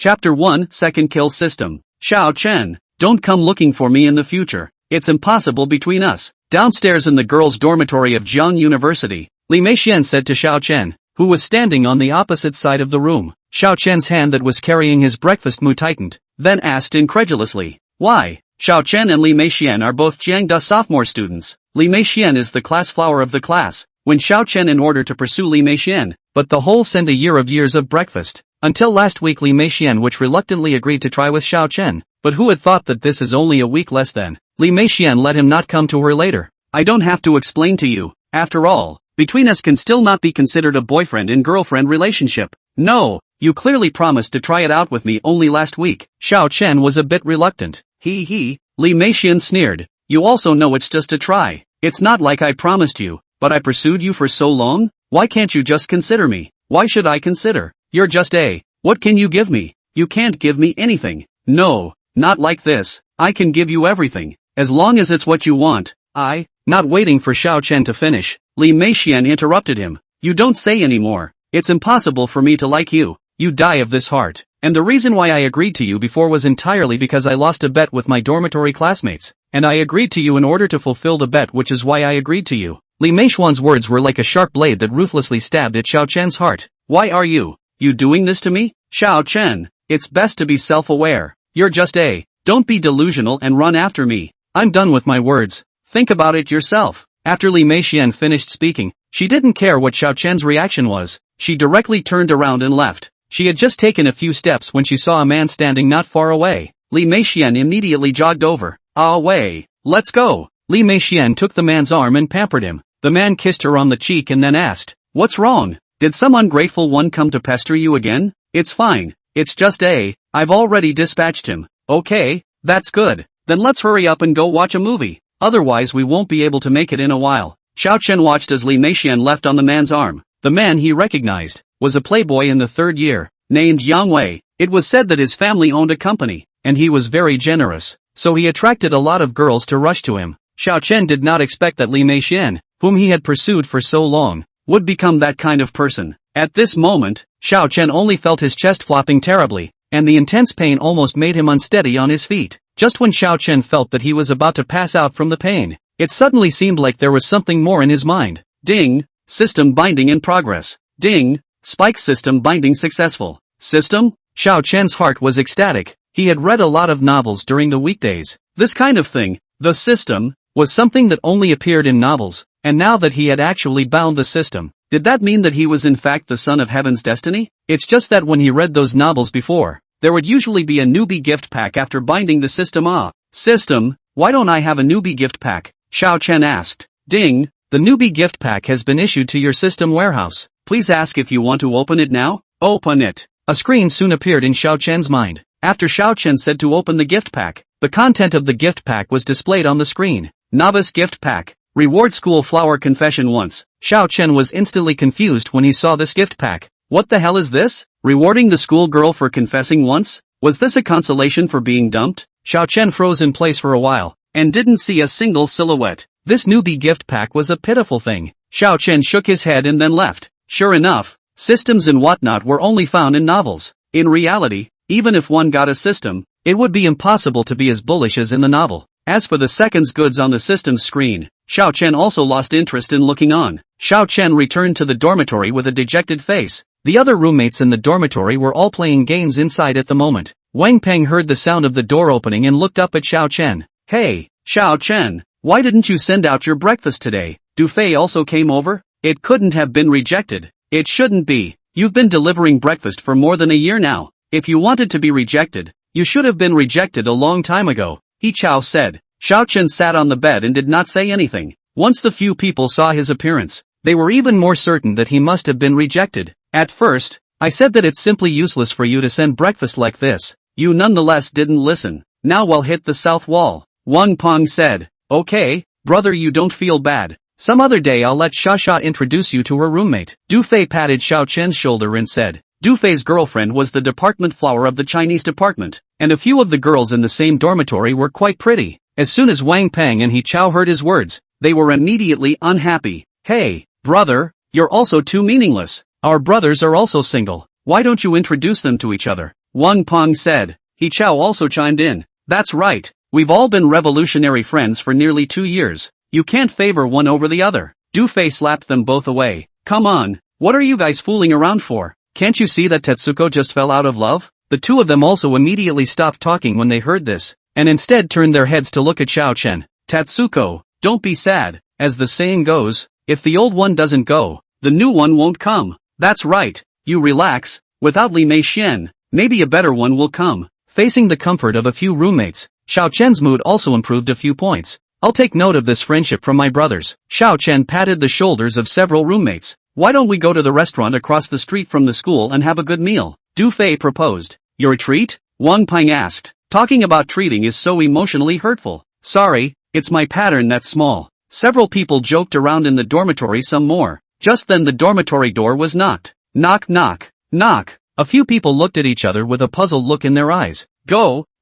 Chapter 1, Second Kill System. Xiao Chen, don't come looking for me in the future. It's impossible between us. Downstairs in the girls' dormitory of Jiang University, Li Meixian said to Xiao Chen, who was standing on the opposite side of the room. Xiao Chen's hand that was carrying his breakfast tightened, then asked incredulously, "Why?" Xiao Chen and Li Meixian are both Jiangda sophomore students. Li Meixian is the class flower of the class. When Xiao Chen in order to pursue Li Meixian, but the whole sent a years of breakfast. Until last week Li Meixian which reluctantly agreed to try with Xiao Chen, but who had thought that this is only a week less than. Li Meixian let him not come to her later. I don't have to explain to you, after all, between us can still not be considered a boyfriend and girlfriend relationship. No, you clearly promised to try it out with me only last week. Xiao Chen was a bit reluctant. He, Li Meixian sneered. You also know it's just a try. It's not like I promised you, but I pursued you for so long? Why can't you just consider me? Why should I consider? You're just a. What can you give me? You can't give me anything. No, not like this. I can give you everything, as long as it's what you want. Not waiting for Xiao Chen to finish, Li Meixian interrupted him. You don't say anymore. It's impossible for me to like you. You die of this heart. And the reason why I agreed to you before was entirely because I lost a bet with my dormitory classmates. And I agreed to you in order to fulfill the bet, which is why I agreed to you. Li Meixian's words were like a sharp blade that ruthlessly stabbed at Xiao Chen's heart. Why are you doing this to me? Xiao Chen, it's best to be self-aware. You're just a. Don't be delusional and run after me. I'm done with my words. Think about it yourself. After Li Meixian finished speaking, she didn't care what Xiao Chen's reaction was. She directly turned around and left. She had just taken a few steps when she saw a man standing not far away. Li Meixian immediately jogged over. Away. Let's go. Li Meixian took the man's arm and pampered him. The man kissed her on the cheek and then asked, "What's wrong? Did some ungrateful one come to pester you again?" "It's fine. It's just a. I've already dispatched him." "Okay, that's good. Then let's hurry up and go watch a movie. Otherwise we won't be able to make it in a while." Xiao Chen watched as Li Meixian left on the man's arm. The man he recognized was a playboy in the third year, named Yang Wei. It was said that his family owned a company, and he was very generous, so he attracted a lot of girls to rush to him. Xiao Chen did not expect that Li Meixian, whom he had pursued for so long, would become that kind of person. At this moment, Xiao Chen only felt his chest flopping terribly, and the intense pain almost made him unsteady on his feet. Just when Xiao Chen felt that he was about to pass out from the pain, it suddenly seemed like there was something more in his mind. Ding! System binding in progress. Ding! Spike system binding successful. System? Xiao Chen's heart was ecstatic. He had read a lot of novels during the weekdays. This kind of thing, the system, was something that only appeared in novels, and now that he had actually bound the system, did that mean that he was in fact the son of heaven's destiny? It's just that when he read those novels before, there would usually be a newbie gift pack after binding the system. System, why don't I have a newbie gift pack? Xiao Chen asked. Ding, the newbie gift pack has been issued to your system warehouse. Please ask if you want to open it now. Open it. A screen soon appeared in Xiao Chen's mind. After Xiao Chen said to open the gift pack, the content of the gift pack was displayed on the screen. Novice gift pack. Reward school flower confession once. Xiao Chen was instantly confused when he saw this gift pack. What the hell is this? Rewarding the school girl for confessing once? Was this a consolation for being dumped? Xiao Chen froze in place for a while, and didn't see a single silhouette. This newbie gift pack was a pitiful thing. Xiao Chen shook his head and then left. Sure enough, systems and whatnot were only found in novels. In reality, even if one got a system, it would be impossible to be as bullish as in the novel. As for the seconds goods on the system's screen, Xiao Chen also lost interest in looking on. Xiao Chen returned to the dormitory with a dejected face. The other roommates in the dormitory were all playing games inside at the moment. Wang Peng heard the sound of the door opening and looked up at Xiao Chen. Hey, Xiao Chen, why didn't you send out your breakfast today? Du Fei also came over? It couldn't have been rejected. It shouldn't be. You've been delivering breakfast for more than a year now. If you wanted to be rejected, you should have been rejected a long time ago. He Chao said. Xiao Chen sat on the bed and did not say anything. Once the few people saw his appearance, they were even more certain that he must have been rejected. At first, I said that it's simply useless for you to send breakfast like this. You nonetheless didn't listen. Now we'll hit the south wall. Wang Peng said. Okay, brother, you don't feel bad. Some other day I'll let Xia introduce you to her roommate. Du Fei patted Xiao Chen's shoulder and said. Du Fei's girlfriend was the department flower of the Chinese department, and a few of the girls in the same dormitory were quite pretty. As soon as Wang Peng and He Chao heard his words, they were immediately unhappy. Hey, brother, you're also too meaningless. Our brothers are also single. Why don't you introduce them to each other? Wang Peng said. He Chao also chimed in. That's right. We've all been revolutionary friends for nearly 2 years. You can't favor one over the other. Du Fei slapped them both away. Come on, what are you guys fooling around for? Can't you see that Tetsuko just fell out of love? The two of them also immediately stopped talking when they heard this, and instead turned their heads to look at Xiao Chen. Tatsuko, don't be sad. As the saying goes, if the old one doesn't go, the new one won't come. That's right, you relax. Without Li Meixian, maybe a better one will come. Facing the comfort of a few roommates, Xiao Chen's mood also improved a few points. I'll take note of this friendship from my brothers. Xiao Chen patted the shoulders of several roommates. Why don't we go to the restaurant across the street from the school and have a good meal? Du Fei proposed. Your treat? Wang Peng asked. Talking about treating is so emotionally hurtful. Sorry, it's my pattern that's small. Several people joked around in the dormitory some more. Just then the dormitory door was knocked. Knock knock, knock. A few people looked at each other with a puzzled look in their eyes.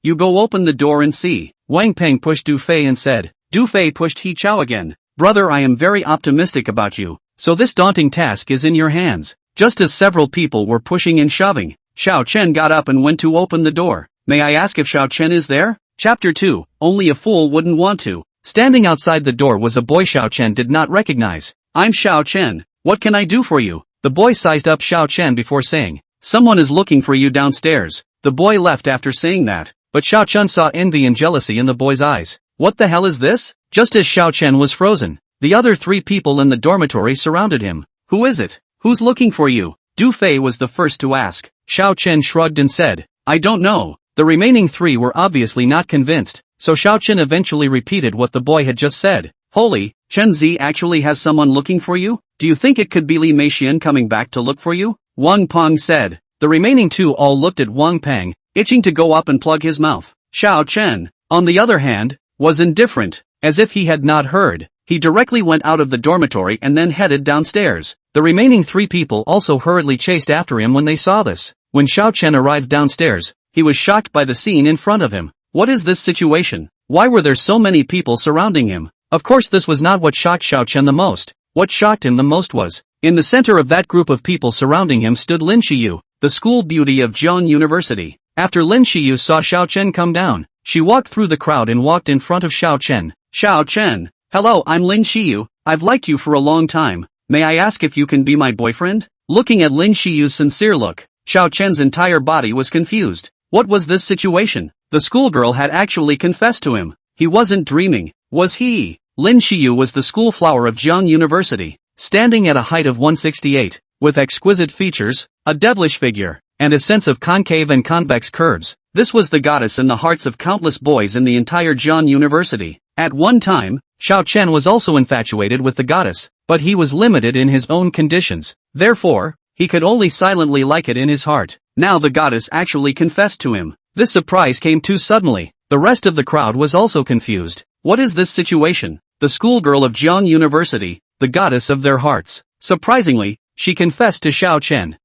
You go open the door and see. Wang Peng pushed Du Fei and said. Du Fei pushed He Chao again. Brother, I am very optimistic about you, so this daunting task is in your hands. Just as several people were pushing and shoving, Xiao Chen got up and went to open the door. May I ask if Xiao Chen is there? Chapter 2, Only a Fool Wouldn't Want to. Standing outside the door was a boy Xiao Chen did not recognize. I'm Xiao Chen, what can I do for you? The boy sized up Xiao Chen before saying, someone is looking for you downstairs. The boy left after saying that, but Xiao Chen saw envy and jealousy in the boy's eyes. What the hell is this? Just as Xiao Chen was frozen, the other 3 people in the dormitory surrounded him. Who is it? Who's looking for you? Du Fei was the first to ask. Xiao Chen shrugged and said, I don't know. The remaining 3 were obviously not convinced, so Xiao Chen eventually repeated what the boy had just said. Holy, Chen Zi actually has someone looking for you? Do you think it could be Li Meixian coming back to look for you? Wang Peng said. The remaining 2 all looked at Wang Peng, itching to go up and plug his mouth. Xiao Chen, on the other hand, was indifferent, as if he had not heard. He directly went out of the dormitory and then headed downstairs. The remaining 3 people also hurriedly chased after him when they saw this. When Xiao Chen arrived downstairs, he was shocked by the scene in front of him. What is this situation? Why were there so many people surrounding him? Of course this was not what shocked Xiao Chen the most. What shocked him the most was, in the center of that group of people surrounding him stood Lin Xiyu, the school beauty of Zhejiang University. After Lin Xiyu saw Xiao Chen come down, she walked through the crowd and walked in front of Xiao Chen. Xiao Chen, hello, I'm Lin Xiyu. I've liked you for a long time. May I ask if you can be my boyfriend? Looking at Lin Xiyu's sincere look, Xiao Chen's entire body was confused. What was this situation? The schoolgirl had actually confessed to him. He wasn't dreaming, was he? Lin Xiyu was the school flower of Zhejiang University, standing at a height of 168, with exquisite features, a devilish figure, and a sense of concave and convex curves. This was the goddess in the hearts of countless boys in the entire Zhejiang University. At one time, Xiao Chen was also infatuated with the goddess, but he was limited in his own conditions. Therefore, he could only silently like it in his heart. Now the goddess actually confessed to him. This surprise came too suddenly. The rest of the crowd was also confused. What is this situation? The schoolgirl of Zhejiang University, the goddess of their hearts. Surprisingly, she confessed to Xiao Chen.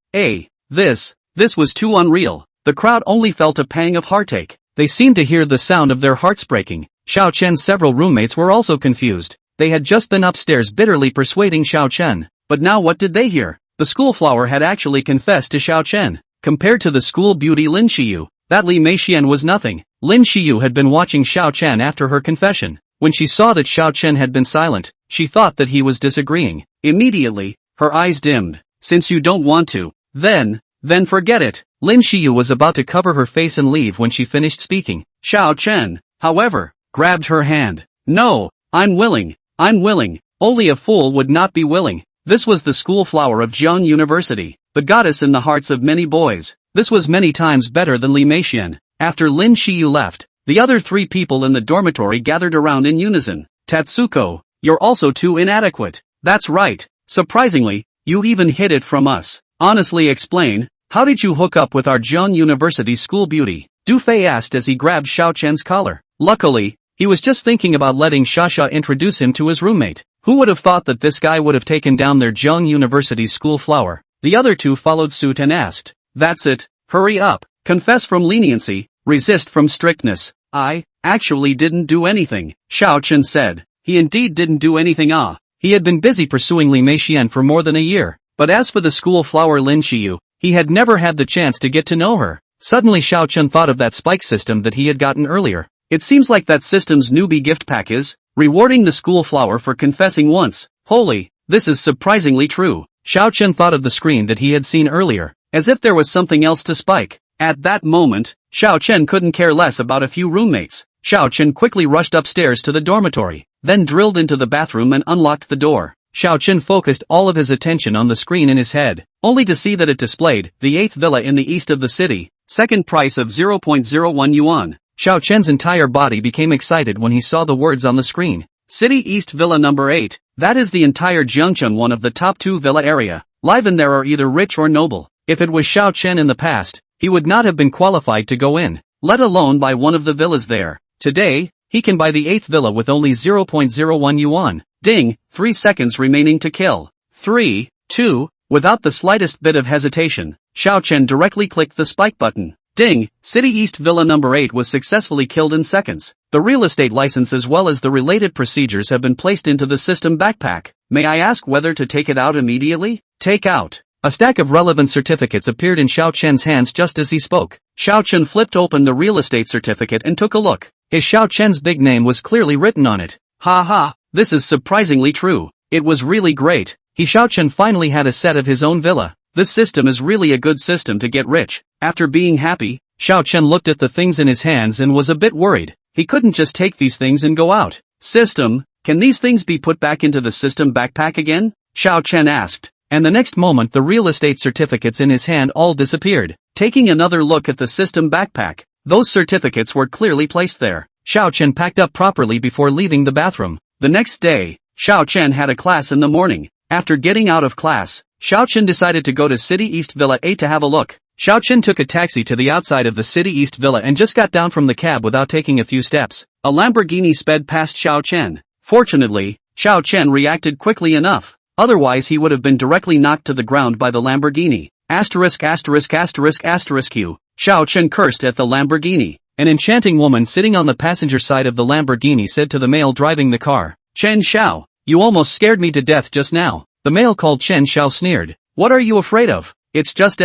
This was too unreal. The crowd only felt a pang of heartache. They seemed to hear the sound of their hearts breaking. Xiao Chen's several roommates were also confused. They had just been upstairs bitterly persuading Xiao Chen, but now what did they hear? The school flower had actually confessed to Xiao Chen. Compared to the school beauty Lin Xiyu, that Li Meixian was nothing. Lin Xiyu had been watching Xiao Chen after her confession. When she saw that Xiao Chen had been silent, she thought that he was disagreeing. Immediately, her eyes dimmed. Since you don't want to, then forget it. Lin Xiyu was about to cover her face and leave when she finished speaking. Xiao Chen, however, grabbed her hand. No, I'm willing. Only a fool would not be willing. This was the school flower of Zhejiang University, the goddess in the hearts of many boys. This was many times better than Li Meixian. After Lin Xiyu left, the other 3 people in the dormitory gathered around in unison. Tatsuko, you're also too inadequate. That's right. Surprisingly, you even hid it from us. Honestly explain, how did you hook up with our Zhejiang University school beauty? Du Fei asked as he grabbed Xiao Chen's collar. Luckily, he was just thinking about letting Xia introduce him to his roommate. Who would have thought that this guy would have taken down their Zhejiang University school flower? The other 2 followed suit and asked. That's it, hurry up. Confess from leniency, resist from strictness. I actually didn't do anything, Xiao Chen said. He indeed didn't do anything. He had been busy pursuing Li Meixian for more than a year. But as for the school flower Lin Xiyu, he had never had the chance to get to know her. Suddenly Xiao Chen thought of that spike system that he had gotten earlier. It seems like that system's newbie gift pack is rewarding the school flower for confessing once. Holy, this is surprisingly true. Xiao Chen thought of the screen that he had seen earlier, as if there was something else to spike. At that moment, Xiao Chen couldn't care less about a few roommates. Xiao Chen quickly rushed upstairs to the dormitory, then drilled into the bathroom and unlocked the door. Xiao Chen focused all of his attention on the screen in his head, only to see that it displayed the 8th villa in the east of the city, second price of 0.01 yuan. Xiao Chen's entire body became excited when he saw the words on the screen. City East Villa number 8, that is the entire Jiangcheng, one of the top 2 villa area. Live in there are either rich or noble. If it was Xiao Chen in the past, he would not have been qualified to go in, let alone buy one of the villas there. Today, he can buy the 8th villa with only 0.01 yuan. Ding, 3 seconds remaining to kill. 3, 2, without the slightest bit of hesitation, Xiao Chen directly clicked the spike button. Ding, City East Villa number 8 was successfully killed in seconds. The real estate license as well as the related procedures have been placed into the system backpack. May I ask whether to take it out immediately? Take out. A stack of relevant certificates appeared in Xiao Chen's hands just as he spoke. Xiao Chen flipped open the real estate certificate and took a look. His Xiao Chen's big name was clearly written on it. Ha ha, this is surprisingly true. It was really great. Xiao Chen finally had a set of his own villa. This system is really a good system to get rich. After being happy, Xiao Chen looked at the things in his hands and was a bit worried. He couldn't just take these things and go out. System, can these things be put back into the system backpack again? Xiao Chen asked. And the next moment the real estate certificates in his hand all disappeared. Taking another look at the system backpack, those certificates were clearly placed there. Xiao Chen packed up properly before leaving the bathroom. The next day, Xiao Chen had a class in the morning. After getting out of class, Xiao Chen decided to go to City East Villa 8 to have a look. Xiao Chen took a taxi to the outside of the City East Villa and just got down from the cab without taking a few steps. A Lamborghini sped past Xiao Chen. Fortunately, Xiao Chen reacted quickly enough. Otherwise he would have been directly knocked to the ground by the Lamborghini. Asterisk asterisk asterisk asterisk Q. Xiao Chen cursed at the Lamborghini. An enchanting woman sitting on the passenger side of the Lamborghini said to the male driving the car, "Chen Xiao, you almost scared me to death just now." The male called Chen Xiao sneered. "What are you afraid of? It's just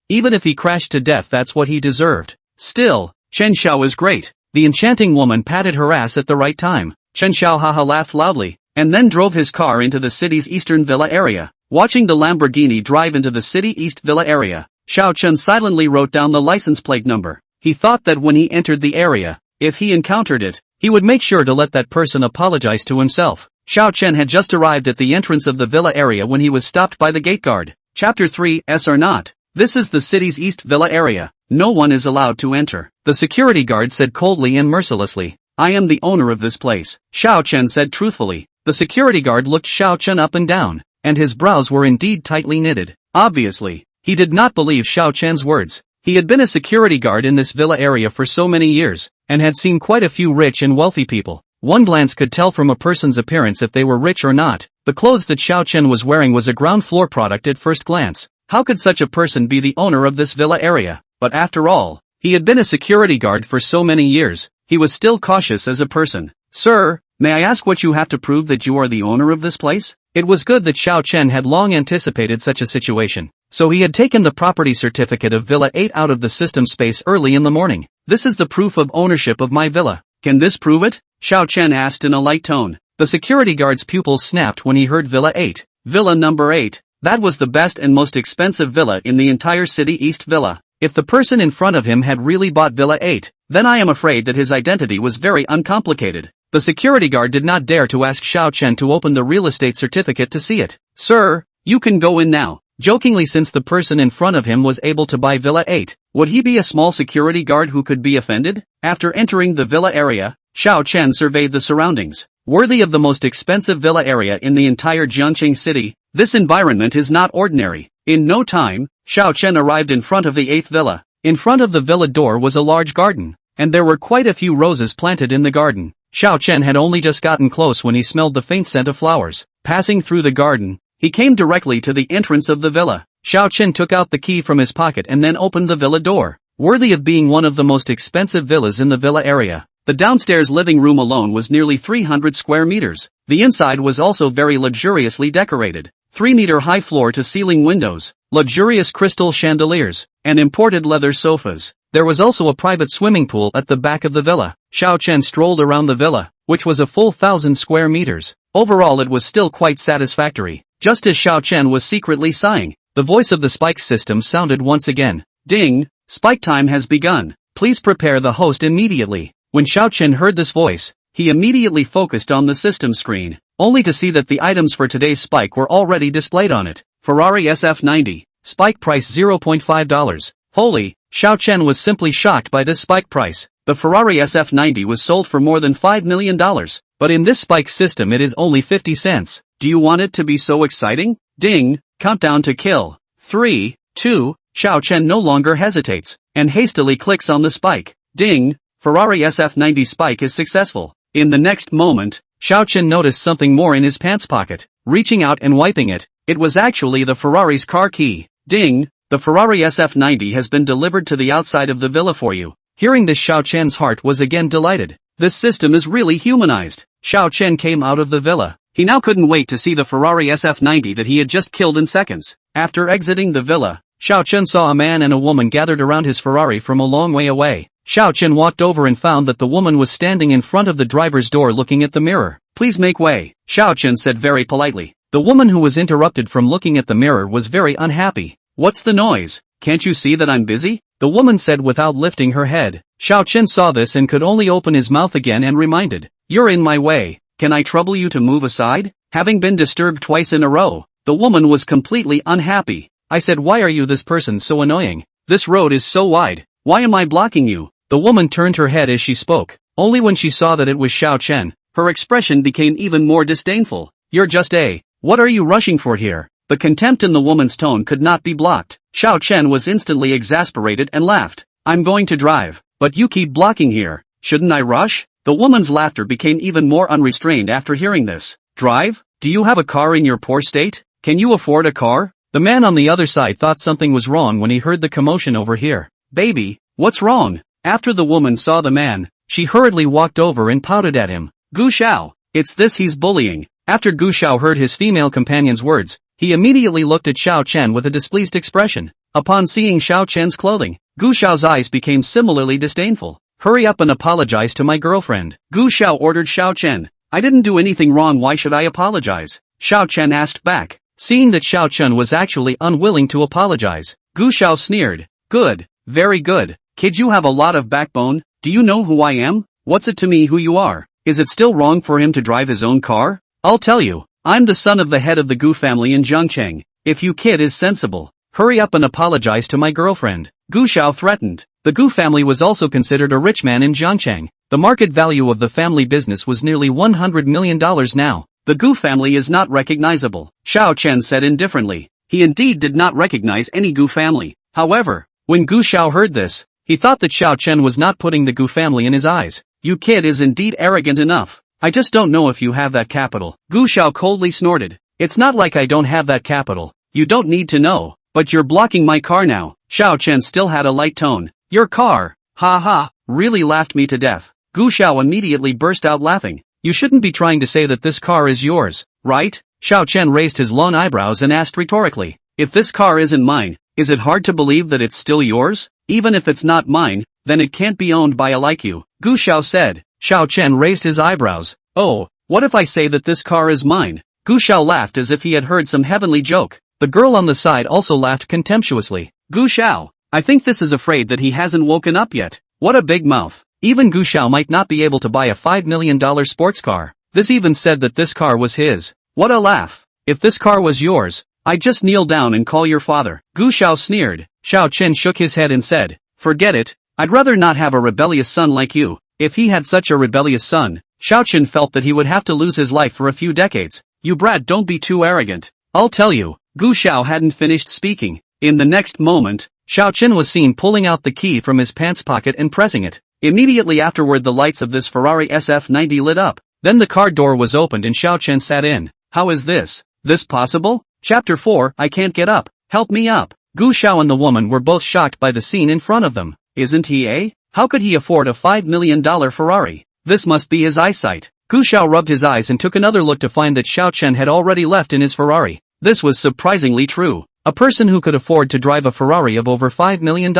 even if he crashed to death that's what he deserved. Still, Chen Xiao is great." The enchanting woman patted her ass at the right time. Chen Xiao haha laughed loudly, and then drove his car into the city's eastern villa area. Watching the Lamborghini drive into the City East Villa area, Xiao Chen silently wrote down the license plate number. He thought that when he entered the area, if he encountered it, he would make sure to let that person apologize to himself. Xiao Chen had just arrived at the entrance of the villa area when he was stopped by the gate guard. Chapter 3, S or not. This is the city's East Villa area. No one is allowed to enter. The security guard said coldly and mercilessly. "I am the owner of this place," Xiao Chen said truthfully. The security guard looked Xiao Chen up and down, and his brows were indeed tightly knitted. Obviously, he did not believe Xiao Chen's words. He had been a security guard in this villa area for so many years, and had seen quite a few rich and wealthy people. One glance could tell from a person's appearance if they were rich or not. The clothes that Xiao Chen was wearing was a ground floor product at first glance. How could such a person be the owner of this villa area? But after all, he had been a security guard for so many years, he was still cautious as a person. "Sir, may I ask what you have to prove that you are the owner of this place?" It was good that Xiao Chen had long anticipated such a situation, so he had taken the property certificate of Villa 8 out of the system space early in the morning. "This is the proof of ownership of my villa. Can this prove it?" Xiao Chen asked in a light tone. The security guard's pupils snapped when he heard Villa 8. Villa number 8. That was the best and most expensive villa in the entire City East Villa. If the person in front of him had really bought Villa 8, then I am afraid that his identity was very uncomplicated. The security guard did not dare to ask Xiao Chen to open the real estate certificate to see it. "Sir, you can go in now." Jokingly, since the person in front of him was able to buy Villa 8, would he be a small security guard who could be offended? After entering the villa area, Xiao Chen surveyed the surroundings. Worthy of the most expensive villa area in the entire Jiangcheng city, this environment is not ordinary. In no time, Xiao Chen arrived in front of the 8th villa. In front of the villa door was a large garden, and there were quite a few roses planted in the garden. Xiao Chen had only just gotten close when he smelled the faint scent of flowers. Passing through the garden, he came directly to the entrance of the villa. Xiao Chen took out the key from his pocket and then opened the villa door. Worthy of being one of the most expensive villas in the villa area, the downstairs living room alone was nearly 300 square meters. The inside was also very luxuriously decorated. 3-meter high floor-to-ceiling windows, luxurious crystal chandeliers, and imported leather sofas. There was also a private swimming pool at the back of the villa. Xiao Chen strolled around the villa, which was a full 1,000 square meters. Overall it was still quite satisfactory. Just as Xiao Chen was secretly sighing, the voice of the spike system sounded once again. Ding! Spike time has begun. Please prepare the host immediately. When Xiao Chen heard this voice, he immediately focused on the system screen, only to see that the items for today's spike were already displayed on it. Ferrari SF90. Spike price $0.5. Holy! Xiao Chen was simply shocked by this spike price. The Ferrari SF90 was sold for more than $5 million, but in this spike system it is only 50 cents. Do you want it to be so exciting? Ding! Countdown to kill. 3, 2, Xiao Chen no longer hesitates, and hastily clicks on the spike. Ding! Ferrari SF90 spike is successful. In the next moment, Xiao Chen noticed something more in his pants pocket. Reaching out and wiping it, it was actually the Ferrari's car key. Ding! The Ferrari SF90 has been delivered to the outside of the villa for you. Hearing this, Xiao Chen's heart was again delighted. This system is really humanized. Xiao Chen came out of the villa. He now couldn't wait to see the Ferrari SF90 that he had just killed in seconds. After exiting the villa, Xiao Chen saw a man and a woman gathered around his Ferrari from a long way away. Xiao Chen walked over and found that the woman was standing in front of the driver's door looking at the mirror. Please make way, Xiao Chen said very politely. The woman who was interrupted from looking at the mirror was very unhappy. What's the noise? Can't you see that I'm busy? The woman said without lifting her head. Xiao Chen saw this and could only open his mouth again and reminded. You're in my way. Can I trouble you to move aside? Having been disturbed twice in a row, the woman was completely unhappy. I said, why are you this person so annoying? This road is so wide. Why am I blocking you? The woman turned her head as she spoke. Only when she saw that it was Xiao Chen, her expression became even more disdainful. You're just what are you rushing for here? The contempt in the woman's tone could not be blocked. Xiao Chen was instantly exasperated and laughed. I'm going to drive, but you keep blocking here. Shouldn't I rush? The woman's laughter became even more unrestrained after hearing this. Drive? Do you have a car in your poor state? Can you afford a car? The man on the other side thought something was wrong when he heard the commotion over here. Baby, what's wrong? After the woman saw the man, she hurriedly walked over and pouted at him. Gu Xiao, it's this he's bullying. After Gu Xiao heard his female companion's words, he immediately looked at Xiao Chen with a displeased expression. Upon seeing Xiao Chen's clothing, Gu Xiao's eyes became similarly disdainful. Hurry up and apologize to my girlfriend. Gu Xiao ordered Xiao Chen. I didn't do anything wrong, why should I apologize? Xiao Chen asked back. Seeing that Xiao Chen was actually unwilling to apologize, Gu Xiao sneered. Good, very good. Kid, you have a lot of backbone. Do you know who I am? What's it to me who you are? Is it still wrong for him to drive his own car? I'll tell you. I'm the son of the head of the Gu family in Zhangcheng. If you kid is sensible, hurry up and apologize to my girlfriend. Gu Xiao threatened. The Gu family was also considered a rich man in Zhangcheng. The market value of the family business was nearly $100 million now. The Gu family is not recognizable, Xiao Chen said indifferently. He indeed did not recognize any Gu family. However, when Gu Xiao heard this, he thought that Xiao Chen was not putting the Gu family in his eyes. You kid is indeed arrogant enough. I just don't know if you have that capital. Gu Xiao coldly snorted. It's not like I don't have that capital. You don't need to know. But you're blocking my car now. Xiao Chen still had a light tone. Your car? Ha ha, really laughed me to death. Gu Xiao immediately burst out laughing. You shouldn't be trying to say that this car is yours, right? Xiao Chen raised his long eyebrows and asked rhetorically. If this car isn't mine, is it hard to believe that it's still yours? Even if it's not mine, then it can't be owned by a like you, Gu Xiao said. Xiao Chen raised his eyebrows. Oh, what if I say that this car is mine? Gu Xiao laughed as if he had heard some heavenly joke. The girl on the side also laughed contemptuously. Gu Xiao, I think this is afraid that he hasn't woken up yet. What a big mouth. Even Gu Xiao might not be able to buy a $5 million sports car. This even said that this car was his. What a laugh. If this car was yours, I'd just kneel down and call your father. Gu Xiao sneered. Xiao Chen shook his head and said, forget it. I'd rather not have a rebellious son like you. If he had such a rebellious son, Xiao Chen felt that he would have to lose his life for a few decades. You brat, don't be too arrogant. I'll tell you. Gu Xiao hadn't finished speaking. In the next moment, Xiao Chen was seen pulling out the key from his pants pocket and pressing it. Immediately afterward, the lights of this Ferrari SF90 lit up. Then the car door was opened and Xiao Chen sat in. How is this possible? Chapter 4, I can't get up. Help me up. Gu Xiao and the woman were both shocked by the scene in front of them. Isn't he How could he afford a $5 million Ferrari? This must be his eyesight. Gu Xiao rubbed his eyes and took another look to find that Xiao Chen had already left in his Ferrari. This was surprisingly true. A person who could afford to drive a Ferrari of over $5 million.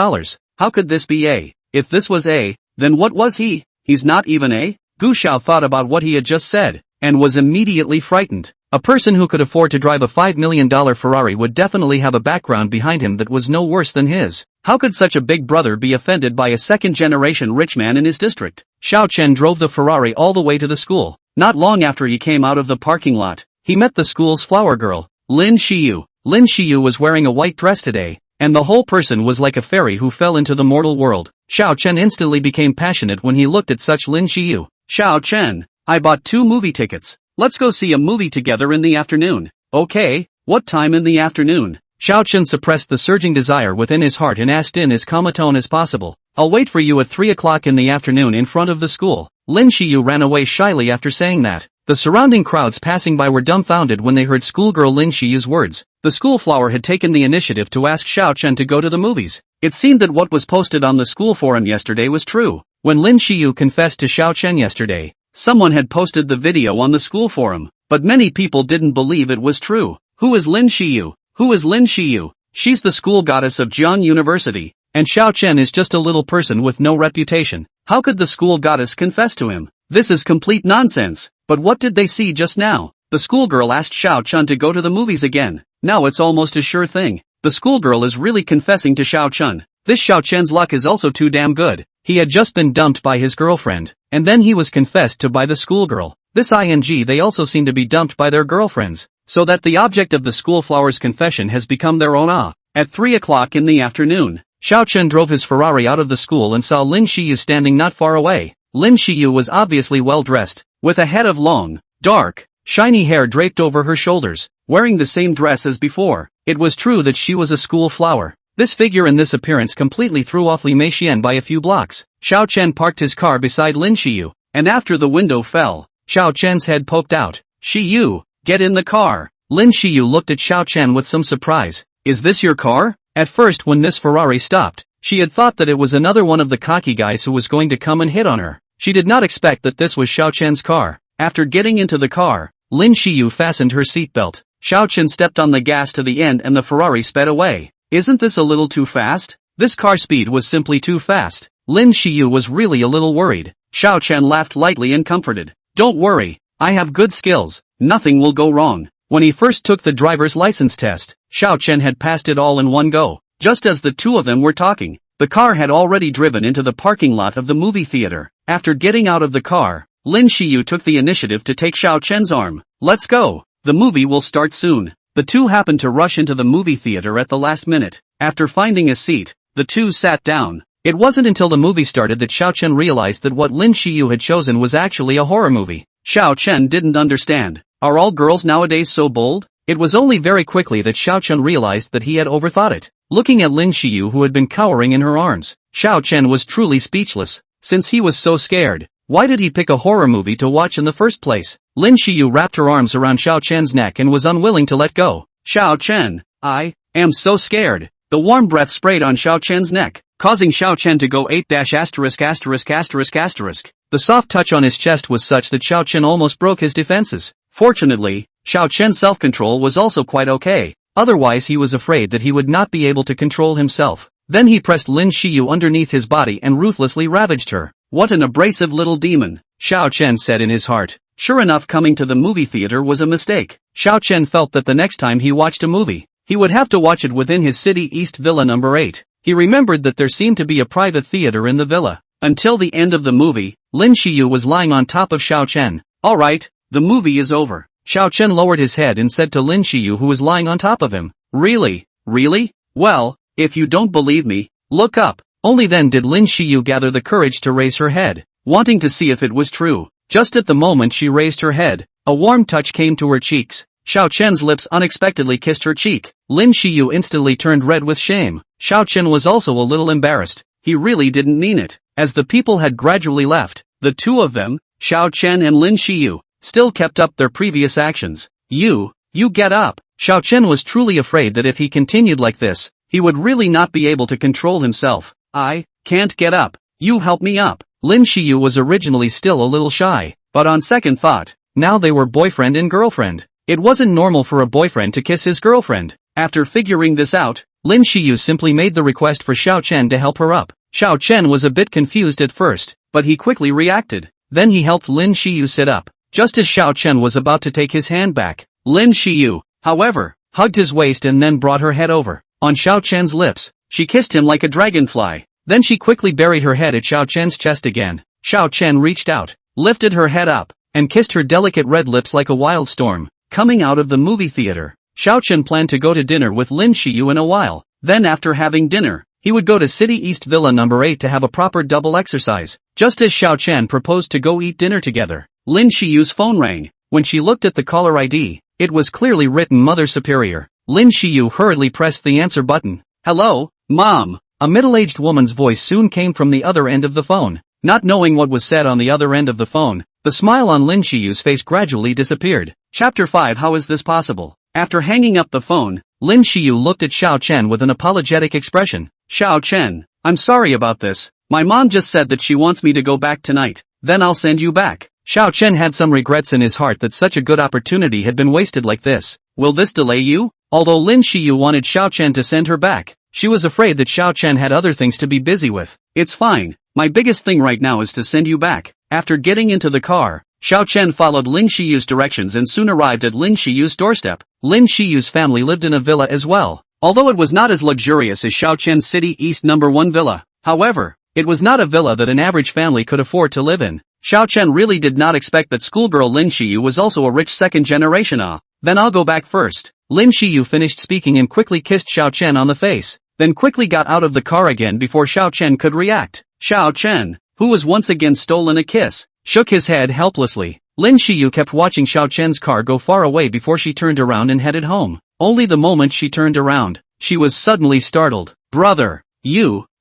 How could this be A? If this was A, then what was he? He's not even A? Gu Xiao thought about what he had just said, and was immediately frightened. A person who could afford to drive a $5 million Ferrari would definitely have a background behind him that was no worse than his. How could such a big brother be offended by a second-generation rich man in his district? Xiao Chen drove the Ferrari all the way to the school. Not long after he came out of the parking lot, he met the school's flower girl, Lin Xiyu. Lin Xiyu was wearing a white dress today, and the whole person was like a fairy who fell into the mortal world. Xiao Chen instantly became passionate when he looked at such Lin Xiyu. Xiao Chen, I bought 2 movie tickets. Let's go see a movie together in the afternoon. Okay, what time in the afternoon? Xiao Chen suppressed the surging desire within his heart and asked in as calm a tone as possible. I'll wait for you at 3 o'clock in the afternoon in front of the school. Lin Xiyu ran away shyly after saying that. The surrounding crowds passing by were dumbfounded when they heard schoolgirl Lin Xiyu's words. The school flower had taken the initiative to ask Xiao Chen to go to the movies. It seemed that what was posted on the school forum yesterday was true. When Lin Xiyu confessed to Xiao Chen yesterday, someone had posted the video on the school forum, but many people didn't believe it was true. Who is Lin Xiyu? Who is Lin Xiyu? She's the school goddess of Jiang University, and Xiao Chen is just a little person with no reputation. How could the school goddess confess to him? This is complete nonsense. But what did they see just now? The schoolgirl asked Xiao Chen to go to the movies again. Now it's almost a sure thing. The schoolgirl is really confessing to Xiao Chen. This Xiao Chen's luck is also too damn good. He had just been dumped by his girlfriend, and then he was confessed to by the schoolgirl. This ing they also seem to be dumped by their girlfriends, so that the object of the schoolflower's confession has become their own. At 3 o'clock in the afternoon, Xiao Chen drove his Ferrari out of the school and saw Lin Xiyu standing not far away. Lin Xiyu was obviously well dressed, with a head of long, dark, shiny hair draped over her shoulders, wearing the same dress as before. It was true that she was a school flower. This figure and this appearance completely threw off Li Meixian by a few blocks. Xiao Chen parked his car beside Lin Xiyu, and after the window fell, Xiao Chen's head poked out. Xiyu, get in the car. Lin Xiyu looked at Xiao Chen with some surprise. Is this your car? At first when Miss Ferrari stopped, she had thought that it was another one of the cocky guys who was going to come and hit on her. She did not expect that this was Xiao Chen's car. After getting into the car, Lin Xiyu fastened her seatbelt. Xiao Chen stepped on the gas to the end and the Ferrari sped away. Isn't this a little too fast? This car speed was simply too fast. Lin Xiyu was really a little worried. Xiao Chen laughed lightly and comforted. Don't worry, I have good skills. Nothing will go wrong. When he first took the driver's license test, Xiao Chen had passed it all in one go. Just as the two of them were talking, the car had already driven into the parking lot of the movie theater. After getting out of the car, Lin Xiyu took the initiative to take Xiao Chen's arm. Let's go. The movie will start soon. The two happened to rush into the movie theater at the last minute. After finding a seat, the two sat down. It wasn't until the movie started that Xiao Chen realized that what Lin Xiyu had chosen was actually a horror movie. Xiao Chen didn't understand. Are all girls nowadays so bold? It was only very quickly that Xiao Chen realized that he had overthought it. Looking at Lin Xiyu who had been cowering in her arms, Xiao Chen was truly speechless. Since he was so scared, why did he pick a horror movie to watch in the first place? Lin Xiyu wrapped her arms around Xiao Chen's neck and was unwilling to let go. Xiao Chen, I am so scared. The warm breath sprayed on Xiao Chen's neck, causing Xiao Chen to go 8********. The soft touch on his chest was such that Xiao Chen almost broke his defenses. Fortunately, Xiao Chen's self-control was also quite okay. Otherwise he was afraid that he would not be able to control himself. Then he pressed Lin Xiyu underneath his body and ruthlessly ravaged her. What an abrasive little demon, Xiao Chen said in his heart. Sure enough, coming to the movie theater was a mistake. Xiao Chen felt that the next time he watched a movie, he would have to watch it within his City East Villa number 8. He remembered that there seemed to be a private theater in the villa. Until the end of the movie, Lin Xiyu was lying on top of Xiao Chen. Alright, the movie is over. Xiao Chen lowered his head and said to Lin Xiyu who was lying on top of him. Really? Really? Well, if you don't believe me, look up. Only then did Lin Xiyu gather the courage to raise her head, wanting to see if it was true. Just at the moment she raised her head, a warm touch came to her cheeks. Xiao Chen's lips unexpectedly kissed her cheek. Lin Xiyu instantly turned red with shame. Xiao Chen was also a little embarrassed. He really didn't mean it. As the people had gradually left, the two of them, Xiao Chen and Lin Xiyu, still kept up their previous actions. You get up. Xiao Chen was truly afraid that if he continued like this, he would really not be able to control himself. I can't get up. You help me up. Lin Xiyu was originally still a little shy, but on second thought, now they were boyfriend and girlfriend. It wasn't normal for a boyfriend to kiss his girlfriend. After figuring this out, Lin Xiyu simply made the request for Xiao Chen to help her up. Xiao Chen was a bit confused at first, but he quickly reacted. Then he helped Lin Xiyu sit up. Just as Xiao Chen was about to take his hand back, Lin Xiyu, however, hugged his waist and then brought her head over on Xiao Chen's lips. She kissed him like a dragonfly. Then she quickly buried her head at Xiao Chen's chest again. Xiao Chen reached out, lifted her head up, and kissed her delicate red lips like a wild storm. Coming out of the movie theater, Xiao Chen planned to go to dinner with Lin Xiyu in a while. Then after having dinner, he would go to City East Villa number 8 to have a proper double exercise. Just as Xiao Chen proposed to go eat dinner together, Lin Xiyu's phone rang. When she looked at the caller ID, it was clearly written Mother Superior. Lin Xiyu hurriedly pressed the answer button. Hello, Mom. A middle-aged woman's voice soon came from the other end of the phone. Not knowing what was said on the other end of the phone, the smile on Lin Xiyu's face gradually disappeared. Chapter 5 How is this possible? After hanging up the phone, Lin Xiyu looked at Xiao Chen with an apologetic expression. Xiao Chen, I'm sorry about this. My mom just said that she wants me to go back tonight. Then I'll send you back. Xiao Chen had some regrets in his heart that such a good opportunity had been wasted like this. Will this delay you? Although Lin Xiyu wanted Xiao Chen to send her back, she was afraid that Xiao Chen had other things to be busy with. It's fine. My biggest thing right now is to send you back. After getting into the car, Xiao Chen followed Lin Xiyu's directions and soon arrived at Lin Xiyu's doorstep. Lin Xiyu's family lived in a villa as well. Although it was not as luxurious as Xiao Chen's City East number 1 villa, however, it was not a villa that an average family could afford to live in. Xiao Chen really did not expect that schoolgirl Lin Xiyu was also a rich second generation. Then I'll go back first. Lin Xiyu finished speaking and quickly kissed Xiao Chen on the face, then quickly got out of the car again before Xiao Chen could react. Xiao Chen, who was once again stolen a kiss, shook his head helplessly. Lin Xiyu kept watching Xiao Chen's car go far away before she turned around and headed home. Only the moment she turned around, she was suddenly startled. Brother,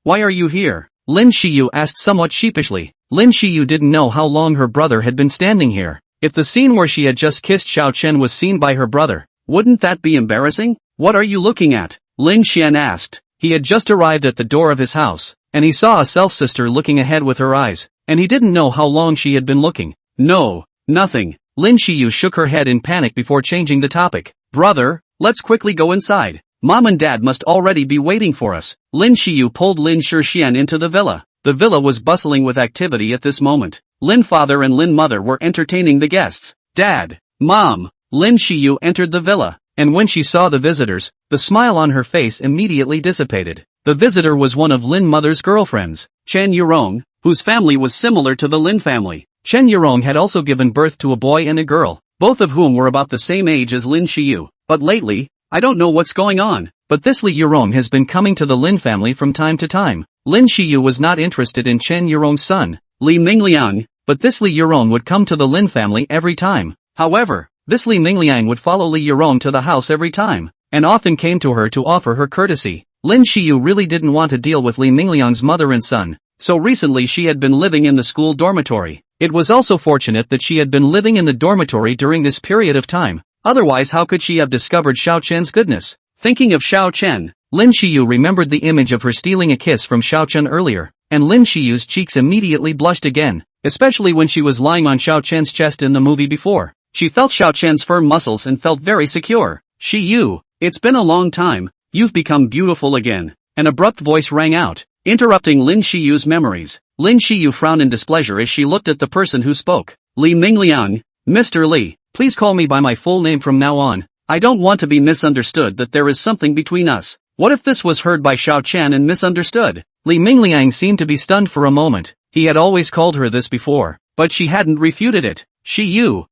why are you here? Lin Xiyu asked somewhat sheepishly. Lin Xiyu didn't know how long her brother had been standing here. If the scene where she had just kissed Xiao Chen was seen by her brother, wouldn't that be embarrassing? What are you looking at? Lin Xian asked. He had just arrived at the door of his house, and he saw a self-sister looking ahead with her eyes, and he didn't know how long she had been looking. No, nothing. Lin Xiyu shook her head in panic before changing the topic. Brother, let's quickly go inside. Mom and Dad must already be waiting for us. Lin Xiyu pulled Lin Shixian into the villa. The villa was bustling with activity at this moment. Lin father and Lin mother were entertaining the guests. Dad, Mom, Lin Xiyu entered the villa, and when she saw the visitors, the smile on her face immediately dissipated. The visitor was one of Lin mother's girlfriends, Chen Yurong, whose family was similar to the Lin family. Chen Yurong had also given birth to a boy and a girl, both of whom were about the same age as Lin Xiyu. But lately, I don't know what's going on, but this Li Yurong has been coming to the Lin family from time to time. Lin Xiyu was not interested in Chen Yurong's son, Li Mingliang, but this Li Yurong would come to the Lin family every time. However, this Li Mingliang would follow Li Yurong to the house every time, and often came to her to offer her courtesy. Lin Xiyu really didn't want to deal with Li Mingliang's mother and son, so recently she had been living in the school dormitory. It was also fortunate that she had been living in the dormitory during this period of time. Otherwise how could she have discovered Xiao Chen's goodness? Thinking of Xiao Chen, Lin Xiyu remembered the image of her stealing a kiss from Xiao Chen earlier, and Lin Xiyu's cheeks immediately blushed again, especially when she was lying on Xiao Chen's chest in the movie before. She felt Xiao Chen's firm muscles and felt very secure. Xiyu, it's been a long time, you've become beautiful again. An abrupt voice rang out, interrupting Lin Xiyu's memories. Lin Xiyu frowned in displeasure as she looked at the person who spoke. Li Mingliang, Mr. Li, please call me by my full name from now on. I don't want to be misunderstood that there is something between us. What if this was heard by Xiao Chen and misunderstood? Li Mingliang seemed to be stunned for a moment. He had always called her this before, but she hadn't refuted it. Xiyu,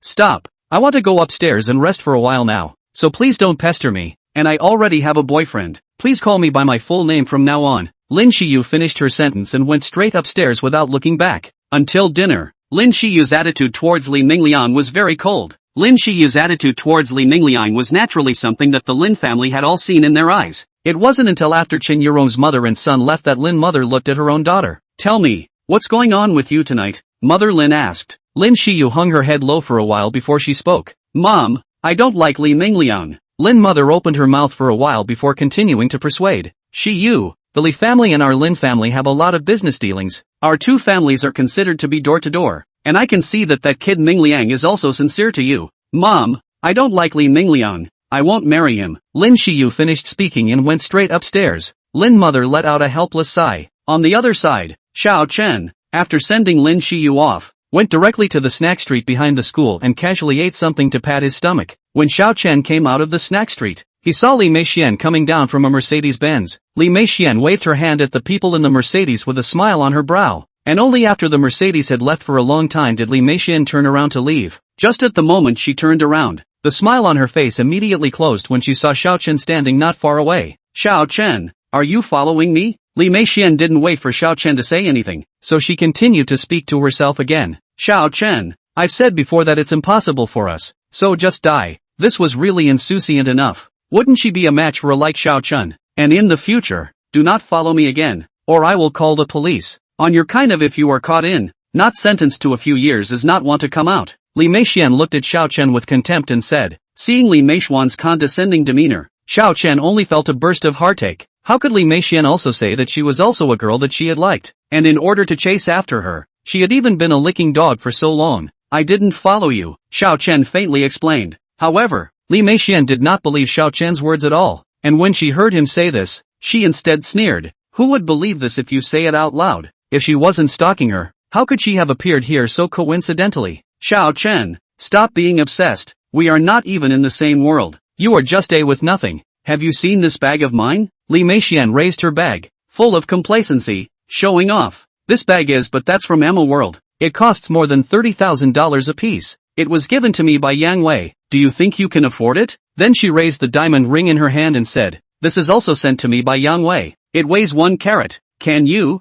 stop. I want to go upstairs and rest for a while now, so please don't pester me, and I already have a boyfriend. Please call me by my full name from now on. Lin Xiyu finished her sentence and went straight upstairs without looking back. Until dinner, Lin Xiyu's attitude towards Li Mingliang was very cold. Lin Xiyu's attitude towards Li Mingliang was naturally something that the Lin family had all seen in their eyes. It wasn't until after Chen Yurong's mother and son left that Lin mother looked at her own daughter. Tell me, what's going on with you tonight? Mother Lin asked. Lin Xiyu hung her head low for a while before she spoke. Mom, I don't like Li Mingliang. Lin mother opened her mouth for a while before continuing to persuade. Xiyu, the Li family and our Lin family have a lot of business dealings. Our two families are considered to be door to door, and I can see that kid Mingliang is also sincere to you. Mom, I don't like Li Mingliang. I won't marry him. Lin Xiyu finished speaking and went straight upstairs. Lin mother let out a helpless sigh. On the other side, Xiao Chen, after sending Lin Xiyu off, went directly to the snack street behind the school and casually ate something to pad his stomach. When Xiao Chen came out of the snack street, he saw Li Meixian coming down from a Mercedes-Benz. Li Meixian waved her hand at the people in the Mercedes with a smile on her brow, and only after the Mercedes had left for a long time did Li Meixian turn around to leave. Just at the moment she turned around, the smile on her face immediately closed when she saw Xiao Chen standing not far away. Xiao Chen, are you following me? Li Meixian didn't wait for Xiao Chen to say anything, so she continued to speak to herself again. Xiao Chen, I've said before that it's impossible for us, so just die. This was really insouciant enough. Wouldn't she be a match for a like Xiao Chen? And in the future, do not follow me again, or I will call the police. On your kind of if you are caught in, not sentenced to a few years is not want to come out. Li Meixian looked at Xiao Chen with contempt and said, seeing Li Meixian's condescending demeanor, Xiao Chen only felt a burst of heartache. How could Li Meixian also say that she was also a girl that she had liked, and in order to chase after her, she had even been a licking dog for so long? I didn't follow you, Xiao Chen faintly explained. However, Li Meixian did not believe Xiao Chen's words at all, and when she heard him say this, she instead sneered. Who would believe this if you say it out loud? If she wasn't stalking her, how could she have appeared here so coincidentally? Xiao Chen, stop being obsessed. We are not even in the same world. You are just a with nothing. Have you seen this bag of mine? Li Meixian raised her bag, full of complacency, showing off. This bag is but that's from Emma World. It costs more than $30,000 apiece. It was given to me by Yang Wei. Do you think you can afford it? Then she raised the diamond ring in her hand and said, this is also sent to me by Yang Wei. It weighs 1 carat. Can you,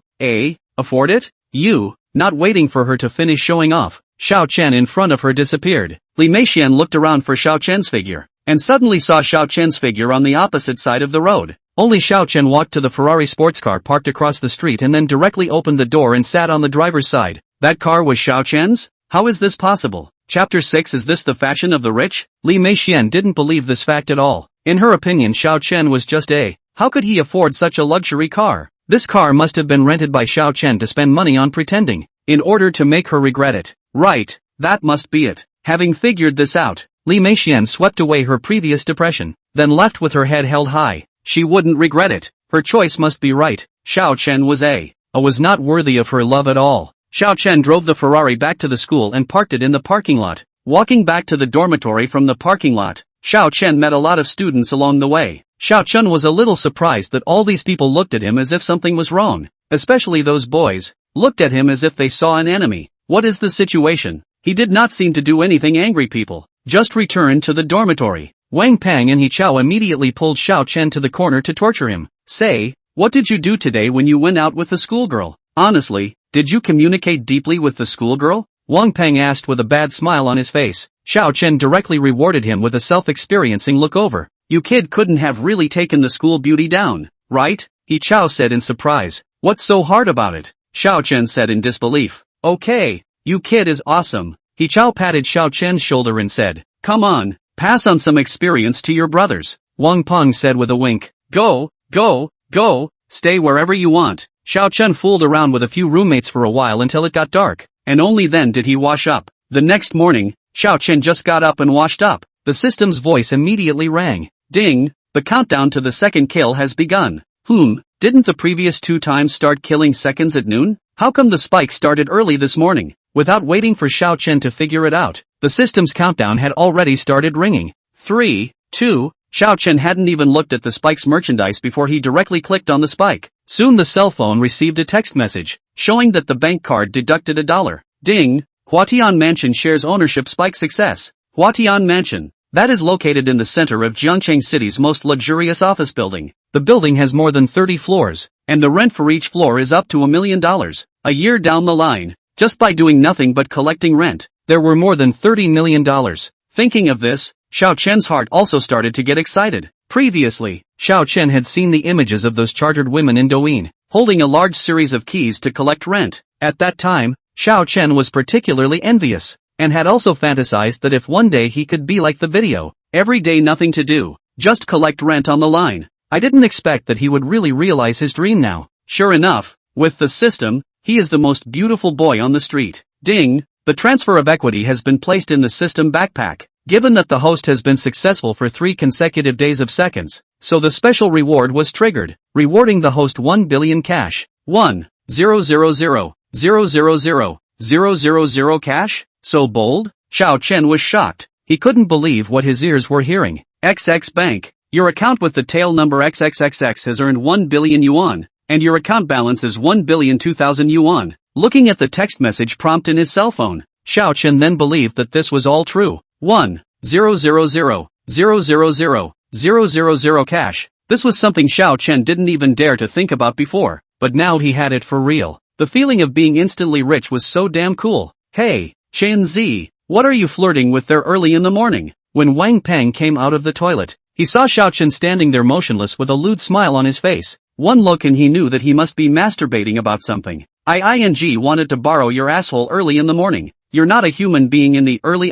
afford it? You, not waiting for her to finish showing off, Xiao Chen in front of her disappeared. Li Meixian looked around for Xiao Chen's figure, and suddenly saw Xiao Chen's figure on the opposite side of the road. Only Xiao Chen walked to the Ferrari sports car parked across the street and then directly opened the door and sat on the driver's side. That car was Xiao Chen's? How is this possible? Chapter 6. Is this the fashion of the rich? Li Meixian didn't believe this fact at all. In her opinion, Xiao Chen was just how could he afford such a luxury car? This car must have been rented by Xiao Chen to spend money on pretending, in order to make her regret it. Right, that must be it. Having figured this out, Li Meixian swept away her previous depression, then left with her head held high. She wouldn't regret it. Her choice must be right. Xiao Chen was was not worthy of her love at all. Xiao Chen drove the Ferrari back to the school and parked it in the parking lot. Walking back to the dormitory from the parking lot, Xiao Chen met a lot of students along the way. Xiao Chen was a little surprised that all these people looked at him as if something was wrong. Especially those boys, looked at him as if they saw an enemy. What is the situation? He did not seem to do anything. Angry people just returned to the dormitory. Wang Pang and He Chao immediately pulled Xiao Chen to the corner to torture him. Say, what did you do today when you went out with the schoolgirl? Honestly, did you communicate deeply with the schoolgirl? Wang Pang asked with a bad smile on his face. Xiao Chen directly rewarded him with a self-experiencing look over. You kid couldn't have really taken the school beauty down, right? He Chao said in surprise. What's so hard about it? Xiao Chen said in disbelief. Okay, you kid is awesome. He Chao patted Xiao Chen's shoulder and said, come on, pass on some experience to your brothers. Wang Peng said with a wink. Go, stay wherever you want. Xiao Chen fooled around with a few roommates for a while until it got dark, and only then did he wash up. The next morning, Xiao Chen just got up and washed up. The system's voice immediately rang. Ding, the countdown to the second kill has begun. Didn't the previous 2 times start killing seconds at noon? How come the spike started early this morning? Without waiting for Xiao Chen to figure it out, the system's countdown had already started ringing. 3, 2, Xiao Chen hadn't even looked at the spike's merchandise before he directly clicked on the spike. Soon the cell phone received a text message, showing that the bank card deducted $1. Ding, Huatian Mansion shares ownership spike success. Huatian Mansion. That is located in the center of Jiangcheng City's most luxurious office building. The building has more than 30 floors, and the rent for each floor is up to $1 million. A year down the line, just by doing nothing but collecting rent, there were more than $30 million. Thinking of this, Xiao Chen's heart also started to get excited. Previously, Xiao Chen had seen the images of those chartered women in Douyin, holding a large series of keys to collect rent. At that time, Xiao Chen was particularly envious, and had also fantasized that if one day he could be like the video, every day nothing to do, just collect rent on the line. I didn't expect that he would really realize his dream now. Sure enough, with the system, he is the most beautiful boy on the street. Ding, the transfer of equity has been placed in the system backpack. given that the host has been successful for 3 consecutive days of seconds, so the special reward was triggered, rewarding the host 1 billion cash. 1,000,000,000 cash? So bold? Xiao Chen was shocked. He couldn't believe what his ears were hearing. XX Bank. Your account with the tail number XXXX has earned 1 billion yuan, and your account balance is 1,002,000 yuan. Looking at the text message prompt in his cell phone, Xiao Chen then believed that this was all true. 1,000,000,000 cash. This was something Xiao Chen didn't even dare to think about before, but now he had it for real. The feeling of being instantly rich was so damn cool. Hey, Chen Z, what are you flirting with there early in the morning? When Wang Peng came out of the toilet, he saw Xiao Chen standing there motionless with a lewd smile on his face. One look and he knew that he must be masturbating about something. I wanted to borrow your asshole early in the morning. You're not a human being in the early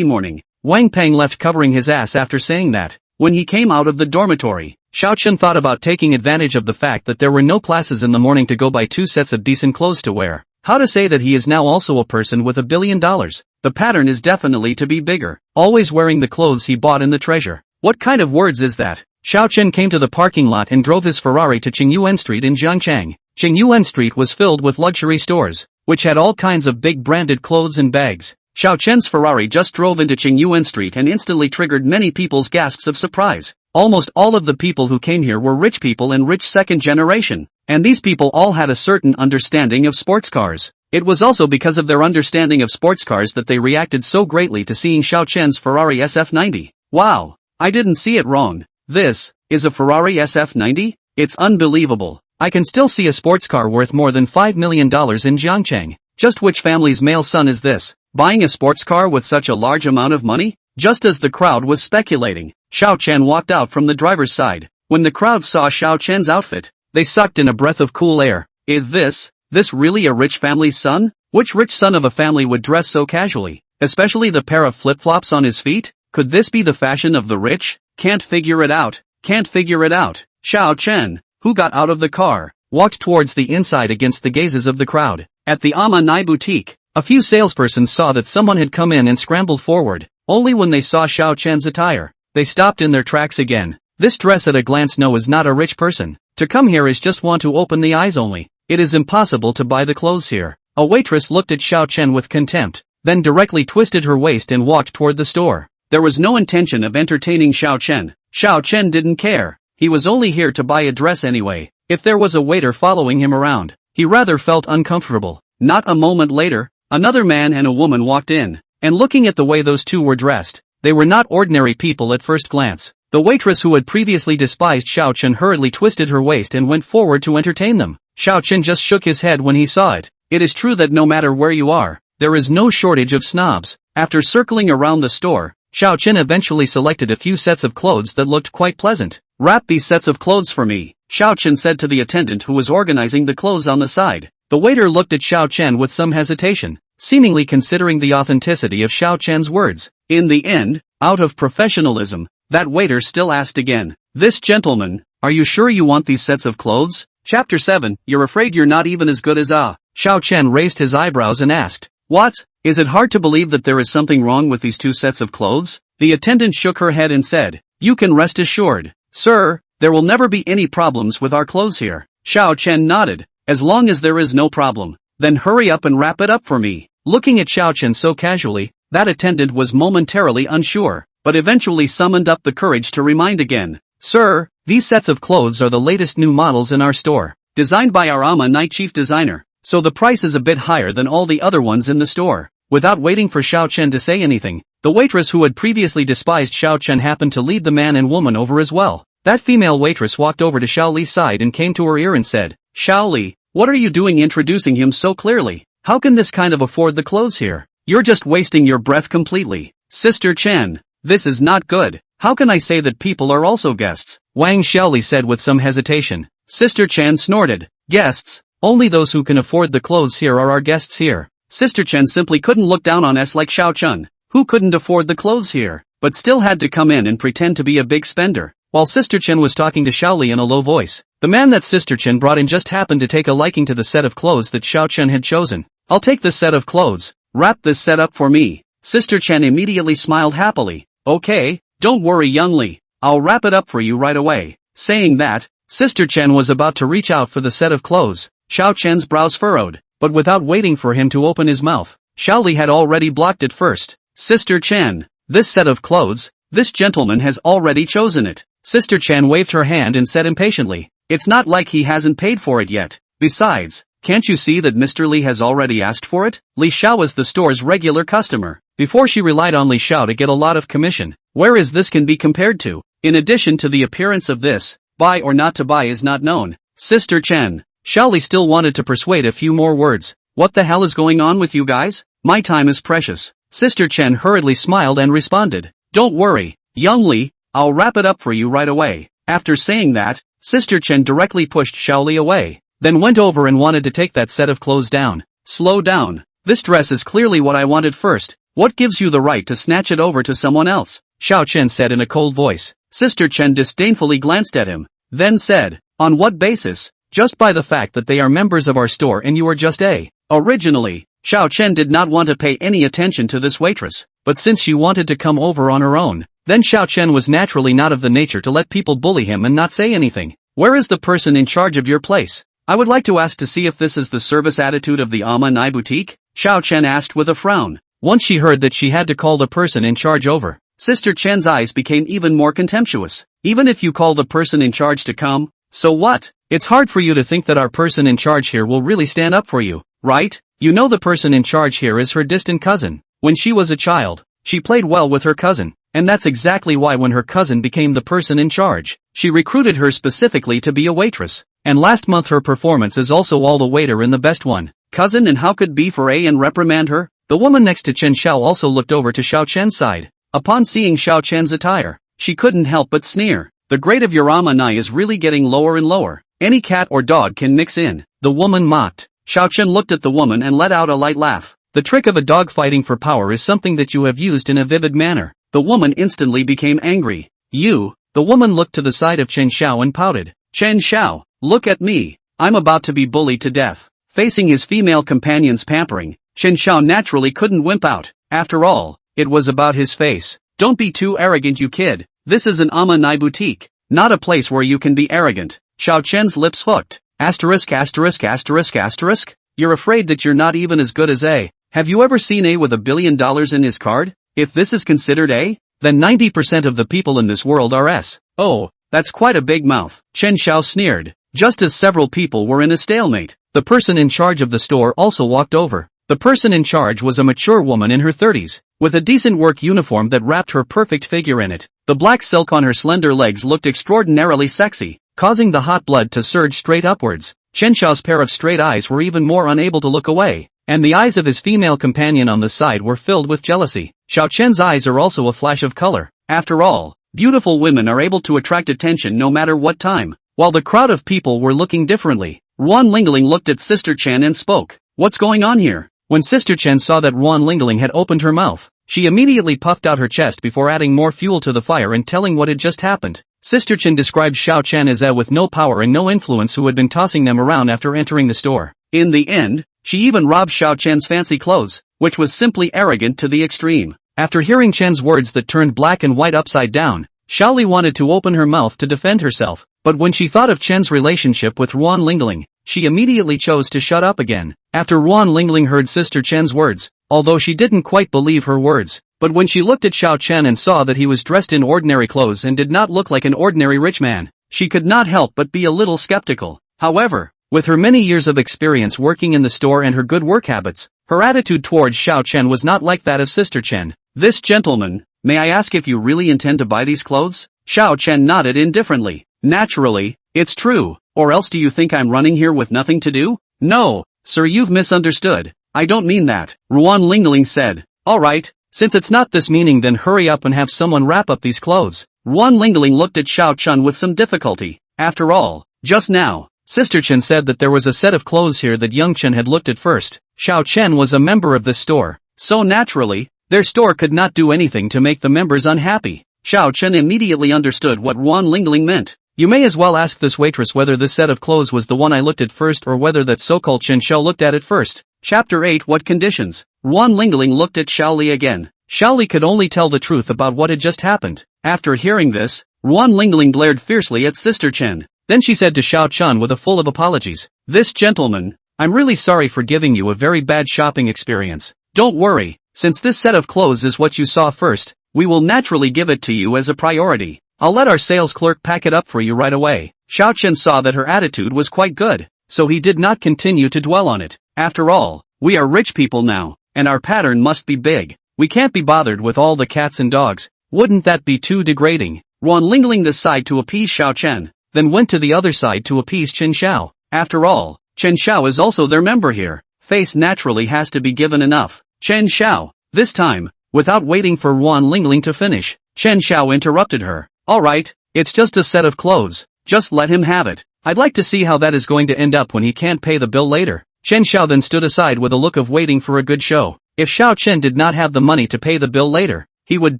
morning. Wang Peng left covering his ass after saying that. When he came out of the dormitory, Xiao Chen thought about taking advantage of the fact that there were no classes in the morning to go buy 2 sets of decent clothes to wear. How to say that he is now also a person with $1 billion. The pattern is definitely to be bigger, always wearing the clothes he bought in the treasure. What kind of words is that? Xiao Chen came to the parking lot and drove his Ferrari to Qingyuan Street in Jiangchang. Qingyuan Street was filled with luxury stores, which had all kinds of big branded clothes and bags. Xiao Chen's Ferrari just drove into Qingyuan Street and instantly triggered many people's gasps of surprise. Almost all of the people who came here were rich people and rich second generation, and these people all had a certain understanding of sports cars. It was also because of their understanding of sports cars that they reacted so greatly to seeing Xiao Chen's Ferrari SF90. Wow, I didn't see it wrong. This is a Ferrari SF90? It's unbelievable. I can still see a sports car worth more than $5 million in Jiangchang. Just which family's male son is this, buying a sports car with such a large amount of money? Just as the crowd was speculating, Xiao Chen walked out from the driver's side. When the crowd saw Xiao Chen's outfit, they sucked in a breath of cool air. Is this really a rich family's son? Which rich son of a family would dress so casually, especially the pair of flip-flops on his feet? Could this be the fashion of the rich? Can't figure it out. Xiao Chen, who got out of the car, walked towards the inside against the gazes of the crowd. At the Ama Nai boutique, a few salespersons saw that someone had come in and scrambled forward. Only when they saw Xiao Chen's attire, they stopped in their tracks again. This dress at a glance no is not a rich person. To come here is just want to open the eyes only. It is impossible to buy the clothes here. A waitress looked at Xiao Chen with contempt, then directly twisted her waist and walked toward the store. There was no intention of entertaining Xiao Chen. Xiao Chen didn't care. He was only here to buy a dress anyway. If there was a waiter following him around, he rather felt uncomfortable. Not a moment later, another man and a woman walked in, and looking at the way those two were dressed, they were not ordinary people at first glance. The waitress who had previously despised Xiao Chen hurriedly twisted her waist and went forward to entertain them. Xiao Chen just shook his head when he saw it. It is true that no matter where you are, there is no shortage of snobs. After circling around the store, Xiao Chen eventually selected a few sets of clothes that looked quite pleasant. Wrap these sets of clothes for me, Xiao Chen said to the attendant who was organizing the clothes on the side. The waiter looked at Xiao Chen with some hesitation, seemingly considering the authenticity of Xiao Chen's words. In the end, out of professionalism, that waiter still asked again, "This gentleman, are you sure you want these sets of clothes?" Chapter 7, You're afraid you're not even as good as Xiao Chen raised his eyebrows and asked, "What? Is it hard to believe that there is something wrong with these 2 sets of clothes?" The attendant shook her head and said, "You can rest assured, sir, there will never be any problems with our clothes here." Xiao Chen nodded. "As long as there is no problem, then hurry up and wrap it up for me." Looking at Xiao Chen so casually, that attendant was momentarily unsure, but eventually summoned up the courage to remind again. "Sir, these sets of clothes are the latest new models in our store, designed by our Ama Night chief designer, so the price is a bit higher than all the other ones in the store." Without waiting for Xiao Chen to say anything, the waitress who had previously despised Xiao Chen happened to lead the man and woman over as well. That female waitress walked over to Xiao Li's side and came to her ear and said, "Xiao Li, what are you doing introducing him so clearly? How can this kind of afford the clothes here? You're just wasting your breath completely. Sister Chen, this is not good. How can I say that people are also guests?" Wang Xiaoli said with some hesitation. Sister Chen snorted. "Guests? Only those who can afford the clothes here are our guests here." Sister Chen simply couldn't look down on us like Xiao Chen, who couldn't afford the clothes here, but still had to come in and pretend to be a big spender. While Sister Chen was talking to Xiaoli in a low voice, the man that Sister Chen brought in just happened to take a liking to the set of clothes that Xiao Chen had chosen. "I'll take this set of clothes. Wrap this set up for me." Sister Chen immediately smiled happily. Okay, don't worry young Li, I'll wrap it up for you right away. Saying that, Sister Chen was about to reach out for the set of clothes. Xiao Chen's brows furrowed, but without waiting for him to open his mouth, Xiao Li had already blocked it first. Sister Chen, this set of clothes, this gentleman has already chosen it. Sister Chen waved her hand and said impatiently, it's not like he hasn't paid for it yet. Besides, can't you see that Mr. Li has already asked for it? Li Xiao is the store's regular customer. Before she relied on Li Xiao to get a lot of commission. Whereas this can be compared to. In addition to the appearance of this, buy or not to buy is not known. Sister Chen, Xiao Li still wanted to persuade a few more words. What the hell is going on with you guys? My time is precious. Sister Chen hurriedly smiled and responded. Don't worry, young Li, I'll wrap it up for you right away. After saying that, Sister Chen directly pushed Xiao Li away, then went over and wanted to take that set of clothes down. Slow down. This dress is clearly what I wanted first. What gives you the right to snatch it over to someone else? Xiao Chen said in a cold voice. Sister Chen disdainfully glanced at him, then said, on what basis? Just by the fact that they are members of our store and you are just a. Originally, Xiao Chen did not want to pay any attention to this waitress, but since she wanted to come over on her own, then Xiao Chen was naturally not of the nature to let people bully him and not say anything. Where is the person in charge of your place? I would like to ask to see if this is the service attitude of the Ama Nai boutique? Xiao Chen asked with a frown. Once she heard that she had to call the person in charge over, Sister Chen's eyes became even more contemptuous. Even if you call the person in charge to come, so what? It's hard for you to think that our person in charge here will really stand up for you, right? You know the person in charge here is her distant cousin. When she was a child, she played well with her cousin, and that's exactly why when her cousin became the person in charge, she recruited her specifically to be a waitress. And last month her performance is also all the waiter in the best one. Cousin, and how could be for a and reprimand her? The woman next to Chen Xiao also looked over to Xiao Chen's side. Upon seeing Xiao Chen's attire, she couldn't help but sneer. The grade of your Ama Nai is really getting lower and lower. Any cat or dog can mix in. The woman mocked. Xiao Chen looked at the woman and let out a light laugh. The trick of a dog fighting for power is something that you have used in a vivid manner. The woman instantly became angry. You, the woman looked to the side of Chen Xiao and pouted. Chen Xiao, look at me. I'm about to be bullied to death. Facing his female companion's pampering, Chen Xiao naturally couldn't wimp out. After all, it was about his face. Don't be too arrogant, you kid. This is an Ama Nai boutique, not a place where you can be arrogant. Xiao Chen's lips hooked. Asterisk asterisk asterisk asterisk. You're afraid that you're not even as good as A. Have you ever seen A with $1 billion in his card? If this is considered A, then 90% of the people in this world are S. Oh, that's quite a big mouth. Chen Xiao sneered. Just as several people were in a stalemate, the person in charge of the store also walked over. The person in charge was a mature woman in her 30s, with a decent work uniform that wrapped her perfect figure in it. The black silk on her slender legs looked extraordinarily sexy, causing the hot blood to surge straight upwards. Chen Xiao's pair of straight eyes were even more unable to look away, and the eyes of his female companion on the side were filled with jealousy. Xiao Chen's eyes are also a flash of color. After all, beautiful women are able to attract attention no matter what time. While the crowd of people were looking differently, Ruan Lingling looked at Sister Chen and spoke. What's going on here? When Sister Chen saw that Ruan Lingling had opened her mouth, she immediately puffed out her chest before adding more fuel to the fire and telling what had just happened. Sister Chen described Xiao Chen as a with no power and no influence who had been tossing them around after entering the store. In the end, she even robbed Xiao Chen's fancy clothes, which was simply arrogant to the extreme. After hearing Chen's words that turned black and white upside down, Xiao Li wanted to open her mouth to defend herself, but when she thought of Chen's relationship with Ruan Lingling, she immediately chose to shut up again. After Ruan Lingling heard Sister Chen's words, although she didn't quite believe her words, but when she looked at Xiao Chen and saw that he was dressed in ordinary clothes and did not look like an ordinary rich man, she could not help but be a little skeptical. However, with her many years of experience working in the store and her good work habits, her attitude towards Xiao Chen was not like that of Sister Chen. This gentleman, may I ask if you really intend to buy these clothes? Xiao Chen nodded indifferently. Naturally, it's true, or else do you think I'm running here with nothing to do? No, sir, you've misunderstood. I don't mean that, Ruan Lingling said. Alright, since it's not this meaning, then hurry up and have someone wrap up these clothes. Ruan Lingling looked at Xiao Chen with some difficulty. After all, just now, Sister Chen said that there was a set of clothes here that young Chen had looked at first. Xiao Chen was a member of this store, so naturally, their store could not do anything to make the members unhappy. Xiao Chen immediately understood what Ruan Lingling meant. You may as well ask this waitress whether this set of clothes was the one I looked at first or whether that so-called Chen Xiao looked at it first. Chapter 8. What conditions? Ruan Lingling looked at Xiao Li again. Xiaoli could only tell the truth about what had just happened. After hearing this, Ruan Lingling glared fiercely at Sister Chen. Then she said to Xiao Chen with a full of apologies. This gentleman, I'm really sorry for giving you a very bad shopping experience. Don't worry, since this set of clothes is what you saw first, we will naturally give it to you as a priority. I'll let our sales clerk pack it up for you right away. Xiao Chen saw that her attitude was quite good, so he did not continue to dwell on it. After all, we are rich people now, and our pattern must be big. We can't be bothered with all the cats and dogs. Wouldn't that be too degrading? Ruan Lingling decided to appease Xiao Chen, then went to the other side to appease Chen Xiao. After all, Chen Xiao is also their member here. Face naturally has to be given enough. Chen Xiao. This time, without waiting for Ruan Lingling to finish, Chen Xiao interrupted her. Alright, it's just a set of clothes. Just let him have it. I'd like to see how that is going to end up when he can't pay the bill later. Chen Xiao then stood aside with a look of waiting for a good show. If Xiao Chen did not have the money to pay the bill later, he would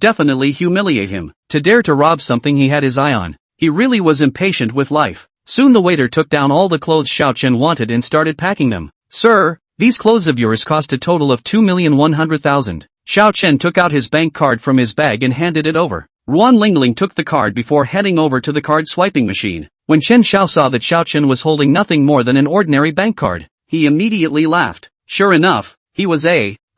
definitely humiliate him. To dare to rob something he had his eye on. He really was impatient with life. Soon the waiter took down all the clothes Xiao Chen wanted and started packing them. Sir, these clothes of yours cost a total of 2,100,000. Xiao Chen took out his bank card from his bag and handed it over. Ruan Lingling took the card before heading over to the card swiping machine. When Chen Xiao saw that Xiao Chen was holding nothing more than an ordinary bank card, he immediately laughed. Sure enough, he was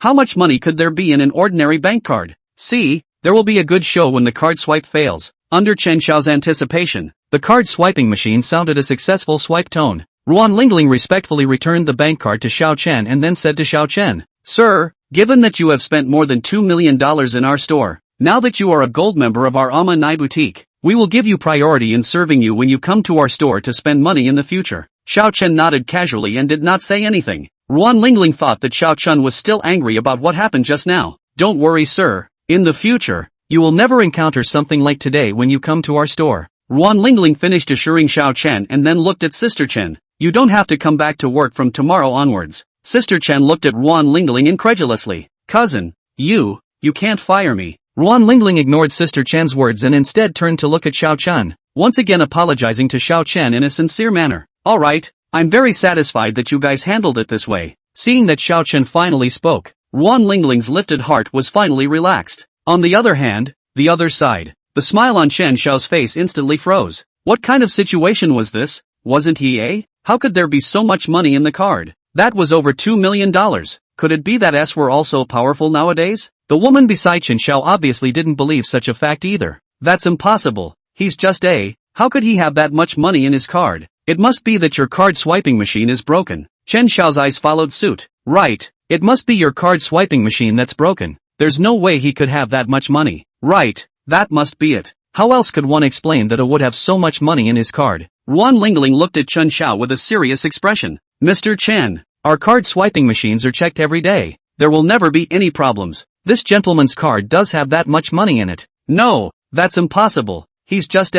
how much money could there be in an ordinary bank card? See, there will be a good show when the card swipe fails. Under Chen Xiao's anticipation, the card swiping machine sounded a successful swipe tone. Ruan Lingling respectfully returned the bank card to Xiao Chen and then said to Xiao Chen, Sir, given that you have spent more than $2 million in our store, now that you are a gold member of our Ama Nai boutique, we will give you priority in serving you when you come to our store to spend money in the future. Xiao Chen nodded casually and did not say anything. Ruan Lingling thought that Xiao Chen was still angry about what happened just now. Don't worry, sir. In the future, you will never encounter something like today when you come to our store. Ruan Lingling finished assuring Xiao Chen and then looked at Sister Chen. You don't have to come back to work from tomorrow onwards. Sister Chen looked at Ruan Lingling incredulously. Cousin, you can't fire me. Ruan Lingling ignored Sister Chen's words and instead turned to look at Xiao Chen, once again apologizing to Xiao Chen in a sincere manner. Alright, I'm very satisfied that you guys handled it this way. Seeing that Xiao Chen finally spoke, Ruan Lingling's lifted heart was finally relaxed. On the other hand, the other side, the smile on Chen Xiao's face instantly froze. What kind of situation was this? Wasn't he How could there be so much money in the card? That was over $2 million. Could it be that S were also powerful nowadays? The woman beside Chen Xiao obviously didn't believe such a fact either. That's impossible. He's just how could he have that much money in his card? It must be that your card swiping machine is broken. Chen Xiao's eyes followed suit. Right, it must be your card swiping machine that's broken. There's no way he could have that much money. Right, that must be it. How else could one explain that he would have so much money in his card? Ruan Lingling looked at Chen Xiao with a serious expression. Mr. Chen, our card swiping machines are checked every day. There will never be any problems. This gentleman's card does have that much money in it. No, that's impossible. He's just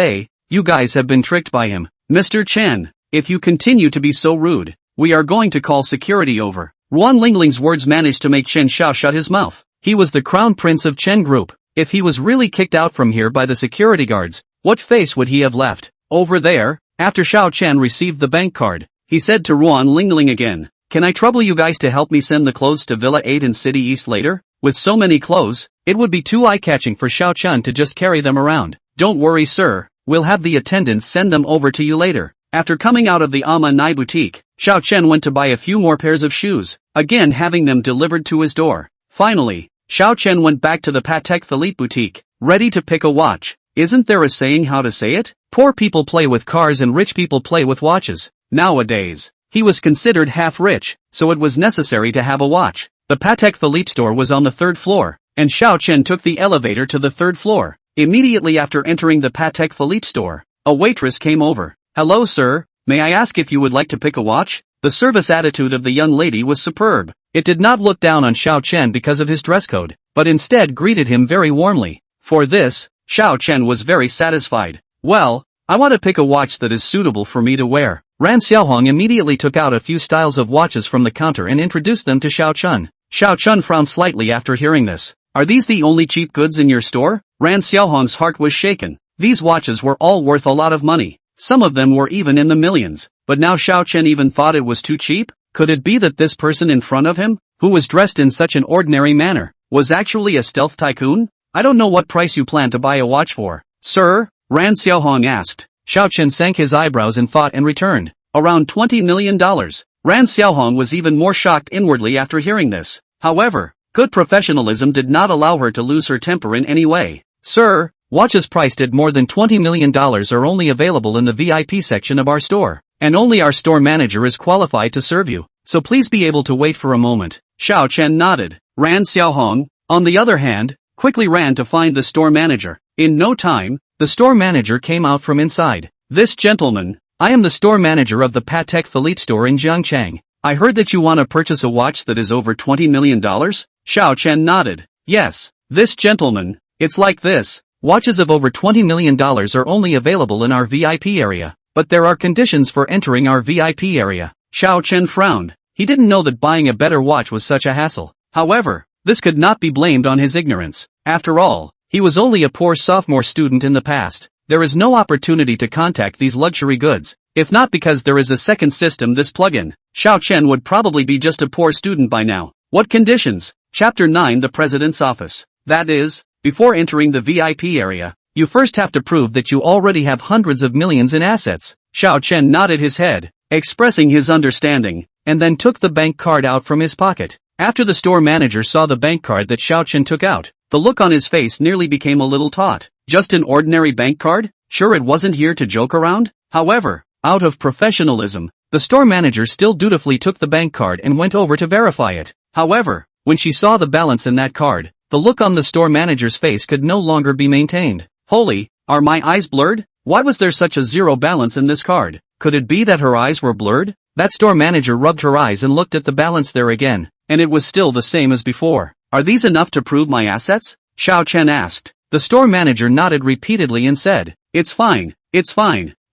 you guys have been tricked by him. Mr. Chen, if you continue to be so rude, we are going to call security over. Ruan Lingling's words managed to make Chen Xiao shut his mouth. He was the crown prince of Chen Group. If he was really kicked out from here by the security guards, what face would he have left? Over there, after Xiao Chen received the bank card, he said to Ruan Lingling again, Can I trouble you guys to help me send the clothes to Villa 8 in City East later? With so many clothes, it would be too eye-catching for Xiao Chen to just carry them around. Don't worry, sir, we'll have the attendants send them over to you later. After coming out of the Ama Nai boutique, Xiao Chen went to buy a few more pairs of shoes, again having them delivered to his door. Finally, Xiao Chen went back to the Patek Philippe boutique, ready to pick a watch. Isn't there a saying how to say it? Poor people play with cars and rich people play with watches. Nowadays, he was considered half rich, so it was necessary to have a watch. The Patek Philippe store was on the 3rd floor, and Xiao Chen took the elevator to the 3rd floor. Immediately after entering the Patek Philippe store, a waitress came over. Hello sir, may I ask if you would like to pick a watch? The service attitude of the young lady was superb. It did not look down on Xiao Chen because of his dress code, but instead greeted him very warmly. For this, Xiao Chen was very satisfied. Well, I want to pick a watch that is suitable for me to wear. Ran Xiaohong immediately took out a few styles of watches from the counter and introduced them to Xiao Chen. Xiao Chen frowned slightly after hearing this. Are these the only cheap goods in your store? Ran Xiaohong's heart was shaken. These watches were all worth a lot of money. Some of them were even in the millions. But now Xiao Chen even thought it was too cheap? Could it be that this person in front of him, who was dressed in such an ordinary manner, was actually a stealth tycoon? I don't know what price you plan to buy a watch for, sir, Ran Xiaohong asked. Xiao Chen sank his eyebrows in thought and returned. Around $20 million. Ran Xiaohong was even more shocked inwardly after hearing this. However, good professionalism did not allow her to lose her temper in any way. Sir, watches priced at more than $20 million are only available in the VIP section of our store, and only our store manager is qualified to serve you, so please be able to wait for a moment. Xiao Chen nodded. Ran Xiaohong, on the other hand, quickly ran to find the store manager. In no time, the store manager came out from inside. This gentleman, I am the store manager of the Patek Philippe store in Jiangchang. I heard that you want to purchase a watch that is over $20 million? Xiao Chen nodded. Yes, this gentleman, it's like this. Watches of over $20 million are only available in our VIP area, but there are conditions for entering our VIP area. Xiao Chen frowned. He didn't know that buying a better watch was such a hassle. However, this could not be blamed on his ignorance. After all, he was only a poor sophomore student in the past. There is no opportunity to contact these luxury goods. If not because there is a second system, this plugin, Xiao Chen would probably be just a poor student by now. What conditions? Chapter 9, the President's Office. That is, before entering the VIP area, you first have to prove that you already have hundreds of millions in assets. Xiao Chen nodded his head, expressing his understanding, and then took the bank card out from his pocket. After the store manager saw the bank card that Xiao Chen took out, the look on his face nearly became a little taut. Just an ordinary bank card? Sure, it wasn't here to joke around? However, out of professionalism, the store manager still dutifully took the bank card and went over to verify it. However, when she saw the balance in that card, the look on the store manager's face could no longer be maintained. Holy, are my eyes blurred? Why was there such a zero balance in this card? Could it be that her eyes were blurred? That store manager rubbed her eyes and looked at the balance there again, and it was still the same as before. Are these enough to prove my assets? Xiao Chen asked. The store manager nodded repeatedly and said, It's fine.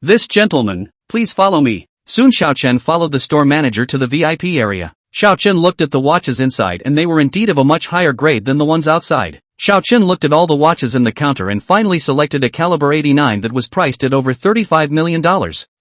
This gentleman, please follow me. Soon Xiao Chen followed the store manager to the VIP area. Xiao Chen looked at the watches inside and they were indeed of a much higher grade than the ones outside. Xiao Chen looked at all the watches in the counter and finally selected a caliber 89 that was priced at over $35 million.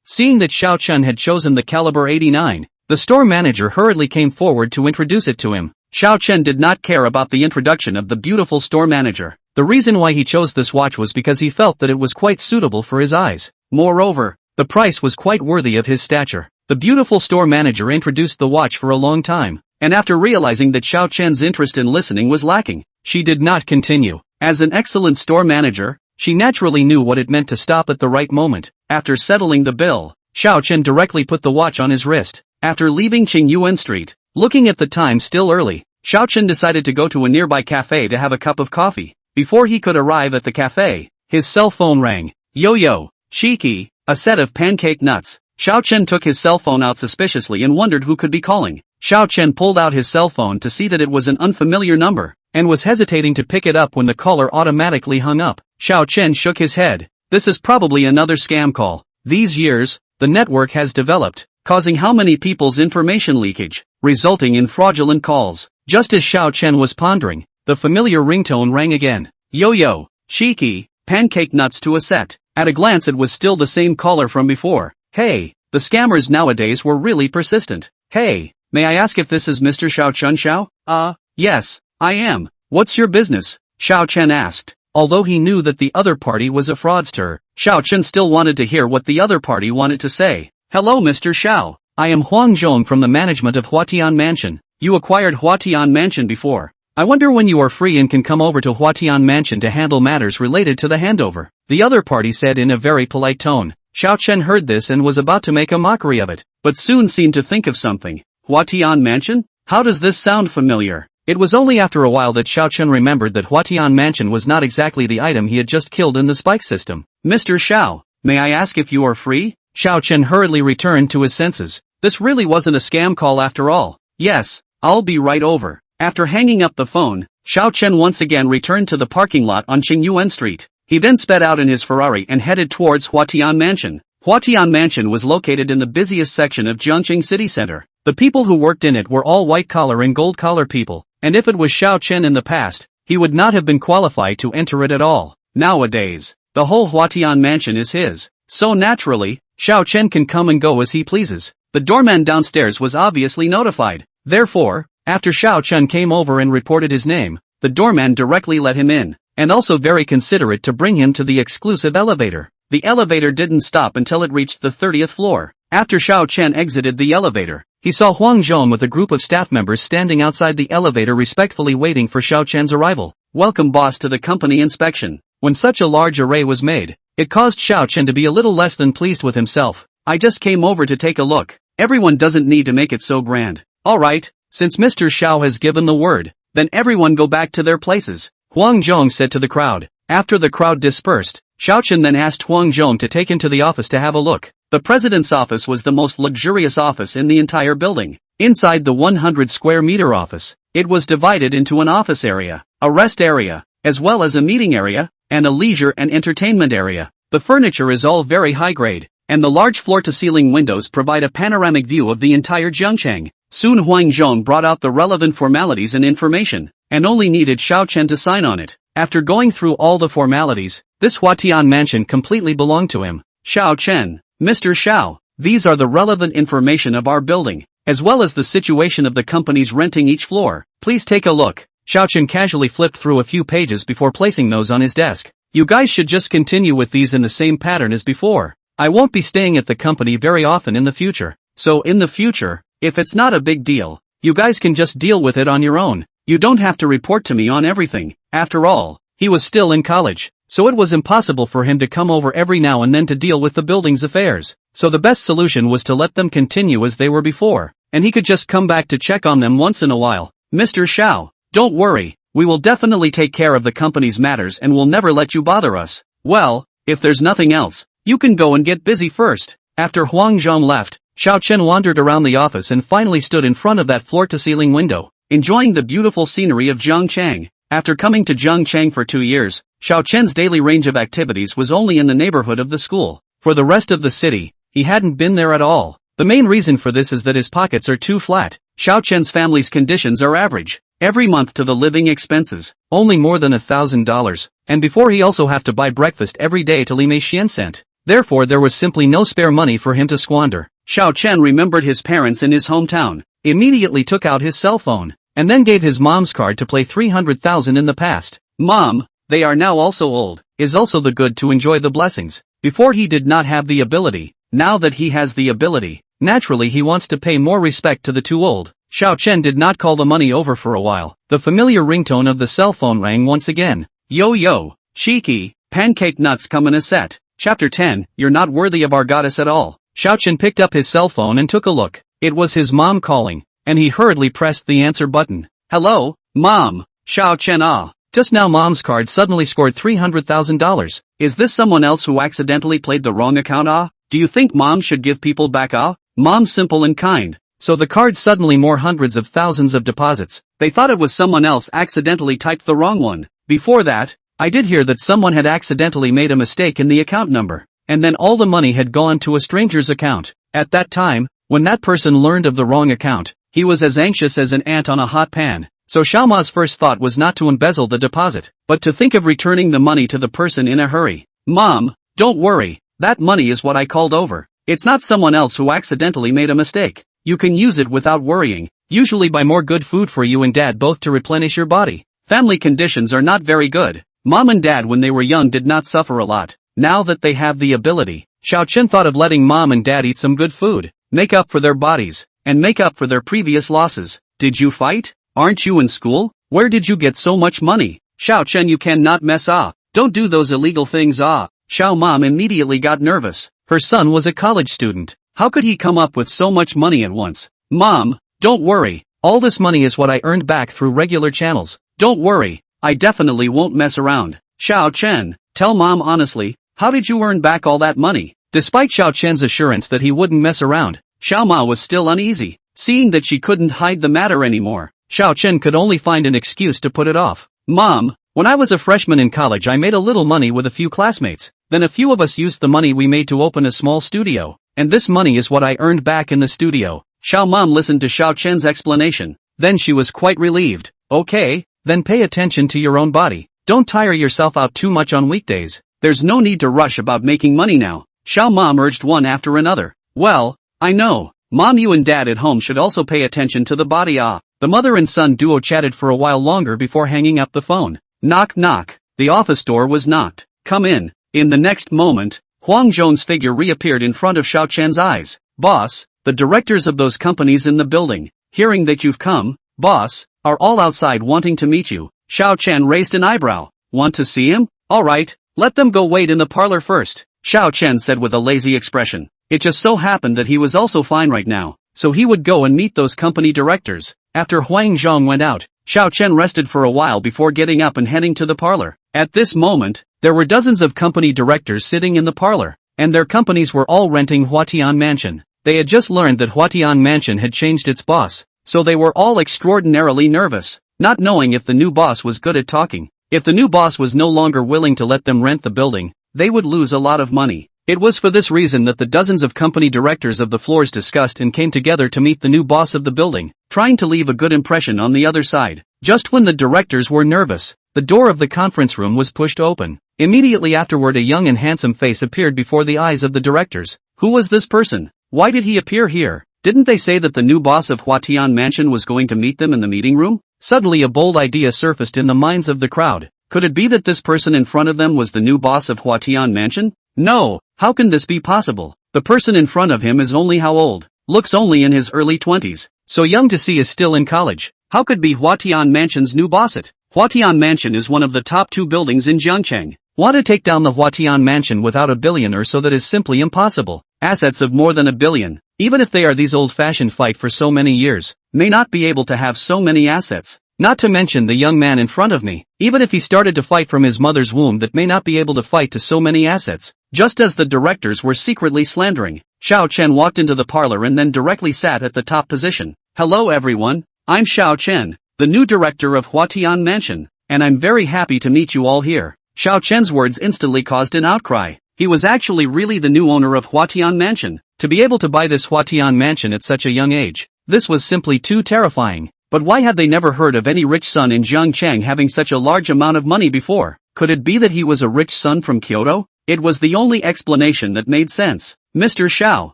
Seeing that Xiao Chen had chosen the caliber 89, the store manager hurriedly came forward to introduce it to him. Xiao Chen did not care about the introduction of the beautiful store manager. The reason why he chose this watch was because he felt that it was quite suitable for his eyes. Moreover, the price was quite worthy of his stature. The beautiful store manager introduced the watch for a long time, and after realizing that Xiao Chen's interest in listening was lacking, she did not continue. As an excellent store manager, she naturally knew what it meant to stop at the right moment. After settling the bill, Xiao Chen directly put the watch on his wrist. After leaving Qingyuan Street, looking at the time still early, Xiao Chen decided to go to a nearby cafe to have a cup of coffee. Before he could arrive at the cafe, his cell phone rang. Yo, cheeky, a set of pancake nuts. Xiao Chen took his cell phone out suspiciously and wondered who could be calling. Xiao Chen pulled out his cell phone to see that it was an unfamiliar number, and was hesitating to pick it up when the caller automatically hung up. Xiao Chen shook his head. This is probably another scam call. These years, the network has developed, causing how many people's information leakage, resulting in fraudulent calls. Just as Xiao Chen was pondering, the familiar ringtone rang again. Yo, cheeky, pancake nuts to a set. At a glance it was still the same caller from before. Hey, the scammers nowadays were really persistent. Hey, may I ask if this is Mr. Xiao Chen Xiao? Yes, I am. What's your business? Xiao Chen asked. Although he knew that the other party was a fraudster, Xiao Chen still wanted to hear what the other party wanted to say. Hello Mr. Xiao. I am Huang Zhong from the management of Huatian Mansion. You acquired Huatian Mansion before. I wonder when you are free and can come over to Huatian Mansion to handle matters related to the handover, the other party said in a very polite tone. Xiao Chen heard this and was about to make a mockery of it, but soon seemed to think of something. Huatian Mansion? How does this sound familiar? It was only after a while that Xiao Chen remembered that Huatian Mansion was not exactly the item he had just killed in the spike system. Mr. Xiao, may I ask if you are free? Xiao Chen hurriedly returned to his senses. This really wasn't a scam call after all. Yes, I'll be right over. After hanging up the phone, Xiao Chen once again returned to the parking lot on Qingyuan Street. He then sped out in his Ferrari and headed towards Huatian Mansion. Huatian Mansion was located in the busiest section of Jiangqing city center. The people who worked in it were all white-collar and gold-collar people, and if it was Xiao Chen in the past, he would not have been qualified to enter it at all. Nowadays, the whole Huatian Mansion is his, so naturally, Xiao Chen can come and go as he pleases. The doorman downstairs was obviously notified. Therefore, after Xiao Chen came over and reported his name, the doorman directly let him in, and also very considerate to bring him to the exclusive elevator. The elevator didn't stop until it reached the 30th floor. After Xiao Chen exited the elevator, he saw Huang Zhong with a group of staff members standing outside the elevator respectfully waiting for Xiao Chen's arrival. Welcome boss to the company inspection. When such a large array was made, it caused Xiao Chen to be a little less than pleased with himself. I just came over to take a look. Everyone doesn't need to make it so grand. Alright, since Mr. Xiao has given the word, then everyone go back to their places, Huang Zhong said to the crowd. After the crowd dispersed, Xiao Chen then asked Huang Zhong to take him to the office to have a look. The president's office was the most luxurious office in the entire building. Inside the 100 square meter office, it was divided into an office area, a rest area, as well as a meeting area, and a leisure and entertainment area. The furniture is all very high grade, and the large floor-to-ceiling windows provide a panoramic view of the entire Jiangchang. Soon Huang Zhong brought out the relevant formalities and information, and only needed Xiao Chen to sign on it. After going through all the formalities, this Huatian mansion completely belonged to him. Xiao Chen, Mr. Xiao, these are the relevant information of our building, as well as the situation of the companies renting each floor. Please take a look. Xiao Chen casually flipped through a few pages before placing those on his desk. You guys should just continue with these in the same pattern as before. I won't be staying at the company very often in the future. So in the future, if it's not a big deal, you guys can just deal with it on your own. You don't have to report to me on everything. After all, he was still in college, so it was impossible for him to come over every now and then to deal with the building's affairs. So the best solution was to let them continue as they were before, and he could just come back to check on them once in a while. Mr. Xiao, don't worry, we will definitely take care of the company's matters and will never let you bother us. Well, if there's nothing else, you can go and get busy first. After Huang Zhong left, Xiao Chen wandered around the office and finally stood in front of that floor-to-ceiling window, enjoying the beautiful scenery of Jiangchang. After coming to Jiangchang for 2 years, Xiao Chen's daily range of activities was only in the neighborhood of the school. For the rest of the city, he hadn't been there at all. The main reason for this is that his pockets are too flat. Xiao Chen's family's conditions are average. Every month to the living expenses, only more than $1,000, and before he also have to buy breakfast every day to Li Meixian sent. Therefore there was simply no spare money for him to squander. Xiao Chen remembered his parents in his hometown, immediately took out his cell phone, and then gave his mom's card to play 300,000 in the past. Mom, they are now also old, is also the good to enjoy the blessings. Before he did not have the ability, now that he has the ability, naturally he wants to pay more respect to the too old. Xiao Chen did not call the money over for a while. The familiar ringtone of the cell phone rang once again. Yo yo, Shiki, pancake nuts come in a set. Chapter 10, You're not worthy of our goddess at all. Xiao Chen picked up his cell phone and took a look. It was his mom calling, and he hurriedly pressed the answer button. Hello, Mom, Xiao Chen ah. Just now Mom's card suddenly scored $300,000. Is this someone else who accidentally played the wrong account ah? Do you think Mom should give people back ah? Mom's simple and kind. So the card suddenly more hundreds of thousands of deposits. They thought it was someone else accidentally typed the wrong one. Before that, I did hear that someone had accidentally made a mistake in the account number, and then all the money had gone to a stranger's account. At that time, when that person learned of the wrong account, he was as anxious as an ant on a hot pan. So Xiaoma's first thought was not to embezzle the deposit, but to think of returning the money to the person in a hurry. Mom, don't worry, that money is what I called over. It's not someone else who accidentally made a mistake. You can use it without worrying, usually buy more good food for you and Dad both to replenish your body. Family conditions are not very good. Mom and Dad when they were young did not suffer a lot. Now that they have the ability, Xiao Chen thought of letting Mom and Dad eat some good food, make up for their bodies, and make up for their previous losses. Did you fight? Aren't you in school? Where did you get so much money? Xiao Chen, you cannot mess ah. Don't do those illegal things ah. Xiao Mom immediately got nervous. Her son was a college student. How could he come up with so much money at once? Mom, don't worry. All this money is what I earned back through regular channels. Don't worry. I definitely won't mess around. Xiao Chen, tell Mom honestly, how did you earn back all that money? Despite Xiao Chen's assurance that he wouldn't mess around, Xiao Ma was still uneasy. Seeing that she couldn't hide the matter anymore, Xiao Chen could only find an excuse to put it off. Mom, when I was a freshman in college I made a little money with a few classmates. Then a few of us used the money we made to open a small studio, and this money is what I earned back in the studio. Xiao Mom listened to Xiao Chen's explanation. Then she was quite relieved. Okay, then pay attention to your own body. Don't tire yourself out too much on weekdays. There's no need to rush about making money now. Xiao Mom urged one after another. Well, I know. Mom, you and Dad at home should also pay attention to the body ah. The mother and son duo chatted for a while longer before hanging up the phone. Knock knock. The office door was knocked. Come in. In the next moment, Huang Zhong's figure reappeared in front of Xiao Chen's eyes. Boss, the directors of those companies in the building, hearing that you've come, boss, are all outside wanting to meet you. Xiao Chen raised an eyebrow. Want to see him? Alright, let them go wait in the parlor first, Xiao Chen said with a lazy expression. It just so happened that he was also fine right now, so he would go and meet those company directors. After Huang Zhong went out, Xiao Chen rested for a while before getting up and heading to the parlor. At this moment, there were dozens of company directors sitting in the parlor, and their companies were all renting Huatian Mansion. They had just learned that Huatian Mansion had changed its boss, so they were all extraordinarily nervous, not knowing if the new boss was good at talking. If the new boss was no longer willing to let them rent the building, they would lose a lot of money. It was for this reason that the dozens of company directors of the floors discussed and came together to meet the new boss of the building, trying to leave a good impression on the other side. Just when the directors were nervous, the door of the conference room was pushed open. Immediately afterward, a young and handsome face appeared before the eyes of the directors. Who was this person? Why did he appear here? Didn't they say that the new boss of Huatian Mansion was going to meet them in the meeting room? Suddenly a bold idea surfaced in the minds of the crowd. Could it be that this person in front of them was the new boss of Huatian Mansion? No, how can this be possible? The person in front of him is only how old? Looks only in his early 20s. So young to see is still in college. How could be Huatian Mansion's new boss it? Huatian Mansion is one of the top 2 buildings in Jiangcheng. Want to take down the Huatian Mansion without $1 billion or so? That is simply impossible. Assets of more than $1 billion, even if they are these old-fashioned fight for so many years, may not be able to have so many assets. Not to mention the young man in front of me, even if he started to fight from his mother's womb, that may not be able to fight to so many assets. Just as the directors were secretly slandering, Xiao Chen walked into the parlor and then directly sat at the top position. Hello everyone, I'm Xiao Chen, the new director of Huatian Mansion, and I'm very happy to meet you all here. Xiao Chen's words instantly caused an outcry. He was actually really the new owner of Huatian Mansion. To be able to buy this Huatian Mansion at such a young age, this was simply too terrifying. But why had they never heard of any rich son in Jiangcheng having such a large amount of money before? Could it be that he was a rich son from Kyoto? It was the only explanation that made sense. Mr. Xiao,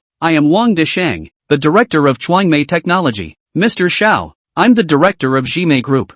I am Wang Deshang, the director of Chuangmei Technology. Mr. Xiao, I'm the director of Jimei Group.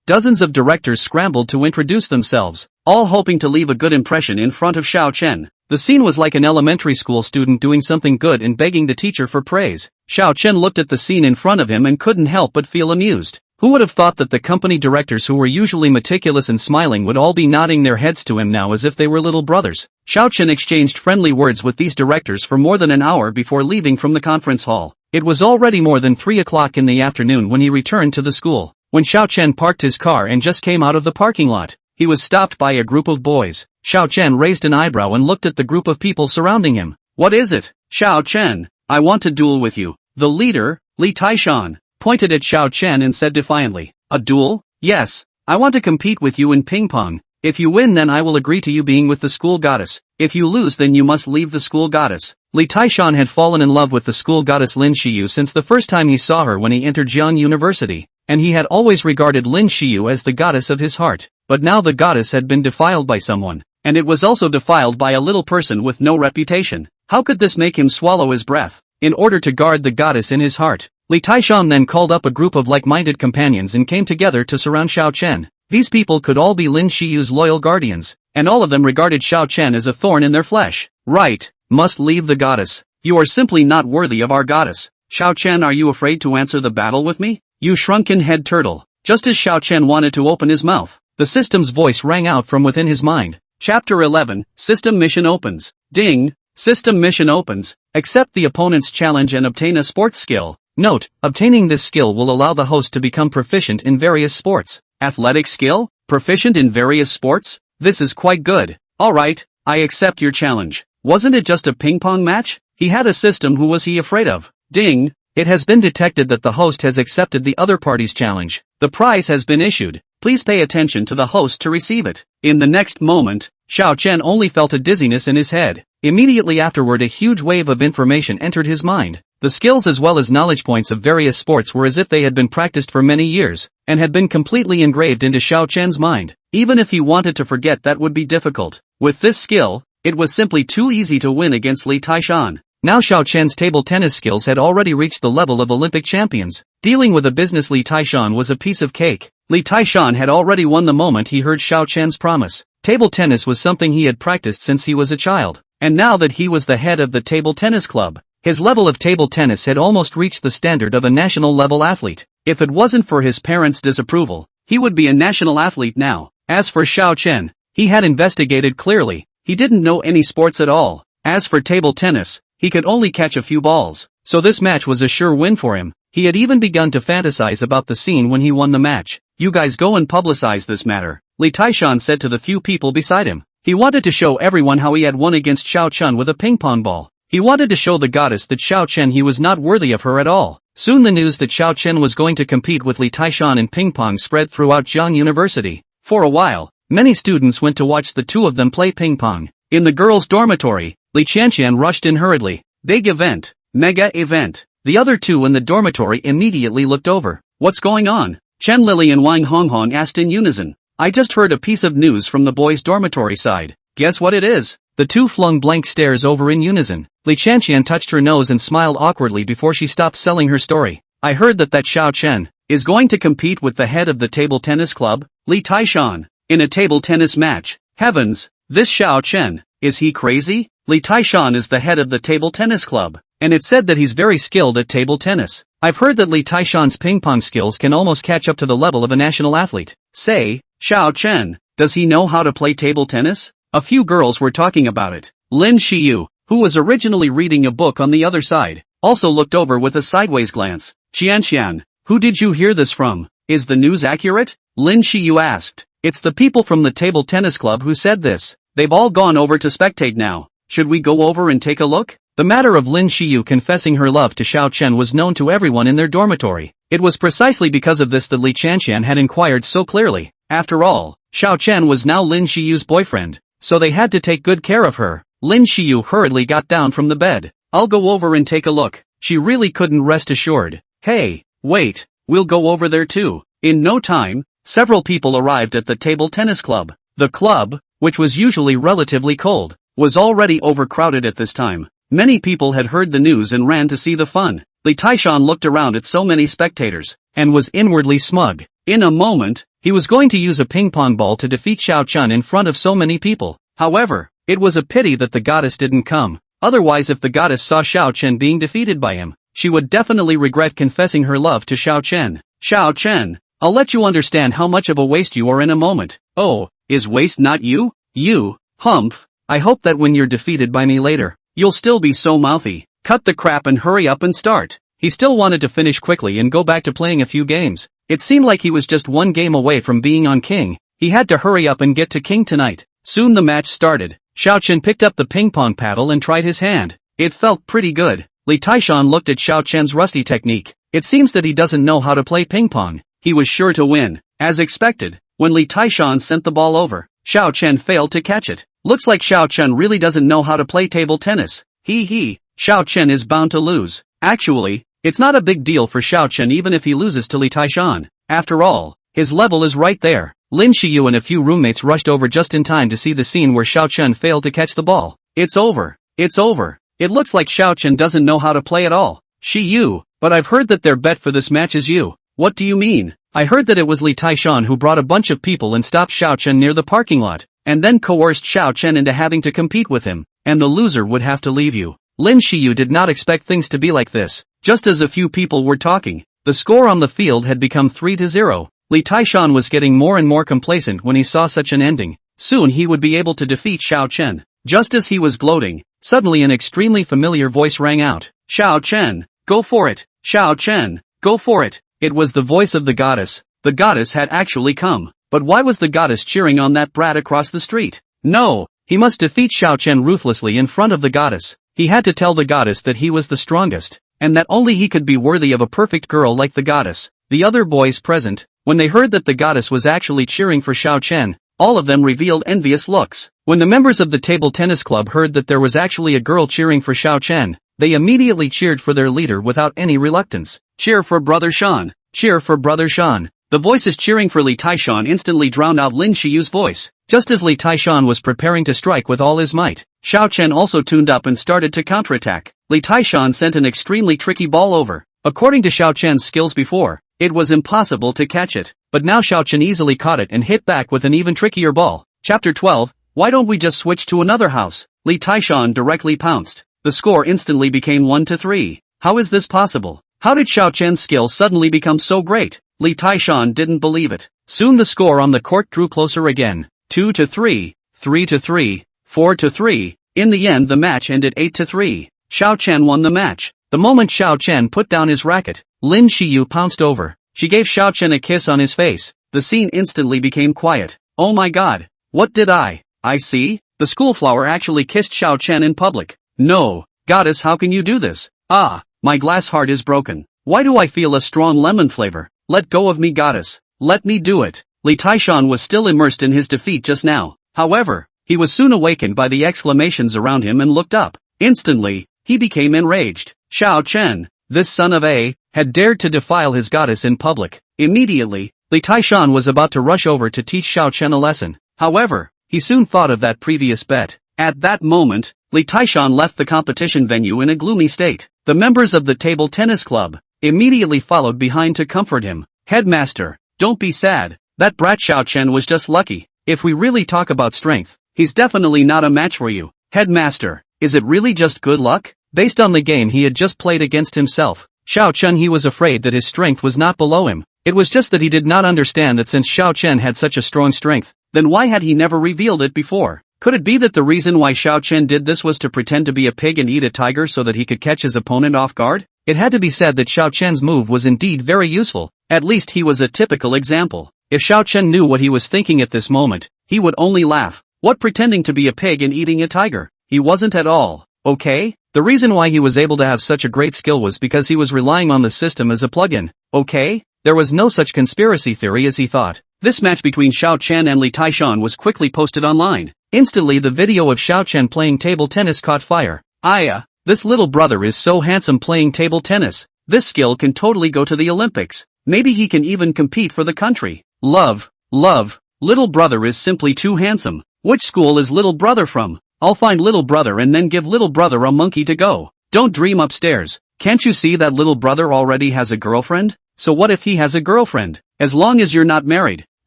Dozens of directors scrambled to introduce themselves, all hoping to leave a good impression in front of Xiao Chen. The scene was like an elementary school student doing something good and begging the teacher for praise. Xiao Chen looked at the scene in front of him and couldn't help but feel amused. Who would have thought that the company directors, who were usually meticulous and smiling, would all be nodding their heads to him now as if they were little brothers? Xiao Chen exchanged friendly words with these directors for more than an hour before leaving from the conference hall. It was already more than 3 o'clock in the afternoon when he returned to the school. When Xiao Chen parked his car and just came out of the parking lot, he was stopped by a group of boys. Xiao Chen raised an eyebrow and looked at the group of people surrounding him. What is it? Xiao Chen, I want to duel with you. The leader, Li Taishan, pointed at Xiao Chen and said defiantly, a duel? Yes, I want to compete with you in ping pong. If you win, then I will agree to you being with the school goddess. If you lose, then you must leave the school goddess. Li Taishan had fallen in love with the school goddess Lin Xiyu since the first time he saw her when he entered Jiang University, and he had always regarded Lin Xiyu as the goddess of his heart. But now the goddess had been defiled by someone, and it was also defiled by a little person with no reputation. How could this make him swallow his breath? In order to guard the goddess in his heart, Li Taishan then called up a group of like-minded companions and came together to surround Xiao Chen. These people could all be Lin Xiyu's loyal guardians, and all of them regarded Xiao Chen as a thorn in their flesh. Right, must leave the goddess. You are simply not worthy of our goddess. Xiao Chen, are you afraid to answer the battle with me? You shrunken head turtle. Just as Xiao Chen wanted to open his mouth, the system's voice rang out from within his mind. Chapter 11, System Mission Opens. Ding! System Mission opens. Accept the opponent's challenge and obtain a sports skill. Note, obtaining this skill will allow the host to become proficient in various sports. Athletic skill? Proficient in various sports? This is quite good. Alright, I accept your challenge. Wasn't it just a ping pong match? He had a system. Who was he afraid of? Ding! It has been detected that the host has accepted the other party's challenge. The prize has been issued. Please pay attention to the host to receive it. In the next moment, Xiao Chen only felt a dizziness in his head. Immediately afterward, a huge wave of information entered his mind. The skills as well as knowledge points of various sports were as if they had been practiced for many years, and had been completely engraved into Xiao Chen's mind. Even if he wanted to forget, that would be difficult. With this skill, it was simply too easy to win against Li Taishan. Now Xiao Chen's table tennis skills had already reached the level of Olympic champions. Dealing with a business Li Taishan was a piece of cake. Li Taishan had already won the moment he heard Xiao Chen's promise. Table tennis was something he had practiced since he was a child, and now that he was the head of the table tennis club, his level of table tennis had almost reached the standard of a national-level athlete. If it wasn't for his parents' disapproval, he would be a national athlete now. As for Xiao Chen, he had investigated clearly. He didn't know any sports at all. As for table tennis, he could only catch a few balls, so this match was a sure win for him. He had even begun to fantasize about the scene when he won the match. You guys go and publicize this matter, Li Taishan said to the few people beside him. He wanted to show everyone how he had won against Xiao Chen with a ping-pong ball. He wanted to show the goddess that Xiao Chen he was not worthy of her at all. Soon the news that Xiao Chen was going to compete with Li Taishan in ping-pong spread throughout Jiang University. For a while, many students went to watch the two of them play ping-pong. In the girls' dormitory, Li Qianqian rushed in hurriedly. Big event. Mega event. The other two in the dormitory immediately looked over. What's going on? Chen Lily and Wang Honghong asked in unison. I just heard a piece of news from the boys' dormitory side. Guess what it is? The two flung blank stares over in unison. Li Qianqian touched her nose and smiled awkwardly before she stopped selling her story. I heard that Xiao Chen is going to compete with the head of the table tennis club, Li Taishan, in a table tennis match. Heavens, this Xiao Chen, is he crazy? Li Taishan is the head of the table tennis club, and it's said that he's very skilled at table tennis. I've heard that Li Taishan's ping-pong skills can almost catch up to the level of a national athlete. Say, Xiao Chen, does he know how to play table tennis? A few girls were talking about it. Lin Xiyu, who was originally reading a book on the other side, also looked over with a sideways glance. Qianqian, who did you hear this from? Is the news accurate? Lin Xiyu asked. It's the people from the table tennis club who said this. They've all gone over to spectate now. Should we go over and take a look? The matter of Lin Xiyu confessing her love to Xiao Chen was known to everyone in their dormitory. It was precisely because of this that Li Qianqian had inquired so clearly. After all, Xiao Chen was now Lin Xiyu's boyfriend, so they had to take good care of her. Lin Xiyu hurriedly got down from the bed. I'll go over and take a look. She really couldn't rest assured. Hey, wait, we'll go over there too. In no time, several people arrived at the table tennis club. The club, which was usually relatively cold, was already overcrowded at this time. Many people had heard the news and ran to see the fun. Li Taishan looked around at so many spectators, and was inwardly smug. In a moment, he was going to use a ping-pong ball to defeat Xiao Chen in front of so many people. However, it was a pity that the goddess didn't come. Otherwise, if the goddess saw Xiao Chen being defeated by him, she would definitely regret confessing her love to Xiao Chen. Xiao Chen, I'll let you understand how much of a waste you are in a moment. Oh, is waste not you? You, humph. I hope that when you're defeated by me later, you'll still be so mouthy. Cut the crap and hurry up and start. He still wanted to finish quickly and go back to playing a few games. It seemed like he was just one game away from being on king. He had to hurry up and get to king tonight. Soon the match started. Xiao Chen picked up the ping-pong paddle and tried his hand. It felt pretty good. Li Taishan looked at Xiao Chen's rusty technique. It seems that he doesn't know how to play ping-pong. He was sure to win. As expected, when Li Taishan sent the ball over, Xiao Chen failed to catch it. Looks like Xiao Chen really doesn't know how to play table tennis. Xiao Chen is bound to lose. Actually, it's not a big deal for Xiao Chen even if he loses to Li Taishan. After all, his level is right there. Lin Xiyu and a few roommates rushed over just in time to see the scene where Xiao Chen failed to catch the ball. It's over. It's over. It looks like Xiao Chen doesn't know how to play at all. Xiyu, but I've heard that their bet for this match is you. What do you mean? I heard that it was Li Taishan who brought a bunch of people and stopped Xiao Chen near the parking lot, and then coerced Xiao Chen into having to compete with him, and the loser would have to leave you. Lin Xiyu did not expect things to be like this. Just as a few people were talking, the score on the field had become 3-0. Li Taishan was getting more and more complacent when he saw such an ending. Soon he would be able to defeat Xiao Chen. Just as he was gloating, suddenly an extremely familiar voice rang out. Xiao Chen, go for it. Xiao Chen, go for it. It was the voice of the goddess. The goddess had actually come. But why was the goddess cheering on that brat across the street? No, he must defeat Xiao Chen ruthlessly in front of the goddess. He had to tell the goddess that he was the strongest, and that only he could be worthy of a perfect girl like the goddess. The other boys present, when they heard that the goddess was actually cheering for Xiao Chen, all of them revealed envious looks. When the members of the table tennis club heard that there was actually a girl cheering for Xiao Chen, they immediately cheered for their leader without any reluctance. Cheer for Brother Shan! Cheer for Brother Shan! The voices cheering for Li Taishan instantly drowned out Lin Xiyu's voice. Just as Li Taishan was preparing to strike with all his might, Xiao Chen also tuned up and started to counterattack. Li Taishan sent an extremely tricky ball over. According to Xiao Chen's skills before, it was impossible to catch it. But now Xiao Chen easily caught it and hit back with an even trickier ball. Chapter 12, why don't we just switch to another house? Li Taishan directly pounced. The score instantly became 1-3. How is this possible? How did Xiao Chen's skill suddenly become so great? Li Taishan didn't believe it. Soon the score on the court drew closer again. 2-3, 3-3, 4-3. In the end the match ended 8-3. Xiao Chen won the match. The moment Xiao Chen put down his racket, Lin Xiyu pounced over. She gave Xiao Chen a kiss on his face. The scene instantly became quiet. Oh my god. What did I see? The schoolflower actually kissed Xiao Chen in public. No. Goddess, how can you do this? Ah, my glass heart is broken. Why do I feel a strong lemon flavor? Let go of me, goddess. Let me do it. Li Taishan was still immersed in his defeat just now. However, he was soon awakened by the exclamations around him and looked up. Instantly, he became enraged. Xiao Chen, this son of a, had dared to defile his goddess in public. Immediately, Li Taishan was about to rush over to teach Xiao Chen a lesson. However, he soon thought of that previous bet. At that moment, Li Taishan left the competition venue in a gloomy state. The members of the table tennis club immediately followed behind to comfort him. Headmaster, don't be sad. That brat Xiao Chen was just lucky. If we really talk about strength, he's definitely not a match for you. Headmaster, is it really just good luck? Based on the game he had just played against himself, Xiao Chen, he was afraid that his strength was not below him. It was just that he did not understand that since Xiao Chen had such a strong strength, then why had he never revealed it before? Could it be that the reason why Xiao Chen did this was to pretend to be a pig and eat a tiger so that he could catch his opponent off guard? It had to be said that Xiao Chen's move was indeed very useful. At least he was a typical example. If Xiao Chen knew what he was thinking at this moment, he would only laugh. What pretending to be a pig and eating a tiger? He wasn't at all. Okay? The reason why he was able to have such a great skill was because he was relying on the system as a plugin. Okay? There was no such conspiracy theory as he thought. This match between Xiao Chen and Li Taishan was quickly posted online. Instantly the video of Xiao Chen playing table tennis caught fire. Aya, this little brother is so handsome playing table tennis. This skill can totally go to the Olympics. Maybe he can even compete for the country. Love, little brother is simply too handsome. Which school is little brother from? I'll find little brother and then give little brother a monkey to go. Don't dream upstairs. Can't you see that little brother already has a girlfriend? So what if he has a girlfriend? As long as you're not married,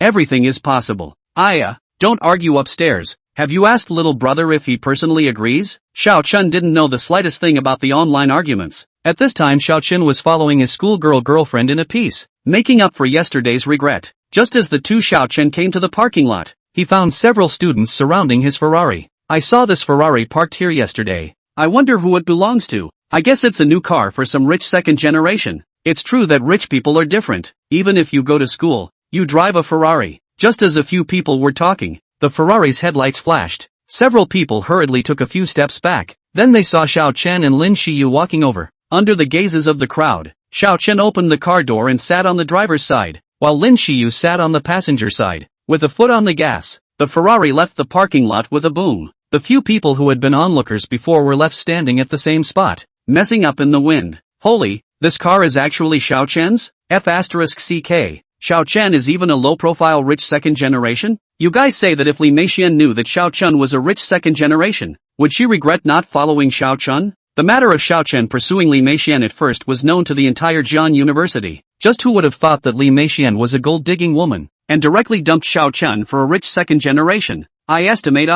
everything is possible. Aya, don't argue upstairs. Have you asked little brother if he personally agrees? Xiao Chen didn't know the slightest thing about the online arguments. At this time Xiao Chen was following his schoolgirl girlfriend in a piece, making up for yesterday's regret. Just as the two Xiao Chen came to the parking lot, he found several students surrounding his Ferrari. I saw this Ferrari parked here yesterday. I wonder who it belongs to. I guess it's a new car for some rich second generation. It's true that rich people are different. Even if you go to school, you drive a Ferrari. Just as a few people were talking, the Ferrari's headlights flashed. Several people hurriedly took a few steps back. Then they saw Xiao Chen and Lin Xiyu walking over. Under the gazes of the crowd, Xiao Chen opened the car door and sat on the driver's side, while Lin Xiyu sat on the passenger side. With a foot on the gas, the Ferrari left the parking lot with a boom. The few people who had been onlookers before were left standing at the same spot, messing up in the wind. Holy, this car is actually Xiao Chen's? F***CK. Xiao Chen is even a low-profile rich second generation? You guys say that if Li Meixian knew that Xiao Chen was a rich second generation, would she regret not following Xiao Chen? The matter of Xiao Chen pursuing Li Meixian at first was known to the entire Jian University. Just who would have thought that Li Meixian was a gold-digging woman, and directly dumped Xiao Chen for a rich second generation? I estimate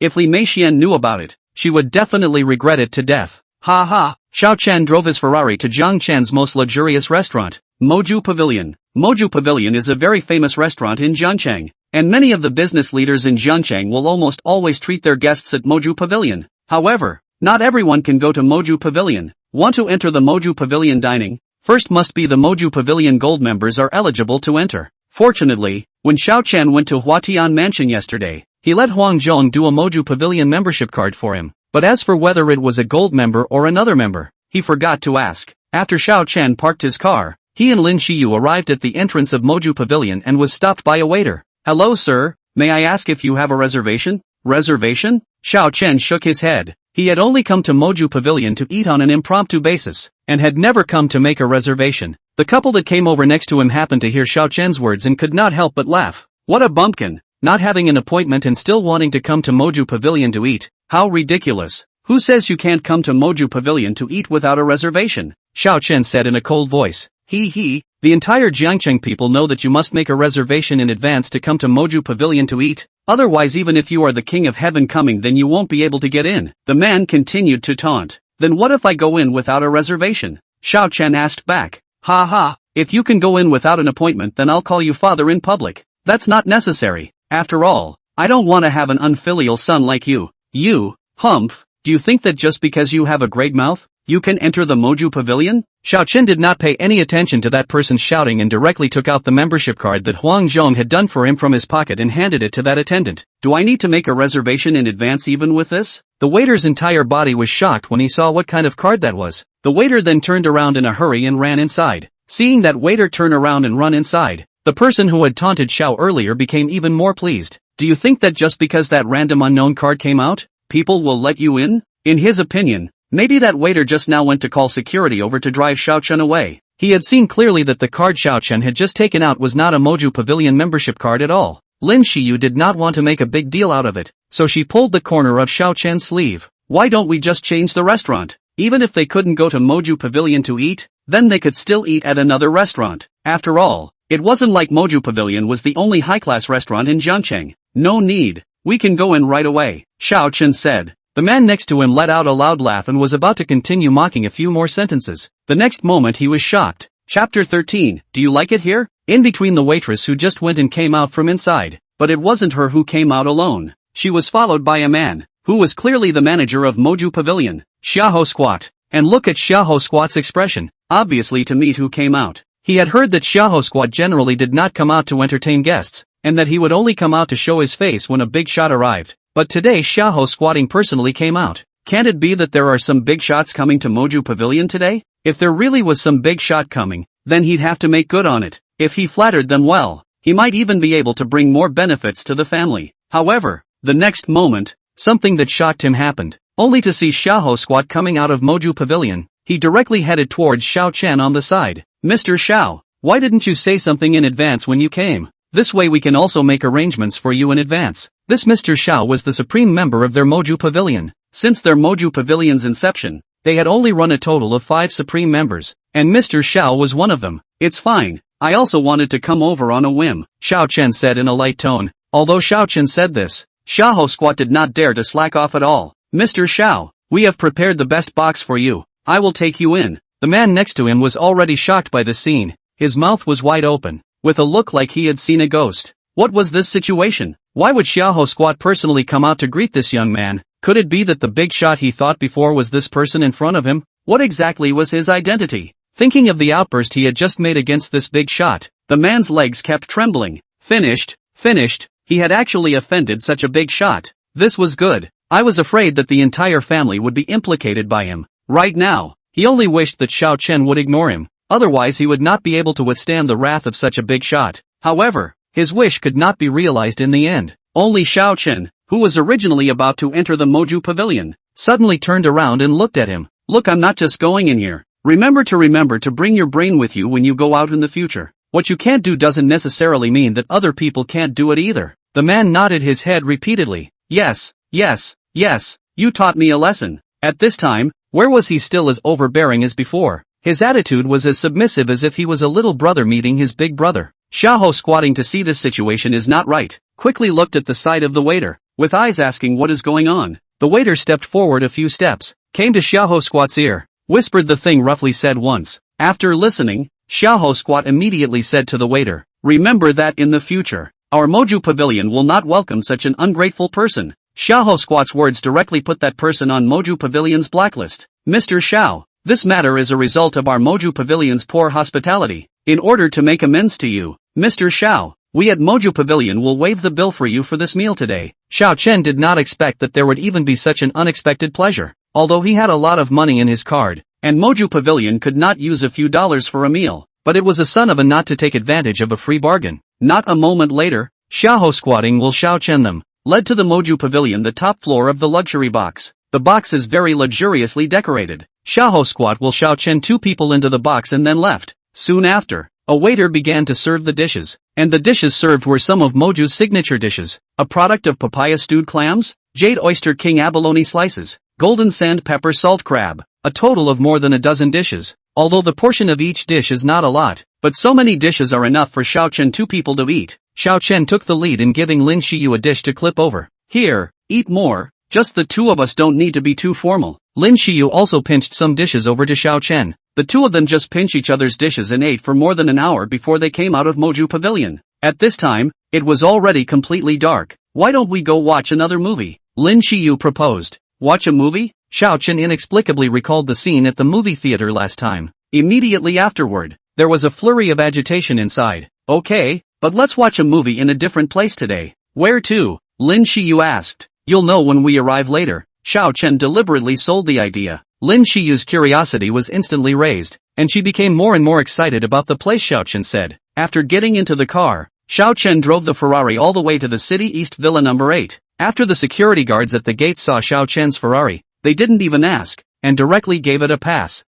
if Li Meixian knew about it, she would definitely regret it to death. Ha ha! Xiao Chen drove his Ferrari to Jiang Chen's most luxurious restaurant, Moju Pavilion. Moju Pavilion is a very famous restaurant in Jiangcheng, and many of the business leaders in Jiangcheng will almost always treat their guests at Moju Pavilion. However, not everyone can go to Moju Pavilion. Want to enter the Moju Pavilion dining? First must be the Moju Pavilion Gold members are eligible to enter. Fortunately, when Xiao Chen went to Huatian Mansion yesterday, he let Huang Zhong do a Moju Pavilion membership card for him. But as for whether it was a gold member or another member, he forgot to ask. After Xiao Chen parked his car, he and Lin Xiyu arrived at the entrance of Moju Pavilion and was stopped by a waiter. Hello sir, may I ask if you have a reservation? Reservation? Xiao Chen shook his head. He had only come to Moju Pavilion to eat on an impromptu basis, and had never come to make a reservation. The couple that came over next to him happened to hear Xiao Chen's words and could not help but laugh. What a bumpkin, not having an appointment and still wanting to come to Moju Pavilion to eat. How ridiculous. Who says you can't come to Moju Pavilion to eat without a reservation? Xiao Chen said in a cold voice. The entire Jiangcheng people know that you must make a reservation in advance to come to Moju Pavilion to eat, otherwise even if you are the king of heaven coming then you won't be able to get in. The man continued to taunt. Then what if I go in without a reservation? Xiao Chen asked back. Ha ha, if you can go in without an appointment then I'll call you father in public. That's not necessary. After all, I don't want to have an unfilial son like you. You, humph, do you think that just because you have a great mouth, you can enter the Moju Pavilion? Xiao Chen did not pay any attention to that person shouting and directly took out the membership card that Huang Zhong had done for him from his pocket and handed it to that attendant. Do I need to make a reservation in advance even with this? The waiter's entire body was shocked when he saw what kind of card that was. The waiter then turned around in a hurry and ran inside. Seeing that waiter turn around and run inside, the person who had taunted Xiao earlier became even more pleased. Do you think that just because that random unknown card came out, people will let you in? In his opinion, maybe that waiter just now went to call security over to drive Xiao Chen away. He had seen clearly that the card Xiao Chen had just taken out was not a Moju Pavilion membership card at all. Lin Xiyu did not want to make a big deal out of it, so she pulled the corner of Xiao Chen's sleeve. Why don't we just change the restaurant? Even if they couldn't go to Moju Pavilion to eat, then they could still eat at another restaurant. After all, it wasn't like Moju Pavilion was the only high-class restaurant in Jiangcheng. No need. We can go in right away, Xiao Chen said. The man next to him let out a loud laugh and was about to continue mocking a few more sentences. The next moment he was shocked. Chapter 13, do you like it here? In between the waitress who just went and came out from inside. But it wasn't her who came out alone. She was followed by a man, who was clearly the manager of Moju Pavilion, Xiaoho Squat. And look at Xiaoho Squat's expression, obviously to meet who came out. He had heard that Xiaoho Squat generally did not come out to entertain guests, and that he would only come out to show his face when a big shot arrived. But today Xiaoho Squatting personally came out. Can't it be that there are some big shots coming to Moju Pavilion today? If there really was some big shot coming, then he'd have to make good on it. If he flattered them well, he might even be able to bring more benefits to the family. However, the next moment, something that shocked him happened. Only to see Xiaoho Squat coming out of Moju Pavilion, he directly headed towards Xiao Chen on the side. Mr. Xiao, why didn't you say something in advance when you came? This way we can also make arrangements for you in advance. This Mr. Xiao was the supreme member of their Moju Pavilion. Since their Moju Pavilion's inception, they had only run a total of 5 supreme members, and Mr. Xiao was one of them. It's fine, I also wanted to come over on a whim, Xiao Chen said in a light tone. Although Xiao Chen said this, Xiaoho Squat did not dare to slack off at all. Mr. Xiao, we have prepared the best box for you. I will take you in. The man next to him was already shocked by the scene. His mouth was wide open, with a look like he had seen a ghost. What was this situation? Why would Xiaoho Squat personally come out to greet this young man? Could it be that the big shot he thought before was this person in front of him? What exactly was his identity? Thinking of the outburst he had just made against this big shot, the man's legs kept trembling. Finished. He had actually offended such a big shot. This was good. I was afraid that the entire family would be implicated by him. Right now, he only wished that Xiao Chen would ignore him. Otherwise he would not be able to withstand the wrath of such a big shot. However, his wish could not be realized in the end. Only Xiao Chen, who was originally about to enter the Moju Pavilion, suddenly turned around and looked at him. Look, I'm not just going in here. Remember to bring your brain with you when you go out in the future. What you can't do doesn't necessarily mean that other people can't do it either. The man nodded his head repeatedly. Yes, you taught me a lesson. At this time, where was he still as overbearing as before? His attitude was as submissive as if he was a little brother meeting his big brother. Xiaoho Squatting to see this situation is not right, quickly looked at the side of the waiter, with eyes asking what is going on. The waiter stepped forward a few steps, came to Xiaoho Squat's ear, whispered the thing roughly said once. After listening, Xiaoho Squat immediately said to the waiter, remember that in the future, our Moju Pavilion will not welcome such an ungrateful person. Xiaoho Squat's words directly put that person on Moju Pavilion's blacklist. Mr. Xiao, this matter is a result of our Moju Pavilion's poor hospitality. In order to make amends to you, Mr. Xiao, we at Moju Pavilion will waive the bill for you for this meal today. Xiao Chen did not expect that there would even be such an unexpected pleasure. Although he had a lot of money in his card, and Moju Pavilion could not use a few dollars for a meal, but it was a son of a not to take advantage of a free bargain. Not a moment later, Xiaoho Squatting will Xiao Chen them, led to the Moju Pavilion, the top floor of the luxury box. The box is very luxuriously decorated. Xiaoho Squat will Xiao Chen 2 people into the box and then left. Soon after, a waiter began to serve the dishes, and the dishes served were some of Moju's signature dishes, a product of papaya stewed clams, jade oyster king abalone slices, golden sand pepper salt crab, a total of more than a dozen dishes. Although the portion of each dish is not a lot, but so many dishes are enough for Xiao Chen 2 people to eat. Xiao Chen took the lead in giving Lin Xiyu a dish to clip over. Here, eat more, just the two of us don't need to be too formal. Lin Xiyu also pinched some dishes over to Xiao Chen. The two of them just pinched each other's dishes and ate for more than an hour before they came out of Moju Pavilion. At this time, it was already completely dark. Why don't we go watch another movie? Lin Xiyu proposed. Watch a movie? Xiao Chen inexplicably recalled the scene at the movie theater last time. Immediately afterward, there was a flurry of agitation inside. Okay, but let's watch a movie in a different place today. Where to? Lin Xiyu asked. You'll know when we arrive later. Xiao Chen deliberately sold the idea. Lin Xiyu's curiosity was instantly raised, and she became more and more excited about the place. Xiao Chen said. After getting into the car, Xiao Chen drove the Ferrari all the way to the City East Villa number 8. After the security guards at the gate saw Xiao Chen's Ferrari, they didn't even ask, and directly gave it a pass.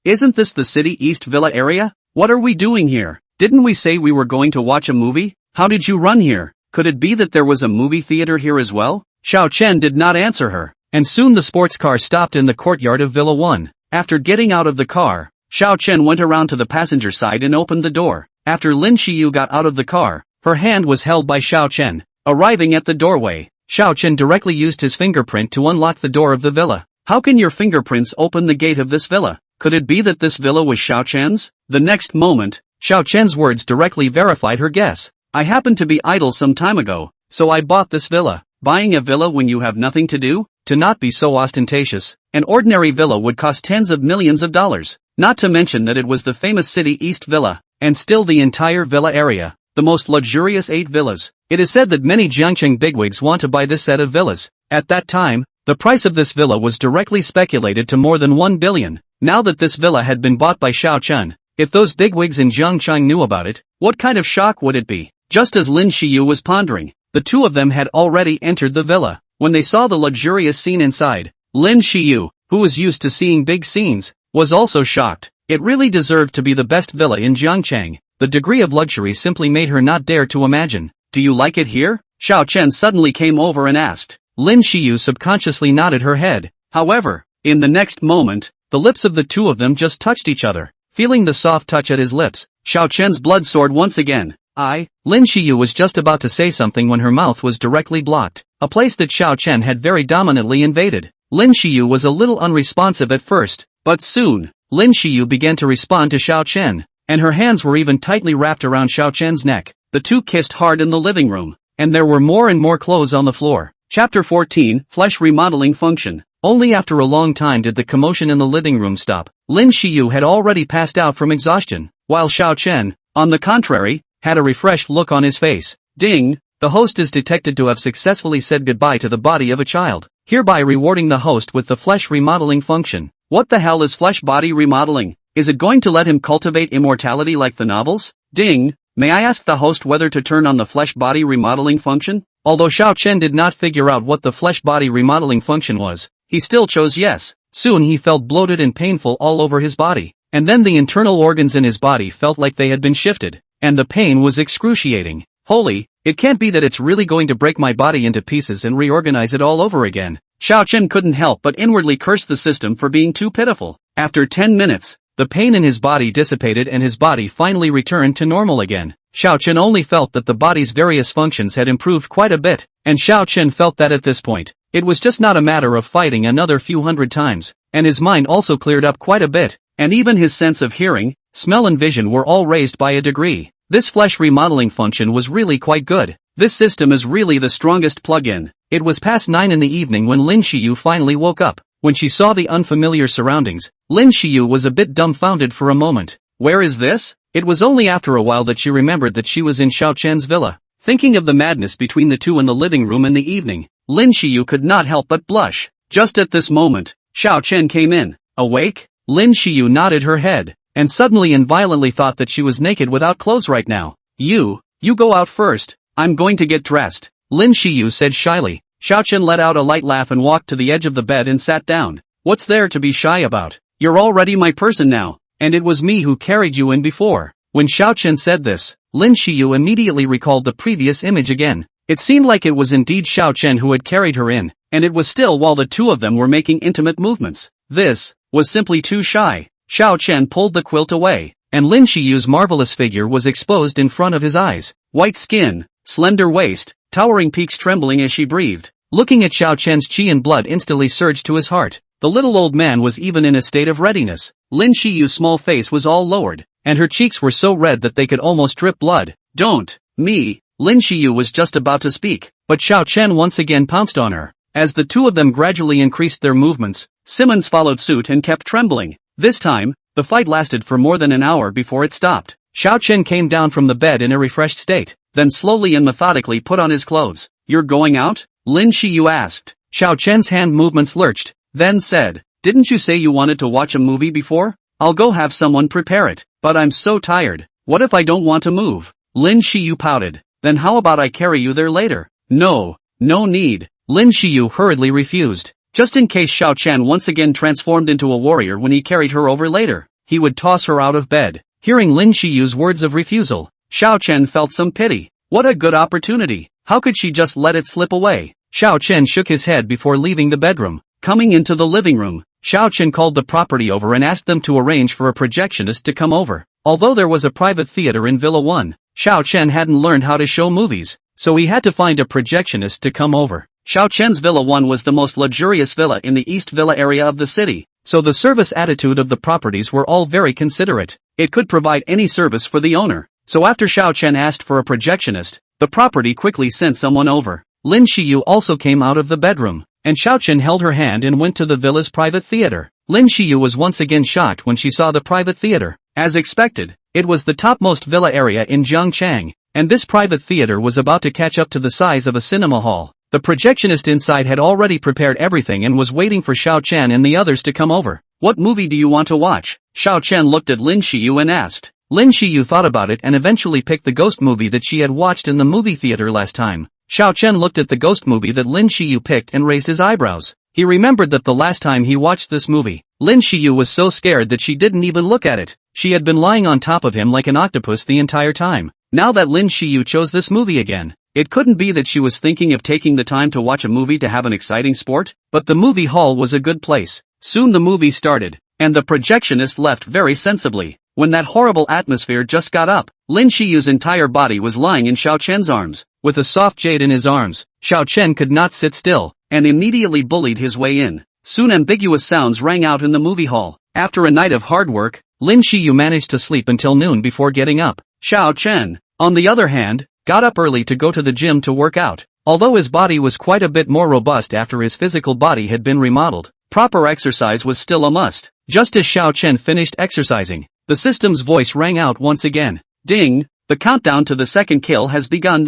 Isn't this the City East Villa area? What are we doing here? Didn't we say we were going to watch a movie? How did you run here? Could it be that there was a movie theater here as well? Xiao Chen did not answer her, and soon the sports car stopped in the courtyard of Villa 1. After getting out of the car, Xiao Chen went around to the passenger side and opened the door. After Lin Xiyu got out of the car, her hand was held by Xiao Chen. Arriving at the doorway, Xiao Chen directly used his fingerprint to unlock the door of the villa. How can your fingerprints open the gate of this villa? Could it be that this villa was Xiao Chen's? The next moment, Xiao Chen's words directly verified her guess. I happened to be idle some time ago, so I bought this villa. Buying a villa when you have nothing to do? To not be so ostentatious, an ordinary villa would cost tens of millions of dollars. Not to mention that it was the famous City East Villa, and still the entire villa area, the most luxurious 8 villas. It is said that many Jiangcheng bigwigs want to buy this set of villas. At that time, the price of this villa was directly speculated to more than 1 billion. Now that this villa had been bought by Xiao Chen, if those bigwigs in Jiangcheng knew about it, what kind of shock would it be? Just as Lin Xiyu was pondering, the two of them had already entered the villa. When they saw the luxurious scene inside, Lin Xiyu, who was used to seeing big scenes, was also shocked. It really deserved to be the best villa in Jiangcheng. The degree of luxury simply made her not dare to imagine. Do you like it here? Xiao Chen suddenly came over and asked. Lin Xiyu subconsciously nodded her head. However, in the next moment, the lips of the two of them just touched each other. Feeling the soft touch at his lips, Xiao Chen's blood soared once again. Lin Xiyu was just about to say something when her mouth was directly blocked, a place that Xiao Chen had very dominantly invaded. Lin Xiyu was a little unresponsive at first, but soon, Lin Xiyu began to respond to Xiao Chen, and her hands were even tightly wrapped around Xiao Chen's neck. The two kissed hard in the living room, and there were more and more clothes on the floor. Chapter 14, Flesh Remodeling Function. Only after a long time did the commotion in the living room stop. Lin Xiyu had already passed out from exhaustion, while Xiao Chen, on the contrary, had a refreshed look on his face. Ding! The host is detected to have successfully said goodbye to the body of a child, hereby rewarding the host with the flesh remodeling function. What the hell is flesh body remodeling? Is it going to let him cultivate immortality like the novels? Ding! May I ask the host whether to turn on the flesh body remodeling function? Although Xiao Chen did not figure out what the flesh body remodeling function was, he still chose yes. Soon he felt bloated and painful all over his body, and then the internal organs in his body felt like they had been shifted, and the pain was excruciating. Holy, it can't be that it's really going to break my body into pieces and reorganize it all over again. Xiao Chen couldn't help but inwardly curse the system for being too pitiful. After 10 minutes, the pain in his body dissipated and his body finally returned to normal again. Xiao Chen only felt that the body's various functions had improved quite a bit, and Xiao Chen felt that at this point, it was just not a matter of fighting another few hundred times, and his mind also cleared up quite a bit, and even his sense of hearing, smell and vision were all raised by a degree. This flesh remodeling function was really quite good. This system is really the strongest plug-in. It was past 9 in the evening when Lin Xiyu finally woke up. When she saw the unfamiliar surroundings, Lin Xiyu was a bit dumbfounded for a moment. Where is this? It was only after a while that she remembered that she was in Xiao Chen's villa. Thinking of the madness between the two in the living room in the evening, Lin Xiyu could not help but blush. Just at this moment, Xiao Chen came in. Awake? Lin Xiyu nodded her head, and suddenly and violently thought that she was naked without clothes right now. You go out first. I'm going to get dressed, Lin Xiyu said shyly. Xiao Chen let out a light laugh and walked to the edge of the bed and sat down. What's there to be shy about? You're already my person now, and it was me who carried you in before. When Xiao Chen said this, Lin Xiyu immediately recalled the previous image again. It seemed like it was indeed Xiao Chen who had carried her in, and it was still while the two of them were making intimate movements. This was simply too shy. Xiao Chen pulled the quilt away, and Lin Xiyu's marvelous figure was exposed in front of his eyes. White skin, slender waist, towering peaks trembling as she breathed. Looking at Xiao Chen's chi and blood instantly surged to his heart. The little old man was even in a state of readiness. Lin Xiyu's small face was all lowered, and her cheeks were so red that they could almost drip blood. Don't, me. Lin Xiyu was just about to speak, but Xiao Chen once again pounced on her. As the two of them gradually increased their movements, Simmons followed suit and kept trembling. This time, the fight lasted for more than an hour before it stopped. Xiao Chen came down from the bed in a refreshed state, then slowly and methodically put on his clothes. You're going out? Lin Xiyu asked. Xiao Chen's hand movements lurched, then said, didn't you say you wanted to watch a movie before? I'll go have someone prepare it, but I'm so tired. What if I don't want to move? Lin Xiyu pouted. Then how about I carry you there later? No need. Lin Xiyu hurriedly refused. Just in case Xiao Chen once again transformed into a warrior when he carried her over later, he would toss her out of bed. Hearing Lin Xiyu's words of refusal, Xiao Chen felt some pity. What a good opportunity. How could she just let it slip away? Xiao Chen shook his head before leaving the bedroom. Coming into the living room, Xiao Chen called the property over and asked them to arrange for a projectionist to come over. Although there was a private theater in Villa 1, Xiao Chen hadn't learned how to show movies, so he had to find a projectionist to come over. Xiao Chen's Villa 1 was the most luxurious villa in the East Villa area of the city, so the service attitude of the properties were all very considerate. It could provide any service for the owner. So after Xiao Chen asked for a projectionist, the property quickly sent someone over. Lin Xiyu also came out of the bedroom, and Xiao Chen held her hand and went to the villa's private theater. Lin Xiyu was once again shocked when she saw the private theater. As expected, it was the topmost villa area in Zhangchang, and this private theater was about to catch up to the size of a cinema hall. The projectionist inside had already prepared everything and was waiting for Xiao Chen and the others to come over. What movie do you want to watch? Xiao Chen looked at Lin Xiyu and asked. Lin Xiyu thought about it and eventually picked the ghost movie that she had watched in the movie theater last time. Xiao Chen looked at the ghost movie that Lin Xiyu picked and raised his eyebrows. He remembered that the last time he watched this movie, Lin Xiyu was so scared that she didn't even look at it. She had been lying on top of him like an octopus the entire time. Now that Lin Xiyu chose this movie again, it couldn't be that she was thinking of taking the time to watch a movie to have an exciting sport, but the movie hall was a good place. Soon the movie started, and the projectionist left very sensibly. When that horrible atmosphere just got up, Lin Xiyu's entire body was lying in Xiao Chen's arms. With a soft jade in his arms, Xiao Chen could not sit still, and immediately bullied his way in. Soon ambiguous sounds rang out in the movie hall. After a night of hard work, Lin Xiyu managed to sleep until noon before getting up. Xiao Chen, on the other hand, got up early to go to the gym to work out. Although his body was quite a bit more robust after his physical body had been remodeled, proper exercise was still a must. Just as Xiao Chen finished exercising, the system's voice rang out once again. Ding! The countdown to the second kill has begun.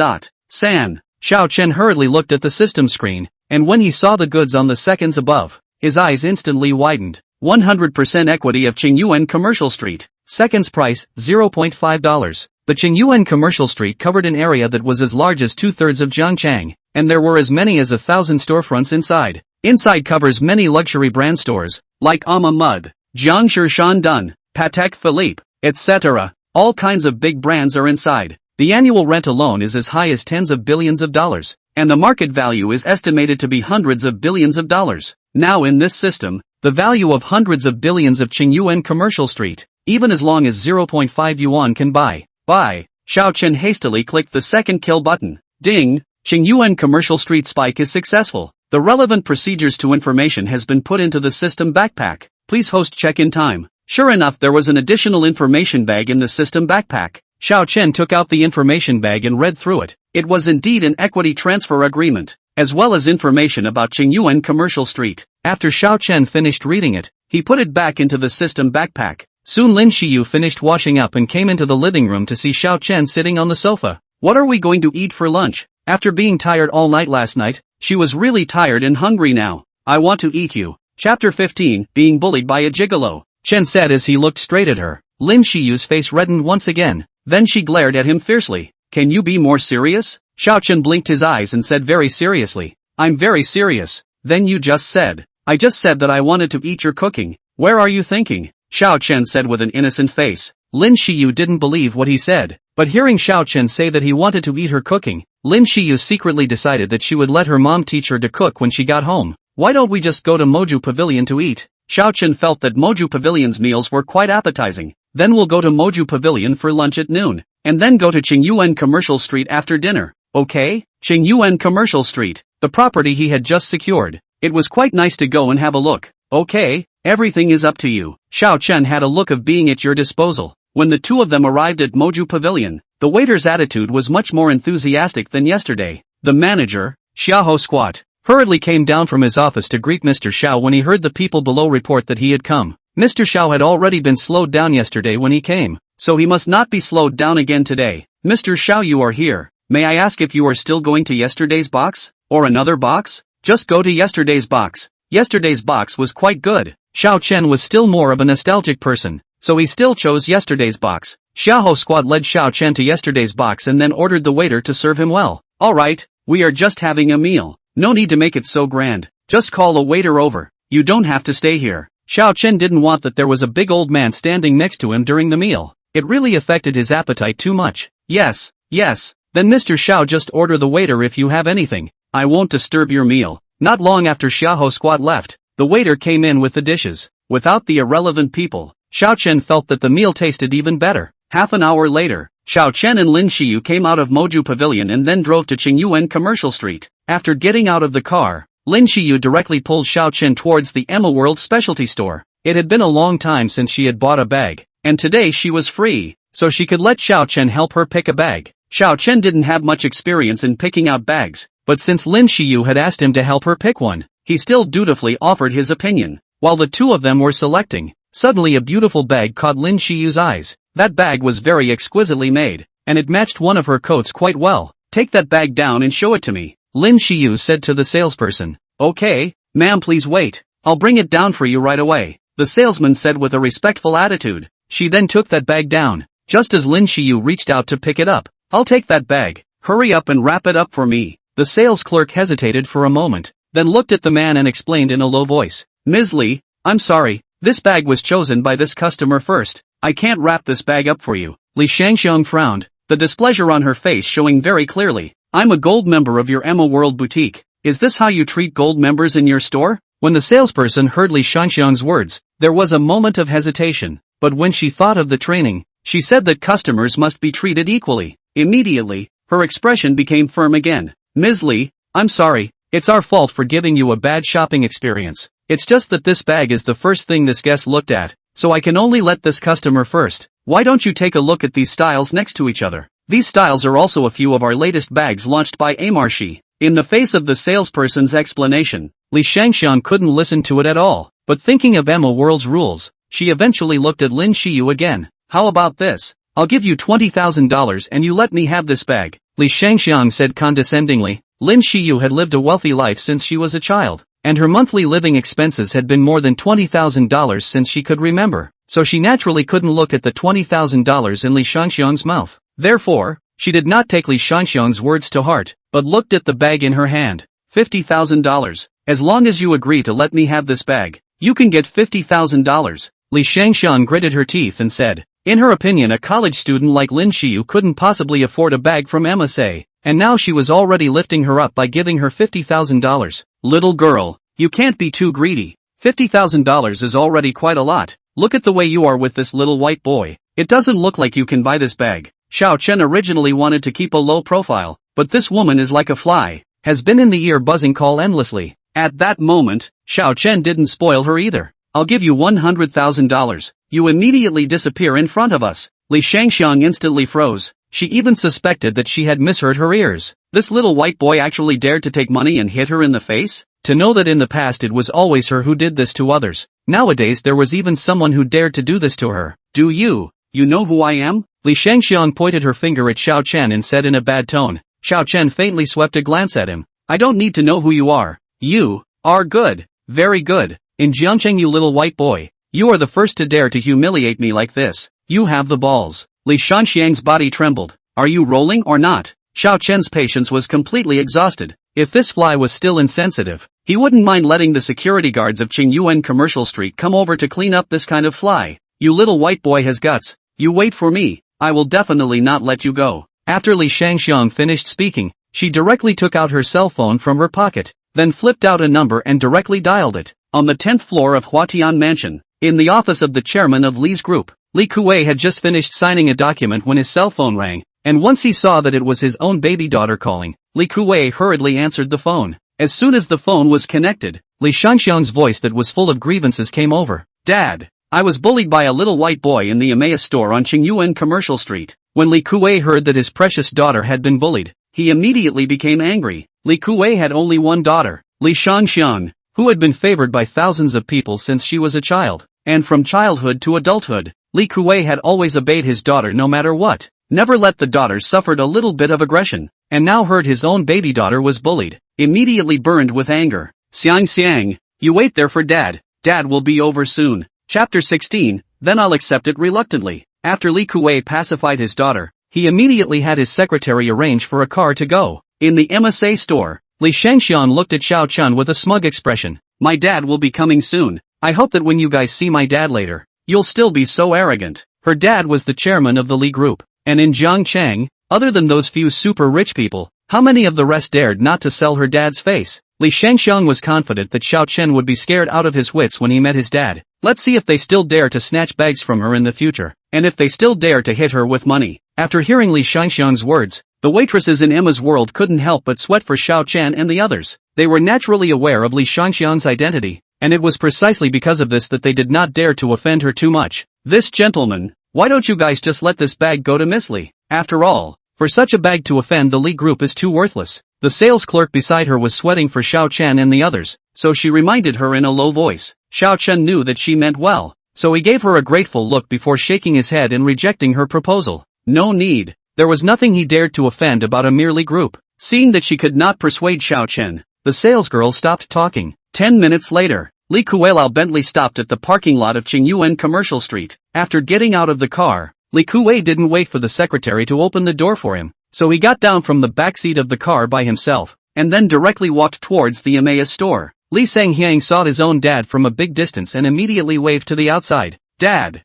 San. Xiao Chen hurriedly looked at the system screen, and when he saw the goods on the seconds above, his eyes instantly widened. 100% equity of Qingyuan Commercial Street. Seconds price, $0.5. The Qingyuan Commercial Street covered an area that was as large as 2/3 of Zhangchang, and there were as many as 1,000 storefronts inside. Inside covers many luxury brand stores, like Ama Mud, Jiangshi Shandun, Patek Philippe, etc. All kinds of big brands are inside. The annual rent alone is as high as tens of billions of dollars, and the market value is estimated to be hundreds of billions of dollars. Now in this system, the value of hundreds of billions of Qingyuan Commercial Street, even as long as 0.5 yuan can buy. Xiao Chen hastily clicked the second kill button. Ding! Qingyuan Commercial Street spike is successful. The relevant procedures to information has been put into the system backpack. Please host check-in time. Sure enough, there was an additional information bag in the system backpack. Xiao Chen took out the information bag and read through it. It was indeed an equity transfer agreement, as well as information about Qingyuan Commercial Street. After Xiao Chen finished reading it, he put it back into the system backpack. Soon Lin Xiyu finished washing up and came into the living room to see Xiao Chen sitting on the sofa. What are we going to eat for lunch? After being tired all night last night, she was really tired and hungry now. I want to eat you. Chapter 15, Being Bullied by a Gigolo. Chen said as he looked straight at her. Lin Xiyu's face reddened once again. Then she glared at him fiercely. Can you be more serious? Xiao Chen blinked his eyes and said very seriously. I'm very serious. Then you just said. I just said that I wanted to eat your cooking. Where are you thinking? Xiao Chen said with an innocent face. Lin Shiyu didn't believe what he said, but hearing Xiao Chen say that he wanted to eat her cooking, Lin Shiyu secretly decided that she would let her mom teach her to cook when she got home. Why don't we just go to Moju Pavilion to eat? Xiao Chen felt that Moju Pavilion's meals were quite appetizing. Then we'll go to Moju Pavilion for lunch at noon, and then go to Qingyuan Commercial Street after dinner. Okay? Qingyuan Commercial Street, the property he had just secured. It was quite nice to go and have a look. Okay, everything is up to you. Xiao Chen had a look of being at your disposal. When the two of them arrived at Moju Pavilion, the waiter's attitude was much more enthusiastic than yesterday. The manager, Xiao Squat, hurriedly came down from his office to greet Mr. Xiao when he heard the people below report that he had come. Mr. Xiao had already been slowed down yesterday when he came, so he must not be slowed down again today. Mr. Xiao, you are here. May I ask if you are still going to yesterday's box? Or another box? Just go to yesterday's box. Yesterday's box was quite good. Xiao Chen was still more of a nostalgic person, so he still chose yesterday's box. Xiao Squad led Xiao Chen to yesterday's box and then ordered the waiter to serve him well. Alright, we are just having a meal. No need to make it so grand. Just call a waiter over. You don't have to stay here. Xiao Chen didn't want that there was a big old man standing next to him during the meal. It really affected his appetite too much. Yes. Then Mr. Xiao, just order the waiter if you have anything. I won't disturb your meal. Not long after Xiao Squad left, the waiter came in with the dishes. Without the irrelevant people, Xiao Chen felt that the meal tasted even better. Half an hour later, Xiao Chen and Lin Shiyu came out of Moju Pavilion and then drove to Qingyuan Commercial Street. After getting out of the car, Lin Shiyu directly pulled Xiao Chen towards the Emma World specialty store. It had been a long time since she had bought a bag, and today she was free, so she could let Xiao Chen help her pick a bag. Xiao Chen didn't have much experience in picking out bags, but since Lin Shiyu had asked him to help her pick one, he still dutifully offered his opinion. While the two of them were selecting, suddenly a beautiful bag caught Lin Shiyu's eyes. That bag was very exquisitely made, and it matched one of her coats quite well. Take that bag down and show it to me, Lin Shiyu said to the salesperson. Okay, ma'am, please wait. I'll bring it down for you right away, the salesman said with a respectful attitude. She then took that bag down. Just as Lin Shiyu reached out to pick it up. I'll take that bag. Hurry up and wrap it up for me. The sales clerk hesitated for a moment, then looked at the man and explained in a low voice. Ms. Li, I'm sorry, this bag was chosen by this customer first. I can't wrap this bag up for you. Li Shangxiang frowned, the displeasure on her face showing very clearly. I'm a gold member of your Emma World boutique. Is this how you treat gold members in your store? When the salesperson heard Li Shangxiang's words, there was a moment of hesitation, but when she thought of the training, she said that customers must be treated equally. Immediately, her expression became firm again. Ms. Li, I'm sorry, it's our fault for giving you a bad shopping experience. It's just that this bag is the first thing this guest looked at, so I can only let this customer first. Why don't you take a look at these styles next to each other? These styles are also a few of our latest bags launched by Amarshi. In the face of the salesperson's explanation, Li Shangxiang couldn't listen to it at all, but thinking of Emma World's rules, she eventually looked at Lin Shiyu again. How about this? I'll give you $20,000 and you let me have this bag, Li Shangxiang said condescendingly. Lin Shiyu had lived a wealthy life since she was a child, and her monthly living expenses had been more than $20,000 since she could remember, so she naturally couldn't look at the $20,000 in Li Shangxiang's mouth. Therefore, she did not take Li Shangxiang's words to heart, but looked at the bag in her hand. $50,000. As long as you agree to let me have this bag, you can get $50,000. Li Shangxiang gritted her teeth and said. In her opinion, a college student like Lin Shiyu couldn't possibly afford a bag from MSA, and now she was already lifting her up by giving her $50,000. Little girl, you can't be too greedy. $50,000 is already quite a lot. Look at the way you are with this little white boy. It doesn't look like you can buy this bag. Xiao Chen originally wanted to keep a low profile, but this woman is like a fly, has been in the ear buzzing call endlessly. At that moment, Xiao Chen didn't spoil her either. I'll give you $100,000. You immediately disappear in front of us. Li Shangxiang instantly froze. She even suspected that she had misheard her ears. This little white boy actually dared to take money and hit her in the face? To know that in the past it was always her who did this to others. Nowadays there was even someone who dared to do this to her. Do you know who I am? Li Shangxiang pointed her finger at Xiao Chen and said in a bad tone. Xiao Chen faintly swept a glance at him. I don't need to know who you are. You are good. Very good. In Jiangcheng, you little white boy. You are the first to dare to humiliate me like this. You have the balls. Li Shangxiang's body trembled. Are you rolling or not? Xiao Chen's patience was completely exhausted. If this fly was still insensitive, he wouldn't mind letting the security guards of Qingyuan Commercial Street come over to clean up this kind of fly. You little white boy has guts. You wait for me, I will definitely not let you go. After Li Shangxiang finished speaking, she directly took out her cell phone from her pocket, then flipped out a number and directly dialed it. On the 10th floor of Huatian Mansion, in the office of the chairman of Li's group, Li Kuei had just finished signing a document when his cell phone rang, and once he saw that it was his own baby daughter calling, Li Kuei hurriedly answered the phone. As soon as the phone was connected, Li Shangxiang's voice that was full of grievances came over. Dad, I was bullied by a little white boy in the Emmaus store on Qingyuan Commercial Street. When Li Kuei heard that his precious daughter had been bullied, he immediately became angry. Li Kuei had only one daughter, Li Shangxiang, who had been favored by thousands of people since she was a child, and from childhood to adulthood, Li Kuei had always obeyed his daughter no matter what, never let the daughter suffered a little bit of aggression, and now heard his own baby daughter was bullied, immediately burned with anger. Xiang, you wait there for Dad, Dad will be over soon. Chapter 16, then I'll accept it reluctantly. After Li Kuei pacified his daughter, he immediately had his secretary arrange for a car to go. In the MSA store, Li Shangxiang looked at Xiao Chen with a smug expression. My dad will be coming soon. I hope that when you guys see my dad later, you'll still be so arrogant. Her dad was the chairman of the Li group, and in Jiangcheng, other than those few super rich people, how many of the rest dared not to sell her dad's face? Li Shangxiang was confident that Xiao Chen would be scared out of his wits when he met his dad. Let's see if they still dare to snatch bags from her in the future, and if they still dare to hit her with money. After hearing Li Shangxiang's words, the waitresses in Emma's world couldn't help but sweat for Xiao Chen and the others. They were naturally aware of Li Shangxiang's identity, and it was precisely because of this that they did not dare to offend her too much. This gentleman, why don't you guys just let this bag go to Miss Li? After all, for such a bag to offend the Li group is too worthless. The sales clerk beside her was sweating for Xiao Chen and the others, so she reminded her in a low voice. Xiao Chen knew that she meant well, so he gave her a grateful look before shaking his head and rejecting her proposal. No need. There was nothing he dared to offend about a mere Li group. Seeing that she could not persuade Xiao Chen, the salesgirl stopped talking. 10 minutes later, Li Kuei Bentley stopped at the parking lot of Qingyuan Commercial Street. After getting out of the car, Li Kuei didn't wait for the secretary to open the door for him, so he got down from the backseat of the car by himself, and then directly walked towards the Emmaus store. Li Shangxiang saw his own dad from a big distance and immediately waved to the outside. Dad,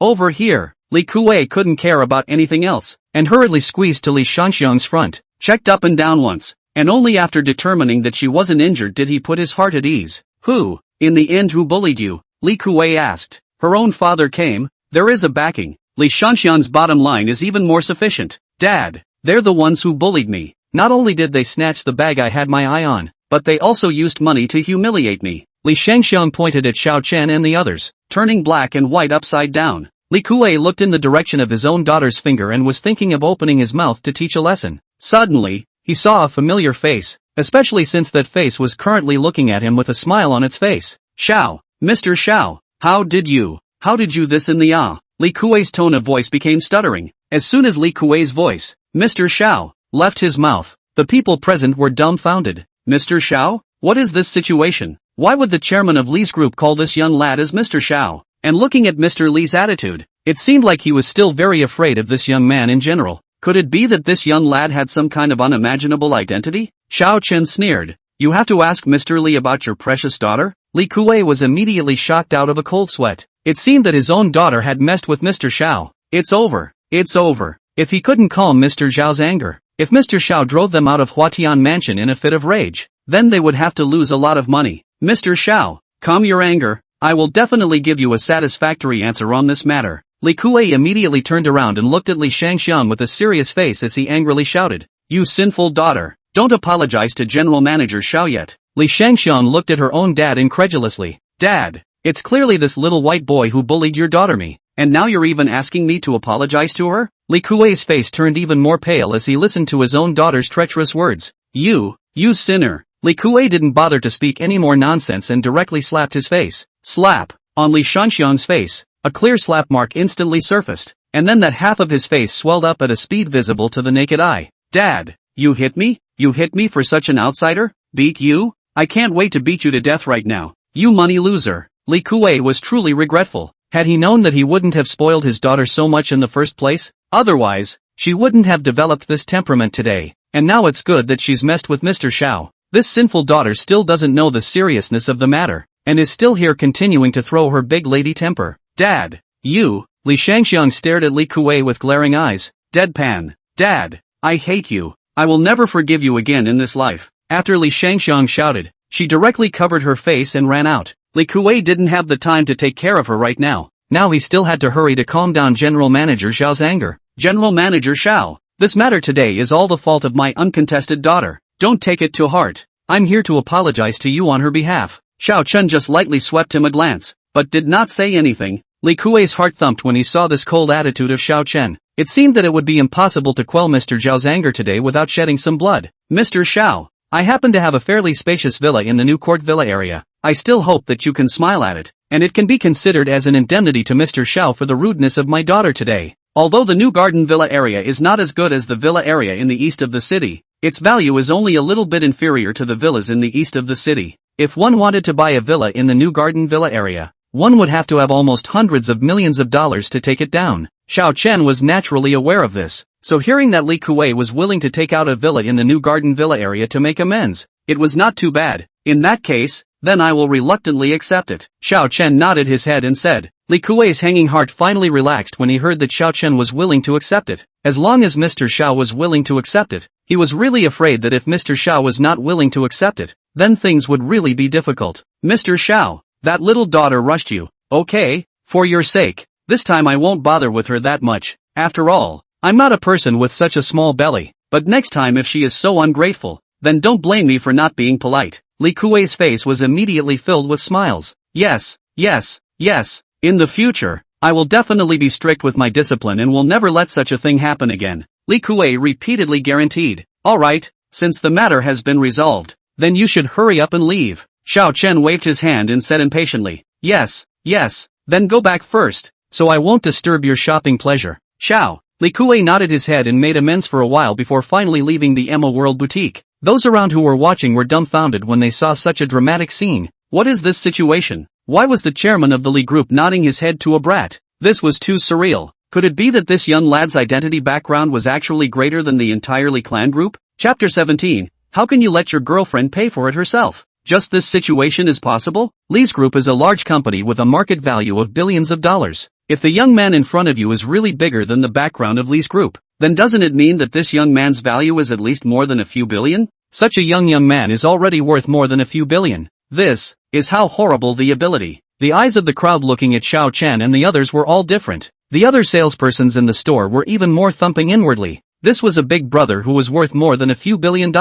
over here. Li Kuei couldn't care about anything else, and hurriedly squeezed to Li Shangxiang's front, checked up and down once, and only after determining that she wasn't injured did he put his heart at ease. Who, in the end who bullied you? Li Kuei asked. Her own father came. There is a backing. Li Shangxiang's bottom line is even more sufficient. Dad, they're the ones who bullied me. Not only did they snatch the bag I had my eye on, but they also used money to humiliate me. Li Shangxiang pointed at Xiao Chen and the others, turning black and white upside down. Li Kuei looked in the direction of his own daughter's finger and was thinking of opening his mouth to teach a lesson. Suddenly, he saw a familiar face, especially since that face was currently looking at him with a smile on its face. Xiao, Mr. Xiao, how did you this in the Li Kuei's tone of voice became stuttering. As soon as Li Kuei's voice, Mr. Xiao, left his mouth, the people present were dumbfounded. Mr. Xiao? What is this situation? Why would the chairman of Li's group call this young lad as Mr. Xiao? And looking at Mr. Li's attitude, it seemed like he was still very afraid of this young man in general. Could it be that this young lad had some kind of unimaginable identity? Xiao Chen sneered. You have to ask Mr. Li about your precious daughter? Li Kuei was immediately shocked out of a cold sweat. It seemed that his own daughter had messed with Mr. Xiao. It's over. If he couldn't calm Mr. Zhao's anger, if Mr. Xiao drove them out of Huatian Mansion in a fit of rage, then they would have to lose a lot of money. Mr. Xiao, calm your anger. I will definitely give you a satisfactory answer on this matter. Li Kuei immediately turned around and looked at Li Shangxiang with a serious face as he angrily shouted. You sinful daughter, don't apologize to General Manager Xiao yet. Li Shangxiang looked at her own dad incredulously. Dad, it's clearly this little white boy who bullied your daughter me, and now you're even asking me to apologize to her? Li Kuei's face turned even more pale as he listened to his own daughter's treacherous words. You sinner. Li Kuei didn't bother to speak any more nonsense and directly slapped his face. Slap. On Li Shangxiang's face, a clear slap mark instantly surfaced, and then that half of his face swelled up at a speed visible to the naked eye. Dad, you hit me? You hit me for such an outsider? Beat you? I can't wait to beat you to death right now. You money loser. Li Kuei was truly regretful. Had he known that he wouldn't have spoiled his daughter so much in the first place? Otherwise, she wouldn't have developed this temperament today, and now it's good that she's messed with Mr. Xiao. This sinful daughter still doesn't know the seriousness of the matter, and is still here continuing to throw her big lady temper. Dad, you, Li Shangxiang stared at Li Kuei with glaring eyes. Deadpan. Dad, I hate you. I will never forgive you again in this life. After Li Shangxiang shouted, she directly covered her face and ran out. Li Kuei didn't have the time to take care of her right now. Now he still had to hurry to calm down General Manager Xiao's anger. General Manager Xiao, this matter today is all the fault of my uncontested daughter. Don't take it to heart. I'm here to apologize to you on her behalf. Xiao Chen just lightly swept him a glance, but did not say anything. Li Kuei's heart thumped when he saw this cold attitude of Xiao Chen. It seemed that it would be impossible to quell Mr. Zhao's anger today without shedding some blood. Mr. Xiao, I happen to have a fairly spacious villa in the new court villa area. I still hope that you can smile at it, and it can be considered as an indemnity to Mr. Xiao for the rudeness of my daughter today. Although the new garden villa area is not as good as the villa area in the east of the city, its value is only a little bit inferior to the villas in the east of the city. If one wanted to buy a villa in the new garden villa area, one would have to have almost hundreds of millions of dollars to take it down. Xiao Chen was naturally aware of this, so hearing that Li Kuei was willing to take out a villa in the new garden villa area to make amends, it was not too bad. In that case, then I will reluctantly accept it. Xiao Chen nodded his head and said. Li Kuei's hanging heart finally relaxed when he heard that Xiao Chen was willing to accept it. As long as Mr. Xiao was willing to accept it, he was really afraid that if Mr. Xiao was not willing to accept it, then things would really be difficult. Mr. Xiao, that little daughter rushed you. Okay, for your sake, this time I won't bother with her that much. After all, I'm not a person with such a small belly, but next time if she is so ungrateful, then don't blame me for not being polite. Li Kuei's face was immediately filled with smiles. Yes, yes, yes. In the future, I will definitely be strict with my discipline and will never let such a thing happen again. Li Kuei repeatedly guaranteed. Alright, since the matter has been resolved, then you should hurry up and leave. Xiao Chen waved his hand and said impatiently. Yes, yes, then go back first, so I won't disturb your shopping pleasure. Xiao. Li Kuei nodded his head and made amends for a while before finally leaving the Emma World boutique. Those around who were watching were dumbfounded when they saw such a dramatic scene. What is this situation? Why was the chairman of the Li group nodding his head to a brat? This was too surreal. Could it be that this young lad's identity background was actually greater than the entire Li clan group? Chapter 17. How can you let your girlfriend pay for it herself? Just this situation is possible? Li's group is a large company with a market value of billions of dollars. If the young man in front of you is really bigger than the background of Li's group, then doesn't it mean that this young man's value is at least more than a few billion? Such a young man is already worth more than a few billion. This is how horrible the ability. The eyes of the crowd looking at Xiao Chen and the others were all different. The other salespersons in the store were even more thumping inwardly. This was a big brother who was worth more than a few $billion.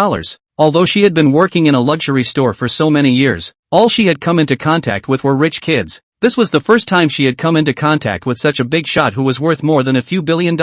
Although she had been working in a luxury store for so many years, all she had come into contact with were rich kids. This was the first time she had come into contact with such a big shot who was worth more than a few $billion,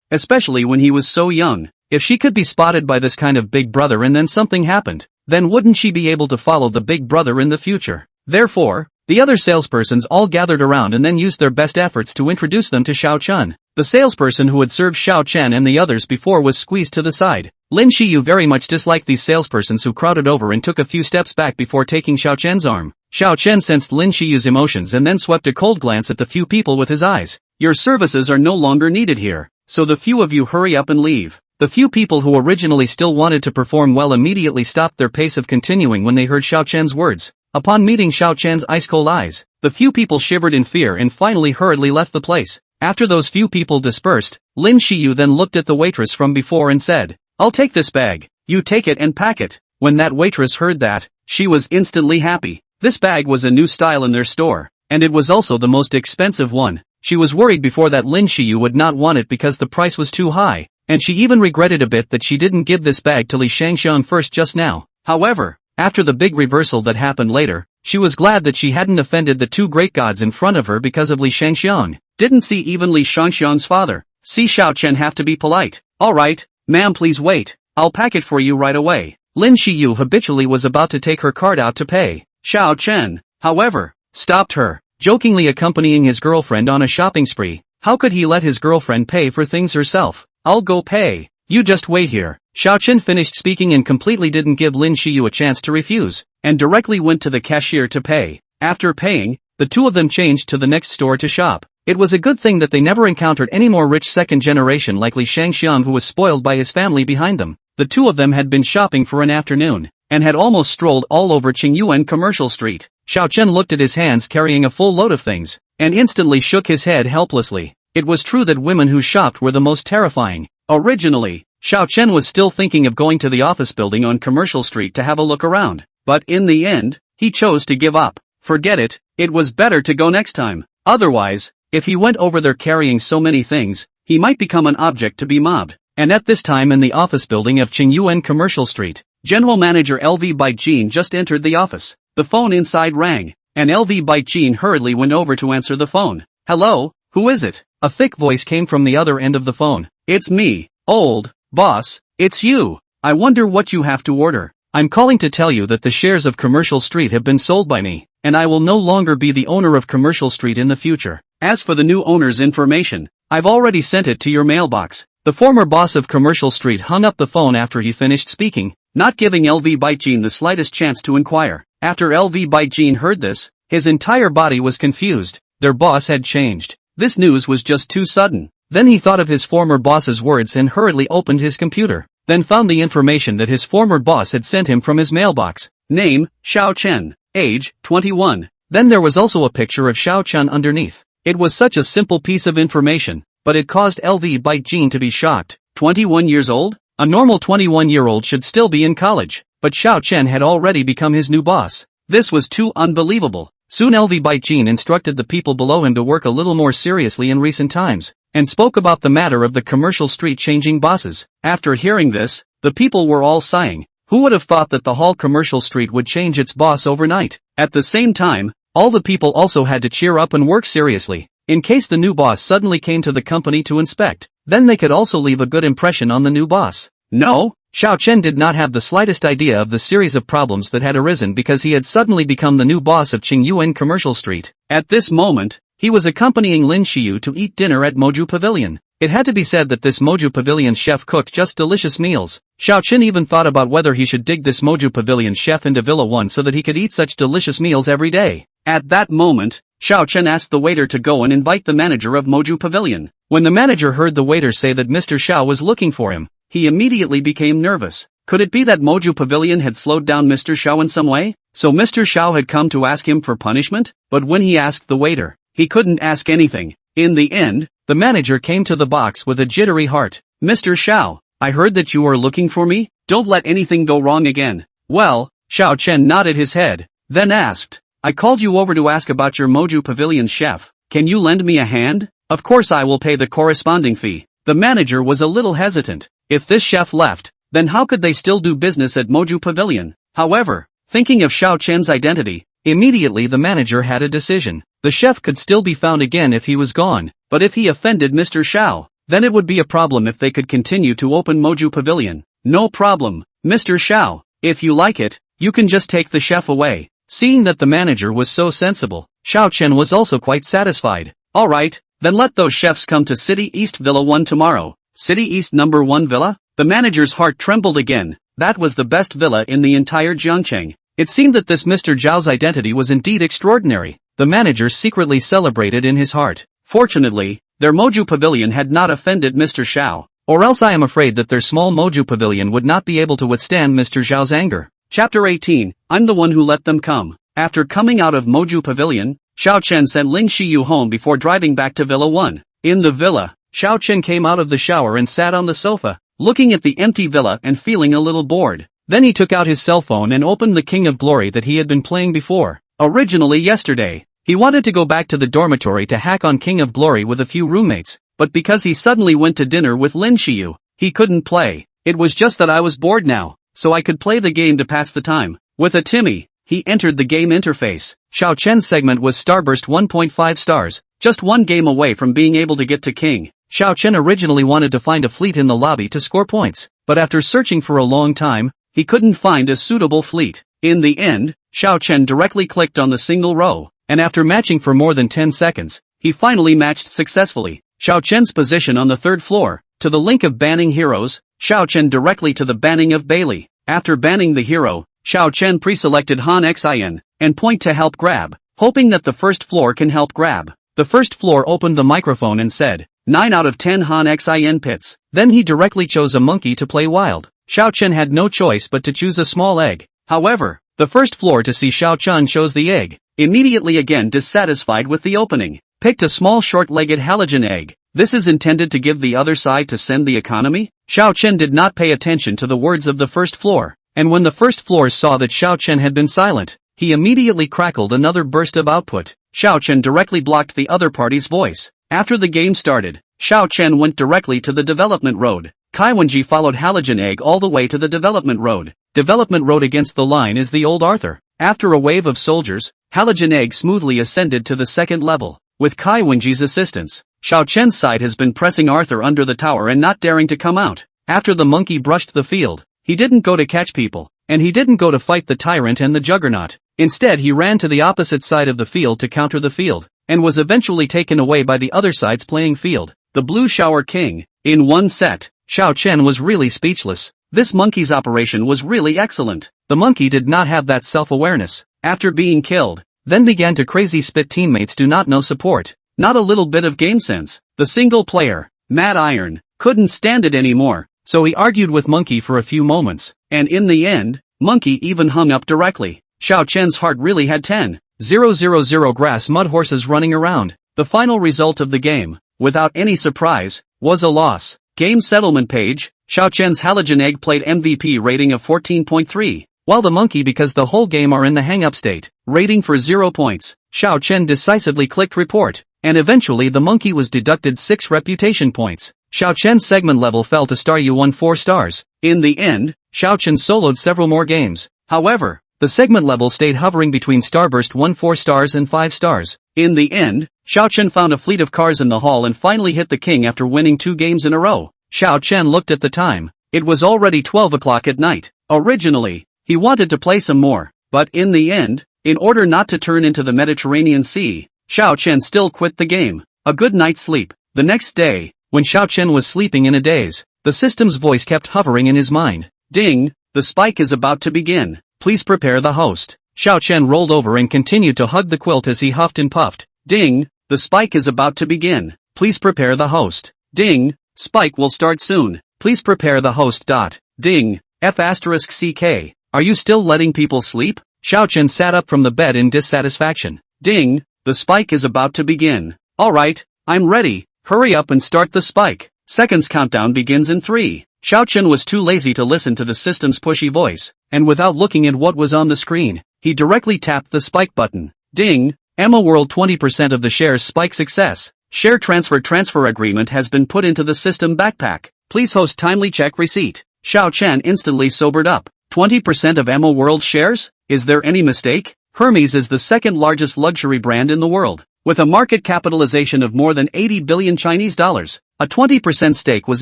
especially when he was so young. If she could be spotted by this kind of big brother and then something happened, then wouldn't she be able to follow the big brother in the future? Therefore, the other salespersons all gathered around and then used their best efforts to introduce them to Xiao Chen. The salesperson who had served Xiao Chen and the others before was squeezed to the side. Lin Shiyu very much disliked these salespersons who crowded over and took a few steps back before taking Xiao Chen's arm. Xiao Chen sensed Lin Shiyu's emotions and then swept a cold glance at the few people with his eyes. Your services are no longer needed here, so the few of you hurry up and leave. The few people who originally still wanted to perform well immediately stopped their pace of continuing when they heard Xiao Chen's words. Upon meeting Xiao Chen's ice-cold eyes, the few people shivered in fear and finally hurriedly left the place. After those few people dispersed, Lin Shiyu then looked at the waitress from before and said, I'll take this bag. You take it and pack it. When that waitress heard that, she was instantly happy. This bag was a new style in their store, and it was also the most expensive one. She was worried before that Lin Shiyu would not want it because the price was too high, and she even regretted a bit that she didn't give this bag to Li Shangxiang first just now. However, after the big reversal that happened later, she was glad that she hadn't offended the two great gods in front of her because of Li Shangxiang. Didn't see even Li Shangxiang's father. See Xiao Chen have to be polite. Alright, ma'am please wait, I'll pack it for you right away. Lin Shiyu habitually was about to take her card out to pay. Xiao Chen, however, stopped her, jokingly accompanying his girlfriend on a shopping spree. How could he let his girlfriend pay for things herself? I'll go pay. You just wait here. Xiao Chen finished speaking and completely didn't give Lin Shiyu a chance to refuse, and directly went to the cashier to pay. After paying, the two of them changed to the next store to shop. It was a good thing that they never encountered any more rich second generation like Li Shangxiang who was spoiled by his family behind them. The two of them had been shopping for an afternoon, and had almost strolled all over Qingyuan Commercial Street. Xiao Chen looked at his hands carrying a full load of things, and instantly shook his head helplessly. it was true that women who shopped were the most terrifying. Originally, Xiao Chen was still thinking of going to the office building on Commercial Street to have a look around. But in the end, he chose to give up. Forget it, it was better to go next time. Otherwise, if he went over there carrying so many things, he might become an object to be mobbed. And at this time in the office building of Qingyuan Commercial Street, General Manager LV Baijin just entered the office. The phone inside rang, and LV Baijin hurriedly went over to answer the phone. Hello, who is it? A thick voice came from the other end of the phone. It's me, old boss, it's you. I wonder what you have to order. I'm calling to tell you that the shares of Commercial Street have been sold by me, and I will no longer be the owner of Commercial Street in the future. As for the new owner's information, I've already sent it to your mailbox. The former boss of Commercial Street hung up the phone after he finished speaking, not giving LV Baijin the slightest chance to inquire. After LV Baijin heard this, his entire body was confused. Their boss had changed. This news was just too sudden. Then he thought of his former boss's words and hurriedly opened his computer, then found the information that his former boss had sent him from his mailbox. Name, Xiao Chen. Age, 21. Then there was also a picture of Xiao Chen underneath. It was such a simple piece of information, but it caused LV Baijin to be shocked. 21 years old? A normal 21-year-old should still be in college, but Xiao Chen had already become his new boss. This was too unbelievable. Soon LV Baijin instructed the people below him to work a little more seriously in recent times, and spoke about the matter of the Commercial Street changing bosses. After hearing this, the people were all sighing. Who would have thought that the whole Commercial Street would change its boss overnight? At the same time, all the people also had to cheer up and work seriously, in case the new boss suddenly came to the company to inspect. Then they could also leave a good impression on the new boss. No, Xiao Chen did not have the slightest idea of the series of problems that had arisen because he had suddenly become the new boss of Qingyuan Commercial Street. At this moment, he was accompanying Lin Xiyu to eat dinner at Moju Pavilion. It had to be said that this Moju Pavilion chef cooked just delicious meals. Xiao Chen even thought about whether he should dig this Moju Pavilion chef into Villa 1 so that he could eat such delicious meals every day. At that moment, Xiao Chen asked the waiter to go and invite the manager of Moju Pavilion. When the manager heard the waiter say that Mr. Xiao was looking for him, he immediately became nervous. Could it be that Moju Pavilion had slowed down Mr. Xiao in some way? So Mr. Xiao had come to ask him for punishment? But when he asked the waiter, he couldn't ask anything. In the end, the manager came to the box with a jittery heart. Mr. Xiao, I heard that you are looking for me? Don't let anything go wrong again. Well, Xiao Chen nodded his head, then asked, I called you over to ask about your Moju Pavilion chef. Can you lend me a hand? Of course I will pay the corresponding fee. The manager was a little hesitant. If this chef left, then how could they still do business at Moju Pavilion? However, thinking of Xiao Chen's identity, immediately the manager had a decision. The chef could still be found again if he was gone, but if he offended Mr. Xiao, then it would be a problem if they could continue to open Moju Pavilion. No problem, Mr. Xiao, if you like it, you can just take the chef away. Seeing that the manager was so sensible, Xiao Chen was also quite satisfied. Alright, then let those chefs come to City East Villa 1 tomorrow. City East number 1 Villa? The manager's heart trembled again. That was the best villa in the entire Jiangcheng. It seemed that this Mr. Zhao's identity was indeed extraordinary. The manager secretly celebrated in his heart. Fortunately, their Moju Pavilion had not offended Mr. Xiao, or else I am afraid that their small Moju Pavilion would not be able to withstand Mr. Zhao's anger. Chapter 18, I'm the one who let them come. After coming out of Moju Pavilion, Xiao Chen sent Lin Xiyu home before driving back to Villa 1. In the villa, Xiao Chen came out of the shower and sat on the sofa, looking at the empty villa and feeling a little bored. Then he took out his cell phone and opened the King of Glory that he had been playing before. Originally yesterday, he wanted to go back to the dormitory to hack on King of Glory with a few roommates, but because he suddenly went to dinner with Lin Xiyu, he couldn't play. It was just that I was bored now, so I could play the game to pass the time. With a Timmy, he entered the game interface. Xiao Chen's segment was Starburst 1.5 stars, just one game away from being able to get to King. Xiao Chen originally wanted to find a fleet in the lobby to score points, but after searching for a long time, he couldn't find a suitable fleet. In the end, Xiao Chen directly clicked on the single row, and after matching for more than 10 seconds, he finally matched successfully. Xiao Chen's position on the third floor, to the link of banning heroes, Xiao Chen directly to the banning of Bailey. After banning the hero, Xiao Chen pre-selected Han Xin, and point to help grab, hoping that the first floor can help grab. The first floor opened the microphone and said, 9 out of 10 Han Xin pits. Then he directly chose a monkey to play wild. Xiao Chen had no choice but to choose a small egg. However, the first floor to see Xiao Chen chose the egg. Immediately again dissatisfied with the opening, picked a small short-legged halogen egg. This is intended to give the other side to send the economy? Xiao Chen did not pay attention to the words of the first floor, and when the first floor saw that Xiao Chen had been silent, he immediately crackled another burst of output. Xiao Chen directly blocked the other party's voice. After the game started, Xiao Chen went directly to the development road. Kai Wenji followed Halogen Egg all the way to the development road. Development road against the line is the old Arthur. After a wave of soldiers, Halogen Egg smoothly ascended to the second level. With Kai Wenji's assistance, Xiao Chen's side has been pressing Arthur under the tower and not daring to come out. After the monkey brushed the field, he didn't go to catch people, and he didn't go to fight the tyrant and the juggernaut. Instead he ran to the opposite side of the field to counter the field, and was eventually taken away by the other side's playing field, the Blue Shower King. In one set, Xiao Chen was really speechless. This monkey's operation was really excellent. The monkey did not have that self-awareness. After being killed, then began to crazy spit teammates do not know support. Not a little bit of game sense. The single player, Mad Iron, couldn't stand it anymore, so he argued with Monkey for a few moments, and in the end, Monkey even hung up directly. Xiao Chen's heart really had 10,000 grass mud horses running around. The final result of the game, without any surprise, was a loss. Game settlement page, Xiao Chen's Halogen Egg played MVP rating of 14.3, while the monkey because the whole game are in the hang-up state, rating for 0 points. Xiao Chen decisively clicked report, and eventually the monkey was deducted 6 reputation points. Xiao Chen's segment level fell to star U1 4 stars. In the end, Xiao Chen soloed several more games. However, the segment level stayed hovering between Starburst 1 4 stars and 5 stars. In the end, Xiao Chen found a fleet of cars in the hall and finally hit the king after winning 2 games in a row. Xiao Chen looked at the time. It was already 12 o'clock at night. Originally, he wanted to play some more, but in the end, in order not to turn into the Mediterranean Sea, Xiao Chen still quit the game. A good night's sleep. The next day, when Xiao Chen was sleeping in a daze, the system's voice kept hovering in his mind. Ding, the spike is about to begin. Please prepare the host. Xiao Chen rolled over and continued to hug the quilt as he huffed and puffed. Ding, the spike is about to begin. Please prepare the host. Ding, spike will start soon. Please prepare the host. Ding, F***CK. Are you still letting people sleep? Xiao Chen sat up from the bed in dissatisfaction. Ding, the spike is about to begin. Alright, I'm ready. Hurry up and start the spike. Seconds countdown begins in 3. Xiao Chen was too lazy to listen to the system's pushy voice, and without looking at what was on the screen, he directly tapped the spike button. Ding, Emma World 20% of the shares spike success. Share transfer agreement has been put into the system backpack. Please host timely check receipt. Xiao Chen instantly sobered up. 20% of Emma World shares? Is there any mistake? Hermes is the second largest luxury brand in the world, with a market capitalization of more than 80 billion Chinese dollars. A 20% stake was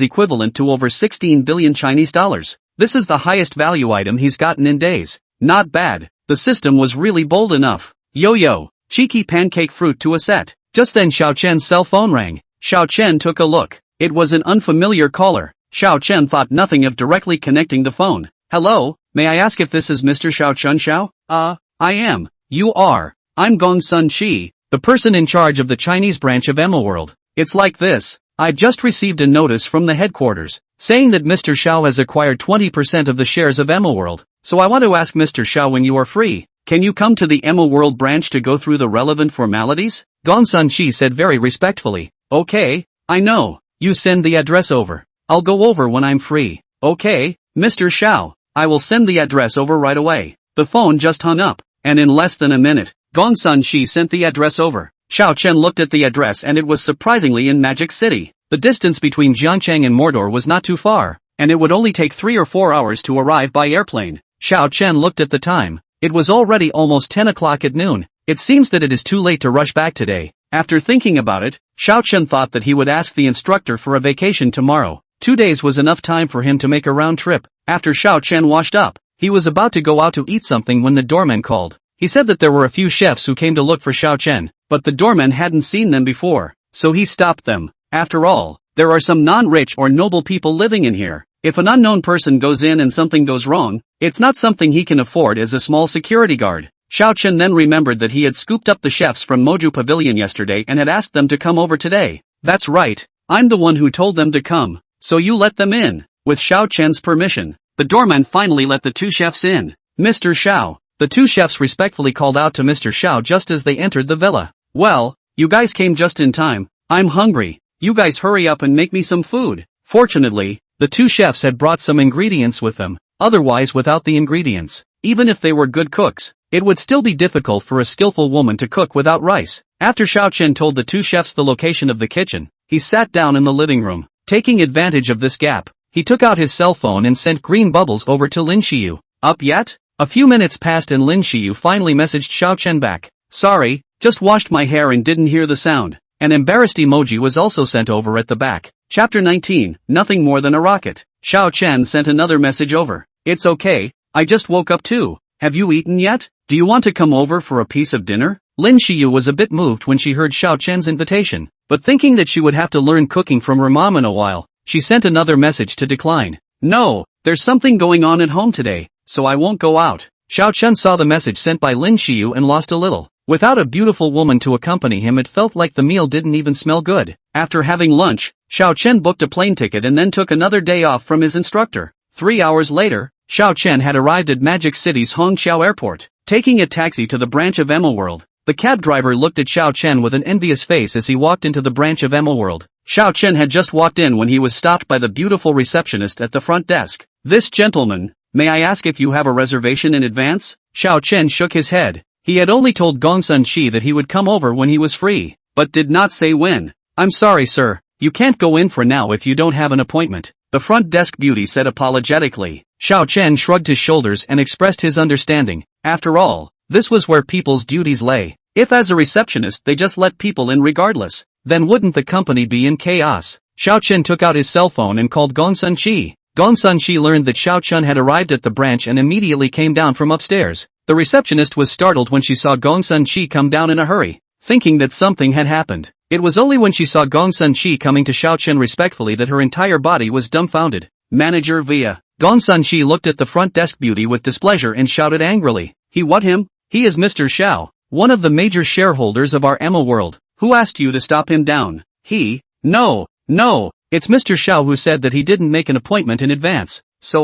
equivalent to over 16 billion Chinese dollars. This is the highest value item he's gotten in days. Not bad. The system was really bold enough. Yo, cheeky pancake fruit to a set. Just then Xiao Chen's cell phone rang. Xiao Chen took a look. It was an unfamiliar caller. Xiao Chen thought nothing of directly connecting the phone. Hello, may I ask if this is Mr. Xiao Chen Xiao? I am. You are. I'm Gong Sun Chi, the person in charge of the Chinese branch of Emma World. It's like this. I just received a notice from the headquarters, saying that Mr. Xiao has acquired 20% of the shares of Emma World. So I want to ask Mr. Xiao when you are free, can you come to the Emma World branch to go through the relevant formalities? Gong Sun Chi said very respectfully. Okay, I know. You send the address over. I'll go over when I'm free. Okay, Mr. Xiao, I will send the address over right away. The phone just hung up, and in less than a minute, Gong Sun Chi sent the address over. Xiao Chen looked at the address and it was surprisingly in Magic City. The distance between Jiangcheng and Mordor was not too far, and it would only take 3 or 4 hours to arrive by airplane. Xiao Chen looked at the time. It was already almost 10 o'clock at noon. It seems that it is too late to rush back today. After thinking about it, Xiao Chen thought that he would ask the instructor for a vacation tomorrow. 2 days was enough time for him to make a round trip. After Xiao Chen washed up, he was about to go out to eat something when the doorman called. He said that there were a few chefs who came to look for Xiao Chen, but the doorman hadn't seen them before, so he stopped them. After all, there are some non-rich or noble people living in here. If an unknown person goes in and something goes wrong, it's not something he can afford as a small security guard. Xiao Chen then remembered that he had scooped up the chefs from Moju Pavilion yesterday and had asked them to come over today. That's right, I'm the one who told them to come, so you let them in. With Xiao Chen's permission, the doorman finally let the 2 chefs in. Mr. Xiao. The 2 chefs respectfully called out to Mr. Xiao just as they entered the villa. Well, you guys came just in time. I'm hungry. You guys hurry up and make me some food. Fortunately, the two chefs had brought some ingredients with them. Otherwise, without the ingredients, even if they were good cooks, it would still be difficult for a skillful woman to cook without rice. After Xiao Chen told the two chefs the location of the kitchen, he sat down in the living room. Taking advantage of this gap, he took out his cell phone and sent green bubbles over to Lin Xiu. Up yet? A few minutes passed and Lin Xiu finally messaged Xiao Chen back. Sorry, just washed my hair and didn't hear the sound. An embarrassed emoji was also sent over at the back. Chapter 19, Nothing More Than a Rocket. Xiao Chen sent another message over. It's okay, I just woke up too. Have you eaten yet? Do you want to come over for a piece of dinner? Lin Xiu was a bit moved when she heard Xiao Chen's invitation, but thinking that she would have to learn cooking from her mom in a while, she sent another message to decline. No, there's something going on at home today, so I won't go out. Xiao Chen saw the message sent by Lin Xiu and lost a little. Without a beautiful woman to accompany him, it felt like the meal didn't even smell good. After having lunch, Xiao Chen booked a plane ticket and then took another day off from his instructor. 3 hours later, Xiao Chen had arrived at Magic City's Hongqiao Airport. Taking a taxi to the branch of Emma World, the cab driver looked at Xiao Chen with an envious face as he walked into the branch of Emma World. Xiao Chen had just walked in when he was stopped by the beautiful receptionist at the front desk. This gentleman, may I ask if you have a reservation in advance? Xiao Chen shook his head. He had only told Gong Sun Chi that he would come over when he was free, but did not say when. I'm sorry sir, you can't go in for now if you don't have an appointment, the front desk beauty said apologetically. Xiao Chen shrugged his shoulders and expressed his understanding. After all, this was where people's duties lay. If as a receptionist they just let people in regardless, then wouldn't the company be in chaos? Xiao Chen took out his cell phone and called Gong Sun Chi. Gong Sun Chi learned that Xiao Chen had arrived at the branch and immediately came down from upstairs. The receptionist was startled when she saw Gong Sun Chi come down in a hurry, thinking that something had happened. It was only when she saw Gong Sun Chi coming to Xiao Chen respectfully that her entire body was dumbfounded. Manager via. Gong Sun Chi looked at the front desk beauty with displeasure and shouted angrily. He what him? He is Mr. Xiao, one of the major shareholders of our Emma World. Who asked you to stop him down? He? No, it's Mr. Xiao who said that he didn't make an appointment in advance. So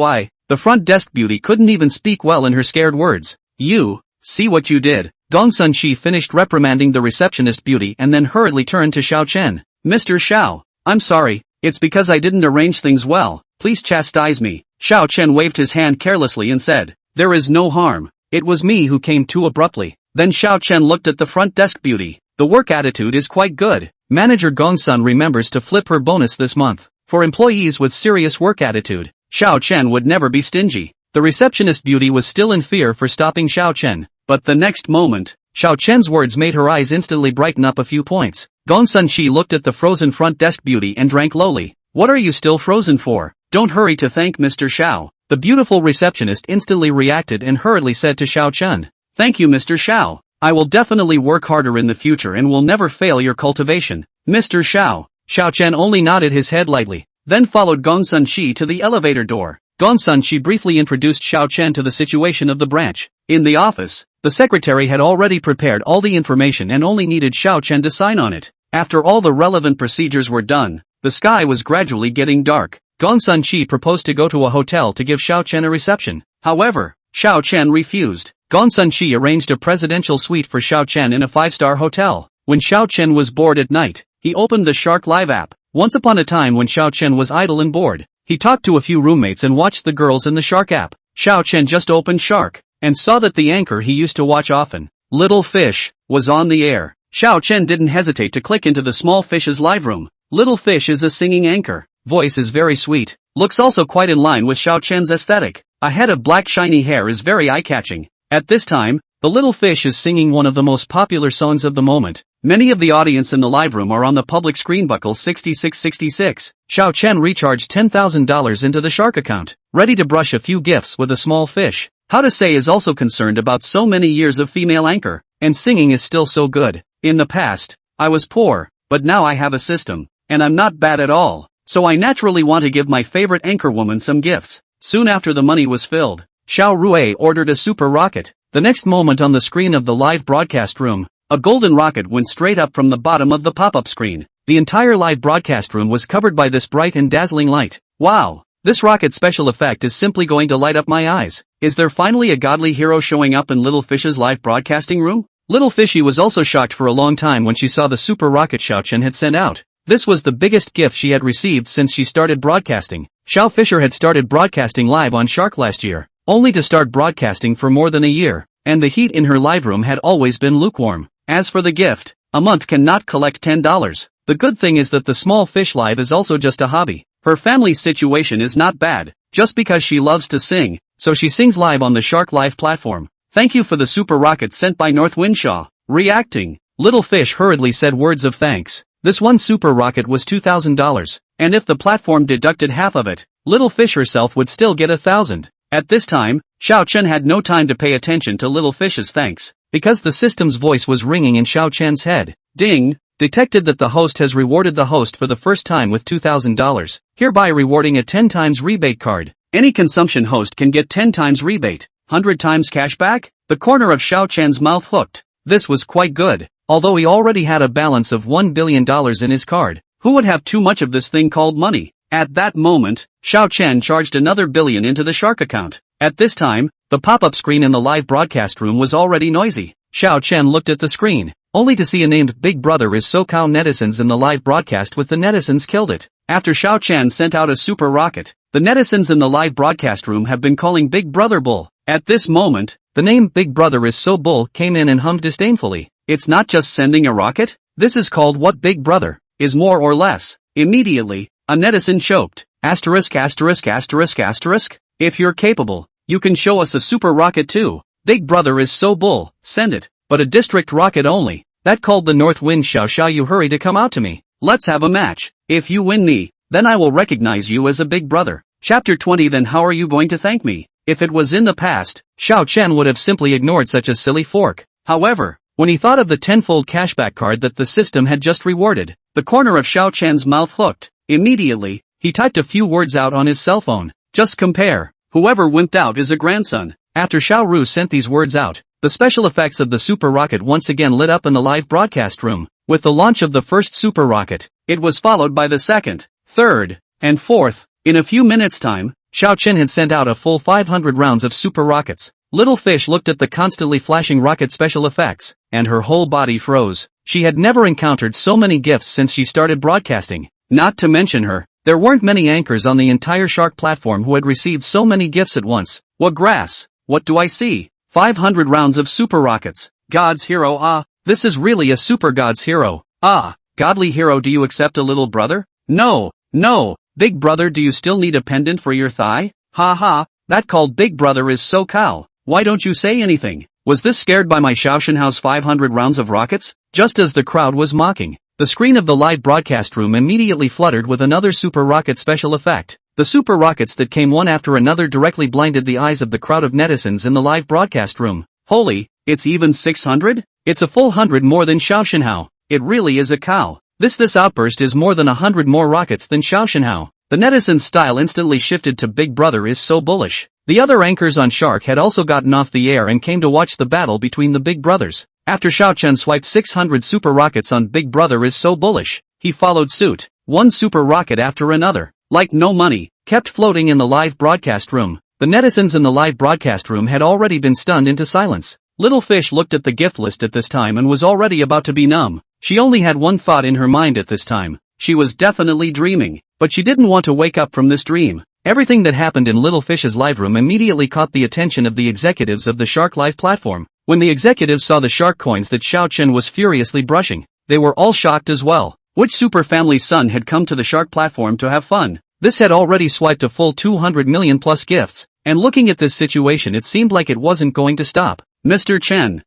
the front desk beauty couldn't even speak well in her scared words. You, see what you did. Gong Sun Chi finished reprimanding the receptionist beauty and then hurriedly turned to Xiao Chen. Mr. Xiao, I'm sorry, it's because I didn't arrange things well, please chastise me. Xiao Chen waved his hand carelessly and said, there is no harm, it was me who came too abruptly. Then Xiao Chen looked at the front desk beauty. The work attitude is quite good. Manager Gong Sun remembers to flip her bonus this month. For employees with serious work attitude, Xiao Chen would never be stingy. The receptionist beauty was still in fear for stopping Xiao Chen, but the next moment, Xiao Chen's words made her eyes instantly brighten up a few points. Gong Sun Chi looked at the frozen front desk beauty and drank lowly. What are you still frozen for? Don't hurry to thank Mr. Xiao. The beautiful receptionist instantly reacted and hurriedly said to Xiao Chen. Thank you Mr. Xiao. I will definitely work harder in the future and will never fail your cultivation. Mr. Xiao. Xiao Chen only nodded his head lightly, then followed Gong Sun Chi to the elevator door. Gong Sun Chi briefly introduced Xiao Chen to the situation of the branch. In the office, the secretary had already prepared all the information and only needed Xiao Chen to sign on it. After all the relevant procedures were done, the sky was gradually getting dark. Gong Sun Chi proposed to go to a hotel to give Xiao Chen a reception. However, Xiao Chen refused. Gong Sun Chi arranged a presidential suite for Xiao Chen in a 5-star hotel. When Xiao Chen was bored at night, he opened the Shark Live app. Once upon a time when Xiao Chen was idle and bored, he talked to a few roommates and watched the girls in the Shark app. Xiao Chen just opened Shark, and saw that the anchor he used to watch often, Little Fish, was on the air. Xiao Chen didn't hesitate to click into the small fish's live room. Little Fish is a singing anchor. Voice is very sweet. Looks also quite in line with Xiao Chen's aesthetic. A head of black shiny hair is very eye-catching. At this time, the little fish is singing one of the most popular songs of the moment. Many of the audience in the live room are on the public screen. Buckle 6666. Xiao Chen recharged $10,000 into the Shark account, ready to brush a few gifts with a small fish. How to say is also concerned about so many years of female anchor, and singing is still so good. In the past, I was poor, but now I have a system, and I'm not bad at all. So I naturally want to give my favorite anchor woman some gifts. Soon after the money was filled, Xiao Rui ordered a super rocket. The next moment on the screen of the live broadcast room, a golden rocket went straight up from the bottom of the pop-up screen. The entire live broadcast room was covered by this bright and dazzling light. Wow! This rocket special effect is simply going to light up my eyes. Is there finally a godly hero showing up in Little Fish's live broadcasting room? Little Fishy was also shocked for a long time when she saw the super rocket Xiao Chen had sent out. This was the biggest gift she had received since she started broadcasting. Xiao Fisher had started broadcasting live on Shark last year, only to start broadcasting for more than a year, and the heat in her live room had always been lukewarm. As for the gift, a month cannot collect $10. The good thing is that the small fish live is also just a hobby. Her family's situation is not bad, just because she loves to sing, so she sings live on the Shark Live platform. Thank you for the super rocket sent by North Windshaw. Reacting, Little Fish hurriedly said words of thanks. This one super rocket was $2,000, and if the platform deducted half of it, Little Fish herself would still get $1,000. At this time, Xiao Chen had no time to pay attention to Little Fish's thanks, because the system's voice was ringing in Xiao Chen's head. Ding! Detected that the host has rewarded the host for the first time with $2,000, hereby rewarding a 10 times rebate card. Any consumption host can get 10 times rebate, 100 times cashback? The corner of Xiao Chen's mouth hooked. This was quite good, although he already had a balance of $1 billion in his card. Who would have too much of this thing called money? At that moment, Xiao Chen charged another billion into the Shark account. At this time, the pop-up screen in the live broadcast room was already noisy. Xiao Chen looked at the screen, only to see a named Big Brother is so cow netizens in the live broadcast with the netizens killed it. After Xiao Chen sent out a super rocket, the netizens in the live broadcast room have been calling Big Brother Bull. At this moment, the name Big Brother is so Bull came in and hummed disdainfully. It's not just sending a rocket? This is called what Big Brother is more or less. Immediately, a netizen choked. Asterisk asterisk asterisk asterisk. If you're capable, you can show us a super rocket too. Big Brother is so Bull, send it. But a district rocket only. That called the North Wind. Shall you hurry to come out to me? Let's have a match. If you win me, then I will recognize you as a Big Brother. Chapter 20. Then how are you going to thank me? If it was in the past, Xiao Chen would have simply ignored such a silly fork. However, when he thought of the tenfold cashback card that the system had just rewarded, the corner of Xiao Chen's mouth hooked. Immediately, he typed a few words out on his cell phone. Just compare. Whoever wimped out is a grandson. After Xiao Ru sent these words out, the special effects of the super rocket once again lit up in the live broadcast room. With the launch of the first super rocket, it was followed by the second, third, and fourth. In a few minutes' time, Xiao Chen had sent out a full 500 rounds of super rockets. Little Fish looked at the constantly flashing rocket special effects, and her whole body froze. She had never encountered so many gifts since she started broadcasting. Not to mention her, there weren't many anchors on the entire Shark platform who had received so many gifts at once. What grass? What do I see? 500 rounds of super rockets. God's hero. Ah, this is really a super God's hero. Ah, godly hero. Do you accept a little brother? No, no. Big Brother, do you still need a pendant for your thigh? Ha ha, that called Big Brother is so cow. Why don't you say anything? Was this scared by my Xiaoshan House 500 rounds of rockets? Just as the crowd was mocking, the screen of the live broadcast room immediately fluttered with another super rocket special effect. The super rockets that came one after another directly blinded the eyes of the crowd of netizens in the live broadcast room. Holy, it's even 600? It's a full 100 more than Xiaoshanhao. It really is a cow. This outburst is more than 100 more rockets than Xiaoshanhao. The netizens' style instantly shifted to Big Brother is so bullish. The other anchors on Shark had also gotten off the air and came to watch the battle between the Big Brothers. After Xiao Chen swiped 600 super rockets on Big Brother is so bullish, he followed suit. One super rocket after another, like no money, kept floating in the live broadcast room. The netizens in the live broadcast room had already been stunned into silence. Little Fish looked at the gift list at this time and was already about to be numb. She only had one thought in her mind at this time. She was definitely dreaming, but she didn't want to wake up from this dream. Everything that happened in Little Fish's live room immediately caught the attention of the executives of the Shark Live platform. When the executives saw the shark coins that Xiao Chen was furiously brushing, they were all shocked as well. Which super family's son had come to the Shark platform to have fun? This had already swiped a full 200 million plus gifts, and looking at this situation it seemed like it wasn't going to stop. Mr. Chen,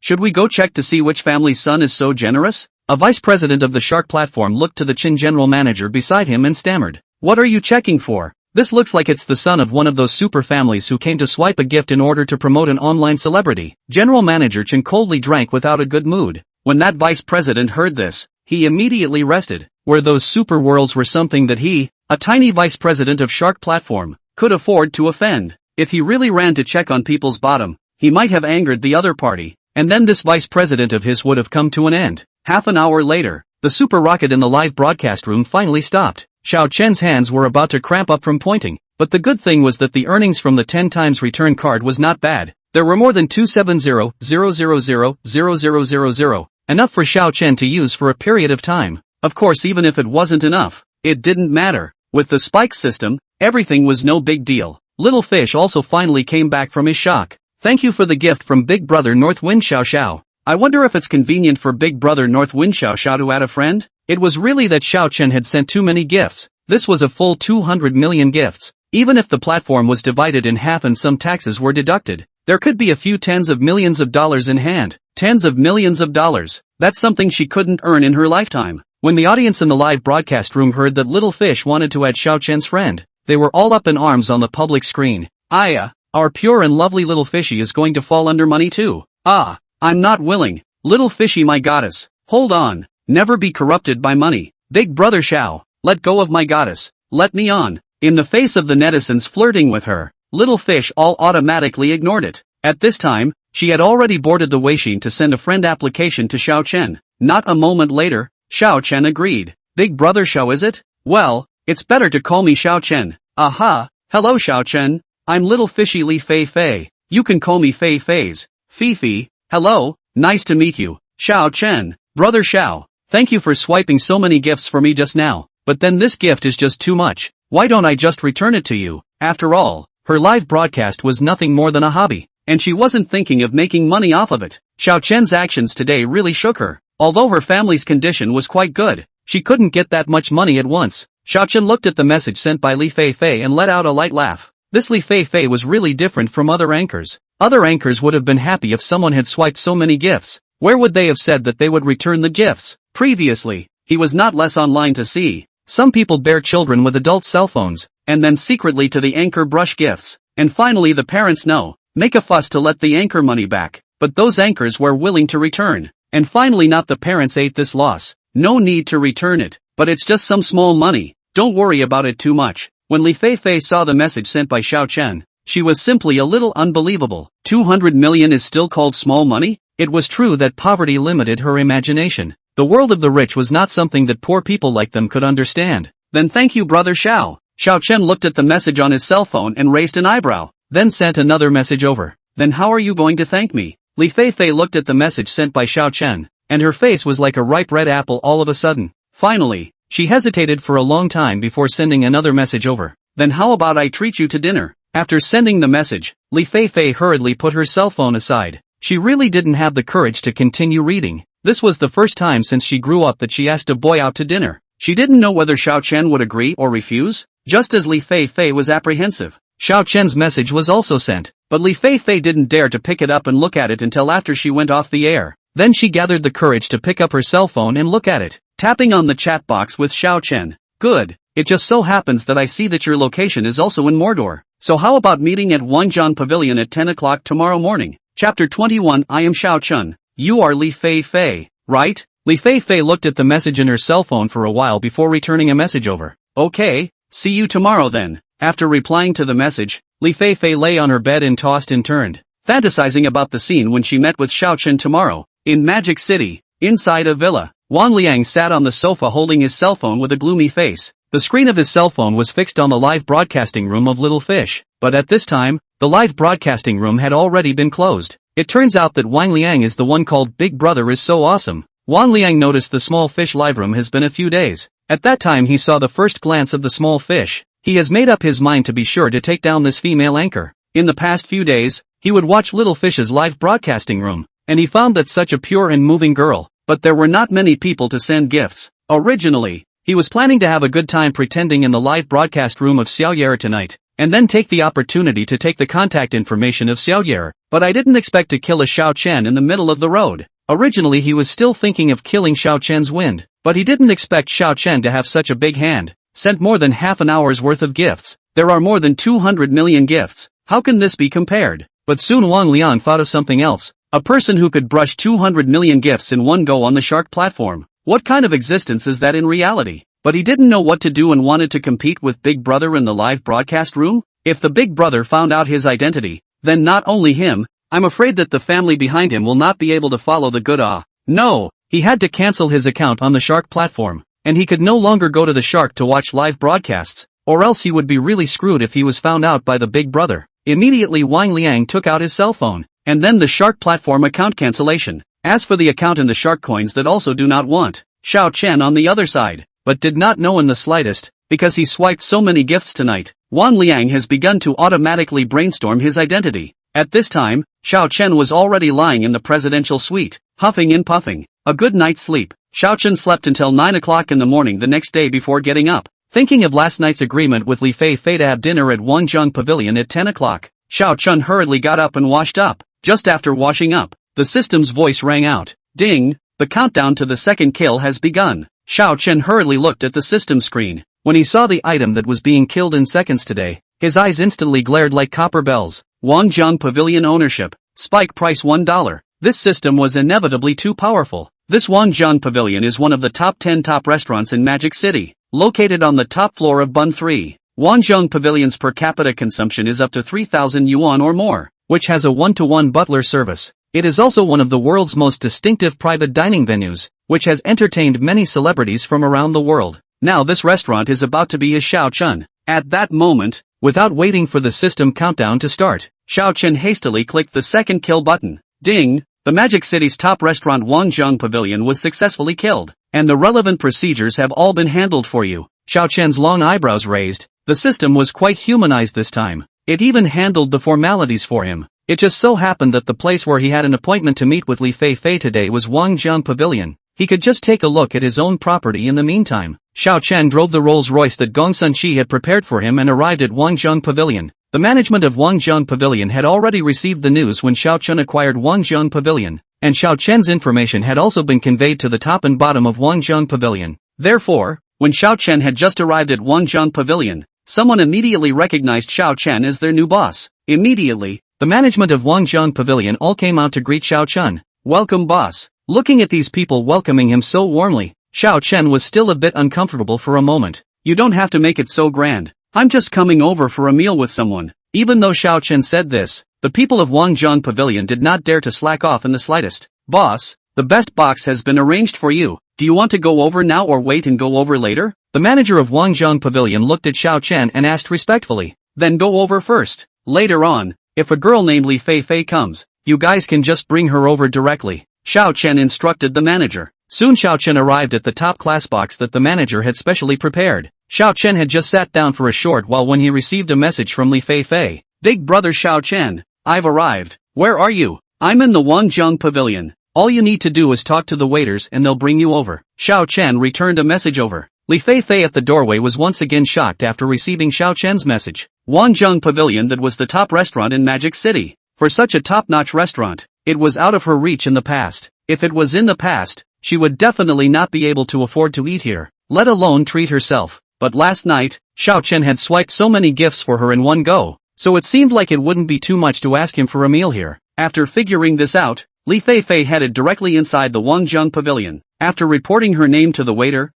should we go check to see which family's son is so generous? A vice president of the Shark platform looked to the Chin general manager beside him and stammered. What are you checking for? This looks like it's the son of one of those super families who came to swipe a gift in order to promote an online celebrity. General manager Chin coldly drank without a good mood. When that vice president heard this, he immediately rested. Where those super worlds were something that he, a tiny vice president of Shark platform, could afford to offend. If he really ran to check on people's bottom, he might have angered the other party, and then this vice president of his would have come to an end. Half an hour later, the super rocket in the live broadcast room finally stopped. Xiao Chen's hands were about to cramp up from pointing, but the good thing was that the earnings from the 10 times return card was not bad. There were more than 270,000,000, enough for Xiao Chen to use for a period of time. Of course, even if it wasn't enough, it didn't matter. With the spike system, everything was no big deal. Little Fish also finally came back from his shock. Thank you for the gift from Big Brother North Wind Xiao Xiao. I wonder if it's convenient for Big Brother North Wind Xiao Xiao to add a friend? It was really that Xiao Chen had sent too many gifts. This was a full 200 million gifts. Even if the platform was divided in half and some taxes were deducted, there could be a few tens of millions of dollars in hand. Tens of millions of dollars. That's something she couldn't earn in her lifetime. When the audience in the live broadcast room heard that Little Fish wanted to add Xiao Chen's friend, they were all up in arms on the public screen. Our pure and lovely Little Fishy is going to fall under money too. I'm not willing. Little Fishy, my goddess. Hold on. Never be corrupted by money. Big Brother Xiao, let go of my goddess. Let me on. In the face of the netizens flirting with her, Little Fish all automatically ignored it. At this time, she had already boarded the Weixin to send a friend application to Xiao Chen. Not a moment later, Xiao Chen agreed. Big Brother Xiao, is it? Well, it's better to call me Xiao Chen. Aha. Hello Xiao Chen. I'm Little Fishy Li Fei Fei. You can call me Fei Fei's. Fifi. Hello, nice to meet you. Xiao Chen. Brother Xiao. Thank you for swiping so many gifts for me just now. But then this gift is just too much. Why don't I just return it to you? After all, her live broadcast was nothing more than a hobby, and she wasn't thinking of making money off of it. Xiao Chen's actions today really shook her. Although her family's condition was quite good, she couldn't get that much money at once. Xiao Chen looked at the message sent by Li Fei Fei and let out a light laugh. This Li Fei Fei was really different from other anchors. Other anchors would have been happy if someone had swiped so many gifts. Where would they have said that they would return the gifts? Previously, he was not less online to see. Some people bear children with adult cell phones, and then secretly to the anchor brush gifts. And finally the parents know, make a fuss to let the anchor money back. But those anchors were willing to return. And finally not the parents ate this loss. No need to return it. But it's just some small money. Don't worry about it too much. When Li Fei Fei saw the message sent by Xiao Chen, she was simply a little unbelievable. 200 million is still called small money? It was true that poverty limited her imagination. The world of the rich was not something that poor people like them could understand. Then thank you Brother Xiao. Xiao Chen looked at the message on his cell phone and raised an eyebrow, then sent another message over. Then how are you going to thank me? Li Fei Fei looked at the message sent by Xiao Chen, and her face was like a ripe red apple all of a sudden. Finally, she hesitated for a long time before sending another message over. Then how about I treat you to dinner? After sending the message, Li Fei Fei hurriedly put her cell phone aside. She really didn't have the courage to continue reading. This was the first time since she grew up that she asked a boy out to dinner. She didn't know whether Xiao Chen would agree or refuse. Just as Li Fei Fei was apprehensive, Xiao Chen's message was also sent, but Li Fei Fei didn't dare to pick it up and look at it until after she went off the air. Then she gathered the courage to pick up her cell phone and look at it, tapping on the chat box with Xiao Chen. Good. It just so happens that I see that your location is also in Mordor. So how about meeting at Wanjian Pavilion at 10 o'clock tomorrow morning? Chapter 21. I am Xiao Chen. You are Li Fei Fei, right? Li Fei Fei looked at the message in her cell phone for a while before returning a message over. Okay, see you tomorrow then. After replying to the message, Li Fei Fei lay on her bed and tossed and turned, fantasizing about the scene when she met with Xiao Chen tomorrow. In Magic City, inside a villa, Wang Liang sat on the sofa holding his cell phone with a gloomy face. The screen of his cell phone was fixed on the live broadcasting room of Little Fish, but at this time, the live broadcasting room had already been closed. It turns out that Wang Liang is the one called Big Brother is so awesome. Wang Liang noticed the small fish live room has been a few days. At that time he saw the first glance of the small fish. He has made up his mind to be sure to take down this female anchor. In the past few days, he would watch Little Fish's live broadcasting room, and he found that such a pure and moving girl, but there were not many people to send gifts. Originally, he was planning to have a good time pretending in the live broadcast room of Xiaoyere tonight, and then take the opportunity to take the contact information of Xiaoyere, but I didn't expect to kill a Xiao Chen in the middle of the road. Originally he was still thinking of killing Xiao Chen's wind, but he didn't expect Xiao Chen to have such a big hand. Sent more than half an hour's worth of gifts. There are more than 200 million gifts. How can this be compared? But soon Wang Liang thought of something else. A person who could brush 200 million gifts in one go on the Shark platform. What kind of existence is that in reality? But he didn't know what to do and wanted to compete with Big Brother in the live broadcast room? If the Big Brother found out his identity, then not only him, I'm afraid that the family behind him will not be able to follow the good. No, he had to cancel his account on the Shark platform, and he could no longer go to the Shark to watch live broadcasts, or else he would be really screwed if he was found out by the Big Brother. Immediately Wang Liang took out his cell phone, and then the Shark platform account cancellation. As for the account in the Shark coins that also do not want, Xiao Chen on the other side, but did not know in the slightest, because he swiped so many gifts tonight. Wan Liang has begun to automatically brainstorm his identity. At this time, Xiao Chen was already lying in the presidential suite, huffing and puffing. A good night's sleep. Xiao Chen slept until 9 o'clock in the morning the next day before getting up. Thinking of last night's agreement with Li Fei Fei to have dinner at Wangjiang Pavilion at 10 o'clock, Xiao Chen hurriedly got up and washed up. Just after washing up, the system's voice rang out. Ding! The countdown to the second kill has begun. Xiao Chen hurriedly looked at the system screen. When he saw the item that was being killed in seconds today, his eyes instantly glared like copper bells. Wangjiang Pavilion ownership. Spike price $1. This system was inevitably too powerful. This Wangjiang Pavilion is one of the top 10 top restaurants in Magic City, located on the top floor of Bun 3. Wangjiang Pavilion's per capita consumption is up to 3,000 yuan or more, which has a 1-to-1 butler service. It is also one of the world's most distinctive private dining venues, which has entertained many celebrities from around the world. Now this restaurant is about to be a Xiao Chen. At that moment, without waiting for the system countdown to start, Xiao Chen hastily clicked the second kill button. Ding! The Magic City's top restaurant Wangjiang Pavilion was successfully killed, and the relevant procedures have all been handled for you. Xiao Chen's long eyebrows raised. The system was quite humanized this time. It even handled the formalities for him. It just so happened that the place where he had an appointment to meet with Li Fei Fei today was Wangjiang Pavilion. He could just take a look at his own property in the meantime. Xiao Chen drove the Rolls-Royce that Gong Sunqi had prepared for him and arrived at Wangjiang Pavilion. The management of Wangjiang Pavilion had already received the news when Xiao Chen acquired Wangjiang Pavilion, and Xiao Chen's information had also been conveyed to the top and bottom of Wangjiang Pavilion. Therefore, when Xiao Chen had just arrived at Wangjiang Pavilion, someone immediately recognized Xiao Chen as their new boss. Immediately, the management of Wangjiang Pavilion all came out to greet Xiao Chen. Welcome, boss. Looking at these people welcoming him so warmly, Xiao Chen was still a bit uncomfortable for a moment. You don't have to make it so grand. I'm just coming over for a meal with someone. Even though Xiao Chen said this, the people of Wangjiang Pavilion did not dare to slack off in the slightest. Boss, the best box has been arranged for you. Do you want to go over now or wait and go over later? The manager of Wangjiang Pavilion looked at Xiao Chen and asked respectfully. Then go over first. Later on, if a girl named Li Fei Fei comes, you guys can just bring her over directly. Xiao Chen instructed the manager. Soon Xiao Chen arrived at the top class box that the manager had specially prepared. Xiao Chen had just sat down for a short while when he received a message from Li Fei Fei. Big brother Xiao Chen, I've arrived. Where are you? I'm in the Wangjiang Pavilion. All you need to do is talk to the waiters and they'll bring you over. Xiao Chen returned a message over. Li Fei Fei at the doorway was once again shocked after receiving Xiao Chen's message. Wangjiang Pavilion, that was the top restaurant in Magic City. For such a top-notch restaurant, it was out of her reach in the past. If it was in the past, she would definitely not be able to afford to eat here, let alone treat herself. But last night, Xiao Chen had swiped so many gifts for her in one go, so it seemed like it wouldn't be too much to ask him for a meal here. After figuring this out, Li Fei Fei headed directly inside the Wangjiang Pavilion. After reporting her name to the waiter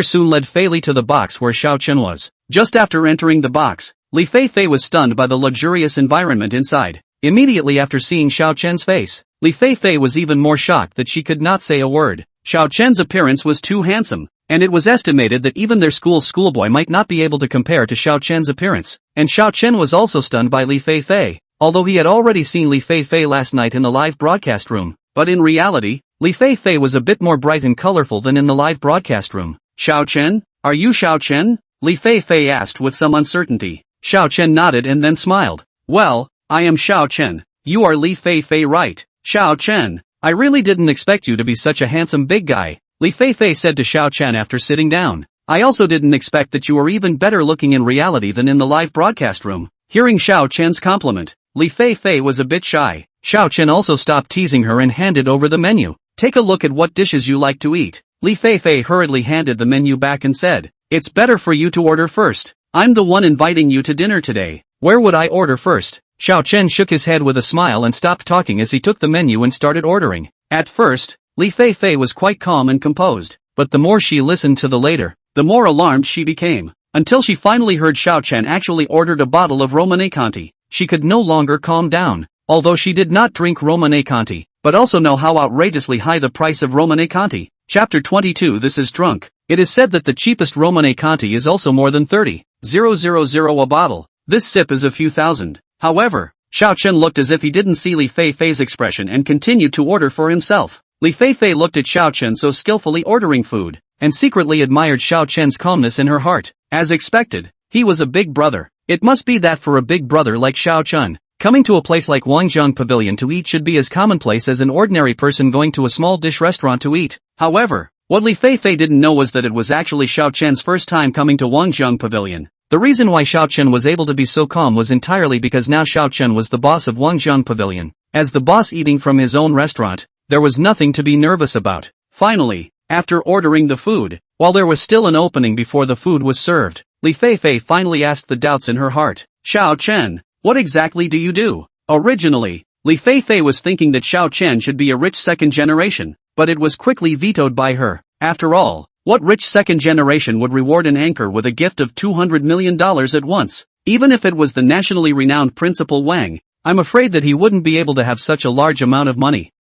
soon led Fei Li to the box where Xiao Chen was. Just after entering the box, Li Fei Fei was stunned by the luxurious environment inside. Immediately after seeing Xiao Chen's face, Li Fei Fei was even more shocked that she could not say a word. Xiao Chen's appearance was too handsome, and it was estimated that even their schoolboy might not be able to compare to Xiao Chen's appearance. And Xiao Chen was also stunned by Li Fei Fei, although he had already seen Li Fei Fei last night in the live broadcast room. But in reality, Li Fei Fei was a bit more bright and colorful than in the live broadcast room. Xiao Chen, are you Xiao Chen? Li Fei Fei asked with some uncertainty. Xiao Chen nodded and then smiled. Well, I am Xiao Chen. You are Li Fei Fei, right? Xiao Chen, I really didn't expect you to be such a handsome big guy, Li Fei Fei said to Xiao Chen after sitting down. I also didn't expect that you were even better looking in reality than in the live broadcast room. Hearing Xiao Chen's compliment, Li Fei Fei was a bit shy. Xiao Chen also stopped teasing her and handed over the menu. Take a look at what dishes you like to eat. Li Fei Fei hurriedly handed the menu back and said, it's better for you to order first. I'm the one inviting you to dinner today. Where would I order first? Xiao Chen shook his head with a smile and stopped talking as he took the menu and started ordering. At first, Li Fei Fei was quite calm and composed, but the more she listened to the later, the more alarmed she became, until she finally heard Xiao Chen actually ordered a bottle of Romanée Conti. She could no longer calm down, although she did not drink Romanée Conti, but also know how outrageously high the price of Romanée Conti. Chapter 22. This is drunk. It is said that the cheapest Romanée Conti is also more than 30,000 a bottle. This sip is a few thousand. However, Xiao Chen looked as if he didn't see Li Fei Fei's expression and continued to order for himself. Li Feifei looked at Xiao Chen so skillfully ordering food, and secretly admired Xiao Chen's calmness in her heart. As expected, he was a big brother. It must be that for a big brother like Xiao Chen, coming to a place like Wangjiang Pavilion to eat should be as commonplace as an ordinary person going to a small dish restaurant to eat. However, what Li Feifei didn't know was that it was actually Xiao Chen's first time coming to Wangjiang Pavilion. The reason why Xiao Chen was able to be so calm was entirely because now Xiao Chen was the boss of Wangjiang Pavilion. As the boss eating from his own restaurant, there was nothing to be nervous about. Finally, after ordering the food, while there was still an opening before the food was served, Li Feifei finally asked the doubts in her heart. Xiao Chen, what exactly do you do? Originally, Li Feifei was thinking that Xiao Chen should be a rich second generation, but it was quickly vetoed by her. After all, what rich second generation would reward an anchor with a gift of $200 million at once? Even if it was the nationally renowned Principal Wang, I'm afraid that he wouldn't be able to have such a large amount of money.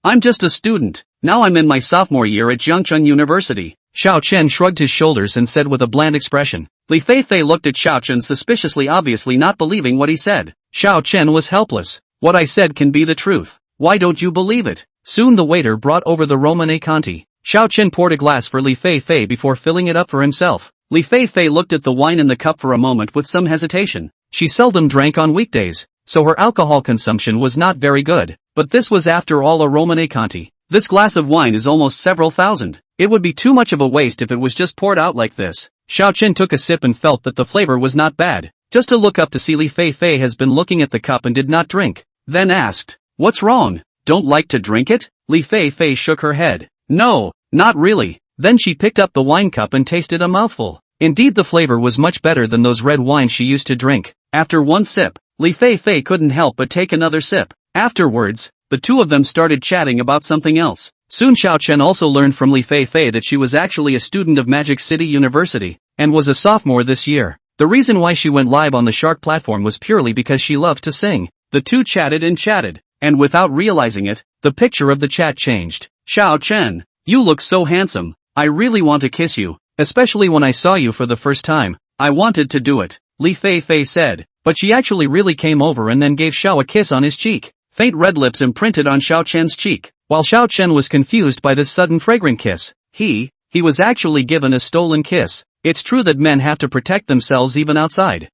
I'm just a student. Now I'm in my sophomore year at Jiangcheng University. Xiao Chen shrugged his shoulders and said with a bland expression. Li Feifei looked at Xiao Chen suspiciously, obviously not believing what he said. Xiao Chen was helpless. What I said can be the truth. Why don't you believe it? Soon the waiter brought over the Romane Conti. Xiao Chen poured a glass for Li Feifei before filling it up for himself. Li Feifei looked at the wine in the cup for a moment with some hesitation. She seldom drank on weekdays, so her alcohol consumption was not very good. But this was after all a Romane Conti. This glass of wine is almost several thousand. It would be too much of a waste if it was just poured out like this. Xiao Chen took a sip and felt that the flavor was not bad. Just to look up to see Li Feifei has been looking at the cup and did not drink. Then asked, "What's wrong? Don't like to drink it?" Li Feifei shook her head. "No, not really." Then she picked up the wine cup and tasted a mouthful. Indeed, the flavor was much better than those red wines she used to drink. After one sip, Li Feifei couldn't help but take another sip. Afterwards, the two of them started chatting about something else. Soon Xiao Chen also learned from Li Feifei that she was actually a student of Magic City University, and was a sophomore this year. The reason why she went live on the Shark platform was purely because she loved to sing. The two chatted, and without realizing it, the picture of the chat changed. "Xiao Chen, you look so handsome. I really want to kiss you, especially when I saw you for the first time. I wanted to do it," Li Feifei said, but she actually really came over and then gave Xiao a kiss on his cheek. Faint red lips imprinted on Xiao Chen's cheek. While Xiao Chen was confused by this sudden fragrant kiss, he was actually given a stolen kiss. It's true that men have to protect themselves even outside.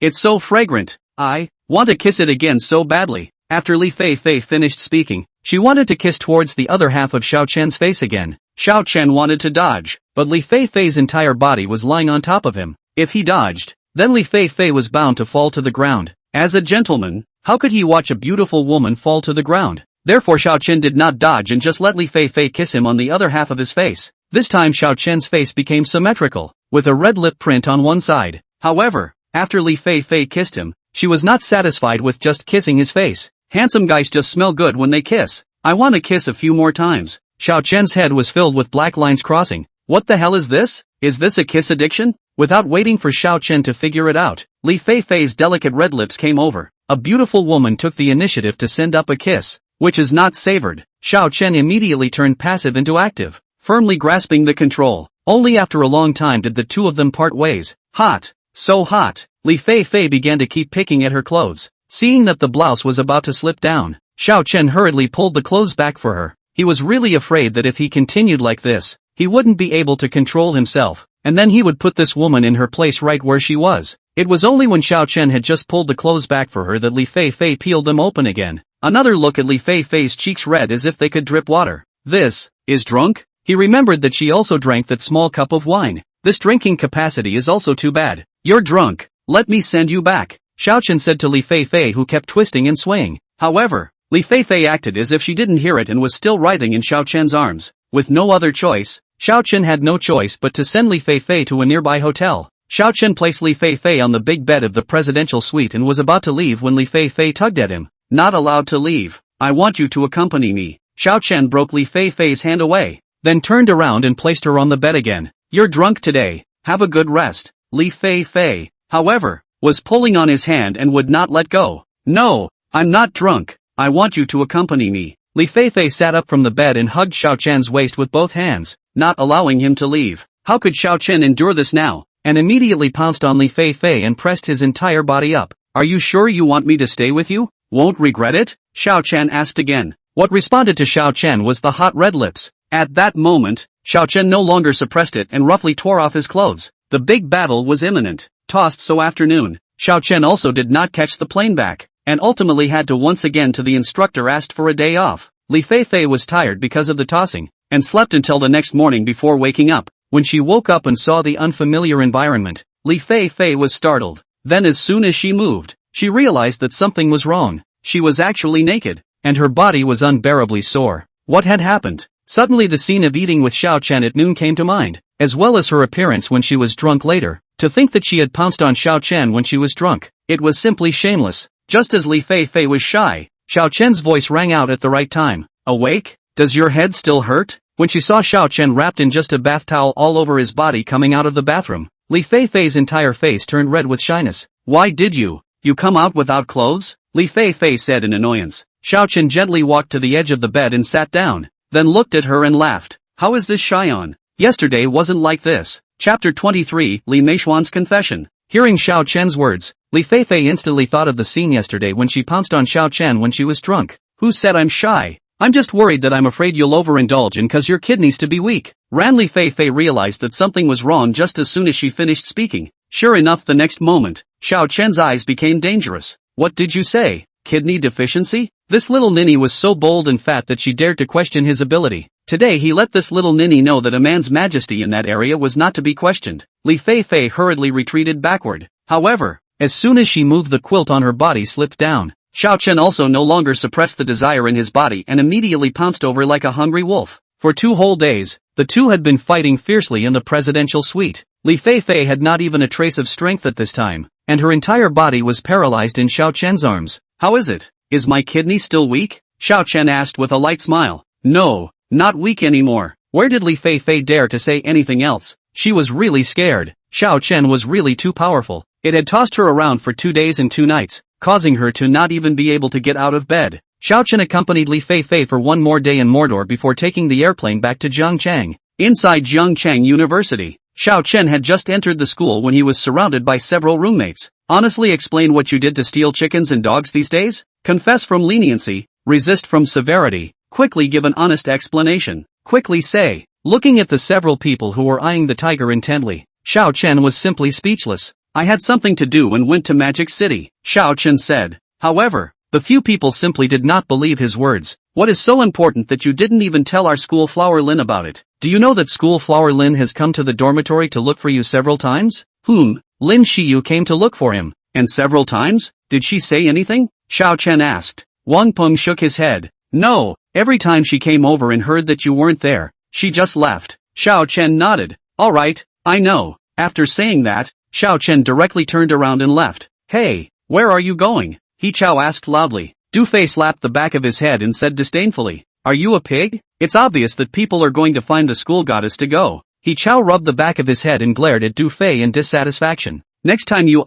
It's so fragrant. I want to kiss it again so badly. After Li Feifei finished speaking, she wanted to kiss towards the other half of Xiao Chen's face again. Xiao Chen wanted to dodge, but Li Feifei's entire body was lying on top of him. If he dodged, then Li Feifei was bound to fall to the ground. As a gentleman, how could he watch a beautiful woman fall to the ground? Therefore Xiao Chen did not dodge and just let Li Feifei kiss him on the other half of his face. This time Xiao Chen's face became symmetrical, with a red lip print on one side. However, after Li Feifei kissed him, she was not satisfied with just kissing his face. Handsome guys just smell good when they kiss. I want to kiss a few more times. Xiao Chen's head was filled with black lines crossing. What the hell is this? Is this a kiss addiction? Without waiting for Xiao Chen to figure it out, Li Feifei's delicate red lips came over. A beautiful woman took the initiative to send up a kiss, which is not savored. Xiao Chen immediately turned passive into active, firmly grasping the control. Only after a long time did the two of them part ways. Hot. So hot. Li Feifei began to keep picking at her clothes. Seeing that the blouse was about to slip down, Xiao Chen hurriedly pulled the clothes back for her. He was really afraid that if he continued like this, he wouldn't be able to control himself, and then he would put this woman in her place right where she was. It was only when Xiao Chen had just pulled the clothes back for her that Li Feifei peeled them open again. Another look at Li Feifei's cheeks red as if they could drip water. This is drunk? He remembered that she also drank that small cup of wine. This drinking capacity is also too bad. You're drunk. Let me send you back, Xiao Chen said to Li Feifei, who kept twisting and swaying. However, Li Feifei acted as if she didn't hear it and was still writhing in Xiao Chen's arms. With no other choice, Xiao Chen had no choice but to send Li Feifei to a nearby hotel. Xiao Chen placed Li Feifei on the big bed of the presidential suite and was about to leave when Li Feifei tugged at him. Not allowed to leave. I want you to accompany me. Xiao Chen broke Li Feifei's hand away, then turned around and placed her on the bed again. You're drunk today. Have a good rest. Li Feifei, however, was pulling on his hand and would not let go. No, I'm not drunk. I want you to accompany me. Li Feifei sat up from the bed and hugged Xiao Chen's waist with both hands, not allowing him to leave. How could Xiao Chen endure this now? And immediately pounced on Li Feifei and pressed his entire body up. Are you sure you want me to stay with you? Won't regret it? Xiao Chen asked again. What responded to Xiao Chen was the hot red lips. At that moment, Xiao Chen no longer suppressed it and roughly tore off his clothes. The big battle was imminent. Tossed so afternoon, Xiao Chen also did not catch the plane back, and ultimately had to once again to the instructor asked for a day off. Li Feifei was tired because of the tossing, and slept until the next morning before waking up. When she woke up and saw the unfamiliar environment, Li Feifei was startled. Then as soon as she moved, she realized that something was wrong. She was actually naked, and her body was unbearably sore. What had happened? Suddenly the scene of eating with Xiao Chen at noon came to mind, as well as her appearance when she was drunk later. To think that she had pounced on Xiao Chen when she was drunk, it was simply shameless. Just as Li Feifei was shy, Xiao Chen's voice rang out at the right time. Awake? Does your head still hurt? When she saw Xiao Chen wrapped in just a bath towel all over his body coming out of the bathroom, Li Feifei's entire face turned red with shyness. Why did you come out without clothes? Li Feifei said in annoyance. Xiao Chen gently walked to the edge of the bed and sat down, then looked at her and laughed. How is this shy on? Yesterday wasn't like this. Chapter 23, Li Meishuan's Confession. Hearing Xiao Chen's words, Li Feifei instantly thought of the scene yesterday when she pounced on Xiao Chen when she was drunk. Who said I'm shy? I'm just worried that I'm afraid you'll overindulge and cause your kidneys to be weak. Li Feifei realized that something was wrong just as soon as she finished speaking. Sure enough, the next moment, Xiao Chen's eyes became dangerous. What did you say? Kidney deficiency? This little ninny was so bold and fat that she dared to question his ability. Today he let this little ninny know that a man's majesty in that area was not to be questioned. Li Feifei hurriedly retreated backward. However, as soon as she moved, the quilt on her body slipped down. Xiao Chen also no longer suppressed the desire in his body and immediately pounced over like a hungry wolf. For 2 whole days, the two had been fighting fiercely in the presidential suite. Li Feifei had not even a trace of strength at this time, and her entire body was paralyzed in Xiao Chen's arms. How is it? Is my kidney still weak? Xiao Chen asked with a light smile. No, not weak anymore. Where did Li Feifei dare to say anything else? She was really scared. Xiao Chen was really too powerful. It had tossed her around for 2 days and 2 nights, causing her to not even be able to get out of bed. Xiao Chen accompanied Li Feifei for 1 more day in Mordor before taking the airplane back to Zhangchang. Inside Zhangchang University, Xiao Chen had just entered the school when he was surrounded by several roommates. Honestly explain what you did to steal chickens and dogs these days? Confess from leniency, resist from severity, quickly give an honest explanation, quickly say. Looking at the several people who were eyeing the tiger intently, Xiao Chen was simply speechless. I had something to do and went to Magic City, Xiao Chen said. However, the few people simply did not believe his words. What is so important that you didn't even tell our school flower Lin about it? Do you know that school flower Lin has come to the dormitory to look for you several times? Lin Shiyu came to look for him, and several times? Did she say anything? Xiao Chen asked. Wang Peng shook his head. No, every time she came over and heard that you weren't there, she just left. Xiao Chen nodded. Alright, I know. After saying that, Xiao Chen directly turned around and left. Hey, where are you going? He Chao asked loudly. Du Fei slapped the back of his head and said disdainfully. Are you a pig? It's obvious that people are going to find the school goddess to go. He Chao rubbed the back of his head and glared at Du Fei in dissatisfaction. Next time you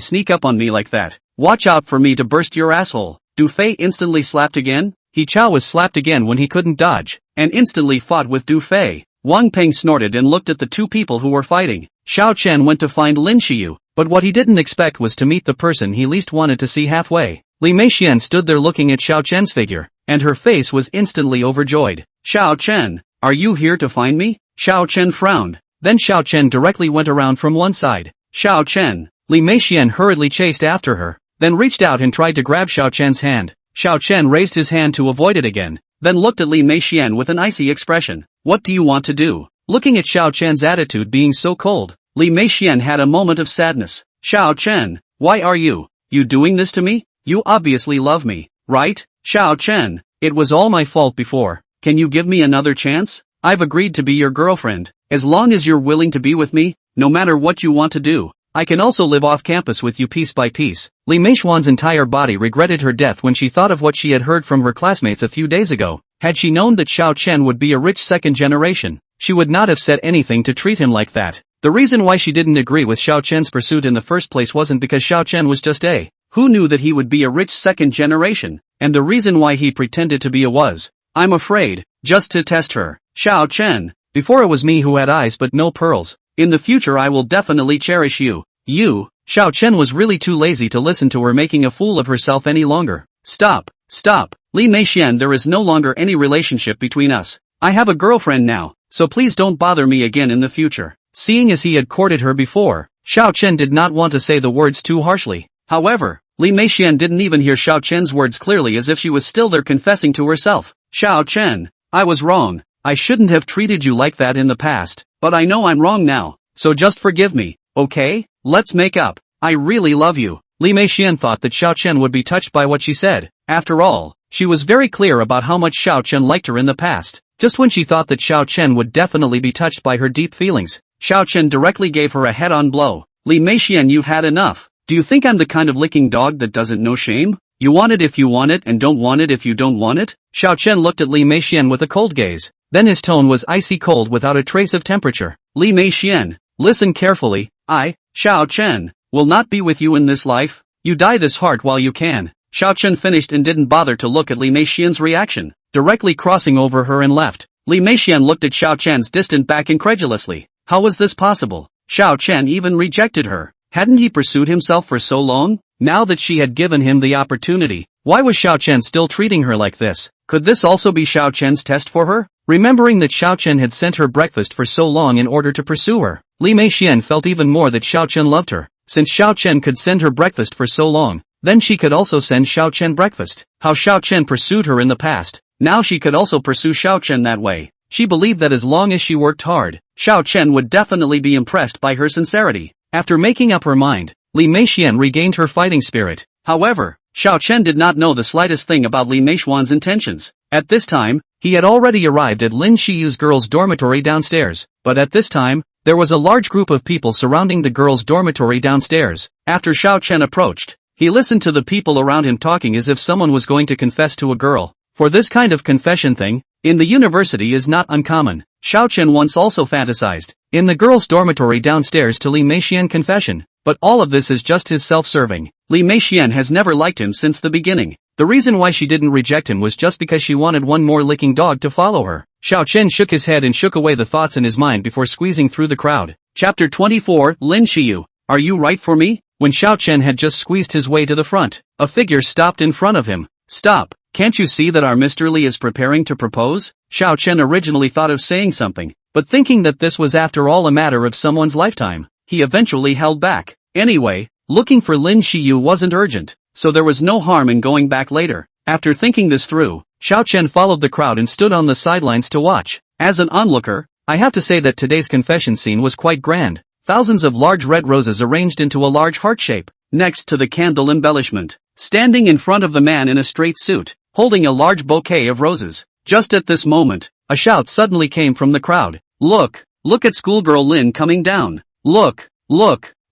sneak up on me like that, watch out for me to burst your asshole. Du Fei instantly slapped again. He Chao was slapped again when he couldn't dodge, and instantly fought with Du Fei. Wang Peng snorted and looked at the 2 people who were fighting. Xiao Chen went to find Lin Shiyu, but what he didn't expect was to meet the person he least wanted to see halfway. Li Meixian stood there looking at Xiao Chen's figure, and her face was instantly overjoyed. Xiao Chen, are you here to find me? Xiao Chen frowned. Then Xiao Chen directly went around from one side. Xiao Chen. Li Meixian hurriedly chased after her, then reached out and tried to grab Xiao Chen's hand. Xiao Chen raised his hand to avoid it again, then looked at Li Meixian with an icy expression. What do you want to do? Looking at Xiao Chen's attitude being so cold, Li Meixian had a moment of sadness. Xiao Chen, why are you doing this to me? You obviously love me, right? Xiao Chen, it was all my fault before. Can you give me another chance? I've agreed to be your girlfriend. As long as you're willing to be with me, no matter what you want to do, I can also live off campus with you piece by piece. Li Meishuan's entire body regretted her death when she thought of what she had heard from her classmates a few days ago. Had she known that Xiao Chen would be a rich second generation, she would not have said anything to treat him like that. The reason why she didn't agree with Xiao Chen's pursuit in the first place wasn't because Xiao Chen was just who knew that he would be a rich second generation, and the reason why he pretended to be was, I'm afraid, just to test her. Xiao Chen, before it was me who had eyes but no pearls. In the future I will definitely cherish you. Xiao Chen was really too lazy to listen to her making a fool of herself any longer. Stop Stop, Li Meixian, there is no longer any relationship between us. I have a girlfriend now, so please don't bother me again in the future. Seeing as he had courted her before, Xiao Chen did not want to say the words too harshly. However, Li Meixian didn't even hear Xiao Chen's words clearly, as if she was still there confessing to herself. Xiao Chen, I was wrong. I shouldn't have treated you like that in the past, but I know I'm wrong now, so just forgive me, okay? Let's make up. I really love you. Li Meixian thought that Xiao Chen would be touched by what she said. After all, she was very clear about how much Xiao Chen liked her in the past. Just when she thought that Xiao Chen would definitely be touched by her deep feelings, Xiao Chen directly gave her a head-on blow. Li Meixian, you've had enough. Do you think I'm the kind of licking dog that doesn't know shame? You want it if you want it and don't want it if you don't want it? Xiao Chen looked at Li Meixian with a cold gaze. Then his tone was icy cold without a trace of temperature. Li Meixian, listen carefully. I, Xiao Chen, will not be with you in this life. You die this hard while you can. Xiao Chen finished and didn't bother to look at Li Meixian's reaction, directly crossing over her and left. Li Meixian looked at Xiao Chen's distant back incredulously. How was this possible? Xiao Chen even rejected her. Hadn't he pursued himself for so long? Now that she had given him the opportunity, why was Xiao Chen still treating her like this? Could this also be Xiao Chen's test for her? Remembering that Xiao Chen had sent her breakfast for so long in order to pursue her, Li Meixian felt even more that Xiao Chen loved her. Since Xiao Chen could send her breakfast for so long, then she could also send Xiao Chen breakfast. How Xiao Chen pursued her in the past, now she could also pursue Xiao Chen that way. She believed that as long as she worked hard, Xiao Chen would definitely be impressed by her sincerity. After making up her mind, Li Meixian regained her fighting spirit. However, Xiao Chen did not know the slightest thing about Li Meixian's intentions. At this time, he had already arrived at Lin Shiyu's girls' dormitory downstairs. But at this time, there was a large group of people surrounding the girls' dormitory downstairs. After Xiao Chen approached, he listened to the people around him talking as if someone was going to confess to a girl. For this kind of confession thing, in the university is not uncommon. Xiao Chen once also fantasized, in the girls' dormitory downstairs to Li Meixian confession. But all of this is just his self-serving. Li Meixian has never liked him since the beginning. The reason why she didn't reject him was just because she wanted one more licking dog to follow her. Xiao Chen shook his head and shook away the thoughts in his mind before squeezing through the crowd. Chapter 24, Lin Shiyu. Are you right for me? When Xiao Chen had just squeezed his way to the front, a figure stopped in front of him. Stop, can't you see that our Mr. Li is preparing to propose? Xiao Chen originally thought of saying something, but thinking that this was after all a matter of someone's lifetime, he eventually held back. Anyway, looking for Lin Shiyu wasn't urgent, so there was no harm in going back later. After thinking this through, Xiao Chen followed the crowd and stood on the sidelines to watch. As an onlooker, I have to say that today's confession scene was quite grand. Thousands of large red roses arranged into a large heart shape, next to the candle embellishment, standing in front of the man in a straight suit, holding a large bouquet of roses. Just at this moment, a shout suddenly came from the crowd. Look at schoolgirl Lin coming down. Look,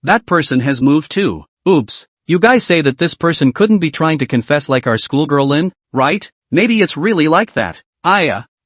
that person has moved too. Oops, you guys say that this person couldn't be trying to confess like our schoolgirl Lin, right? Maybe it's really like that.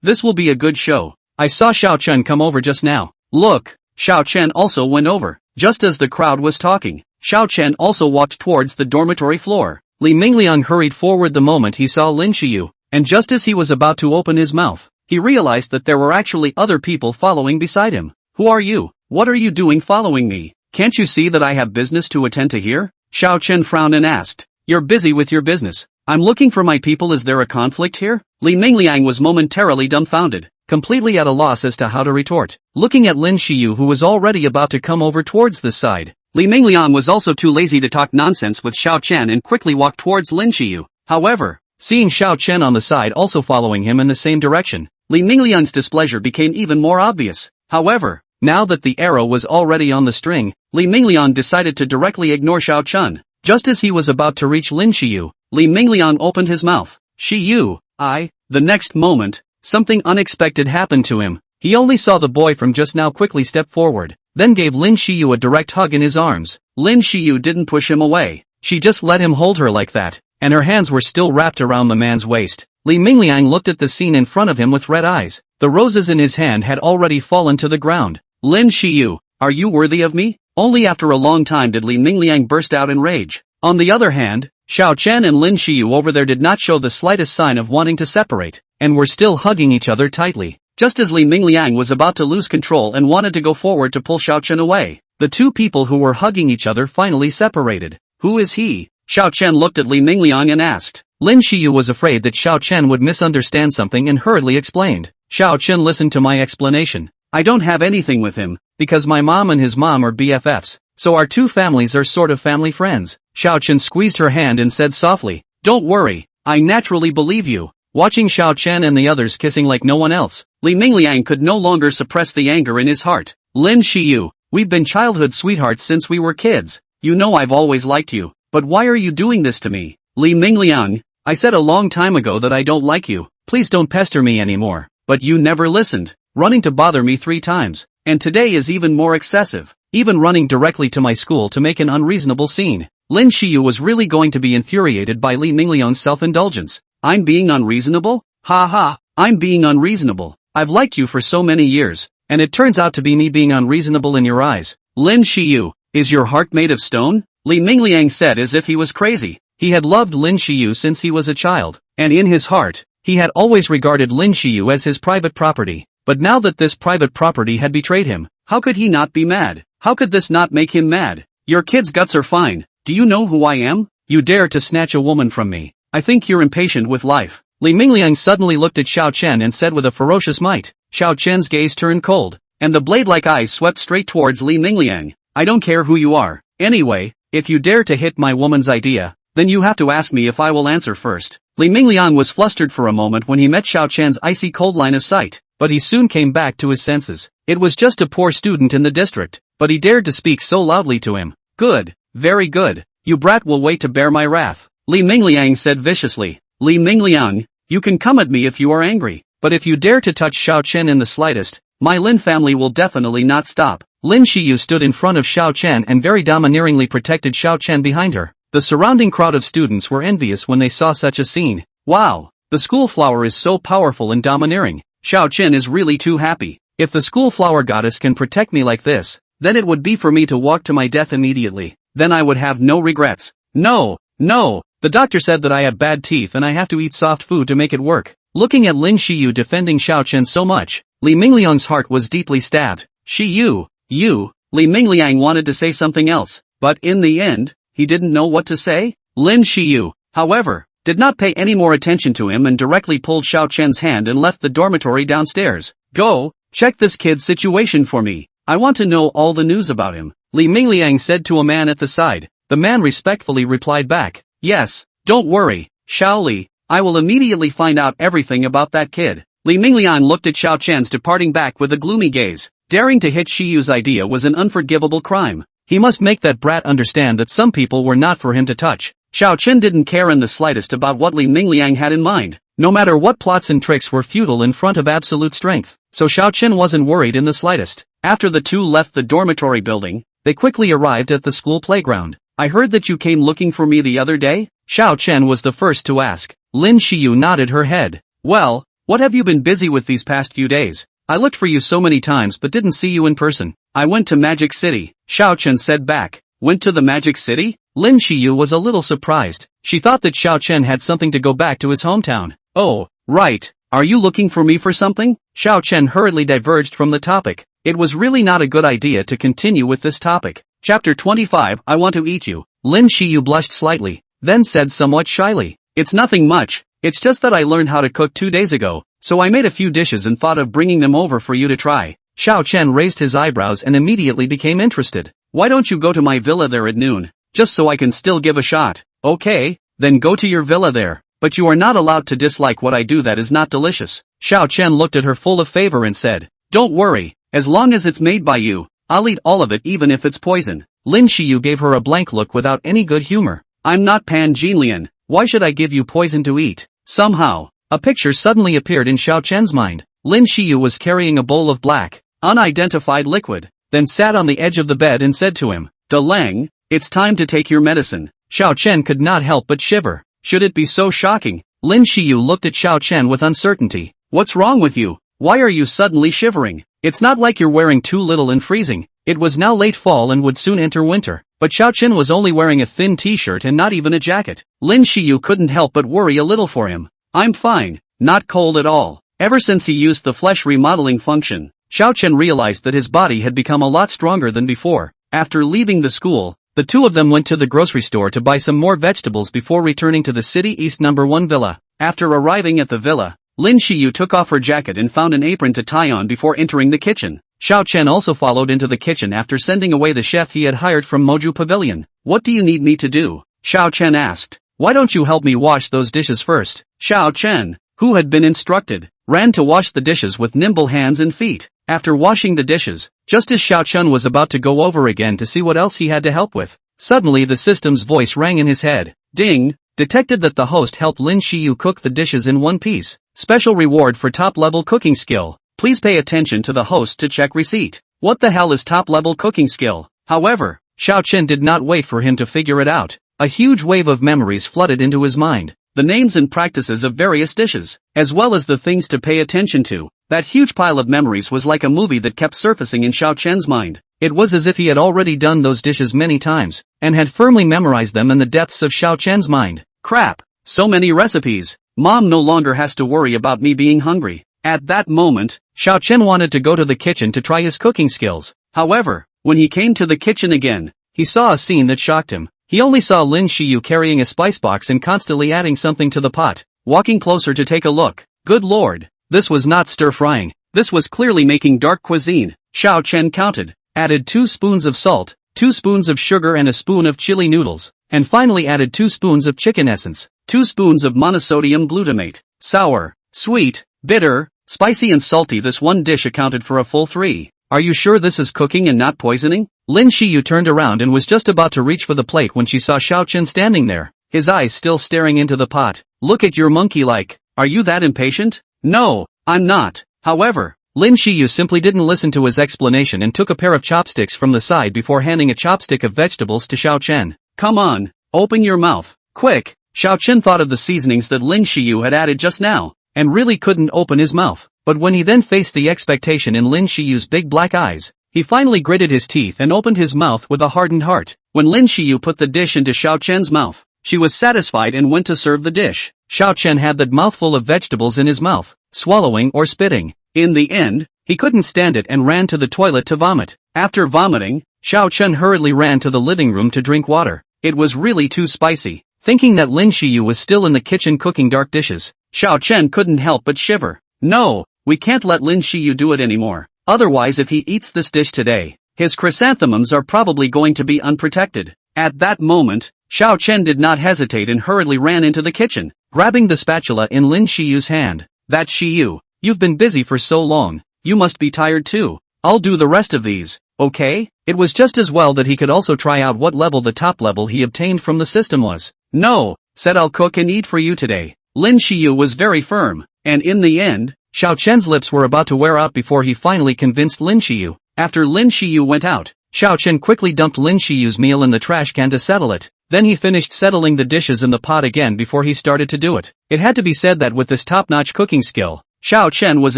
This will be a good show. I saw Xiao Chen come over just now. Look, Xiao Chen also went over. Just as the crowd was talking, Xiao Chen also walked towards the dormitory floor. Li Mingliang hurried forward the moment he saw Lin Shiyu, and just as he was about to open his mouth, he realized that there were actually other people following beside him. Who are you? What are you doing following me? Can't you see that I have business to attend to here? Xiao Chen frowned and asked. You're busy with your business. I'm looking for my people. Is there a conflict here? Li Mingliang was momentarily dumbfounded, completely at a loss as to how to retort. Looking at Lin Shiyu, who was already about to come over towards this side, Li Mingliang was also too lazy to talk nonsense with Xiao Chen and quickly walked towards Lin Shiyu. However, seeing Xiao Chen on the side also following him in the same direction, Li Mingliang's displeasure became even more obvious. However, now that the arrow was already on the string, Li Mingliang decided to directly ignore Xiao Chen. Just as he was about to reach Lin Shiyu, Li Mingliang opened his mouth. Shiyu, The next moment, something unexpected happened to him. He only saw the boy from just now quickly step forward, then gave Lin Shiyu a direct hug in his arms. Lin Shiyu didn't push him away. She just let him hold her like that, and her hands were still wrapped around the man's waist. Li Mingliang looked at the scene in front of him with red eyes. The roses in his hand had already fallen to the ground. Lin Shiyu, are you worthy of me? Only after a long time did Li Mingliang burst out in rage. On the other hand, Xiao Chen and Lin Shiyu over there did not show the slightest sign of wanting to separate, and were still hugging each other tightly. Just as Li Mingliang was about to lose control and wanted to go forward to pull Xiao Chen away, the two people who were hugging each other finally separated. Who is he? Xiao Chen looked at Li Mingliang and asked. Lin Xiyu was afraid that Xiao Chen would misunderstand something and hurriedly explained. Xiao Chen listened to my explanation. I don't have anything with him, because my mom and his mom are BFFs, so our two families are sort of family friends. Xiao Chen squeezed her hand and said softly, don't worry, I naturally believe you. Watching Xiao Chen and the others kissing like no one else, Li Mingliang could no longer suppress the anger in his heart. Lin Xiyu, we've been childhood sweethearts since we were kids. You know I've always liked you, but why are you doing this to me? Li Mingliang, I said a long time ago that I don't like you, please don't pester me anymore. But you never listened, running to bother me 3 times, and today is even more excessive, even running directly to my school to make an unreasonable scene. Lin Xiyu was really going to be infuriated by Li Mingliang's self-indulgence. I'm being unreasonable? Ha ha, I'm being unreasonable. I've liked you for so many years, and it turns out to be me being unreasonable in your eyes. Lin Xiyu, is your heart made of stone? Li Mingliang said as if he was crazy. He had loved Lin Xiyu since he was a child, and in his heart, he had always regarded Lin Xiyu as his private property. But now that this private property had betrayed him, how could he not be mad? How could this not make him mad? Your kid's guts are fine. Do you know who I am? You dare to snatch a woman from me. I think you're impatient with life. Li Mingliang suddenly looked at Xiao Chen and said with a ferocious might. Xiao Chen's gaze turned cold, and the blade-like eyes swept straight towards Li Mingliang. I don't care who you are. Anyway, if you dare to hit my woman's idea, then you have to ask me if I will answer first. Li Mingliang was flustered for a moment when he met Xiao Chen's icy cold line of sight, but he soon came back to his senses. It was just a poor student in the district, but he dared to speak so loudly to him. Good, very good. You brat will wait to bear my wrath. Li Mingliang said viciously. Li Mingliang, you can come at me if you are angry, but if you dare to touch Xiao Chen in the slightest, my Lin family will definitely not stop. Lin Xiyu stood in front of Xiao Chen and very domineeringly protected Xiao Chen behind her. The surrounding crowd of students were envious when they saw such a scene. Wow, the school flower is so powerful and domineering. Xiao Chen is really too happy. If the school flower goddess can protect me like this, then it would be for me to walk to my death immediately. Then I would have no regrets. No, no, the doctor said that I have bad teeth and I have to eat soft food to make it work. Looking at Lin Xiyu defending Xiao Chen so much, Li Mingliang's heart was deeply stabbed. Xiyu, you, Li Mingliang wanted to say something else, but in the end, he didn't know what to say. Lin Xiyu, however, did not pay any more attention to him and directly pulled Xiao Chen's hand and left the dormitory downstairs. Go, check this kid's situation for me. I want to know all the news about him. Li Mingliang said to a man at the side. The man respectfully replied back. Yes, don't worry, Xiao Li, I will immediately find out everything about that kid. Li Mingliang looked at Xiao Chen's departing back with a gloomy gaze. Daring to hit Shiyu's idea was an unforgivable crime. He must make that brat understand that some people were not for him to touch. Xiao Chen didn't care in the slightest about what Li Mingliang had in mind. No matter what plots and tricks were futile in front of absolute strength, so Xiao Chen wasn't worried in the slightest. After the two left the dormitory building, they quickly arrived at the school playground. I heard that you came looking for me the other day? Xiao Chen was the first to ask. Lin Xiyu nodded her head. Well, what have you been busy with these past few days? I looked for you so many times but didn't see you in person. I went to Magic City, Xiao Chen said back. Went to the Magic City? Lin Xiyu was a little surprised. She thought that Xiao Chen had something to go back to his hometown. Oh, right. Are you looking for me for something? Xiao Chen hurriedly diverged from the topic. It was really not a good idea to continue with this topic. Chapter 25 I want to eat you. Lin Xiyu blushed slightly, then said somewhat shyly. It's nothing much, it's just that I learned how to cook 2 days ago, so I made a few dishes and thought of bringing them over for you to try. Xiao Chen raised his eyebrows and immediately became interested. Why don't you go to my villa there at noon, just so I can still give a shot? Okay, then go to your villa there, but you are not allowed to dislike what I do that is not delicious. Xiao Chen looked at her full of favor and said, don't worry, as long as it's made by you, I'll eat all of it even if it's poison. Lin Xiyu gave her a blank look without any good humor. I'm not Pan Jinlian, why should I give you poison to eat? Somehow, a picture suddenly appeared in Xiao Chen's mind. Lin Xiyu was carrying a bowl of black, unidentified liquid, then sat on the edge of the bed and said to him, De Lang, it's time to take your medicine. Xiao Chen could not help but shiver. Should it be so shocking? Lin Xiyu looked at Xiao Chen with uncertainty. What's wrong with you? Why are you suddenly shivering? It's not like you're wearing too little and freezing. It was now late fall and would soon enter winter. But Xiao Chen was only wearing a thin t-shirt and not even a jacket. Lin Xiyu couldn't help but worry a little for him. I'm fine, not cold at all. Ever since he used the flesh remodeling function, Xiao Chen realized that his body had become a lot stronger than before. After leaving the school, The two of them went to the grocery store to buy some more vegetables before returning to the City East No. 1 villa. After arriving at the villa, Lin Xiyu took off her jacket and found an apron to tie on before entering the kitchen. Xiao Chen also followed into the kitchen after sending away the chef he had hired from Moju Pavilion. "What do you need me to do?" Xiao Chen asked. "Why don't you help me wash those dishes first?" Xiao Chen, who had been instructed, ran to wash the dishes with nimble hands and feet. After washing the dishes, just as Xiao Chen was about to go over again to see what else he had to help with, suddenly the system's voice rang in his head. Ding! Detected that the host helped Lin Xiyu cook the dishes in one piece. Special reward for top-level cooking skill. Please pay attention to the host to check receipt. What the hell is top-level cooking skill? However, Xiao Chen did not wait for him to figure it out. A huge wave of memories flooded into his mind. The names and practices of various dishes, as well as the things to pay attention to. That huge pile of memories was like a movie that kept surfacing in Xiao Chen's mind. It was as if he had already done those dishes many times, and had firmly memorized them in the depths of Xiao Chen's mind. Crap! So many recipes. Mom no longer has to worry about me being hungry. At that moment, Xiao Chen wanted to go to the kitchen to try his cooking skills. However, when he came to the kitchen again, he saw a scene that shocked him. He only saw Lin Xiyu carrying a spice box and constantly adding something to the pot. Walking closer to take a look. Good lord, this was not stir-frying. This was clearly making dark cuisine. Xiao Chen counted, added 2 spoons of salt, 2 spoons of sugar and a spoon of chili noodles, and finally added 2 spoons of chicken essence, 2 spoons of monosodium glutamate. Sour, sweet, bitter, spicy and salty. This one dish accounted for a full 3. Are you sure this is cooking and not poisoning? Lin Xiyu turned around and was just about to reach for the plate when she saw Xiao Chen standing there, his eyes still staring into the pot. Look at your monkey-like. Are you that impatient? No, I'm not. However, Lin Xiyu simply didn't listen to his explanation and took a pair of chopsticks from the side before handing a chopstick of vegetables to Xiao Chen. Come on, open your mouth, quick. Xiao Chen thought of the seasonings that Lin Xiyu had added just now, and really couldn't open his mouth. But when he then faced the expectation in Lin Xiyu's big black eyes, he finally gritted his teeth and opened his mouth with a hardened heart. When Lin Xiyu put the dish into Xiao Chen's mouth, she was satisfied and went to serve the dish. Xiao Chen had that mouthful of vegetables in his mouth, swallowing or spitting. In the end, he couldn't stand it and ran to the toilet to vomit. After vomiting, Xiao Chen hurriedly ran to the living room to drink water. It was really too spicy. Thinking that Lin Xiyu was still in the kitchen cooking dark dishes, Xiao Chen couldn't help but shiver. No, we can't let Lin Xiyu do it anymore. Otherwise, if he eats this dish today, his chrysanthemums are probably going to be unprotected. At that moment, Xiao Chen did not hesitate and hurriedly ran into the kitchen, grabbing the spatula in Lin Xiyu's hand. That Xiyu, you've been busy for so long, you must be tired too. I'll do the rest of these, okay? It was just as well that he could also try out what level the top level he obtained from the system was. No, said I'll cook and eat for you today. Lin Xiyu was very firm, and in the end, Xiao Chen's lips were about to wear out before he finally convinced Lin Xiyu. After Lin Xiyu went out, Xiao Chen quickly dumped Lin Xiyu's meal in the trash can to settle it. Then he finished settling the dishes in the pot again before he started to do it. It had to be said that with this top-notch cooking skill, Xiao Chen was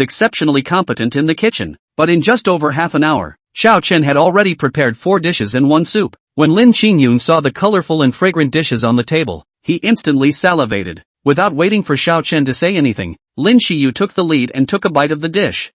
exceptionally competent in the kitchen. But in just over half an hour, Xiao Chen had already prepared 4 dishes and 1 soup. When Lin Qingyun saw the colorful and fragrant dishes on the table, he instantly salivated. Without waiting for Xiao Chen to say anything, Lin Xiyu took the lead and took a bite of the dish.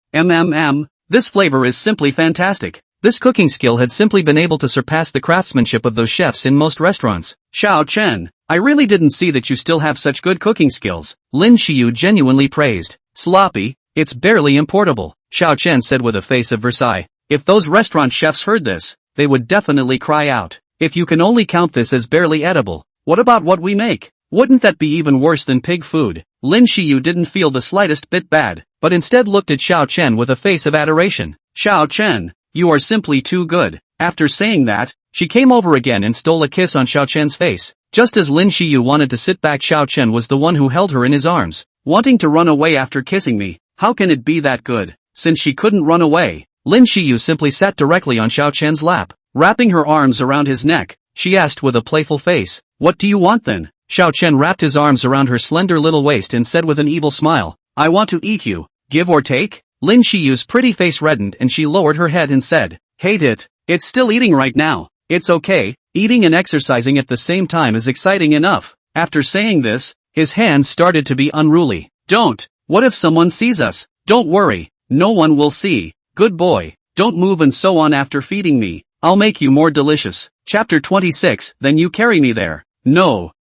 This flavor is simply fantastic. This cooking skill had simply been able to surpass the craftsmanship of those chefs in most restaurants. Xiao Chen, I really didn't see that you still have such good cooking skills. Lin Xiyu genuinely praised. Sloppy, it's barely importable, Xiao Chen said with a face of Versailles. If those restaurant chefs heard this, they would definitely cry out. If you can only count this as barely edible, what about what we make? Wouldn't that be even worse than pig food? Lin Xiyu didn't feel the slightest bit bad, but instead looked at Xiao Chen with a face of adoration. Xiao Chen, you are simply too good. After saying that, she came over again and stole a kiss on Xiao Chen's face. Just as Lin Xiyu wanted to sit back, Xiao Chen was the one who held her in his arms. Wanting to run away after kissing me, how can it be that good? Since she couldn't run away, Lin Xiyu simply sat directly on Xiao Chen's lap. Wrapping her arms around his neck, she asked with a playful face, what do you want then? Xiao Chen wrapped his arms around her slender little waist and said with an evil smile, I want to eat you, give or take? Lin Xiyu's pretty face reddened and she lowered her head and said, hate it, it's still eating right now. It's okay, eating and exercising at the same time is exciting enough. After saying this, his hands started to be unruly. Don't, what if someone sees us? Don't worry, no one will see. Good boy, don't move and so on. After feeding me, I'll make you more delicious. Chapter 26, Then You Carry Me There. No,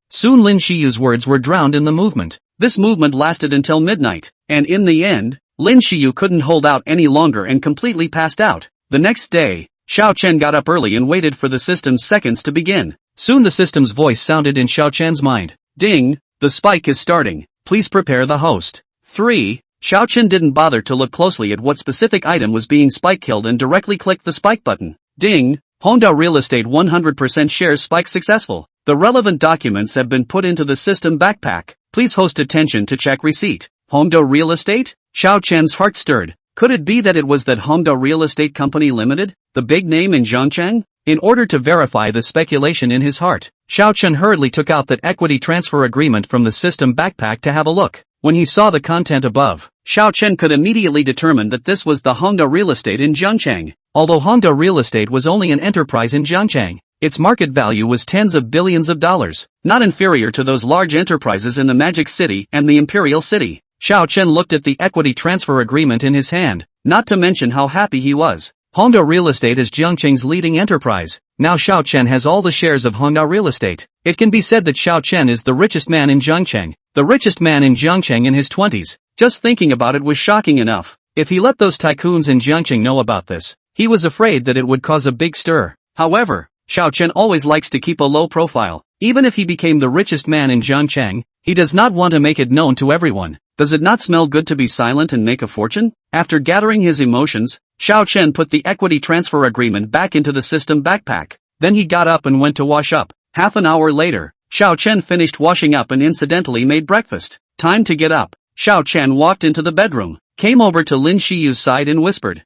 Soon Lin Shiyu's words were drowned in the movement. This movement lasted until midnight, and in the end, Lin Shiyu couldn't hold out any longer and completely passed out. The next day, Xiao Chen got up early and waited for the system's seconds to begin. Soon the system's voice sounded in Xiao Chen's mind. Ding, the spike is starting. Please prepare the host. 3. Xiao Chen didn't bother to look closely at what specific item was being spike killed and directly clicked the spike button. Ding, Honda Real Estate 100% shares spike successful. The relevant documents have been put into the system backpack. Please host attention to check receipt. Honda Real Estate? Xiao Chen's heart stirred. Could it be that it was that Honda Real Estate Company Limited, the big name in Zhangcheng? In order to verify the speculation in his heart, Xiao Chen hurriedly took out that equity transfer agreement from the system backpack to have a look. When he saw the content above, Xiao Chen could immediately determine that this was the Honda Real Estate in Zhangcheng. Although Honda Real Estate was only an enterprise in Zhangcheng, its market value was tens of billions of dollars, not inferior to those large enterprises in the Magic City and the Imperial City. Xiao Chen looked at the equity transfer agreement in his hand, not to mention how happy he was. Honda Real Estate is Zhangcheng's leading enterprise. Now Xiao Chen has all the shares of Honda Real Estate. It can be said that Xiao Chen is the richest man in Zhangcheng. The richest man in Zhangcheng in his 20s. Just thinking about it was shocking enough. If he let those tycoons in Zhangcheng know about this, he was afraid that it would cause a big stir. However, Xiao Chen always likes to keep a low profile. Even if he became the richest man in Zhangcheng, he does not want to make it known to everyone. Does it not smell good to be silent and make a fortune? After gathering his emotions, Xiao Chen put the equity transfer agreement back into the system backpack. Then he got up and went to wash up. Half an hour later, Xiao Chen finished washing up and incidentally made breakfast. Time to get up. Xiao Chen walked into the bedroom, came over to Lin Shiyu's side and whispered,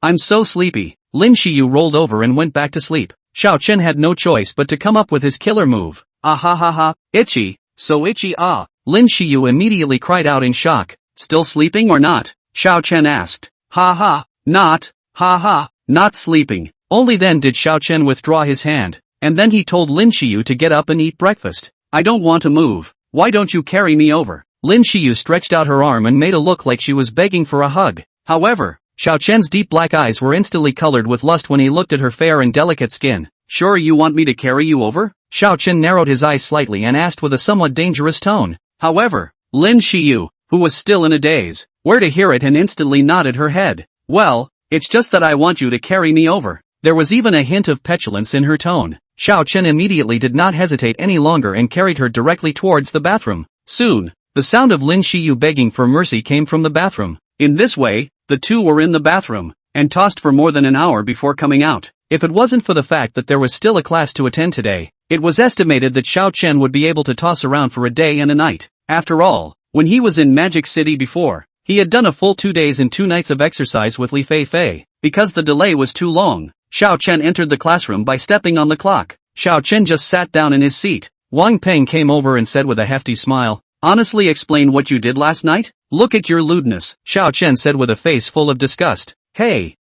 I'm so sleepy. Lin Shiyu rolled over and went back to sleep. Xiao Chen had no choice but to come up with his killer move. Ah ha ha ha, itchy, so itchy ah. Lin Shiyu immediately cried out in shock. Still sleeping or not? Xiao Chen asked. Ha ha, not sleeping. Only then did Xiao Chen withdraw his hand, and then he told Lin Shiyu to get up and eat breakfast. I don't want to move. Why don't you carry me over? Lin Shiyu stretched out her arm and made a look like she was begging for a hug. However, Xiao Chen's deep black eyes were instantly colored with lust when he looked at her fair and delicate skin. Sure you want me to carry you over? Xiao Chen narrowed his eyes slightly and asked with a somewhat dangerous tone. However, Lin Shiyu, who was still in a daze, were to hear it and instantly nodded her head. Well, it's just that I want you to carry me over. There was even a hint of petulance in her tone. Xiao Chen immediately did not hesitate any longer and carried her directly towards the bathroom. Soon, the sound of Lin Shiyu begging for mercy came from the bathroom. In this way, the two were in the bathroom, and tossed for more than an hour before coming out. If it wasn't for the fact that there was still a class to attend today, it was estimated that Xiao Chen would be able to toss around for a day and a night. After all, when he was in Magic City before, he had done a full 2 days and 2 nights of exercise with Li Fei. Because the delay was too long, Xiao Chen entered the classroom by stepping on the clock. Xiao Chen just sat down in his seat. Wang Peng came over and said with a hefty smile, Honestly explain what you did last night? Look at your lewdness, Xiao Chen said with a face full of disgust. Hey,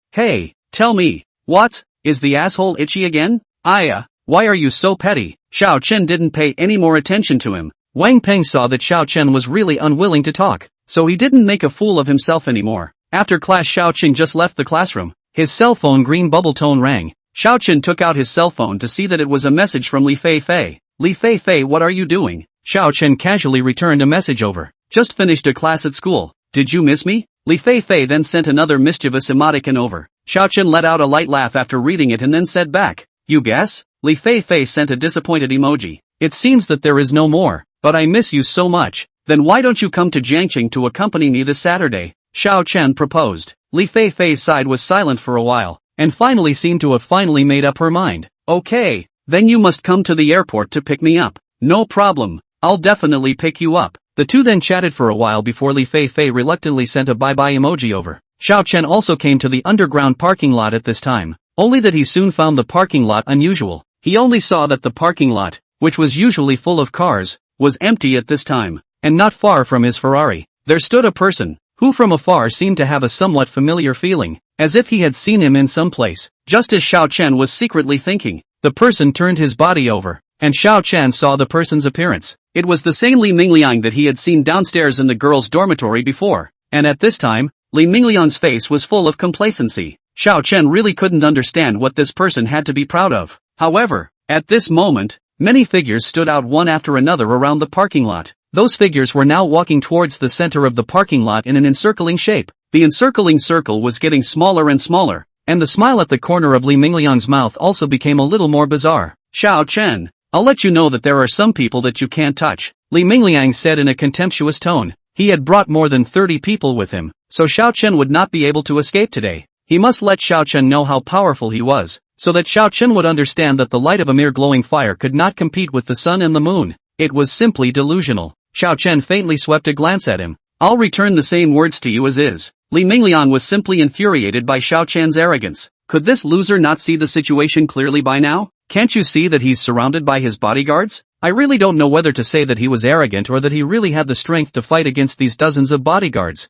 tell me, what? Is the asshole itchy again? Why are you so petty? Xiao Chen didn't pay any more attention to him. Wang Peng saw that Xiao Chen was really unwilling to talk, so he didn't make a fool of himself anymore. After class Xiao Chen just left the classroom. His cell phone green bubble tone rang. Xiao Chen took out his cell phone to see that it was a message from Li Fei. Li Fei, what are you doing? Xiao Chen casually returned a message over. Just finished a class at school. Did you miss me? Li Fei then sent another mischievous emoticon over. Xiao Chen let out a light laugh after reading it and then said back, You guess? Li Fei sent a disappointed emoji. It seems that there is no more, but I miss you so much. Then why don't you come to Jiangqing to accompany me this Saturday? Xiao Chen proposed. Li Fei's side was silent for a while, and finally seemed to have finally made up her mind. Okay, then you must come to the airport to pick me up. No problem, I'll definitely pick you up. The two then chatted for a while before Li Fei reluctantly sent a bye-bye emoji over. Xiao Chen also came to the underground parking lot at this time, only that he soon found the parking lot unusual. He only saw that the parking lot, which was usually full of cars, was empty at this time, and not far from his Ferrari, there stood a person, who from afar seemed to have a somewhat familiar feeling, as if he had seen him in some place. Just as Xiao Chen was secretly thinking, the person turned his body over, and Xiao Chen saw the person's appearance. It was the same Li Mingliang that he had seen downstairs in the girls' dormitory before, and at this time, Li Mingliang's face was full of complacency. Xiao Chen really couldn't understand what this person had to be proud of. However, at this moment, many figures stood out one after another around the parking lot. Those figures were now walking towards the center of the parking lot in an encircling shape. The encircling circle was getting smaller and smaller, and the smile at the corner of Li Mingliang's mouth also became a little more bizarre. Xiao Chen, I'll let you know that there are some people that you can't touch, Li Mingliang said in a contemptuous tone. He had brought more than 30 people with him, so Xiao Chen would not be able to escape today. He must let Xiao Chen know how powerful he was, so that Xiao Chen would understand that the light of a mere glowing fire could not compete with the sun and the moon. It was simply delusional. Xiao Chen faintly swept a glance at him. I'll return the same words to you as is. Li Mingliang was simply infuriated by Xiao Chen's arrogance. Could this loser not see the situation clearly by now? Can't you see that he's surrounded by his bodyguards? I really don't know whether to say that he was arrogant or that he really had the strength to fight against these dozens of bodyguards.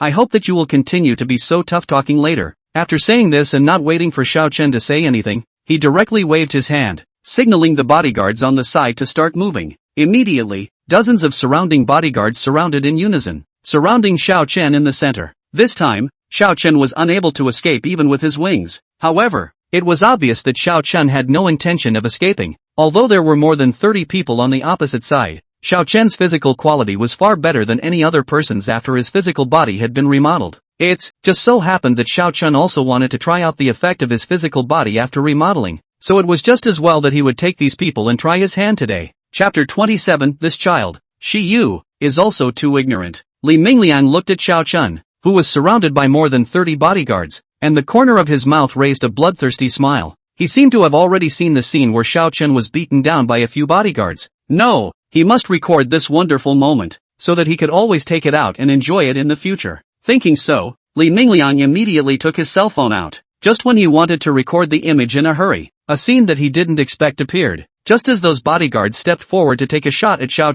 I hope that you will continue to be so tough-talking later. After saying this and not waiting for Xiao Chen to say anything, he directly waved his hand, signaling the bodyguards on the side to start moving. Immediately, dozens of surrounding bodyguards surrounded in unison, surrounding Xiao Chen in the center. This time, Xiao Chen was unable to escape even with his wings. However, it was obvious that Xiao Chen had no intention of escaping. Although there were more than 30 people on the opposite side, Xiao Chen's physical quality was far better than any other person's after his physical body had been remodeled. It just so happened that Xiao Chen also wanted to try out the effect of his physical body after remodeling, so it was just as well that he would take these people and try his hand today. Chapter 27. This child, Shi Yu, is also too ignorant. Li Mingliang looked at Xiao Chen, who was surrounded by more than 30 bodyguards, and the corner of his mouth raised a bloodthirsty smile. He seemed to have already seen the scene where Xiao Chen was beaten down by a few bodyguards. No, he must record this wonderful moment, so that he could always take it out and enjoy it in the future. Thinking so, Li Mingliang immediately took his cell phone out. Just when he wanted to record the image in a hurry, a scene that he didn't expect appeared. Just as those bodyguards stepped forward to take a shot at Xiao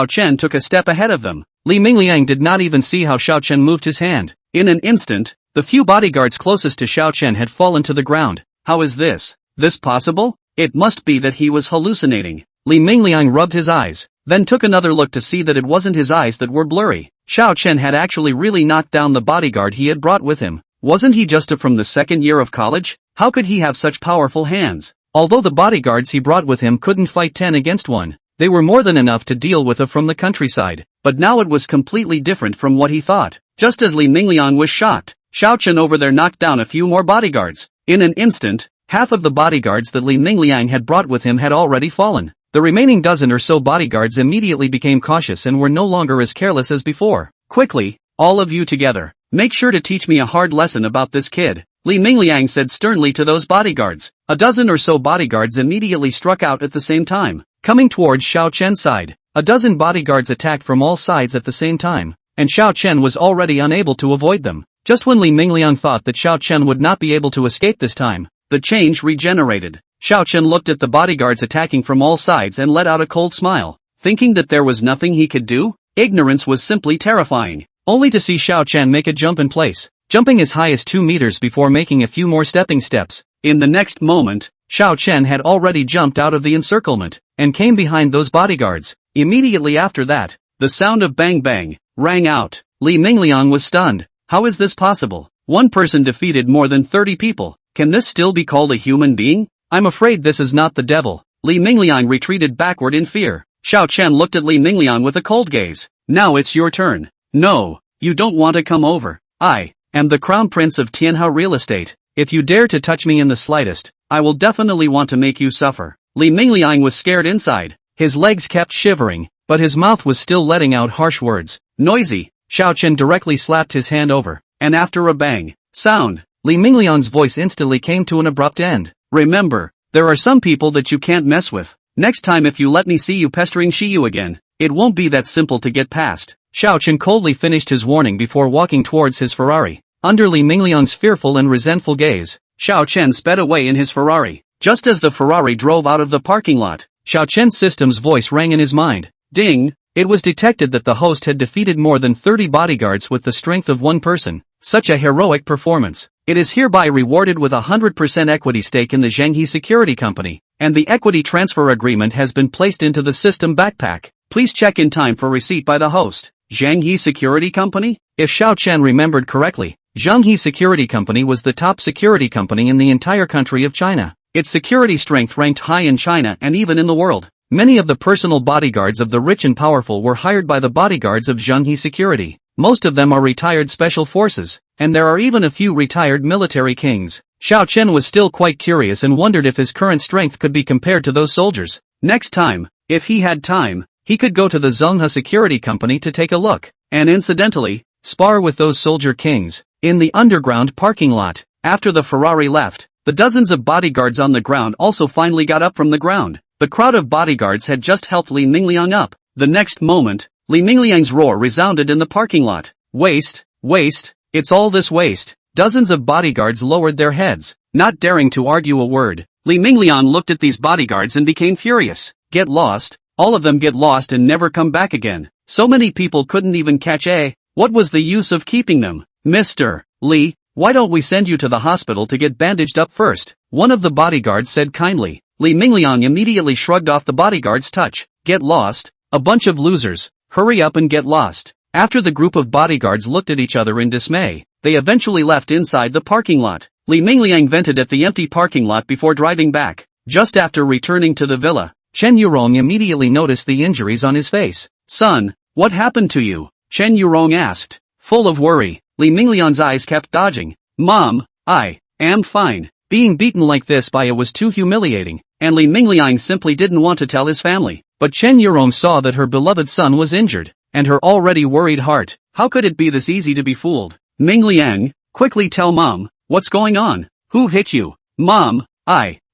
Chen took a step ahead of them. Li Mingliang did not even see how Xiao Chen moved his hand. In an instant, the few bodyguards closest to Xiao Chen had fallen to the ground. How is this possible? It must be that he was hallucinating. Li Mingliang rubbed his eyes, then took another look to see that it wasn't his eyes that were blurry. Xiao Chen had actually really knocked down the bodyguard he had brought with him. Wasn't he just from the second year of college? How could he have such powerful hands? Although the bodyguards he brought with him couldn't fight 10 against 1, they were more than enough to deal with from the countryside. But now it was completely different from what he thought. Just as Li Mingliang was shocked, Xiao Chen over there knocked down a few more bodyguards. In an instant, half of the bodyguards that Li Mingliang had brought with him had already fallen. The remaining dozen or so bodyguards immediately became cautious and were no longer as careless as before. Quickly, all of you together, make sure to teach me a hard lesson about this kid, Li Mingliang said sternly to those bodyguards. A dozen or so bodyguards immediately struck out at the same time, coming towards Xiao Chen's side. A dozen bodyguards attacked from all sides at the same time, and Xiao Chen was already unable to avoid them. Just when Li Mingliang thought that Xiao Chen would not be able to escape this time, the change regenerated. Xiao Chen looked at the bodyguards attacking from all sides and let out a cold smile, thinking that there was nothing he could do. Ignorance was simply terrifying, only to see Xiao Chen make a jump in place, jumping as high as 2 meters before making a few more stepping steps. In the next moment, Xiao Chen had already jumped out of the encirclement, and came behind those bodyguards. Immediately after that, the sound of bang bang rang out. Li Mingliang was stunned. How is this possible? One person defeated more than 30 people. Can this still be called a human being? I'm afraid this is not the devil. Li Mingliang retreated backward in fear. Xiao Chen looked at Li Mingliang with a cold gaze. Now it's your turn. No, you don't want to come over. I am the Crown Prince of Tianhao Real Estate. If you dare to touch me in the slightest, I will definitely want to make you suffer. Li Mingliang was scared inside. His legs kept shivering, but his mouth was still letting out harsh words. Noisy. Xiao Chen directly slapped his hand over, and after a bang sound, Li Mingliang's voice instantly came to an abrupt end. Remember, there are some people that you can't mess with. Next time if you let me see you pestering Shiyu again, it won't be that simple to get past. Xiao Chen coldly finished his warning before walking towards his Ferrari. Under Li Mingliang's fearful and resentful gaze, Xiao Chen sped away in his Ferrari. Just as the Ferrari drove out of the parking lot, Xiao Chen's system's voice rang in his mind. Ding! It was detected that the host had defeated more than 30 bodyguards with the strength of one person. Such a heroic performance. It is hereby rewarded with 100% equity stake in the Zhenghe Security Company, and the equity transfer agreement has been placed into the system backpack. Please check in time for receipt by the host. Zhenghe Security Company? If Xiao Chen remembered correctly, Zhenghe Security Company was the top security company in the entire country of China. Its security strength ranked high in China and even in the world. Many of the personal bodyguards of the rich and powerful were hired by the bodyguards of Zhenghe Security. Most of them are retired special forces, and there are even a few retired military kings. Xiao Chen was still quite curious and wondered if his current strength could be compared to those soldiers. Next time, if he had time, he could go to the Zhenghe Security Company to take a look, and incidentally, spar with those soldier kings. In the underground parking lot, after the Ferrari left, the dozens of bodyguards on the ground also finally got up from the ground. The crowd of bodyguards had just helped Li Mingliang up. The next moment, Li Mingliang's roar resounded in the parking lot. Waste, waste, it's all this waste. Dozens of bodyguards lowered their heads, not daring to argue a word. Li Mingliang looked at these bodyguards and became furious. Get lost, all of them get lost and never come back again. So many people couldn't even catch a. What was the use of keeping them? Mr. Li, why don't we send you to the hospital to get bandaged up first? One of the bodyguards said kindly. Li Mingliang immediately shrugged off the bodyguard's touch. Get lost? A bunch of losers. Hurry up and get lost. After the group of bodyguards looked at each other in dismay, they eventually left inside the parking lot. Li Mingliang vented at the empty parking lot before driving back. Just after returning to the villa, Chen Yurong immediately noticed the injuries on his face. Son, what happened to you? Chen Yurong asked. Full of worry, Li Mingliang's eyes kept dodging. Mom, I am fine. Being beaten like this by a was too humiliating, and Li Mingliang simply didn't want to tell his family. But Chen Yurong saw that her beloved son was injured, and her already worried heart. How could it be this easy to be fooled? Mingliang, quickly tell Mom, what's going on? Who hit you? Mom,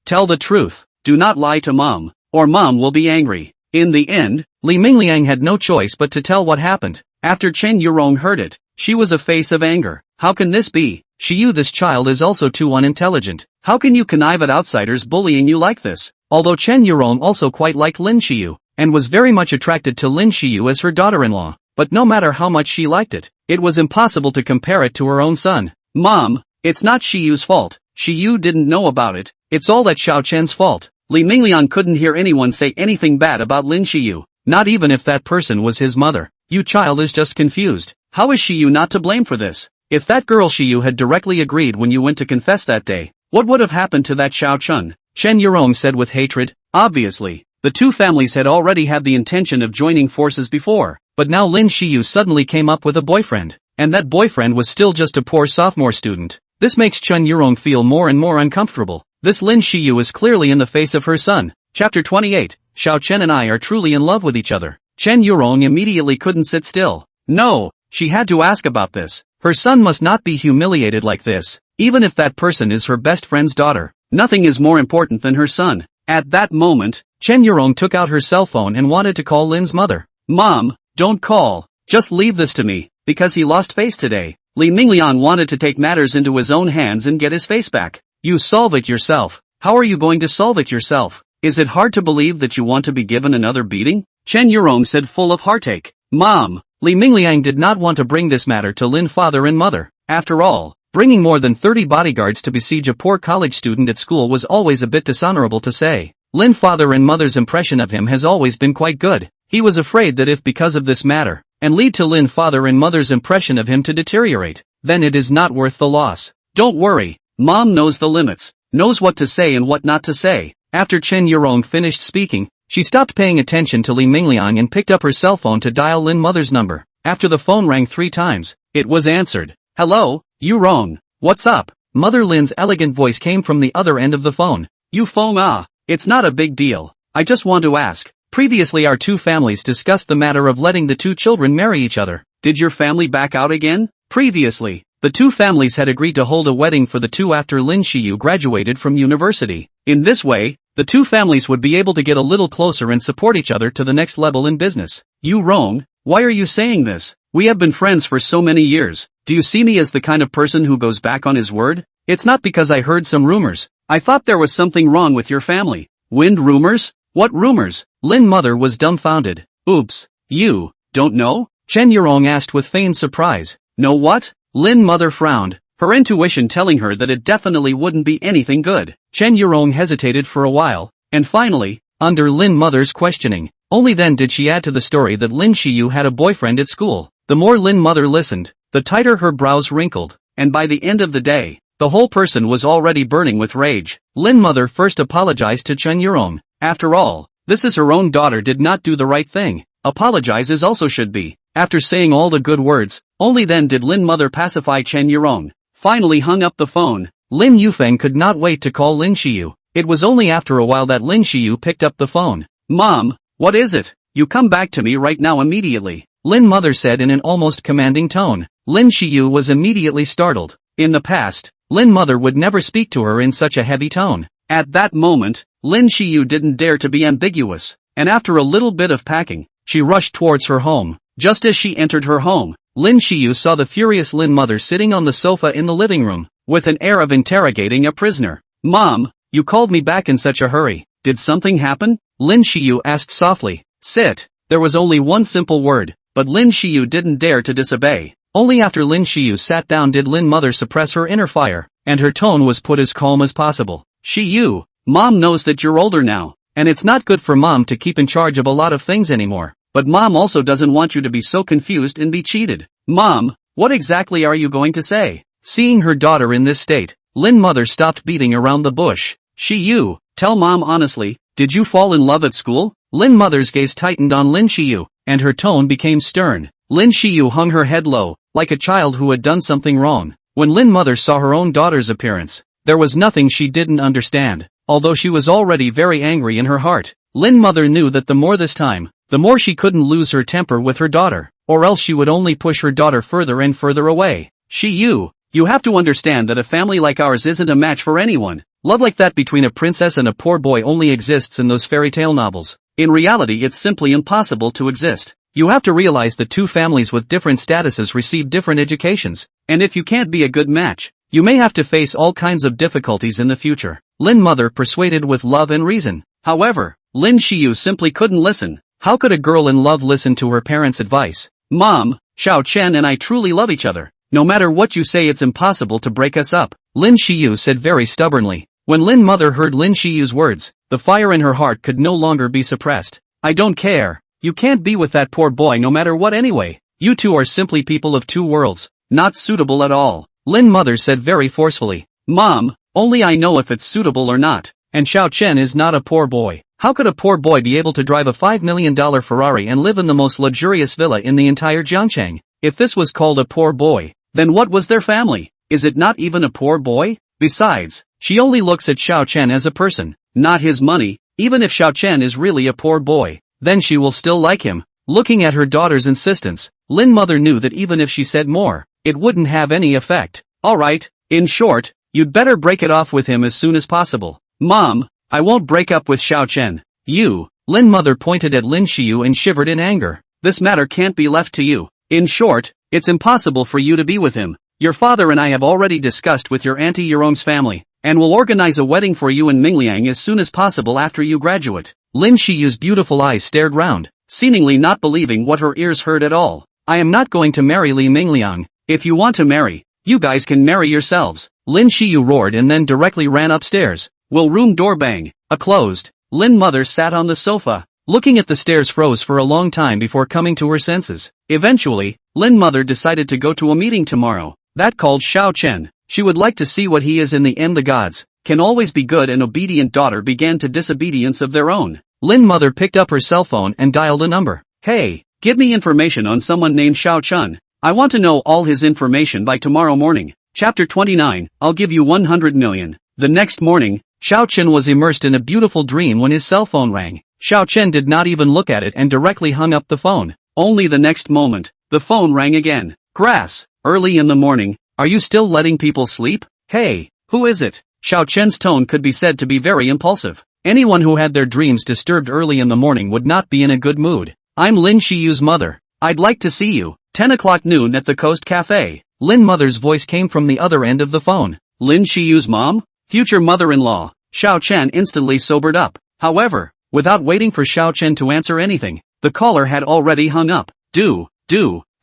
tell the truth. Do not lie to Mom, or Mom will be angry. In the end, Li Mingliang had no choice but to tell what happened. After Chen Yurong heard it, she was a face of anger. How can this be? Xiu, this child is also too unintelligent. How can you connive at outsiders bullying you like this? Although Chen Yurong also quite liked Lin Xiu, and was very much attracted to Lin Xiu as her daughter-in-law, but no matter how much she liked it, it was impossible to compare it to her own son. Mom, it's not Xiu's fault. Xiu didn't know about it. It's all that Xiao Chen's fault. Li Mingliang couldn't hear anyone say anything bad about Lin Xiu, not even if that person was his mother. You child is just confused. How is Xiu not to blame for this? If that girl Xiu had directly agreed when you went to confess that day, what would have happened to that Xiao Chen? Chen Yurong said with hatred. Obviously, the two families had already had the intention of joining forces before, but now Lin Xiu suddenly came up with a boyfriend, and that boyfriend was still just a poor sophomore student. This makes Chen Yurong feel more and more uncomfortable. This Lin Xiu is clearly in the face of her son. Chapter 28, Xiao Chen and I are truly in love with each other. Chen Yurong immediately couldn't sit still. No, she had to ask about this. Her son must not be humiliated like this, even if that person is her best friend's daughter. Nothing is more important than her son. At that moment, Chen Yurong took out her cell phone and wanted to call Lin's mother. Mom, don't call. Just leave this to me, because he lost face today. Li Mingliang wanted to take matters into his own hands and get his face back. You solve it yourself. How are you going to solve it yourself? Is it hard to believe that you want to be given another beating? Chen Yurong said full of heartache. Mom, Li Mingliang did not want to bring this matter to Lin father and mother. After all, bringing more than 30 bodyguards to besiege a poor college student at school was always a bit dishonorable to say. Lin father and mother's impression of him has always been quite good. He was afraid that if because of this matter, and lead to Lin father and mother's impression of him to deteriorate, then it is not worth the loss. Don't worry, Mom knows the limits, knows what to say and what not to say. After Chen Yurong finished speaking, she stopped paying attention to Li Mingliang and picked up her cell phone to dial Lin mother's number. After the phone rang 3 times, it was answered. Hello, Yurong, what's up? Mother Lin's elegant voice came from the other end of the phone. You phone it's not a big deal. I just want to ask. Previously our two families discussed the matter of letting the two children marry each other. Did your family back out again? Previously, the two families had agreed to hold a wedding for the two after Lin Xiu graduated from university. In this way, the two families would be able to get a little closer and support each other to the next level in business. Yurong, why are you saying this? We have been friends for so many years. Do you see me as the kind of person who goes back on his word? It's not because I heard some rumors. I thought there was something wrong with your family. Wind rumors? What rumors? Lin mother was dumbfounded. Oops, you don't know? Chen Yurong asked with feigned surprise. Know what? Lin mother frowned, her intuition telling her that it definitely wouldn't be anything good. Chen Yurong hesitated for a while, and finally, under Lin mother's questioning, only then did she add to the story that Lin Xiu had a boyfriend at school. The more Lin mother listened, the tighter her brows wrinkled. and by the end of the day, the whole person was already burning with rage. Lin mother first apologized to Chen Yurong. After all, this is her own daughter did not do the right thing. Apologize as also should be. After saying all the good words, only then did Lin mother pacify Chen Yurong. Finally hung up the phone. Lin Yufeng could not wait to call Lin Xiu. It was only after a while that Lin Xiu picked up the phone. Mom, what is it? You come back to me right now immediately, Lin mother said in an almost commanding tone. Lin Xiu was immediately startled. In the past, Lin mother would never speak to her in such a heavy tone. At that moment, Lin Xiu didn't dare to be ambiguous, and after a little bit of packing, she rushed towards her home. Just as she entered her home, Lin Xiu saw the furious Lin mother sitting on the sofa in the living room, with an air of interrogating a prisoner. Mom, you called me back in such a hurry. Did something happen? Lin Xiu asked softly. Sit. There was only one simple word, but Lin Xiu didn't dare to disobey. Only after Lin Xiu sat down did Lin mother suppress her inner fire, and her tone was put as calm as possible. Xiu, Mom knows that you're older now, and it's not good for Mom to keep in charge of a lot of things anymore. But Mom also doesn't want you to be so confused and be cheated. Mom, what exactly are you going to say? Seeing her daughter in this state, Lin mother stopped beating around the bush. Xiu, tell Mom honestly, did you fall in love at school? Lin mother's gaze tightened on Lin Xiu, and her tone became stern. Lin Xiu hung her head low, like a child who had done something wrong. When Lin mother saw her own daughter's appearance, there was nothing she didn't understand. Although she was already very angry in her heart, Lin mother knew that the more this time, the more she couldn't lose her temper with her daughter, or else she would only push her daughter further and further away. Xiu, you have to understand that a family like ours isn't a match for anyone. Love like that between a princess and a poor boy only exists in those fairy tale novels. In reality it's simply impossible to exist. You have to realize that two families with different statuses receive different educations, and if you can't be a good match, you may have to face all kinds of difficulties in the future. Lin mother persuaded with love and reason. However, Lin Xiu simply couldn't listen. How could a girl in love listen to her parents' advice? Mom, Xiao Chen and I truly love each other. No matter what you say it's impossible to break us up, Lin Xiu said very stubbornly. When Lin mother heard Lin Xiu's words, the fire in her heart could no longer be suppressed. I don't care. You can't be with that poor boy no matter what anyway. You two are simply people of two worlds, not suitable at all, Lin mother said very forcefully. Mom, only I know if it's suitable or not, and Xiao Chen is not a poor boy. How could a poor boy be able to drive a $5 million Ferrari and live in the most luxurious villa in the entire Jiangcheng? If this was called a poor boy, then what was their family? Is it not even a poor boy? Besides, she only looks at Xiao Chen as a person, not his money. Even if Xiao Chen is really a poor boy, then she will still like him. Looking at her daughter's insistence, Lin mother knew that even if she said more, it wouldn't have any effect. Alright, in short, you'd better break it off with him as soon as possible. Mom, I won't break up with Xiao Chen. You, Lin mother pointed at Lin Xiu and shivered in anger. This matter can't be left to you. In short, it's impossible for you to be with him. Your father and I have already discussed with your auntie Yurong's family, and will organize a wedding for you and Mingliang as soon as possible after you graduate. Lin Xiu's beautiful eyes stared round, seemingly not believing what her ears heard at all. I am not going to marry Li Mingliang. If you want to marry, you guys can marry yourselves. Lin Xiu roared and then directly ran upstairs. Will room door bang? Closed. Lin mother sat on the sofa, looking at the stairs froze for a long time before coming to her senses. Eventually, Lin mother decided to go to a meeting tomorrow. That called Xiao Chen. She would like to see what he is in the end. The gods can always be good and obedient daughter began to disobedience of their own. Lin mother picked up her cell phone and dialed a number. Hey, give me information on someone named Xiao Chen. I want to know all his information by tomorrow morning. Chapter 29, I'll give you 100 million. The next morning, Xiao Chen was immersed in a beautiful dream when his cell phone rang. Xiao Chen did not even look at it and directly hung up the phone. Only the next moment, the phone rang again. Grass, early in the morning, are you still letting people sleep? Hey, who is it? Xiao Chen's tone could be said to be very impulsive. Anyone who had their dreams disturbed early in the morning would not be in a good mood. I'm Lin Xiu's mother. I'd like to see you. 10 o'clock noon at the Coast Cafe. Lin mother's voice came from the other end of the phone. Lin Xiu's mom? Future mother-in-law. Xiao Chen instantly sobered up. However, without waiting for Xiao Chen to answer anything, the caller had already hung up.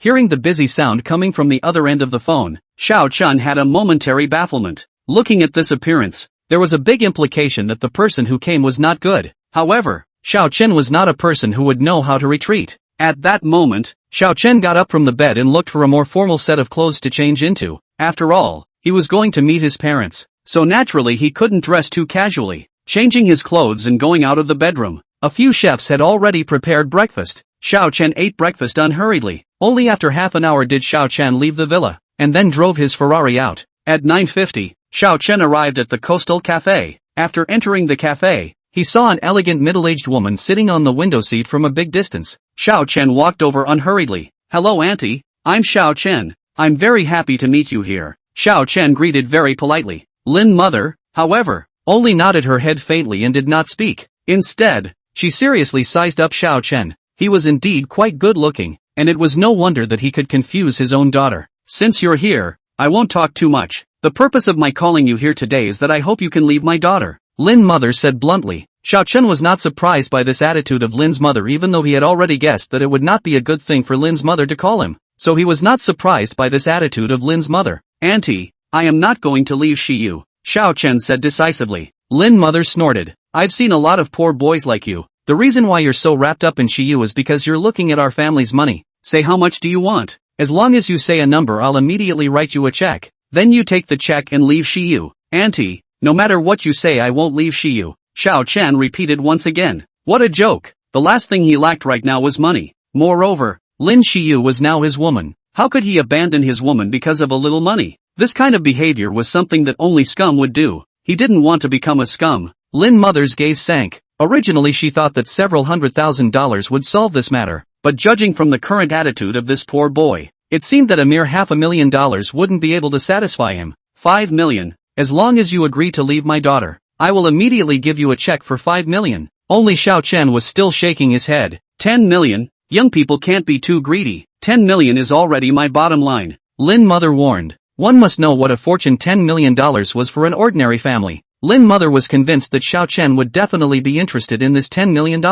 Hearing the busy sound coming from the other end of the phone, Xiao Chen had a momentary bafflement. Looking at this appearance, there was a big implication that the person who came was not good. However, Xiao Chen was not a person who would know how to retreat. At that moment, Xiao Chen got up from the bed and looked for a more formal set of clothes to change into. After all, he was going to meet his parents, so naturally he couldn't dress too casually. Changing his clothes and going out of the bedroom, a few chefs had already prepared breakfast. Xiao Chen ate breakfast unhurriedly. Only after half an hour did Xiao Chen leave the villa, and then drove his Ferrari out. At 9:50, Xiao Chen arrived at the Coastal Cafe. After entering the cafe, he saw an elegant middle-aged woman sitting on the window seat from a big distance. Xiao Chen walked over unhurriedly. "Hello auntie, I'm Xiao Chen. I'm very happy to meet you here." Xiao Chen greeted very politely. Lin mother, however, only nodded her head faintly and did not speak. Instead, she seriously sized up Xiao Chen. He was indeed quite good-looking, and it was no wonder that he could confuse his own daughter. "Since you're here, I won't talk too much. The purpose of my calling you here today is that I hope you can leave my daughter," Lin mother said bluntly. Xiao Chen was not surprised by this attitude of Lin's mother, even though he had already guessed that it would not be a good thing for Lin's mother to call him. So he was not surprised by this attitude of Lin's mother. "Auntie, I am not going to leave Xiu," Xiao Chen said decisively. Lin mother snorted. "I've seen a lot of poor boys like you. The reason why you're so wrapped up in Xiu is because you're looking at our family's money. Say how much do you want? As long as you say a number, I'll immediately write you a check. Then you take the check and leave Xiu." "Auntie, no matter what you say, I won't leave Xiu," Xiao Chen repeated once again. What a joke. The last thing he lacked right now was money. Moreover, Lin Xiu was now his woman. How could he abandon his woman because of a little money? This kind of behavior was something that only scum would do. He didn't want to become a scum. Lin mother's gaze sank. Originally she thought that several $100,000 would solve this matter, but judging from the current attitude of this poor boy, it seemed that a mere $500,000 wouldn't be able to satisfy him. "5 million. As long as you agree to leave my daughter, I will immediately give you a check for 5 million. Only Xiao Chen was still shaking his head. 10 million? Young people can't be too greedy. 10 million is already my bottom line, Lin mother warned. One must know what a fortune $10 million was for an ordinary family. Lin mother was convinced that Xiao Chen would definitely be interested in this $10 million.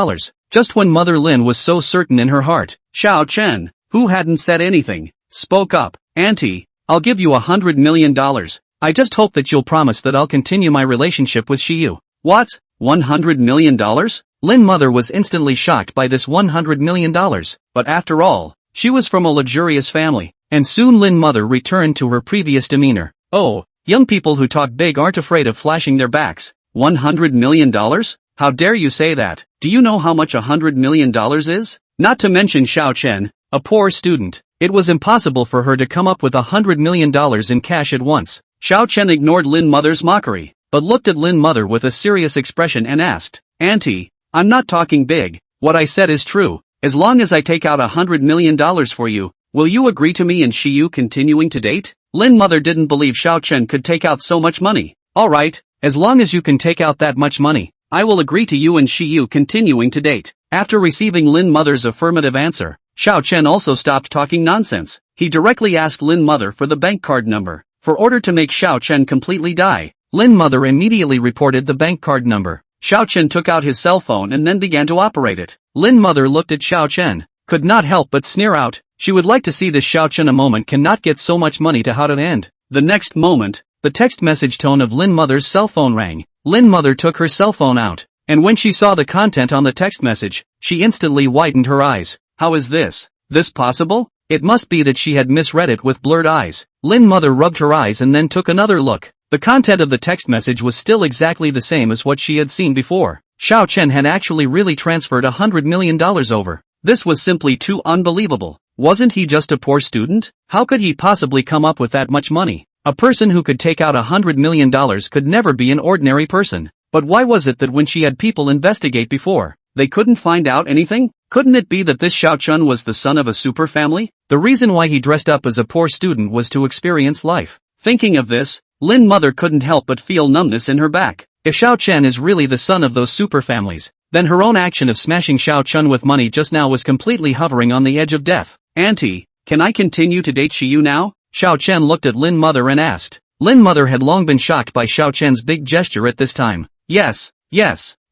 Just when Mother Lin was so certain in her heart, Xiao Chen, who hadn't said anything, spoke up. "Auntie, I'll give you $100 million. I just hope that you'll promise that I'll continue my relationship with Xiu." "What? $100 million? Lin mother was instantly shocked by this $100 million, but after all, she was from a luxurious family, and soon Lin mother returned to her previous demeanor. "Oh, young people who talk big aren't afraid of flashing their backs. $100 million? How dare you say that? Do you know how much $100 million is? Not to mention Xiao Chen, a poor student. It was impossible for her to come up with $100 million in cash at once." Xiao Chen ignored Lin mother's mockery, but looked at Lin mother with a serious expression and asked, "Auntie, I'm not talking big. What I said is true. As long as I take out $100 million for you, will you agree to me and Xiu continuing to date?" Lin mother didn't believe Xiao Chen could take out so much money. "Alright, as long as you can take out that much money, I will agree to you and Xiu continuing to date." After receiving Lin mother's affirmative answer, Xiao Chen also stopped talking nonsense. He directly asked Lin mother for the bank card number. For order to make Xiao Chen completely die, Lin mother immediately reported the bank card number. Xiao Chen took out his cell phone and then began to operate it. Lin mother looked at Xiao Chen, could not help but sneer out. She would like to see this Xiao Chen a moment cannot get so much money to how to end. The next moment, the text message tone of Lin mother's cell phone rang. Lin mother took her cell phone out, and when she saw the content on the text message, she instantly widened her eyes. How is this possible? It must be that she had misread it with blurred eyes. Lin mother rubbed her eyes and then took another look. The content of the text message was still exactly the same as what she had seen before. Xiao Chen had actually really transferred $100 million over. This was simply too unbelievable. Wasn't he just a poor student? How could he possibly come up with that much money? A person who could take out $100 million could never be an ordinary person. But why was it that when she had people investigate before, they couldn't find out anything? Couldn't it be that this Xiao Chen was the son of a super family? The reason why he dressed up as a poor student was to experience life. Thinking of this, Lin mother couldn't help but feel numbness in her back. If Xiao Chen is really the son of those super families, then her own action of smashing Xiao Chen with money just now was completely hovering on the edge of death. "Auntie, can I continue to date Xiu now?" Xiao Chen looked at Lin mother and asked. Lin mother had long been shocked by Xiao Chen's big gesture at this time. Yes.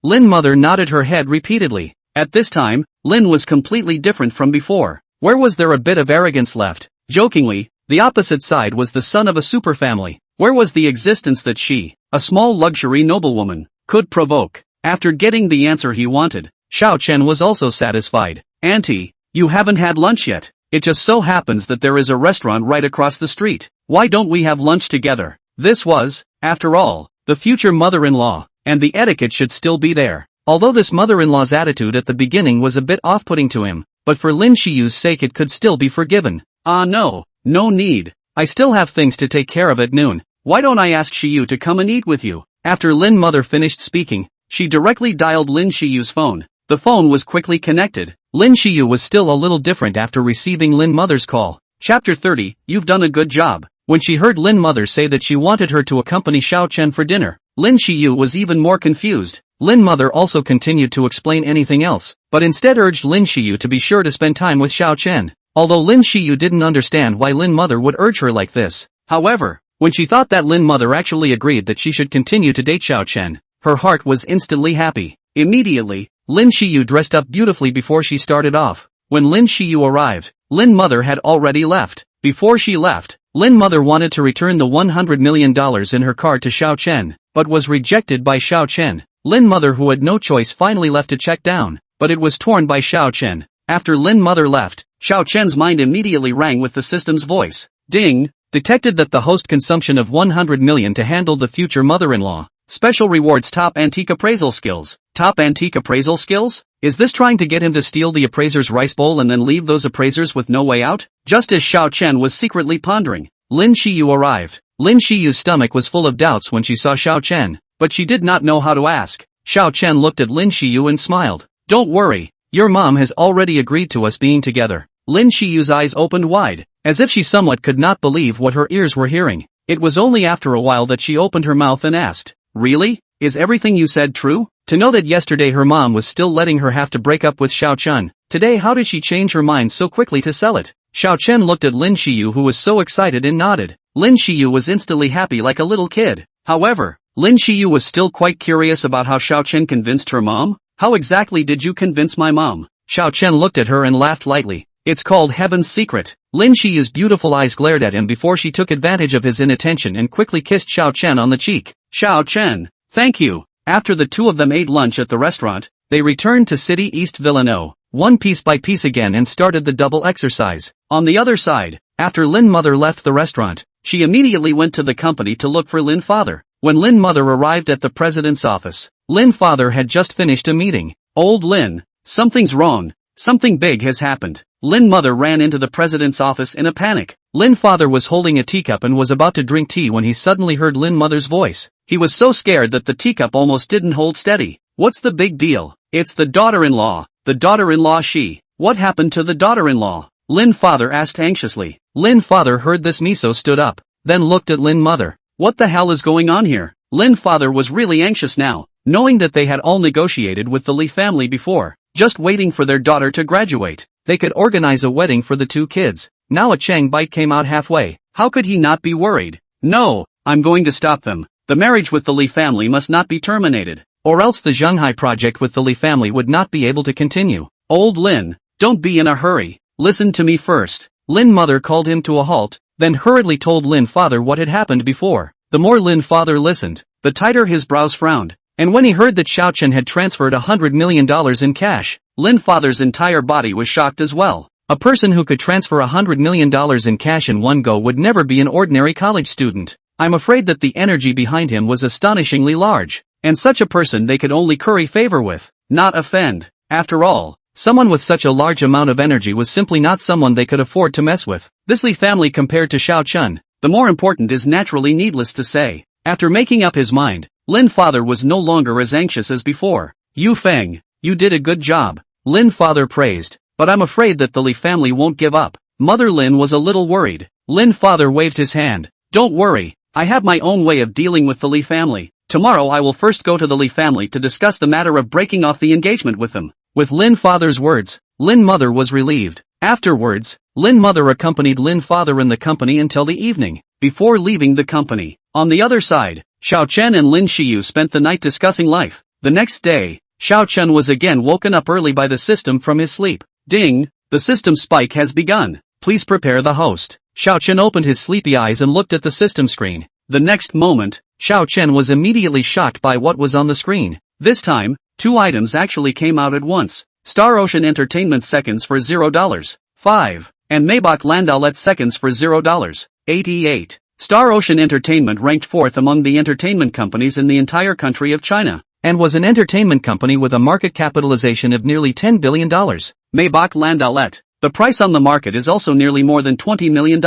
Lin mother nodded her head repeatedly. At this time, Lin was completely different from before. Where was there a bit of arrogance left? Jokingly, the opposite side was the son of a super family. Where was the existence that she, a small luxury noblewoman, could provoke? After getting the answer he wanted, Xiao Chen was also satisfied. "Auntie, you haven't had lunch yet. It just so happens that there is a restaurant right across the street. Why don't we have lunch together? This was, after all, the future mother-in-law, and the etiquette should still be there. Although this mother-in-law's attitude at the beginning was a bit off-putting to him, but for Lin Shiyu's sake it could still be forgiven. No need. I still have things to take care of at noon. Why don't I ask Shiyu to come and eat with you? After Lin Mother finished speaking, she directly dialed Lin Shiyu's phone. The phone was quickly connected. Lin Shiyu was still a little different after receiving Lin Mother's call. Chapter 30, You've done a good job. When she heard Lin Mother say that she wanted her to accompany Xiao Chen for dinner, Lin Shiyu was even more confused. Lin Mother also continued to explain anything else, but instead urged Lin Shiyu to be sure to spend time with Xiao Chen. Although Lin Shiyu didn't understand why Lin Mother would urge her like this. However, when she thought that Lin Mother actually agreed that she should continue to date Xiao Chen, her heart was instantly happy. Immediately, Lin Shiyu dressed up beautifully before she started off. When Lin Shiyu arrived, Lin Mother had already left. Before she left, Lin Mother wanted to return the $100 million in her card to Xiao Chen, but was rejected by Xiao Chen. Lin Mother, who had no choice, finally left a check down, but it was torn by Xiao Chen. After Lin Mother left, Xiao Chen's mind immediately rang with the system's voice. Ding! Detected that the host consumption of 100 million to handle the future mother-in-law. Special rewards top antique appraisal skills. Top antique appraisal skills? Is this trying to get him to steal the appraiser's rice bowl and then leave those appraisers with no way out? Just as Xiao Chen was secretly pondering, Lin Shiyu arrived. Lin Shiyu's stomach was full of doubts when she saw Xiao Chen, but she did not know how to ask. Xiao Chen looked at Lin Shiyu and smiled. Don't worry, your mom has already agreed to us being together. Lin Shiyu's eyes opened wide, as if she somewhat could not believe what her ears were hearing. It was only after a while that she opened her mouth and asked, Really? Is everything you said true? To know that yesterday her mom was still letting her have to break up with Xiao Chen, today how did she change her mind so quickly to sell it? Xiao Chen looked at Lin Shiyu, who was so excited, and nodded. Lin Shiyu was instantly happy like a little kid. However, Lin Shiyu was still quite curious about how Xiao Chen convinced her mom. How exactly did you convince my mom? Xiao Chen looked at her and laughed lightly. It's called Heaven's Secret. Lin Shiyu's beautiful eyes glared at him before she took advantage of his inattention and quickly kissed Xiao Chen on the cheek. Xiao Chen, thank you. After the two of them ate lunch at the restaurant, they returned to City East Villano, one piece by piece again, and started the double exercise. On the other side, after Lin Mother left the restaurant, she immediately went to the company to look for Lin Father. When Lin Mother arrived at the president's office, Lin Father had just finished a meeting. Old Lin, something's wrong. Something big has happened. Lin Mother ran into the president's office in a panic. Lin Father was holding a teacup and was about to drink tea when he suddenly heard Lin Mother's voice. He was so scared that the teacup almost didn't hold steady. What's the big deal? It's the daughter-in-law. The daughter-in-law What happened to the daughter-in-law? Lin Father asked anxiously. Lin Father heard this Miso stood up, then looked at Lin Mother. What the hell is going on here? Lin Father was really anxious now, knowing that they had all negotiated with the Li family before, just waiting for their daughter to graduate. They could organize a wedding for the two kids. Now a Chang bite came out halfway. How could he not be worried? No, I'm going to stop them. The marriage with the Li family must not be terminated, or else the Zhenghai project with the Li family would not be able to continue. Old Lin, don't be in a hurry. Listen to me first. Lin Mother called him to a halt, then hurriedly told Lin Father what had happened before. The more Lin Father listened, the tighter his brows frowned. And when he heard that Xiao Chen had transferred $100 million in cash, Lin Father's entire body was shocked as well. A person who could transfer $100 million in cash in one go would never be an ordinary college student. I'm afraid that the energy behind him was astonishingly large, and such a person they could only curry favor with, not offend. After all, someone with such a large amount of energy was simply not someone they could afford to mess with. This Li family compared to Xiao Chen, the more important is naturally needless to say. After making up his mind, Lin Father was no longer as anxious as before. Yu Feng, you did a good job, Lin Father praised, but I'm afraid that the Li family won't give up. Mother Lin was a little worried. Lin Father waved his hand. Don't worry, I have my own way of dealing with the Li family. Tomorrow I will first go to the Li family to discuss the matter of breaking off the engagement with them. With Lin Father's words, Lin Mother was relieved. Afterwards, Lin Mother accompanied Lin Father in the company until the evening, before leaving the company. On the other side, Xiao Chen and Lin Shiyu spent the night discussing life. The next day, Xiao Chen was again woken up early by the system from his sleep. Ding! The system spike has begun. Please prepare the host. Xiao Chen opened his sleepy eyes and looked at the system screen. The next moment, Xiao Chen was immediately shocked by what was on the screen. This time, two items actually came out at once. Star Ocean Entertainment seconds for $0. 5. and Maybach Landau let seconds for $0. 88. Star Ocean Entertainment ranked 4th among the entertainment companies in the entire country of China, and was an entertainment company with a market capitalization of nearly $10 billion. Maybach Landau let. The price on the market is also nearly more than $20 million,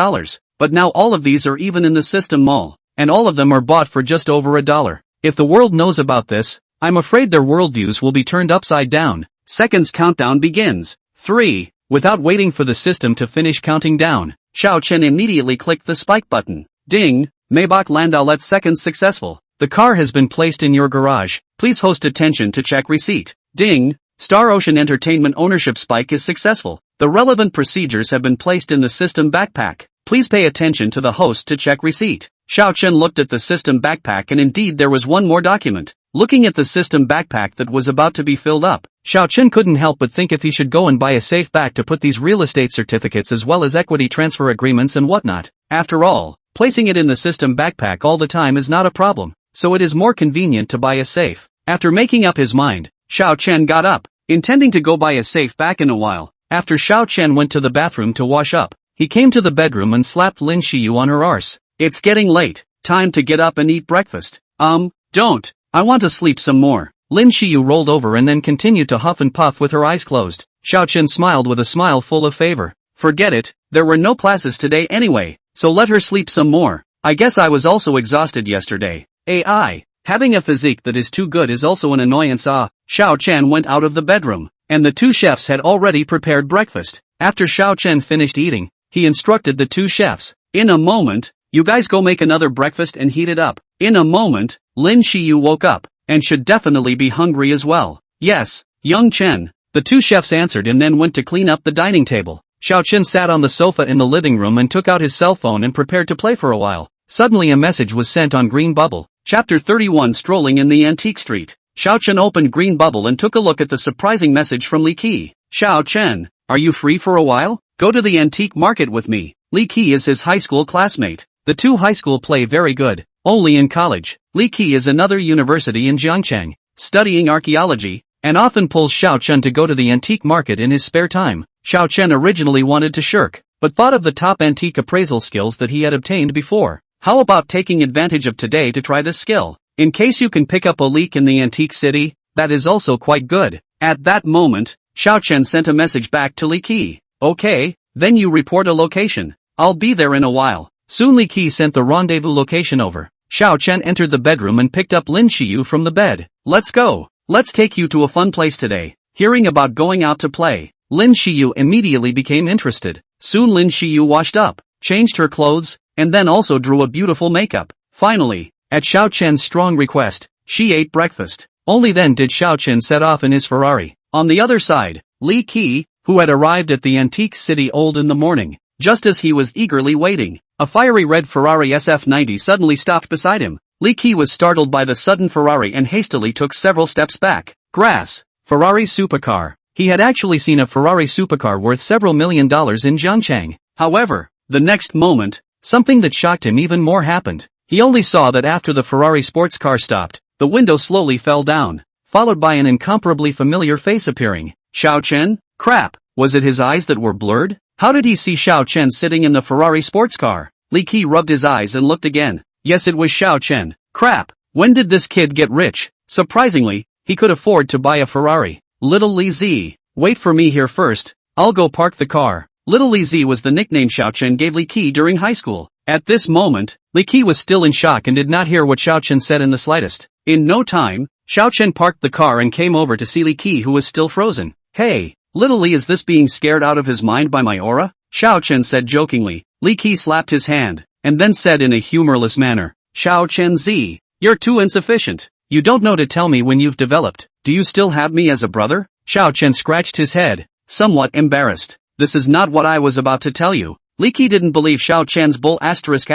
but now all of these are even in the System Mall, and all of them are bought for just over $1. If the world knows about this, I'm afraid their worldviews will be turned upside down. Seconds countdown begins. 3. Without waiting for the system to finish counting down, Xiao Chen immediately clicked the spike button. Ding! Maybach Landau let seconds successful. The car has been placed in your garage. Please host attention to check receipt. Ding! Star Ocean Entertainment ownership spike is successful. The relevant procedures have been placed in the system backpack. Please pay attention to the host to check receipt. Xiao Chen looked at the system backpack and indeed there was one more document. Looking at the system backpack that was about to be filled up, Xiao Chen couldn't help but think if he should go and buy a safe back to put these real estate certificates as well as equity transfer agreements and whatnot. After all, placing it in the system backpack all the time is not a problem, so it is more convenient to buy a safe. After making up his mind, Xiao Chen got up, intending to go buy a safe back in a while. After Xiao Chen went to the bathroom to wash up, he came to the bedroom and slapped Lin Xiyu on her arse. It's getting late, time to get up and eat breakfast. Don't. I want to sleep some more. Lin Xiyu rolled over and then continued to huff and puff with her eyes closed. Xiao Chen smiled with a smile full of favor. Forget it, there were no classes today anyway, so let her sleep some more. I guess I was also exhausted yesterday. AI. Having a physique that is too good is also an annoyance. Xiao Chen went out of the bedroom, and the two chefs had already prepared breakfast. After Xiao Chen finished eating, he instructed the two chefs, in a moment, you guys go make another breakfast and heat it up. In a moment, Lin Xiyu woke up, and should definitely be hungry as well. Yes, young Chen. The two chefs answered and then went to clean up the dining table. Xiao Chen sat on the sofa in the living room and took out his cell phone and prepared to play for a while. Suddenly a message was sent on Green Bubble. Chapter 31 Strolling in the Antique Street. Xiao Chen opened Green Bubble and took a look at the surprising message from Li Qi. Xiao Chen, are you free for a while? Go to the antique market with me. Li Qi is his high school classmate. The two high school play very good, only in college. Li Qi is another university in Jiangcheng, studying archaeology, and often pulls Xiao Chen to go to the antique market in his spare time. Xiao Chen originally wanted to shirk, but thought of the top antique appraisal skills that he had obtained before. How about taking advantage of today to try this skill? In case you can pick up a leak in the antique city, that is also quite good. At that moment, Xiao Chen sent a message back to Li Qi. Okay, then you report a location. I'll be there in a while. Soon Li Qi sent the rendezvous location over. Xiao Chen entered the bedroom and picked up Lin Xiyu from the bed. Let's go. Let's take you to a fun place today. Hearing about going out to play, Lin Xiyu immediately became interested. Soon Lin Xiyu washed up, changed her clothes, and then also drew a beautiful makeup. Finally, at Xiao Chen's strong request, she ate breakfast. Only then did Xiao Chen set off in his Ferrari. On the other side, Li Qi, who had arrived at the antique city old in the morning, just as he was eagerly waiting, a fiery red Ferrari SF90 suddenly stopped beside him. Li Qi was startled by the sudden Ferrari and hastily took several steps back. Grass. Ferrari supercar. He had actually seen a Ferrari supercar worth several $1 million in Jiangcheng. However, the next moment, something that shocked him even more happened. He only saw that after the Ferrari sports car stopped, the window slowly fell down, followed by an incomparably familiar face appearing. Xiao Chen? Crap, was it his eyes that were blurred? How did he see Xiao Chen sitting in the Ferrari sports car? Li Qi rubbed his eyes and looked again. Yes, it was Xiao Chen. Crap, when did this kid get rich? Surprisingly, he could afford to buy a Ferrari. Little Li Z, wait for me here first, I'll go park the car. Little Li Z was the nickname Xiao Chen gave Li Qi during high school. At this moment, Li Qi was still in shock and did not hear what Xiao Chen said in the slightest. In no time, Xiao Chen parked the car and came over to see Li Qi, who was still frozen. Hey, little Li, is this being scared out of his mind by my aura? Xiao Chen said jokingly. Li Qi slapped his hand, and then said in a humorless manner, Xiao Chen Z, you're too insufficient. You don't know to tell me when you've developed. Do you still have me as a brother? Xiao Chen scratched his head, somewhat embarrassed. This is not what I was about to tell you. Li Qi didn't believe Xiao Chen's bull asterisk.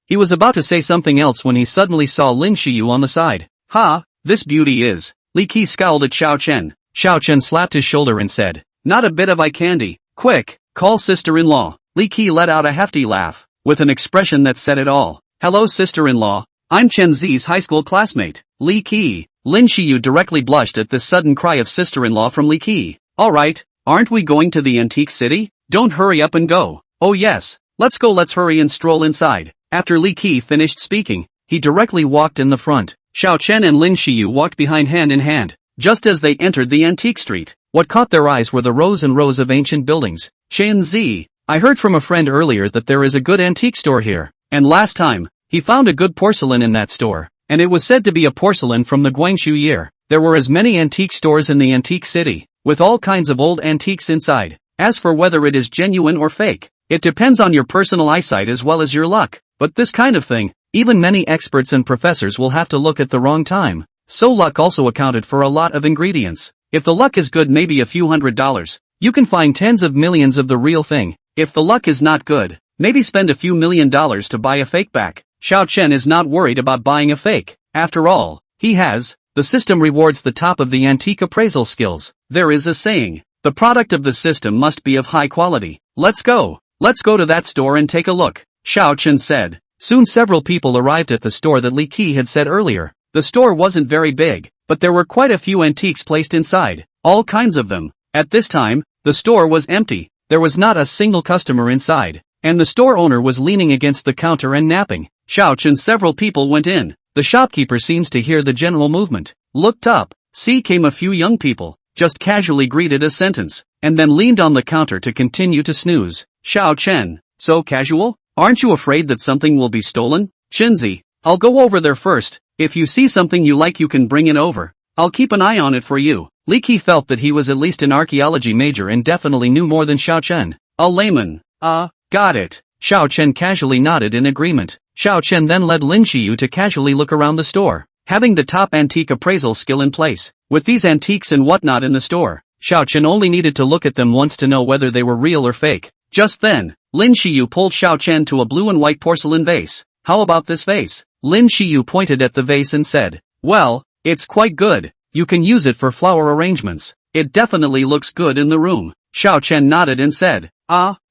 He was about to say something else when he suddenly saw Lin Xiyu on the side. Ha, this beauty is. Li Qi scowled at Xiao Chen. Xiao Chen slapped his shoulder and said, not a bit of eye candy. Quick, call sister-in-law. Li Qi let out a hefty laugh, with an expression that said it all. Hello sister-in-law, I'm Chen Zi's high school classmate, Li Qi. Lin Xiyu directly blushed at this sudden cry of sister-in-law from Li Qi. Alright, aren't we going to the antique city? Don't hurry up and go. Oh yes, let's go, let's hurry and stroll inside. After Li Qi finished speaking, he directly walked in the front. Xiao Chen and Lin Xiyu walked behind hand in hand. Just as they entered the antique street, what caught their eyes were the rows and rows of ancient buildings. Shen, I heard from a friend earlier that there is a good antique store here. And last time, he found a good porcelain in that store. And it was said to be a porcelain from the Guangxu year. There were as many antique stores in the antique city, with all kinds of old antiques inside. As for whether it is genuine or fake, it depends on your personal eyesight as well as your luck. But this kind of thing, even many experts and professors will have to look at the wrong time. So luck also accounted for a lot of ingredients. If the luck is good, maybe a few $100s, you can find tens of millions of the real thing. If the luck is not good, maybe spend a few $1,000,000 to buy a fake back. Xiao Chen is not worried about buying a fake. After all, the system rewards the top of the antique appraisal skills. There is a saying, the product of the system must be of high quality. Let's go to that store and take a look, Xiao Chen said. Soon several people arrived at the store that Li Qi had said earlier. The store wasn't very big, but there were quite a few antiques placed inside, all kinds of them. At this time, the store was empty. There was not a single customer inside, and the store owner was leaning against the counter and napping. Xiao Chen, several people went in. The shopkeeper seems to hear the general movement, looked up, came a few young people, just casually greeted a sentence, and then leaned on the counter to continue to snooze. Xiao Chen, so casual? Aren't you afraid that something will be stolen? Shenzi, I'll go over there first. If you see something you like, you can bring it over. I'll keep an eye on it for you. Li Qi felt that he was at least an archaeology major and definitely knew more than Xiao Chen. A layman. Got it. Xiao Chen casually nodded in agreement. Xiao Chen then led Lin Xiyu to casually look around the store, having the top antique appraisal skill in place. With these antiques and whatnot in the store, Xiao Chen only needed to look at them once to know whether they were real or fake. Just then, Lin Xiyu pulled Xiao Chen to a blue and white porcelain vase. How about this vase? Lin Xiyu pointed at the vase and said, well, it's quite good. You can use it for flower arrangements. It definitely looks good in the room. Xiao Chen nodded and said,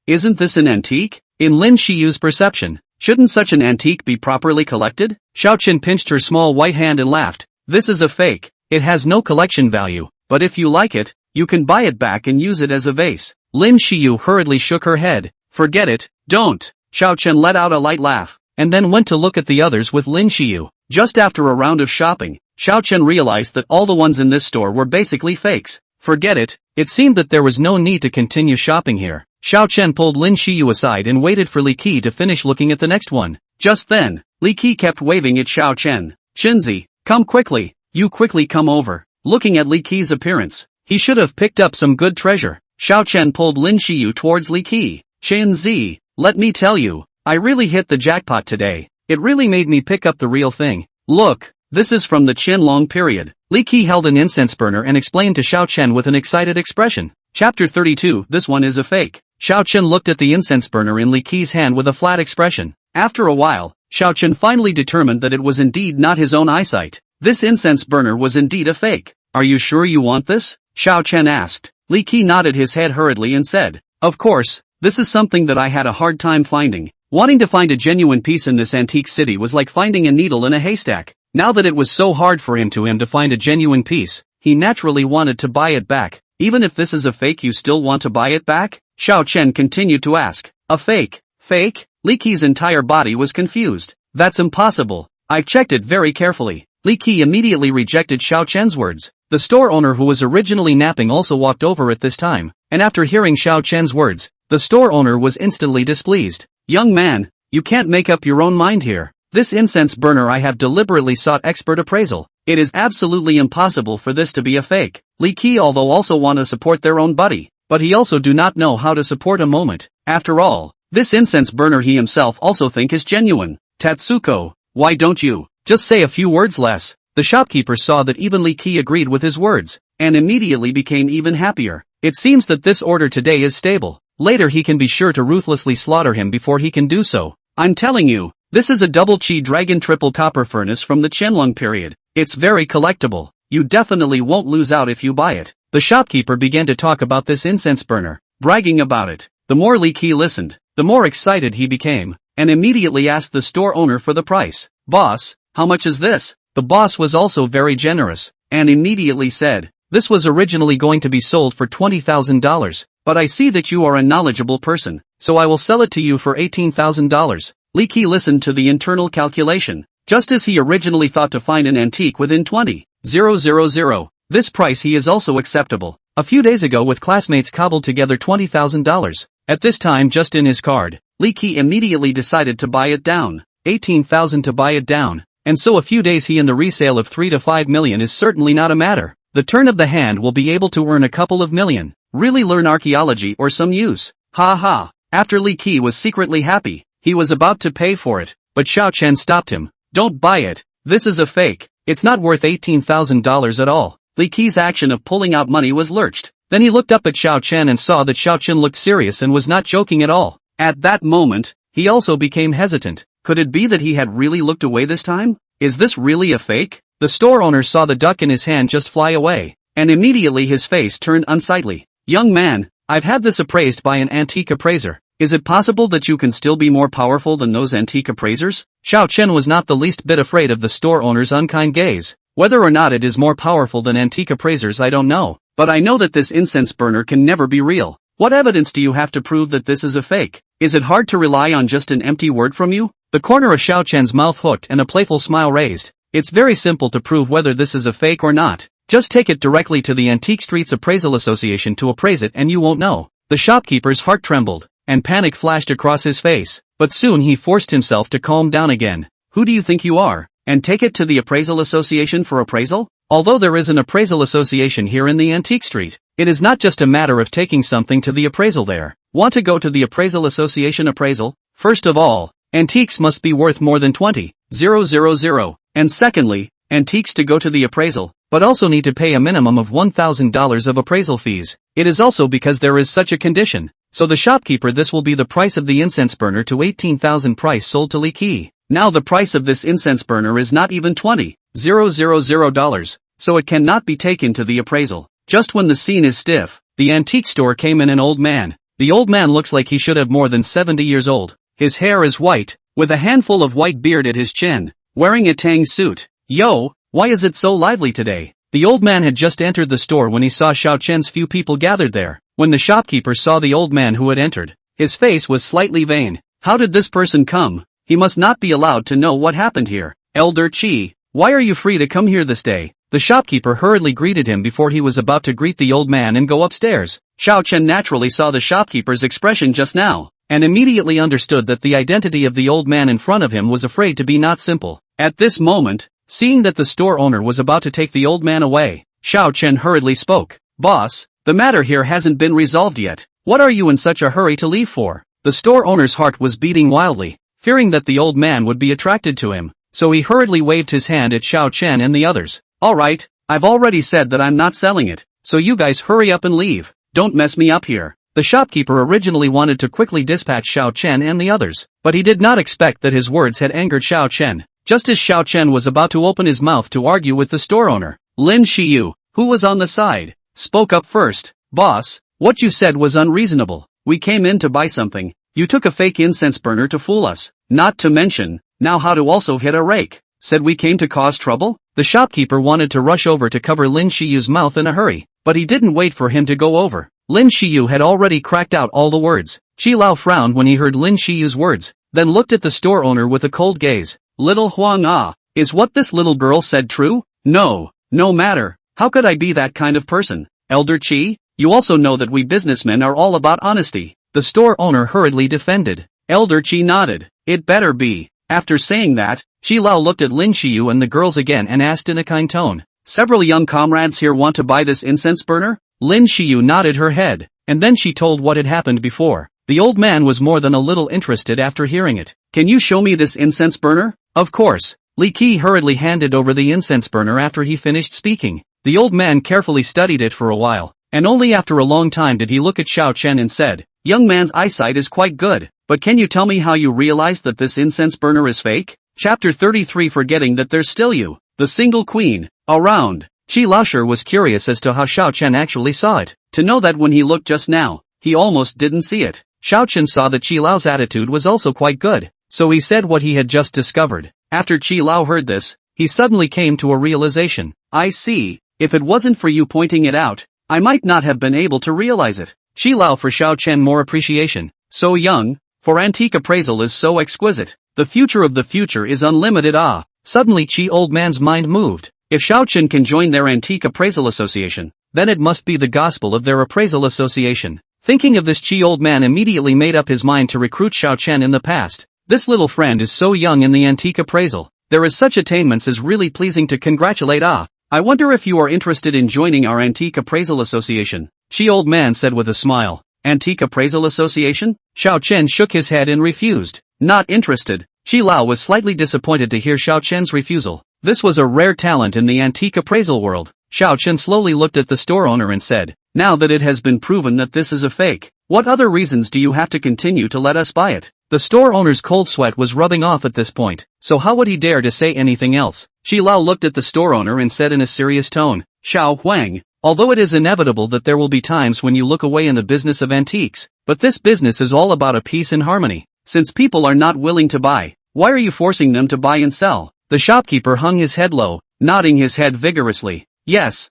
isn't this an antique? In Lin Xiyu's perception, shouldn't such an antique be properly collected? Xiao Chen pinched her small white hand and laughed. This is a fake. It has no collection value, but if you like it, you can buy it back and use it as a vase. Lin Xiyu hurriedly shook her head. Forget it, don't. Xiao Chen let out a light laugh, and then went to look at the others with Lin Xiyu. Just after a round of shopping, Xiao Chen realized that all the ones in this store were basically fakes. Forget it, it seemed that there was no need to continue shopping here. Xiao Chen pulled Lin Xiyu aside and waited for Li Qi to finish looking at the next one. Just then, Li Qi kept waving at Xiao Chen. Shenzi, come quickly, you quickly come over. Looking at Li Qi's appearance, he should have picked up some good treasure. Xiao Chen pulled Lin Xiyu towards Li Qi. Shenzi, let me tell you, I really hit the jackpot today. It really made me pick up the real thing. Look, this is from the Qianlong period. Li Qi held an incense burner and explained to Xiao Chen with an excited expression. Chapter 32, this one is a fake. Xiao Chen looked at the incense burner in Li Qi's hand with a flat expression. After a while, Xiao Chen finally determined that it was indeed not his own eyesight. This incense burner was indeed a fake. Are you sure you want this? Xiao Chen asked. Li Qi nodded his head hurriedly and said, of course, this is something that I had a hard time finding. Wanting to find a genuine piece in this antique city was like finding a needle in a haystack. Now that it was so hard for him to find a genuine piece, he naturally wanted to buy it back. Even if this is a fake, you still want to buy it back? Xiao Chen continued to ask. A fake? Fake? Li Qi's entire body was confused. That's impossible. I've checked it very carefully. Li Qi immediately rejected Xiao Chen's words. The store owner who was originally napping also walked over at this time, and after hearing Xiao Chen's words, the store owner was instantly displeased. Young man, you can't make up your own mind here. This incense burner I have deliberately sought expert appraisal. It is absolutely impossible for this to be a fake. Li Qi although also want to support their own buddy, but he also do not know how to support a moment. After all, this incense burner he himself also think is genuine. Tatsuko, why don't you just say a few words less? The shopkeeper saw that even Li Qi agreed with his words, and immediately became even happier. It seems that this order today is stable. Later he can be sure to ruthlessly slaughter him before he can do so. I'm telling you, this is a double Qi dragon triple copper furnace from the Qianlong period. It's very collectible. You definitely won't lose out if you buy it. The shopkeeper began to talk about this incense burner, bragging about it. The more Li Qi listened, the more excited he became, and immediately asked the store owner for the price. Boss, how much is this? The boss was also very generous, and immediately said, this was originally going to be sold for $20,000, but I see that you are a knowledgeable person, so I will sell it to you for $18,000. Li Qi listened to the internal calculation. Just as he originally thought to find an antique within 20,000. This price he is also acceptable. A few days ago with classmates cobbled together $20,000. At this time just in his card, Li Qi immediately decided to buy it down. 18,000 to buy it down. And so a few days he in the resale of 3 to 5 million is certainly not a matter. The turn of the hand will be able to earn a couple of million. Really learn archaeology or some use. Ha ha. After Li Qi was secretly happy, he was about to pay for it, but Xiao Chen stopped him. Don't buy it. This is a fake. It's not worth $18,000 at all. Li Qi's action of pulling out money was lurched. Then he looked up at Xiao Chen and saw that Xiao Chen looked serious and was not joking at all. At that moment, he also became hesitant. Could it be that he had really looked away this time? Is this really a fake? The store owner saw the duck in his hand just fly away, and immediately his face turned unsightly. Young man, I've had this appraised by an antique appraiser. Is it possible that you can still be more powerful than those antique appraisers? Xiao Chen was not the least bit afraid of the store owner's unkind gaze. Whether or not it is more powerful than antique appraisers I don't know, but I know that this incense burner can never be real. What evidence do you have to prove that this is a fake? Is it hard to rely on just an empty word from you? The corner of Xiao Chen's mouth hooked and a playful smile raised. It's very simple to prove whether this is a fake or not. Just take it directly to the Antique Streets Appraisal Association to appraise it and you won't know. The shopkeeper's heart trembled, and panic flashed across his face, but soon he forced himself to calm down again. Who do you think you are? And take it to the Appraisal Association for appraisal? Although there is an appraisal association here in the Antique Street, it is not just a matter of taking something to the appraisal there. Want to go to the Appraisal Association appraisal? First of all, antiques must be worth more than 20,000. And secondly, antiques to go to the appraisal, but also need to pay a minimum of $1,000 of appraisal fees. It is also because there is such a condition. So the shopkeeper this will be the price of the incense burner to 18,000 price sold to Li Qi. Now the price of this incense burner is not even $20,000, so it cannot be taken to the appraisal. Just when the scene is stiff, the antique store came in an old man. The old man looks like he should have more than 70 years old. His hair is white, with a handful of white beard at his chin, wearing a tang suit. Yo, why is it so lively today? The old man had just entered the store when he saw Xiao Chen's few people gathered there. When the shopkeeper saw the old man who had entered, his face was slightly vain. How did this person come? He must not be allowed to know what happened here. Elder Qi, why are you free to come here this day? The shopkeeper hurriedly greeted him before he was about to greet the old man and go upstairs. Xiao Chen naturally saw the shopkeeper's expression just now, and immediately understood that the identity of the old man in front of him was afraid to be not simple. At this moment, seeing that the store owner was about to take the old man away, Xiao Chen hurriedly spoke. Boss, the matter here hasn't been resolved yet. What are you in such a hurry to leave for? The store owner's heart was beating wildly, fearing that the old man would be attracted to him, so he hurriedly waved his hand at Xiao Chen and the others. Alright, I've already said that I'm not selling it, so you guys hurry up and leave. Don't mess me up here. The shopkeeper originally wanted to quickly dispatch Xiao Chen and the others, but he did not expect that his words had angered Xiao Chen. Just as Xiao Chen was about to open his mouth to argue with the store owner, Lin Xiyu, who was on the side, spoke up first. Boss, what you said was unreasonable. We came in to buy something. You took a fake incense burner to fool us. Not to mention, now how to also hit a rake. Said we came to cause trouble? The shopkeeper wanted to rush over to cover Lin Shiyu's mouth in a hurry, but he didn't wait for him to go over. Lin Xiyu had already cracked out all the words. Qi Lao frowned when he heard Lin Xiyu's words, then looked at the store owner with a cold gaze. Little Huang Ah, is what this little girl said true? No matter. How could I be that kind of person? Elder Qi, you also know that we businessmen are all about honesty. The store owner hurriedly defended. Elder Qi nodded. It better be. After saying that, Qi Lao looked at Lin Xiyu and the girls again and asked in a kind tone. Several young comrades here want to buy this incense burner? Lin Xiyu nodded her head, and then she told what had happened before. The old man was more than a little interested after hearing it. Can you show me this incense burner? Of course. Li Qi hurriedly handed over the incense burner after he finished speaking. The old man carefully studied it for a while, and only after a long time did he look at Xiao Chen and said, Young man's eyesight is quite good, but can you tell me how you realized that this incense burner is fake? Chapter 33 Forgetting that there's still you, the single queen, around. Qi Laosher was curious as to how Xiao Chen actually saw it, to know that when he looked just now, he almost didn't see it. Xiao Chen saw that Qi Lao's attitude was also quite good, so he said what he had just discovered. After Qi Lao heard this, he suddenly came to a realization. I see, if it wasn't for you pointing it out, I might not have been able to realize it. Shi Lao for Xiao Chen more appreciation. So young, for antique appraisal is so exquisite. The future of the future is unlimited. Ah. Suddenly Chi old man's mind moved. If Xiao Chen can join their antique appraisal association, then it must be the gospel of their appraisal association. Thinking of this, Chi old man immediately made up his mind to recruit Xiao Chen in the past. This little friend is so young in the antique appraisal. There is such attainments is really pleasing to congratulate. Ah. I wonder if you are interested in joining our antique appraisal association. Chi old man said with a smile. Antique appraisal association? Xiao Chen shook his head and refused. Not interested. Shi Lao was slightly disappointed to hear Xiao Chen's refusal. This was a rare talent in the antique appraisal world. Xiao Chen slowly looked at the store owner and said, now that it has been proven that this is a fake, what other reasons do you have to continue to let us buy it? The store owner's cold sweat was rubbing off at this point, so how would he dare to say anything else? Shi Lao looked at the store owner and said in a serious tone, Xiao Huang, although it is inevitable that there will be times when you look away in the business of antiques, but this business is all about a peace and harmony. Since people are not willing to buy, why are you forcing them to buy and sell? The shopkeeper hung his head low, nodding his head vigorously. Yes,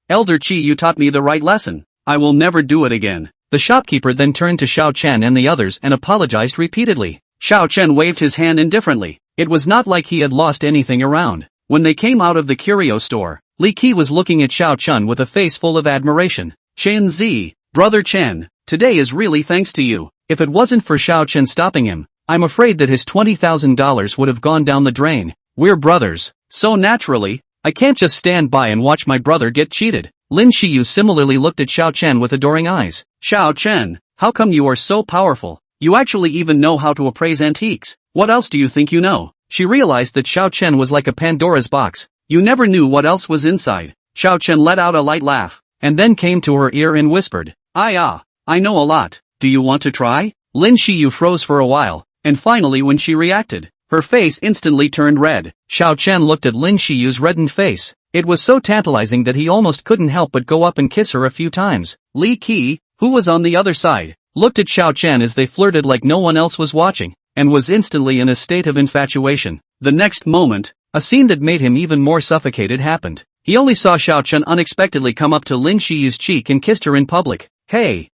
Elder Chi, you taught me the right lesson. I will never do it again. The shopkeeper then turned to Xiao Chen and the others and apologized repeatedly. Xiao Chen waved his hand indifferently. It was not like he had lost anything around. When they came out of the curio store, Li Qi was looking at Xiao Chen with a face full of admiration. Chen Zi, brother Chen, today is really thanks to you. If it wasn't for Xiao Chen stopping him, I'm afraid that his $20,000 would have gone down the drain. We're brothers, so naturally, I can't just stand by and watch my brother get cheated. Lin Shiyu similarly looked at Xiao Chen with adoring eyes. Xiao Chen, how come you are so powerful? You actually even know how to appraise antiques. What else do you think you know? She realized that Xiao Chen was like a Pandora's box. You never knew what else was inside. Xiao Chen let out a light laugh, and then came to her ear and whispered, I know a lot. Do you want to try? Lin Shiyu froze for a while, and finally when she reacted, her face instantly turned red. Xiao Chen looked at Lin Shiyu's reddened face. It was so tantalizing that he almost couldn't help but go up and kiss her a few times. Li Qi, who was on the other side, looked at Xiao Chen as they flirted like no one else was watching, and was instantly in a state of infatuation. The next moment, a scene that made him even more suffocated happened. He only saw Xiao Chen unexpectedly come up to Lin Shiyu's cheek and kissed her in public. Hey,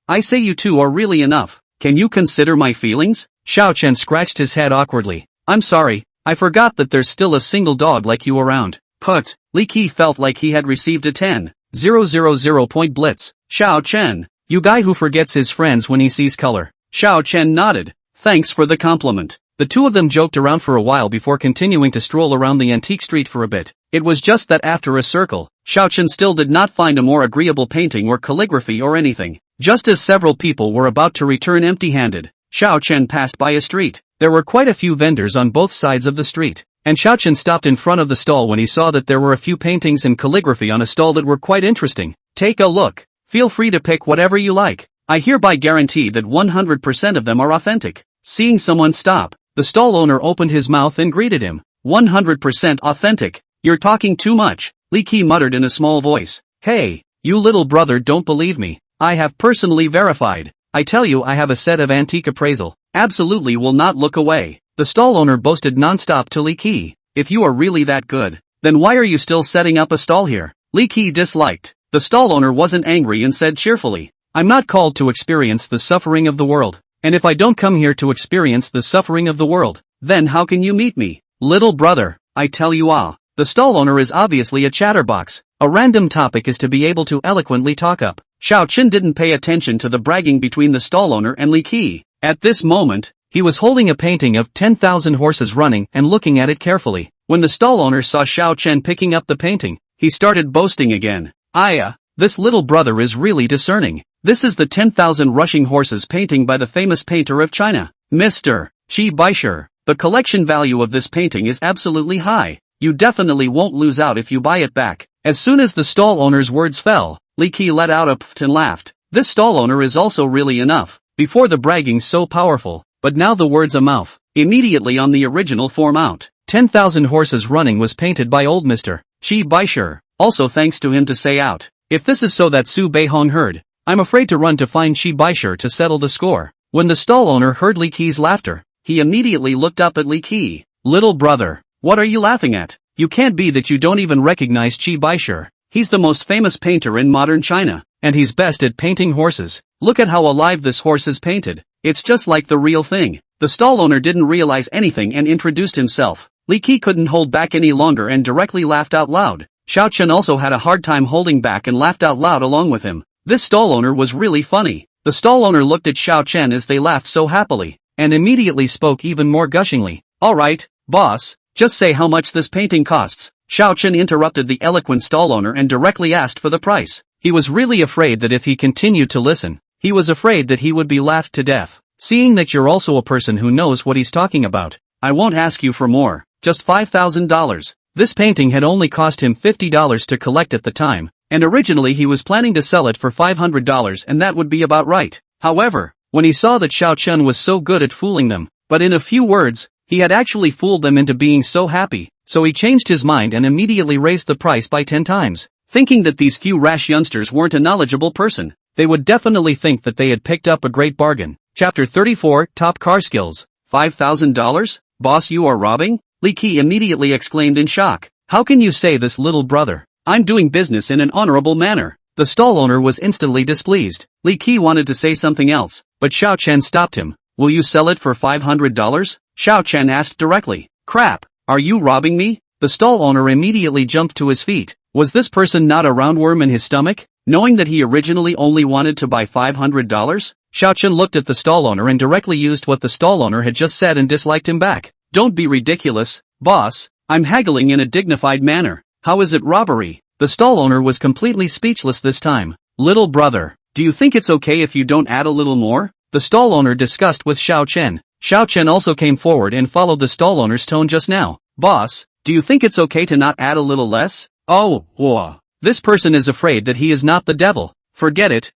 I say you two are really enough. Can you consider my feelings? Xiao Chen scratched his head awkwardly. I'm sorry, I forgot that there's still a single dog like you around. Put, Li Qi felt like he had received a 10,000 point blitz. Xiao Chen, you guy who forgets his friends when he sees color. Xiao Chen nodded. Thanks for the compliment. The two of them joked around for a while before continuing to stroll around the antique street for a bit. It was just that after a circle, Xiao Chen still did not find a more agreeable painting or calligraphy or anything. Just as several people were about to return empty-handed, Xiao Chen passed by a street. There were quite a few vendors on both sides of the street, and Xiao Chen stopped in front of the stall when he saw that there were a few paintings and calligraphy on a stall that were quite interesting. Take a look. Feel free to pick whatever you like. I hereby guarantee that 100% of them are authentic. Seeing someone stop, the stall owner opened his mouth and greeted him. 100% authentic. You're talking too much, Li Qi muttered in a small voice. Hey, you little brother, don't believe me. I have personally verified. I tell you, I have a set of antique appraisal. Absolutely will not look away. The stall owner boasted non-stop to Li Qi. If you are really that good, then why are you still setting up a stall here? Li Qi disliked. The stall owner wasn't angry and said cheerfully, I'm not called to experience the suffering of the world. And if I don't come here to experience the suffering of the world, then how can you meet me? Little brother, I tell you the stall owner is obviously a chatterbox. A random topic is to be able to eloquently talk up. Xiao Chen didn't pay attention to the bragging between the stall owner and Li Qi. At this moment, he was holding a painting of 10,000 horses running and looking at it carefully. When the stall owner saw Xiao Chen picking up the painting, he started boasting again. This little brother is really discerning. This is the 10,000 rushing horses painting by the famous painter of China, Mr. Qi Baishe. The collection value of this painting is absolutely high. You definitely won't lose out if you buy it back. As soon as the stall owner's words fell, Li Qi let out a pft and laughed. This stall owner is also really enough. Before the bragging so powerful, but now the words a mouth. Immediately on the original form out, 10,000 horses running was painted by old Mr. Qi Baishe. Also thanks to him to say out. If this is so that Su Beihong heard, I'm afraid to run to find Qi Baishe to settle the score. When the stall owner heard Li Qi's laughter, he immediately looked up at Li Qi. Little brother, what are you laughing at? You can't be that you don't even recognize Qi Baishe. He's the most famous painter in modern China, and he's best at painting horses. Look at how alive this horse is painted. It's just like the real thing. The stall owner didn't realize anything and introduced himself. Li Qi couldn't hold back any longer and directly laughed out loud. Xiao Chen also had a hard time holding back and laughed out loud along with him. This stall owner was really funny. The stall owner looked at Xiao Chen as they laughed so happily, and immediately spoke even more gushingly. Alright, boss, just say how much this painting costs. Xiao Chen interrupted the eloquent stall owner and directly asked for the price. He was really afraid that if he continued to listen, he was afraid that he would be laughed to death. Seeing that you're also a person who knows what he's talking about, I won't ask you for more, just $5,000. This painting had only cost him $50 to collect at the time, and originally he was planning to sell it for $500 and that would be about right. However, when he saw that Xiao Chen was so good at fooling them, but in a few words, he had actually fooled them into being so happy, so he changed his mind and immediately raised the price by 10 times. Thinking that these few rash youngsters weren't a knowledgeable person, they would definitely think that they had picked up a great bargain. Chapter 34, Top Car Skills. $5,000? Boss, you are robbing? Li Qi immediately exclaimed in shock. How can you say this, little brother? I'm doing business in an honorable manner. The stall owner was instantly displeased. Li Qi wanted to say something else, but Xiao Chen stopped him. Will you sell it for $500? Xiao Chen asked directly. Crap, are you robbing me? The stall owner immediately jumped to his feet. Was this person not a roundworm in his stomach? Knowing that he originally only wanted to buy $500? Xiao Chen looked at the stall owner and directly used what the stall owner had just said and disliked him back. Don't be ridiculous, boss. I'm haggling in a dignified manner. How is it robbery? The stall owner was completely speechless this time. Little brother, do you think it's okay if you don't add a little more? The stall owner discussed with Xiao Chen. Xiao Chen also came forward and followed the stall owner's tone just now. Boss, do you think it's okay to not add a little less? Oh, this person is afraid that he is not the devil. Forget it,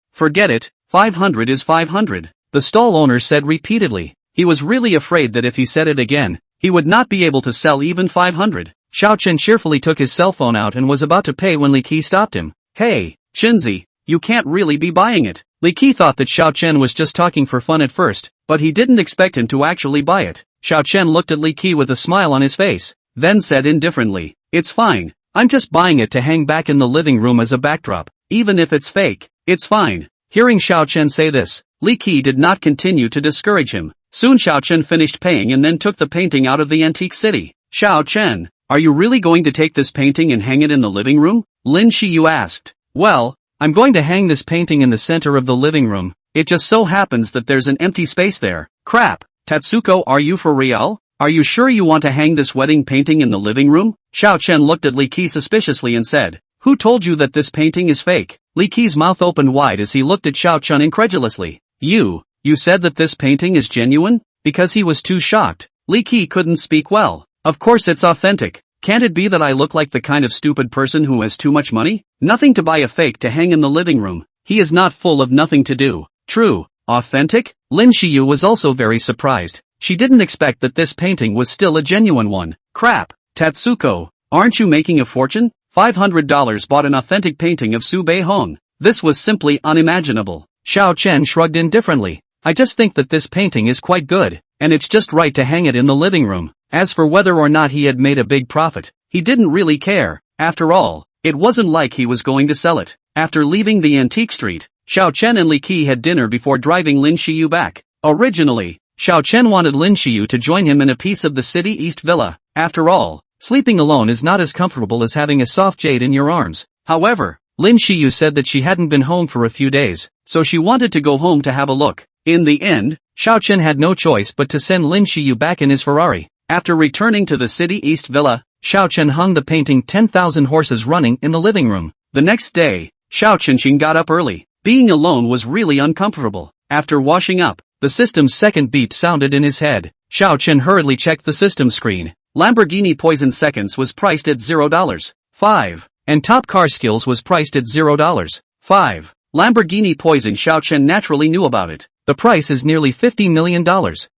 500 is 500. The stall owner said repeatedly. He was really afraid that if he said it again, he would not be able to sell even 500. Xiao Chen cheerfully took his cell phone out and was about to pay when Li Qi stopped him. Hey, Chinzi, you can't really be buying it. Li Qi thought that Xiao Chen was just talking for fun at first, but he didn't expect him to actually buy it. Xiao Chen looked at Li Qi with a smile on his face, then said indifferently, it's fine. I'm just buying it to hang back in the living room as a backdrop. Even if it's fake, it's fine. Hearing Xiao Chen say this, Li Qi did not continue to discourage him. Soon Xiao Chen finished paying and then took the painting out of the antique city. Xiao Chen, are you really going to take this painting and hang it in the living room? Lin Xiyu asked. Well, I'm going to hang this painting in the center of the living room. It just so happens that there's an empty space there. Crap, Tatsuko, are you for real? Are you sure you want to hang this wedding painting in the living room? Xiao Chen looked at Li Qi suspiciously and said, who told you that this painting is fake? Li Qi's mouth opened wide as he looked at Xiao Chen incredulously. You said that this painting is genuine? Because he was too shocked, Li Qi couldn't speak well. Of course it's authentic. Can't it be that I look like the kind of stupid person who has too much money? Nothing to buy a fake to hang in the living room. He is not full of nothing to do. True. Authentic? Lin Xiyu was also very surprised. She didn't expect that this painting was still a genuine one. Crap, Tatsuko, aren't you making a fortune? $500 bought an authentic painting of Su Bei Hong. This was simply unimaginable. Xiao Chen shrugged indifferently. I just think that this painting is quite good, and it's just right to hang it in the living room. As for whether or not he had made a big profit, he didn't really care. After all, it wasn't like he was going to sell it. After leaving the antique street, Xiao Chen and Li Qi had dinner before driving Lin Xiyu back. Originally, Xiao Chen wanted Lin Xiyu to join him in a piece of the city east villa. After all, sleeping alone is not as comfortable as having a soft jade in your arms. However, Lin Xiyu said that she hadn't been home for a few days, so she wanted to go home to have a look. In the end, Xiao Chen had no choice but to send Lin Xiyu back in his Ferrari. After returning to the city east villa, Xiao Chen hung the painting 10,000 Horses Running in the living room. The next day, Xiao Chen got up early. Being alone was really uncomfortable. After washing up, the system's second beep sounded in his head. Xiao Chen hurriedly checked the system screen. Lamborghini Poison Seconds was priced at $0.5, and Top Car Skills was priced at $0.5. Lamborghini Poison. Xiao Chen naturally knew about it. The price is nearly $50 million.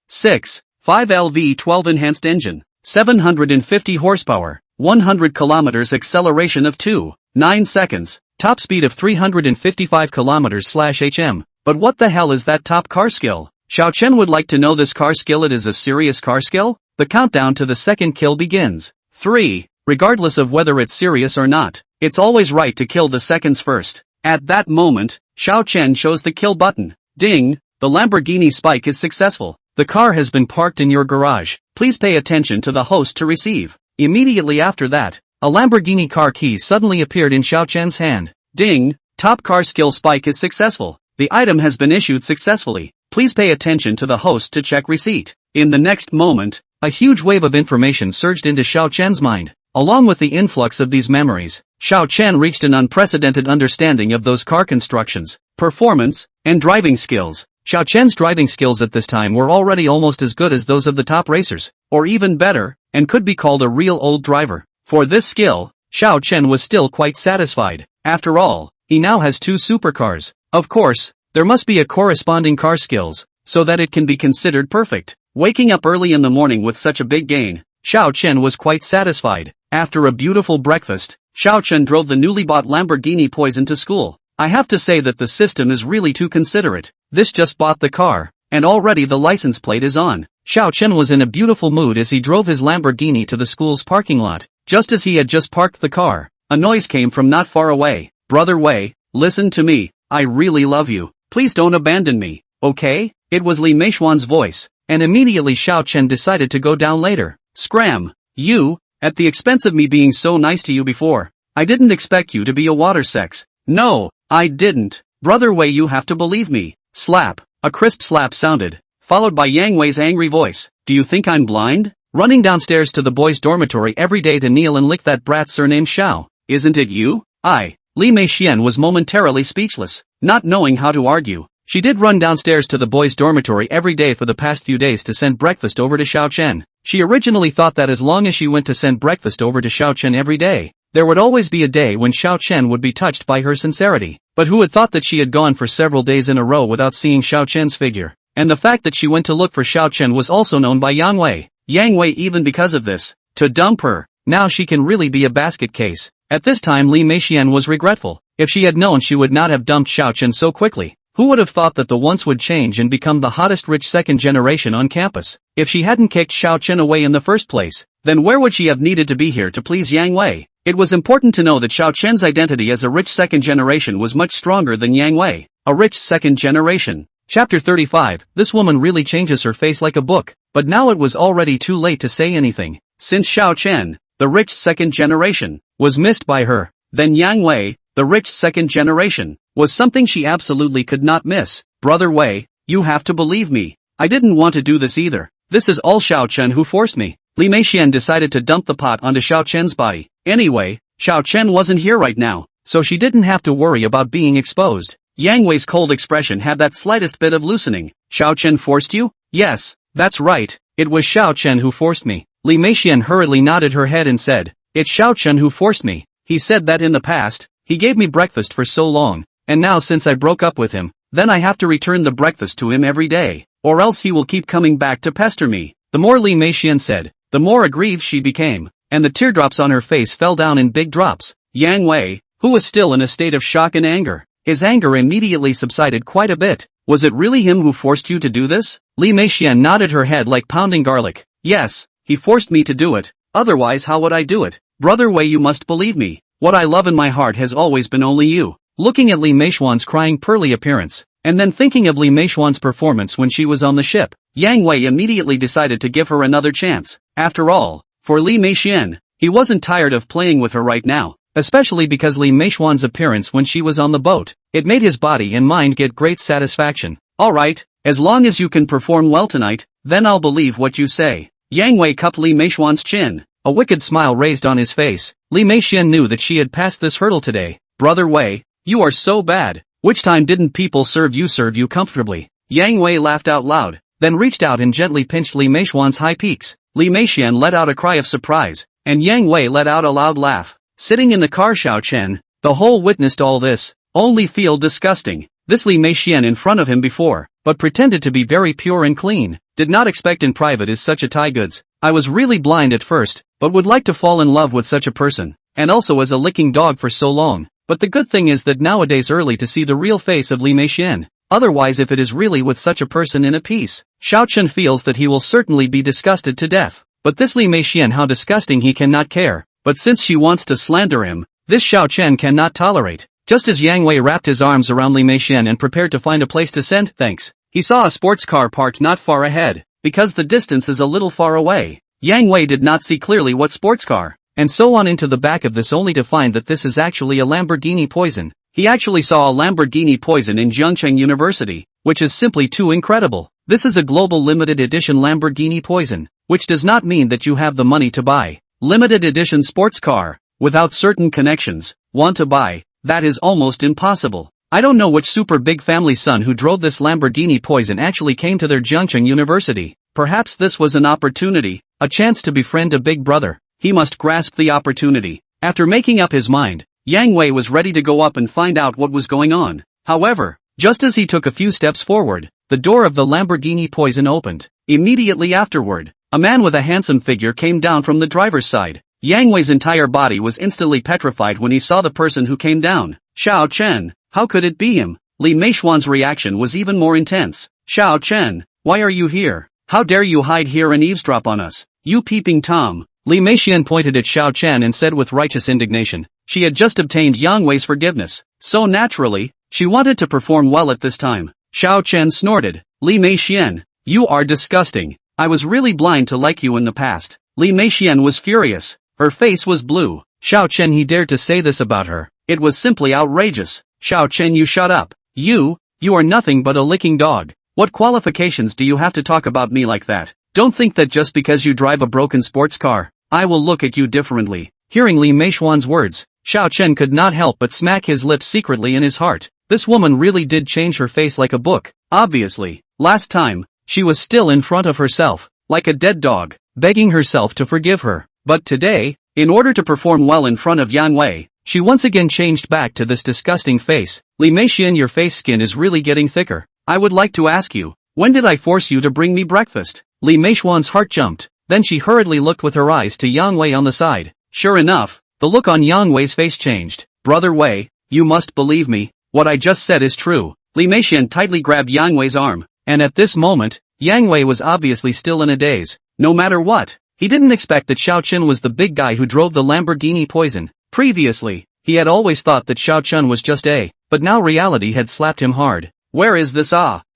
6. 5LV12 Enhanced Engine. 750 horsepower. 100 kilometers acceleration of 2.9 seconds. Top speed of 355 kilometers/hm. But what the hell is that top car skill? Xiao Chen would like to know this car skill. It is a serious car skill? The countdown to the second kill begins. 3. Regardless of whether it's serious or not, it's always right to kill the seconds first. At that moment, Xiao Chen chose the kill button. Ding! The Lamborghini spike is successful. The car has been parked in your garage. Please pay attention to the host to receive. Immediately after that, a Lamborghini car key suddenly appeared in Xiao Chen's hand. Ding! Top car skill spike is successful. The item has been issued successfully. Please pay attention to the host to check receipt. In the next moment, a huge wave of information surged into Xiao Chen's mind. Along with the influx of these memories, Xiao Chen reached an unprecedented understanding of those car constructions, performance, and driving skills. Xiao Chen's driving skills at this time were already almost as good as those of the top racers, or even better, and could be called a real old driver. For this skill, Xiao Chen was still quite satisfied. After all, he now has 2 supercars. Of course, there must be a corresponding car skills, so that it can be considered perfect. Waking up early in the morning with such a big gain, Xiao Chen was quite satisfied. After a beautiful breakfast, Xiao Chen drove the newly bought Lamborghini Poison to school. I have to say that the system is really too considerate. This just bought the car, and already the license plate is on. Xiao Chen was in a beautiful mood as he drove his Lamborghini to the school's parking lot. Just as he had just parked the car, a noise came from not far away. Brother Wei, listen to me. I really love you. Please don't abandon me, okay? It was Li Meishuan's voice, and immediately Xiao Chen decided to go down later. Scram! You, at the expense of me being so nice to you before. I didn't expect you to be a water sex. No, I didn't. Brother Wei, you have to believe me. Slap. A crisp slap sounded, followed by Yang Wei's angry voice. Do you think I'm blind? Running downstairs to the boys' dormitory every day to kneel and lick that brat surnamed Xiao. Isn't it you? Li Meixian was momentarily speechless, not knowing how to argue. She did run downstairs to the boys' dormitory every day for the past few days to send breakfast over to Xiao Chen. She originally thought that as long as she went to send breakfast over to Xiao Chen every day, there would always be a day when Xiao Chen would be touched by her sincerity. But who had thought that she had gone for several days in a row without seeing Xiao Chen's figure? And the fact that she went to look for Xiao Chen was also known by Yang Wei. Yang Wei, even because of this, to dump her. Now she can really be a basket case. At this time Li Meixian was regretful. If she had known, she would not have dumped Xiao Chen so quickly. Who would have thought that the once would change and become the hottest rich second generation on campus? If she hadn't kicked Xiao Chen away in the first place, then where would she have needed to be here to please Yang Wei? It was important to know that Xiao Chen's identity as a rich second generation was much stronger than Yang Wei. A rich second generation. Chapter 35. This woman really changes her face like a book. But now it was already too late to say anything. Since Xiao Chen, the rich second generation, was missed by her, then Yang Wei, the rich second generation, was something she absolutely could not miss. Brother Wei, you have to believe me. I didn't want to do this either. This is all Xiao Chen who forced me. Li Meixian decided to dump the pot onto Xiao Chen's body. Anyway, Xiao Chen wasn't here right now, so she didn't have to worry about being exposed. Yang Wei's cold expression had that slightest bit of loosening. Xiao Chen forced you? Yes, that's right. It was Xiao Chen who forced me. Li Meixian hurriedly nodded her head and said, it's Xiao Chen who forced me. He said that in the past, he gave me breakfast for so long, and now since I broke up with him, then I have to return the breakfast to him every day, or else he will keep coming back to pester me. The more Li Meixian said, the more aggrieved she became, and the teardrops on her face fell down in big drops. Yang Wei, who was still in a state of shock and anger, his anger immediately subsided quite a bit. Was it really him who forced you to do this? Li Meixian nodded her head like pounding garlic. Yes, he forced me to do it, otherwise how would I do it? Brother Wei, you must believe me. What I love in my heart has always been only you. Looking at Li Meixuan's crying pearly appearance, and then thinking of Li Meixuan's performance when she was on the ship, Yang Wei immediately decided to give her another chance. After all, for Li Meixian, he wasn't tired of playing with her right now, especially because Li Meixuan's appearance when she was on the boat, it made his body and mind get great satisfaction. Alright, as long as you can perform well tonight, then I'll believe what you say. Yang Wei cupped Li Meixuan's chin. A wicked smile raised on his face. Li Meixian knew that she had passed this hurdle today. Brother Wei, you are so bad. Which time didn't people serve you comfortably? Yang Wei laughed out loud, then reached out and gently pinched Li Meixuan's high peaks. Li Meixian let out a cry of surprise, and Yang Wei let out a loud laugh. Sitting in the car, Xiao Chen, the whole witnessed all this, only feel disgusting. This Li Meixian in front of him before, but pretended to be very pure and clean. Did not expect in private is such a tie goods. I was really blind at first, but would like to fall in love with such a person, and also as a licking dog for so long. But the good thing is that nowadays early to see the real face of Li Meixian. Otherwise if it is really with such a person in a piece, Xiao Chen feels that he will certainly be disgusted to death. But this Li Meixian, how disgusting, he cannot care. But since she wants to slander him, this Xiao Chen cannot tolerate. Just as Yang Wei wrapped his arms around Li Meixian and prepared to find a place to send thanks, he saw a sports car parked not far ahead, because the distance is a little far away. Yang Wei did not see clearly what sports car, and so on into the back of this only to find that this is actually a Lamborghini Poison. He actually saw a Lamborghini Poison in Jiangcheng University, which is simply too incredible. This is a global limited edition Lamborghini Poison, which does not mean that you have the money to buy limited edition sports car, without certain connections, want to buy, that is almost impossible. I don't know which super big family son who drove this Lamborghini Poison actually came to their Jiangcheng University. Perhaps this was an opportunity, a chance to befriend a big brother. He must grasp the opportunity. After making up his mind, Yang Wei was ready to go up and find out what was going on. However, just as he took a few steps forward, the door of the Lamborghini Poison opened. Immediately afterward, a man with a handsome figure came down from the driver's side. Yang Wei's entire body was instantly petrified when he saw the person who came down. Xiao Chen, how could it be him? Li Meixian's reaction was even more intense. Xiao Chen, why are you here? How dare you hide here and eavesdrop on us? You peeping Tom. Li Meixian pointed at Xiao Chen and said with righteous indignation. She had just obtained Yang Wei's forgiveness, so naturally, she wanted to perform well at this time. Xiao Chen snorted. Li Meixian, you are disgusting. I was really blind to like you in the past. Li Meixian was furious. Her face was blue. Xiao Chen, he dared to say this about her. It was simply outrageous. Xiao Chen, you shut up. You are nothing but a licking dog. What qualifications do you have to talk about me like that? Don't think that just because you drive a broken sports car, I will look at you differently. Hearing Li Meixian's words, Xiao Chen could not help but smack his lips secretly in his heart. This woman really did change her face like a book. Obviously, last time, she was still in front of herself, like a dead dog, begging herself to forgive her. But today, in order to perform well in front of Yang Wei, she once again changed back to this disgusting face. Li Meixian, your face skin is really getting thicker. I would like to ask you, when did I force you to bring me breakfast? Li Meixian's heart jumped. Then she hurriedly looked with her eyes to Yang Wei on the side. Sure enough, the look on Yang Wei's face changed. Brother Wei, you must believe me, what I just said is true. Li Meixian tightly grabbed Yang Wei's arm, and at this moment, Yang Wei was obviously still in a daze. No matter what, he didn't expect that Xiao Chen was the big guy who drove the Lamborghini Poison. Previously, he had always thought that Xiao Chen was just but now reality had slapped him hard. Where is this?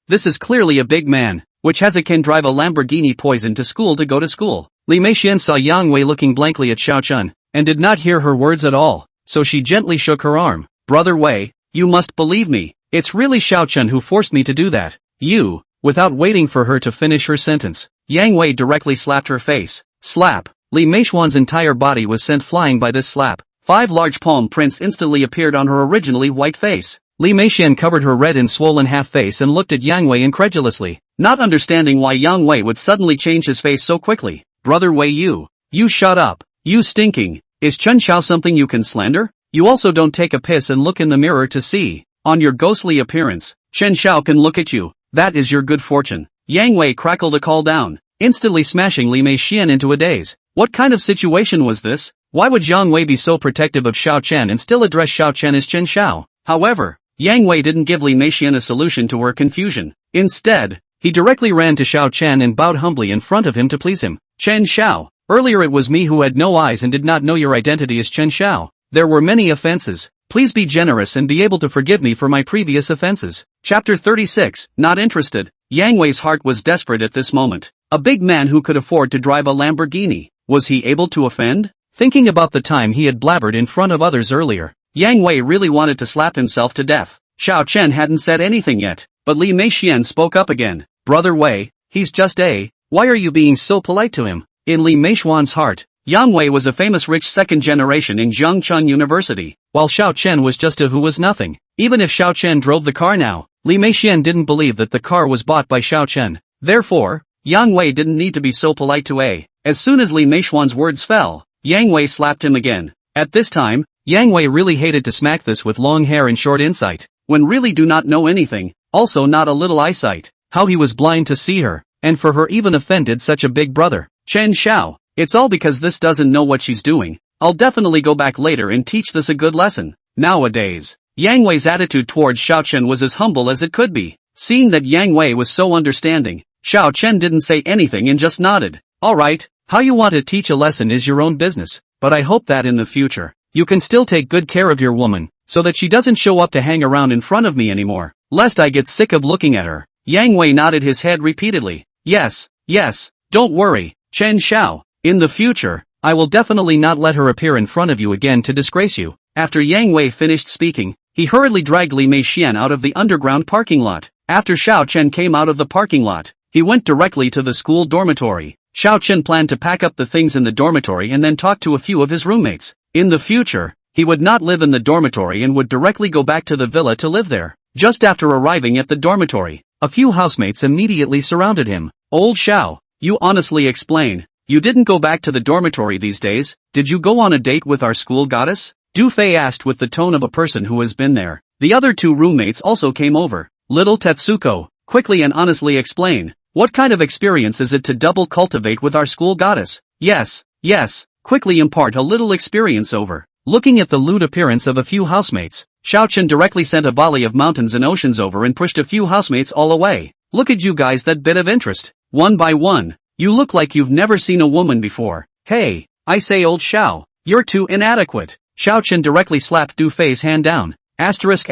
This is clearly a big man, which has can drive a Lamborghini Poison to school to go to school. Li Meixian saw Yang Wei looking blankly at Xiao Chen, and did not hear her words at all, so she gently shook her arm. Brother Wei, you must believe me, it's really Xiao Chen who forced me to do that. You, without waiting for her to finish her sentence, Yang Wei directly slapped her face. Slap. Li Meixian's entire body was sent flying by this slap. 5 large palm prints instantly appeared on her originally white face. Li Meixian covered her red and swollen half face and looked at Yang Wei incredulously, not understanding why Yang Wei would suddenly change his face so quickly. Brother Wei, you shut up. You stinking. Is Chen Xiao something you can slander? You also don't take a piss and look in the mirror to see. On your ghostly appearance, Chen Xiao can look at you. That is your good fortune. Yang Wei crackled a call down, instantly smashing Li Meixian into a daze. What kind of situation was this? Why would Yang Wei be so protective of Xiao Chen and still address Xiao Chen as Chen Xiao? However, Yang Wei didn't give Li Meixian a solution to her confusion. Instead, he directly ran to Xiao Chen and bowed humbly in front of him to please him. Chen Xiao, earlier it was me who had no eyes and did not know your identity as Chen Xiao. There were many offenses. Please be generous and be able to forgive me for my previous offenses. Chapter 36, Not Interested. Yang Wei's heart was desperate at this moment. A big man who could afford to drive a Lamborghini. Was he able to offend? Thinking about the time he had blabbered in front of others earlier, Yang Wei really wanted to slap himself to death. Xiao Chen hadn't said anything yet, but Li Meixian spoke up again. Brother Wei, he's just why are you being so polite to him? In Li Meixian's heart, Yang Wei was a famous rich second generation in Jiangcheng University, while Xiao Chen was just who was nothing. Even if Xiao Chen drove the car now, Li Meixian didn't believe that the car was bought by Xiao Chen. Therefore, Yang Wei didn't need to be so polite to As soon as Li Meixian's words fell, Yang Wei slapped him again. At this time, Yang Wei really hated to smack this with long hair and short insight, when really do not know anything, also not a little eyesight, how he was blind to see her, and for her even offended such a big brother. Chen Xiao, it's all because this doesn't know what she's doing. I'll definitely go back later and teach this a good lesson. Nowadays, Yang Wei's attitude towards Xiao Chen was as humble as it could be. Seeing that Yang Wei was so understanding, Xiao Chen didn't say anything and just nodded. Alright, how you want to teach a lesson is your own business, but I hope that in the future, you can still take good care of your woman, so that she doesn't show up to hang around in front of me anymore, lest I get sick of looking at her. Yang Wei nodded his head repeatedly. Yes, don't worry, Chen Xiao. In the future, I will definitely not let her appear in front of you again to disgrace you. After Yang Wei finished speaking, he hurriedly dragged Li Meixian out of the underground parking lot. After Xiao Chen came out of the parking lot, he went directly to the school dormitory. Xiao Chen planned to pack up the things in the dormitory and then talk to a few of his roommates. In the future, he would not live in the dormitory and would directly go back to the villa to live there. Just after arriving at the dormitory, a few housemates immediately surrounded him. Old Xiao, you honestly explain. You didn't go back to the dormitory these days, did you go on a date with our school goddess? Du Fei asked with the tone of a person who has been there. The other two roommates also came over. Little Tetsuko, quickly and honestly explain. What kind of experience is it to double cultivate with our school goddess? Yes, quickly impart a little experience over. Looking at the lewd appearance of a few housemates, Xiao Chen directly sent a volley of mountains and oceans over and pushed a few housemates all away. Look at you guys, that bit of interest. One by one, you look like you've never seen a woman before. Hey, I say old Xiao, you're too inadequate. Xiao Chen directly slapped Du Fei's hand down. Asterisk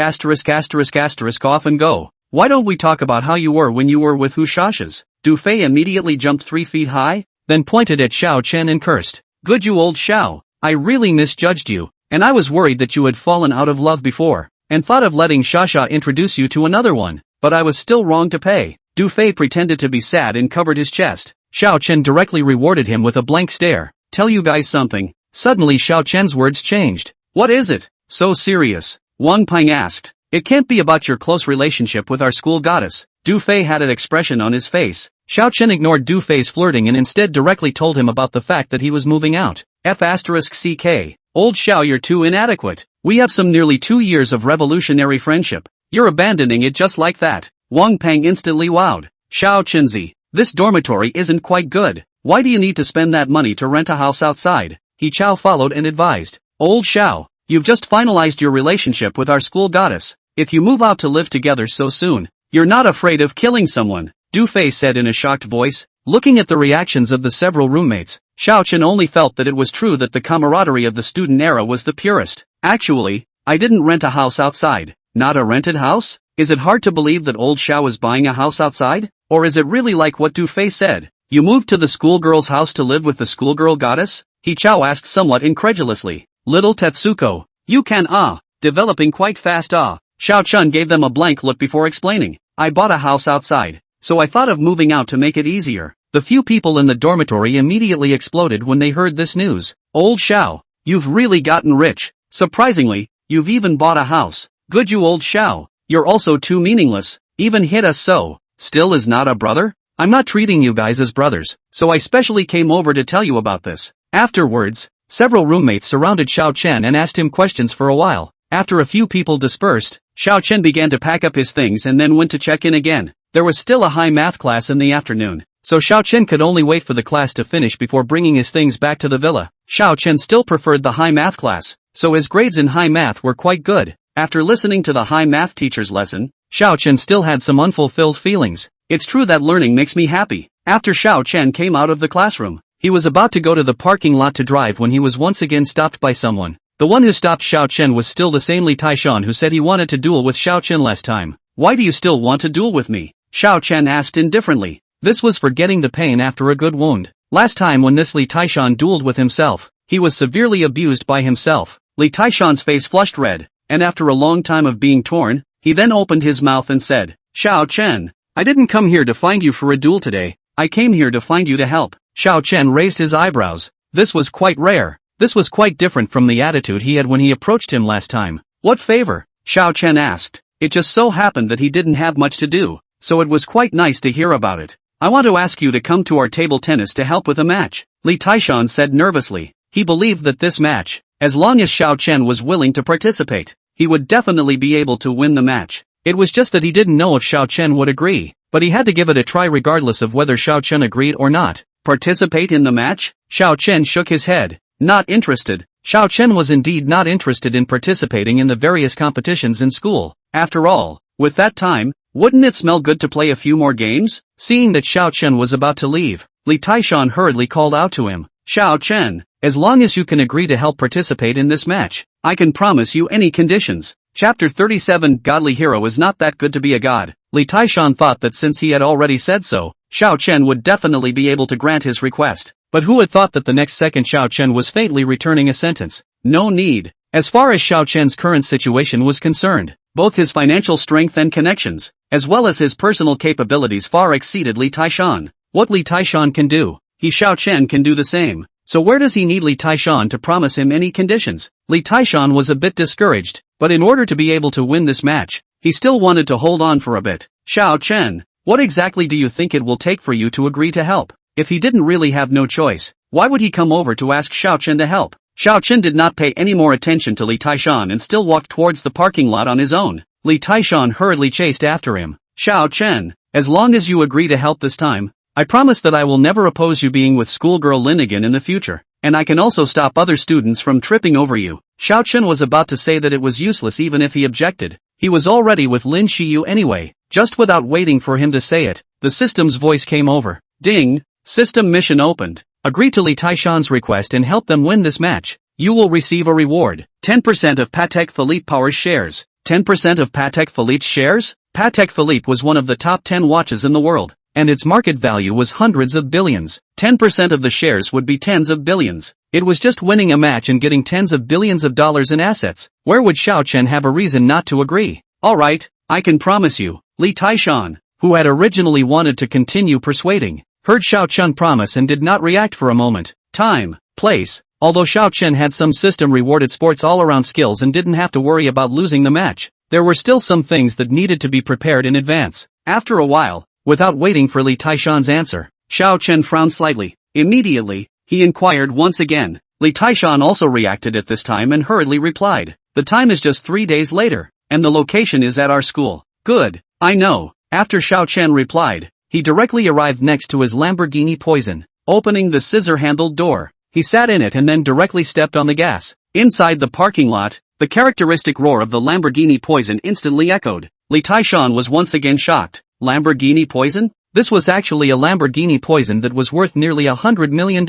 off and go. Why don't we talk about how you were when you were with Hushashas? Du Fei immediately jumped 3 feet high, then pointed at Xiao Chen and cursed. Good you old Xiao, I really misjudged you, and I was worried that you had fallen out of love before, and thought of letting Shasha introduce you to another one, but I was still wrong to pay. Du Fei pretended to be sad and covered his chest. Xiao Chen directly rewarded him with a blank stare. Tell you guys something. Suddenly Xiao Chen's words changed. What is it? So serious? Wang Peng asked. It can't be about your close relationship with our school goddess. Du Fei had an expression on his face. Xiao Chen ignored Du Fei's flirting and instead directly told him about the fact that he was moving out. *CK. Old Xiao, you're too inadequate. We have some nearly 2 years of revolutionary friendship. You're abandoning it just like that. Wang Peng instantly wowed. Xiao Chenzi, this dormitory isn't quite good. Why do you need to spend that money to rent a house outside? He Chao followed and advised. Old Xiao, you've just finalized your relationship with our school goddess. If you move out to live together so soon, you're not afraid of killing someone, Du Fei said in a shocked voice. Looking at the reactions of the several roommates, Xiao Chen only felt that it was true that the camaraderie of the student era was the purest. Actually, I didn't rent a house outside. Not a rented house? Is it hard to believe that old Xiao is buying a house outside? Or is it really like what Du Fei said? You moved to the schoolgirl's house to live with the schoolgirl goddess? He Chao asked somewhat incredulously. Little Tetsuko, you can developing quite fast Xiao Chen gave them a blank look before explaining. I bought a house outside, so I thought of moving out to make it easier. The few people in the dormitory immediately exploded when they heard this news. Old Xiao, you've really gotten rich. Surprisingly, you've even bought a house. Good you old Xiao, you're also too meaningless, even hit us so. Still is not a brother? I'm not treating you guys as brothers, so I specially came over to tell you about this. Afterwards, several roommates surrounded Xiao Chen and asked him questions for a while. After a few people dispersed, Xiao Chen began to pack up his things and then went to check in again. There was still a high math class in the afternoon, so Xiao Chen could only wait for the class to finish before bringing his things back to the villa. Xiao Chen still preferred the high math class, so his grades in high math were quite good. After listening to the high math teacher's lesson, Xiao Chen still had some unfulfilled feelings. It's true that learning makes me happy. After Xiao Chen came out of the classroom, he was about to go to the parking lot to drive when he was once again stopped by someone. The one who stopped Xiao Chen was still the same Li Taishan who said he wanted to duel with Xiao Chen last time. Why do you still want to duel with me? Xiao Chen asked indifferently. This was for getting the pain after a good wound. Last time when this Li Taishan dueled with himself, he was severely abused by himself. Li Taishan's face flushed red, and after a long time of being torn, he then opened his mouth and said, Xiao Chen, I didn't come here to find you for a duel today. I came here to find you to help. Xiao Chen raised his eyebrows. This was quite rare. This was quite different from the attitude he had when he approached him last time. What favor? Xiao Chen asked. It just so happened that he didn't have much to do, so it was quite nice to hear about it. I want to ask you to come to our table tennis to help with a match, Li Taishan said nervously. He believed that this match, as long as Xiao Chen was willing to participate, he would definitely be able to win the match. It was just that he didn't know if Xiao Chen would agree, but he had to give it a try regardless of whether Xiao Chen agreed or not. Participate in the match? Xiao Chen shook his head. Not interested. Xiao Chen was indeed not interested in participating in the various competitions in school. After all, with that time, wouldn't it smell good to play a few more games? Seeing that Xiao Chen was about to leave, Li Taishan hurriedly called out to him. Xiao Chen, as long as you can agree to help participate in this match. I can promise you any conditions. Chapter 37 Godly Hero is not that good to be a god. Li Taishan thought that since he had already said so, Xiao Chen would definitely be able to grant his request. But who had thought that the next second Xiao Chen was faintly returning a sentence? No need. As far as Xiao Chen's current situation was concerned, both his financial strength and connections, as well as his personal capabilities far exceeded Li Taishan. What Li Taishan can do, Xiao Chen can do the same. So where does he need Li Taishan to promise him any conditions? Li Taishan was a bit discouraged, but in order to be able to win this match, he still wanted to hold on for a bit. Xiao Chen, what exactly do you think it will take for you to agree to help? If he didn't really have no choice, why would he come over to ask Xiao Chen to help? Xiao Chen did not pay any more attention to Li Taishan and still walked towards the parking lot on his own. Li Taishan hurriedly chased after him. Xiao Chen, as long as you agree to help this time, I promise that I will never oppose you being with schoolgirl Lin again in the future, and I can also stop other students from tripping over you. Xiao Chen was about to say that it was useless even if he objected. He was already with Lin Xiyu anyway. Just without waiting for him to say it, the system's voice came over. Ding! System mission opened. Agree to Li Taishan's request and help them win this match. You will receive a reward. 10% of Patek Philippe Power's shares. 10% of Patek Philippe's shares? Patek Philippe was one of the top 10 watches in the world, and its market value was hundreds of billions. 10% of the shares would be tens of billions. It was just winning a match and getting tens of billions of dollars in assets. Where would Xiao Chen have a reason not to agree? Alright, I can promise you. Li Taishan, who had originally wanted to continue persuading, heard Xiao Chen promise and did not react for a moment. Time, place. Although Xiao Chen had some system-rewarded sports all-around skills and didn't have to worry about losing the match, there were still some things that needed to be prepared in advance. After a while, without waiting for Li Taishan's answer, Xiao Chen frowned slightly. Immediately, he inquired once again. Li Taishan also reacted at this time and hurriedly replied. The time is just 3 days later, and the location is at our school. Good, I know. After Xiao Chen replied, he directly arrived next to his Lamborghini Poison. Opening the scissor-handled door, he sat in it and then directly stepped on the gas. Inside the parking lot, the characteristic roar of the Lamborghini Poison instantly echoed. Li Taishan was once again shocked. Lamborghini Poison? This was actually a Lamborghini Poison that was worth nearly $100 million.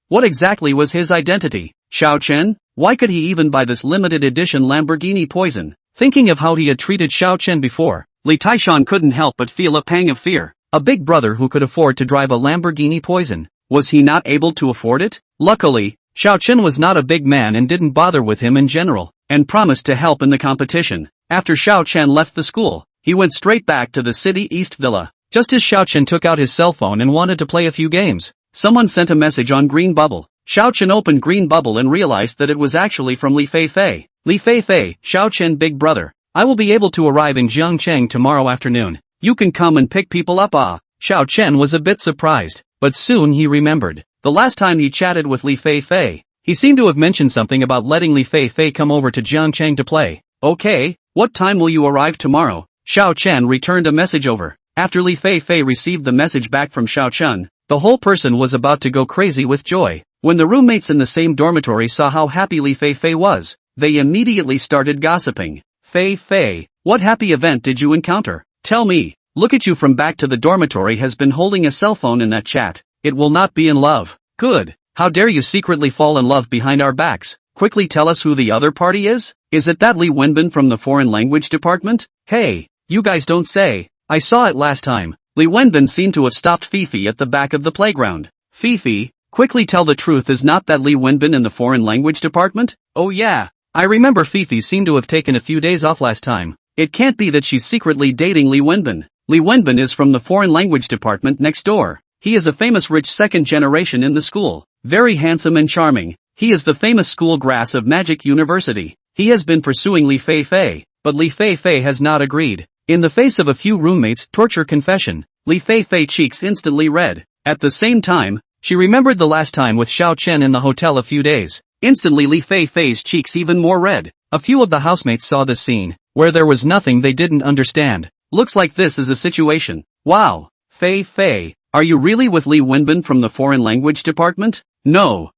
What exactly was his identity? Xiao Chen? Why could he even buy this limited edition Lamborghini Poison? Thinking of how he had treated Xiao Chen before, Li Taishan couldn't help but feel a pang of fear. A big brother who could afford to drive a Lamborghini Poison. Was he not able to afford it? Luckily, Xiao Chen was not a big man and didn't bother with him in general, and promised to help in the competition. After Xiao Chen left the school, he went straight back to the City East Villa. Just as Xiao Chen took out his cell phone and wanted to play a few games, someone sent a message on Green Bubble. Xiao Chen opened Green Bubble and realized that it was actually from Li Feifei. Li Feifei, Xiao Chen big brother. I will be able to arrive in Jiangcheng tomorrow afternoon. You can come and pick people up. Xiao Chen was a bit surprised, but soon he remembered. The last time he chatted with Li Feifei, he seemed to have mentioned something about letting Li Feifei come over to Jiangcheng to play. Okay, what time will you arrive tomorrow? Xiao Chen returned a message over. After Li Feifei received the message back from Xiao Chen, the whole person was about to go crazy with joy. When the roommates in the same dormitory saw how happy Li Feifei was, they immediately started gossiping. Feifei, what happy event did you encounter? Tell me. Look at you from back to the dormitory has been holding a cell phone in that chat. It will not be in love. Good. How dare you secretly fall in love behind our backs? Quickly tell us who the other party is? Is it that Li Wenbin from the foreign language department? Hey, you guys don't say. I saw it last time. Li Wenbin seemed to have stopped Fifi at the back of the playground. Fifi, quickly tell the truth, is not that Li Wenbin in the foreign language department? Oh yeah. I remember Fifi seemed to have taken a few days off last time. It can't be that she's secretly dating Li Wenbin. Li Wenbin is from the foreign language department next door. He is a famous rich second generation in the school. Very handsome and charming. He is the famous school grass of Magic University. He has been pursuing Li Feifei, but Li Feifei has not agreed. In the face of a few roommates' torture confession, Li Feifei cheeks instantly red. At the same time, she remembered the last time with Xiao Chen in the hotel a few days. Instantly Li Feifei's cheeks even more red. A few of the housemates saw this scene, where there was nothing they didn't understand. Looks like this is a situation. Wow. Feifei, are you really with Li Wenbin from the foreign language department? No,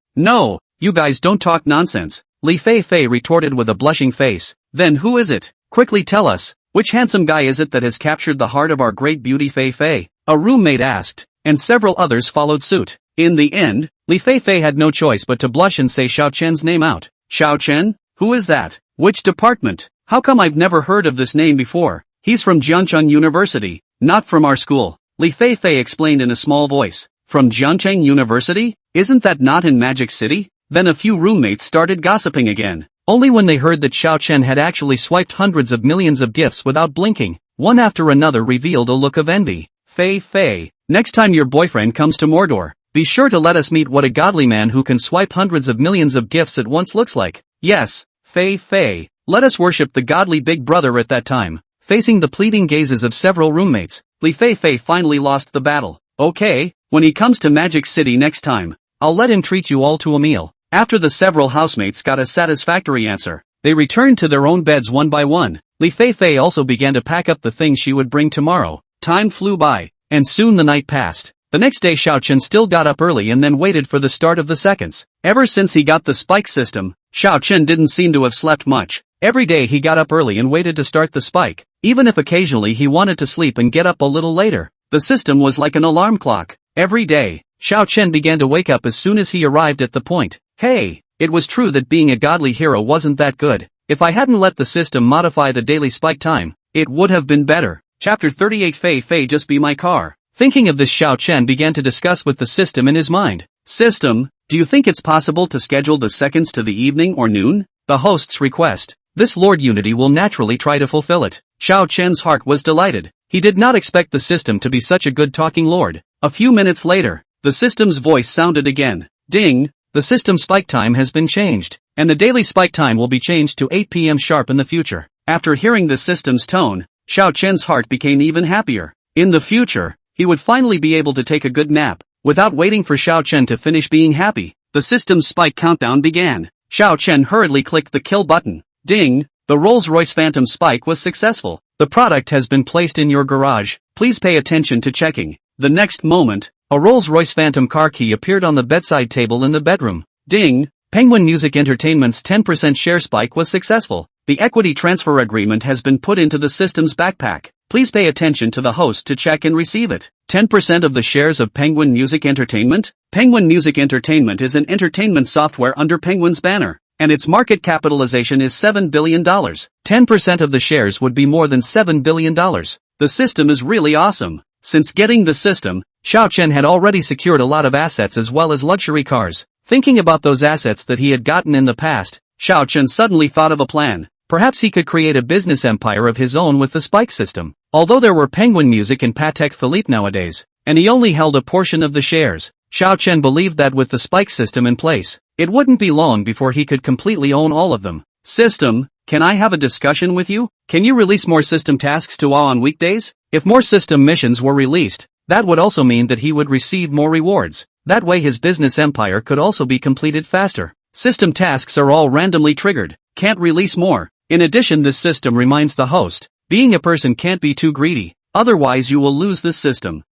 you guys don't talk nonsense. Li Feifei retorted with a blushing face. Then who is it? Quickly tell us, which handsome guy is it that has captured the heart of our great beauty Feifei? A roommate asked, and several others followed suit. In the end, Li Feifei had no choice but to blush and say Xiao Chen's name out. Xiao Chen? Who is that? Which department? How come I've never heard of this name before? He's from Jiangcheng University, not from our school. Li Feifei explained in a small voice. From Jiangcheng University? Isn't that not in Magic City? Then a few roommates started gossiping again. Only when they heard that Xiao Chen had actually swiped hundreds of millions of gifts without blinking, one after another revealed a look of envy. Fei, next time your boyfriend comes to Mordor, be sure to let us meet what a godly man who can swipe hundreds of millions of gifts at once looks like. Yes, Fei, let us worship the godly big brother at that time. Facing the pleading gazes of several roommates, Li Feifei finally lost the battle. Okay, when he comes to Magic City next time, I'll let him treat you all to a meal. After the several housemates got a satisfactory answer, they returned to their own beds one by one. Li Feifei also began to pack up the things she would bring tomorrow. Time flew by, and soon the night passed. The next day Xiao Chen still got up early and then waited for the start of the seconds. Ever since he got the spike system, Xiao Chen didn't seem to have slept much. Every day he got up early and waited to start the spike, even if occasionally he wanted to sleep and get up a little later. The system was like an alarm clock. Every day, Xiao Chen began to wake up as soon as he arrived at the point. Hey, it was true that being a godly hero wasn't that good. If I hadn't let the system modify the daily spike time, it would have been better. Chapter 38 Fei just be my car. Thinking of this, Xiao Chen began to discuss with the system in his mind. System, do you think it's possible to schedule the seconds to the evening or noon? The host's request. This Lord Unity will naturally try to fulfill it. Xiao Chen's heart was delighted. He did not expect the system to be such a good talking lord. A few minutes later, the system's voice sounded again. Ding! The system spike time has been changed, and the daily spike time will be changed to 8 p.m. sharp in the future. After hearing the system's tone, Xiao Chen's heart became even happier. In the future, he would finally be able to take a good nap. Without waiting for Xiao Chen to finish being happy, the system's spike countdown began. Xiao Chen hurriedly clicked the kill button. Ding! The Rolls-Royce Phantom spike was successful. The product has been placed in your garage. Please pay attention to checking. The next moment, a Rolls-Royce Phantom car key appeared on the bedside table in the bedroom. Ding! Penguin Music Entertainment's 10% share spike was successful. The equity transfer agreement has been put into the system's backpack. Please pay attention to the host to check and receive it. 10% of the shares of Penguin Music Entertainment? Penguin Music Entertainment is an entertainment software under Penguin's banner, and its market capitalization is $7 billion. 10% of the shares would be more than $7 billion. The system is really awesome. Since getting the system, Xiao Chen had already secured a lot of assets as well as luxury cars. Thinking about those assets that he had gotten in the past, Xiao Chen suddenly thought of a plan. Perhaps he could create a business empire of his own with the spike system. Although there were Penguin Music and Patek Philippe nowadays, and he only held a portion of the shares, Xiao Chen believed that with the spike system in place, it wouldn't be long before he could completely own all of them. System, can I have a discussion with you? Can you release more system tasks to WoW on weekdays? If more system missions were released, that would also mean that he would receive more rewards. That way his business empire could also be completed faster. System tasks are all randomly triggered. Can't release more. In addition, this system reminds the host, being a person can't be too greedy, otherwise you will lose this system.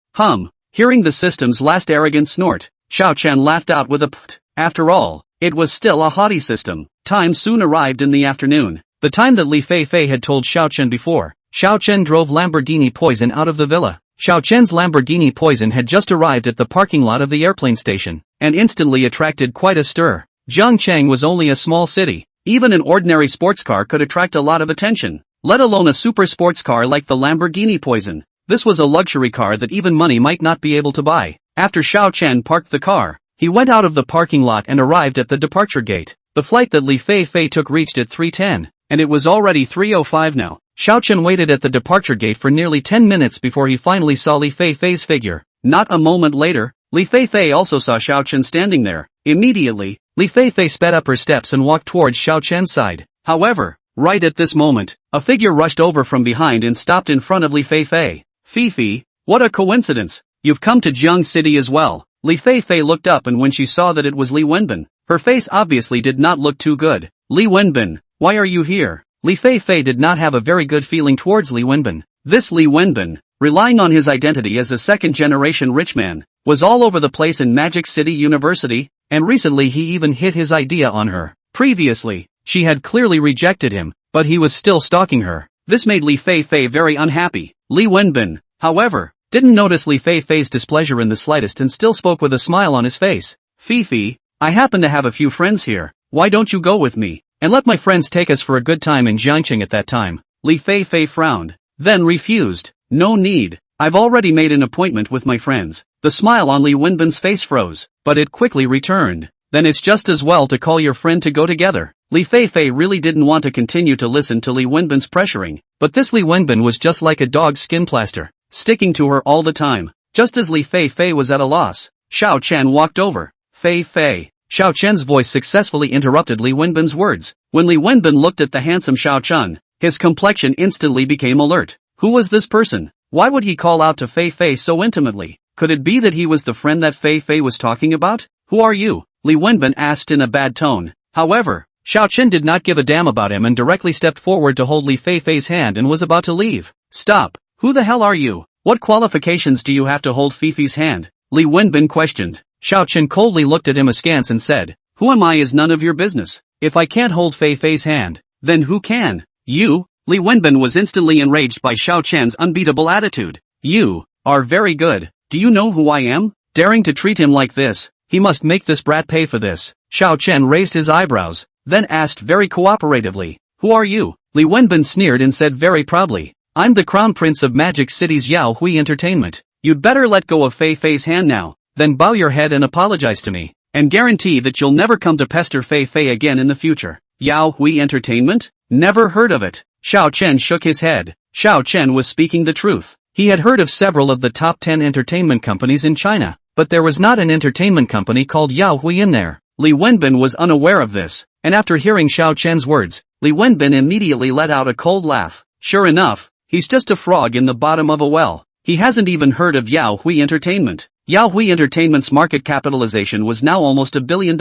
Hearing the system's last arrogant snort, Xiao Chen laughed out with a pft. After all, it was still a haughty system. Time soon arrived in the afternoon, the time that Li Feifei had told Xiao Chen before. Xiao Chen drove Lamborghini Poison out of the villa. Xiao Chen's Lamborghini Poison had just arrived at the parking lot of the airplane station, and instantly attracted quite a stir. Jiangcheng was only a small city. Even an ordinary sports car could attract a lot of attention, let alone a super sports car like the Lamborghini Poison. This was a luxury car that even money might not be able to buy. After Xiao Chen parked the car, he went out of the parking lot and arrived at the departure gate. The flight that Li Feifei took reached at 3:10, and it was already 3:05 now. Xiao Chen waited at the departure gate for nearly 10 minutes before he finally saw Li Feifei's figure. Not a moment later, Li Feifei also saw Xiao Chen standing there. Immediately, Li Feifei sped up her steps and walked towards Xiao Chen's side. However, right at this moment, a figure rushed over from behind and stopped in front of Li Feifei. Fifi, what a coincidence. You've come to Jiang City as well. Li Feifei looked up, and when she saw that it was Li Wenbin, her face obviously did not look too good. Li Wenbin, why are you here? Li Feifei did not have a very good feeling towards Li Wenbin. This Li Wenbin, relying on his identity as a second-generation rich man, was all over the place in Magic City University, and recently he even hit his idea on her. Previously, she had clearly rejected him, but he was still stalking her. This made Li Feifei very unhappy. Li Wenbin, however, didn't notice Li Feifei's displeasure in the slightest and still spoke with a smile on his face. Fifi, I happen to have a few friends here, why don't you go with me, and let my friends take us for a good time in Jiangqing at that time? Li Feifei frowned, then refused. No need, I've already made an appointment with my friends. The smile on Li Wenbin's face froze, but it quickly returned. Then it's just as well to call your friend to go together. Li Feifei really didn't want to continue to listen to Li Wenbin's pressuring, but this Li Wenbin was just like a dog's skin plaster, sticking to her all the time. Just as Li Feifei was at a loss, Xiao Chen walked over. Feifei. Xiao Chen's voice successfully interrupted Li Wenbin's words. When Li Wenbin looked at the handsome Xiao Chen, his complexion instantly became alert. Who was this person? Why would he call out to Feifei so intimately? Could it be that he was the friend that Feifei was talking about? Who are you? Li Wenbin asked in a bad tone. However, Xiao Chen did not give a damn about him and directly stepped forward to hold Li Feifei's hand and was about to leave. Stop. Who the hell are you? What qualifications do you have to hold Fifi's hand? Li Wenbin questioned. Xiao Chen coldly looked at him askance and said, Who am I is none of your business. If I can't hold Feifei's hand, then who can? You? Li Wenbin was instantly enraged by Xiao Chen's unbeatable attitude. You are very good. Do you know who I am? Daring to treat him like this, he must make this brat pay for this. Xiao Chen raised his eyebrows, then asked very cooperatively, Who are you? Li Wenbin sneered and said very proudly, I'm the crown prince of Magic City's Yao Hui Entertainment. You'd better let go of Feifei's hand now, then bow your head and apologize to me, and guarantee that you'll never come to pester Feifei again in the future. Yao Hui Entertainment? Never heard of it. Xiao Chen shook his head. Xiao Chen was speaking the truth. He had heard of several of the top 10 entertainment companies in China, but there was not an entertainment company called Yao Hui in there. Li Wenbin was unaware of this, and after hearing Xiao Chen's words, Li Wenbin immediately let out a cold laugh. Sure enough, he's just a frog in the bottom of a well. He hasn't even heard of Yao Hui Entertainment. Yao Hui Entertainment's market capitalization was now almost $1 billion,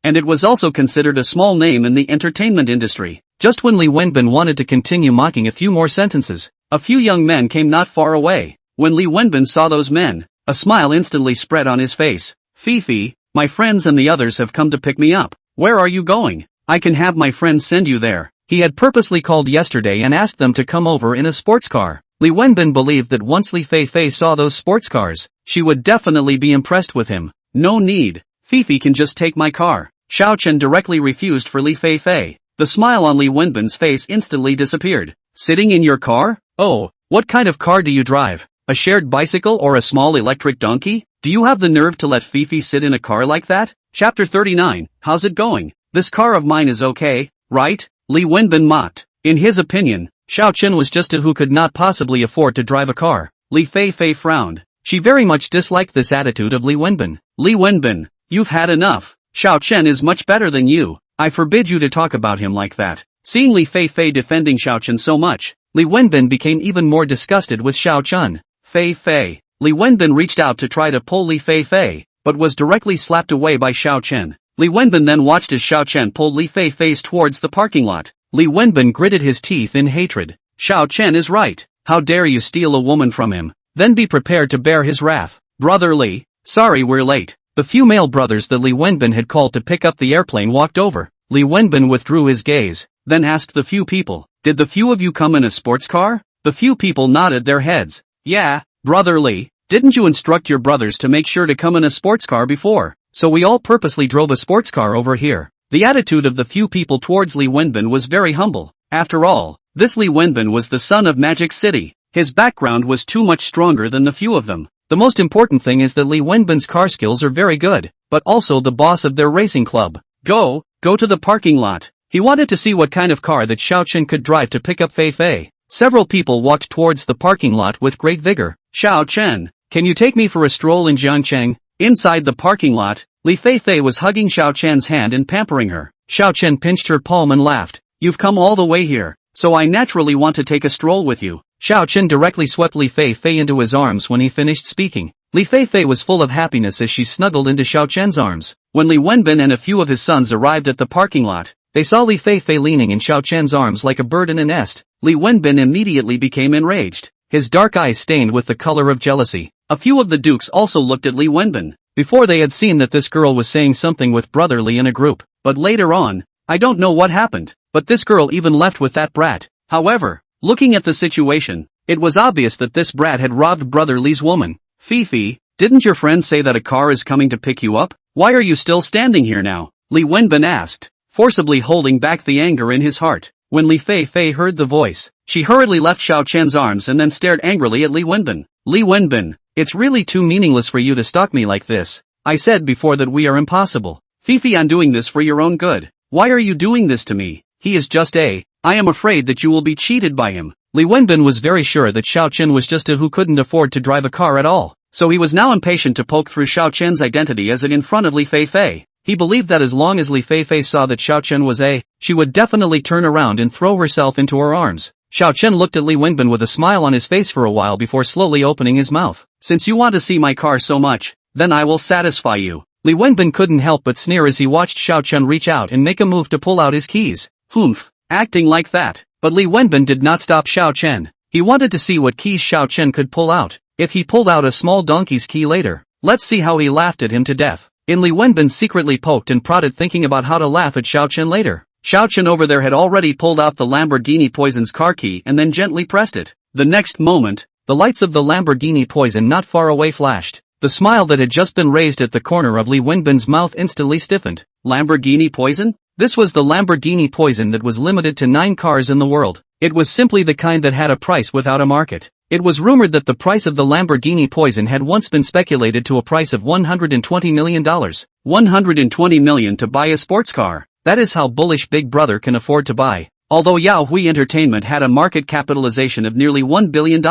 and it was also considered a small name in the entertainment industry. Just when Li Wenbin wanted to continue mocking a few more sentences, a few young men came not far away. When Li Wenbin saw those men, a smile instantly spread on his face. Fifi, my friends and the others have come to pick me up. Where are you going? I can have my friends send you there. He had purposely called yesterday and asked them to come over in a sports car. Li Wenbin believed that once Li Feifei saw those sports cars, she would definitely be impressed with him. No need. Fifi can just take my car. Xiao Chen directly refused for Li Feifei. The smile on Li Wenbin's face instantly disappeared. Sitting in your car? Oh, what kind of car do you drive? A shared bicycle or a small electric donkey? Do you have the nerve to let Fifi sit in a car like that? Chapter 39, how's it going? This car of mine is okay, right? Li Wenbin mocked. In his opinion, Xiao Chen was just a who could not possibly afford to drive a car. Li Feifei frowned. She very much disliked this attitude of Li Wenbin. Li Wenbin, you've had enough. Xiao Chen is much better than you. I forbid you to talk about him like that. Seeing Li Feifei defending Xiao Chen so much, Li Wenbin became even more disgusted with Xiao Chen. Feifei. Li Wenbin reached out to try to pull Li Feifei, but was directly slapped away by Xiao Chen. Li Wenbin then watched as Xiao Chen pulled Li Feifei towards the parking lot. Li Wenbin gritted his teeth in hatred. Xiao Chen is right. How dare you steal a woman from him? Then be prepared to bear his wrath. Brother Li, sorry we're late. The few male brothers that Li Wenbin had called to pick up the airplane walked over. Li Wenbin withdrew his gaze, then asked the few people, did the few of you come in a sports car? The few people nodded their heads. Yeah, Brother Li, didn't you instruct your brothers to make sure to come in a sports car before? So we all purposely drove a sports car over here. The attitude of the few people towards Li Wenbin was very humble. After all, this Li Wenbin was the son of Magic City. His background was too much stronger than the few of them. The most important thing is that Li Wenbin's car skills are very good, but also the boss of their racing club. Go to the parking lot. He wanted to see what kind of car that Xiao Chen could drive to pick up Feifei. Several people walked towards the parking lot with great vigor. Xiao Chen, can you take me for a stroll in Jiangqing? Inside the parking lot, Li Feifei was hugging Xiao Chen's hand and pampering her. Xiao Chen pinched her palm and laughed. You've come all the way here, so I naturally want to take a stroll with you. Xiao Chen directly swept Li Feifei into his arms when he finished speaking. Li Feifei was full of happiness as she snuggled into Xiao Chen's arms. When Li Wenbin and a few of his sons arrived at the parking lot, they saw Li Feifei leaning in Xiao Chen's arms like a bird in a nest. Li Wenbin immediately became enraged. His dark eyes stained with the color of jealousy. A few of the dukes also looked at Li Wenbin. Before they had seen that this girl was saying something with Brother Li in a group. But later on, I don't know what happened, but this girl even left with that brat. However, looking at the situation, It was obvious that this brat had robbed Brother Li's woman. Fifi, didn't your friend say that a car is coming to pick you up? Why are you still standing here now? Li Wenbin asked, forcibly holding back the anger in his heart. When Li Fei heard the voice, she hurriedly left Xiao Chen's arms and then stared angrily at Li Wenbin. Li Wenbin, it's really too meaningless for you to stalk me like this. I said before that we are impossible. Fifi, I'm doing this for your own good. Why are you doing this to me? He is just I am afraid that you will be cheated by him. Li Wenbin was very sure that Xiao Chen was just a who couldn't afford to drive a car at all. So he was now impatient to poke through Xiao Chen's identity as it in front of Li Fei. He believed that as long as Li Fei saw that Xiao Chen was she would definitely turn around and throw herself into her arms. Xiao Chen looked at Li Wenbin with a smile on his face for a while before slowly opening his mouth. Since you want to see my car so much, then I will satisfy you. Li Wenbin couldn't help but sneer as he watched Xiao Chen reach out and make a move to pull out his keys. Humph, acting like that. But Li Wenbin did not stop Xiao Chen. He wanted to see what keys Xiao Chen could pull out. If he pulled out a small donkey's key later, let's see how he laughed at him to death. Li Wenbin secretly poked and prodded, thinking about how to laugh at Xiao Chen later. Xiao Chen over there had already pulled out the Lamborghini Poison's car key and then gently pressed it. The next moment, the lights of the Lamborghini Poison not far away flashed. The smile that had just been raised at the corner of Li Wenbin's mouth instantly stiffened. Lamborghini Poison? This was the Lamborghini Poison that was limited to 9 cars in the world. It was simply the kind that had a price without a market. It was rumored that the price of the Lamborghini Poison had once been speculated to a price of $120 million. $120 million to buy a sports car. That is how bullish Big Brother can afford to buy. Although Yao Hui Entertainment had a market capitalization of nearly $1 billion,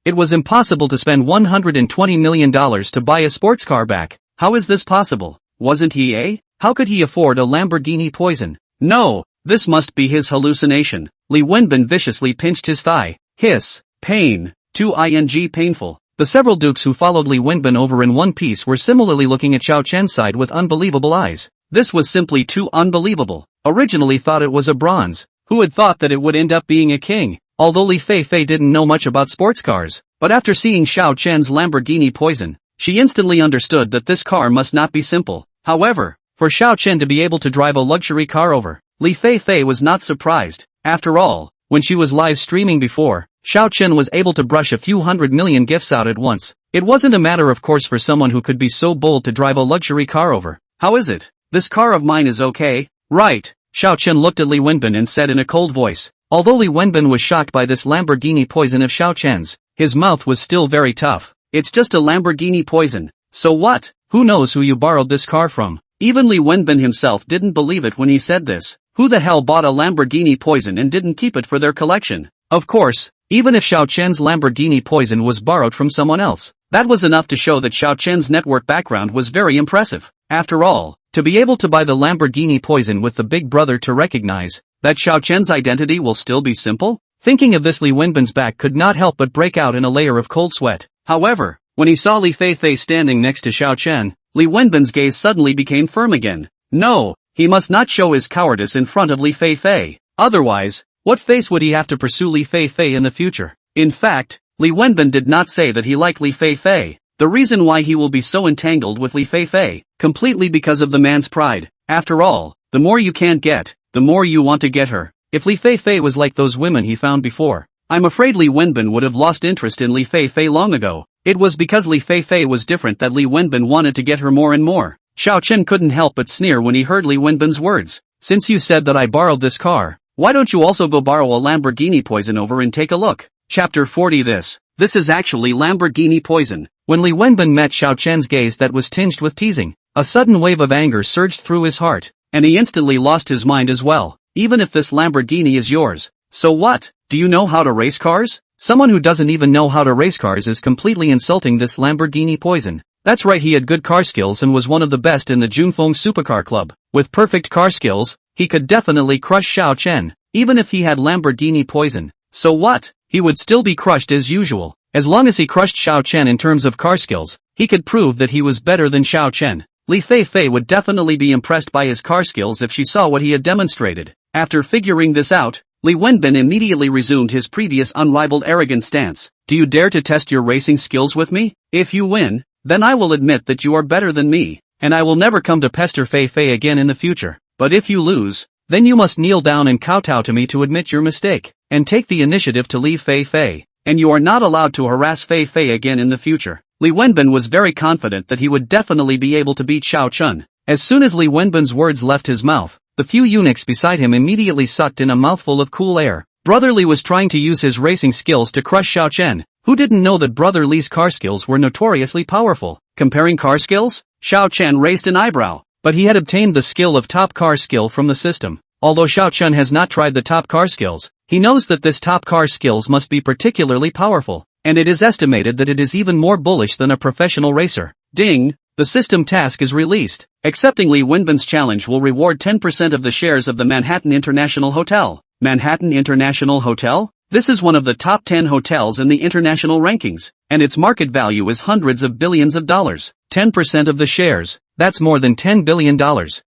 it was impossible to spend $120 million to buy a sports car back. How is this possible? Wasn't he How could he afford a Lamborghini Poison? No, this must be his hallucination. Li Wenbin viciously pinched his thigh. Hiss. Pain. Painful. The several dukes who followed Li Wenbin over in one piece were similarly looking at Xiao Chen's side with unbelievable eyes. This was simply too unbelievable. Originally thought it was a bronze. Who had thought that it would end up being a king? Although Li Fei didn't know much about sports cars, but after seeing Xiao Chen's Lamborghini Poison, she instantly understood that this car must not be simple. However, for Xiao Chen to be able to drive a luxury car over, Li Fei was not surprised. After all, when she was live streaming before, Xiao Chen was able to brush a few 100 million gifts out at once. It wasn't a matter of course for someone who could be so bold to drive a luxury car over. How is it? This car of mine is okay, right? Xiao Chen looked at Li Wenbin and said in a cold voice. Although Li Wenbin was shocked by this Lamborghini Poison of Xiao Chen's, his mouth was still very tough. It's just a Lamborghini Poison. So what? Who knows who you borrowed this car from? Even Li Wenbin himself didn't believe it when he said this. Who the hell bought a Lamborghini Poison and didn't keep it for their collection? Of course, even if Xiao Chen's Lamborghini Poison was borrowed from someone else, that was enough to show that Xiao Chen's network background was very impressive. After all, to be able to buy the Lamborghini Poison with the Big Brother to recognize that Xiao Chen's identity will still be simple? Thinking of this, Li Wenbin's back could not help but break out in a layer of cold sweat. However, when he saw Li Fei standing next to Xiao Chen, Li Wenbin's gaze suddenly became firm again. No, he must not show his cowardice in front of Li Fei. Otherwise, what face would he have to pursue Li Fei in the future? In fact, Li Wenbin did not say that he liked Li Fei. The reason why he will be so entangled with Li Fei, completely because of the man's pride. After all, the more you can't get, the more you want to get her. If Li Fei was like those women he found before, I'm afraid Li Wenbin would have lost interest in Li Fei long ago. It was because Li Fei was different that Li Wenbin wanted to get her more and more. Xiao Chen couldn't help but sneer when he heard Li Wenbin's words. Since you said that I borrowed this car, why don't you also go borrow a Lamborghini Poison over and take a look? Chapter 40. This is actually Lamborghini Poison. When Li Wenbin met Xiao Chen's gaze that was tinged with teasing, a sudden wave of anger surged through his heart, and he instantly lost his mind as well. Even if this Lamborghini is yours, so what? Do you know how to race cars? Someone who doesn't even know how to race cars is completely insulting this Lamborghini Poison. That's right, he had good car skills and was one of the best in the Junfeng Supercar Club. With perfect car skills, he could definitely crush Xiao Chen. Even if he had Lamborghini Poison, so what? He would still be crushed as usual. As long as he crushed Xiao Chen in terms of car skills, he could prove that he was better than Xiao Chen. Li Fei would definitely be impressed by his car skills if she saw what he had demonstrated. After figuring this out, Li Wenbin immediately resumed his previous unrivaled arrogant stance. Do you dare to test your racing skills with me? If you win, then I will admit that you are better than me, and I will never come to pester Fei again in the future. But if you lose, then you must kneel down and kowtow to me to admit your mistake, and take the initiative to leave Fei. and you are not allowed to harass Fei Fei again in the future. Li Wenbin was very confident that he would definitely be able to beat Xiao Chen. As soon as Li Wenbin's words left his mouth, the few eunuchs beside him immediately sucked in a mouthful of cool air. Brother Li was trying to use his racing skills to crush Xiao Chen, who didn't know that Brother Li's car skills were notoriously powerful. Comparing car skills? Xiao Chen raised an eyebrow, but he had obtained the skill of top car skill from the system. Although Xiao Chen has not tried the top car skills, he knows that this top car skills must be particularly powerful, and it is estimated that it is even more bullish than a professional racer. Ding! The system task is released. Accepting Li Wenbin's challenge will reward 10% of the shares of the Manhattan International Hotel. Manhattan International Hotel? This is one of the top 10 hotels in the international rankings, and its market value is hundreds of billions of dollars. 10% of the shares, that's more than $10 billion.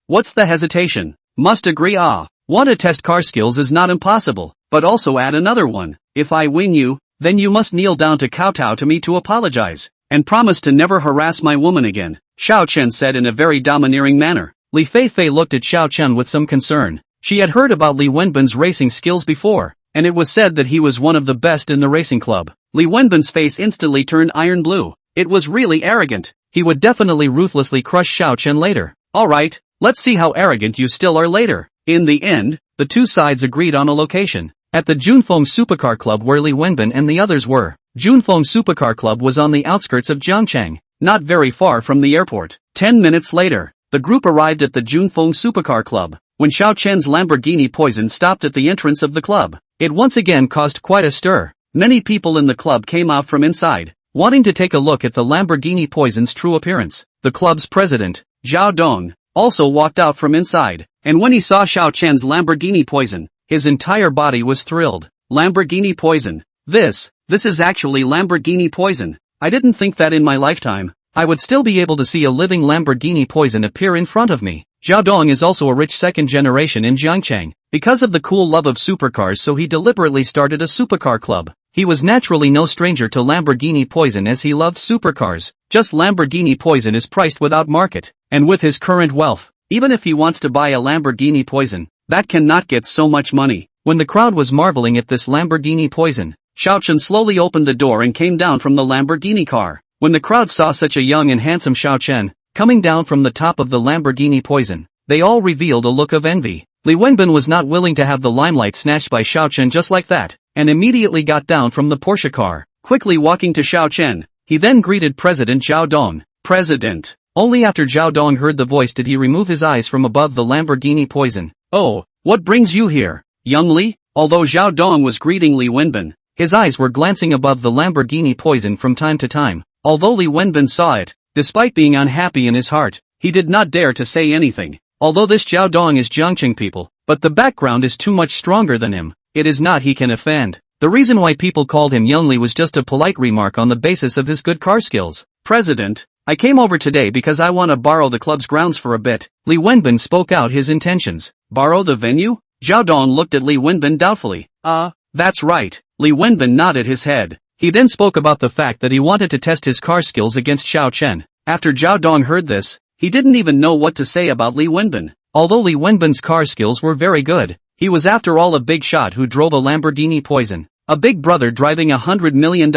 What's the hesitation? Must agree. Want to test car skills is not impossible, but also add another one. If I win you, then you must kneel down to kowtow to me to apologize, and promise to never harass my woman again, Xiao Chen said in a very domineering manner. Li Fei Fei looked at Xiao Chen with some concern. She had heard about Li Wenbin's racing skills before, and it was said that he was one of the best in the racing club. Li Wenbin's face instantly turned iron blue. It was really arrogant. He would definitely ruthlessly crush Xiao Chen later. Alright, let's see how arrogant you still are later. In the end, the two sides agreed on a location. At the Junfeng Supercar Club where Li Wenbin and the others were. Junfeng Supercar Club was on the outskirts of Jiangcheng, not very far from the airport. 10 minutes later, the group arrived at the Junfeng Supercar Club. When Xiao Chen's Lamborghini Poison stopped at the entrance of the club, it once again caused quite a stir. Many people in the club came out from inside, wanting to take a look at the Lamborghini Poison's true appearance. The club's president, Zhao Dong, also walked out from inside, and when he saw Xiao Chen's Lamborghini Poison, his entire body was thrilled. Lamborghini Poison. This is actually Lamborghini Poison. I didn't think that in my lifetime I would still be able to see a living Lamborghini Poison appear in front of me. Zhao Dong is also a rich second generation in Jiangcheng, because of the cool love of supercars, so he deliberately started a supercar club. He was naturally no stranger to Lamborghini Poison as he loved supercars. Just Lamborghini Poison is priced without market, and with his current wealth, even if he wants to buy a Lamborghini Poison, that cannot get so much money. When the crowd was marveling at this Lamborghini Poison, Xiao Chen slowly opened the door and came down from the Lamborghini car. When the crowd saw such a young and handsome Xiao Chen coming down from the top of the Lamborghini Poison, they all revealed a look of envy. Li Wenbin was not willing to have the limelight snatched by Xiao Chen just like that, and immediately got down from the Porsche car, quickly walking to Xiao Chen. He then greeted President Zhao Dong. President. Only after Zhao Dong heard the voice did he remove his eyes from above the Lamborghini Poison. Oh, what brings you here, young Li? Although Zhao Dong was greeting Li Wenbin, his eyes were glancing above the Lamborghini Poison from time to time. Although Li Wenbin saw it, despite being unhappy in his heart, he did not dare to say anything. Although this Zhao Dong is Jiangcheng people, but the background is too much stronger than him. It is not he can offend. The reason why people called him Young Li was just a polite remark on the basis of his good car skills. President, I came over today because I want to borrow the club's grounds for a bit. Li Wenbin spoke out his intentions. Borrow the venue? Zhao Dong looked at Li Wenbin doubtfully. That's right. Li Wenbin nodded his head. He then spoke about the fact that he wanted to test his car skills against Xiao Chen. After Zhao Dong heard this, he didn't even know what to say about Li Wenbin. Although Li Wenbin's car skills were very good, he was after all a big shot who drove a Lamborghini Poison. A big brother driving $100 million.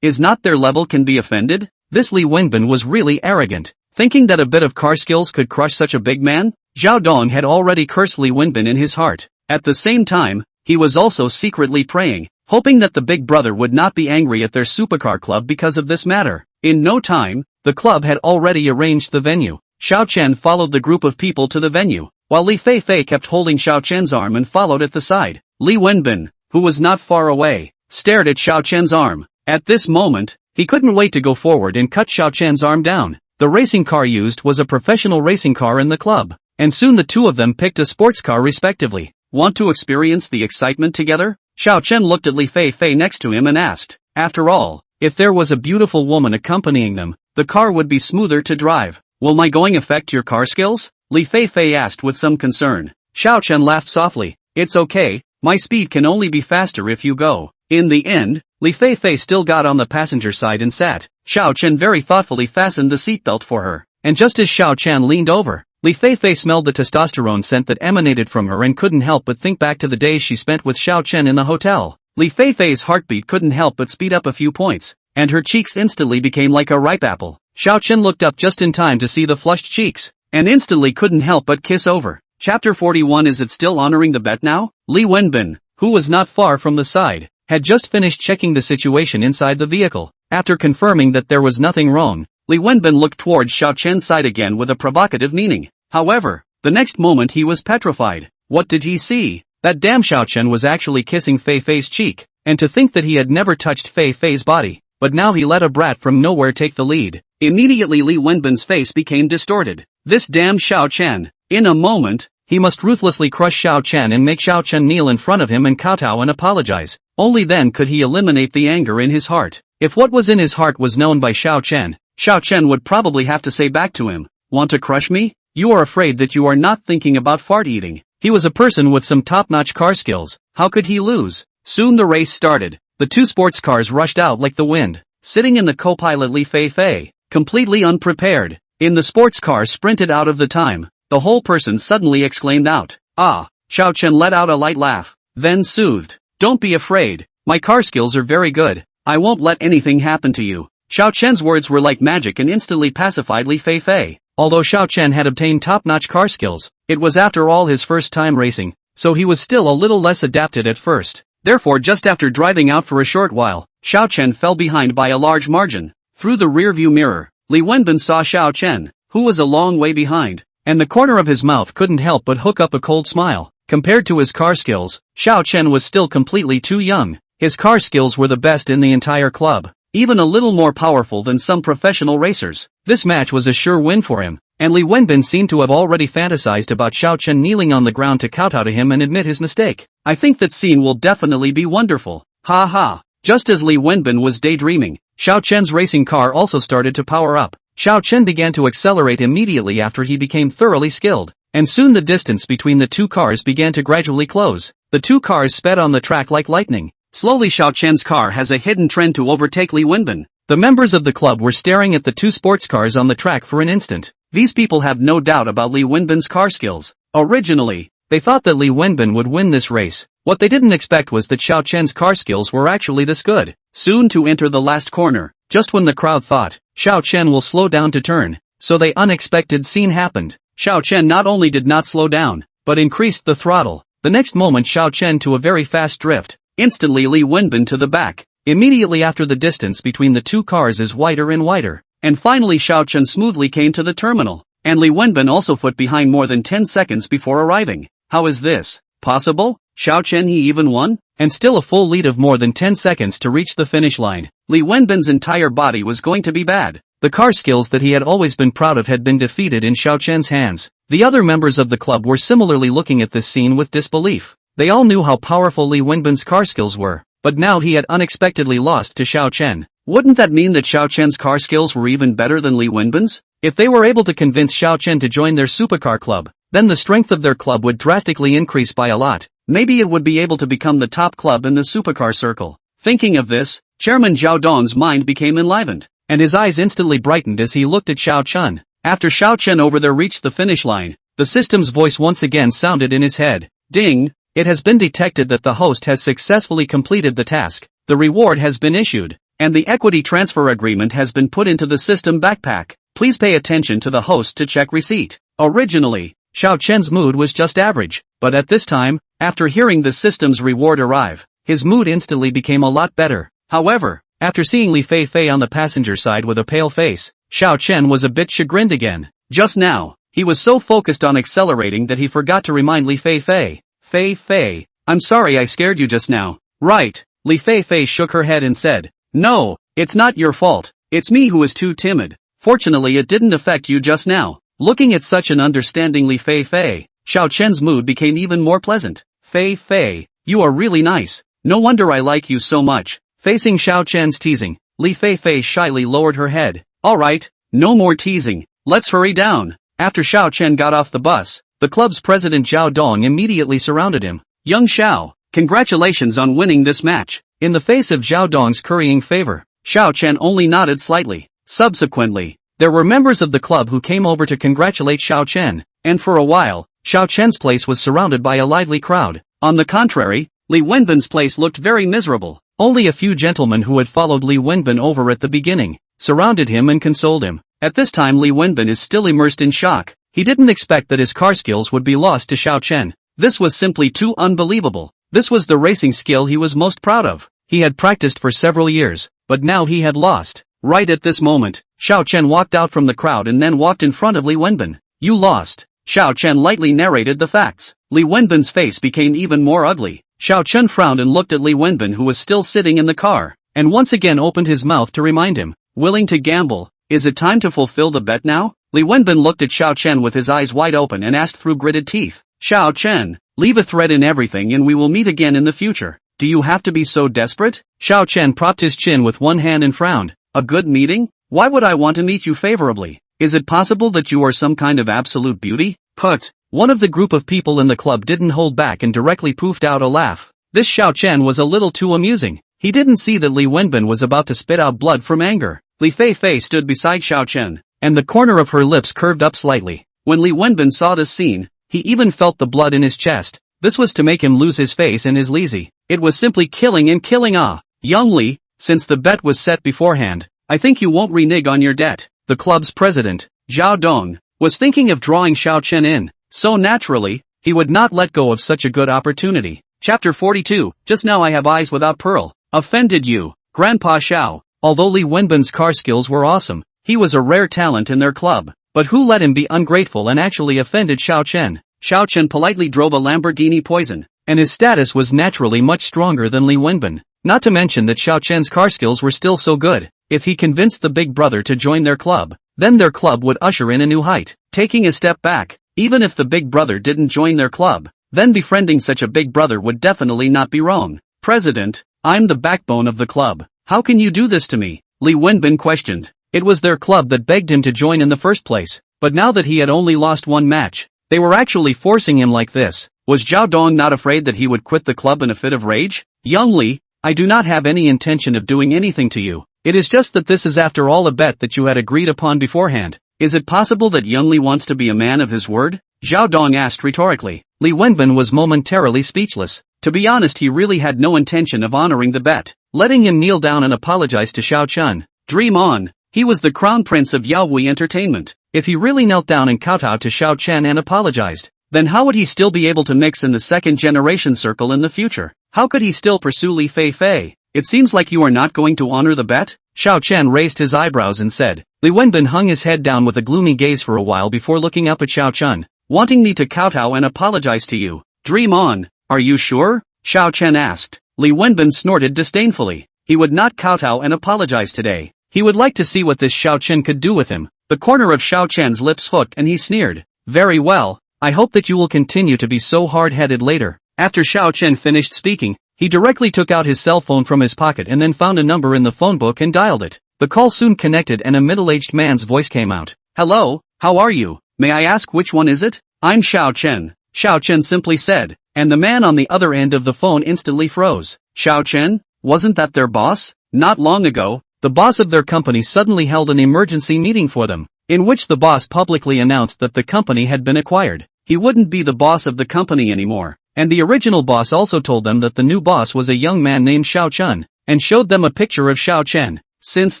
Is not their level can be offended? This Li Wenbin was really arrogant, thinking that a bit of car skills could crush such a big man. Zhao Dong had already cursed Li Wenbin in his heart. At the same time, he was also secretly praying, hoping that the big brother would not be angry at their supercar club because of this matter. In no time, the club had already arranged the venue. Xiao Chen followed the group of people to the venue, while Li Fei Fei kept holding Xiao Chen's arm and followed at the side. Li Wenbin, who was not far away, stared at Xiao Chen's arm. At this moment, he couldn't wait to go forward and cut Xiao Chen's arm down. The racing car used was a professional racing car in the club, and soon the two of them picked a sports car respectively. Want to experience the excitement together? Xiao Chen looked at Li Fei Fei next to him and asked. After all, if there was a beautiful woman accompanying them, the car would be smoother to drive. Will my going affect your car skills? Li Fei Fei asked with some concern. Xiao Chen laughed softly. It's okay, my speed can only be faster if you go. In the end, Li Fei Fei still got on the passenger side and sat. Xiao Chen very thoughtfully fastened the seatbelt for her, and just as Xiao Chen leaned over, Li Fei Fei smelled the testosterone scent that emanated from her and couldn't help but think back to the days she spent with Xiao Chen in the hotel. Li Feifei's heartbeat couldn't help but speed up a few points, and her cheeks instantly became like a ripe apple. Xiao Chen looked up just in time to see the flushed cheeks, and instantly couldn't help but kiss over. Chapter 41. Is it still honoring the bet now? Li Wenbin, who was not far from the side, had just finished checking the situation inside the vehicle. After confirming that there was nothing wrong, Li Wenbin looked towards Xiao Chen's side again with a provocative meaning. However, the next moment he was petrified. What did he see? That damn Xiao Chen was actually kissing Fei Fei's cheek, and to think that he had never touched Fei Fei's body, but now he let a brat from nowhere take the lead. Immediately Li Wenbin's face became distorted. This damn Xiao Chen. In a moment, he must ruthlessly crush Xiao Chen and make Xiao Chen kneel in front of him and kowtow and apologize. Only then could he eliminate the anger in his heart. If what was in his heart was known by Xiao Chen would probably have to say back to him, "Want to crush me? You are afraid that you are not thinking about fart eating." He was a person with some top-notch car skills. How could he lose? Soon the race started. The two sports cars rushed out like the wind. Sitting in the co-pilot Li Feifei, completely unprepared, in the sports car sprinted out of the time. The whole person suddenly exclaimed out, "Ah!" Xiao Chen let out a light laugh, then soothed, "Don't be afraid. My car skills are very good. I won't let anything happen to you." Xiao Chen's words were like magic and instantly pacified Li Feifei. Although Xiao Chen had obtained top-notch car skills, it was after all his first time racing, so he was still a little less adapted at first. Therefore, just after driving out for a short while, Xiao Chen fell behind by a large margin. Through the rearview mirror, Li Wenbin saw Xiao Chen, who was a long way behind, and the corner of his mouth couldn't help but hook up a cold smile. Compared to his car skills, Xiao Chen was still completely too young. His car skills were the best in the entire club, even a little more powerful than some professional racers. This match was a sure win for him, and Li Wenbin seemed to have already fantasized about Xiao Chen kneeling on the ground to kowtow to him and admit his mistake. "I think that scene will definitely be wonderful. Ha ha." Just as Li Wenbin was daydreaming, Xiao Chen's racing car also started to power up. Xiao Chen began to accelerate immediately after he became thoroughly skilled, and soon the distance between the two cars began to gradually close. The two cars sped on the track like lightning. Slowly Xiao Chen's car has a hidden trend to overtake Li Wenbin. The members of the club were staring at the two sports cars on the track for an instant. These people have no doubt about Li Wenbin's car skills. Originally, they thought that Li Wenbin would win this race. What they didn't expect was that Xiao Chen's car skills were actually this good. Soon to enter the last corner, just when the crowd thought, Xiao Chen will slow down to turn, so the unexpected scene happened. Xiao Chen not only did not slow down, but increased the throttle. The next moment Xiao Chen to a very fast drift. Instantly Li Wenbin to the back. Immediately after the distance between the two cars is wider and wider. And finally Xiao Chen smoothly came to the terminal. And Li Wenbin also foot behind more than 10 seconds before arriving. How is this possible? Xiao Chen he even won? And still a full lead of more than 10 seconds to reach the finish line. Li Wenbin's entire body was going to be bad. The car skills that he had always been proud of had been defeated in Xiao Chen's hands. The other members of the club were similarly looking at this scene with disbelief. They all knew how powerful Li Wenbin's car skills were, but now he had unexpectedly lost to Xiao Chen. Wouldn't that mean that Xiao Chen's car skills were even better than Li Wenbin's? If they were able to convince Xiao Chen to join their supercar club, then the strength of their club would drastically increase by a lot. Maybe it would be able to become the top club in the supercar circle. Thinking of this, Chairman Zhao Dong's mind became enlivened, and his eyes instantly brightened as he looked at Xiao Chen. After Xiao Chen over there reached the finish line, the system's voice once again sounded in his head. Ding! It has been detected that the host has successfully completed the task. The reward has been issued, and the equity transfer agreement has been put into the system backpack. Please pay attention to the host to check receipt. Originally, Xiao Chen's mood was just average, but at this time, after hearing the system's reward arrive, his mood instantly became a lot better. However, after seeing Li Feifei on the passenger side with a pale face, Xiao Chen was a bit chagrined again. Just now, he was so focused on accelerating that he forgot to remind Li Feifei. Fei, I'm sorry I scared you just now. Right, Li Feifei shook her head and said, "No, it's not your fault, it's me who is too timid. Fortunately it didn't affect you just now." Looking at such an understanding Li Feifei, Xiao Chen's mood became even more pleasant. Fei, you are really nice. No wonder I like you so much. Facing Xiao Chen's teasing, Li Feifei shyly lowered her head. Alright, no more teasing, let's hurry down. After Xiao Chen got off the bus, the club's president Zhao Dong immediately surrounded him. "Young Xiao, congratulations on winning this match." In the face of Zhao Dong's currying favor, Xiao Chen only nodded slightly. Subsequently, there were members of the club who came over to congratulate Xiao Chen, and for a while, Xiao Chen's place was surrounded by a lively crowd. On the contrary, Li Wenbin's place looked very miserable. Only a few gentlemen who had followed Li Wenbin over at the beginning surrounded him and consoled him. At this time Li Wenbin is still immersed in shock. He didn't expect that his car skills would be lost to Xiao Chen. This was simply too unbelievable. This was the racing skill he was most proud of. He had practiced for several years, but now he had lost. Right at this moment, Xiao Chen walked out from the crowd and then walked in front of Li Wenbin. You lost. Xiao Chen lightly narrated the facts. Li Wenbin's face became even more ugly. Xiao Chen frowned and looked at Li Wenbin, who was still sitting in the car, and once again opened his mouth to remind him. Willing to gamble? Is it time to fulfill the bet now? Li Wenbin looked at Xiao Chen with his eyes wide open and asked through gritted teeth. Xiao Chen, leave a thread in everything and we will meet again in the future. Do you have to be so desperate? Xiao Chen propped his chin with one hand and frowned. A good meeting? Why would I want to meet you favorably? Is it possible that you are some kind of absolute beauty? Put. One of the group of people in the club didn't hold back and directly poofed out a laugh. This Xiao Chen was a little too amusing. He didn't see that Li Wenbin was about to spit out blood from anger. Li Feifei stood beside Xiao Chen, and the corner of her lips curved up slightly. When Li Wenbin saw this scene, he even felt the blood in his chest. This was to make him lose his face and his lazy. It was simply killing and killing. Young Li, since the bet was set beforehand, I think you won't renege on your debt. The club's president, Zhao Dong, was thinking of drawing Xiao Chen in, so naturally, he would not let go of such a good opportunity. Chapter 42, Just now I have eyes without pearl. Offended you, Grandpa Xiao. Although Li Wenbin's car skills were awesome, he was a rare talent in their club. But who let him be ungrateful and actually offended Xiao Chen? Xiao Chen politely drove a Lamborghini Poison, and his status was naturally much stronger than Li Wenbin. Not to mention that Xiao Chen's car skills were still so good. If he convinced the big brother to join their club, then their club would usher in a new height. Taking a step back, even if the big brother didn't join their club, then befriending such a big brother would definitely not be wrong. President, I'm the backbone of the club. How can you do this to me? Li Wenbin questioned. It was their club that begged him to join in the first place, but now that he had only lost one match, they were actually forcing him like this. Was Zhao Dong not afraid that he would quit the club in a fit of rage? Young Li, I do not have any intention of doing anything to you. It is just that this is after all a bet that you had agreed upon beforehand. Is it possible that Young Li wants to be a man of his word? Zhao Dong asked rhetorically. Li Wenbin was momentarily speechless. To be honest, he really had no intention of honoring the bet. Letting him kneel down and apologize to Xiao Chen. Dream on. He was the crown prince of Yaoi Entertainment. If he really knelt down and kowtowed to Xiao Chen and apologized, then how would he still be able to mix in the second generation circle in the future? How could he still pursue Li Feifei? It seems like you are not going to honor the bet? Xiao Chen raised his eyebrows and said. Li Wenbin hung his head down with a gloomy gaze for a while before looking up at Xiao Chen. Wanting me to kowtow and apologize to you? Dream on. Are you sure? Xiao Chen asked. Li Wenbin snorted disdainfully. He would not kowtow and apologize today. He would like to see what this Xiao Chen could do with him. The corner of Xiao Chen's lips hooked and he sneered. Very well, I hope that you will continue to be so hard-headed later. After Xiao Chen finished speaking, he directly took out his cell phone from his pocket and then found a number in the phone book and dialed it. The call soon connected and a middle-aged man's voice came out. Hello, how are you? May I ask which one is it? I'm Xiao Chen. Xiao Chen simply said, and the man on the other end of the phone instantly froze. Xiao Chen? Wasn't that their boss? Not long ago, the boss of their company suddenly held an emergency meeting for them, in which the boss publicly announced that the company had been acquired. He wouldn't be the boss of the company anymore, and the original boss also told them that the new boss was a young man named Xiao Chen, and showed them a picture of Xiao Chen. Since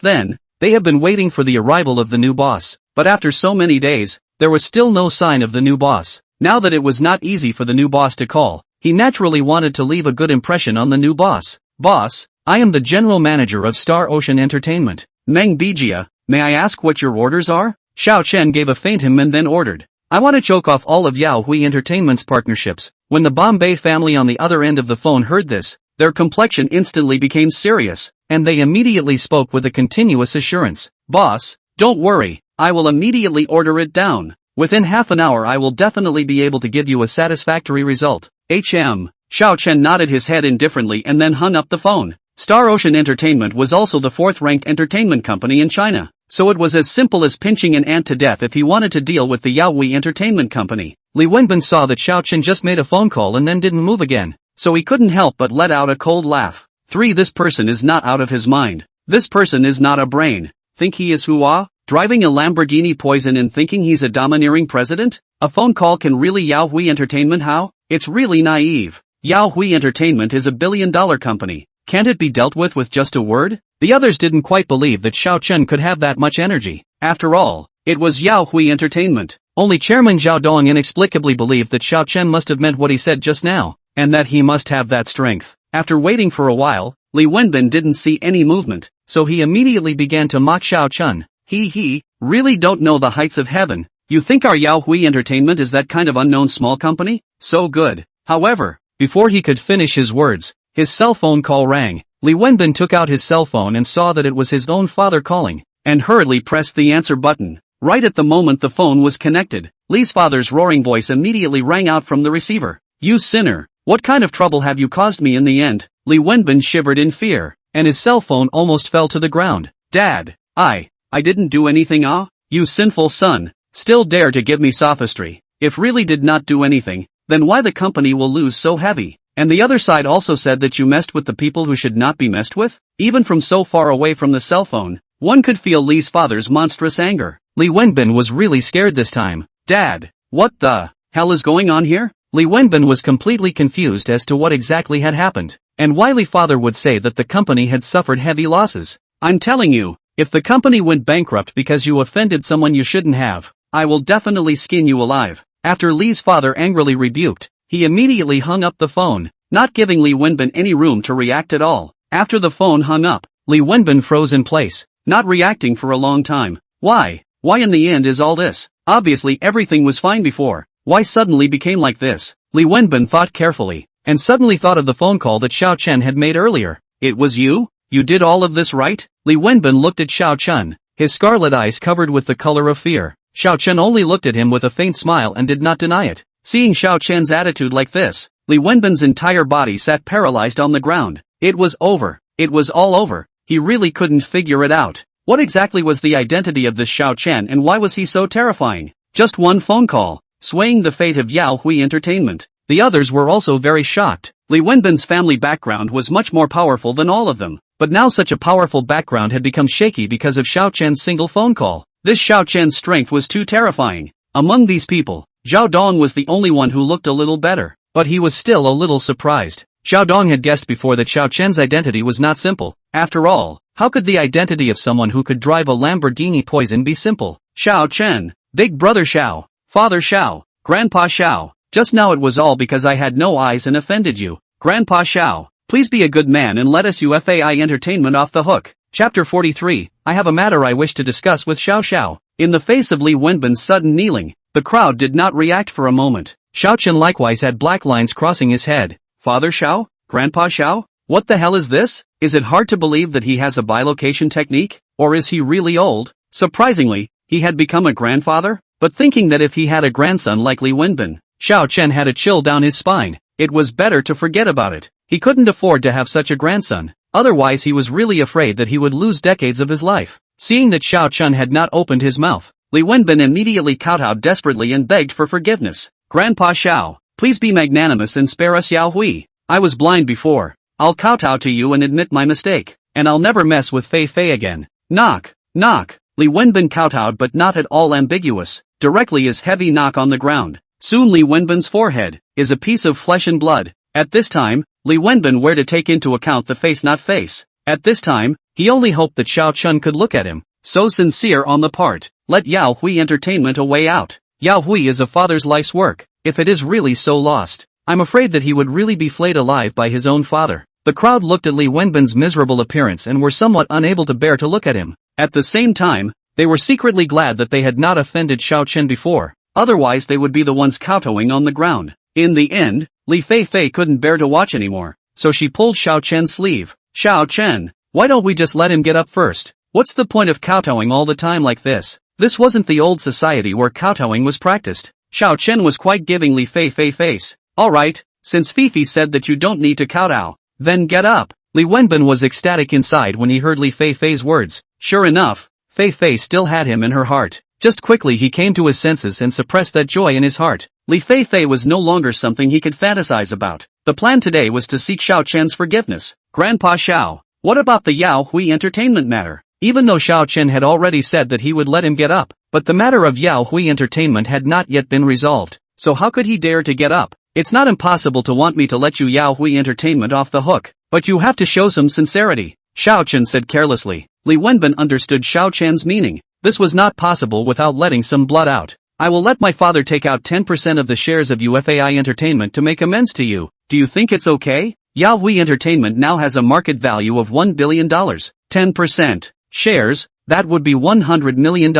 then, they have been waiting for the arrival of the new boss, but after so many days, there was still no sign of the new boss. Now that it was not easy for the new boss to call, he naturally wanted to leave a good impression on the new boss. Boss, I am the general manager of Star Ocean Entertainment. Meng Bijia, may I ask what your orders are? Xiao Chen gave a faint him and then ordered. I want to choke off all of Yaoi Entertainment's partnerships. When the Bombay family on the other end of the phone heard this, their complexion instantly became serious, and they immediately spoke with a continuous assurance. Boss, don't worry, I will immediately order it down. Within half an hour I will definitely be able to give you a satisfactory result. Xiao Chen nodded his head indifferently and then hung up the phone. Star Ocean Entertainment was also the fourth-ranked entertainment company in China, so it was as simple as pinching an ant to death if he wanted to deal with the Yaoi Entertainment Company. Li Wenbin saw that Xiao Chen just made a phone call and then didn't move again, so he couldn't help but let out a cold laugh. 3. This person is not out of his mind. This person is not a brain. Think he is Hua? Driving a Lamborghini Poison and thinking he's a domineering president? A phone call can really Yaoi Entertainment how? It's really naive. Yao Hui Entertainment is a billion-dollar company. Can't it be dealt with just a word? The others didn't quite believe that Xiao Chen could have that much energy. After all, it was Yao Hui Entertainment. Only Chairman Zhao Dong inexplicably believed that Xiao Chen must have meant what he said just now, and that he must have that strength. After waiting for a while, Li Wenbin didn't see any movement, so he immediately began to mock Xiao Chen. He, really don't know the heights of heaven. You think our Yao Hui Entertainment is that kind of unknown small company? So good. However, before he could finish his words, his cell phone call rang. Li Wenbin took out his cell phone and saw that it was his own father calling, and hurriedly pressed the answer button. Right at the moment the phone was connected, Li's father's roaring voice immediately rang out from the receiver. You sinner, what kind of trouble have you caused me in the end? Li Wenbin shivered in fear, and his cell phone almost fell to the ground. Dad, I didn't do anything. You sinful son, still dare to give me sophistry. If really did not do anything, then why the company will lose so heavy? And the other side also said that you messed with the people who should not be messed with? Even from so far away from the cell phone, one could feel Li's father's monstrous anger. Li Wenbin was really scared this time. Dad, what the hell is going on here? Li Wenbin was completely confused as to what exactly had happened, and why Li father would say that the company had suffered heavy losses. I'm telling you, if the company went bankrupt because you offended someone you shouldn't have, I will definitely skin you alive. After Li's father angrily rebuked, he immediately hung up the phone, not giving Li Wenbin any room to react at all. After the phone hung up, Li Wenbin froze in place, not reacting for a long time. Why in the end is all this? Obviously everything was fine before. Why suddenly became like this? Li Wenbin thought carefully, and suddenly thought of the phone call that Xiao Chen had made earlier. It was you? You did all of this, right? Li Wenbin looked at Xiao Chen, his scarlet eyes covered with the color of fear. Xiao Chen only looked at him with a faint smile and did not deny it. Seeing Xiao Chen's attitude like this, Li Wenbin's entire body sat paralyzed on the ground. It was over. It was all over. He really couldn't figure it out. What exactly was the identity of this Xiao Chen and why was he so terrifying? Just one phone call, swaying the fate of Yao Hui Entertainment. The others were also very shocked. Li Wenbin's family background was much more powerful than all of them, but now such a powerful background had become shaky because of Xiao Chen's single phone call. This Xiao Chen's strength was too terrifying. Among these people, Zhao Dong was the only one who looked a little better, but he was still a little surprised. Xiao Dong had guessed before that Xiao Chen's identity was not simple. After all, how could the identity of someone who could drive a Lamborghini poison be simple? Xiao Chen, Big Brother Xiao, Father Xiao, Grandpa Xiao. Just now it was all because I had no eyes and offended you. Grandpa Xiao, please be a good man and let us UFAI Entertainment off the hook. Chapter 43, I have a matter I wish to discuss with Xiao Xiao. In the face of Li Wenbin's sudden kneeling, the crowd did not react for a moment. Xiao Chen likewise had black lines crossing his head. Father Xiao? Grandpa Xiao? What the hell is this? Is it hard to believe that he has a bilocation technique? Or is he really old? Surprisingly, he had become a grandfather? But thinking that if he had a grandson like Li Wenbin, Xiao Chen had a chill down his spine. It was better to forget about it. He couldn't afford to have such a grandson. Otherwise he was really afraid that he would lose decades of his life. Seeing that Xiao Chen had not opened his mouth, Li Wenbin immediately kowtowed desperately and begged for forgiveness. Grandpa Xiao, please be magnanimous and spare us Yao Hui. I was blind before. I'll kowtow to you and admit my mistake, and I'll never mess with Fei Fei again. Knock, knock. Li Wenbin kowtowed but not at all ambiguous. Directly as heavy knock on the ground. Soon Li Wenbin's forehead is a piece of flesh and blood. At this time, Li Wenbin were to take into account the face not face. At this time, he only hoped that Xiao Chen could look at him. So sincere on the part. Let Yao Hui Entertainment a way out. Yao Hui is a father's life's work. If it is really so lost, I'm afraid that he would really be flayed alive by his own father. The crowd looked at Li Wenbin's miserable appearance and were somewhat unable to bear to look at him. At the same time, they were secretly glad that they had not offended Xiao Chen before. Otherwise they would be the ones kowtowing on the ground. In the end, Li Fei Fei couldn't bear to watch anymore, so she pulled Xiao Chen's sleeve. Xiao Chen, why don't we just let him get up first? What's the point of kowtowing all the time like this? This wasn't the old society where kowtowing was practiced. Xiao Chen was quite giving Li Fei Fei face. Alright, since Fifi said that you don't need to kowtow, then get up. Li Wenbin was ecstatic inside when he heard Li Fei Fei's words. Sure enough, Fei Fei still had him in her heart. Just quickly he came to his senses and suppressed that joy in his heart. Li Fei Fei was no longer something he could fantasize about. The plan today was to seek Xiao Chen's forgiveness. Grandpa Xiao, what about the Yao Hui Entertainment matter? Even though Xiao Chen had already said that he would let him get up, but the matter of Yao Hui Entertainment had not yet been resolved. So how could he dare to get up? It's not impossible to want me to let you Yao Hui Entertainment off the hook, but you have to show some sincerity, Xiao Chen said carelessly. Li Wenbin understood Xiao Chen's meaning. This was not possible without letting some blood out. I will let my father take out 10% of the shares of UFAI Entertainment to make amends to you. Do you think it's okay? Yao Hui Entertainment now has a market value of $1 billion. 10%. Shares, that would be $100 million.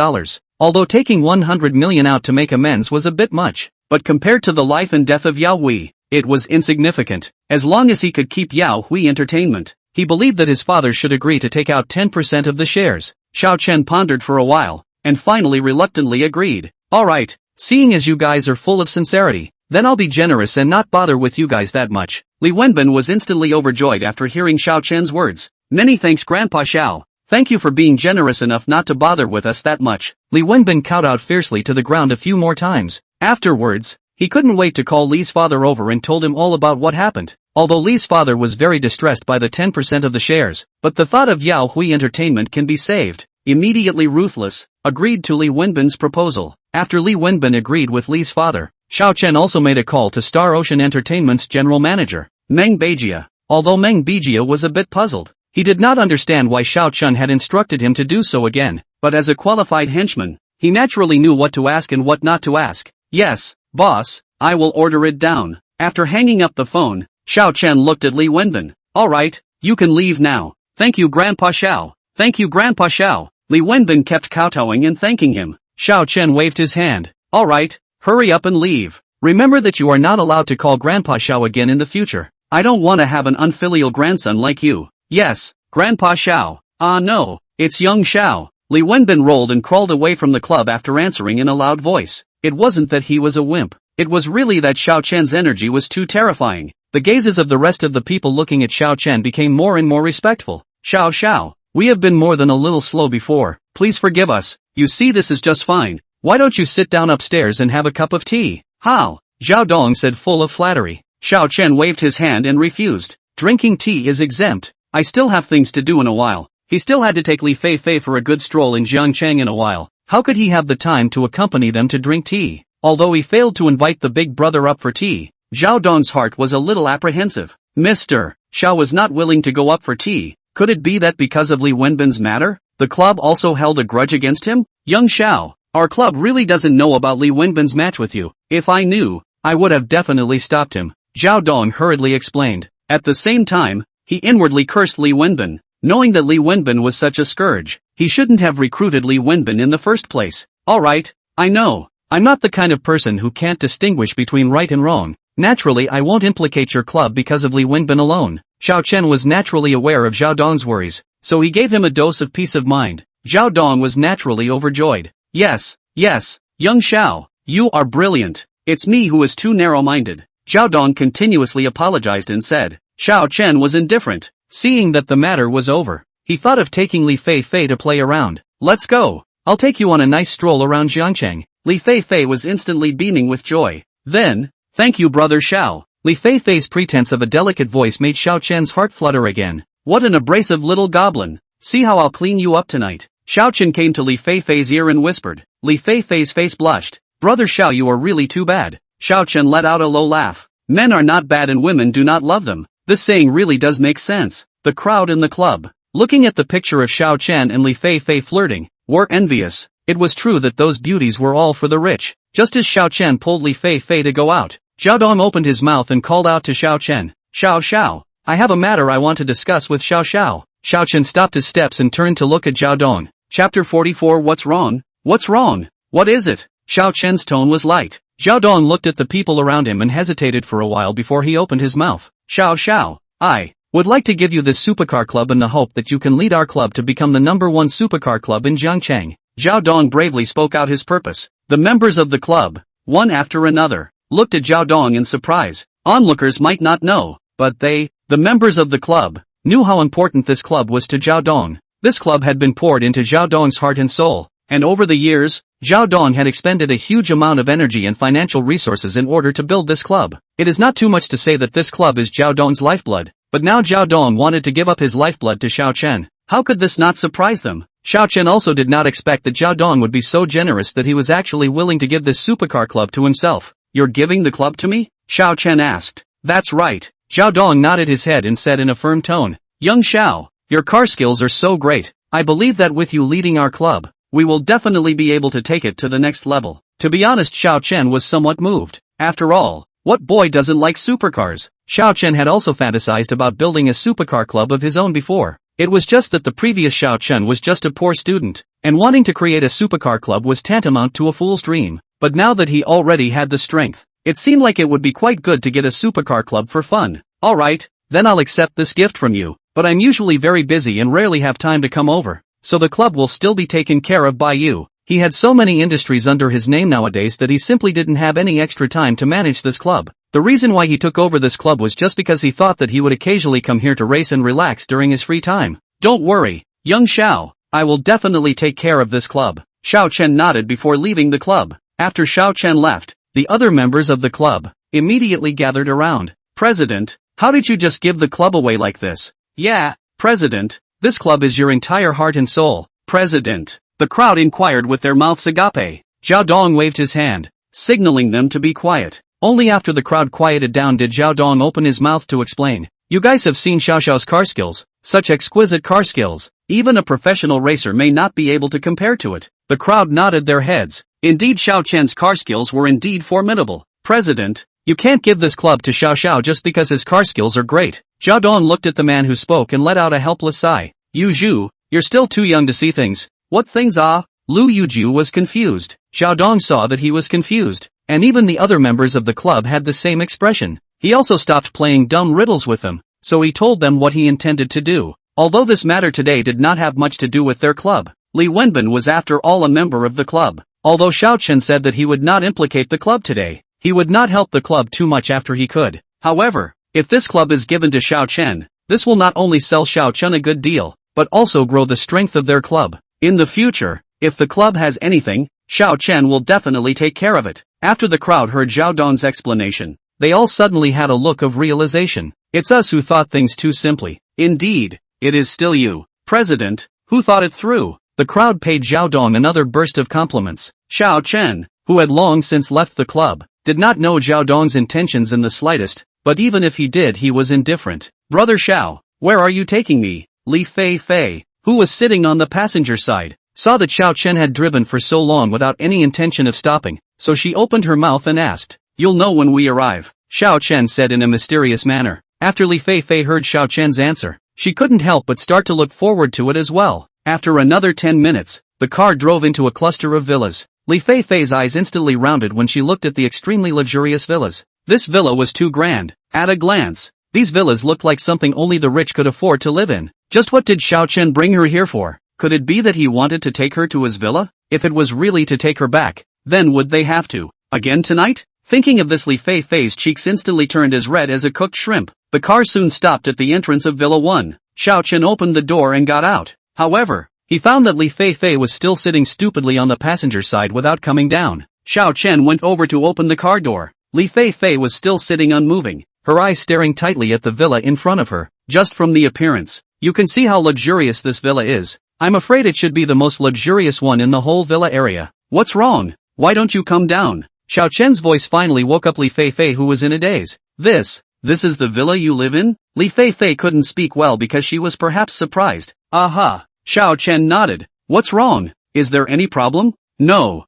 Although taking $100 million out to make amends was a bit much, but compared to the life and death of Yao Hui, it was insignificant. As long as he could keep Yao Hui Entertainment, he believed that his father should agree to take out 10% of the shares. Xiao Chen pondered for a while, and finally reluctantly agreed. Alright, seeing as you guys are full of sincerity, then I'll be generous and not bother with you guys that much. Li Wenbin was instantly overjoyed after hearing Xiao Chen's words. Many thanks Grandpa Xiao. Thank you for being generous enough not to bother with us that much. Li Wenbin kowtowed fiercely to the ground a few more times. Afterwards, he couldn't wait to call Li's father over and told him all about what happened. Although Li's father was very distressed by the 10% of the shares, but the thought of Yao Hui Entertainment can be saved. Immediately ruthless, agreed to Li Wenbin's proposal. After Li Wenbin agreed with Li's father, Xiao Chen also made a call to Star Ocean Entertainment's general manager, Meng Beijia. Although Meng Beijia was a bit puzzled, he did not understand why Xiao Chen had instructed him to do so again, but as a qualified henchman, he naturally knew what to ask and what not to ask. Yes, boss, I will order it down. After hanging up the phone, Xiao Chen looked at Li Wenbin. Alright, you can leave now. Thank you Grandpa Xiao. Thank you Grandpa Xiao. Li Wenbin kept kowtowing and thanking him. Xiao Chen waved his hand. Alright, hurry up and leave. Remember that you are not allowed to call Grandpa Xiao again in the future. I don't want to have an unfilial grandson like you. Yes, Grandpa Xiao. Ah no, it's young Xiao. Li Wenbin rolled and crawled away from the club after answering in a loud voice. It wasn't that he was a wimp. It was really that Xiao Chen's energy was too terrifying. The gazes of the rest of the people looking at Xiao Chen became more and more respectful. Xiao, we have been more than a little slow before. Please forgive us. You see this is just fine. Why don't you sit down upstairs and have a cup of tea? How? Zhao Dong said full of flattery. Xiao Chen waved his hand and refused. Drinking tea is exempt. I still have things to do in a while. He still had to take Li Fei for a good stroll in Jiangcheng in a while. How could he have the time to accompany them to drink tea? Although he failed to invite the big brother up for tea, Zhao Dong's heart was a little apprehensive. Mr. Xiao was not willing to go up for tea. Could it be that because of Li Wenbin's matter, the club also held a grudge against him? Young Xiao, our club really doesn't know about Li Wenbin's match with you. If I knew, I would have definitely stopped him, Zhao Dong hurriedly explained. At the same time, he inwardly cursed Li Wenbin. Knowing that Li Wenbin was such a scourge, he shouldn't have recruited Li Wenbin in the first place. Alright, I know. I'm not the kind of person who can't distinguish between right and wrong. Naturally I won't implicate your club because of Li Wenbin alone. Xiao Chen was naturally aware of Zhao Dong's worries, so he gave him a dose of peace of mind. Zhao Dong was naturally overjoyed. Yes, young Xiao, you are brilliant. It's me who is too narrow-minded. Zhao Dong continuously apologized and said. Xiao Chen was indifferent. Seeing that the matter was over, he thought of taking Li Fei to play around. Let's go. I'll take you on a nice stroll around Jiangcheng. Li Fei was instantly beaming with joy. Then, thank you brother Xiao. Li Fei's pretense of a delicate voice made Xiao Chen's heart flutter again. What an abrasive little goblin. See how I'll clean you up tonight. Xiao Chen came to Li Fei's ear and whispered. Li Fei's face blushed. Brother Xiao, you are really too bad. Xiao Chen let out a low laugh. Men are not bad and women do not love them. This saying really does make sense. The crowd in the club, looking at the picture of Xiao Chen and Li Fei flirting, were envious. It was true that those beauties were all for the rich. Just as Xiao Chen pulled Li Fei to go out, Zhao Dong opened his mouth and called out to Xiao Chen. Xiao, I have a matter I want to discuss with Xiao. Xiao Chen stopped his steps and turned to look at Zhao Dong. Chapter 44. What's wrong? What's wrong? What is it? Xiao Chen's tone was light. Zhao Dong looked at the people around him and hesitated for a while before he opened his mouth. Xiao, I would like to give you this supercar club in the hope that you can lead our club to become the #1 supercar club in Jiangcheng. Zhao Dong bravely spoke out his purpose. The members of the club, one after another, looked at Zhao Dong in surprise. Onlookers might not know, but they, the members of the club, knew how important this club was to Zhao Dong. This club had been poured into Zhao Dong's heart and soul, and over the years, Zhao Dong had expended a huge amount of energy and financial resources in order to build this club. It is not too much to say that this club is Zhao Dong's lifeblood, but now Zhao Dong wanted to give up his lifeblood to Xiao Chen. How could this not surprise them? Xiao Chen also did not expect that Zhao Dong would be so generous that he was actually willing to give this supercar club to himself. You're giving the club to me? Xiao Chen asked. That's right. Xiao Dong nodded his head and said in a firm tone, Young Xiao, your car skills are so great. I believe that with you leading our club, we will definitely be able to take it to the next level. To be honest, Xiao Chen was somewhat moved. After all, what boy doesn't like supercars? Xiao Chen had also fantasized about building a supercar club of his own before. It was just that the previous Xiao Chen was just a poor student, and wanting to create a supercar club was tantamount to a fool's dream. But now that he already had the strength, it seemed like it would be quite good to get a supercar club for fun. Alright, then I'll accept this gift from you, but I'm usually very busy and rarely have time to come over, so the club will still be taken care of by you. He had so many industries under his name nowadays that he simply didn't have any extra time to manage this club. The reason why he took over this club was just because he thought that he would occasionally come here to race and relax during his free time. Don't worry, young Xiao, I will definitely take care of this club. Xiao Chen nodded before leaving the club. After Xiao Chen left, the other members of the club immediately gathered around. President, how did you just give the club away like this? Yeah, President, this club is your entire heart and soul. President, the crowd inquired with their mouths agape. Xiao Dong waved his hand, signaling them to be quiet. Only after the crowd quieted down did Xiao Dong open his mouth to explain. You guys have seen Xiao Xiao's car skills, such exquisite car skills. Even a professional racer may not be able to compare to it. The crowd nodded their heads. Indeed, Xiao Chen's car skills were indeed formidable. President, you can't give this club to Xiao Xiao just because his car skills are great. Xiao Dong looked at the man who spoke and let out a helpless sigh. Yu Zhu, you're still too young to see things. What things are? Lu Yuzhu was confused. Xiao Dong saw that he was confused, and even the other members of the club had the same expression. He also stopped playing dumb riddles with them, so he told them what he intended to do. Although this matter today did not have much to do with their club, Li Wenbin was after all a member of the club. Although Xiao Chen said that he would not implicate the club today, he would not help the club too much after he could. However, if this club is given to Xiao Chen, this will not only sell Xiao Chen a good deal, but also grow the strength of their club. In the future, if the club has anything, Xiao Chen will definitely take care of it. After the crowd heard Xiao Dong's explanation, they all suddenly had a look of realization. It's us who thought things too simply. Indeed, it is still you, President, who thought it through. The crowd paid Xiao Dong another burst of compliments. Xiao Chen, who had long since left the club, did not know Xiao Dong's intentions in the slightest, but even if he did, he was indifferent. Brother Xiao, where are you taking me? Li Fei Fei, who was sitting on the passenger side, saw that Xiao Chen had driven for so long without any intention of stopping, so she opened her mouth and asked, You'll know when we arrive, Xiao Chen said in a mysterious manner. After Li Fei Fei heard Xiao Chen's answer, she couldn't help but start to look forward to it as well. After another 10 minutes, the car drove into a cluster of villas. Li Fei Fei's eyes instantly rounded when she looked at the extremely luxurious villas. This villa was too grand. At a glance, these villas looked like something only the rich could afford to live in. Just what did Xiao Chen bring her here for? Could it be that he wanted to take her to his villa? If it was really to take her back, then would they have to again tonight? Thinking of this, Li Fei Fei's cheeks instantly turned as red as a cooked shrimp. The car soon stopped at the entrance of Villa 1. Xiao Chen opened the door and got out. However, he found that Li Fei Fei was still sitting stupidly on the passenger side without coming down. Xiao Chen went over to open the car door. Li Fei Fei was still sitting unmoving, her eyes staring tightly at the villa in front of her. Just from the appearance, you can see how luxurious this villa is. I'm afraid it should be the most luxurious one in the whole villa area. What's wrong? Why don't you come down? Xiao Chen's voice finally woke up Li Fei Fei, who was in a daze. This is the villa you live in? Li Fei Fei couldn't speak well because she was perhaps surprised. Aha! Xiao Chen nodded. What's wrong? Is there any problem? No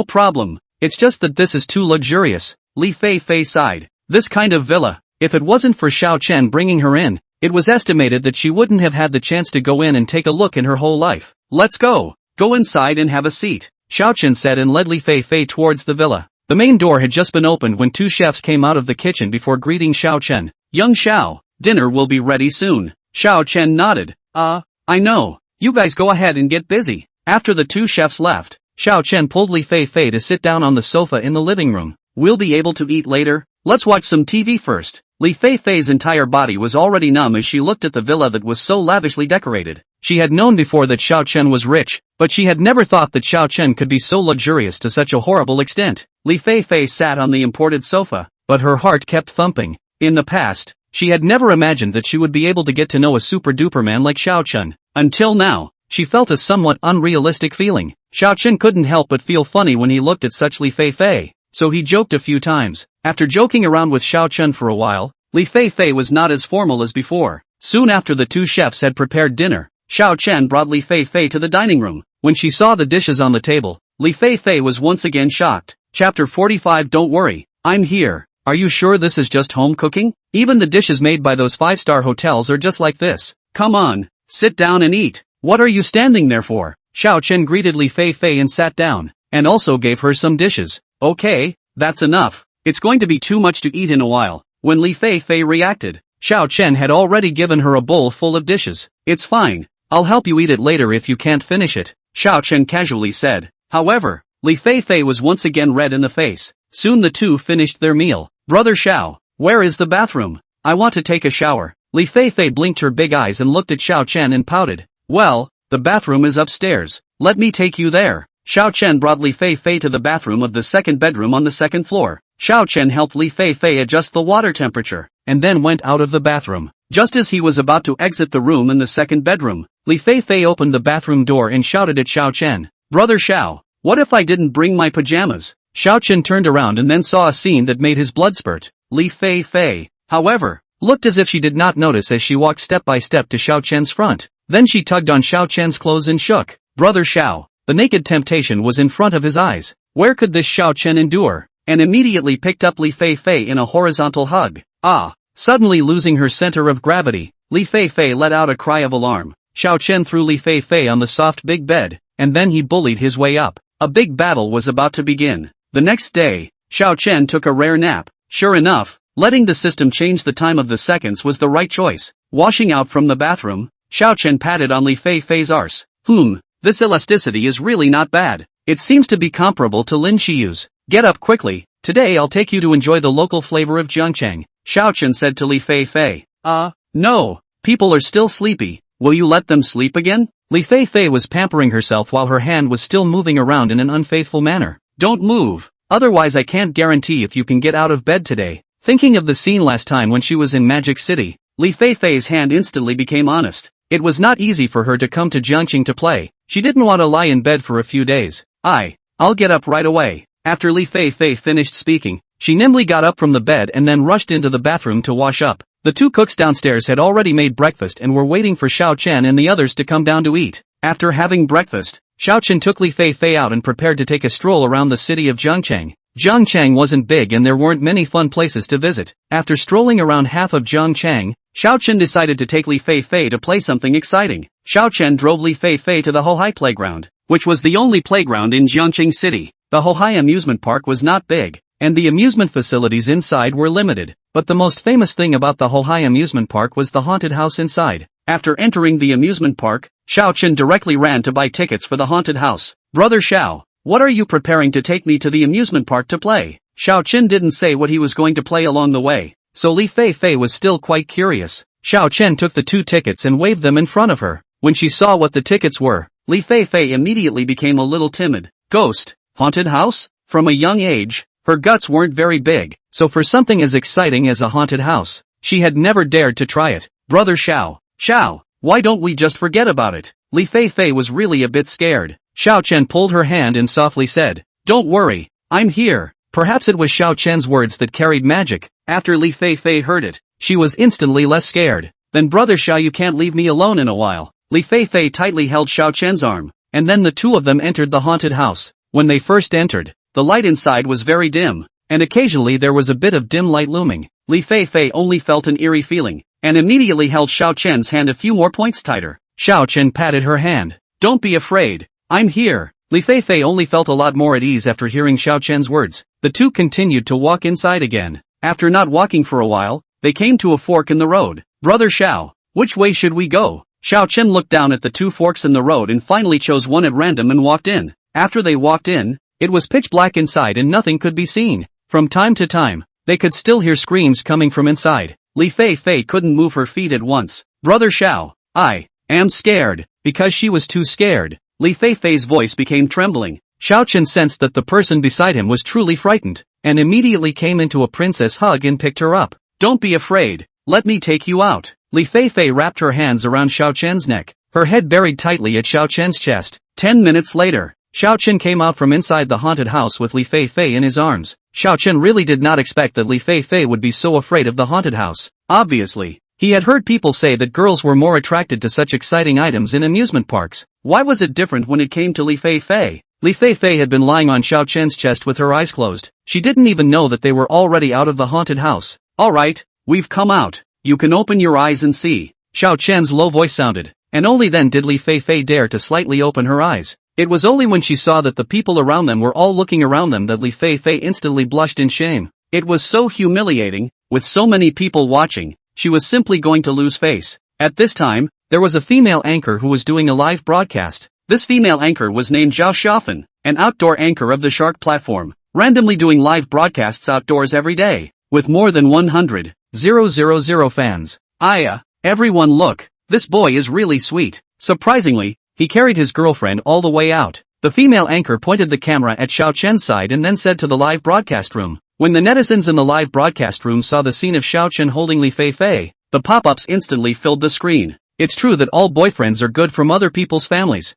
problem. It's just that this is too luxurious. Li Fei Fei sighed. This kind of villa, if it wasn't for Xiao Chen bringing her in, it was estimated that she wouldn't have had the chance to go in and take a look in her whole life. Let's go. Go inside and have a seat, Xiao Chen said and led Li Fei Fei towards the villa. The main door had just been opened when two chefs came out of the kitchen before greeting Xiao Chen. Young Xiao, dinner will be ready soon. Xiao Chen nodded. I know. You guys go ahead and get busy. After the two chefs left, Xiao Chen pulled Li Fei Fei to sit down on the sofa in the living room. We'll be able to eat later. Let's watch some TV first. Li Fei Fei's entire body was already numb as she looked at the villa that was so lavishly decorated. She had known before that Xiao Chen was rich, but she had never thought that Xiao Chen could be so luxurious to such a horrible extent. Li Fei Fei sat on the imported sofa, but her heart kept thumping. In the past, she had never imagined that she would be able to get to know a super-duper man like Xiao Chen. Until now, she felt a somewhat unrealistic feeling. Xiao Chen couldn't help but feel funny when he looked at such Li Fei Fei, so he joked a few times. After joking around with Xiao Chen for a while, Li Fei was not as formal as before. Soon after the two chefs had prepared dinner, Xiao Chen brought Li Fei to the dining room. When she saw the dishes on the table, Li Fei was once again shocked. Chapter 45. Don't worry, I'm here. Are you sure this is just home cooking? Even the dishes made by those 5-star hotels are just like this. Come on, sit down and eat. What are you standing there for? Xiao Chen greeted Li Fei and sat down, and also gave her some dishes. Okay, that's enough. It's going to be too much to eat in a while. When Li Fei reacted, Xiao Chen had already given her a bowl full of dishes. It's fine. I'll help you eat it later if you can't finish it, Xiao Chen casually said. However, Li Fei was once again red in the face. Soon the two finished their meal. Brother Xiao, where is the bathroom? I want to take a shower. Li Fei blinked her big eyes and looked at Xiao Chen and pouted. Well, the bathroom is upstairs. Let me take you there. Xiao Chen brought Li Fei to the bathroom of the second bedroom on the second floor. Xiao Chen helped Li Fei adjust the water temperature, and then went out of the bathroom. Just as he was about to exit the room in the second bedroom, Li Fei opened the bathroom door and shouted at Xiao Chen. Brother Xiao, what if I didn't bring my pajamas? Xiao Chen turned around and then saw a scene that made his blood spurt. Li Fei, however, looked as if she did not notice as she walked step by step to Xiao Chen's front. Then she tugged on Xiao Chen's clothes and shook. Brother Xiao, the naked temptation was in front of his eyes. Where could this Xiao Chen endure? And immediately picked up Li Fei in a horizontal hug. Suddenly losing her center of gravity, Li Fei let out a cry of alarm. Xiao Chen threw Li Fei on the soft big bed, and then he bullied his way up. A big battle was about to begin. The next day, Xiao Chen took a rare nap. Sure enough, letting the system change the time of the seconds was the right choice. Washing out from the bathroom, Xiao Chen patted on Li Fei's arse. This elasticity is really not bad. It seems to be comparable to Lin Shiyu's. Get up quickly, today I'll take you to enjoy the local flavor of Jiangcheng, Xiao Chen said to Li Fei. No, people are still sleepy. Will you let them sleep again? Li Fei was pampering herself while her hand was still moving around in an unfaithful manner. Don't move, otherwise I can't guarantee if you can get out of bed today. Thinking of the scene last time when she was in Magic City, Li Fei's hand instantly became honest. It was not easy for her to come to Jiangcheng to play. She didn't want to lie in bed for a few days. I'll get up right away. After Li Fei finished speaking, she nimbly got up from the bed and then rushed into the bathroom to wash up. The two cooks downstairs had already made breakfast and were waiting for Xiao Chen and the others to come down to eat. After having breakfast, Xiao Chen took Li Fei out and prepared to take a stroll around the city of Jiangcheng. Jiangcheng wasn't big and there weren't many fun places to visit. After strolling around half of Jiangcheng, Xiao Chen decided to take Li Fei to play something exciting. Xiao Chen drove Li Fei to the Hohai playground, which was the only playground in Jiangcheng City. The Hohai amusement park was not big, and the amusement facilities inside were limited, but the most famous thing about the Hohai amusement park was the haunted house inside. After entering the amusement park, Xiao Chen directly ran to buy tickets for the haunted house. Brother Xiao, what are you preparing to take me to the amusement park to play? Xiao Chen didn't say what he was going to play along the way, so Li Fei was still quite curious. Xiao Chen took the 2 tickets and waved them in front of her. When she saw what the tickets were, Li Fei immediately became a little timid. Ghost, haunted house? From a young age, her guts weren't very big, so for something as exciting as a haunted house, she had never dared to try it. Brother Xiao, why don't we just forget about it? Li Fei was really a bit scared. Xiao Chen pulled her hand and softly said, Don't worry, I'm here. Perhaps it was Xiao Chen's words that carried magic. After Li Fei heard it, she was instantly less scared. Then Brother Xiao, you can't leave me alone in a while. Li Fei tightly held Xiao Chen's arm, and then the two of them entered the haunted house. When they first entered, the light inside was very dim, and occasionally there was a bit of dim light looming. Li Fei only felt an eerie feeling, and immediately held Xiao Chen's hand a few more points tighter. Xiao Chen patted her hand. Don't be afraid, I'm here. Li Fei only felt a lot more at ease after hearing Xiao Chen's words. The two continued to walk inside again. After not walking for a while, they came to a fork in the road. Brother Xiao, which way should we go? Xiao Chen looked down at the 2 forks in the road and finally chose one at random and walked in. After they walked in, it was pitch black inside and nothing could be seen. From time to time, they could still hear screams coming from inside. Li Fei couldn't move her feet at once. Brother Xiao, I am scared. Because she was too scared, Li Fei's voice became trembling. Xiao Chen sensed that the person beside him was truly frightened, and immediately came into a princess hug and picked her up. Don't be afraid, let me take you out. Li Fei wrapped her hands around Xiao Chen's neck, her head buried tightly at Xiao Chen's chest. 10 minutes later, Xiao Chen came out from inside the haunted house with Li Fei in his arms. Xiao Chen really did not expect that Li Fei would be so afraid of the haunted house. Obviously, he had heard people say that girls were more attracted to such exciting items in amusement parks. Why was it different when it came to Li Fei? Li Fei had been lying on Xiao Chen's chest with her eyes closed. She didn't even know that they were already out of the haunted house. Alright, we've come out. You can open your eyes and see. Xiao Chen's low voice sounded, and only then did Li Fei dare to slightly open her eyes. It was only when she saw that the people around them were all looking around them that Li Fei instantly blushed in shame. It was so humiliating, with so many people watching, she was simply going to lose face. At this time, there was a female anchor who was doing a live broadcast. This female anchor was named Zhao Xiaofan, an outdoor anchor of the Shark platform, randomly doing live broadcasts outdoors every day, with more than 100,000 fans. Everyone look, this boy is really sweet. Surprisingly, he carried his girlfriend all the way out. The female anchor pointed the camera at Xiao Chen's side and then said to the live broadcast room. When the netizens in the live broadcast room saw the scene of Xiao Chen holding Li Fei, the pop-ups instantly filled the screen. It's true that all boyfriends are good from other people's families.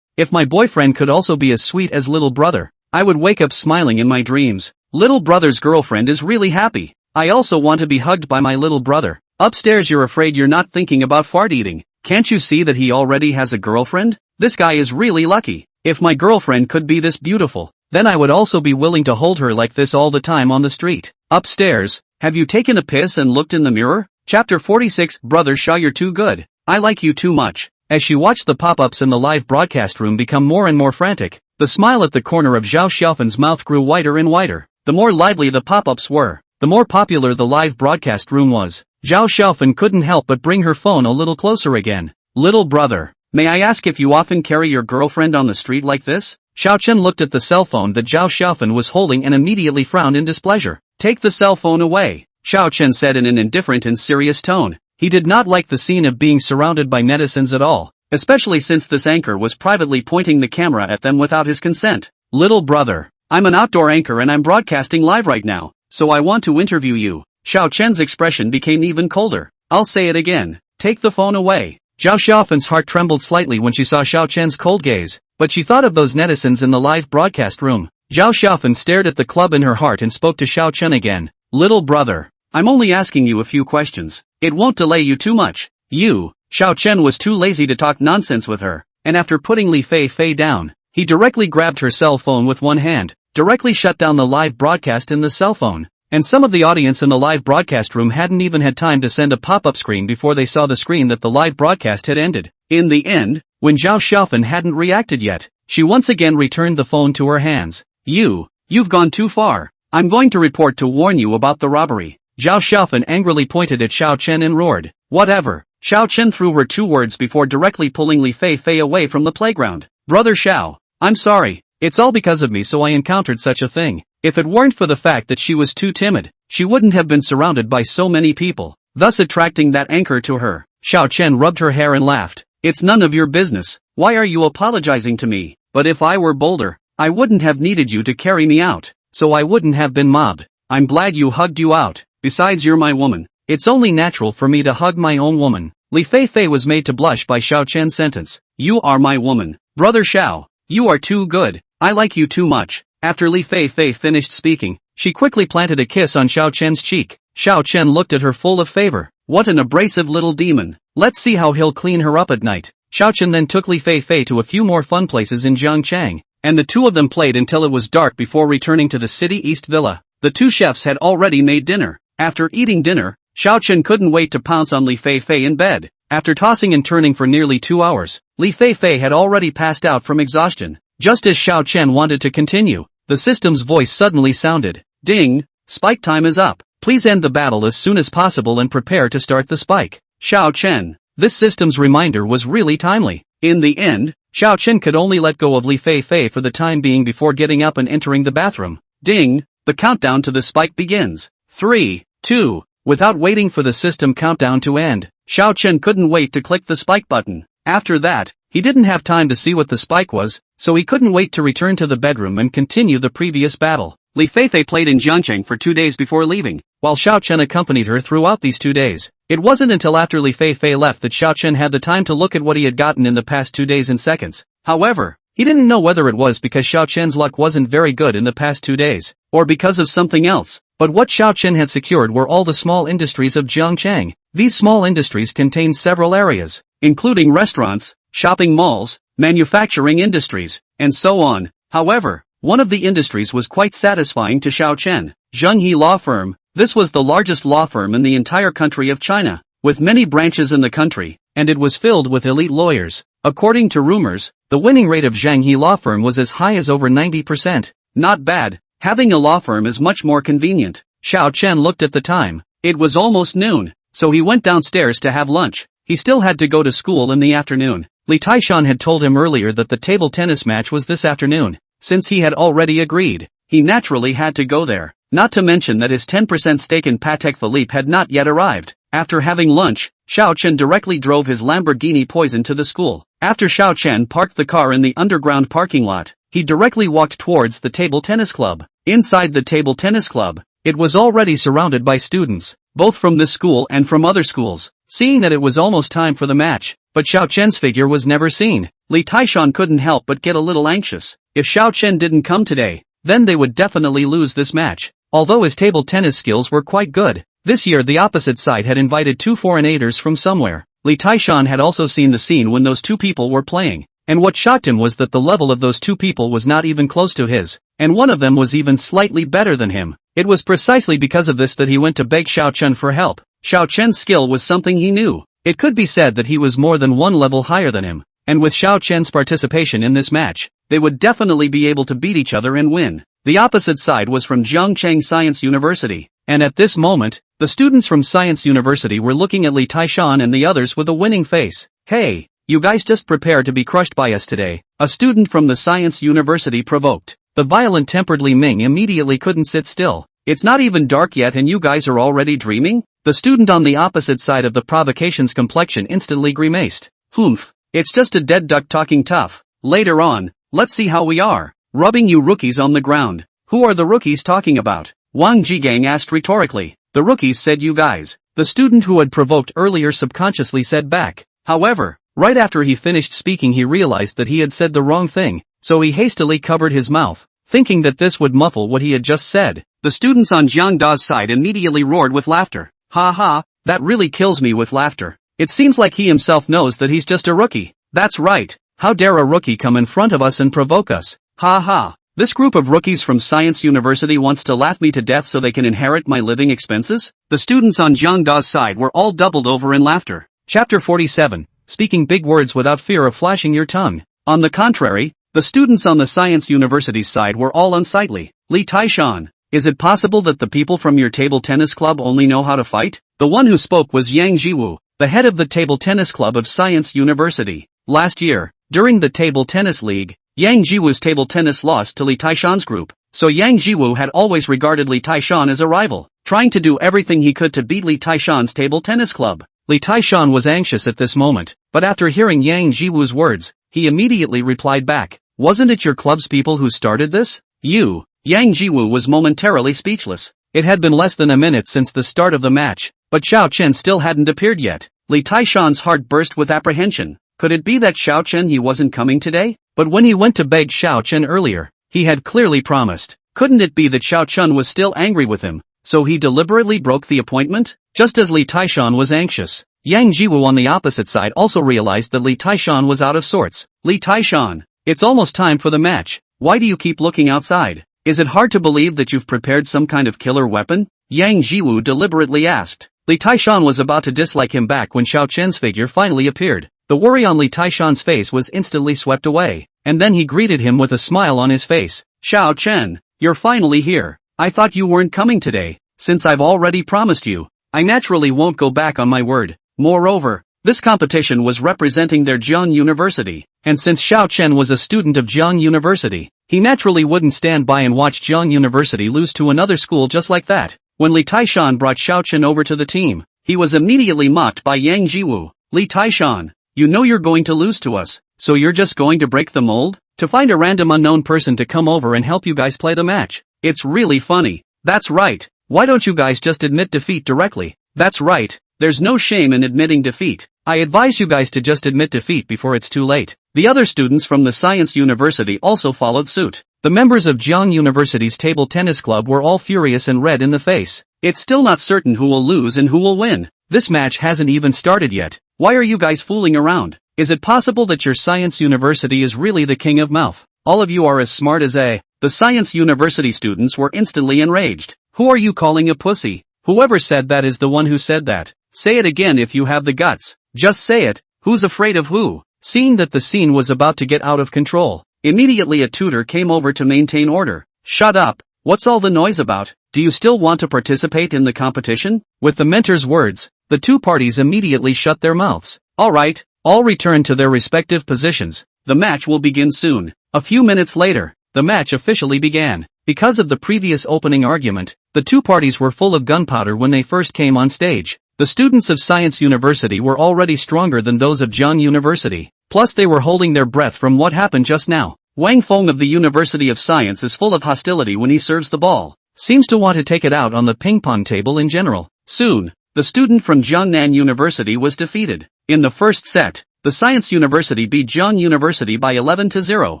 If my boyfriend could also be as sweet as little brother, I would wake up smiling in my dreams. Little brother's girlfriend is really happy. I also want to be hugged by my little brother. Upstairs you're afraid you're not thinking about fart eating. Can't you see that he already has a girlfriend? This guy is really lucky. If my girlfriend could be this beautiful, then I would also be willing to hold her like this all the time on the street. Upstairs, have you taken a piss and looked in the mirror? Chapter 46 Brother Xiao, you're too good. I like you too much. As she watched the pop-ups in the live broadcast room become more and more frantic, the smile at the corner of Zhao Xiaofan's mouth grew wider and wider. The more lively the pop-ups were, the more popular the live broadcast room was. Zhao Xiaofan couldn't help but bring her phone a little closer again. Little brother, may I ask if you often carry your girlfriend on the street like this? Xiao Chen looked at the cell phone that Zhao Xiaofan was holding and immediately frowned in displeasure. Take the cell phone away, Xiao Chen said in an indifferent and serious tone. He did not like the scene of being surrounded by netizens at all, especially since this anchor was privately pointing the camera at them without his consent. Little brother, I'm an outdoor anchor and I'm broadcasting live right now, so I want to interview you. Xiao Chen's expression became even colder. I'll say it again. Take the phone away. Zhao Xiaofan's heart trembled slightly when she saw Xiao Chen's cold gaze, but she thought of those netizens in the live broadcast room. Zhao Xiaofan stared at the club in her heart and spoke to Xiao Chen again. Little brother, I'm only asking you a few questions. It won't delay you too much. Xiao Chen was too lazy to talk nonsense with her, and after putting Li Fei down, he directly grabbed her cell phone with one hand, directly shut down the live broadcast in the cell phone. And some of the audience in the live broadcast room hadn't even had time to send a pop-up screen before they saw the screen that the live broadcast had ended. In the end, when Zhao Xiaofan hadn't reacted yet, she once again returned the phone to her hands. You've gone too far. I'm going to report to warn you about the robbery. Zhao Xiaofan angrily pointed at Xiao Chen and roared. Whatever. Xiao Chen threw her 2 words before directly pulling Li Fei away from the playground. Brother Xiao, I'm sorry. It's all because of me, so I encountered such a thing. If it weren't for the fact that she was too timid, she wouldn't have been surrounded by so many people, thus attracting that anchor to her. Xiao Chen rubbed her hair and laughed. It's none of your business. Why are you apologizing to me? But if I were bolder, I wouldn't have needed you to carry me out, so I wouldn't have been mobbed. I'm glad you hugged you out. Besides, you're my woman. It's only natural for me to hug my own woman. Li Fei was made to blush by Xiao Chen's sentence. You are my woman. Brother Xiao, you are too good. I like you too much. After Li Fei finished speaking, she quickly planted a kiss on Xiao Chen's cheek. Xiao Chen looked at her full of favor. What an abrasive little demon. Let's see how he'll clean her up at night. Xiao Chen then took Li Fei to a few more fun places in Jiangchang, and the two of them played until it was dark before returning to the City East Villa. The two chefs had already made dinner. After eating dinner, Xiao Chen couldn't wait to pounce on Li Fei in bed. After tossing and turning for nearly 2 hours, Li Fei had already passed out from exhaustion. Just as Xiao Chen wanted to continue, the system's voice suddenly sounded. Ding! Spike time is up. Please end the battle as soon as possible and prepare to start the spike. Xiao Chen. This system's reminder was really timely. In the end, Xiao Chen could only let go of Li Fei for the time being before getting up and entering the bathroom. Ding! The countdown to the spike begins. 3, 2. Without waiting for the system countdown to end, Xiao Chen couldn't wait to click the spike button. After that, he didn't have time to see what the spike was, so he couldn't wait to return to the bedroom and continue the previous battle. Li Fei played in Jiangcheng for 2 days before leaving, while Xiao Chen accompanied her throughout these 2 days. It wasn't until after Li Fei left that Xiao Chen had the time to look at what he had gotten in the past 2 days in seconds. However, He didn't know whether it was because Xiao Chen's luck wasn't very good in the past 2 days, or because of something else, but what Xiao Chen had secured were all the small industries of Jiangchang. These small industries contained several areas, including restaurants, shopping malls, manufacturing industries, and so on. However, one of the industries was quite satisfying to Xiao Chen, Zhenghe Law Firm. This was the largest law firm in the entire country of China, with many branches in the country, and it was filled with elite lawyers. According to rumors, the winning rate of Zhenghe Law Firm was as high as over 90%. Not bad. Having a law firm is much more convenient. Xiao Chen looked at the time. It was almost noon, so he went downstairs to have lunch. He still had to go to school in the afternoon. Li Taishan had told him earlier that the table tennis match was this afternoon. Since he had already agreed, he naturally had to go there. Not to mention that his 10% stake in Patek Philippe had not yet arrived. After having lunch, Xiao Chen directly drove his Lamborghini Poison to the school. After Xiao Chen parked the car in the underground parking lot, he directly walked towards the table tennis club. Inside the table tennis club, it was already surrounded by students, both from this school and from other schools. Seeing that it was almost time for the match, but Xiao Chen's figure was never seen, Li Taishan couldn't help but get a little anxious. If Xiao Chen didn't come today, then they would definitely lose this match. Although his table tennis skills were quite good, this year the opposite side had invited 2 foreigners from somewhere. Li Taishan had also seen the scene when those 2 people were playing, and what shocked him was that the level of those 2 people was not even close to his, and one of them was even slightly better than him. It was precisely because of this that he went to beg Xiao Chen for help. Xiao Chen's skill was something he knew. It could be said that he was more than 1 level higher than him, and with Xiao Chen's participation in this match, they would definitely be able to beat each other and win. The opposite side was from Jiangchang Science University, and at this moment, the students from Science University were looking at Li Taishan and the others with a winning face. Hey, you guys just prepare to be crushed by us today, a student from the Science University provoked. The violent-tempered Li Ming immediately couldn't sit still. It's not even dark yet and you guys are already dreaming? The student on the opposite side of the provocation's complexion instantly grimaced. Humph, it's just a dead duck talking tough. Later on, let's see how we are. Rubbing you rookies on the ground. Who are the rookies talking about? Wang Jigang asked rhetorically. The rookies said you guys. The student who had provoked earlier subconsciously said back. However, right after he finished speaking he realized that he had said the wrong thing, so he hastily covered his mouth, thinking that this would muffle what he had just said. The students on Jiang Da's side immediately roared with laughter. Ha ha, that really kills me with laughter. It seems like he himself knows that he's just a rookie. That's right. How dare a rookie come in front of us and provoke us? Ha ha. This group of rookies from Science University wants to laugh me to death so they can inherit my living expenses? The students on Jiang Da's side were all doubled over in laughter. Chapter 47. Speaking big words without fear of flashing your tongue. On the contrary, the students on the Science University's side were all unsightly. Li Taishan, is it possible that the people from your table tennis club only know how to fight? The one who spoke was Yang Jiwu, the head of the table tennis club of Science University. Last year, during the table tennis league, Yang Jiwu's table tennis lost to Li Taishan's group, so Yang Jiwu had always regarded Li Taishan as a rival, trying to do everything he could to beat Li Taishan's table tennis club. Li Taishan was anxious at this moment, but after hearing Yang Jiwu's words, he immediately replied back. Wasn't it your club's people who started this? You? Yang Jiwu was momentarily speechless. It had been less than a minute since the start of the match, but Xiao Chen still hadn't appeared yet. Li Taishan's heart burst with apprehension. Could it be that Xiao Chen he wasn't coming today? But when he went to beg Xiao Chen earlier, he had clearly promised. Couldn't it be that Xiao Chen was still angry with him, so he deliberately broke the appointment? Just as Li Taishan was anxious, Yang Jiwu on the opposite side also realized that Li Taishan was out of sorts. Li Taishan, it's almost time for the match. Why do you keep looking outside? Is it hard to believe that you've prepared some kind of killer weapon? Yang Jiwu deliberately asked. Li Taishan was about to dislike him back when Xiao Chen's figure finally appeared. The worry on Li Taishan's face was instantly swept away, and then he greeted him with a smile on his face. Xiao Chen, you're finally here. I thought you weren't coming today. Since I've already promised you, I naturally won't go back on my word. Moreover, this competition was representing their Jiang University, and since Xiao Chen was a student of Jiang University, he naturally wouldn't stand by and watch Jiang University lose to another school just like that. When Li Taishan brought Xiao Chen over to the team, he was immediately mocked by Yang Jiwu. Li Taishan, you know you're going to lose to us, so you're just going to break the mold? To find a random unknown person to come over and help you guys play the match? It's really funny. That's right. Why don't you guys just admit defeat directly? That's right. There's no shame in admitting defeat. I advise you guys to just admit defeat before it's too late. The other students from the Science University also followed suit. The members of Jiang University's table tennis club were all furious and red in the face. It's still not certain who will lose and who will win. This match hasn't even started yet. Why are you guys fooling around? Is it possible that your Science University is really the king of mouth? All of you are as smart as a... The Science University students were instantly enraged. Who are you calling a pussy? Whoever said that is the one who said that. Say it again if you have the guts. Just say it. Who's afraid of who? Seeing that the scene was about to get out of control, immediately a tutor came over to maintain order. Shut up. What's all the noise about? Do you still want to participate in the competition? With the mentor's words, the two parties immediately shut their mouths. Alright, all return to their respective positions. The match will begin soon. A few minutes later, the match officially began. Because of the previous opening argument, the two parties were full of gunpowder when they first came on stage. The students of Science University were already stronger than those of Jiang University. Plus they were holding their breath from what happened just now. Wang Feng of the University of Science is full of hostility when he serves the ball. Seems to want to take it out on the ping-pong table in general. Soon, the student from Jiangnan University was defeated. In the first set, the Science University beat Jiang University by 11-0.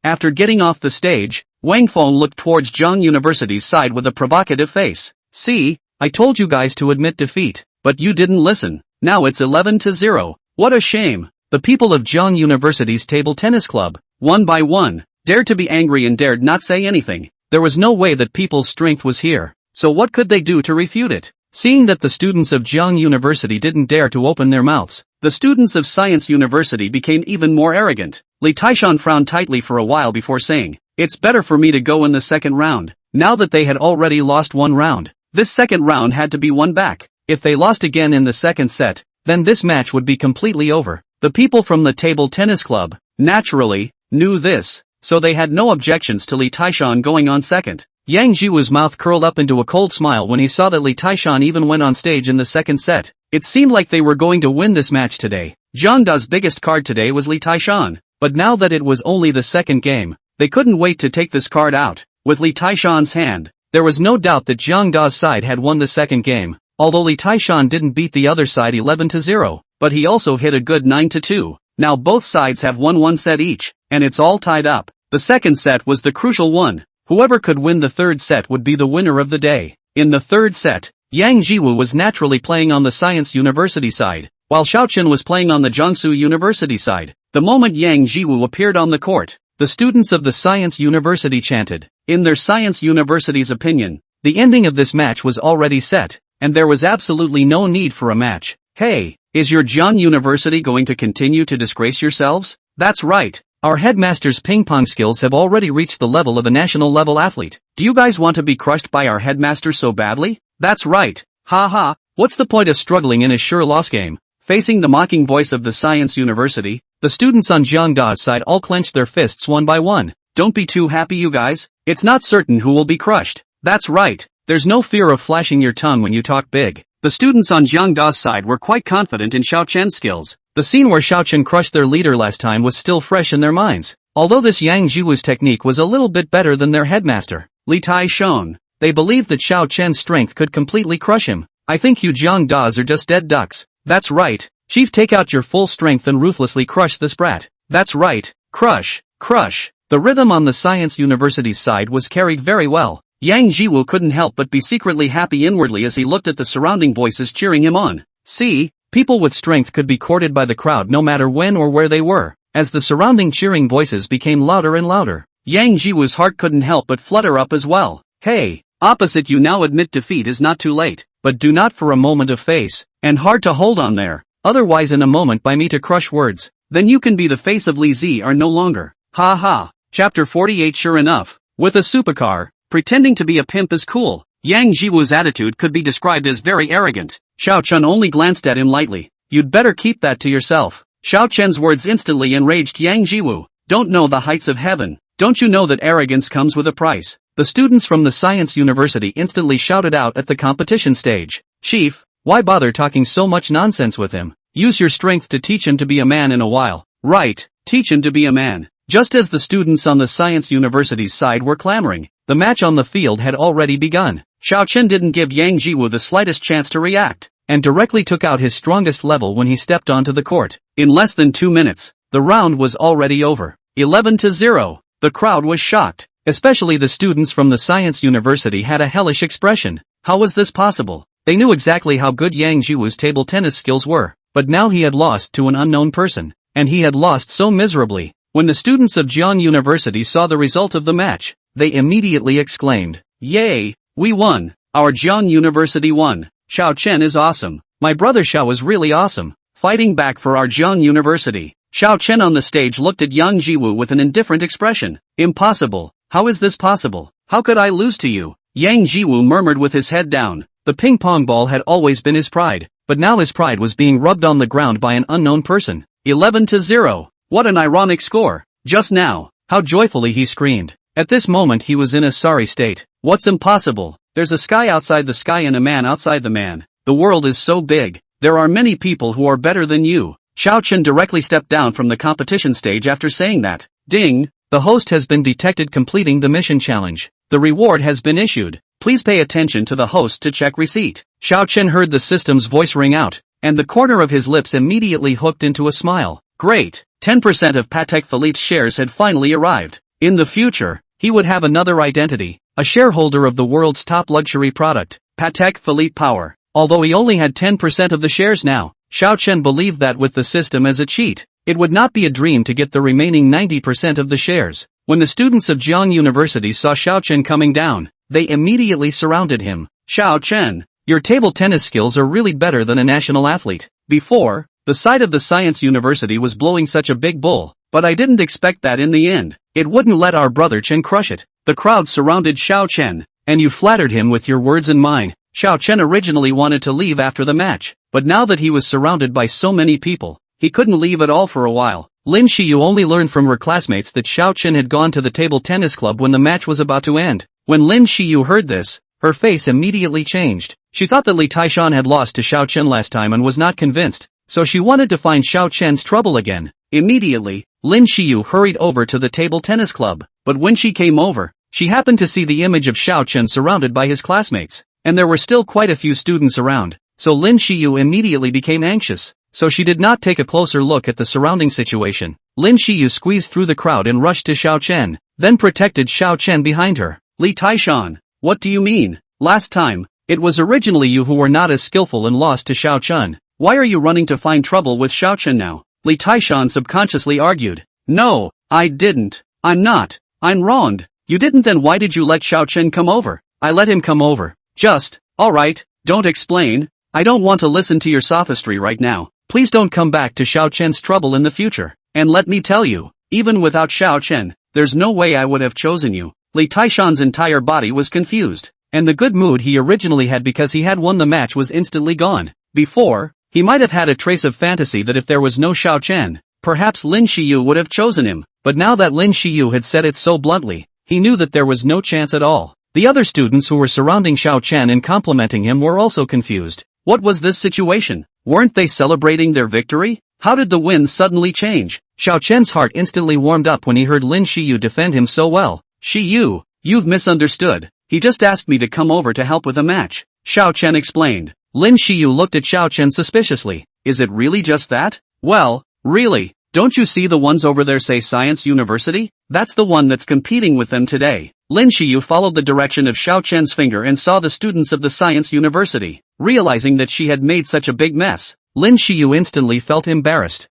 After getting off the stage, Wang Feng looked towards Jiang University's side with a provocative face. See, I told you guys to admit defeat, but you didn't listen. Now it's 11-0. What a shame. The people of Jiang University's table tennis club, one by one, dared to be angry and dared not say anything. There was no way that people's strength was here. So what could they do to refute it? Seeing that the students of Jiang University didn't dare to open their mouths, the students of Science University became even more arrogant. Li Taishan frowned tightly for a while before saying, "It's better for me to go in the second round." Now that they had already lost one round, this second round had to be won back. If they lost again in the second set, then this match would be completely over. The people from the table tennis club, naturally, knew this, so they had no objections to Li Taishan going on second. Yang Jiwu's mouth curled up into a cold smile when he saw that Li Taishan even went on stage in the second set. It seemed like they were going to win this match today. Zhang Da's biggest card today was Li Taishan, but now that it was only the second game, they couldn't wait to take this card out. With Li Taishan's hand, there was no doubt that Zhang Da's side had won the second game. Although Li Taishan didn't beat the other side 11-0, but he also hit a good 9-2. Now both sides have won one set each, and it's all tied up. The second set was the crucial one. Whoever could win the third set would be the winner of the day. In the third set, Yang Jiwu was naturally playing on the Science University side, while Xiao Chen was playing on the Jiangsu University side. The moment Yang Jiwu appeared on the court, the students of the Science University chanted. In their Science University's opinion, the ending of this match was already set, and there was absolutely no need for a match. Hey, is your Jiang University going to continue to disgrace yourselves? That's right. Our headmaster's ping-pong skills have already reached the level of a national-level athlete. Do you guys want to be crushed by our headmaster so badly? That's right. Ha ha. What's the point of struggling in a sure loss game? Facing the mocking voice of the Science University, the students on Jiang Da's side all clenched their fists one by one. Don't be too happy, you guys. It's not certain who will be crushed. That's right. There's no fear of flashing your tongue when you talk big. The students on Jiang Da's side were quite confident in Xiao Chen's skills. The scene where Xiao Chen crushed their leader last time was still fresh in their minds. Although this Yang Jiwu's technique was a little bit better than their headmaster, Li Taishan, they believed that Xiao Chen's strength could completely crush him. I think you Jiang Das are just dead ducks. That's right. Chief, take out your full strength and ruthlessly crush this brat. That's right. Crush, crush. The rhythm on the Science University's side was carried very well. Yang Jiwu couldn't help but be secretly happy inwardly as he looked at the surrounding voices cheering him on. See, people with strength could be courted by the crowd no matter when or where they were. As the surrounding cheering voices became louder and louder, Yang Jiwu's heart couldn't help but flutter up as well. Hey, opposite, you now admit defeat is not too late, but do not for a moment of face, and hard to hold on there. Otherwise in a moment by me to crush words, then you can be the face of Li Zi are no longer. Ha ha. Chapter 48. Sure enough, with a supercar, pretending to be a pimp is cool. Yang Jiwu's attitude could be described as very arrogant. Xiao Chen only glanced at him lightly. You'd better keep that to yourself. Xiao Chen's words instantly enraged Yang Jiwu. Don't know the heights of heaven. Don't you know that arrogance comes with a price? The students from the Science University instantly shouted out at the competition stage. Chief, why bother talking so much nonsense with him? Use your strength to teach him to be a man in a while. Right, teach him to be a man. Just as the students on the Science University's side were clamoring, the match on the field had already begun. Xiao Chen didn't give Yang Jiwu the slightest chance to react. and directly took out his strongest level when he stepped onto the court. In less than 2 minutes, the round was already over. 11-0. The crowd was shocked. Especially the students from the Science University had a hellish expression. How was this possible? They knew exactly how good Yang Jiwoo's table tennis skills were, but now he had lost to an unknown person, and he had lost so miserably. When the students of Jian University saw the result of the match, they immediately exclaimed, "Yay! We won! Our Jian University won! Xiao Chen is awesome! My brother Xiao is really awesome! Fighting back for our Jian University!" Xiao Chen on the stage looked at Yang Jiwoo with an indifferent expression. "Impossible! How is this possible? How could I lose to you?" Yang Jiwoo murmured with his head down. The ping pong ball had always been his pride, but now his pride was being rubbed on the ground by an unknown person. 11-0. What an ironic score. Just now, how joyfully he screamed. At this moment he was in a sorry state. What's impossible? There's a sky outside the sky and a man outside the man. The world is so big. There are many people who are better than you. Xiao Chen directly stepped down from the competition stage after saying that. Ding! The host has been detected completing the mission challenge. The reward has been issued. Please pay attention to the host to check receipt. Xiao Chen heard the system's voice ring out, and the corner of his lips immediately hooked into a smile. Great! 10% of Patek Philippe's shares had finally arrived. In the future, he would have another identity, a shareholder of the world's top luxury product, Patek Philippe Power. Although he only had 10% of the shares now, Xiao Chen believed that with the system as a cheat, it would not be a dream to get the remaining 90% of the shares. When the students of Jiang University saw Xiao Chen coming down, they immediately surrounded him. "Xiao Chen, your table tennis skills are really better than a national athlete. Before, the side of the Science University was blowing such a big bull, but I didn't expect that in the end. It wouldn't let our brother Chen crush it." The crowd surrounded Xiao Chen, and you flattered him with your words and mine. Xiao Chen originally wanted to leave after the match, but now that he was surrounded by so many people, he couldn't leave at all for a while. Lin Xiyu only learned from her classmates that Xiao Chen had gone to the table tennis club when the match was about to end. When Lin Xiyu heard this, her face immediately changed. She thought that Li Taishan had lost to Xiao Chen last time and was not convinced, so she wanted to find Xiao Chen's trouble again. Immediately, Lin Xiyu hurried over to the table tennis club, but when she came over, she happened to see the image of Xiao Chen surrounded by his classmates, and there were still quite a few students around, so Lin Xiyu immediately became anxious. So she did not take a closer look at the surrounding situation. Lin Xiyu squeezed through the crowd and rushed to Xiao Chen, then protected Xiao Chen behind her. "Li Taishan, what do you mean? Last time, it was originally you who were not as skillful and lost to Xiao Chen. Why are you running to find trouble with Xiao Chen now?" Li Taishan subconsciously argued. "No, I didn't. I'm not. I'm wronged. You didn't, then why did you let Xiao Chen come over?" "I let him come over. Just, alright, don't explain. I don't want to listen to your sophistry right now. Please don't come back to Xiao Chen's trouble in the future. And let me tell you, even without Xiao Chen, there's no way I would have chosen you." Li Taishan's entire body was confused, and the good mood he originally had because he had won the match was instantly gone. Before, he might have had a trace of fantasy that if there was no Xiao Chen, perhaps Lin Xiyu would have chosen him, but now that Lin Xiyu had said it so bluntly, he knew that there was no chance at all. The other students who were surrounding Xiao Chen and complimenting him were also confused. What was this situation? Weren't they celebrating their victory? How did the win suddenly change? Xiao Chen's heart instantly warmed up when he heard Lin Xiyu defend him so well. "Xiyu, you've misunderstood. He just asked me to come over to help with a match," Xiao Chen explained. Lin Xiyu looked at Xiao Chen suspiciously. "Is it really just that?" "Well, really, don't you see the ones over there say Science University? That's the one that's competing with them today." Lin Xiyu followed the direction of Xiao Chen's finger and saw the students of the Science University. Realizing that she had made such a big mess, Lin Xiyu instantly felt embarrassed.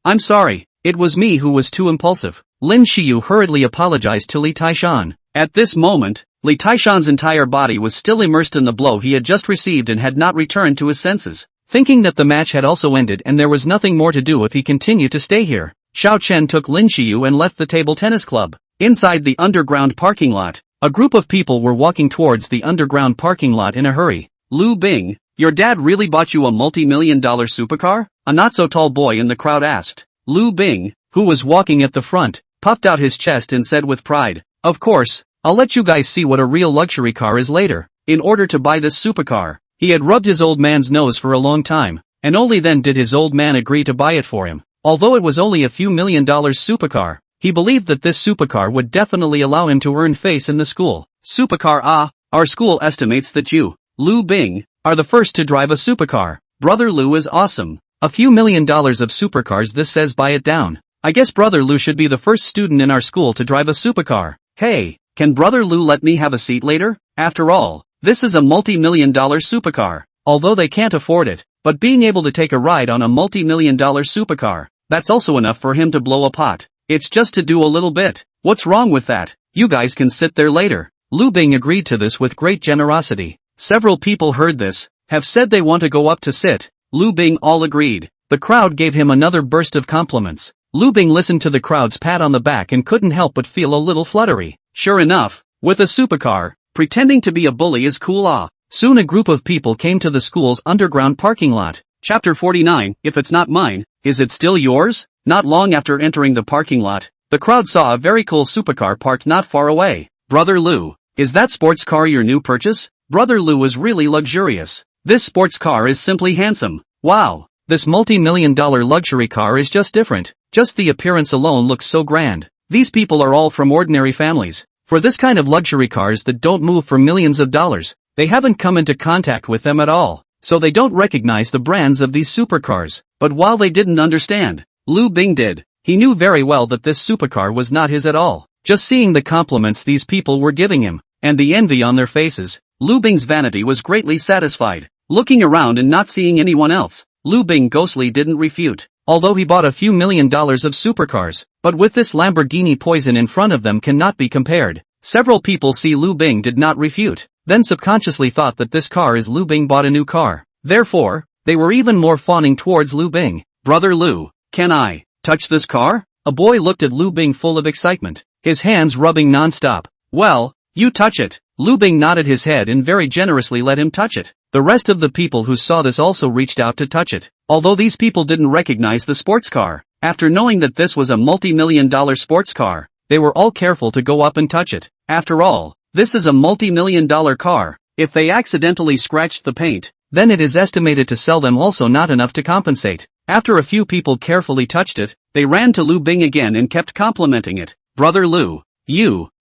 I'm sorry, it was me who was too impulsive." Lin Xiyu hurriedly apologized to Li Taishan. At this moment, Li Taishan's entire body was still immersed in the blow he had just received and had not returned to his senses. Thinking that the match had also ended and there was nothing more to do if he continued to stay here, Xiao Chen took Lin Xiyu and left the table tennis club. Inside the underground parking lot, a group of people were walking towards the underground parking lot in a hurry. "Lu Bing, your dad really bought you a multi-million-dollar supercar?" a not-so-tall boy in the crowd asked. Lu Bing, who was walking at the front, puffed out his chest and said with pride, "Of course, I'll let you guys see what a real luxury car is later." In order to buy this supercar, he had rubbed his old man's nose for a long time, and only then did his old man agree to buy it for him. Although it was only a few $1,000,000 supercar, he believed that this supercar would definitely allow him to earn face in the school. "Supercar, our school estimates that you, Lu Bing, are the first to drive a supercar. Brother Lu is awesome. A few $1 million of supercars, this says, buy it down. I guess Brother Lu should be the first student in our school to drive a supercar. Hey, can Brother Lu let me have a seat later? After all, this is a multi-million-dollar supercar. Although they can't afford it, but being able to take a ride on a multi-million-dollar supercar, that's also enough for him to blow a pot. It's just to do a little bit. What's wrong with that? You guys can sit there later. Lu Bing agreed to this with great generosity. Several people heard this, have said they want to go up to sit. Lu Bing all agreed. The crowd gave him another burst of compliments. Lu Bing listened to the crowd's pat on the back and couldn't help but feel a little fluttery. Sure enough, with a supercar, pretending to be a bully is cool. Soon a group of people came to the school's underground parking lot. Chapter 49, If It's Not Mine, Is It Still Yours? Not long after entering the parking lot, the crowd saw a very cool supercar parked not far away. Brother Lu, is that sports car your new purchase? Brother Lu is really luxurious. This sports car is simply handsome. Wow, this multi-million-dollar luxury car is just different. Just the appearance alone looks so grand. These people are all from ordinary families. For this kind of luxury cars that don't move for millions of dollars, they haven't come into contact with them at all, so they don't recognize the brands of these supercars. But while they didn't understand, Lu Bing did. He knew very well that this supercar was not his at all. Just seeing the compliments these people were giving him, and the envy on their faces, Lu Bing's vanity was greatly satisfied. Looking around and not seeing anyone else, Lu Bing ghostly didn't refute. Although he bought a few $1 million of supercars, but with this Lamborghini Poison in front of them cannot be compared. Several people see Lu Bing did not refute, then subconsciously thought that this car is Lu Bing bought a new car. Therefore, they were even more fawning towards Lu Bing. Brother Lu, can I touch this car? A boy looked at Lu Bing full of excitement, his hands rubbing non-stop. Well, you touch it. Lu Bing nodded his head and very generously let him touch it. The rest of the people who saw this also reached out to touch it. Although these people didn't recognize the sports car, after knowing that this was a multi-million-dollar sports car, they were all careful to go up and touch it. After all, this is a multi-million-dollar car. If they accidentally scratched the paint, then it is estimated to sell them also not enough to compensate. After a few people carefully touched it, they ran to Lu Bing again and kept complimenting it. Brother Lu,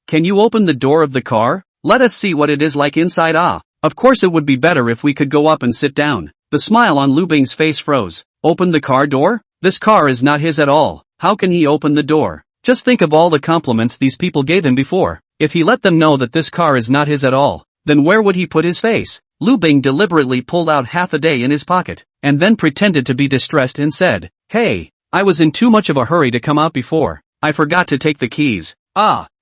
can you open the door of the car? Let us see what it is like inside. Of course it would be better if we could go up and sit down. The smile on Lu Bing's face froze. Open the car door? This car is not his at all. How can he open the door? Just think of all the compliments these people gave him before. If he let them know that this car is not his at all, then where would he put his face? Lu Bing deliberately pulled out half a day in his pocket, and then pretended to be distressed and said, "Hey, I was in too much of a hurry to come out before. I forgot to take the keys.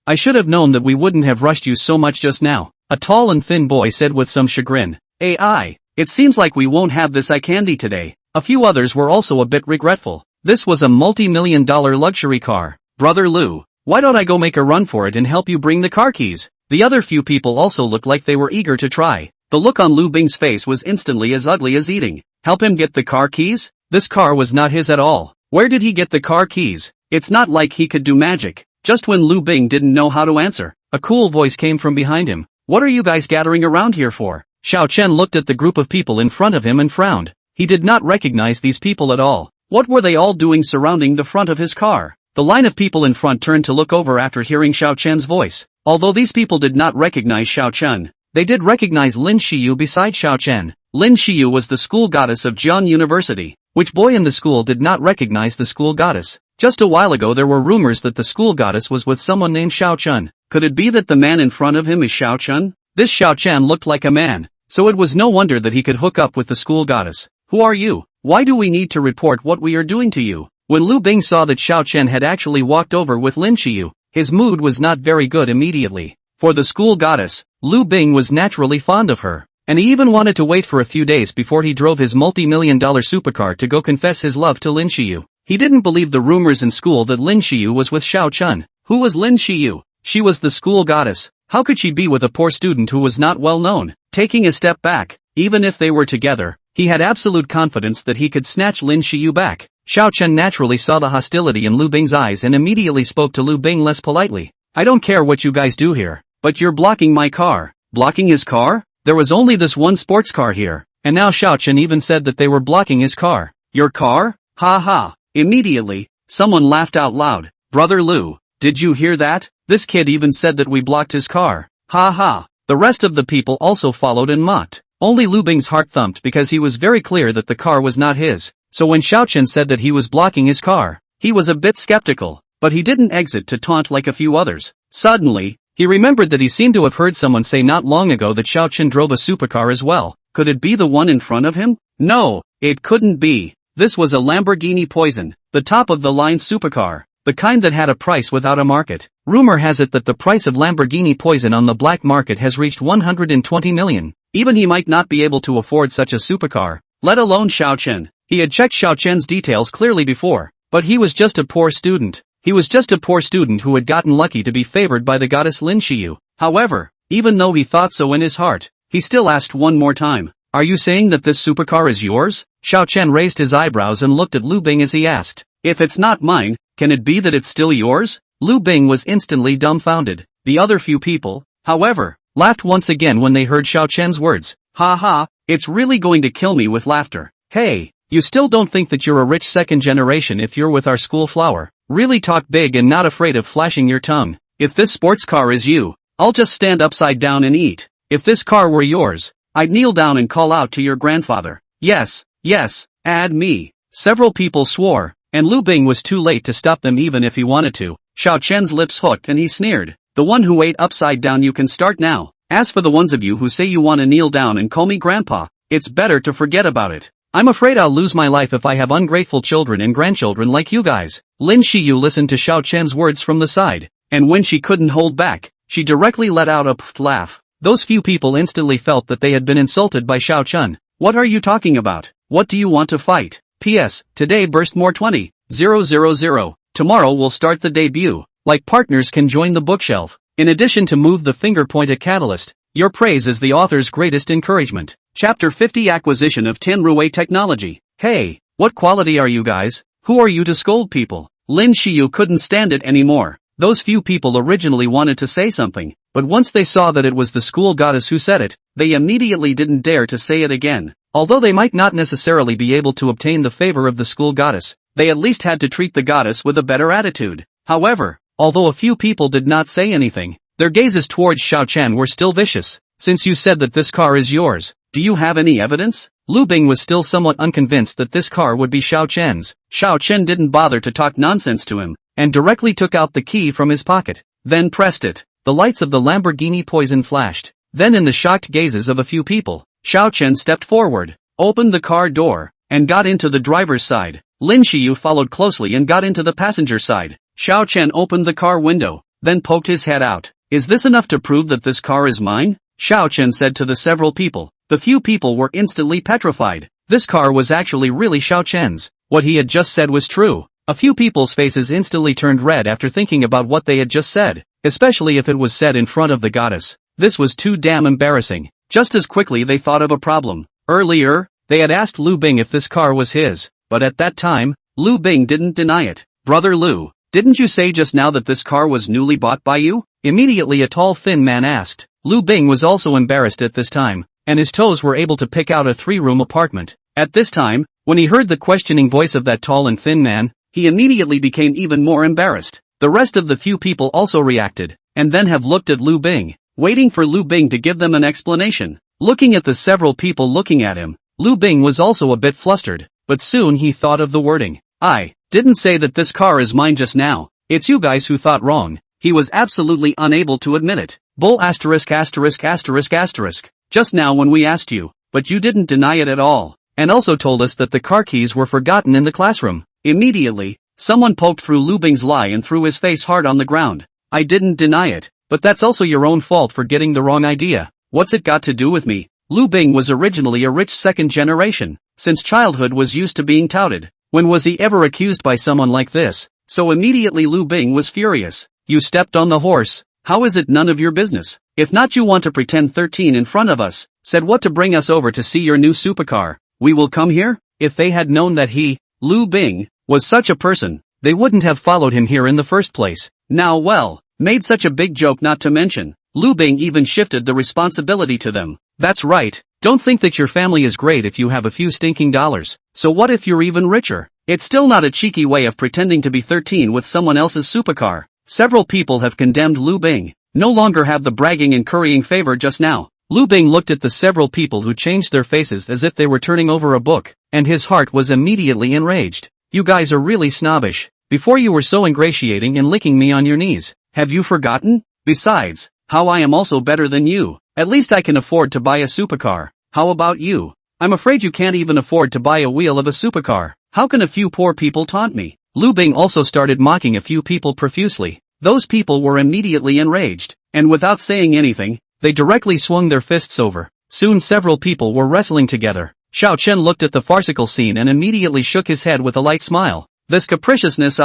I should have known that we wouldn't have rushed you so much just now," a tall and thin boy said with some chagrin. It seems like we won't have this eye candy today." A few others were also a bit regretful. This was a multi-million-dollar luxury car. Brother Lu, why don't I go make a run for it and help you bring the car keys? The other few people also looked like they were eager to try. The look on Lu Bing's face was instantly as ugly as eating. Help him get the car keys? This car was not his at all. Where did he get the car keys? It's not like he could do magic. Just when Lu Bing didn't know how to answer, a cool voice came from behind him. What are you guys gathering around here for? Xiao Chen looked at the group of people in front of him and frowned. He did not recognize these people at all. What were they all doing surrounding the front of his car? The line of people in front turned to look over after hearing Xiao Chen's voice. Although these people did not recognize Xiao Chen, they did recognize Lin Xiyu beside Xiao Chen. Lin Xiyu was the school goddess of Jian University. Which boy in the school did not recognize the school goddess? Just a while ago there were rumors that the school goddess was with someone named Xiao Chen. Could it be that the man in front of him is Xiao Chen? This Xiao Chen looked like a man, so it was no wonder that he could hook up with the school goddess. Who are you? Why do we need to report what we are doing to you? When Lu Bing saw that Xiao Chen had actually walked over with Lin Xiyu, his mood was not very good immediately. For the school goddess, Lu Bing was naturally fond of her, and he even wanted to wait for a few days before he drove his multi-million-dollar supercar to go confess his love to Lin Xiyu. He didn't believe the rumors in school that Lin Xiyu was with Xiao Chen. Who was Lin Xiyu? She was the school goddess. How could she be with a poor student who was not well known? Taking a step back, even if they were together, he had absolute confidence that he could snatch Lin Xiyu back. Xiao Chen naturally saw the hostility in Lu Bing's eyes and immediately spoke to Lu Bing less politely. I don't care what you guys do here, but you're blocking my car. Blocking his car? There was only this one sports car here, and now Xiao Chen even said that they were blocking his car. Your car? Ha ha. Immediately, someone laughed out loud. Brother Lu, did you hear that? This kid even said that we blocked his car. Ha ha. The rest of the people also followed and mocked. Only Lu Bing's heart thumped because he was very clear that the car was not his. So when Xiao Chen said that he was blocking his car, he was a bit skeptical, but he didn't exit to taunt like a few others. Suddenly, he remembered that he seemed to have heard someone say not long ago that Xiao Chen drove a supercar as well. Could it be the one in front of him? No, it couldn't be. This was a Lamborghini Poison, the top-of-the-line supercar, the kind that had a price without a market. Rumor has it that the price of Lamborghini Poison on the black market has reached 120 million. Even he might not be able to afford such a supercar, let alone Xiao Chen. He had checked Xiao Chen's details clearly before, but he was just a poor student. He was just a poor student who had gotten lucky to be favored by the goddess Lin Xiyu. However, even though he thought so in his heart, he still asked one more time, "Are you saying that this supercar is yours?" Xiao Chen raised his eyebrows and looked at Lu Bing as he asked, "If it's not mine, can it be that it's still yours?" Lu Bing was instantly dumbfounded. The other few people, however, laughed once again when they heard Xiao Chen's words. "Ha ha, it's really going to kill me with laughter. Hey, you still don't think that you're a rich second generation if you're with our school flower? Really talk big and not afraid of flashing your tongue. If this sports car is you, I'll just stand upside down and eat. If this car were yours, I'd kneel down and call out to your grandfather. Yes, yes, add me." Several people swore, and Lu Bing was too late to stop them even if he wanted to. Xiao Chen's lips hooked and he sneered, "The one who ate upside down, you can start now. As for the ones of you who say you want to kneel down and call me grandpa, it's better to forget about it. I'm afraid I'll lose my life if I have ungrateful children and grandchildren like you guys." Lin Xiyu listened to Xiao Chen's words from the side, and when she couldn't hold back, she directly let out a pfft laugh. Those few people instantly felt that they had been insulted by Xiao Chen. "What are you talking about? What do you want to fight? P.S. Today burst more 20,000. Tomorrow we'll start the debut. Like partners can join the bookshelf. In addition to move the finger point at Catalyst, your praise is the author's greatest encouragement." Chapter 50 Acquisition of Tenrui Technology. Hey, what quality are you guys? Who are you to scold people? Lin Xiyu couldn't stand it anymore. Those few people originally wanted to say something, but once they saw that it was the school goddess who said it, they immediately didn't dare to say it again. Although they might not necessarily be able to obtain the favor of the school goddess, they at least had to treat the goddess with a better attitude. However, although a few people did not say anything, their gazes towards Xiao Chen were still vicious. "Since you said that this car is yours, do you have any evidence?" Lu Bing was still somewhat unconvinced that this car would be Xiao Chen's. Xiao Chen didn't bother to talk nonsense to him, and directly took out the key from his pocket, then pressed it. The lights of the Lamborghini Poison flashed. Then in the shocked gazes of a few people, Xiao Chen stepped forward, opened the car door, and got into the driver's side. Lin Xiyu followed closely and got into the passenger side. Xiao Chen opened the car window, then poked his head out. "Is this enough to prove that this car is mine?" Xiao Chen said to the several people. The few people were instantly petrified. This car was actually really Xiao Chen's. What he had just said was true. A few people's faces instantly turned red after thinking about what they had just said, especially if it was said in front of the goddess. This was too damn embarrassing. Just as quickly they thought of a problem. Earlier, they had asked Lu Bing if this car was his, but at that time, Lu Bing didn't deny it. "Brother Lu, didn't you say just now that this car was newly bought by you?" Immediately a tall thin man asked. Lu Bing was also embarrassed at this time, and his toes were able to pick out a 3-room apartment. At this time, when he heard the questioning voice of that tall and thin man, he immediately became even more embarrassed. The rest of the few people also reacted, and then have looked at Lu Bing, waiting for Lu Bing to give them an explanation. Looking at the several people looking at him, Lu Bing was also a bit flustered, but soon he thought of the wording. "I didn't say that this car is mine just now. It's you guys who thought wrong." He was absolutely unable to admit it. Bull asterisk asterisk asterisk asterisk. "Just now when we asked you, but you didn't deny it at all, and also told us that the car keys were forgotten in the classroom." Immediately, someone poked through Lu Bing's lie and threw his face hard on the ground. "I didn't deny it, but that's also your own fault for getting the wrong idea. What's it got to do with me?" Lu Bing was originally a rich second generation. Since childhood was used to being touted. When was he ever accused by someone like this? So immediately Lu Bing was furious. "You stepped on the horse. How is it none of your business? If not, you want to pretend 13 in front of us, said what to bring us over to see your new supercar. We will come here?" If they had known that he, Lu Bing, was such a person, they wouldn't have followed him here in the first place. Now well, made such a big joke not to mention. Lu Bing even shifted the responsibility to them. "That's right, don't think that your family is great if you have a few stinking dollars. So what if you're even richer? It's still not a cheeky way of pretending to be 13 with someone else's supercar." Several people have condemned Lu Bing. No longer have the bragging and currying favor just now. Lu Bing looked at the several people who changed their faces as if they were turning over a book, and his heart was immediately enraged. You guys are really snobbish. Before you were so ingratiating and licking me on your knees. Have you forgotten? Besides, how I am also better than you. At least I can afford to buy a supercar. How about you? I'm afraid you can't even afford to buy a wheel of a supercar. How can a few poor people taunt me? Lu Bing also started mocking a few people profusely. Those people were immediately enraged, and without saying anything, they directly swung their fists over. Soon several people were wrestling together. Xiao Chen looked at the farcical scene and immediately shook his head with a light smile. This capriciousness,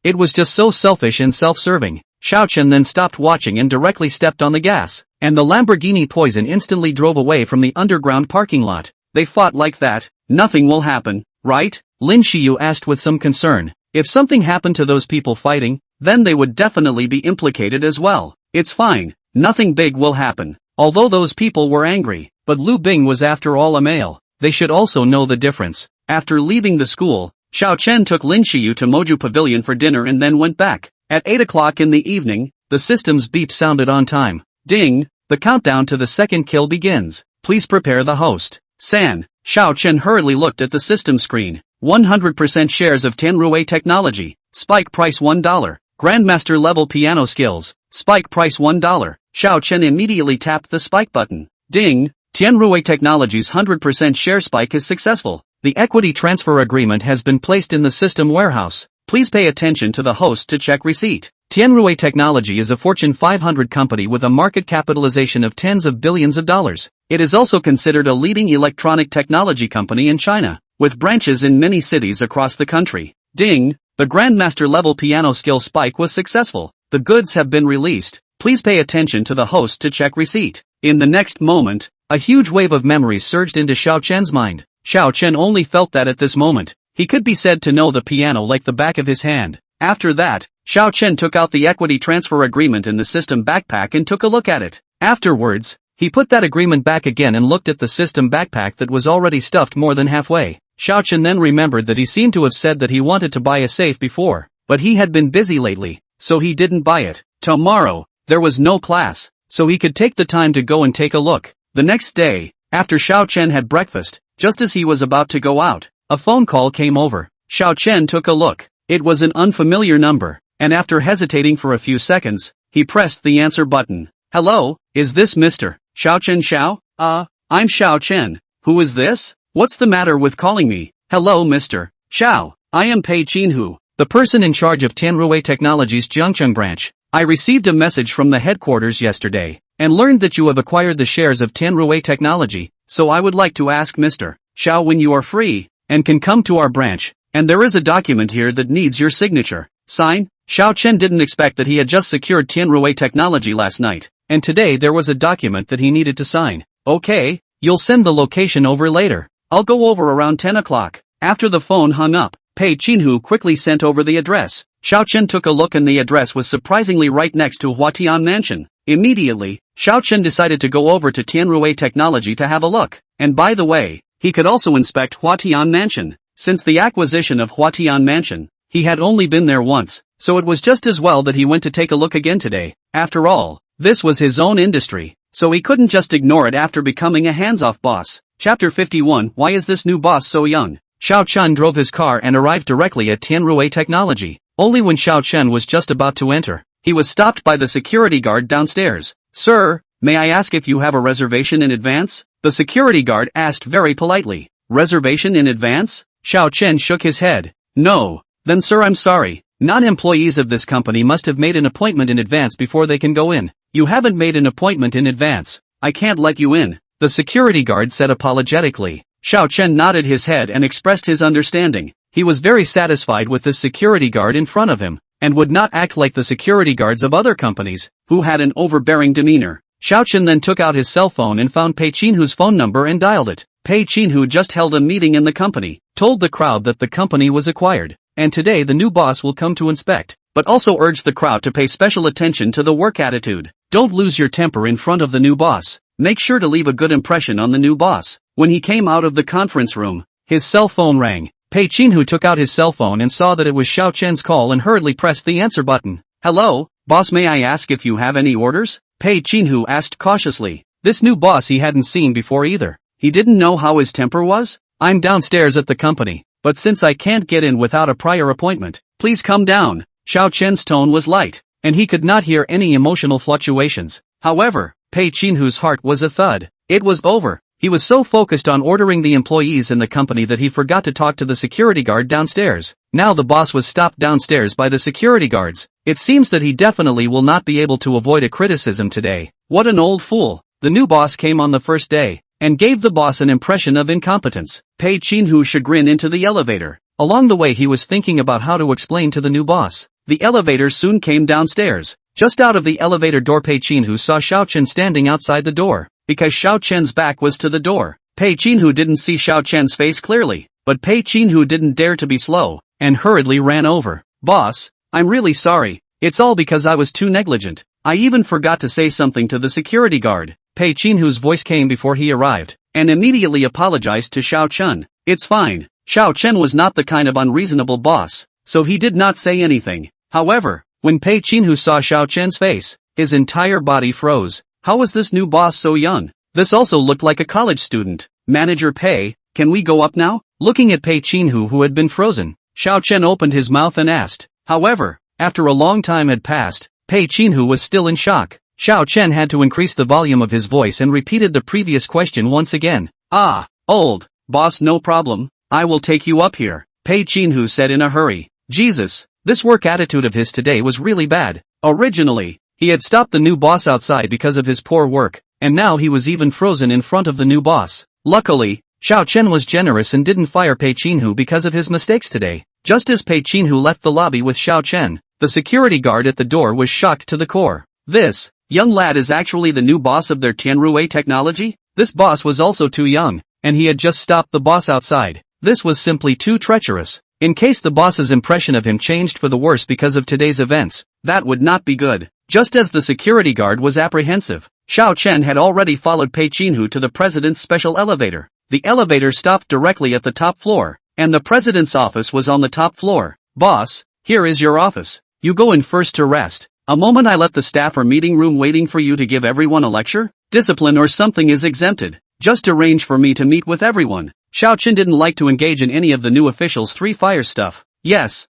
it was just so selfish and self-serving. Xiao Chen then stopped watching and directly stepped on the gas, and the Lamborghini Poison instantly drove away from the underground parking lot. They fought like that. Nothing will happen, right? Lin Xiu asked with some concern. If something happened to those people fighting, then they would definitely be implicated as well. It's fine. Nothing big will happen. Although those people were angry, but Lu Bing was after all a male. They should also know the difference. After leaving the school, Xiao Chen took Lin Xiu to Moju Pavilion for dinner and then went back. At 8 o'clock in the evening, the system's beep sounded on time. Ding! The countdown to the second kill begins. Please prepare the host. San. Xiao Chen hurriedly looked at the system screen. 100% shares of Tianruo technology. Spike price $1. Grandmaster level piano skills. Spike price $1. Xiao Chen immediately tapped the spike button. Ding! Tianruo Technology's 100% share spike is successful. The equity transfer agreement has been placed in the system warehouse. Please pay attention to the host to check receipt. Tianruo Technology is a Fortune 500 company with a market capitalization of tens of billions of dollars. It is also considered a leading electronic technology company in China, with branches in many cities across the country. Ding! The Grandmaster level piano skill spike was successful. The goods have been released. Please pay attention to the host to check receipt. In the next moment, a huge wave of memories surged into Xiao Chen's mind. Xiao Chen only felt that at this moment, he could be said to know the piano like the back of his hand. After that, Xiao Chen took out the equity transfer agreement in the system backpack and took a look at it. Afterwards, he put that agreement back again and looked at the system backpack that was already stuffed more than halfway. Xiao Chen then remembered that he seemed to have said that he wanted to buy a safe before, but he had been busy lately, so he didn't buy it. Tomorrow, there was no class, so he could take the time to go and take a look. The next day, after Xiao Chen had breakfast, just as he was about to go out, a phone call came over. Xiao Chen took a look. It was an unfamiliar number, and after hesitating for a few seconds, he pressed the answer button. Hello, is this Mr. Xiao Chen Xiao? I'm Xiao Chen. Who is this? What's the matter with calling me? Hello Mr. Xiao, I am Pei Qinhu, the person in charge of Tianruo Technology's Jiangcheng branch. I received a message from the headquarters yesterday, and learned that you have acquired the shares of Tianruo Technology, so I would like to ask Mr. Xiao when you are free, and can come to our branch, and there is a document here that needs your signature. Sign? Xiao Chen didn't expect that he had just secured Tianruo Technology last night, and today there was a document that he needed to sign. Okay, you'll send the location over later. I'll go over around 10 o'clock. After the phone hung up, Pei Qinhu quickly sent over the address. Xiao Chen took a look and the address was surprisingly right next to Huatian Mansion. Immediately, Xiao Chen decided to go over to Tianruo Technology to have a look. And by the way, he could also inspect Huatian Mansion. Since the acquisition of Huatian Mansion, he had only been there once, so it was just as well that he went to take a look again today. After all, this was his own industry, so he couldn't just ignore it after becoming a hands-off boss. Chapter 51. Why is this new boss so young? Xiao Chen drove his car and arrived directly at Tianruo Technology. Only when Xiao Chen was just about to enter, he was stopped by the security guard downstairs. Sir, may I ask if you have a reservation in advance? The security guard asked very politely. Reservation in advance? Xiao Chen shook his head. No. Then sir, I'm sorry. Non-employees of this company must have made an appointment in advance before they can go in. You haven't made an appointment in advance. I can't let you in. The security guard said apologetically. Xiao Chen nodded his head and expressed his understanding. He was very satisfied with this security guard in front of him, and would not act like the security guards of other companies, who had an overbearing demeanor. Xiao Chen then took out his cell phone and found Pei Qinhu's phone number and dialed it. Pei Qinhu just held a meeting in the company, told the crowd that the company was acquired, and today the new boss will come to inspect, but also urged the crowd to pay special attention to the work attitude. Don't lose your temper in front of the new boss. Make sure to leave a good impression on the new boss. When he came out of the conference room, his cell phone rang. Pei Qinhu took out his cell phone and saw that it was Xiao Chen's call and hurriedly pressed the answer button. Hello, boss, may I ask if you have any orders? Pei Qinhu asked cautiously. This new boss he hadn't seen before either. He didn't know how his temper was? I'm downstairs at the company, but since I can't get in without a prior appointment, please come down. Xiao Chen's tone was light, and he could not hear any emotional fluctuations. However, Pei Chinhu's heart was a thud. It was over. He was so focused on ordering the employees in the company that he forgot to talk to the security guard downstairs. Now the boss was stopped downstairs by the security guards. It seems that he definitely will not be able to avoid a criticism today. What an old fool. The new boss came on the first day, and gave the boss an impression of incompetence. Pei Chinhu chagrined into the elevator. Along the way he was thinking about how to explain to the new boss. The elevator soon came downstairs. Just out of the elevator door Pei Chinhu saw Xiao Chen standing outside the door. Because Xiao Chen's back was to the door, Pei Chinhu didn't see Xiao Chen's face clearly, but Pei Chinhu didn't dare to be slow, and hurriedly ran over. Boss, I'm really sorry, it's all because I was too negligent. I even forgot to say something to the security guard. Pei Chinhu's voice came before he arrived, and immediately apologized to Xiao Chen. It's fine. Xiao Chen was not the kind of unreasonable boss, so he did not say anything. However, when Pei Chinhu saw Xiao Chen's face, his entire body froze. How was this new boss so young? This also looked like a college student. Manager Pei, can we go up now? Looking at Pei Chinhu who had been frozen, Xiao Chen opened his mouth and asked. However, after a long time had passed, Pei Chinhu was still in shock. Xiao Chen had to increase the volume of his voice and repeated the previous question once again. Ah, old boss, no problem. I will take you up here, Pei Chinhu said in a hurry. Jesus, this work attitude of his today was really bad. Originally, he had stopped the new boss outside because of his poor work, and now he was even frozen in front of the new boss. Luckily, Xiao Chen was generous and didn't fire Pei Chinhu because of his mistakes today. Just as Pei Chinhu left the lobby with Xiao Chen, the security guard at the door was shocked to the core. This young lad is actually the new boss of their Tianrui technology? This boss was also too young, and he had just stopped the boss outside. This was simply too treacherous. In case the boss's impression of him changed for the worse because of today's events, that would not be good. Just as the security guard was apprehensive, Xiao Chen had already followed Pei Chinhu to the president's special elevator. The elevator stopped directly at the top floor, and the president's office was on the top floor. Boss, here is your office. You go in first to rest. A moment I let the staff or meeting room waiting for you to give everyone a lecture? Discipline or something is exempted. Just arrange for me to meet with everyone. Xiao Chen didn't like to engage in any of the new officials' three fire stuff. Yes,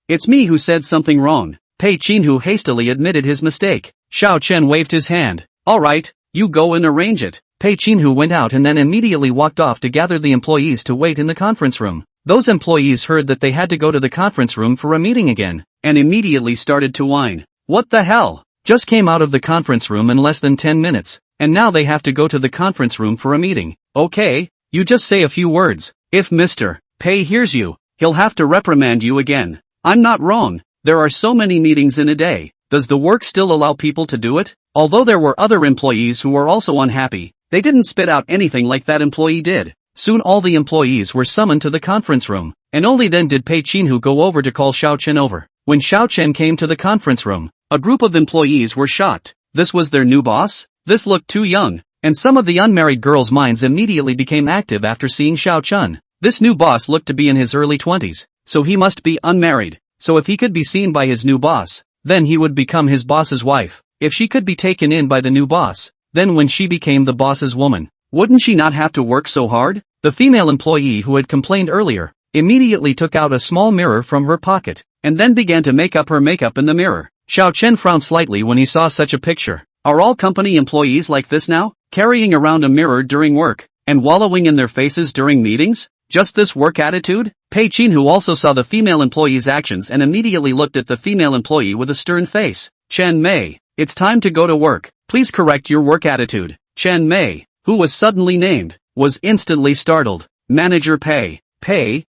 it's me who said something wrong. Pei Chinhu hastily admitted his mistake. Xiao Chen waved his hand. Alright, you go and arrange it. Pei Chinhu went out and then immediately walked off to gather the employees to wait in the conference room. Those employees heard that they had to go to the conference room for a meeting again, and immediately started to whine. What the hell? Just came out of the conference room in less than 10 minutes, and now they have to go to the conference room for a meeting. Okay, you just say a few words. If Mr. Pei hears you, he'll have to reprimand you again. I'm not wrong. There are so many meetings in a day. Does the work still allow people to do it? Although there were other employees who were also unhappy, they didn't spit out anything like that employee did. Soon all the employees were summoned to the conference room, and only then did Pei Chinhu go over to call Xiao Chen over. When Xiao Chen came to the conference room, a group of employees were shocked. This was their new boss? This looked too young, and some of the unmarried girls' minds immediately became active after seeing Xiao Chen. This new boss looked to be in his early 20s, so he must be unmarried. So if he could be seen by his new boss, then he would become his boss's wife. If she could be taken in by the new boss, then when she became the boss's woman, wouldn't she not have to work so hard? The female employee who had complained earlier, immediately took out a small mirror from her pocket, and then began to make up her makeup in the mirror. Xiao Chen frowned slightly when he saw such a picture. Are all company employees like this now? Carrying around a mirror during work, and wallowing in their faces during meetings? Just this work attitude? Pei Chinhu also saw the female employee's actions and immediately looked at the female employee with a stern face. Chen Mei, it's time to go to work. Please correct your work attitude. Chen Mei, who was suddenly named, was instantly startled. Manager Pei. Pei,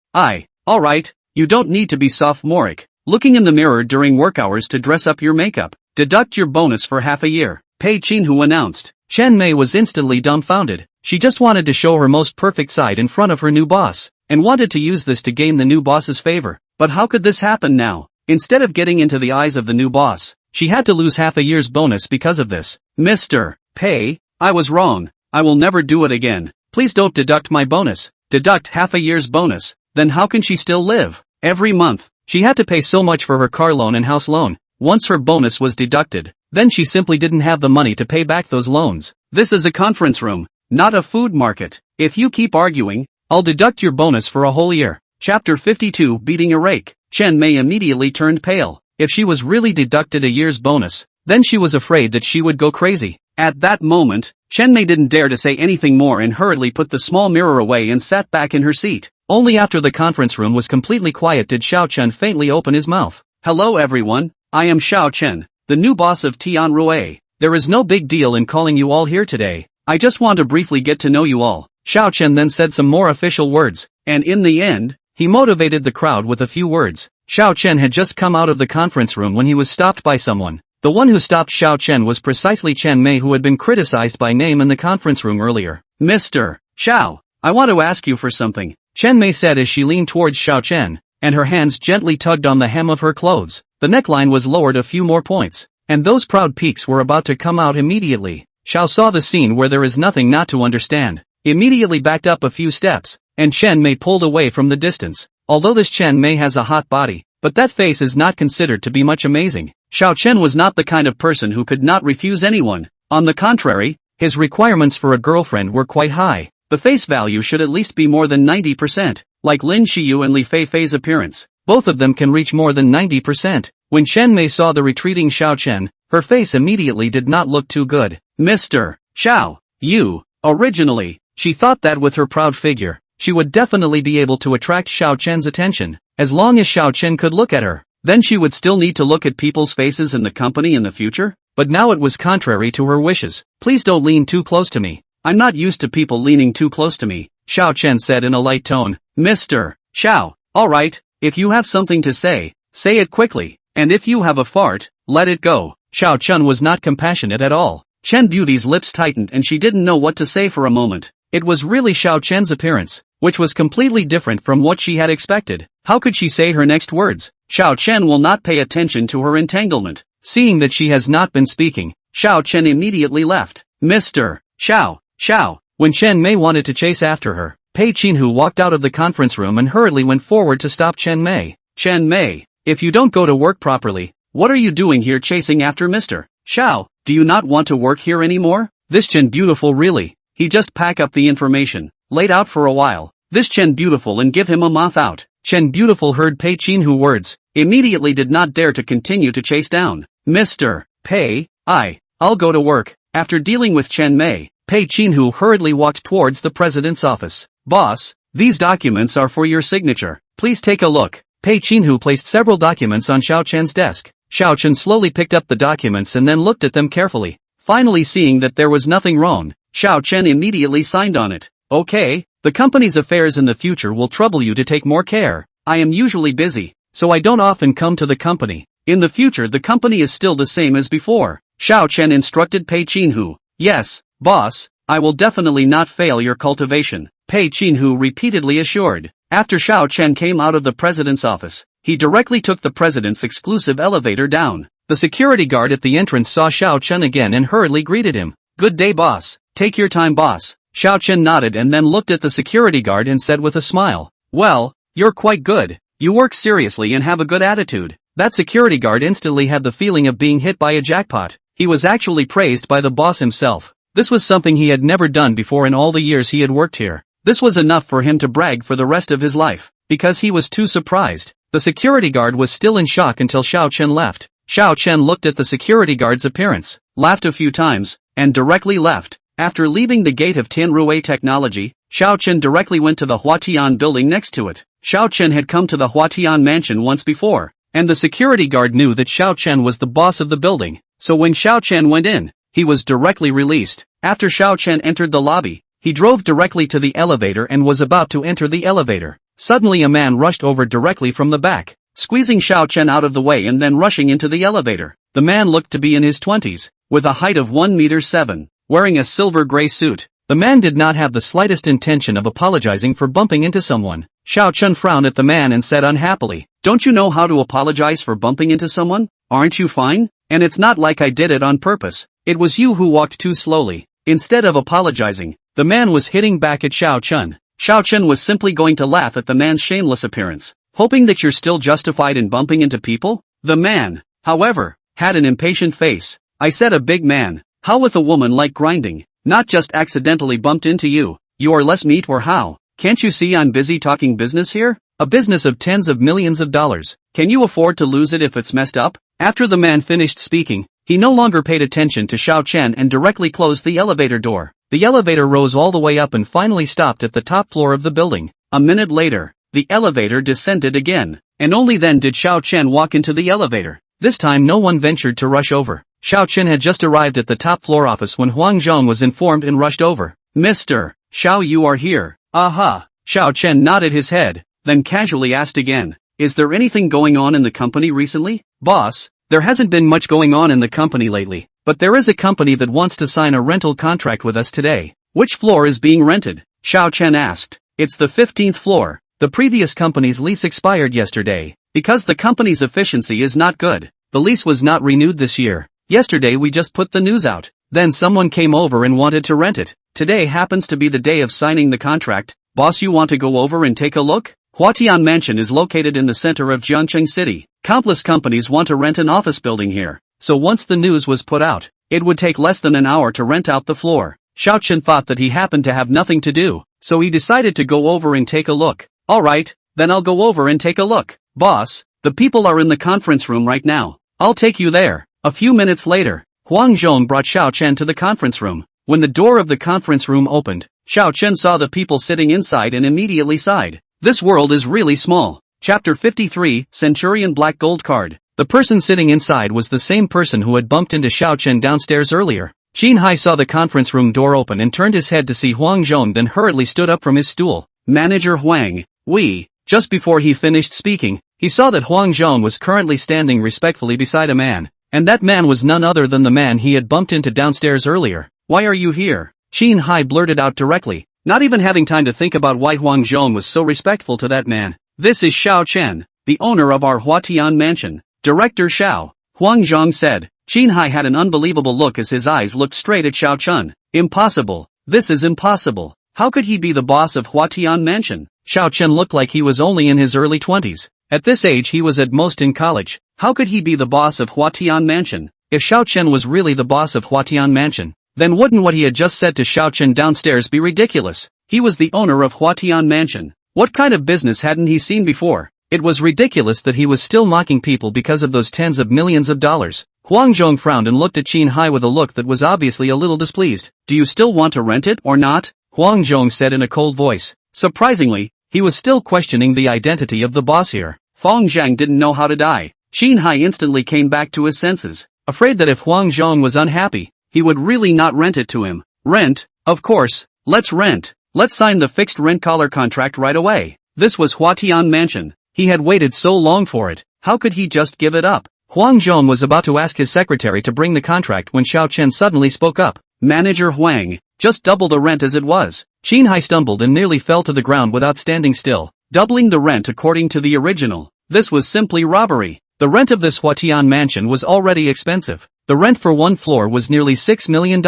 alright, you don't need to be sophomoric. Looking in the mirror during work hours to dress up your makeup. Deduct your bonus for half a year. Pei Chinhu announced. Chen Mei was instantly dumbfounded. She just wanted to show her most perfect side in front of her new boss, and wanted to use this to gain the new boss's favor. But how could this happen now? Instead of getting into the eyes of the new boss, she had to lose half a year's bonus because of this. Mr. Pei, I was wrong. I will never do it again. Please don't deduct my bonus. Deduct half a year's bonus. Then how can she still live? Every month, she had to pay so much for her car loan and house loan. Once her bonus was deducted, then she simply didn't have the money to pay back those loans. This is a conference room, not a food market. If you keep arguing, I'll deduct your bonus for a whole year. Chapter 52 Beating a Rake. Chen Mei immediately turned pale. If she was really deducted a year's bonus, then she was afraid that she would go crazy. At that moment, Chen Mei didn't dare to say anything more and hurriedly put the small mirror away and sat back in her seat. Only after the conference room was completely quiet did Xiao Chen faintly open his mouth. Hello everyone, I am Xiao Chen, the new boss of Tianrui. There is no big deal in calling you all here today. I just want to briefly get to know you all. Xiao Chen then said some more official words, and in the end, he motivated the crowd with a few words. Xiao Chen had just come out of the conference room when he was stopped by someone. The one who stopped Xiao Chen was precisely Chen Mei, who had been criticized by name in the conference room earlier. Mr. Xiao, I want to ask you for something, Chen Mei said as she leaned towards Xiao Chen, and her hands gently tugged on the hem of her clothes. The neckline was lowered a few more points, and those proud peaks were about to come out immediately. Xiao saw the scene where there is nothing not to understand, immediately backed up a few steps, and Chen Mei pulled away from the distance. Although this Chen Mei has a hot body, but that face is not considered to be much amazing. Xiao Chen was not the kind of person who could not refuse anyone. On the contrary, his requirements for a girlfriend were quite high. The face value should at least be more than 90%, like Lin Xiyu and Li Feifei's appearance. Both of them can reach more than 90%. When Chen Mei saw the retreating Xiao Chen, her face immediately did not look too good. Mr. Xiao, you, originally, she thought that with her proud figure, she would definitely be able to attract Xiao Chen's attention. As long as Xiao Chen could look at her, then she would still need to look at people's faces in the company in the future? But now it was contrary to her wishes. Please don't lean too close to me. I'm not used to people leaning too close to me, Xiao Chen said in a light tone. Mr. Xiao, alright, if you have something to say it quickly, and if you have a fart, let it go. Xiao Chen was not compassionate at all. Chen Beauty's lips tightened and she didn't know what to say for a moment. It was really Xiao Chen's appearance, which was completely different from what she had expected. How could she say her next words? Xiao Chen will not pay attention to her entanglement. Seeing that she has not been speaking, Xiao Chen immediately left. Mr. Xiao. When Chen Mei wanted to chase after her, Pei Qinhu walked out of the conference room and hurriedly went forward to stop Chen Mei. Chen Mei, if you don't go to work properly, what are you doing here chasing after Mr. Xiao? Do you not want to work here anymore? This Chen Beautiful really, he just pack up the information, laid out for a while. This Chen Beautiful and give him a mouth out. Chen Beautiful heard Pei Qinhu words, immediately did not dare to continue to chase down. Mr. Pei, I'll go to work. After dealing with Chen Mei, Pei Qinhu hurriedly walked towards the president's office. Boss, these documents are for your signature. Please take a look. Pei Qinhu placed several documents on Xiao Chen's desk. Xiao Chen slowly picked up the documents and then looked at them carefully. Finally seeing that there was nothing wrong, Xiao Chen immediately signed on it. Okay, the company's affairs in the future will trouble you to take more care. I am usually busy, so I don't often come to the company. In the future the company is still the same as before. Xiao Chen instructed Pei Qinhu. Yes, boss, I will definitely not fail your cultivation, Pei Qinhu repeatedly assured. After Xiao Chen came out of the president's office, he directly took the president's exclusive elevator down. The security guard at the entrance saw Xiao Chen again and hurriedly greeted him. Good day boss, take your time boss. Xiao Chen nodded and then looked at the security guard and said with a smile, well, you're quite good. You work seriously and have a good attitude. That security guard instantly had the feeling of being hit by a jackpot. He was actually praised by the boss himself. This was something he had never done before in all the years he had worked here. This was enough for him to brag for the rest of his life, because he was too surprised. The security guard was still in shock until Xiao Chen left. Xiao Chen looked at the security guard's appearance, laughed a few times, and directly left. After leaving the gate of Tianrui Technology, Xiao Chen directly went to the Huatian building next to it. Xiao Chen had come to the Huatian mansion once before, and the security guard knew that Xiao Chen was the boss of the building, so when Xiao Chen went in, he was directly released. After Xiao Chen entered the lobby, he drove directly to the elevator and was about to enter the elevator. Suddenly a man rushed over directly from the back, squeezing Xiao Chen out of the way and then rushing into the elevator. The man looked to be in his 20s, with a height of 1.7 meters, wearing a silver gray suit. The man did not have the slightest intention of apologizing for bumping into someone. Xiao Chen frowned at the man and said unhappily, don't you know how to apologize for bumping into someone? Aren't you fine? And it's not like I did it on purpose. It was you who walked too slowly. Instead of apologizing, the man was hitting back at Xiao Chen. Xiao Chen was simply going to laugh at the man's shameless appearance, hoping that you're still justified in bumping into people. The man, however, had an impatient face. I said a big man. How with a woman like grinding? Not just accidentally bumped into you. You are less meat or how? Can't you see I'm busy talking business here? A business of tens of millions of dollars. Can you afford to lose it if it's messed up? After the man finished speaking, he no longer paid attention to Xiao Chen and directly closed the elevator door. The elevator rose all the way up and finally stopped at the top floor of the building. A minute later, the elevator descended again, and only then did Xiao Chen walk into the elevator. This time no one ventured to rush over. Xiao Chen had just arrived at the top floor office when Huang Zhong was informed and rushed over. Mr. Xiao, you are here. Aha. Xiao Chen nodded his head, then casually asked again, is there anything going on in the company recently? Boss, there hasn't been much going on in the company lately, but there is a company that wants to sign a rental contract with us today. Which floor is being rented? Xiao Chen asked. It's the 15th floor. The previous company's lease expired yesterday. Because the company's efficiency is not good, the lease was not renewed this year. Yesterday we just put the news out. Then someone came over and wanted to rent it. Today happens to be the day of signing the contract. Boss, you want to go over and take a look? Huatian Mansion is located in the center of Jiangcheng City. Countless companies want to rent an office building here. So once the news was put out, it would take less than an hour to rent out the floor. Xiao Chen thought that he happened to have nothing to do, so he decided to go over and take a look. Alright, then I'll go over and take a look. Boss, the people are in the conference room right now. I'll take you there. A few minutes later, Huang Zhong brought Xiao Chen to the conference room. When the door of the conference room opened, Xiao Chen saw the people sitting inside and immediately sighed. This world is really small. Chapter 53, Centurion Black Gold Card. The person sitting inside was the same person who had bumped into Xiao Chen downstairs earlier. Qin Hai saw the conference room door open and turned his head to see Huang Zhong, then hurriedly stood up from his stool. Manager Huang, we. Just before he finished speaking, he saw that Huang Zhong was currently standing respectfully beside a man. And that man was none other than the man he had bumped into downstairs earlier. Why are you here? Qin Hai blurted out directly, not even having time to think about why Huang Zhong was so respectful to that man. This is Xiao Chen, the owner of our Huatian Mansion. Director Xiao, Huang Zhong said. Qin Hai had an unbelievable look as his eyes looked straight at Xiao Chen. Impossible. This is impossible. How could he be the boss of Huatian Mansion? Xiao Chen looked like he was only in his early 20s. At this age he was at most in college. How could he be the boss of Huatian Mansion? If Xiao Chen was really the boss of Huatian Mansion, then wouldn't what he had just said to Xiao Chen downstairs be ridiculous? He was the owner of Huatian Mansion. What kind of business hadn't he seen before? It was ridiculous that he was still mocking people because of those tens of millions of dollars. Huang Zhong frowned and looked at Qin Hai with a look that was obviously a little displeased. Do you still want to rent it or not? Huang Zhong said in a cold voice. Surprisingly, he was still questioning the identity of the boss here. Feng Zhang didn't know how to die. Qin Hai instantly came back to his senses, afraid that if Huang Zhong was unhappy, he would really not rent it to him. Rent? Of course, let's rent. Let's sign the fixed rent collar contract right away. This was Huatian Mansion. He had waited so long for it, how could he just give it up? Huang Zhong was about to ask his secretary to bring the contract when Xiao Chen suddenly spoke up. Manager Huang, just double the rent as it was. Qin Hai stumbled and nearly fell to the ground without standing still. Doubling the rent according to the original. This was simply robbery. The rent of this Huatian mansion was already expensive. The rent for one floor was nearly $6 million.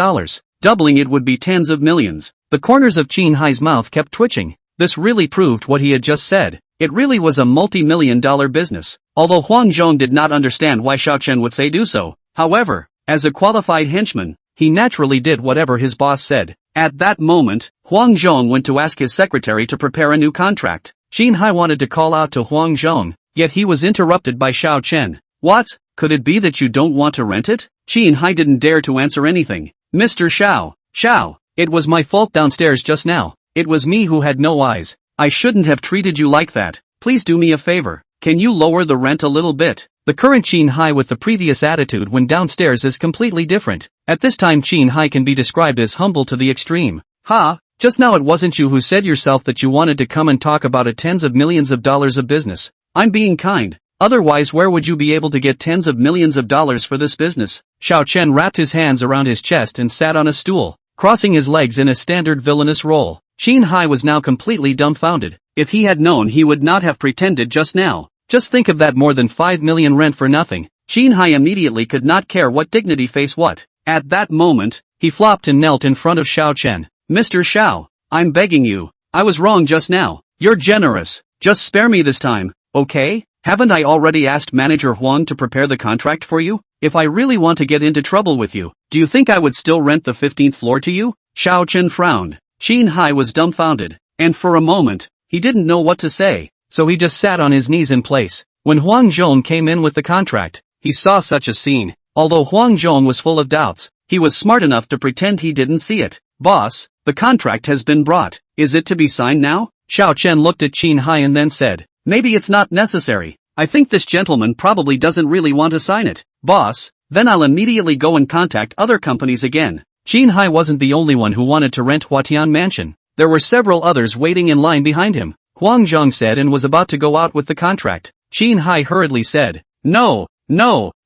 Doubling it would be tens of millions. The corners of Qin Hai's mouth kept twitching. This really proved what he had just said. It really was a multi-million-dollar business. Although Huang Zhong did not understand why Xiao Chen would say do so. However, as a qualified henchman, he naturally did whatever his boss said. At that moment, Huang Zhong went to ask his secretary to prepare a new contract. Qin Hai wanted to call out to Huang Zhong, yet he was interrupted by Xiao Chen. What? Could it be that you don't want to rent it? Qin Hai didn't dare to answer anything. Mr. Xiao, it was my fault downstairs just now. It was me who had no eyes. I shouldn't have treated you like that. Please do me a favor. Can you lower the rent a little bit? The current Qin Hai with the previous attitude when downstairs is completely different. At this time Qin Hai can be described as humble to the extreme. Ha, just now it wasn't you who said yourself that you wanted to come and talk about a tens of millions of dollars of business. I'm being kind. Otherwise where would you be able to get tens of millions of dollars for this business? Xiao Chen wrapped his hands around his chest and sat on a stool, crossing his legs in a standard villainous roll. Qin Hai was now completely dumbfounded. If he had known he would not have pretended just now. Just think of that, more than 5 million rent for nothing. Qin Hai immediately could not care what dignity face what. At that moment, he flopped and knelt in front of Xiao Chen. Mr. Xiao, I'm begging you. I was wrong just now. You're generous. Just spare me this time, okay? Haven't I already asked Manager Huang to prepare the contract for you? If I really want to get into trouble with you, do you think I would still rent the 15th floor to you? Xiao Chen frowned. Chen Hai was dumbfounded, and for a moment, he didn't know what to say, so he just sat on his knees in place. When Huang Zhong came in with the contract, he saw such a scene. Although Huang Zhong was full of doubts, he was smart enough to pretend he didn't see it. Boss, the contract has been brought. Is it to be signed now? Xiao Chen looked at Chen Hai and then said, maybe it's not necessary. I think this gentleman probably doesn't really want to sign it. Boss, then I'll immediately go and contact other companies again. Chen Hai wasn't the only one who wanted to rent Huatian Mansion. There were several others waiting in line behind him. Huang Zhong said and was about to go out with the contract. Chen Hai hurriedly said, no,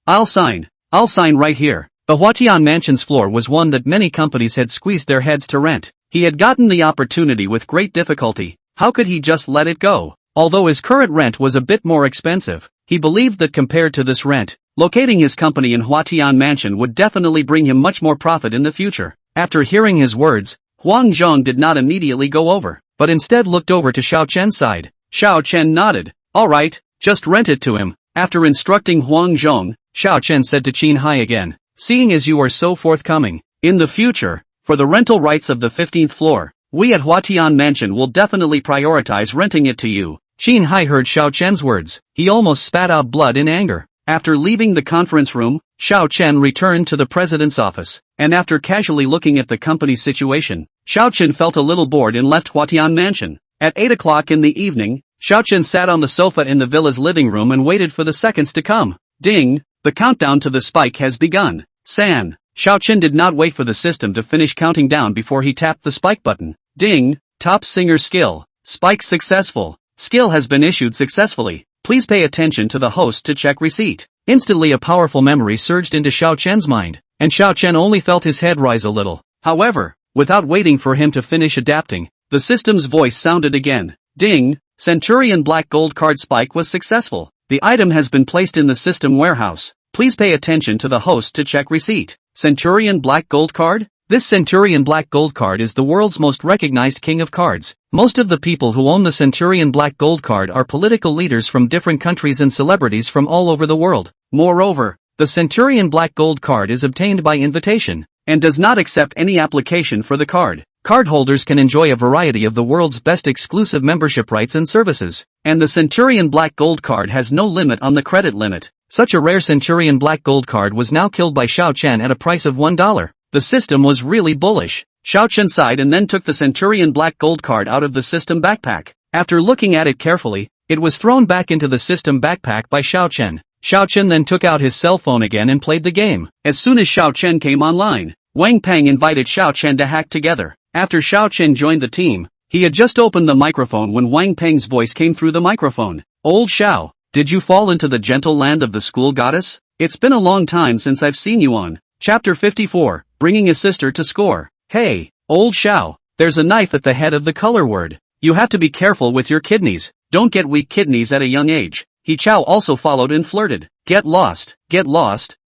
I'll sign right here. The Huatian Mansion's floor was one that many companies had squeezed their heads to rent. He had gotten the opportunity with great difficulty. How could he just let it go? Although his current rent was a bit more expensive, he believed that compared to this rent, locating his company in Huatian Mansion would definitely bring him much more profit in the future. After hearing his words, Huang Zhong did not immediately go over, but instead looked over to Xiao Chen's side. Xiao Chen nodded. Alright, just rent it to him. After instructing Huang Zhong, Xiao Chen said to Chen Hai again, seeing as you are so forthcoming, in the future, for the rental rights of the 15th floor, we at Huatian Mansion will definitely prioritize renting it to you. Chen Hai heard Xiao Chen's words. He almost spat out blood in anger. After leaving the conference room, Xiao Chen returned to the president's office, and after casually looking at the company's situation, Xiao Chen felt a little bored and left Huatian Mansion. At 8 o'clock in the evening, Xiao Chen sat on the sofa in the villa's living room and waited for the seconds to come. Ding! The countdown to the spike has begun. San. Xiao Chen did not wait for the system to finish counting down before he tapped the spike button. Ding! Top singer skill. Spike successful. Skill has been issued successfully. Please pay attention to the host to check receipt. Instantly a powerful memory surged into Xiao Chen's mind, and Xiao Chen only felt his head rise a little. However, without waiting for him to finish adapting, the system's voice sounded again. Ding! Centurion Black Gold Card Spike was successful. The item has been placed in the system warehouse. Please pay attention to the host to check receipt. Centurion Black Gold Card? This Centurion Black Gold Card is the world's most recognized king of cards. Most of the people who own the Centurion Black Gold Card are political leaders from different countries and celebrities from all over the world. Moreover, the Centurion Black Gold Card is obtained by invitation, and does not accept any application for the card. Cardholders can enjoy a variety of the world's best exclusive membership rights and services, and the Centurion Black Gold Card has no limit on the credit limit. Such a rare Centurion Black Gold Card was now killed by Xiao Chen at a price of $1. The system was really bullish. Xiao Chen sighed and then took the Centurion Black Gold Card out of the system backpack. After looking at it carefully, it was thrown back into the system backpack by Xiao Chen. Xiao Chen then took out his cell phone again and played the game. As soon as Xiao Chen came online, Wang Peng invited Xiao Chen to hack together. After Xiao Chen joined the team, he had just opened the microphone when Wang Peng's voice came through the microphone. Old Xiao, did you fall into the gentle land of the school goddess? It's been a long time since I've seen you on. Chapter 54, Bringing a Sister to Score. Hey, old Xiao, there's a knife at the head of the color word. You have to be careful with your kidneys. Don't get weak kidneys at a young age. He Chao also followed and flirted. Get lost,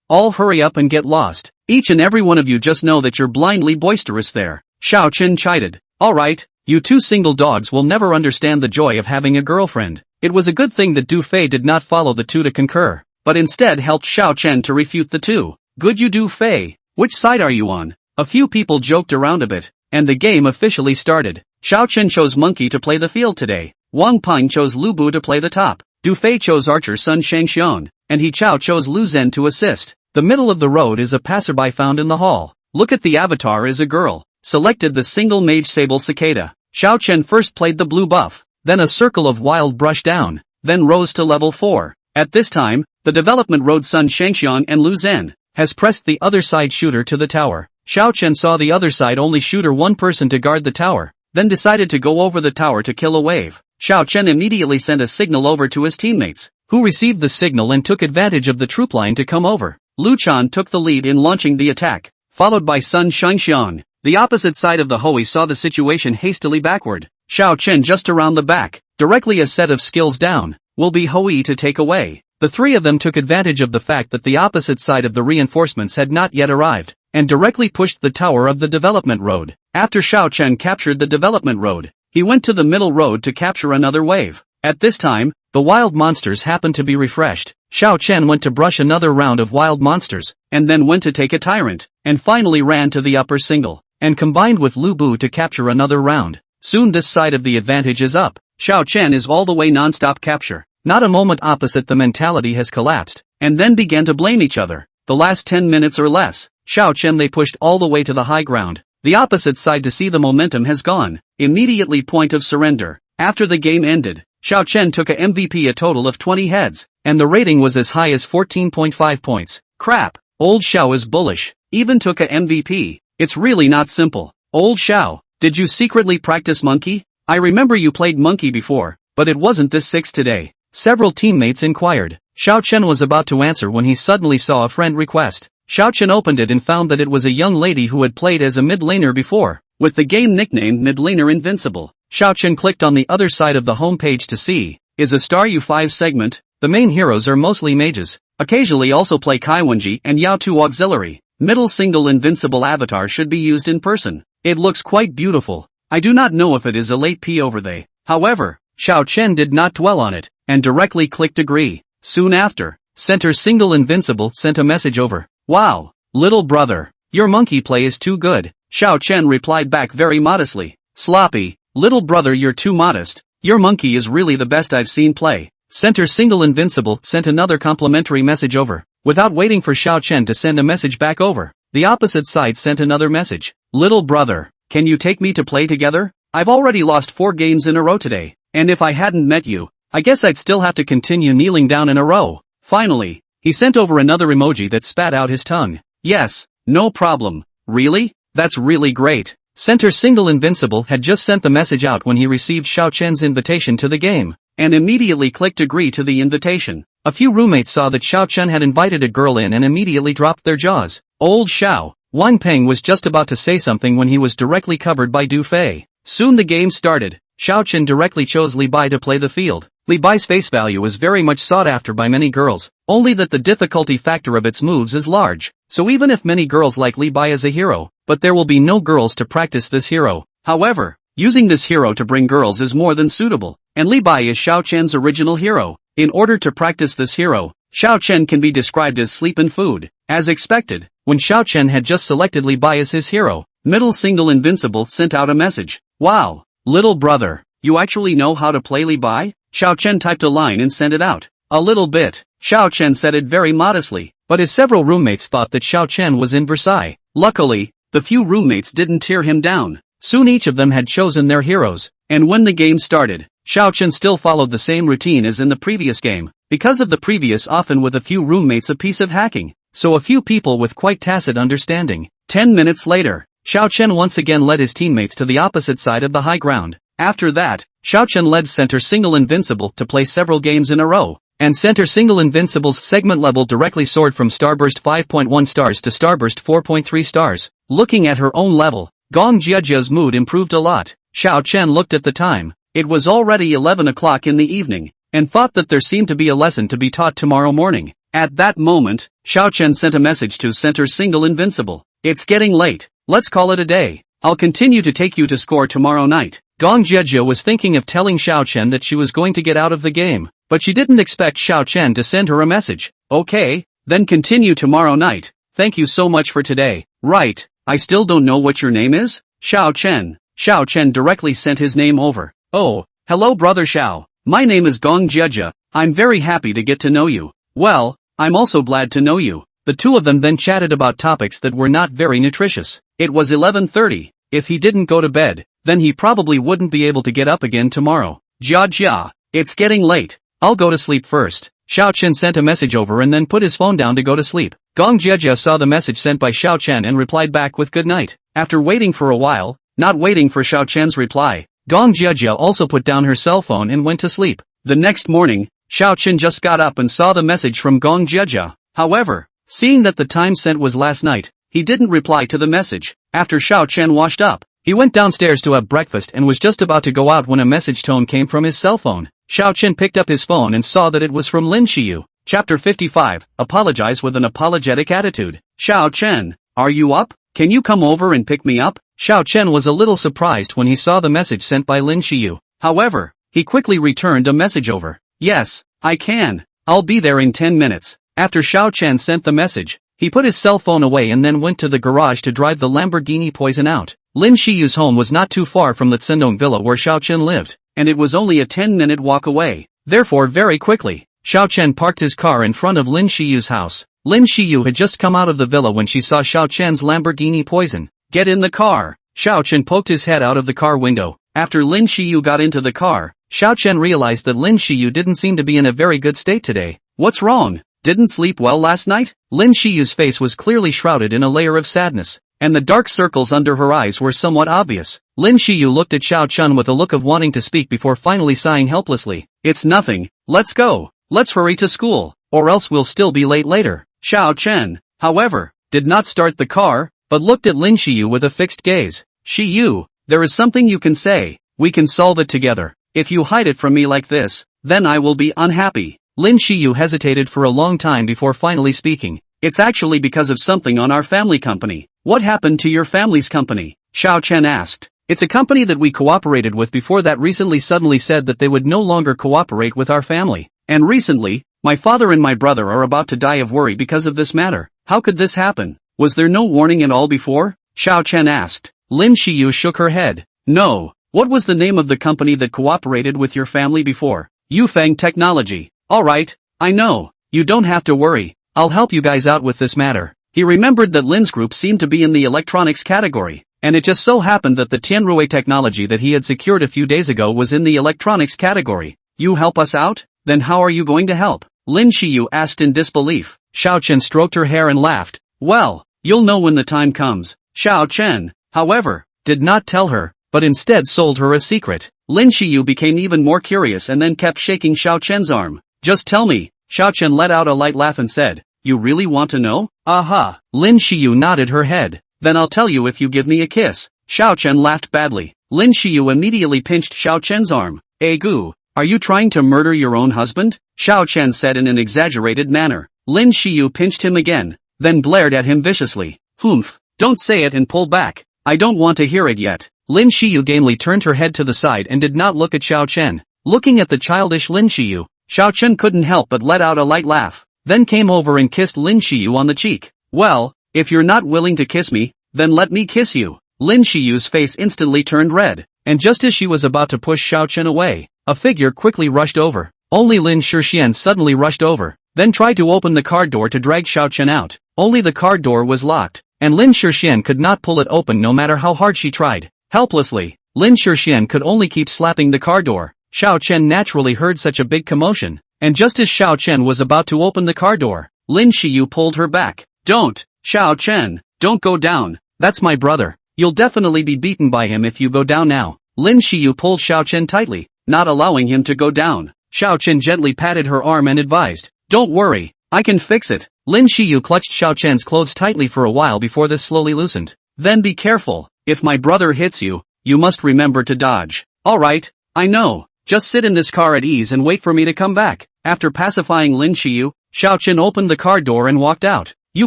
all hurry up and get lost. Each and every one of you just know that you're blindly boisterous there. Xiao Chen chided. Alright, you two single dogs will never understand the joy of having a girlfriend. It was a good thing that Du Fei did not follow the two to concur, but instead helped Xiao Chen to refute the two. Good you Du Fei. Which side are you on? A few people joked around a bit, and the game officially started. Xiao Chen chose Monkey to play the field today. Wang Peng chose Lu Bu to play the top. Du Fei chose Archer Sun Shangxian, and He Chao chose Lu Zhen to assist. The middle of the road is a passerby found in the hall. Look at the avatar is a girl. Selected the single mage Sable Cicada. Xiao Chen first played the blue buff, then a circle of wild brush down, then rose to level 4. At this time, the development road Sun Shangxian and Lu Zhen has pressed the other side shooter to the tower. Xiao Chen saw the other side only shooter one person to guard the tower, then decided to go over the tower to kill a wave. Xiao Chen immediately sent a signal over to his teammates, who received the signal and took advantage of the troop line to come over. Lu Chan took the lead in launching the attack, followed by Sun Shangxian. The opposite side of the Hui saw the situation hastily backward. Xiao Chen just around the back, directly a set of skills down, will be Hui to take away. The three of them took advantage of the fact that the opposite side of the reinforcements had not yet arrived, and directly pushed the tower of the development road. After Xiao Chen captured the development road, he went to the middle road to capture another wave. At this time, The wild monsters happened to be refreshed. Xiao Chen went to brush another round of wild monsters, and then went to take a tyrant, and finally ran to the upper single, and combined with Lu Bu to capture another round. Soon this side of the advantage is up. Xiao Chen is all the way non-stop capture. Not a moment opposite the mentality has collapsed, and then began to blame each other. The last 10 minutes or less, Xiao Chen they pushed all the way to the high ground. The opposite side to see the momentum has gone. Immediately point of surrender. After the game ended, Xiao Chen took a MVP a total of 20 heads, and the rating was as high as 14.5 points. Crap, old Xiao is bullish. Even took a MVP. It's really not simple. Old Xiao, did you secretly practice monkey? I remember you played monkey before, but it wasn't this 6 today. Several teammates inquired. Xiao Chen was about to answer when he suddenly saw a friend request. Xiao Chen opened it and found that it was a young lady who had played as a mid laner before, with the game nickname Mid Laner Invincible. Xiao Chen clicked on the other side of the home page to see, is a Star U5 segment. The main heroes are mostly mages, occasionally also play Kaiwenji and Yao 2 auxiliary. Middle single invincible avatar should be used in person. It looks quite beautiful. I do not know if it is a late P over they. However, Xiao Chen did not dwell on it, and directly clicked agree. Soon after, center single invincible sent a message over. Wow, little brother, your monkey play is too good. Xiao Chen replied back very modestly. Sloppy, little brother you're too modest. Your monkey is really the best I've seen play. Center single invincible sent another complimentary message over. Without waiting for Xiao Chen to send a message back over, the opposite side sent another message. Little brother, can you take me to play together? I've already lost 4 games in a row today, and if I hadn't met you, I guess I'd still have to continue kneeling down in a row. Finally, he sent over another emoji that spat out his tongue. Yes, no problem. Really? That's really great. Center single invincible had just sent the message out when he received Xiao Chen's invitation to the game, and immediately clicked agree to the invitation. A few roommates saw that Xiao Chen had invited a girl in and immediately dropped their jaws. Old Xiao, Wang Peng was just about to say something when he was directly covered by Du Fei. Soon the game started. Xiao Chen directly chose Li Bai to play the field. Li Bai's face value is very much sought after by many girls, only that the difficulty factor of its moves is large, so even if many girls like Li Bai as a hero, but there will be no girls to practice this hero. However, using this hero to bring girls is more than suitable, and Li Bai is Xiao Chen's original hero. In order to practice this hero, Xiao Chen can be described as sleep and food. As expected, when Xiao Chen had just selected Li Bai as his hero, middle single invincible sent out a message. Wow, little brother, you actually know how to play Li Bai? Xiao Chen typed a line and sent it out. A little bit. Xiao Chen said it very modestly, but his several roommates thought that Xiao Chen was in Versailles. Luckily, the few roommates didn't tear him down. Soon each of them had chosen their heroes, and when the game started, Xiao Chen still followed the same routine as in the previous game. Because of the previous often with a few roommates a piece of hacking, so a few people with quite tacit understanding. 10 minutes later, Xiao Chen once again led his teammates to the opposite side of the high ground. After that, Xiao Chen led center single invincible to play several games in a row, and center single invincible's segment level directly soared from Starburst 5.1 stars to Starburst 4.3 stars. Looking at her own level, Gong Jiajia's mood improved a lot. Xiao Chen looked at the time. It was already 11 o'clock in the evening, and thought that there seemed to be a lesson to be taught tomorrow morning. At that moment, Xiao Chen sent a message to center single invincible. It's getting late. Let's call it a day. I'll continue to take you to score tomorrow night. Gong Jiejia was thinking of telling Xiao Chen that she was going to get out of the game, but she didn't expect Xiao Chen to send her a message. Okay, then continue tomorrow night. Thank you so much for today. Right, I still don't know what your name is? Xiao Chen. Xiao Chen directly sent his name over. Oh, hello brother Xiao. My name is Gong Jiejia. I'm very happy to get to know you. Well, I'm also glad to know you. The two of them then chatted about topics that were not very nutritious. It was 11:30. If he didn't go to bed, then he probably wouldn't be able to get up again tomorrow. Jia, it's getting late. I'll go to sleep first. Xiao Chen sent a message over and then put his phone down to go to sleep. Gong Jiejia saw the message sent by Xiao Chen and replied back with good night. After waiting for a while, not waiting for Xiao Chen's reply, Gong Jiejia also put down her cell phone and went to sleep. The next morning, Xiao Chen just got up and saw the message from Gong Jiejia. However, seeing that the time sent was last night, he didn't reply to the message. After Xiao Chen washed up, he went downstairs to have breakfast and was just about to go out when a message tone came from his cell phone. Xiao Chen picked up his phone and saw that it was from Lin Xiyu. Chapter 55, Apologize with an Apologetic Attitude. Xiao Chen, are you up? Can you come over and pick me up? Xiao Chen was a little surprised when he saw the message sent by Lin Xiyu. However, he quickly returned a message over. Yes, I can. I'll be there in 10 minutes. After Xiao Chen sent the message, he put his cell phone away and then went to the garage to drive the Lamborghini Poison out. Lin Shiyu's home was not too far from the Tsendong villa where Xiao Chen lived, and it was only a 10-minute walk away. Therefore very quickly, Xiao Chen parked his car in front of Lin Shiyu's house. Lin Shiyu had just come out of the villa when she saw Xiao Chen's Lamborghini Poison. Get in the car. Xiao Chen poked his head out of the car window. After Lin Shiyu got into the car, Xiao Chen realized that Lin Shiyu didn't seem to be in a very good state today. What's wrong? Didn't sleep well last night? Lin Shiyu's face was clearly shrouded in a layer of sadness, and the dark circles under her eyes were somewhat obvious. Lin Shiyu looked at Xiao Chen with a look of wanting to speak before finally sighing helplessly. It's nothing. Let's go. Let's hurry to school, or else we'll still be late later. Xiao Chen, however, did not start the car, but looked at Lin Shiyu with a fixed gaze. Shiyu, there is something you can say. We can solve it together. If you hide it from me like this, then I will be unhappy. Lin Shiyu hesitated for a long time before finally speaking. It's actually because of something on our family company. What happened to your family's company? Xiao Chen asked. It's a company that we cooperated with before that recently suddenly said that they would no longer cooperate with our family. And recently, my father and my brother are about to die of worry because of this matter. How could this happen? Was there no warning at all before? Xiao Chen asked. Lin Shiyu shook her head. No. What was the name of the company that cooperated with your family before? Yufeng Technology. Alright, I know. You don't have to worry. I'll help you guys out with this matter. He remembered that Lin's group seemed to be in the electronics category, and it just so happened that the Tianrui technology that he had secured a few days ago was in the electronics category. You help us out? Then how are you going to help? Lin Shiyu asked in disbelief. Xiao Chen stroked her hair and laughed. Well, you'll know when the time comes. Xiao Chen, however, did not tell her, but instead sold her a secret. Lin Shiyu became even more curious and then kept shaking Xiao Chen's arm. Just tell me. Xiao Chen let out a light laugh and said, you really want to know? Aha. Lin Shiyu nodded her head. Then I'll tell you if you give me a kiss. Xiao Chen laughed badly. Lin Shiyu immediately pinched Xiao Chen's arm. Gu, are you trying to murder your own husband? Xiao Chen said in an exaggerated manner. Lin Shiyu pinched him again, then glared at him viciously. Humph, don't say it and pull back. I don't want to hear it yet. Lin Shiyu gamely turned her head to the side and did not look at Xiao Chen. Looking at the childish Lin Shiyu, Xiao Chen couldn't help but let out a light laugh, then came over and kissed Lin Shiyu on the cheek. Well, if you're not willing to kiss me, then let me kiss you. Lin Shiyu's face instantly turned red, and just as she was about to push Xiao Chen away, a figure quickly rushed over. Only Lin Shixian suddenly rushed over, then tried to open the car door to drag Xiao Chen out. Only the car door was locked, and Lin Shixian could not pull it open no matter how hard she tried. Helplessly, Lin Shixian could only keep slapping the car door. Xiao Chen naturally heard such a big commotion, and just as Xiao Chen was about to open the car door, Lin Shiyu pulled her back. Don't, Xiao Chen, don't go down. That's my brother. You'll definitely be beaten by him if you go down now. Lin Shiyu pulled Xiao Chen tightly, not allowing him to go down. Xiao Chen gently patted her arm and advised, don't worry, I can fix it. Lin Shiyu clutched Xiao Chen's clothes tightly for a while before this slowly loosened. Then be careful. If my brother hits you, you must remember to dodge. Alright, I know. Just sit in this car at ease and wait for me to come back. After pacifying Lin Shiyu, Xiao Chen opened the car door and walked out. You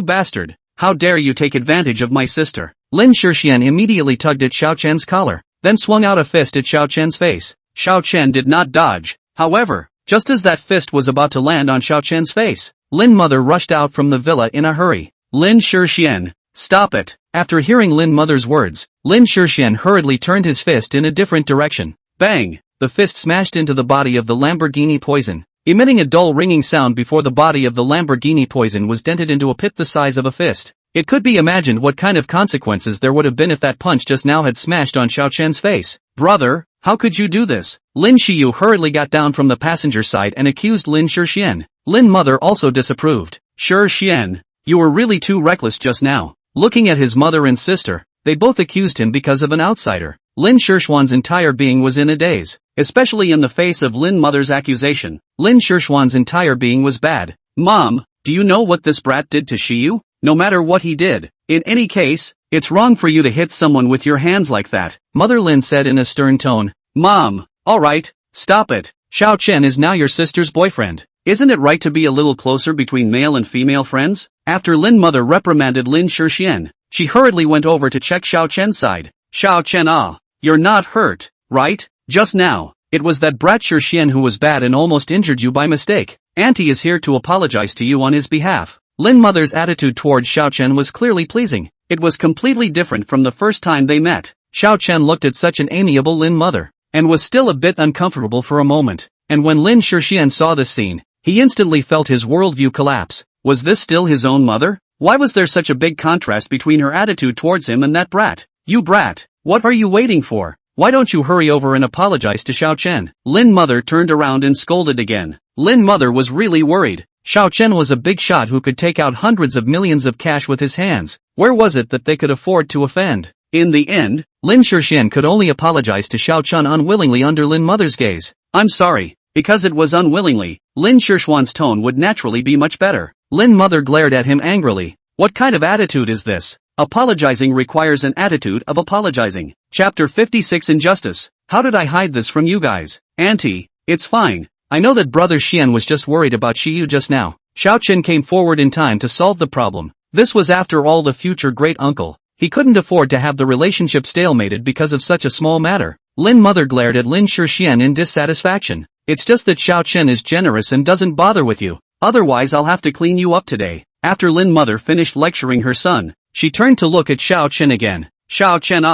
bastard! How dare you take advantage of my sister? Lin Shixian immediately tugged at Xiao Chen's collar, then swung out a fist at Xiao Chen's face. Xiao Chen did not dodge. However, just as that fist was about to land on Xiao Chen's face, Lin Mother rushed out from the villa in a hurry. Lin Shixian, stop it! After hearing Lin Mother's words, Lin Shixian hurriedly turned his fist in a different direction. Bang! The fist smashed into the body of the Lamborghini Poison, emitting a dull ringing sound before the body of the Lamborghini Poison was dented into a pit the size of a fist. It could be imagined what kind of consequences there would have been if that punch just now had smashed on Xiao Chen's face. Brother, how could you do this? Lin Shiyu hurriedly got down from the passenger side and accused Lin Shixian. Lin Mother also disapproved. Shixian, you were really too reckless just now. Looking at his mother and sister, they both accused him because of an outsider. Lin Shixuan's entire being was in a daze, especially in the face of Lin Mother's accusation. Lin Shixuan's entire being was bad. Mom, do you know what this brat did to Shiyu? No matter what he did, in any case, it's wrong for you to hit someone with your hands like that, Mother Lin said in a stern tone. Mom, alright, stop it. Xiao Chen is now your sister's boyfriend. Isn't it right to be a little closer between male and female friends? After Lin Mother reprimanded Lin Shixian, she hurriedly went over to check Xiao Chen's side. Xiao Chen, you're not hurt, right? Just now, It was that brat Xiao who was bad and almost injured you by mistake. Auntie is here to apologize to you on his behalf. Lin Mother's attitude towards Xiao Chen was clearly pleasing. It was completely different from the first time they met. Xiao Chen looked at such an amiable Lin Mother, and was still a bit uncomfortable for a moment. And when Lin Xiao saw this scene, he instantly felt his worldview collapse. Was this still his own mother? Why was there such a big contrast between her attitude towards him and that brat? You brat! What are you waiting for? Why don't you hurry over and apologize to Xiao Chen? Lin Mother turned around and scolded again. Lin Mother was really worried. Xiao Chen was a big shot who could take out hundreds of millions of cash with his hands. Where was it that they could afford to offend? In the end, Lin Xiao could only apologize to Xiao Chen unwillingly under Lin Mother's gaze. I'm sorry. Because it was unwillingly, Lin Xiao's tone would naturally be much better. Lin Mother glared at him angrily. What kind of attitude is this? Apologizing requires an attitude of apologizing. Chapter 56 Injustice. How did I hide this from you guys? Auntie, it's fine. I know that brother Xian was just worried about Xiu just now. Xiao Chen came forward in time to solve the problem. This was after all the future great uncle. He couldn't afford to have the relationship stalemated because of such a small matter. Lin Mother glared at Lin Xian in dissatisfaction. It's just that Xiao Chen is generous and doesn't bother with you. Otherwise I'll have to clean you up today. After Lin Mother finished lecturing her son, she turned to look at Xiao Chen again. Xiao Chen,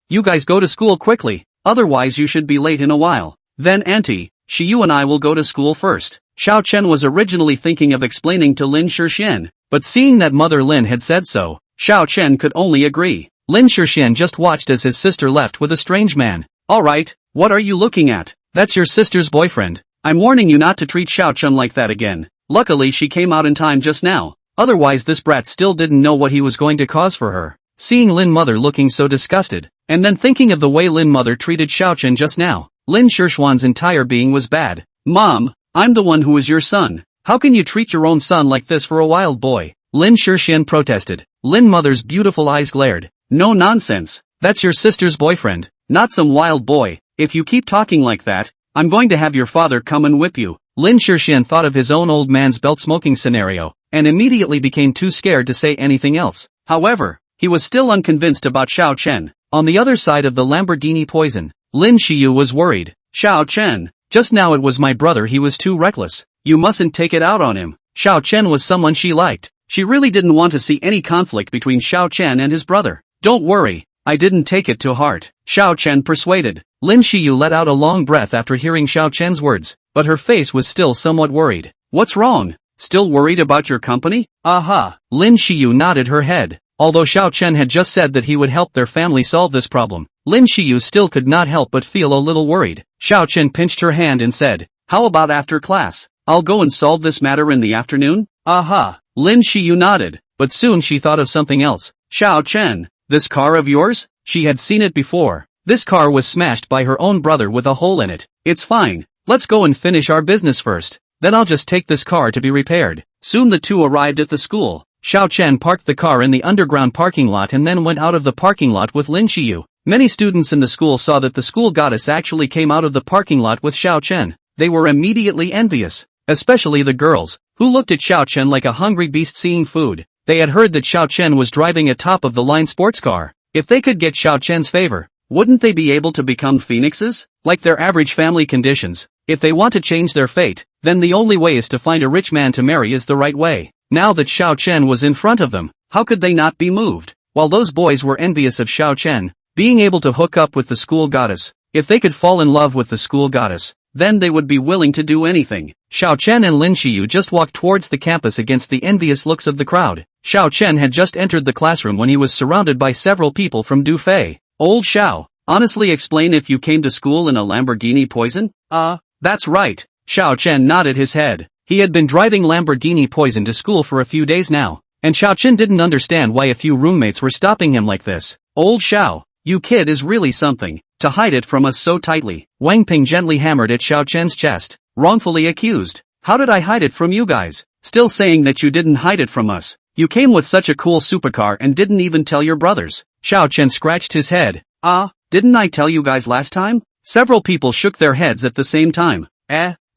you guys go to school quickly, otherwise you should be late in a while. Then Auntie, Xiu and I will go to school first. Xiao Chen was originally thinking of explaining to Lin Xian, but seeing that Mother Lin had said so, Xiao Chen could only agree. Lin Xian just watched as his sister left with a strange man. Alright, what are you looking at? That's your sister's boyfriend. I'm warning you not to treat Xiao Chen like that again. Luckily she came out in time just now. Otherwise this brat still didn't know what he was going to cause for her. Seeing Lin Mother looking so disgusted, and then thinking of the way Lin Mother treated Xiao Chen just now, Lin Xiao's entire being was bad. Mom, I'm the one who is your son. How can you treat your own son like this for a wild boy? Lin Xiao protested. Lin Mother's beautiful eyes glared. No nonsense. That's your sister's boyfriend, not some wild boy. If you keep talking like that, I'm going to have your father come and whip you. Lin Xiao thought of his own old man's belt smoking scenario, and immediately became too scared to say anything else. However, he was still unconvinced about Xiao Chen. On the other side of the Lamborghini poison, Lin Xiu was worried. Xiao Chen, just now it was my brother, he was too reckless. You mustn't take it out on him. Xiao Chen was someone she liked. She really didn't want to see any conflict between Xiao Chen and his brother. Don't worry, I didn't take it to heart. Xiao Chen persuaded. Lin Xiu let out a long breath after hearing Xiao Chen's words, but her face was still somewhat worried. What's wrong? Still worried about your company? Aha! Lin Xiu nodded her head. Although Xiao Chen had just said that he would help their family solve this problem, Lin Xiu still could not help but feel a little worried. Xiao Chen pinched her hand and said, how about after class? I'll go and solve this matter in the afternoon? Aha! Lin Xiu nodded, but soon she thought of something else. Xiao Chen, this car of yours? She had seen it before. This car was smashed by her own brother with a hole in it. It's fine. Let's go and finish our business first. Then I'll just take this car to be repaired. Soon the two arrived at the school. Xiao Chen parked the car in the underground parking lot and then went out of the parking lot with Lin Xiu. Many students in the school saw that the school goddess actually came out of the parking lot with Xiao Chen. They were immediately envious, especially the girls, who looked at Xiao Chen like a hungry beast seeing food. They had heard that Xiao Chen was driving a top-of-the-line sports car. If they could get Xiao Chen's favor, wouldn't they be able to become phoenixes? Like their average family conditions. If they want to change their fate, then the only way is to find a rich man to marry is the right way. Now that Xiao Chen was in front of them, how could they not be moved? While those boys were envious of Xiao Chen being able to hook up with the school goddess, if they could fall in love with the school goddess, then they would be willing to do anything. Xiao Chen and Lin Xiu just walked towards the campus against the envious looks of the crowd. Xiao Chen had just entered the classroom when he was surrounded by several people from Dufei. Old Xiao, honestly explain if you came to school in a Lamborghini Poison? That's right. Xiao Chen nodded his head. He had been driving Lamborghini Poison to school for a few days now, and Xiao Chen didn't understand why a few roommates were stopping him like this. Old Xiao, you kid is really something, to hide it from us so tightly. Wang Ping gently hammered at Xiao Chen's chest, wrongfully accused. How did I hide it from you guys? Still saying that you didn't hide it from us. You came with such a cool supercar and didn't even tell your brothers. Xiao Chen scratched his head. Didn't I tell you guys last time? Several people shook their heads at the same time.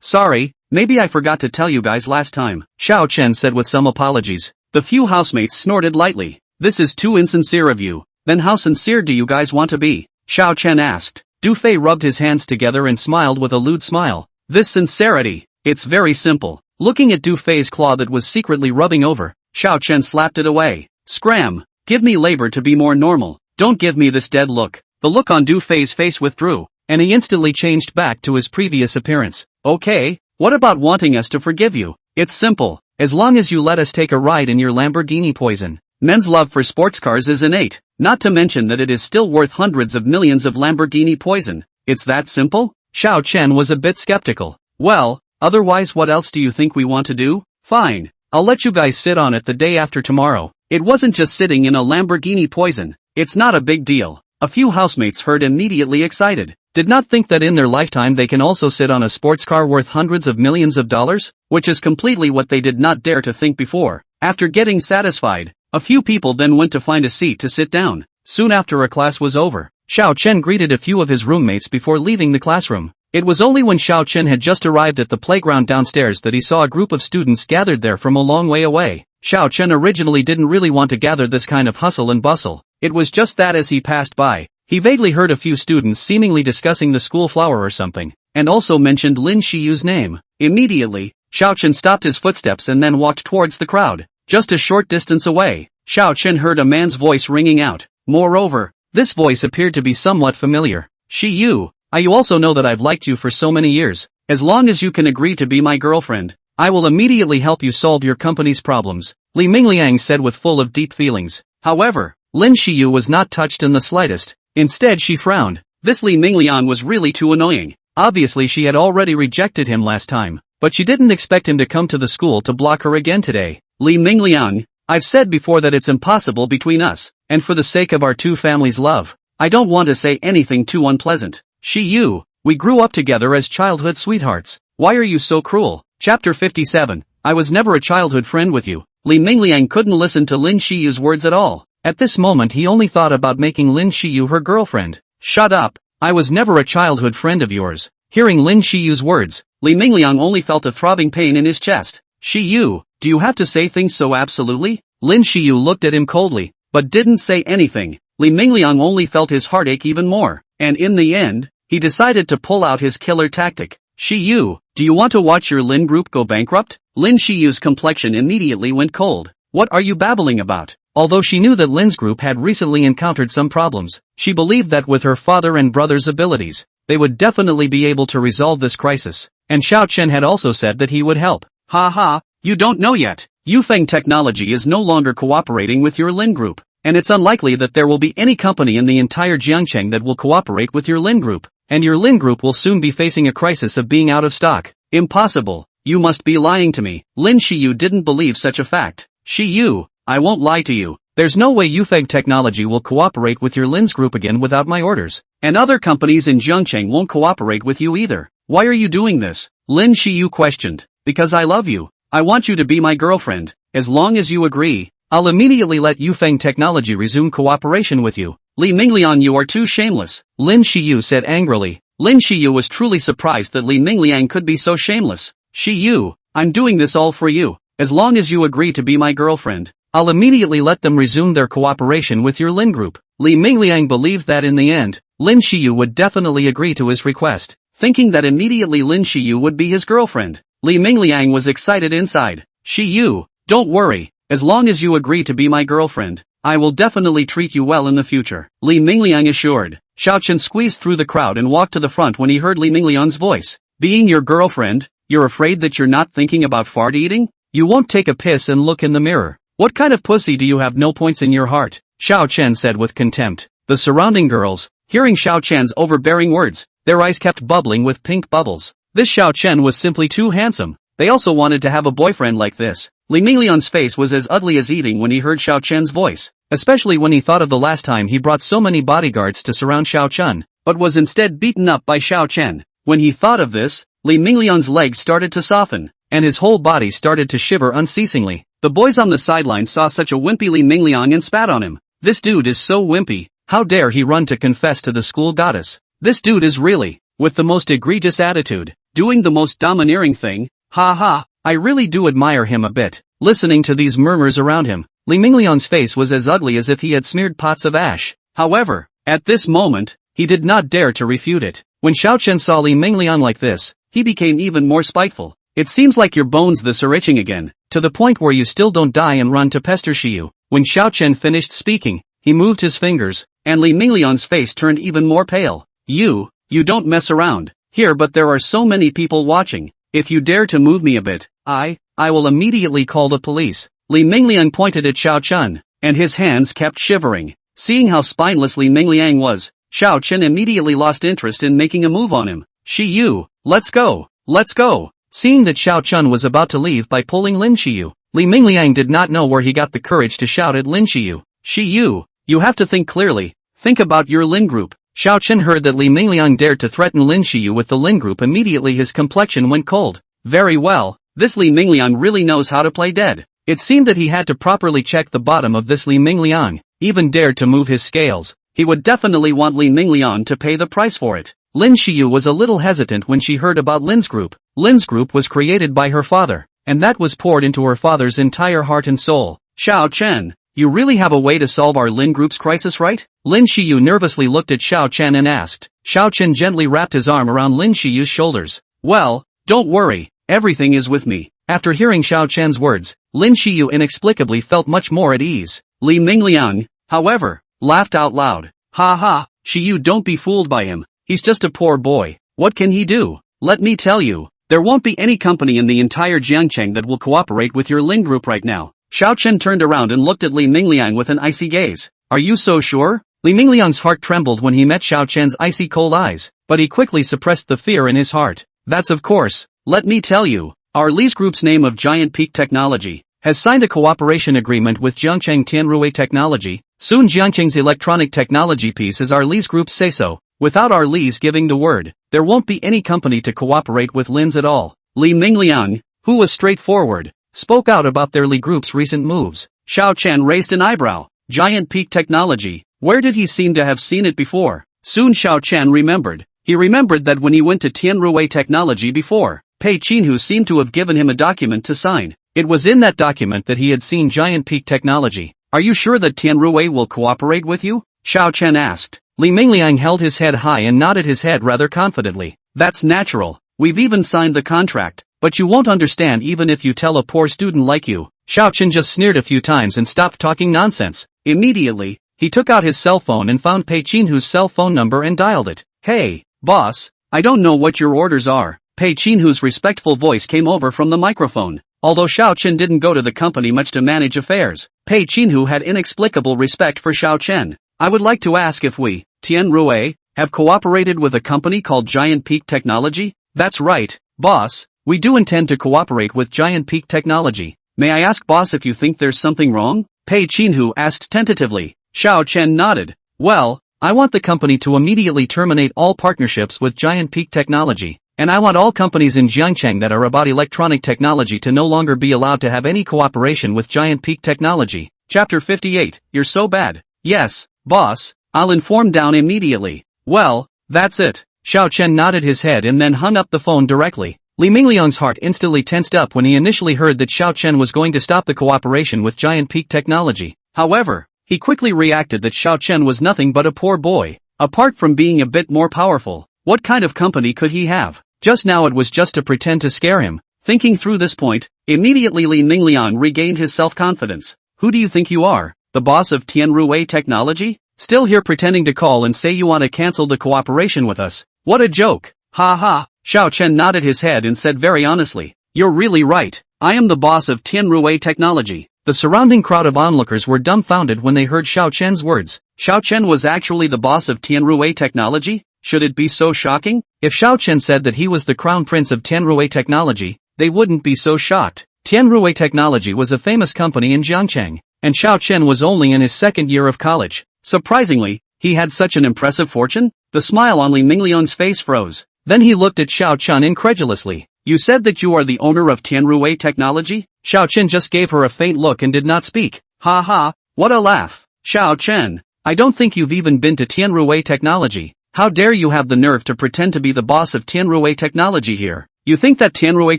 Sorry, maybe I forgot to tell you guys last time, Xiao Chen said with some apologies. The few housemates snorted lightly. This is too insincere of you. Then how sincere do you guys want to be? Xiao Chen asked. Du Fei rubbed his hands together and smiled with a lewd smile. This sincerity, it's very simple. Looking at Du Fei's claw that was secretly rubbing over, Xiao Chen slapped it away. Scram! Give me labor to be more normal, don't give me this dead look. The look on Du Fei's face withdrew, and he instantly changed back to his previous appearance. Okay, what about wanting us to forgive you? It's simple, as long as you let us take a ride in your Lamborghini Poison. Men's love for sports cars is innate, not to mention that it is still worth hundreds of millions of Lamborghini Poison. It's that simple? Xiao Chen was a bit skeptical. Well, otherwise what else do you think we want to do? Fine, I'll let you guys sit on it the day after tomorrow. It wasn't just sitting in a Lamborghini Poison, it's not a big deal. A few housemates heard immediately excited. Did not think that in their lifetime they can also sit on a sports car worth hundreds of millions of dollars, which is completely what they did not dare to think before. After getting satisfied, a few people then went to find a seat to sit down. Soon after a class was over, Xiao Chen greeted a few of his roommates before leaving the classroom. It was only when Xiao Chen had just arrived at the playground downstairs that he saw a group of students gathered there from a long way away. Xiao Chen originally didn't really want to gather this kind of hustle and bustle. It was just that as he passed by, he vaguely heard a few students seemingly discussing the school flower or something, and also mentioned Lin Shiyu's name. Immediately, Xiao Chen stopped his footsteps and then walked towards the crowd. Just a short distance away, Xiao Chen heard a man's voice ringing out. Moreover, this voice appeared to be somewhat familiar. Shiyu, you also know that I've liked you for so many years. As long as you can agree to be my girlfriend, I will immediately help you solve your company's problems, Li Mingliang said with full of deep feelings. However, Lin Shiyu was not touched in the slightest. Instead she frowned. This Li Mingliang was really too annoying. Obviously she had already rejected him last time, but she didn't expect him to come to the school to block her again today. Li Mingliang, I've said before that it's impossible between us, and for the sake of our two families' love, I don't want to say anything too unpleasant. Shiyu, we grew up together as childhood sweethearts. Why are you so cruel? Chapter 57. I was never a childhood friend with you. Li Mingliang couldn't listen to Lin Shiyu's words at all. At this moment he only thought about making Lin Shiyu her girlfriend. Shut up, I was never a childhood friend of yours. Hearing Lin Shiyu's words, Li Mingliang only felt a throbbing pain in his chest. Shiyu, do you have to say things so absolutely? Lin Shiyu looked at him coldly, but didn't say anything. Li Mingliang only felt his heartache even more, and in the end, he decided to pull out his killer tactic. Shiyu, do you want to watch your Lin group go bankrupt? Lin Shiyu's complexion immediately went cold. What are you babbling about? Although she knew that Lin's group had recently encountered some problems, she believed that with her father and brother's abilities, they would definitely be able to resolve this crisis, and Xiao Chen had also said that he would help. Ha ha, you don't know yet. Yufeng Technology is no longer cooperating with your Lin group, and it's unlikely that there will be any company in the entire Jiangcheng that will cooperate with your Lin group, and your Lin group will soon be facing a crisis of being out of stock. Impossible, you must be lying to me. Lin Shiyu didn't believe such a fact. Shiyu, I won't lie to you. There's no way Yufeng Technology will cooperate with your Lin's group again without my orders. And other companies in Jiangcheng won't cooperate with you either. Why are you doing this? Lin Shiyu questioned. Because I love you. I want you to be my girlfriend. As long as you agree, I'll immediately let Yufeng Technology resume cooperation with you. Li Mingliang, you are too shameless, Lin Shiyu said angrily. Lin Shiyu was truly surprised that Li Mingliang could be so shameless. Shiyu, I'm doing this all for you. As long as you agree to be my girlfriend, I'll immediately let them resume their cooperation with your Lin group. Li Mingliang believed that in the end, Lin Shiyu would definitely agree to his request. Thinking that immediately Lin Shiyu would be his girlfriend, Li Mingliang was excited inside. Shiyu, don't worry, as long as you agree to be my girlfriend, I will definitely treat you well in the future, Li Mingliang assured. Xiao Chen squeezed through the crowd and walked to the front when he heard Li Mingliang's voice. Being your girlfriend, you're afraid that you're not thinking about fart eating? You won't take a piss and look in the mirror. What kind of pussy do you have no points in your heart? Xiao Chen said with contempt. The surrounding girls, hearing Xiao Chen's overbearing words, their eyes kept bubbling with pink bubbles. This Xiao Chen was simply too handsome. They also wanted to have a boyfriend like this. Li Mingliang's face was as ugly as eating when he heard Xiao Chen's voice, especially when he thought of the last time he brought so many bodyguards to surround Xiao Chen, but was instead beaten up by Xiao Chen. When he thought of this, Li Mingliang's legs started to soften, and his whole body started to shiver unceasingly. The boys on the sidelines saw such a wimpy Li Mingliang and spat on him. This dude is so wimpy, how dare he run to confess to the school goddess? This dude is really, with the most egregious attitude, doing the most domineering thing. Ha ha, I really do admire him a bit. Listening to these murmurs around him, Li Mingliang's face was as ugly as if he had smeared pots of ash. However, at this moment, he did not dare to refute it. When Xiao Chen saw Li Mingliang like this, he became even more spiteful. It seems like your bones this are itching again, to the point where you still don't die and run to pester Xiu. When Xiao Chen finished speaking, he moved his fingers, and Li Mingliang's face turned even more pale. You don't mess around here, but there are so many people watching. If you dare to move me a bit, I will immediately call the police. Li Mingliang pointed at Xiao Chen, and his hands kept shivering. Seeing how spineless Li Mingliang was, Xiao Chen immediately lost interest in making a move on him. Xiu, let's go, let's go. Seeing that Xiao Chen was about to leave by pulling Lin Xiu, Li Mingliang did not know where he got the courage to shout at Lin Xiu. Xiu, you have to think clearly. Think about your Lin group. Xiao Chen heard that Li Mingliang dared to threaten Lin Xiu with the Lin group. Immediately his complexion went cold. Very well, this Li Mingliang really knows how to play dead. It seemed that he had to properly check the bottom of this Li Mingliang. Even dared to move his scales. He would definitely want Li Mingliang to pay the price for it. Lin Xiu was a little hesitant when she heard about Lin's group. Lin's group was created by her father, and that was poured into her father's entire heart and soul. Xiao Chen, you really have a way to solve our Lin group's crisis, right? Lin Xiu nervously looked at Xiao Chen and asked. Xiao Chen gently wrapped his arm around Lin Xiu's shoulders. Well, don't worry, everything is with me. After hearing Xiao Chen's words, Lin Xiu inexplicably felt much more at ease. Li Mingliang, however, laughed out loud. Ha ha, Xiu, don't be fooled by him. He's just a poor boy. What can he do? Let me tell you, there won't be any company in the entire Jiangcheng that will cooperate with your Lin group right now. Xiao Chen turned around and looked at Li Mingliang with an icy gaze. Are you so sure? Li Mingliang's heart trembled when he met Xiao Chen's icy cold eyes, but he quickly suppressed the fear in his heart. That's of course. Let me tell you, our Li's group's name of Giant Peak Technology has signed a cooperation agreement with Jiangcheng Tianruwei Technology. Soon Jiangcheng's electronic technology piece is our Li's group's say-so. Without our Li's giving the word, there won't be any company to cooperate with Lin's at all. Li Mingliang, who was straightforward, spoke out about their Li group's recent moves. Xiao Chen raised an eyebrow. Giant Peak Technology, where did he seem to have seen it before? Soon Xiao Chen remembered. He remembered that when he went to Tianruwei Technology before, Pei Qinhu seemed to have given him a document to sign. It was in that document that he had seen Giant Peak Technology. Are you sure that Tianruwei will cooperate with you? Xiao Chen asked. Li Mingliang held his head high and nodded his head rather confidently. That's natural. We've even signed the contract. But you won't understand even if you tell a poor student like you. Xiao Chen just sneered a few times and stopped talking nonsense. Immediately, he took out his cell phone and found Pei Qinhu's cell phone number and dialed it. Hey, boss, I don't know what your orders are. Pei Qinhu's respectful voice came over from the microphone. Although Xiao Chen didn't go to the company much to manage affairs, Pei Qinhu had inexplicable respect for Xiao Chen. I would like to ask if we, Tianruwei, have cooperated with a company called Giant Peak Technology? That's right, boss, we do intend to cooperate with Giant Peak Technology. May I ask boss if you think there's something wrong? Pei Qinhu asked tentatively. Xiao Chen nodded. Well, I want the company to immediately terminate all partnerships with Giant Peak Technology. And I want all companies in Jiangcheng that are about electronic technology to no longer be allowed to have any cooperation with Giant Peak Technology. Chapter 58, You're so bad. Yes, boss, I'll inform down immediately. Well, that's it. Xiao Chen nodded his head and then hung up the phone directly. Li Mingliang's heart instantly tensed up when he initially heard that Xiao Chen was going to stop the cooperation with Giant Peak Technology. However, he quickly reacted that Xiao Chen was nothing but a poor boy. Apart from being a bit more powerful, what kind of company could he have? Just now it was just to pretend to scare him. Thinking through this point, immediately Li Mingliang regained his self-confidence. Who do you think you are? The boss of Tianruwei Technology? Still here pretending to call and say you want to cancel the cooperation with us? What a joke! Ha ha! Xiao Chen nodded his head and said very honestly, You're really right. I am the boss of Tianruwei Technology. The surrounding crowd of onlookers were dumbfounded when they heard Xiao Chen's words. Xiao Chen was actually the boss of Tianruwei Technology? Should it be so shocking? If Xiao Chen said that he was the crown prince of Tianruwei Technology, they wouldn't be so shocked. Tianruwei Technology was a famous company in Jiangcheng, and Xiao Chen was only in his second year of college. Surprisingly, he had such an impressive fortune? The smile on Li Mingliang's face froze. Then he looked at Xiao Chen incredulously. You said that you are the owner of Tianruwei Technology? Xiao Chen just gave her a faint look and did not speak. Ha ha, what a laugh. Xiao Chen, I don't think you've even been to Tianruwei Technology. How dare you have the nerve to pretend to be the boss of Tianruwei Technology here? You think that Tianruwei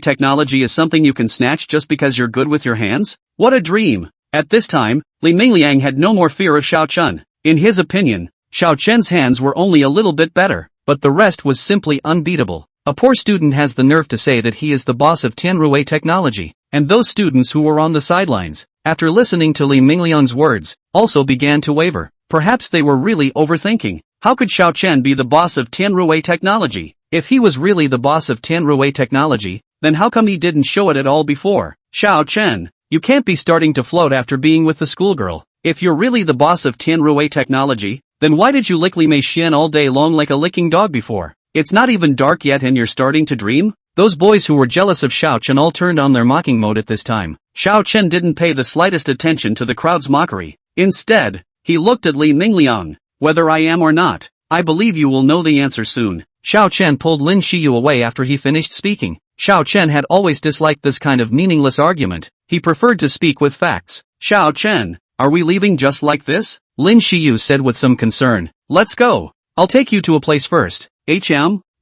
Technology is something you can snatch just because you're good with your hands? What a dream! At this time, Li Mingliang had no more fear of Xiao Chen. In his opinion, Xiao Chen's hands were only a little bit better, but the rest was simply unbeatable. A poor student has the nerve to say that he is the boss of Tianruo Technology, and those students who were on the sidelines, after listening to Li Mingliang's words, also began to waver. Perhaps they were really overthinking. How could Xiao Chen be the boss of Tianruo Technology? If he was really the boss of Tianruo Technology, then how come he didn't show it at all before? Xiao Chen, you can't be starting to float after being with the schoolgirl. If you're really the boss of Tianruo Technology, then why did you lick Li Meixian all day long like a licking dog before? It's not even dark yet and you're starting to dream? Those boys who were jealous of Xiao Chen all turned on their mocking mode at this time. Xiao Chen didn't pay the slightest attention to the crowd's mockery. Instead, he looked at Li Mingliang. Whether I am or not, I believe you will know the answer soon. Xiao Chen pulled Lin Xiyu away after he finished speaking. Xiao Chen had always disliked this kind of meaningless argument. He preferred to speak with facts. Xiao Chen, are we leaving just like this? Lin Xiyu said with some concern. Let's go. I'll take you to a place first.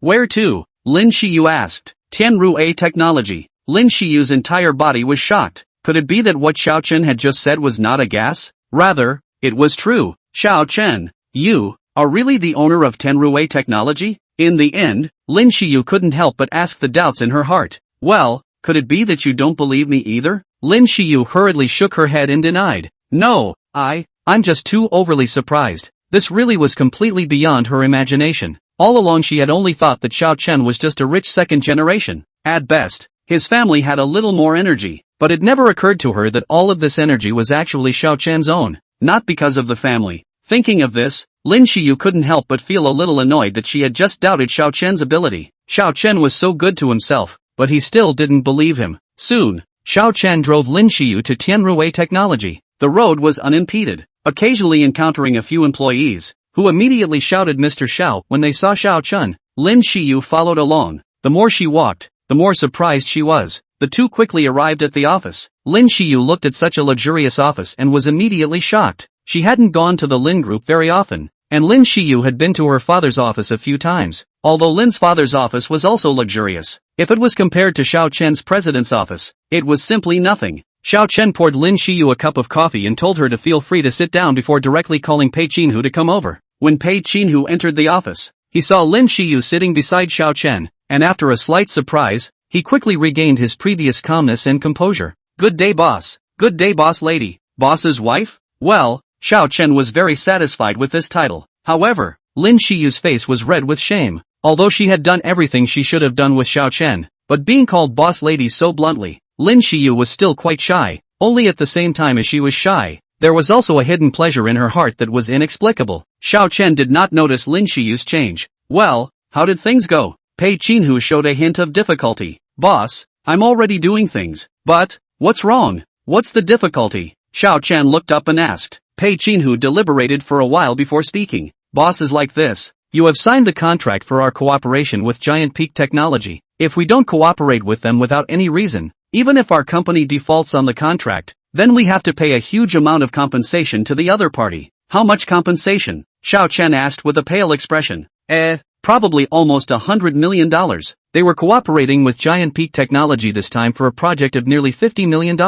Where to? Lin Xiyu asked. Tianruo Technology. Lin Xiyu's entire body was shocked. Could it be that what Xiao Chen had just said was not a gas? Rather, it was true. Xiao Chen, you are really the owner of Tianruo Technology? In the end, Lin Xiyu couldn't help but ask the doubts in her heart. Well, could it be that you don't believe me either? Lin Xiyu hurriedly shook her head and denied. No, I'm just too overly surprised. This really was completely beyond her imagination. All along she had only thought that Xiao Chen was just a rich second generation. At best, his family had a little more energy, but it never occurred to her that all of this energy was actually Xiao Chen's own, not because of the family. Thinking of this, Lin Xiyu couldn't help but feel a little annoyed that she had just doubted Xiao Chen's ability. Xiao Chen was so good to himself, but he still didn't believe him. Soon, Xiao Chen drove Lin Xiyu to Tianruo Technology. The road was unimpeded, occasionally encountering a few employees, who immediately shouted Mr. Xiao when they saw Xiao Chen. Lin Xiyu followed along. The more she walked, the more surprised she was. The two quickly arrived at the office. Lin Xiyu looked at such a luxurious office and was immediately shocked. She hadn't gone to the Lin group very often, and Lin Xiyu had been to her father's office a few times, although Lin's father's office was also luxurious. If it was compared to Xiao Chen's president's office, it was simply nothing. Xiao Chen poured Lin Xiyu a cup of coffee and told her to feel free to sit down before directly calling Pei Qinhu to come over. When Pei Qinhu entered the office, he saw Lin Xiyu sitting beside Xiao Chen, and after a slight surprise, he quickly regained his previous calmness and composure. Good day, boss. Good day, boss lady. Boss's wife? Well, Xiao Chen was very satisfied with this title. However, Lin Xiyu's face was red with shame. Although she had done everything she should have done with Xiao Chen, but being called boss lady so bluntly, Lin Xiyu was still quite shy. Only at the same time as she was shy, there was also a hidden pleasure in her heart that was inexplicable. Xiao Chen did not notice Lin Xiyu's change. Well, how did things go? Pei Qinhu showed a hint of difficulty. Boss, I'm already doing things. But, what's wrong? What's the difficulty? Xiao Chen looked up and asked. Pei Qinhu deliberated for a while before speaking. Boss is like this. You have signed the contract for our cooperation with Giant Peak Technology. If we don't cooperate with them without any reason, even if our company defaults on the contract, then we have to pay a huge amount of compensation to the other party. How much compensation? Xiao Chen asked with a pale expression. Probably almost $100 million. They were cooperating with Giant Peak Technology this time for a project of nearly $50 million.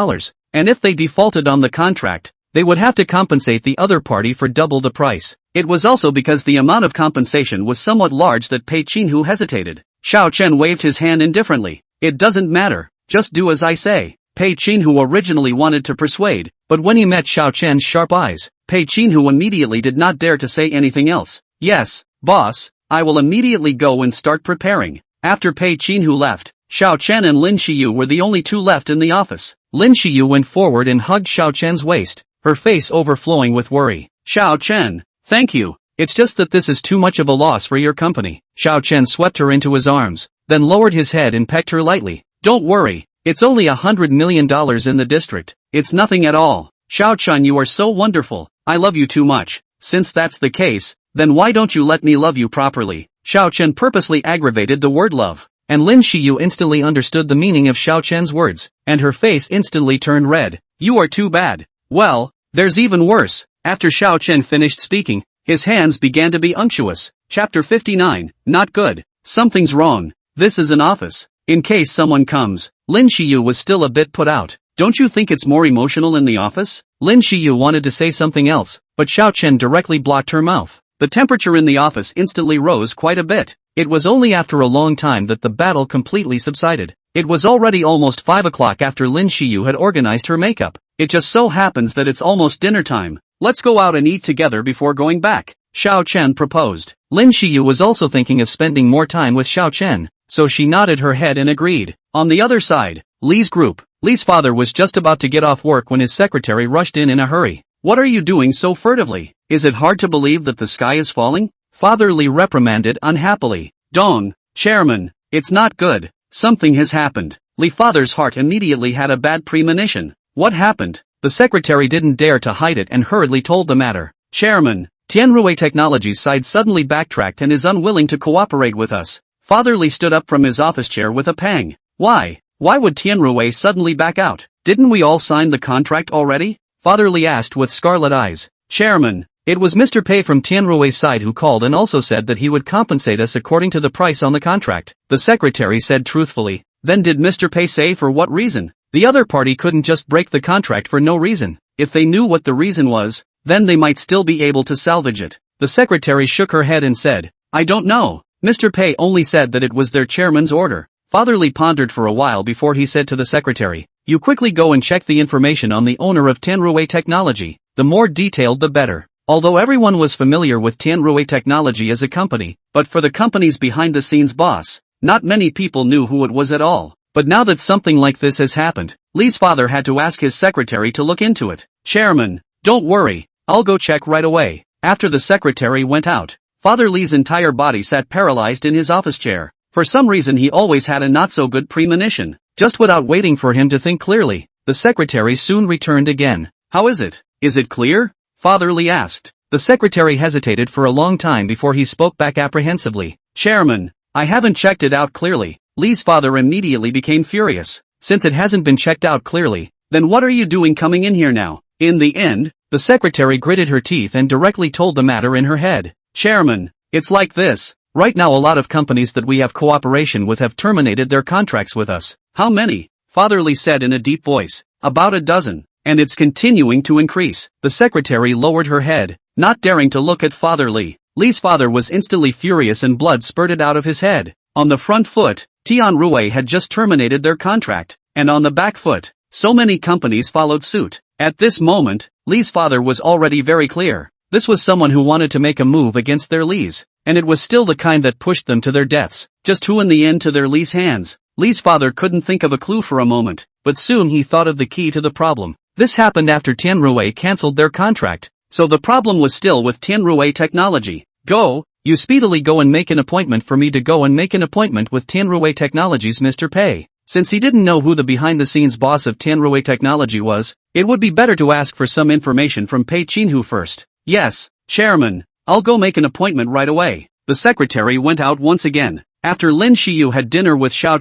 And if they defaulted on the contract, they would have to compensate the other party for double the price. It was also because the amount of compensation was somewhat large that Pei Qinhu hesitated. Xiao Chen waved his hand indifferently. It doesn't matter, just do as I say. Pei Qinhu originally wanted to persuade, but when he met Xiao Chen's sharp eyes, Pei Qinhu immediately did not dare to say anything else. Yes, boss, I will immediately go and start preparing. After Pei Qinhu left, Xiao Chen and Lin Xiyu were the only two left in the office. Lin Xiyu went forward and hugged Xiao Chen's waist, her face overflowing with worry. Xiao Chen, thank you. It's just that this is too much of a loss for your company. Xiao Chen swept her into his arms, then lowered his head and pecked her lightly. Don't worry, it's only $100 million in the district. It's nothing at all. Xiao Chen, you are so wonderful. I love you too much. Since that's the case, then why don't you let me love you properly? Xiao Chen purposely aggravated the word love, and Lin Xiyu instantly understood the meaning of Xiao Chen's words, and her face instantly turned red. You are too bad. Well, there's even worse. After Xiao Chen finished speaking, his hands began to be unctuous. Chapter 59, Not good. Something's wrong. This is an office. In case someone comes. Lin Xiyu was still a bit put out. Don't you think it's more emotional in the office? Lin Xiyu wanted to say something else, but Xiao Chen directly blocked her mouth. The temperature in the office instantly rose quite a bit. It was only after a long time that the battle completely subsided. It was already almost 5 o'clock after Lin Xiyu had organized her makeup. It just so happens that it's almost dinner time. Let's go out and eat together before going back, Xiao Chen proposed. Lin Xiyu was also thinking of spending more time with Xiao Chen, so she nodded her head and agreed. On the other side, Li's group. Li's father was just about to get off work when his secretary rushed in a hurry. What are you doing so furtively? Is it hard to believe that the sky is falling? Father Li reprimanded unhappily. Dong, chairman, it's not good. Something has happened. Li father's heart immediately had a bad premonition. What happened? The secretary didn't dare to hide it and hurriedly told the matter. Chairman, Tianruo Technologies side suddenly backtracked and is unwilling to cooperate with us. Father Li stood up from his office chair with a pang. Why? Why would Tianruo suddenly back out? Didn't we all sign the contract already? Father Li asked with scarlet eyes. Chairman, it was Mr. Pei from Tianruo's side who called and also said that he would compensate us according to the price on the contract. The secretary said truthfully. Then did Mr. Pei say for what reason? The other party couldn't just break the contract for no reason. If they knew what the reason was, then they might still be able to salvage it. The secretary shook her head and said, I don't know. Mr. Pei only said that it was their chairman's order. Father Li pondered for a while before he said to the secretary, you quickly go and check the information on the owner of Tianruo Technology. The more detailed the better. Although everyone was familiar with Tianruo Technology as a company, but for the company's behind-the-scenes boss, not many people knew who it was at all. But now that something like this has happened, Li's father had to ask his secretary to look into it. Chairman, don't worry, I'll go check right away. After the secretary went out, Father Li's entire body sat paralyzed in his office chair. For some reason he always had a not-so-good premonition. Just without waiting for him to think clearly, the secretary soon returned again. How is it? Is it clear? Father Li asked. The secretary hesitated for a long time before he spoke back apprehensively. Chairman, I haven't checked it out clearly. Li's father immediately became furious. Since it hasn't been checked out clearly, then what are you doing coming in here now? In the end, the secretary gritted her teeth and directly told the matter in her head. Chairman, it's like this. Right now a lot of companies that we have cooperation with have terminated their contracts with us. How many? Father Li said in a deep voice. About a dozen. And it's continuing to increase. The secretary lowered her head, not daring to look at Father Li. Li's father was instantly furious and blood spurted out of his head. On the front foot, Tianruo had just terminated their contract, and on the back foot, so many companies followed suit. At this moment, Li's father was already very clear. This was someone who wanted to make a move against their Li's, and it was still the kind that pushed them to their deaths. Just who in the end to their Li's hands? Li's father couldn't think of a clue for a moment, but soon he thought of the key to the problem. This happened after Tianruo cancelled their contract, so the problem was still with Tianruo Technology. Go, you speedily go and make an appointment for me to go and make an appointment with Tianruo Technology's Mr. Pei. Since he didn't know who the behind-the-scenes boss of Tianruo Technology was, it would be better to ask for some information from Pei Qinhu first. Yes, Chairman, I'll go make an appointment right away. The secretary went out once again. After Lin Xiyu had dinner with Xiao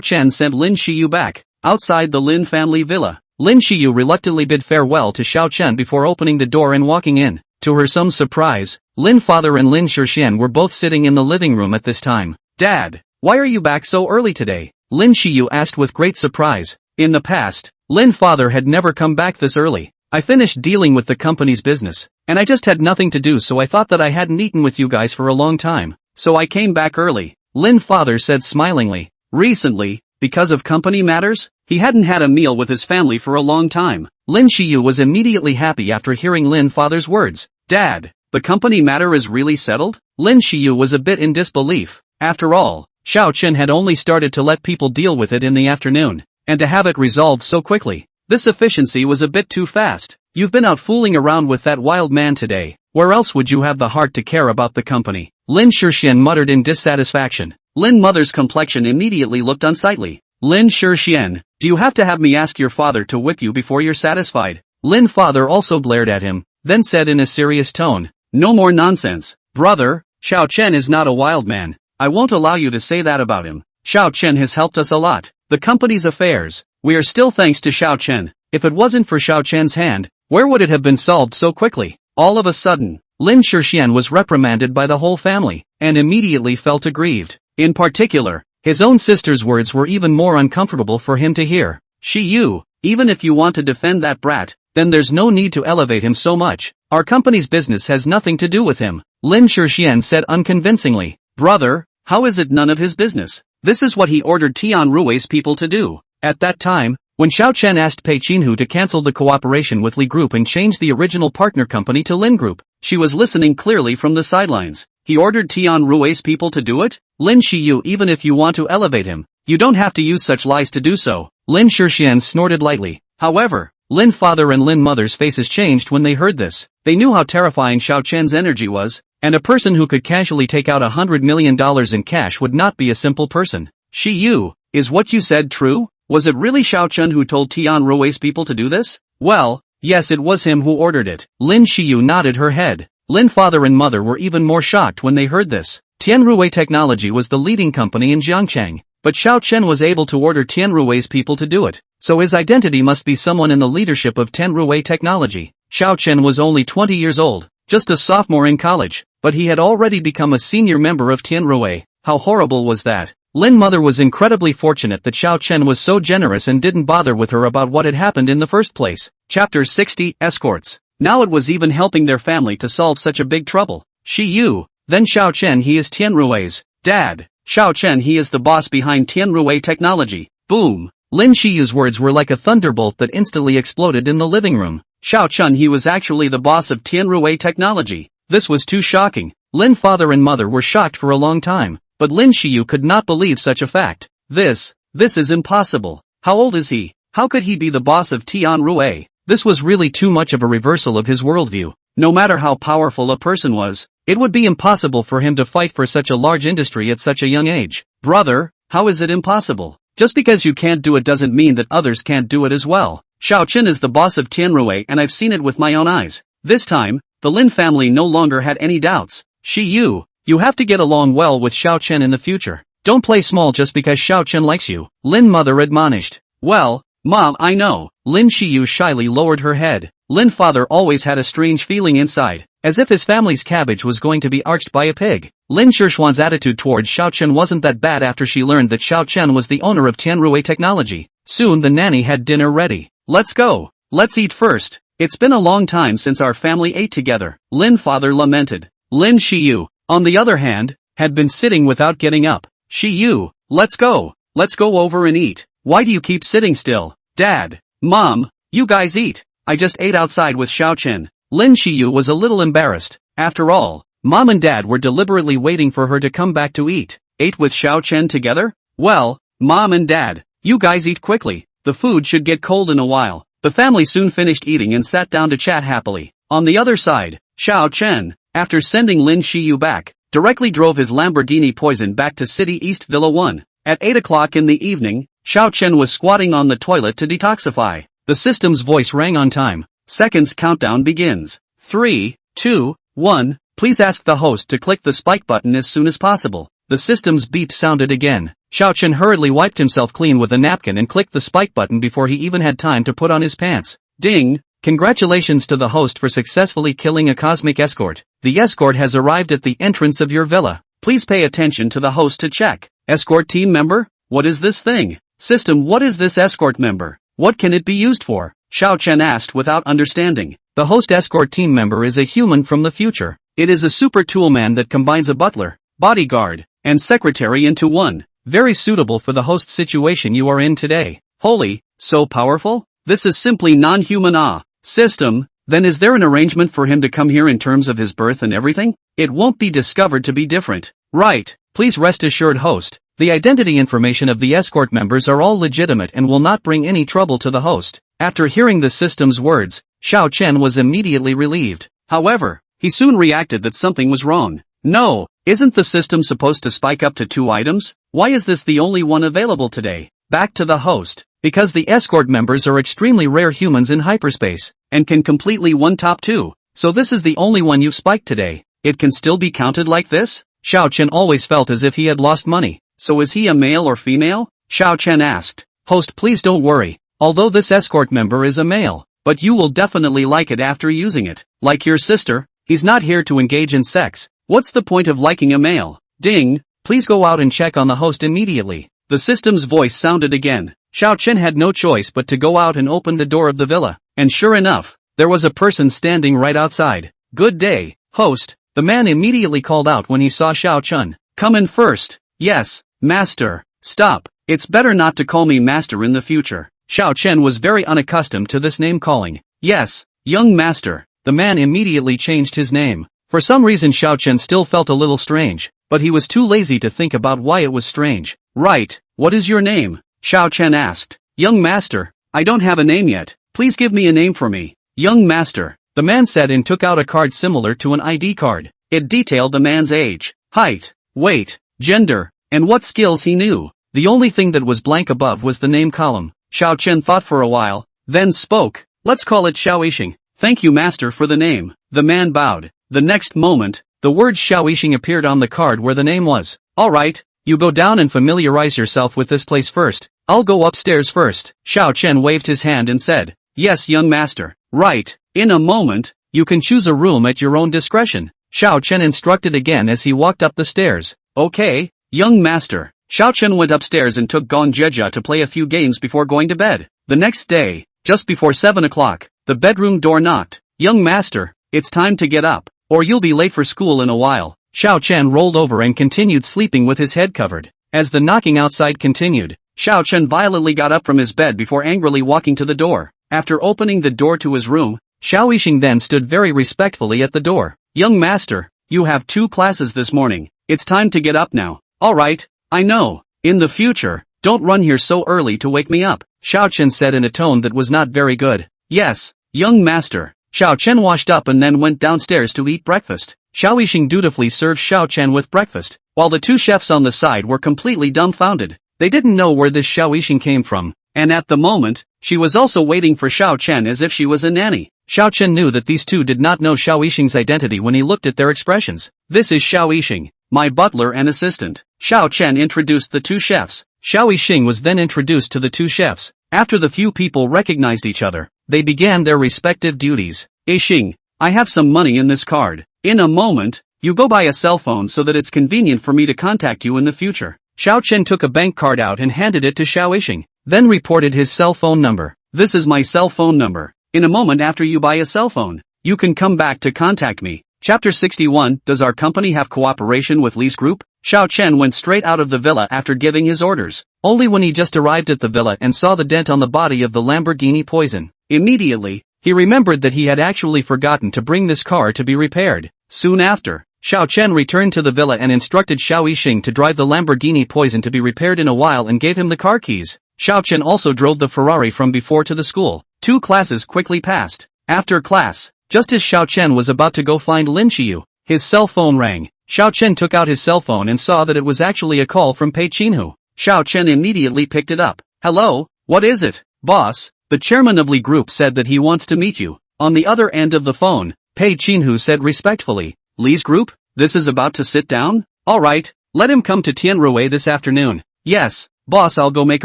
Chen sent Lin Xiyu back. Outside the Lin family villa, Lin Xiyu reluctantly bid farewell to Xiao Chen before opening the door and walking in. To her some surprise, Lin father and Lin Xian were both sitting in the living room at this time. Dad, why are you back so early today? Lin Xiyu asked with great surprise. In the past, Lin father had never come back this early. I finished dealing with the company's business, and I just had nothing to do, so I thought that I hadn't eaten with you guys for a long time. So I came back early, Lin father said smilingly. Recently, because of company matters, he hadn't had a meal with his family for a long time. Lin Xiyu was immediately happy after hearing Lin father's words. Dad, the company matter is really settled? Lin Xiyu was a bit in disbelief. After all, Xiao Chen had only started to let people deal with it in the afternoon, and to have it resolved so quickly. This efficiency was a bit too fast. You've been out fooling around with that wild man today. Where else would you have the heart to care about the company? Lin Xian muttered in dissatisfaction. Lin mother's complexion immediately looked unsightly. Lin Xian, do you have to have me ask your father to whip you before you're satisfied? Lin father also glared at him, then said in a serious tone, no more nonsense. Brother, Xiao Chen is not a wild man. I won't allow you to say that about him. Xiao Chen has helped us a lot. The company's affairs, we are still thanks to Xiao Chen. If it wasn't for Xiao Chen's hand, where would it have been solved so quickly? All of a sudden, Lin Xian was reprimanded by the whole family, and immediately felt aggrieved. In particular, his own sister's words were even more uncomfortable for him to hear. Xiyu, even if you want to defend that brat, then there's no need to elevate him so much. Our company's business has nothing to do with him, Lin Shixian said unconvincingly. Brother, how is it none of his business? This is what he ordered Tian Rui's people to do. At that time, when Xiao Chen asked Pei Qinhu to cancel the cooperation with Li Group and change the original partner company to Lin Group, she was listening clearly from the sidelines. He ordered Tian Rui's people to do it? Lin Shiyu, even if you want to elevate him, you don't have to use such lies to do so. Lin Shixian snorted lightly. However, Lin father and Lin mother's faces changed when they heard this. They knew how terrifying Xiao Chen's energy was, and a person who could casually take out $100 million in cash would not be a simple person. Shiyu, is what you said true? Was it really Xiao Chen who told Tian Rui's people to do this? Well, yes, it was him who ordered it. Lin Shiyu nodded her head. Lin father and mother were even more shocked when they heard this. Tian Rui Technology was the leading company in Jiangcheng, but Xiao Chen was able to order Tian Rui's people to do it, so his identity must be someone in the leadership of Tian Rui Technology. Xiao Chen was only 20 years old, just a sophomore in college, but he had already become a senior member of Tian Rui. How horrible was that? Lin mother was incredibly fortunate that Xiao Chen was so generous and didn't bother with her about what had happened in the first place. Chapter 60, Escorts. Now it was even helping their family to solve such a big trouble. Shiyu, then Xiao Chen, he is Tian Rui's dad. Xiao Chen, he is the boss behind Tian Rui Technology. Boom. Lin Shiyu's words were like a thunderbolt that instantly exploded in the living room. Xiao Chen, he was actually the boss of Tian Rui Technology. This was too shocking. Lin father and mother were shocked for a long time. But Lin Shiyu could not believe such a fact. This is impossible. How old is he? How could he be the boss of Tian Rui? This was really too much of a reversal of his worldview. No matter how powerful a person was, it would be impossible for him to fight for such a large industry at such a young age. Brother, how is it impossible? Just because you can't do it doesn't mean that others can't do it as well. Xiao Chen is the boss of Tian Rui and I've seen it with my own eyes. This time, the Lin family no longer had any doubts. Shiyu, you have to get along well with Xiao Chen in the future. Don't play small just because Xiao Chen likes you, Lin mother admonished. Well, Mom, I know. Lin Shiyu shyly lowered her head. Lin father always had a strange feeling inside, as if his family's cabbage was going to be arched by a pig. Lin Shishuan's attitude towards Xiao Chen wasn't that bad after she learned that Xiao Chen was the owner of Tian Rui Technology. Soon the nanny had dinner ready. Let's go. Let's eat first. It's been a long time since our family ate together, Lin father lamented. Lin Shiyu, on the other hand, had been sitting without getting up. Shiyu, let's go. Let's go over and eat. Why do you keep sitting still? Dad, Mom, you guys eat. I just ate outside with Xiao Chen. Lin Shiyu was a little embarrassed. After all, Mom and Dad were deliberately waiting for her to come back to eat. Ate with Xiao Chen together? Well, Mom and Dad, you guys eat quickly. The food should get cold in a while. The family soon finished eating and sat down to chat happily. On the other side, Xiao Chen, after sending Lin Shiyu back, directly drove his Lamborghini Poison back to City East Villa 1. At 8 o'clock in the evening, Xiao Chen was squatting on the toilet to detoxify. The system's voice rang on time. Seconds countdown begins. 3, 2, 1, please ask the host to click the spike button as soon as possible. The system's beep sounded again. Xiao Chen hurriedly wiped himself clean with a napkin and clicked the spike button before he even had time to put on his pants. Ding! Congratulations to the host for successfully killing a cosmic escort. The escort has arrived at the entrance of your villa. Please pay attention to the host to check. Escort team member? What is this thing? System, what is this escort member? What can it be used for? Xiao Chen asked without understanding. The host escort team member is a human from the future. It is a super toolman that combines a butler, bodyguard, and secretary into one. Very suitable for the host situation you are in today. Holy, so powerful? This is simply non-human. System, then is there an arrangement for him to come here in terms of his birth and everything? It won't be discovered to be different. Right, please rest assured host. The identity information of the escort members are all legitimate and will not bring any trouble to the host. After hearing the system's words, Xiao Chen was immediately relieved. However, he soon reacted that something was wrong. No, isn't the system supposed to spike up to 2 items? Why is this the only one available today? Back to the host. Because the escort members are extremely rare humans in hyperspace, and can completely one-top 2, so this is the only one you've spiked today. It can still be counted like this? Xiao Chen always felt as if he had lost money. So is he a male or female? Xiao Chen asked. Host, please don't worry. Although this escort member is a male, but you will definitely like it after using it. Like your sister, he's not here to engage in sex. What's the point of liking a male? Ding, please go out and check on the host immediately. The system's voice sounded again. Xiao Chen had no choice but to go out and open the door of the villa, and sure enough, there was a person standing right outside. "Good day, host," the man immediately called out when he saw Xiao Chen. "Come in first." "Yes, master." "Stop, it's better not to call me master in the future." Xiao Chen was very unaccustomed to this name calling. "Yes, young master." The man immediately changed his name. For some reason Xiao Chen still felt a little strange, but he was too lazy to think about why it was strange. "Right, what is your name?" Xiao Chen asked. "Young master, I don't have a name yet, please give me a name for me." "Young master," the man said and took out a card similar to an ID card. It detailed the man's age, height, weight, gender, and what skills he knew. The only thing that was blank above was the name column. Xiao Chen thought for a while, then spoke. "Let's call it Xiao Yixing." "Thank you master for the name." The man bowed. The next moment, the word Xiao Yixing appeared on the card where the name was. "Alright, you go down and familiarize yourself with this place first. I'll go upstairs first." Xiao Chen waved his hand and said, "Yes young master." "Right, in a moment, you can choose a room at your own discretion," Xiao Chen instructed again as he walked up the stairs. "Okay, young master." Xiao Chen went upstairs and took Gong Jieja to play a few games before going to bed. The next day, just before 7 o'clock, the bedroom door knocked. "Young master, it's time to get up, or you'll be late for school in a while." Xiao Chen rolled over and continued sleeping with his head covered. As the knocking outside continued, Xiao Chen violently got up from his bed before angrily walking to the door. After opening the door to his room, Xiao Yixing then stood very respectfully at the door. "Young master, you have 2 classes this morning. It's time to get up now." "Alright, I know. In the future, don't run here so early to wake me up," Xiao Chen said in a tone that was not very good. "Yes, young master." Xiao Chen washed up and then went downstairs to eat breakfast. Xiao Yixing dutifully served Xiao Chen with breakfast, while the 2 chefs on the side were completely dumbfounded. They didn't know where this Xiao Yixing came from, and at the moment, she was also waiting for Xiao Chen as if she was a nanny. Xiao Chen knew that these 2 did not know Xiao Yixing's identity when he looked at their expressions. "This is Xiao Yixing, my butler and assistant." Xiao Chen introduced the 2 chefs. Xiao Yixing was then introduced to the 2 chefs. After the few people recognized each other, they began their respective duties. "Yixing, I have some money in this card. In a moment, you go buy a cell phone so that it's convenient for me to contact you in the future." Xiao Chen took a bank card out and handed it to Xiao Yixing, then reported his cell phone number. "This is my cell phone number. In a moment after you buy a cell phone, you can come back to contact me." Chapter 61, Does our company have cooperation with Lee's group? Xiao Chen went straight out of the villa after giving his orders. Only when he just arrived at the villa and saw the dent on the body of the Lamborghini Poison, immediately, he remembered that he had actually forgotten to bring this car to be repaired. Soon after, Xiao Chen returned to the villa and instructed Xiao Yixing to drive the Lamborghini Poison to be repaired in a while and gave him the car keys. Xiao Chen also drove the Ferrari from before to the school. 2 classes quickly passed. After class, just as Xiao Chen was about to go find Lin Xiu, his cell phone rang. Xiao Chen took out his cell phone and saw that it was actually a call from Pei Qinhu. Xiao Chen immediately picked it up. "Hello, what is it, boss? The chairman of Li Group said that he wants to meet you." On the other end of the phone, Pei Qinhu said respectfully, "Li's Group? This is about to sit down? Alright, let him come to Tianruwei this afternoon." "Yes, boss, I'll go make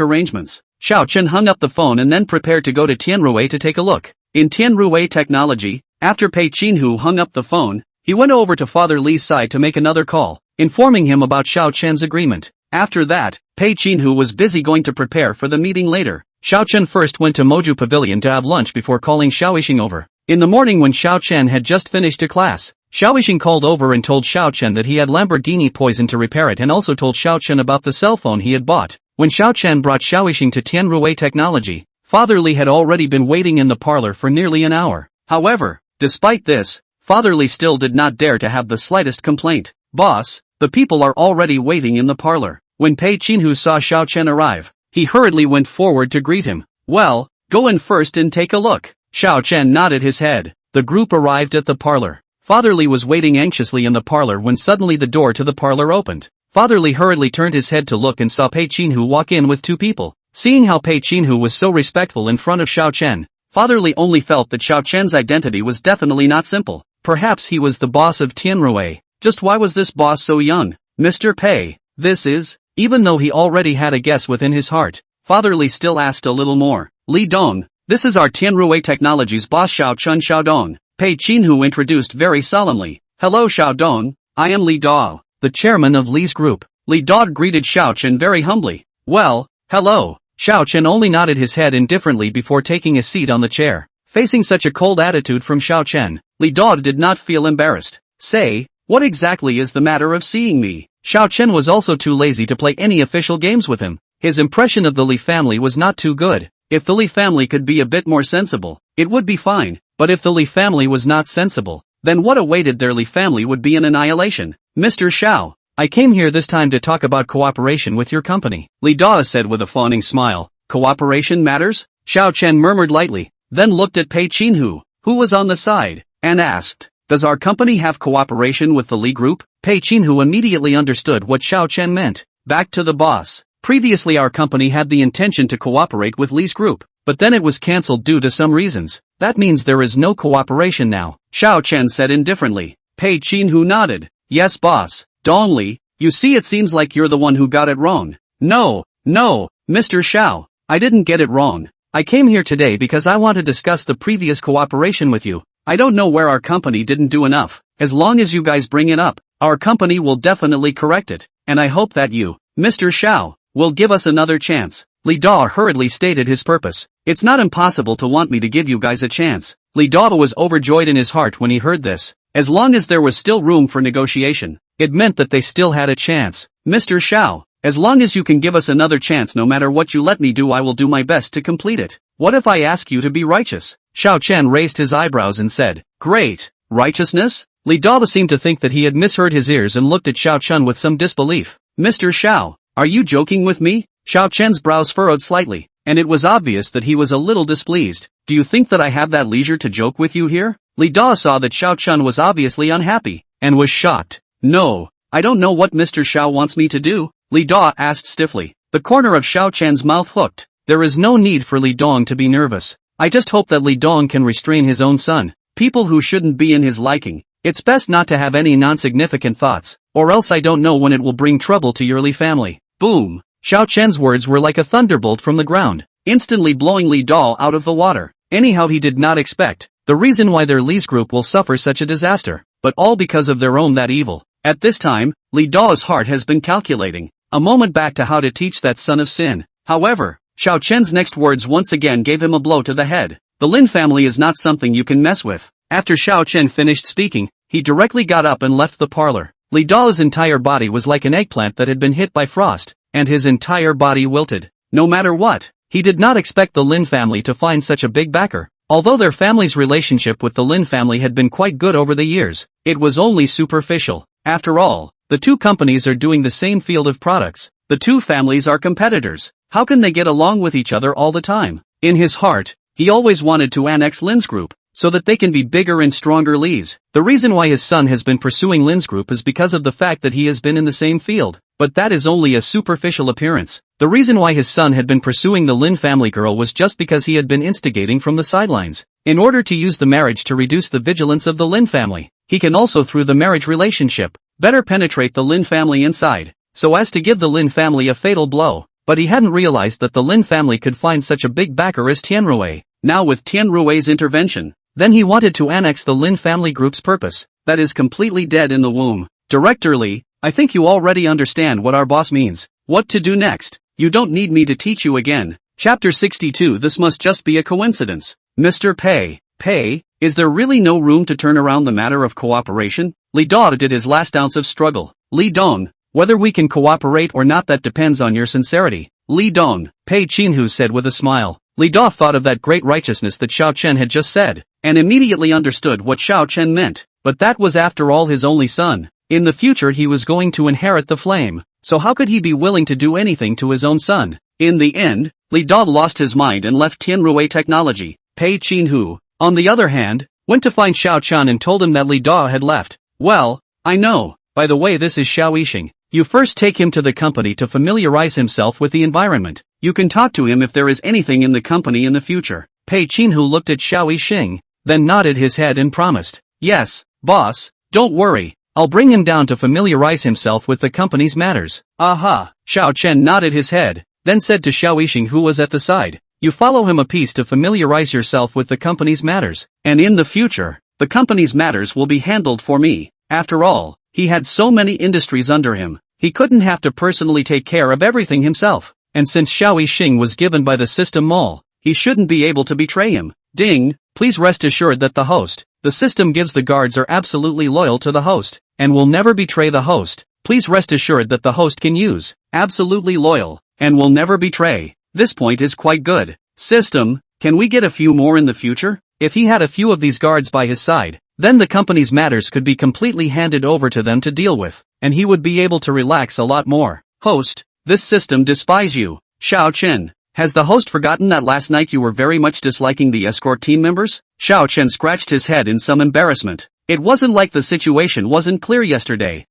arrangements." Xiao Chen hung up the phone and then prepared to go to Tianruwei to take a look. In Tianruwei Technology, after Pei Qinhu hung up the phone, he went over to Father Li's side to make another call, informing him about Xiao Chen's agreement. After that, Pei Qinhu was busy going to prepare for the meeting later. Xiao Chen first went to Moju Pavilion to have lunch before calling Xiao Yixing over. In the morning when Xiao Chen had just finished a class, Xiao Yixing called over and told Xiao Chen that he had Lamborghini Poison to repair it and also told Xiao Chen about the cell phone he had bought. When Xiao Chen brought Xiao Yixing to Tianruwei Technology, Father Li had already been waiting in the parlor for nearly an hour. However, despite this, Father Li still did not dare to have the slightest complaint. "Boss, the people are already waiting in the parlor." When Pei Qinhu saw Xiao Chen arrive, he hurriedly went forward to greet him. "Well, go in first and take a look." Xiao Chen nodded his head. The group arrived at the parlor. Father Li was waiting anxiously in the parlor when suddenly the door to the parlor opened. Father Li hurriedly turned his head to look and saw Pei Qinhu walk in with 2 people. Seeing how Pei Qinhu was so respectful in front of Xiao Chen, Father Li only felt that Xiao Chen's identity was definitely not simple. Perhaps he was the boss of Tianruwei. Just why was this boss so young? "Mr. Pei, this is..." Even though he already had a guess within his heart, Father Li still asked a little more. "Li Dong, this is our Tianruwei Technologies boss Xiao Chen Xiao Dong," Pei Qinhu introduced very solemnly. "Hello Xiao Dong, I am Li Dao, the chairman of Li's group." Li Dao greeted Xiao Chen very humbly. "Well, hello." Xiao Chen only nodded his head indifferently before taking a seat on the chair. Facing such a cold attitude from Xiao Chen, Li Dao did not feel embarrassed. Say, what exactly is the matter of seeing me? Xiao Chen was also too lazy to play any official games with him. His impression of the Li family was not too good. If the Li family could be a bit more sensible, it would be fine, but if the Li family was not sensible, then what awaited their Li family would be an annihilation. Mr. Xiao, I came here this time to talk about cooperation with your company, Li Dao said with a fawning smile. Cooperation matters? Xiao Chen murmured lightly, then looked at Pei Qinhu, who was on the side, and asked, does our company have cooperation with the Li Group? Pei Qinhu immediately understood what Xiao Chen meant. Back to the boss. Previously our company had the intention to cooperate with Li's group, but then it was cancelled due to some reasons. That means there is no cooperation now, Xiao Chen said indifferently. Pei Qinhu nodded. Yes boss. Dong Li, you see it seems like you're the one who got it wrong. No, Mr. Xiao, I didn't get it wrong. I came here today because I want to discuss the previous cooperation with you. I don't know where our company didn't do enough. As long as you guys bring it up, our company will definitely correct it, and I hope that you, Mr. Xiao, will give us another chance. Li Dao hurriedly stated his purpose. It's not impossible to want me to give you guys a chance. Li Dao was overjoyed in his heart when he heard this. As long as there was still room for negotiation, it meant that they still had a chance. Mr. Xiao, as long as you can give us another chance no matter what you let me do I will do my best to complete it. What if I ask you to be righteous? Xiao Chen raised his eyebrows and said, great, righteousness? Li Dao seemed to think that he had misheard his ears and looked at Xiao Chen with some disbelief. Mr. Xiao, are you joking with me? Xiao Chen's brows furrowed slightly, and it was obvious that he was a little displeased. Do you think that I have that leisure to joke with you here? Li Dao saw that Xiao Chen was obviously unhappy, and was shocked. No, I don't know what Mr. Xiao wants me to do, Li Dao asked stiffly. The corner of Xiao Chen's mouth hooked. There is no need for Li Dong to be nervous. I just hope that Li Dong can restrain his own son. People who shouldn't be in his liking. It's best not to have any non-significant thoughts, or else I don't know when it will bring trouble to your Li family. Boom! Xiao Chen's words were like a thunderbolt from the ground, instantly blowing Li Dao out of the water. Anyhow he did not expect the reason why their Li's group will suffer such a disaster, but all because of their own that evil. At this time, Li Dao's heart has been calculating a moment back to how to teach that son of sin. However, Xiao Chen's next words once again gave him a blow to the head. The Lin family is not something you can mess with. After Xiao Chen finished speaking, he directly got up and left the parlor. Li Dao's entire body was like an eggplant that had been hit by frost, and his entire body wilted. No matter what, he did not expect the Lin family to find such a big backer. Although their family's relationship with the Lin family had been quite good over the years, it was only superficial. After all, the two companies are doing the same field of products. The two families are competitors. How can they get along with each other all the time? In his heart, he always wanted to annex Lin's group, so that they can be bigger and stronger Li's. The reason why his son has been pursuing Lin's group is because of the fact that he has been in the same field, but that is only a superficial appearance. The reason why his son had been pursuing the Lin family girl was just because he had been instigating from the sidelines. In order to use the marriage to reduce the vigilance of the Lin family, he can also through the marriage relationship, better penetrate the Lin family inside, so as to give the Lin family a fatal blow. But he hadn't realized that the Lin family could find such a big backer as Tianrui. Now with Tianrui's intervention, then he wanted to annex the Lin family group's purpose, that is completely dead in the womb. Director Li, I think you already understand what our boss means. What to do next? You don't need me to teach you again. Chapter 62. This must just be a coincidence. Mr. Pei, is there really no room to turn around the matter of cooperation? Li Dao did his last ounce of struggle. Li Dong, whether we can cooperate or not that depends on your sincerity. Li Dong, Pei Qinhu said with a smile. Li Dao thought of that great righteousness that Xiao Chen had just said, and immediately understood what Xiao Chen meant. But that was after all his only son. In the future he was going to inherit the flame, so how could he be willing to do anything to his own son? In the end, Li Dao lost his mind and left Tianrui Technology. Pei Qinhu, on the other hand, went to find Xiao Chen and told him that Li Dao had left. Well, I know. By the way, this is Xiao Yixing. You first take him to the company to familiarize himself with the environment. You can talk to him if there is anything in the company in the future. Pei Qinhu looked at Xiao Yixing, then nodded his head and promised. Yes, boss, don't worry. I'll bring him down to familiarize himself with the company's matters. Aha! Xiao Chen nodded his head, then said to Xiao Yixing who was at the side. You follow him a piece to familiarize yourself with the company's matters. And in the future, the company's matters will be handled for me. After all, he had so many industries under him, he couldn't have to personally take care of everything himself. and since Xiao Yixing was given by the system mall, he shouldn't be able to betray him. Ding, please rest assured that the system gives the guards are absolutely loyal to the host, and will never betray the host. Please rest assured that the host can use, absolutely loyal, and will never betray. This point is quite good. System, can we get a few more in the future? If he had a few of these guards by his side, then the company's matters could be completely handed over to them to deal with, and he would be able to relax a lot more. Host, this system despise you. Xiao Chen, has the host forgotten that last night you were very much disliking the escort team members? Xiao Chen scratched his head in some embarrassment. It wasn't like the situation wasn't clear yesterday.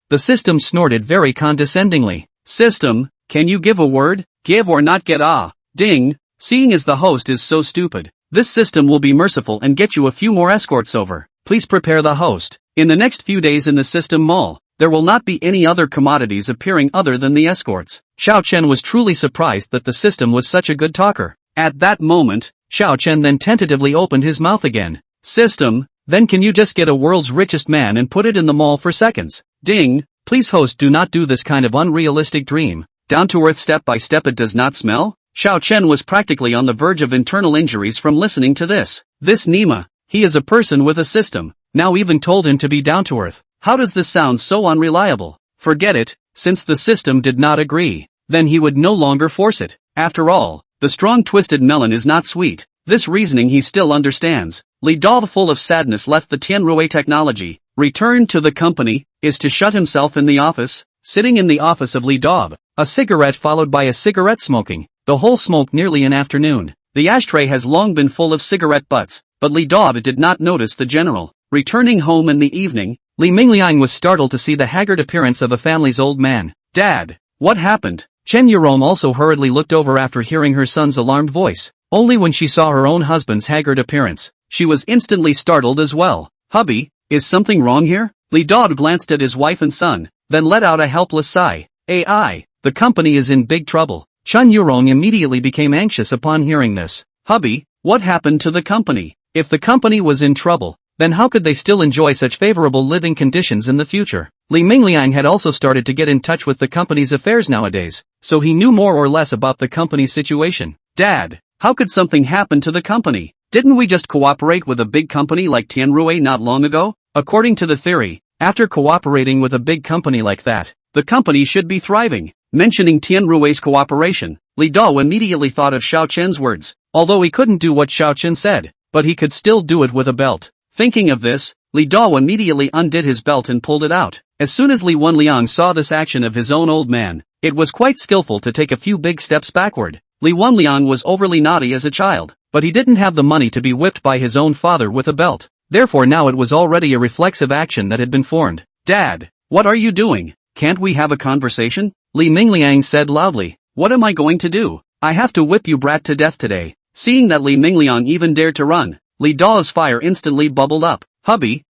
The system snorted very condescendingly. System, can you give a word? Give or not get Ding, seeing as the host is so stupid, this system will be merciful and get you a few more escorts over. Please prepare the host. In the next few days in the system mall, there will not be any other commodities appearing other than the escorts. Xiao Chen was truly surprised that the system was such a good talker. At that moment, Xiao Chen then tentatively opened his mouth again. System, then can you just get a world's richest man and put it in the mall for seconds? Ding, please host, do not do this kind of unrealistic dream. Down to earth step by step, it does not smell? Xiao Chen was practically on the verge of internal injuries from listening to this. This Nima, he is a person with a system, now even told him to be down to earth. How does this sound so unreliable? Forget it, since the system did not agree, then he would no longer force it. After all, the strong twisted melon is not sweet. This reasoning he still understands. Li Dao, full of sadness, left the Tianrui technology, returned to the company, is to shut himself in the office, sitting in the office of Li Dao, a cigarette followed by a cigarette smoking, the whole smoke nearly an afternoon. The ashtray has long been full of cigarette butts, but Li Dao did not notice the general. Returning home in the evening, Li Mingliang was startled to see the haggard appearance of a family's old man. Dad, what happened? Chen Yurong also hurriedly looked over after hearing her son's alarmed voice. Only when she saw her own husband's haggard appearance, she was instantly startled as well. Hubby, is something wrong here? Li Dao glanced at his wife and son, then let out a helpless sigh. AI, the company is in big trouble. Chen Yurong immediately became anxious upon hearing this. Hubby, what happened to the company? If the company was in trouble, then how could they still enjoy such favorable living conditions in the future? Li Mingliang had also started to get in touch with the company's affairs nowadays, so he knew more or less about the company's situation. Dad, how could something happen to the company? Didn't we just cooperate with a big company like Tianrui not long ago? According to the theory, after cooperating with a big company like that, the company should be thriving. Mentioning Tianrui's cooperation, Li Dao immediately thought of Xiao Chen's words, although he couldn't do what Xiao Chen said, but he could still do it with a belt. Thinking of this, Li Dao immediately undid his belt and pulled it out. As soon as Li Wenliang saw this action of his own old man, it was quite skillful to take a few big steps backward. Li Wenliang was overly naughty as a child, but he didn't have the money to be whipped by his own father with a belt. Therefore now it was already a reflexive action that had been formed. Dad, what are you doing? Can't we have a conversation? Li Mingliang said loudly. What am I going to do? I have to whip you brat to death today. Seeing that Li Mingliang even dared to run, Li Dao's fire instantly bubbled up. Hubby,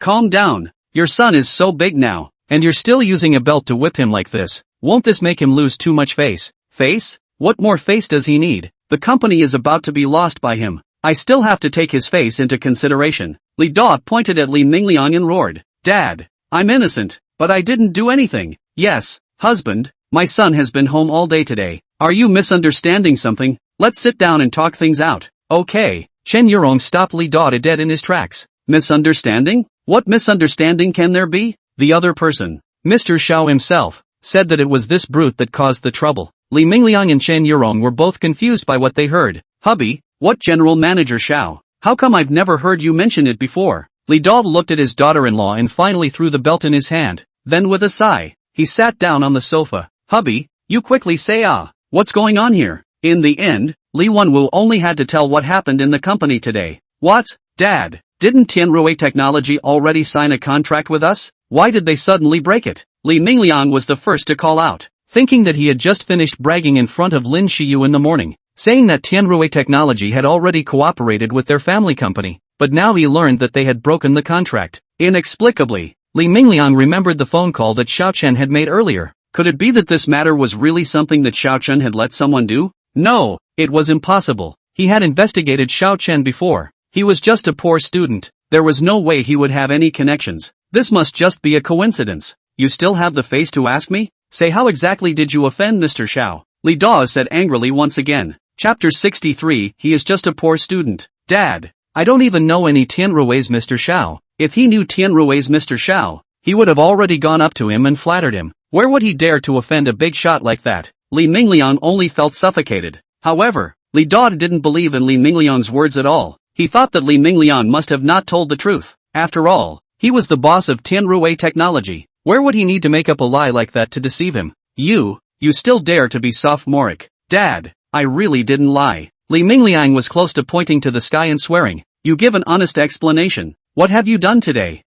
calm down. Your son is so big now, and you're still using a belt to whip him like this. Won't this make him lose too much face? Face? What more face does he need? The company is about to be lost by him. I still have to take his face into consideration. Li Dao pointed at Li Mingliang and roared. Dad, I'm innocent, but I didn't do anything. Yes, husband, my son has been home all day today. Are you misunderstanding something? Let's sit down and talk things out. Okay. Chen Yurong stopped Li Dao dead in his tracks. Misunderstanding? What misunderstanding can there be? The other person, Mr. Xiao himself, said that it was this brute that caused the trouble. Li Mingliang and Chen Yurong were both confused by what they heard. Hubby, what general manager Xiao? How come I've never heard you mention it before? Li Dao looked at his daughter-in-law and finally threw the belt in his hand. Then with a sigh, he sat down on the sofa. Hubby, you quickly say what's going on here? In the end, Li Wenwu only had to tell what happened in the company today. What? Dad, didn't Tianrui Technology already sign a contract with us? Why did they suddenly break it? Li Mingliang was the first to call out, thinking that he had just finished bragging in front of Lin Shiyu in the morning, saying that Tianrui Technology had already cooperated with their family company, but now he learned that they had broken the contract. Inexplicably, Li Mingliang remembered the phone call that Xiao Chen had made earlier. Could it be that this matter was really something that Xiao Chen had let someone do? No, it was impossible. He had investigated Xiao Chen before. He was just a poor student. There was no way he would have any connections. This must just be a coincidence. You still have the face to ask me? Say, how exactly did you offend Mr. Xiao? Li Dao said angrily once again. Chapter 63, he is just a poor student. Dad, I don't even know any Tianrui's Mr. Xiao. If he knew Tianrui's Mr. Xiao, he would have already gone up to him and flattered him. Where would he dare to offend a big shot like that? Li Mingliang only felt suffocated. However, Li Dao didn't believe in Li Mingliang's words at all. He thought that Li Mingliang must have not told the truth. After all, he was the boss of Tianrui Technology. Where would he need to make up a lie like that to deceive him? You still dare to be sophomoric. Dad, I really didn't lie. Li Mingliang was close to pointing to the sky and swearing. You give an honest explanation. What have you done today?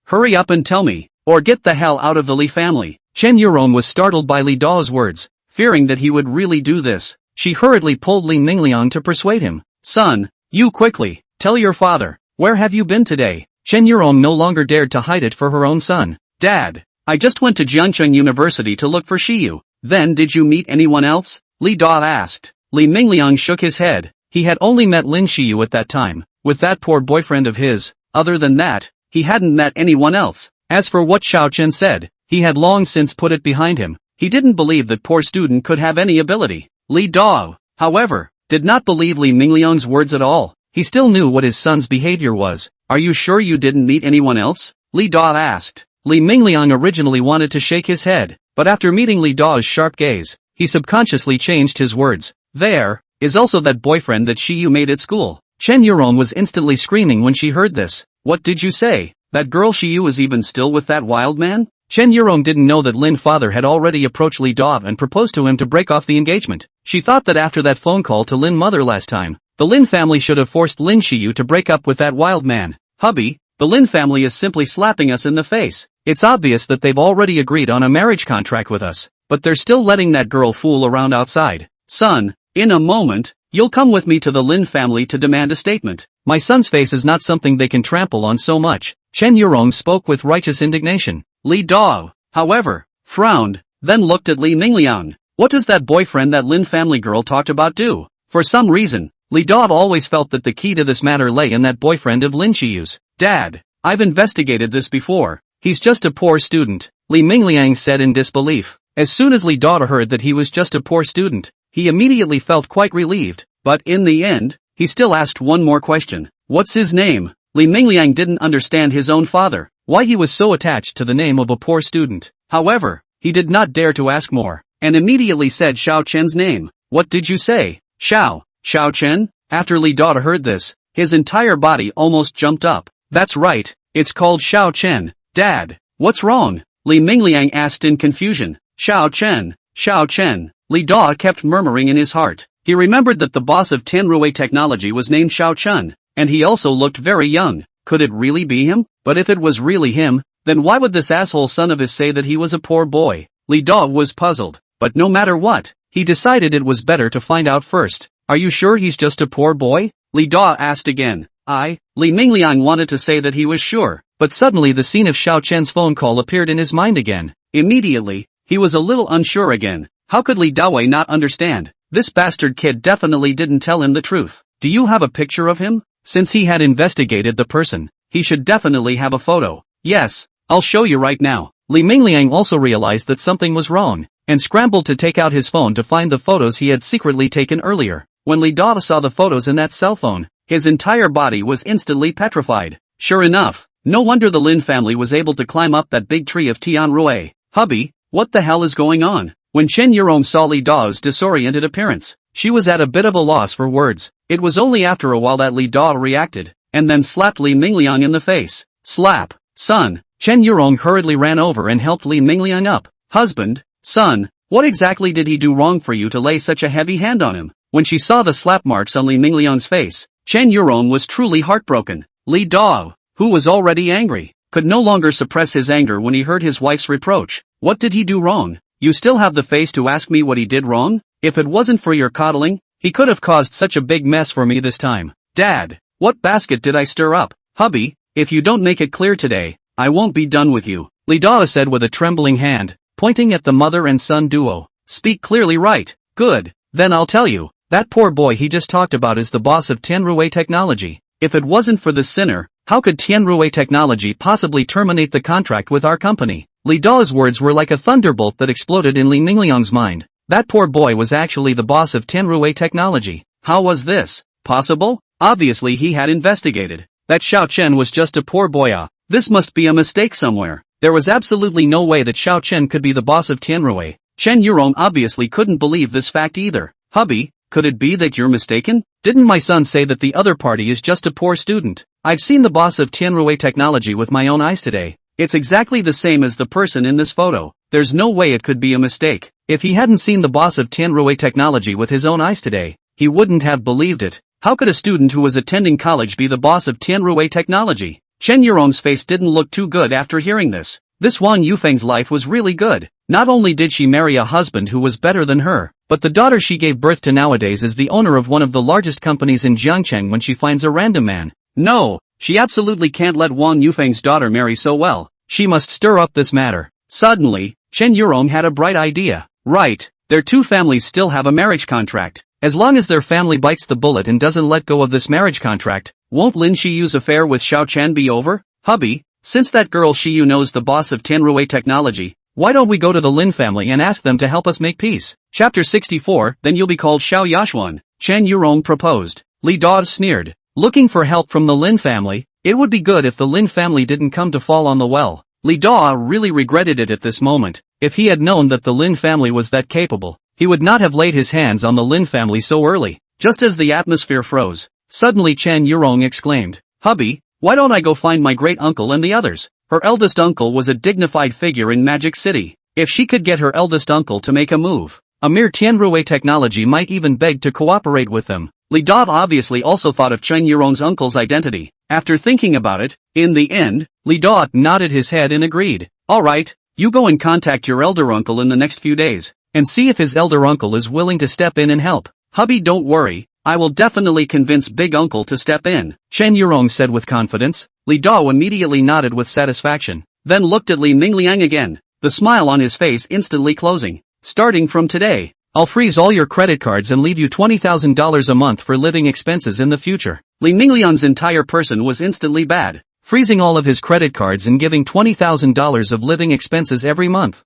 Hurry up and tell me, or get the hell out of the Li family. Chen Yurong was startled by Li Dao's words. Fearing that he would really do this, she hurriedly pulled Li Mingliang to persuade him. Son, you quickly, tell your father, where have you been today? Chen Yurong no longer dared to hide it for her own son. Dad, I just went to Jiangcheng University to look for Shiyu. Then did you meet anyone else? Li Dao asked. Li Mingliang shook his head. He had only met Lin Shiyu at that time, with that poor boyfriend of his. Other than that, he hadn't met anyone else. As for what Xiao Chen said, he had long since put it behind him. He didn't believe that poor student could have any ability. Li Dao, however, did not believe Li Mingliang's words at all. He still knew what his son's behavior was. Are you sure you didn't meet anyone else? Li Dao asked. Li Mingliang originally wanted to shake his head, but after meeting Li Dao's sharp gaze, he subconsciously changed his words. There is also that boyfriend that Shiyu made at school. Chen Yurong was instantly screaming when she heard this. What did you say? That girl Shiyu is even still with that wild man? Chen Yurong didn't know that Lin father had already approached Li Dao and proposed to him to break off the engagement. She thought that after that phone call to Lin mother last time, the Lin family should have forced Lin Shiyu to break up with that wild man. Hubby, the Lin family is simply slapping us in the face. It's obvious that they've already agreed on a marriage contract with us, but they're still letting that girl fool around outside. Son, in a moment, you'll come with me to the Lin family to demand a statement. My son's face is not something they can trample on so much. Chen Yurong spoke with righteous indignation. Li Dao, however, frowned, then looked at Li Mingliang. What does that boyfriend that Lin family girl talked about do? For some reason, Li Dao always felt that the key to this matter lay in that boyfriend of Lin Shiyu's. Dad, I've investigated this before. He's just a poor student, Li Mingliang said in disbelief. As soon as Li Dao heard that he was just a poor student, he immediately felt quite relieved, but in the end, he still asked one more question. What's his name? Li Mingliang didn't understand his own father, why he was so attached to the name of a poor student. However, he did not dare to ask more, and immediately said Xiao Chen's name. What did you say? Xiao Chen? After Li Dao heard this, his entire body almost jumped up. That's right, it's called Xiao Chen. Dad, what's wrong? Li Mingliang asked in confusion. Xiao Chen. Li Dao kept murmuring in his heart. He remembered that the boss of Tianrui Technology was named Xiao Chen, and he also looked very young. Could it really be him? But if it was really him, then why would this asshole son of his say that he was a poor boy? Li Dao was puzzled, but no matter what, he decided it was better to find out first. Are you sure he's just a poor boy? Li Dao asked again. Li Mingliang wanted to say that he was sure, but suddenly the scene of Xiao Chen's phone call appeared in his mind again. Immediately, he was a little unsure again. How could Li Dao not understand? This bastard kid definitely didn't tell him the truth. Do you have a picture of him? Since he had investigated the person, he should definitely have a photo. Yes, I'll show you right now. Li Mingliang also realized that something was wrong, and scrambled to take out his phone to find the photos he had secretly taken earlier. When Li Dao saw the photos in that cell phone, his entire body was instantly petrified. Sure enough, no wonder the Lin family was able to climb up that big tree of Tianrui. Hubby, what the hell is going on? When Chen Yurong saw Li Dao's disoriented appearance, she was at a bit of a loss for words. It was only after a while that Li Dao reacted, and then slapped Li Mingliang in the face. Slap. Son. Chen Yurong hurriedly ran over and helped Li Mingliang up. Husband, son, what exactly did he do wrong for you to lay such a heavy hand on him? When she saw the slap marks on Li Mingliang's face, Chen Yurong was truly heartbroken. Li Dao, who was already angry, could no longer suppress his anger when he heard his wife's reproach. What did he do wrong? You still have the face to ask me what he did wrong? If it wasn't for your coddling, he could have caused such a big mess for me this time. Dad, what basket did I stir up? Hubby, if you don't make it clear today, I won't be done with you. Li Dao said with a trembling hand, pointing at the mother and son duo. Speak clearly, right? Good, then I'll tell you. That poor boy he just talked about is the boss of Tianrui Technology. If it wasn't for this sinner, how could Tianrui Technology possibly terminate the contract with our company? Li Da's words were like a thunderbolt that exploded in Li Mingliang's mind. That poor boy was actually the boss of Tianruo Technology. How was this possible? Obviously he had investigated. That Xiao Chen was just a poor boy. This must be a mistake somewhere. There was absolutely no way that Xiao Chen could be the boss of Tianruo. Chen Yurong obviously couldn't believe this fact either. Hubby, could it be that you're mistaken? Didn't my son say that the other party is just a poor student? I've seen the boss of Tianruo Technology with my own eyes today. It's exactly the same as the person in this photo. There's no way it could be a mistake. If he hadn't seen the boss of Tianruo Technology with his own eyes today, he wouldn't have believed it. How could a student who was attending college be the boss of Tianruo Technology? Chen Yurong's face didn't look too good after hearing this. This Wang Yufeng's life was really good. Not only did she marry a husband who was better than her, but the daughter she gave birth to nowadays is the owner of one of the largest companies in Jiangcheng when she finds a random man. No, she absolutely can't let Wang Yufeng's daughter marry so well. She must stir up this matter. Suddenly, Chen Yurong had a bright idea. Right, their two families still have a marriage contract. As long as their family bites the bullet and doesn't let go of this marriage contract, won't Lin Shiyu's affair with Xiao Chen be over? Hubby, since that girl Shiyu knows the boss of Tianruo Technology, why don't we go to the Lin family and ask them to help us make peace? Chapter 64, then you'll be called Xiao Yashuan, Chen Yurong proposed. Li Da sneered. Looking for help from the Lin family? It would be good if the Lin family didn't come to fall on the well. Li Da really regretted it at this moment. If he had known that the Lin family was that capable, he would not have laid his hands on the Lin family so early. Just as the atmosphere froze, suddenly Chen Yurong exclaimed, Hubby, why don't I go find my great-uncle and the others? Her eldest uncle was a dignified figure in Magic City. If she could get her eldest uncle to make a move, a mere Tianruo Technology might even beg to cooperate with them. Li Da obviously also thought of Chen Yurong's uncle's identity. After thinking about it, in the end, Li Da nodded his head and agreed. Alright, you go and contact your elder uncle in the next few days, and see if his elder uncle is willing to step in and help. Hubby, don't worry, I will definitely convince big uncle to step in, Chen Yurong said with confidence. Li Da immediately nodded with satisfaction, then looked at Li Mingliang again, the smile on his face instantly closing. Starting from today, I'll freeze all your credit cards and leave you $20,000 a month for living expenses in the future. Li Mingliang's entire person was instantly bad, freezing all of his credit cards and giving $20,000 of living expenses every month.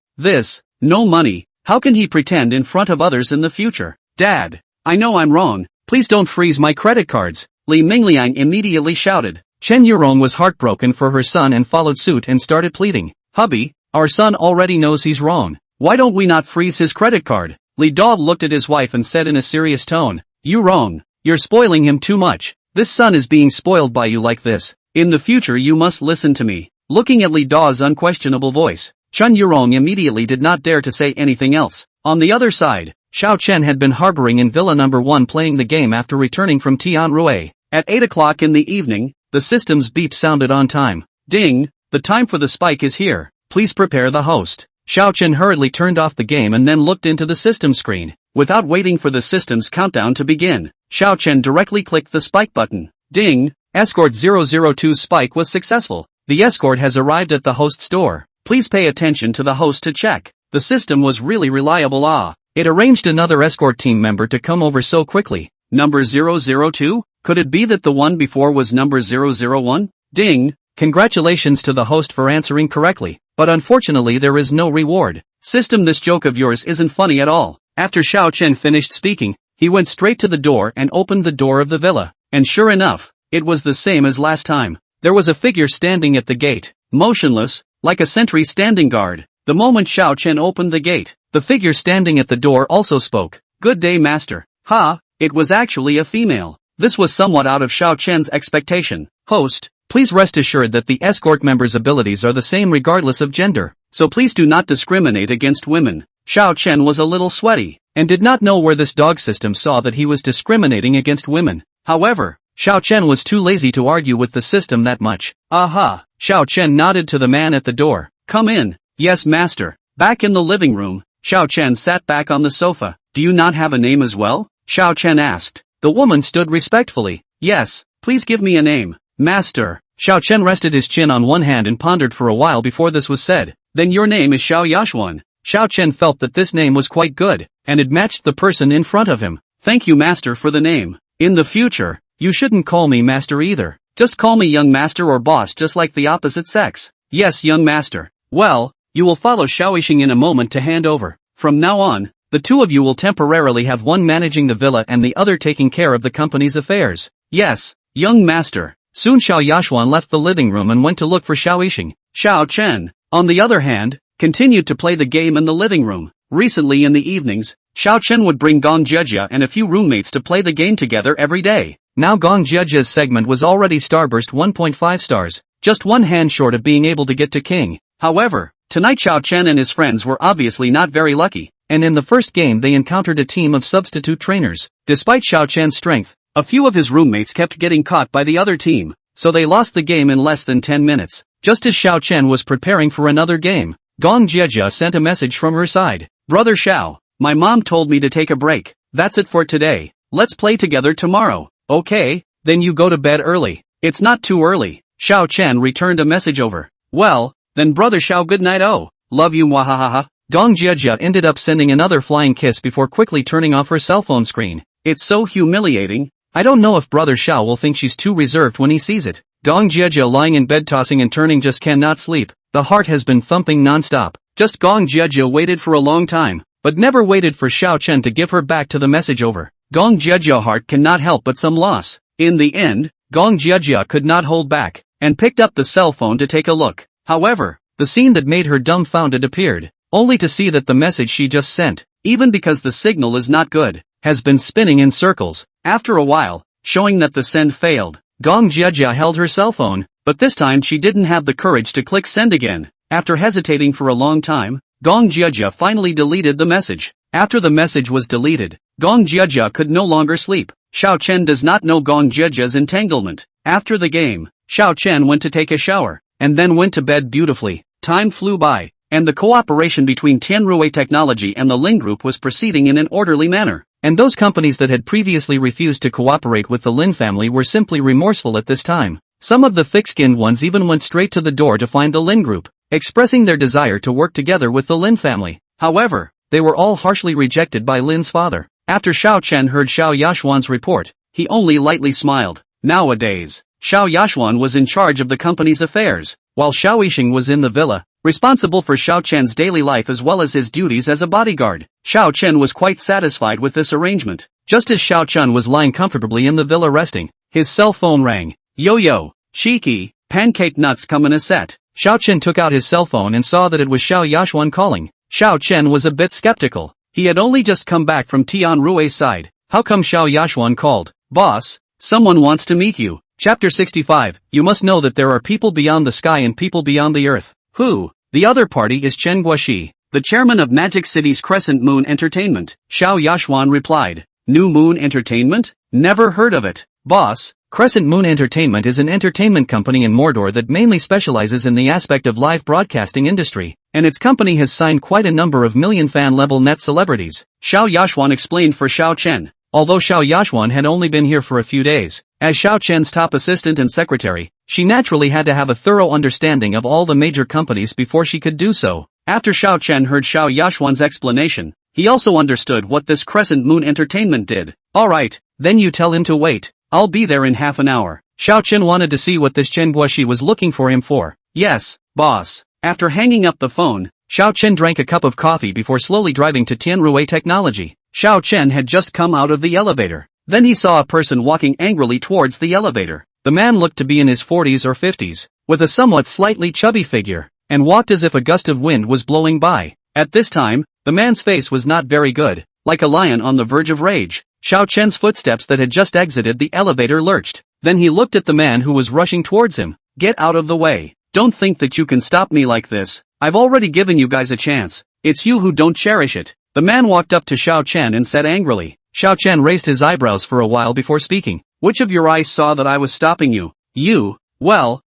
No money, how can he pretend in front of others in the future? Dad, I know I'm wrong, please don't freeze my credit cards, Li Mingliang immediately shouted. Chen Yurong was heartbroken for her son and followed suit and started pleading. Hubby, our son already knows he's wrong. Why don't we not freeze his credit card? Li Da looked at his wife and said in a serious tone, You wrong. You're spoiling him too much. This son is being spoiled by you like this. In the future you must listen to me. Looking at Li Da's unquestionable voice, Chen Yurong immediately did not dare to say anything else. On the other side, Xiao Chen had been harboring in Villa number 1 playing the game after returning from Tianruo. At 8 o'clock in the evening, the system's beep sounded on time. Ding, the time for the spike is here. Please prepare the host. Xiao Chen hurriedly turned off the game and then looked into the system screen. Without waiting for the system's countdown to begin, Xiao Chen directly clicked the spike button. Ding, Escort 002 spike was successful. The escort has arrived at the host store. Please pay attention to the host to check. The system was really reliable. It arranged another escort team member to come over so quickly. Number 002? Could it be that the one before was number 001? Ding! Congratulations to the host for answering correctly, but unfortunately there is no reward. System, this joke of yours isn't funny at all. After Xiao Chen finished speaking, he went straight to the door and opened the door of the villa. And sure enough, it was the same as last time. There was a figure standing at the gate, motionless, like a sentry standing guard. The moment Xiao Chen opened the gate, the figure standing at the door also spoke. Good day, master. Ha, it was actually a female. This was somewhat out of Xiao Chen's expectation. Host, please rest assured that the escort members' abilities are the same regardless of gender, so please do not discriminate against women. Xiao Chen was a little sweaty, and did not know where this dog system saw that he was discriminating against women. However, Xiao Chen was too lazy to argue with the system that much. Aha! Xiao Chen nodded to the man at the door. Come in. Yes, master. Back in the living room, Xiao Chen sat back on the sofa. Do you not have a name as well? Xiao Chen asked. The woman stood respectfully. Yes, please give me a name. Master. Xiao Chen rested his chin on one hand and pondered for a while before this was said. Then your name is Xiao Yashuan. Xiao Chen felt that this name was quite good, and it matched the person in front of him. Thank you, master, for the name. In the future, you shouldn't call me master either. Just call me young master or boss, just like the opposite sex. Yes, young master. Well, You will follow Xiao Yixing in a moment to hand over. From now on, the two of you will temporarily have one managing the villa and the other taking care of the company's affairs. Yes, young master. Soon Xiao Yashuan left the living room and went to look for Xiao Yixing. Xiao Chen, on the other hand, continued to play the game in the living room. Recently in the evenings, Xiao Chen would bring Gong Jieji and a few roommates to play the game together every day. Now Gong Jieji's segment was already starburst 1.5 stars, just one hand short of being able to get to king. However, tonight Xiao Chen and his friends were obviously not very lucky, and in the first game they encountered a team of substitute trainers. Despite Xiao Chen's strength, a few of his roommates kept getting caught by the other team, so they lost the game in less than 10 minutes. Just as Xiao Chen was preparing for another game, Gong Jieji sent a message from her side. Brother Xiao, my mom told me to take a break. That's it for today. Let's play together tomorrow. Okay, then you go to bed early. It's not too early. Xiao Chen returned a message over. Well, then brother Xiao, good night. Oh, love you, mwahahaha. Gong Jieji ended up sending another flying kiss before quickly turning off her cell phone screen. It's so humiliating. I don't know if brother Xiao will think she's too reserved when he sees it. Gong Jieji lying in bed tossing and turning just cannot sleep. The heart has been thumping non-stop. Just Gong Jieji waited for a long time, but never waited for Xiao Chen to give her back to the message over. Gong Jieji's heart cannot help but some loss. In the end, Gong Jieji could not hold back, and picked up the cell phone to take a look. However, the scene that made her dumbfounded appeared, only to see that the message she just sent, even because the signal is not good, has been spinning in circles. After a while, showing that the send failed, Gong Jieji held her cell phone, but this time she didn't have the courage to click send again. After hesitating for a long time, Gong Jieji finally deleted the message. After the message was deleted, Gong Jieji could no longer sleep. Xiao Chen does not know Gong Jieji's entanglement. After the game, Xiao Chen went to take a shower, and then went to bed beautifully. Time flew by, and the cooperation between Tianrui Technology and the Lin Group was proceeding in an orderly manner. And those companies that had previously refused to cooperate with the Lin family were simply remorseful at this time. Some of the thick-skinned ones even went straight to the door to find the Lin Group, expressing their desire to work together with the Lin family. However, they were all harshly rejected by Lin's father. After Xiao Chen heard Xiao Yashuan's report, he only lightly smiled. Nowadays, Xiao Yashuan was in charge of the company's affairs, while Xiao Yixing was in the villa, responsible for Xiao Chen's daily life as well as his duties as a bodyguard. Xiao Chen was quite satisfied with this arrangement. Just as Xiao Chen was lying comfortably in the villa resting, his cell phone rang. Yo, cheeky, pancake nuts come in a set. Xiao Chen took out his cell phone and saw that it was Xiao Yashuan calling. Xiao Chen was a bit skeptical. He had only just come back from Tianrui's side. How come Xiao Yashuan called? Boss, someone wants to meet you. Chapter 65. You must know that there are people beyond the sky and people beyond the earth. Who? The other party is Chen Guoxi, the chairman of Magic City's Crescent Moon Entertainment. Xiao Yashuan replied. New Moon Entertainment? Never heard of it. Boss, Crescent Moon Entertainment is an entertainment company in Mordor that mainly specializes in the aspect of live broadcasting industry, and its company has signed quite a number of million fan-level net celebrities. Xiao Yashuan explained for Xiao Chen. Although Xiao Yashuan had only been here for a few days, as Xiao Chen's top assistant and secretary, she naturally had to have a thorough understanding of all the major companies before she could do so. After Xiao Chen heard Xiao Yashuan's explanation, he also understood what this Crescent Moon Entertainment did. Alright, then you tell him to wait. I'll be there in half an hour. Xiao Chen wanted to see what this Chen Guoxi was looking for him for. Yes, boss. After hanging up the phone, Xiao Chen drank a cup of coffee before slowly driving to Tianrui Technology. Xiao Chen had just come out of the elevator. Then he saw a person walking angrily towards the elevator. The man looked to be in his 40s or 50s, with a somewhat slightly chubby figure, and walked as if a gust of wind was blowing by. At this time, the man's face was not very good, like a lion on the verge of rage. Xiao Chen's footsteps that had just exited the elevator lurched. Then he looked at the man who was rushing towards him. Get out of the way. Don't think that you can stop me like this. I've already given you guys a chance. It's you who don't cherish it. The man walked up to Xiao Chen and said angrily. Xiao Chen raised his eyebrows for a while before speaking. Which of your eyes saw that I was stopping you? You? Well,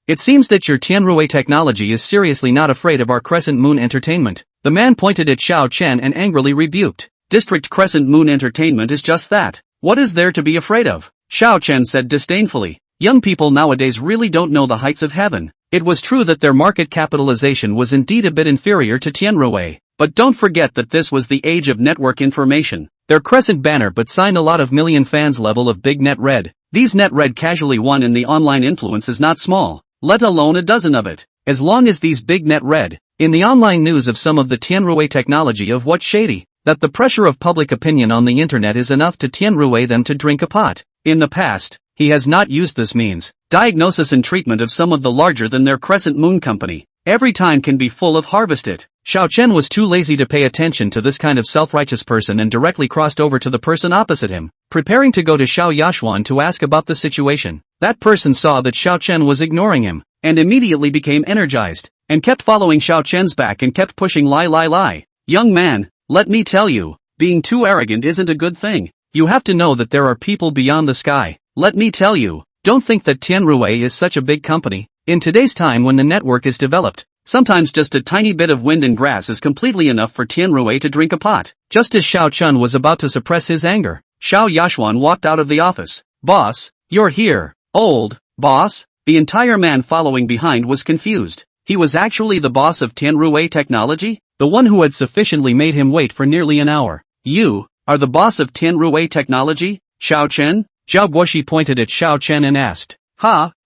it seems that your Tianrui Technology is seriously not afraid of our Crescent Moon Entertainment. The man pointed at Xiao Chen and angrily rebuked. District Crescent Moon Entertainment is just that. What is there to be afraid of? Xiao Chen said disdainfully. Young people nowadays really don't know the heights of heaven. It was true that their market capitalization was indeed a bit inferior to Tianrui, but don't forget that this was the age of network information. Their Crescent banner but signed a lot of million fans level of big net red. These net red casually won in the online influence is not small, let alone a dozen of it. as long as these big net read, in the online news of some of the Tianrui technology of what's shady, that the pressure of public opinion on the internet is enough to Tianrui them to drink a pot. In the past, he has not used this means. Diagnosis and treatment of some of the larger than their crescent moon company. Every time can be full of harvest it. Xiao Chen was too lazy to pay attention to this kind of self-righteous person and directly crossed over to the person opposite him, preparing to go to Xiao Yashuan to ask about the situation. That person saw that Xiao Chen was ignoring him, and immediately became energized, and kept following Xiao Chen's back and kept pushing lie. Young man, let me tell you, being too arrogant isn't a good thing. You have to know that there are people beyond the sky. Let me tell you, don't think that Tianrui is such a big company. In today's time when the network is developed, sometimes just a tiny bit of wind and grass is completely enough for Tianrui to drink a pot. Just as Xiao Chen was about to suppress his anger, Xiao Yashuan walked out of the office. Boss, you're here. Old, boss? The entire man following behind was confused. He was actually the boss of Tianrui Technology? The one who had sufficiently made him wait for nearly an hour. You are the boss of Tianrui Technology? Xiao Chen? Zhao Guoxi pointed at Xiao Chen and asked.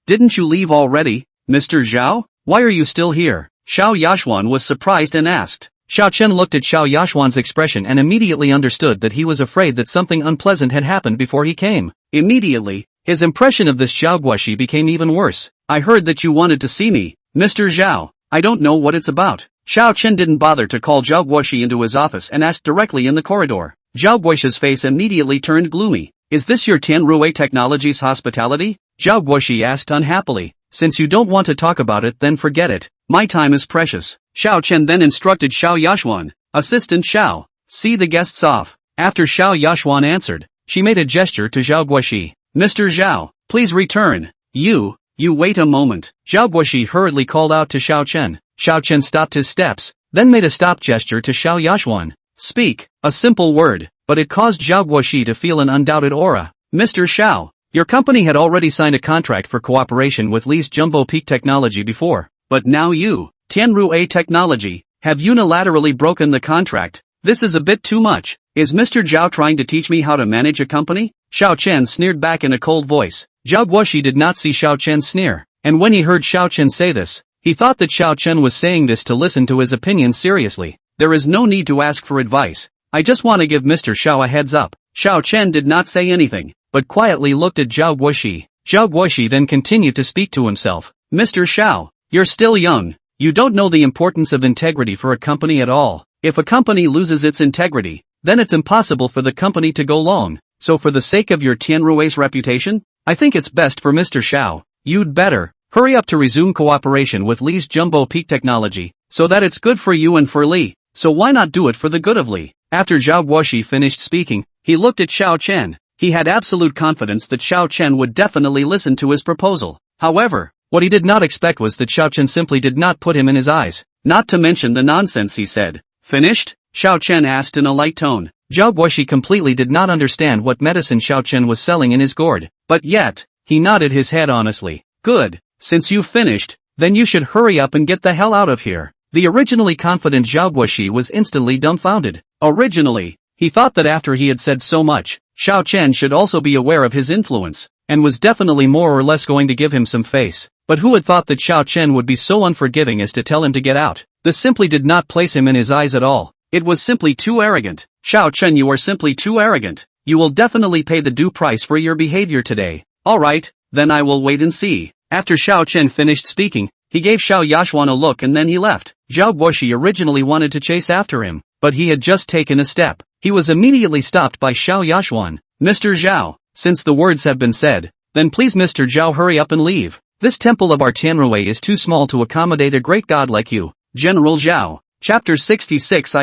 Didn't you leave already, Mr. Zhao? Why are you still here? Xiao Yashuan was surprised and asked. Xiao Chen looked at Xiao Yashuan's expression and immediately understood that he was afraid that something unpleasant had happened before he came. Immediately, his impression of this Zhao Guoxi became even worse. I heard that you wanted to see me, Mr. Zhao. I don't know what it's about. Xiao Chen didn't bother to call Zhao Guoxi into his office and asked directly in the corridor. Zhao Guoxi's face immediately turned gloomy. Is this your Tianrui Technology's hospitality? Zhao Guoxi asked unhappily. Since you don't want to talk about it, then forget it. My time is precious. Xiao Chen then instructed Xiao Yashuan. Assistant Xiao, see the guests off. After Xiao Yashuan answered, she made a gesture to Zhao Guoxi. Mr. Zhao, please return. You wait a moment. Zhao Guoxi hurriedly called out to Xiao Chen. Xiao Chen stopped his steps, then made a stop gesture to Xiao Yashuan. Speak, a simple word, but it caused Zhao Guoxi to feel an undoubted aura. Mr. Xiao, your company had already signed a contract for cooperation with Li's Jumbo Peak Technology before, but now you, Tianrui Technology, have unilaterally broken the contract. This is a bit too much. Is Mr. Zhao trying to teach me how to manage a company? Xiao Chen sneered back in a cold voice. Zhao Guoxi did not see Xiao Chen's sneer, and when he heard Xiao Chen say this, he thought that Xiao Chen was saying this to listen to his opinion seriously. There is no need to ask for advice. I just want to give Mr. Xiao a heads up. Xiao Chen did not say anything, but quietly looked at Zhao Guoxi. Zhao Guoxi then continued to speak to himself. Mr. Xiao, you're still young. You don't know the importance of integrity for a company at all. If a company loses its integrity, then it's impossible for the company to go long. So for the sake of your Tianrui's reputation, I think it's best for Mr. Xiao, you'd better hurry up to resume cooperation with Li's Jumbo Peak Technology, so that it's good for you and for Li. So why not do it for the good of Li? After Zhao Guoxi finished speaking, he looked at Xiao Chen. He had absolute confidence that Xiao Chen would definitely listen to his proposal. However, what he did not expect was that Xiao Chen simply did not put him in his eyes. Not to mention the nonsense he said. Finished? Xiao Chen asked in a light tone. Zhao Guoxi completely did not understand what medicine Xiao Chen was selling in his gourd, but yet, he nodded his head honestly. Good. Since you've finished, then you should hurry up and get the hell out of here. The originally confident Zhao Guoxi was instantly dumbfounded. Originally, he thought that after he had said so much, Xiao Chen should also be aware of his influence, and was definitely more or less going to give him some face. But who had thought that Xiao Chen would be so unforgiving as to tell him to get out? This simply did not place him in his eyes at all. It was simply too arrogant. Xiao Chen, you are simply too arrogant. You will definitely pay the due price for your behavior today. Alright, then I will wait and see. After Xiao Chen finished speaking, he gave Xiao Yashuan a look and then he left. Zhao Guoxi originally wanted to chase after him, but he had just taken a step. He was immediately stopped by Xiao Yashuan. Mr. Zhao, since the words have been said, then please Mr. Zhao hurry up and leave. This temple of our Tianrui is too small to accommodate a great god like you. General Zhao. Chapter 66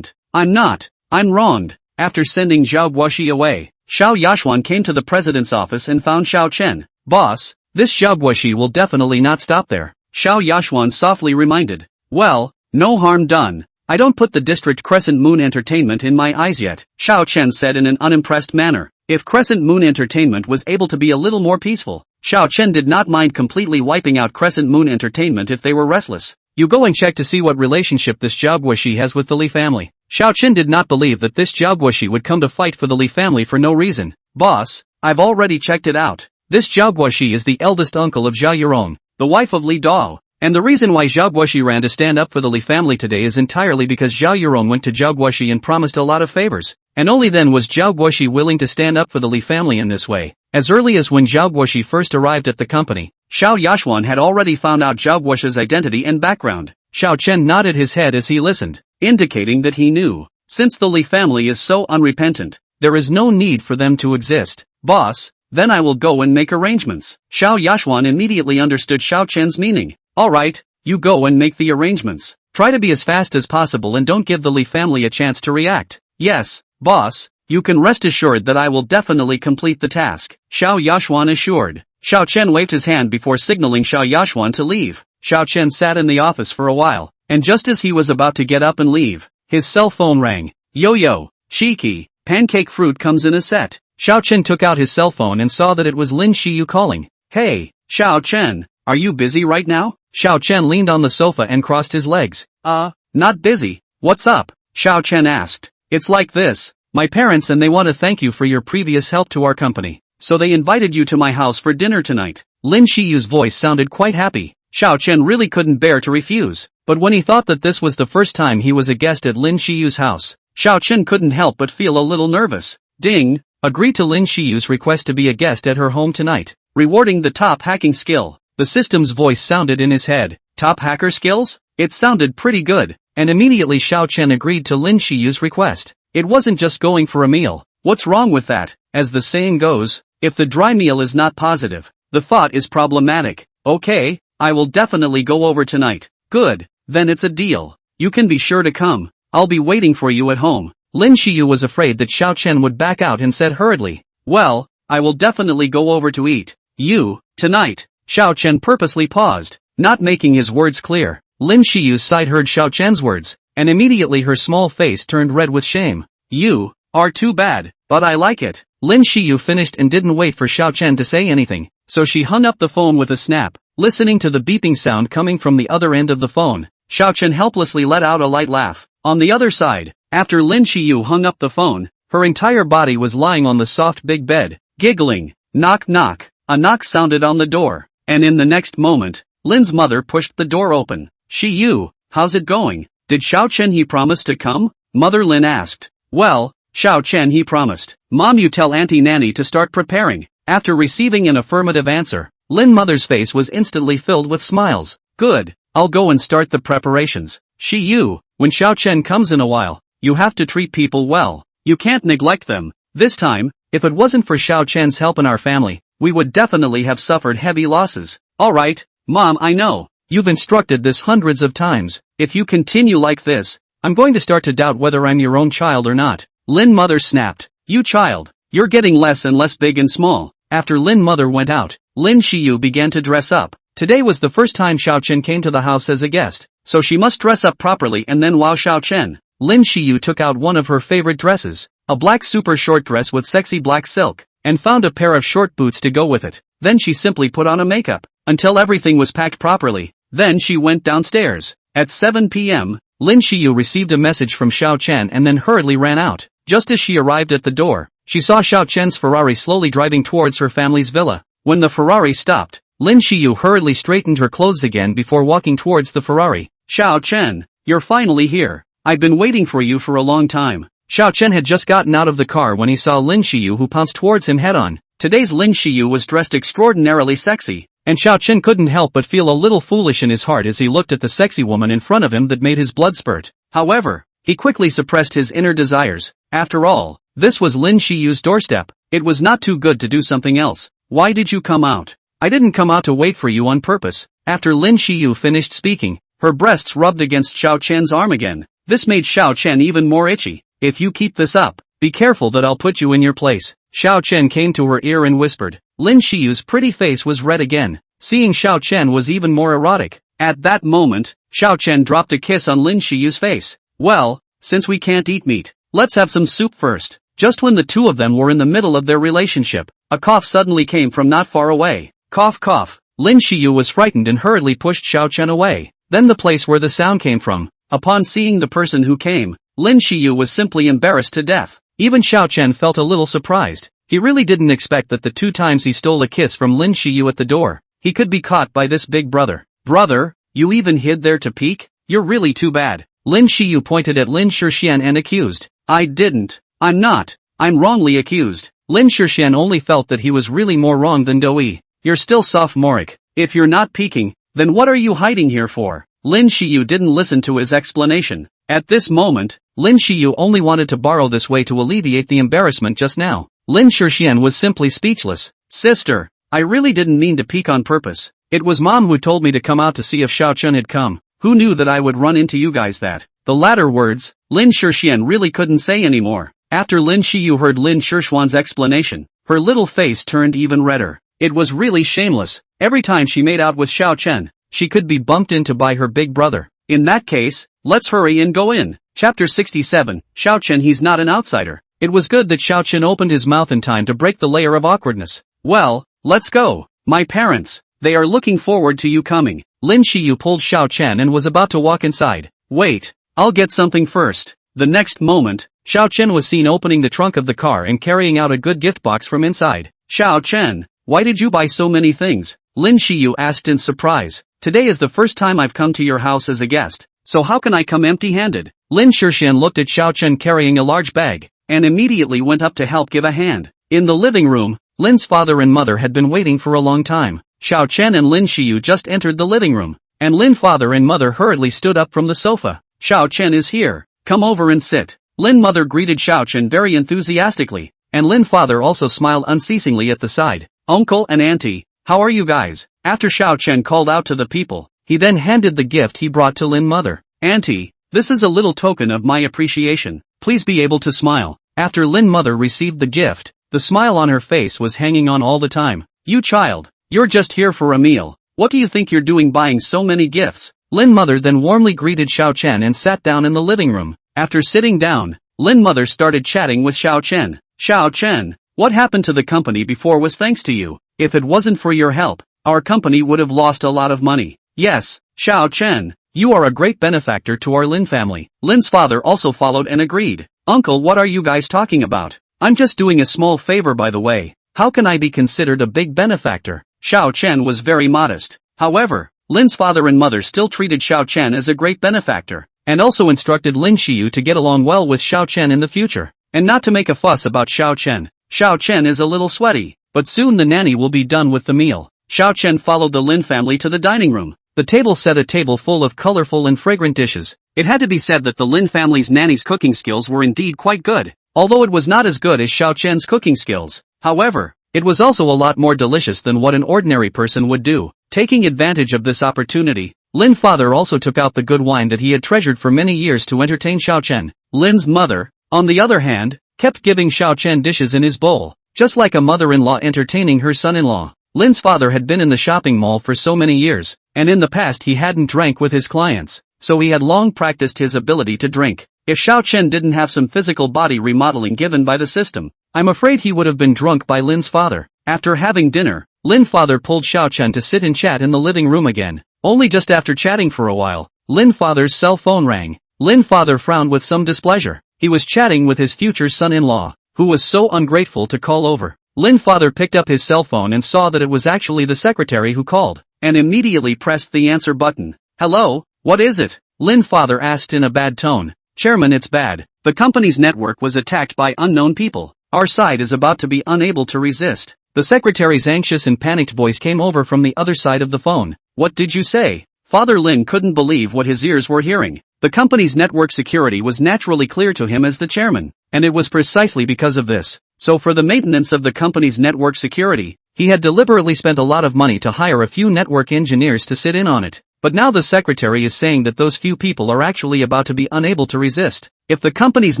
I'm wronged. After sending Zhao Guoxi away, Xiao Yashuan came to the president's office and found Xiao Chen. Boss, this Zhao Guoxi will definitely not stop there. Xiao Yashuan softly reminded. Well, no harm done. I don't put the district Crescent Moon Entertainment in my eyes yet, Xiao Chen said in an unimpressed manner. If Crescent Moon Entertainment was able to be a little more peaceful, Xiao Chen did not mind completely wiping out Crescent Moon Entertainment if they were restless. You go and check to see what relationship this Zhao Guoxi has with the Li family. Xiao Chen did not believe that this Zhao Guoxi would come to fight for the Li family for no reason. Boss, I've already checked it out. This Zhao Guoxi is the eldest uncle of Zhao Yurong, the wife of Li Dao. And the reason why Zhao Guoxi ran to stand up for the Li family today is entirely because Zhao Yuron went to Zhao Guoxi and promised a lot of favors. And only then was Zhao Guoxi willing to stand up for the Li family in this way. As early as when Zhao Guoxi first arrived at the company, Xiao Yashuan had already found out Zhao Guoxi's identity and background. Xiao Chen nodded his head as he listened, indicating that he knew. Since the Li family is so unrepentant, there is no need for them to exist. Boss, then I will go and make arrangements. Xiao Yashuan immediately understood Xiao Chen's meaning. Alright, you go and make the arrangements. Try to be as fast as possible and don't give the Li family a chance to react. Yes, boss, you can rest assured that I will definitely complete the task, Xiao Yashuan assured. Xiao Chen waved his hand before signaling Xiao Yashuan to leave. Xiao Chen sat in the office for a while, and just as he was about to get up and leave, his cell phone rang. Yo, Shiki, pancake fruit comes in a set. Xiao Chen took out his cell phone and saw that it was Lin Shiyu calling. Hey, Xiao Chen, are you busy right now? Xiao Chen leaned on the sofa and crossed his legs. Not busy. What's up? Xiao Chen asked. It's like this. My parents and they want to thank you for your previous help to our company. So they invited you to my house for dinner tonight. Lin Shiyu's voice sounded quite happy. Xiao Chen really couldn't bear to refuse. But when he thought that this was the first time he was a guest at Lin Shiyu's house, Xiao Chen couldn't help but feel a little nervous. Ding! Agree to Lin Shiyu's request to be a guest at her home tonight. Rewarding the top hacking skill. The system's voice sounded in his head. Top hacker skills? It sounded pretty good. And immediately Xiao Chen agreed to Lin Shiyu's request. It wasn't just going for a meal. What's wrong with that? As the saying goes, if the dry meal is not positive, the thought is problematic. Okay, I will definitely go over tonight. Good, then it's a deal. You can be sure to come. I'll be waiting for you at home. Lin Shiyu was afraid that Xiao Chen would back out and said hurriedly, well, I will definitely go over to eat. You, tonight. Xiao Chen purposely paused, not making his words clear. Lin Shiyu's side heard Xiao Chen's words, and immediately her small face turned red with shame. You are too bad, but I like it. Lin Shiyu finished and didn't wait for Xiao Chen to say anything, so she hung up the phone with a snap. Listening to the beeping sound coming from the other end of the phone, Xiao Chen helplessly let out a light laugh. On the other side, after Lin Shiyu hung up the phone, her entire body was lying on the soft big bed, giggling. Knock knock. A knock sounded on the door, and in the next moment, Lin's mother pushed the door open. Shiyu, how's it going? Did Xiao Chen he promise to come? Mother Lin asked. Well, Xiao Chen he promised. Mom, you tell Auntie Nanny to start preparing. After receiving an affirmative answer, Lin mother's face was instantly filled with smiles. Good, I'll go and start the preparations. Shiyu, when Xiao Chen comes in a while, you have to treat people well. You can't neglect them. This time, if it wasn't for Xiao Chen's help in our family, we would definitely have suffered heavy losses. Alright, Mom, I know. You've instructed this hundreds of times. If you continue like this, I'm going to start to doubt whether I'm your own child or not. Lin mother snapped. You child, you're getting less and less big and small. After Lin mother went out, Lin Shiyu began to dress up. Today was the first time Xiao Chen came to the house as a guest, so she must dress up properly and then wow Xiao Chen. Lin Shiyu took out one of her favorite dresses, a black super short dress with sexy black silk, and found a pair of short boots to go with it. Then she simply put on a makeup, until everything was packed properly. Then she went downstairs. At 7 p.m., Lin Shiyu received a message from Xiao Chen and then hurriedly ran out. Just as she arrived at the door, she saw Xiao Chen's Ferrari slowly driving towards her family's villa. When the Ferrari stopped, Lin Shiyu hurriedly straightened her clothes again before walking towards the Ferrari. Xiao Chen, you're finally here. I've been waiting for you for a long time. Xiao Chen had just gotten out of the car when he saw Lin Shiyu, who pounced towards him head-on. Today's Lin Shiyu was dressed extraordinarily sexy, and Xiao Chen couldn't help but feel a little foolish in his heart as he looked at the sexy woman in front of him that made his blood spurt. However, he quickly suppressed his inner desires. After all, this was Lin Shiyu's doorstep. It was not too good to do something else. Why did you come out? I didn't come out to wait for you on purpose. After Lin Shiyu finished speaking, her breasts rubbed against Xiao Chen's arm again. This made Xiao Chen even more itchy. If you keep this up, be careful that I'll put you in your place. Xiao Chen came to her ear and whispered. Lin Shiyu's pretty face was red again. Seeing Xiao Chen was even more erotic. At that moment, Xiao Chen dropped a kiss on Lin Shiyu's face. Well, since we can't eat meat, let's have some soup first. Just when the two of them were in the middle of their relationship, a cough suddenly came from not far away. Cough cough. Lin Shiyu was frightened and hurriedly pushed Xiao Chen away. Then the place where the sound came from. Upon seeing the person who came, Lin Shiyu was simply embarrassed to death. Even Xiao Chen felt a little surprised. He really didn't expect that the 2 times he stole a kiss from Lin Shiyu at the door, he could be caught by this big brother. Brother, You even hid there to peek? You're really too bad. Lin Shiyu pointed at Lin Shixian and accused. I didn't. I'm not. I'm wrongly accused. Lin Shixian only felt that he was really more wrong than Doi. You're still sophomoric. If you're not peeking, then what are you hiding here for? Lin Shiyu didn't listen to his explanation. At this moment, Lin Shiyu only wanted to borrow this way to alleviate the embarrassment just now. Lin Shixian was simply speechless. Sister, I really didn't mean to peek on purpose. It was Mom who told me to come out to see if Xiao Chen had come. Who knew that I would run into you guys that? The latter words, Lin Shixian really couldn't say anymore. After Lin Shiyu heard Lin Shixuan's explanation, her little face turned even redder. It was really shameless. Every time she made out with Xiao Chen, she could be bumped into by her big brother. In that case, let's hurry and go in. Chapter 67, Xiao Chen. He's not an outsider. It was good that Xiao Chen opened his mouth in time to break the layer of awkwardness. Well, let's go. My parents, they are looking forward to you coming. Lin Shiyu pulled Xiao Chen and was about to walk inside. Wait, I'll get something first. The next moment, Xiao Chen was seen opening the trunk of the car and carrying out a good gift box from inside. Xiao Chen, why did you buy so many things? Lin Shiyu asked in surprise. Today is the first time I've come to your house as a guest, so how can I come empty-handed? Lin Shixian looked at Xiao Chen carrying a large bag, and immediately went up to help give a hand. In the living room, Lin's father and mother had been waiting for a long time. Xiao Chen and Lin Shiyu just entered the living room, and Lin father and mother hurriedly stood up from the sofa. Xiao Chen is here. Come over and sit. Lin mother greeted Xiao Chen very enthusiastically, and Lin father also smiled unceasingly at the side. Uncle and auntie, how are you guys? After Xiao Chen called out to the people, he then handed the gift he brought to Lin mother. Auntie, this is a little token of my appreciation. Please be able to smile. After Lin mother received the gift, the smile on her face was hanging on all the time. You child, you're just here for a meal. What do you think you're doing buying so many gifts? Lin mother then warmly greeted Xiao Chen and sat down in the living room. After sitting down, Lin mother started chatting with Xiao Chen. Xiao Chen, what happened to the company before was thanks to you. If it wasn't for your help, our company would have lost a lot of money. Yes, Xiao Chen, you are a great benefactor to our Lin family. Lin's father also followed and agreed. Uncle, what are you guys talking about? I'm just doing a small favor, by the way. How can I be considered a big benefactor? Xiao Chen was very modest. However, Lin's father and mother still treated Xiao Chen as a great benefactor, and also instructed Lin Shiyu to get along well with Xiao Chen in the future, and not to make a fuss about Xiao Chen. Xiao Chen is a little sweaty, but soon the nanny will be done with the meal. Xiao Chen followed the Lin family to the dining room. The table set a table full of colorful and fragrant dishes. It had to be said that the Lin family's nanny's cooking skills were indeed quite good, although it was not as good as Xiao Chen's cooking skills. However, it was also a lot more delicious than what an ordinary person would do. Taking advantage of this opportunity, Lin father also took out the good wine that he had treasured for many years to entertain Xiao Chen. Lin's mother, on the other hand, kept giving Xiao Chen dishes in his bowl, just like a mother-in-law entertaining her son-in-law. Lin's father had been in the shopping mall for so many years, and in the past he hadn't drank with his clients, so he had long practiced his ability to drink. If Xiao Chen didn't have some physical body remodeling given by the system, I'm afraid he would have been drunk by Lin's father. After having dinner, Lin father pulled Xiao Chen to sit and chat in the living room again. Only just after chatting for a while, Lin father's cell phone rang. Lin father frowned with some displeasure. He was chatting with his future son-in-law, who was so ungrateful to call over. Lin father picked up his cell phone and saw that it was actually the secretary who called, and immediately pressed the answer button. Hello, what is it? Lin father asked in a bad tone. Chairman, it's bad. The company's network was attacked by unknown people. Our side is about to be unable to resist. The secretary's anxious and panicked voice came over from the other side of the phone. What did you say? Father Lin couldn't believe what his ears were hearing. The company's network security was naturally clear to him as the chairman, and it was precisely because of this. So for the maintenance of the company's network security, he had deliberately spent a lot of money to hire a few network engineers to sit in on it. But now the secretary is saying that those few people are actually about to be unable to resist. If the company's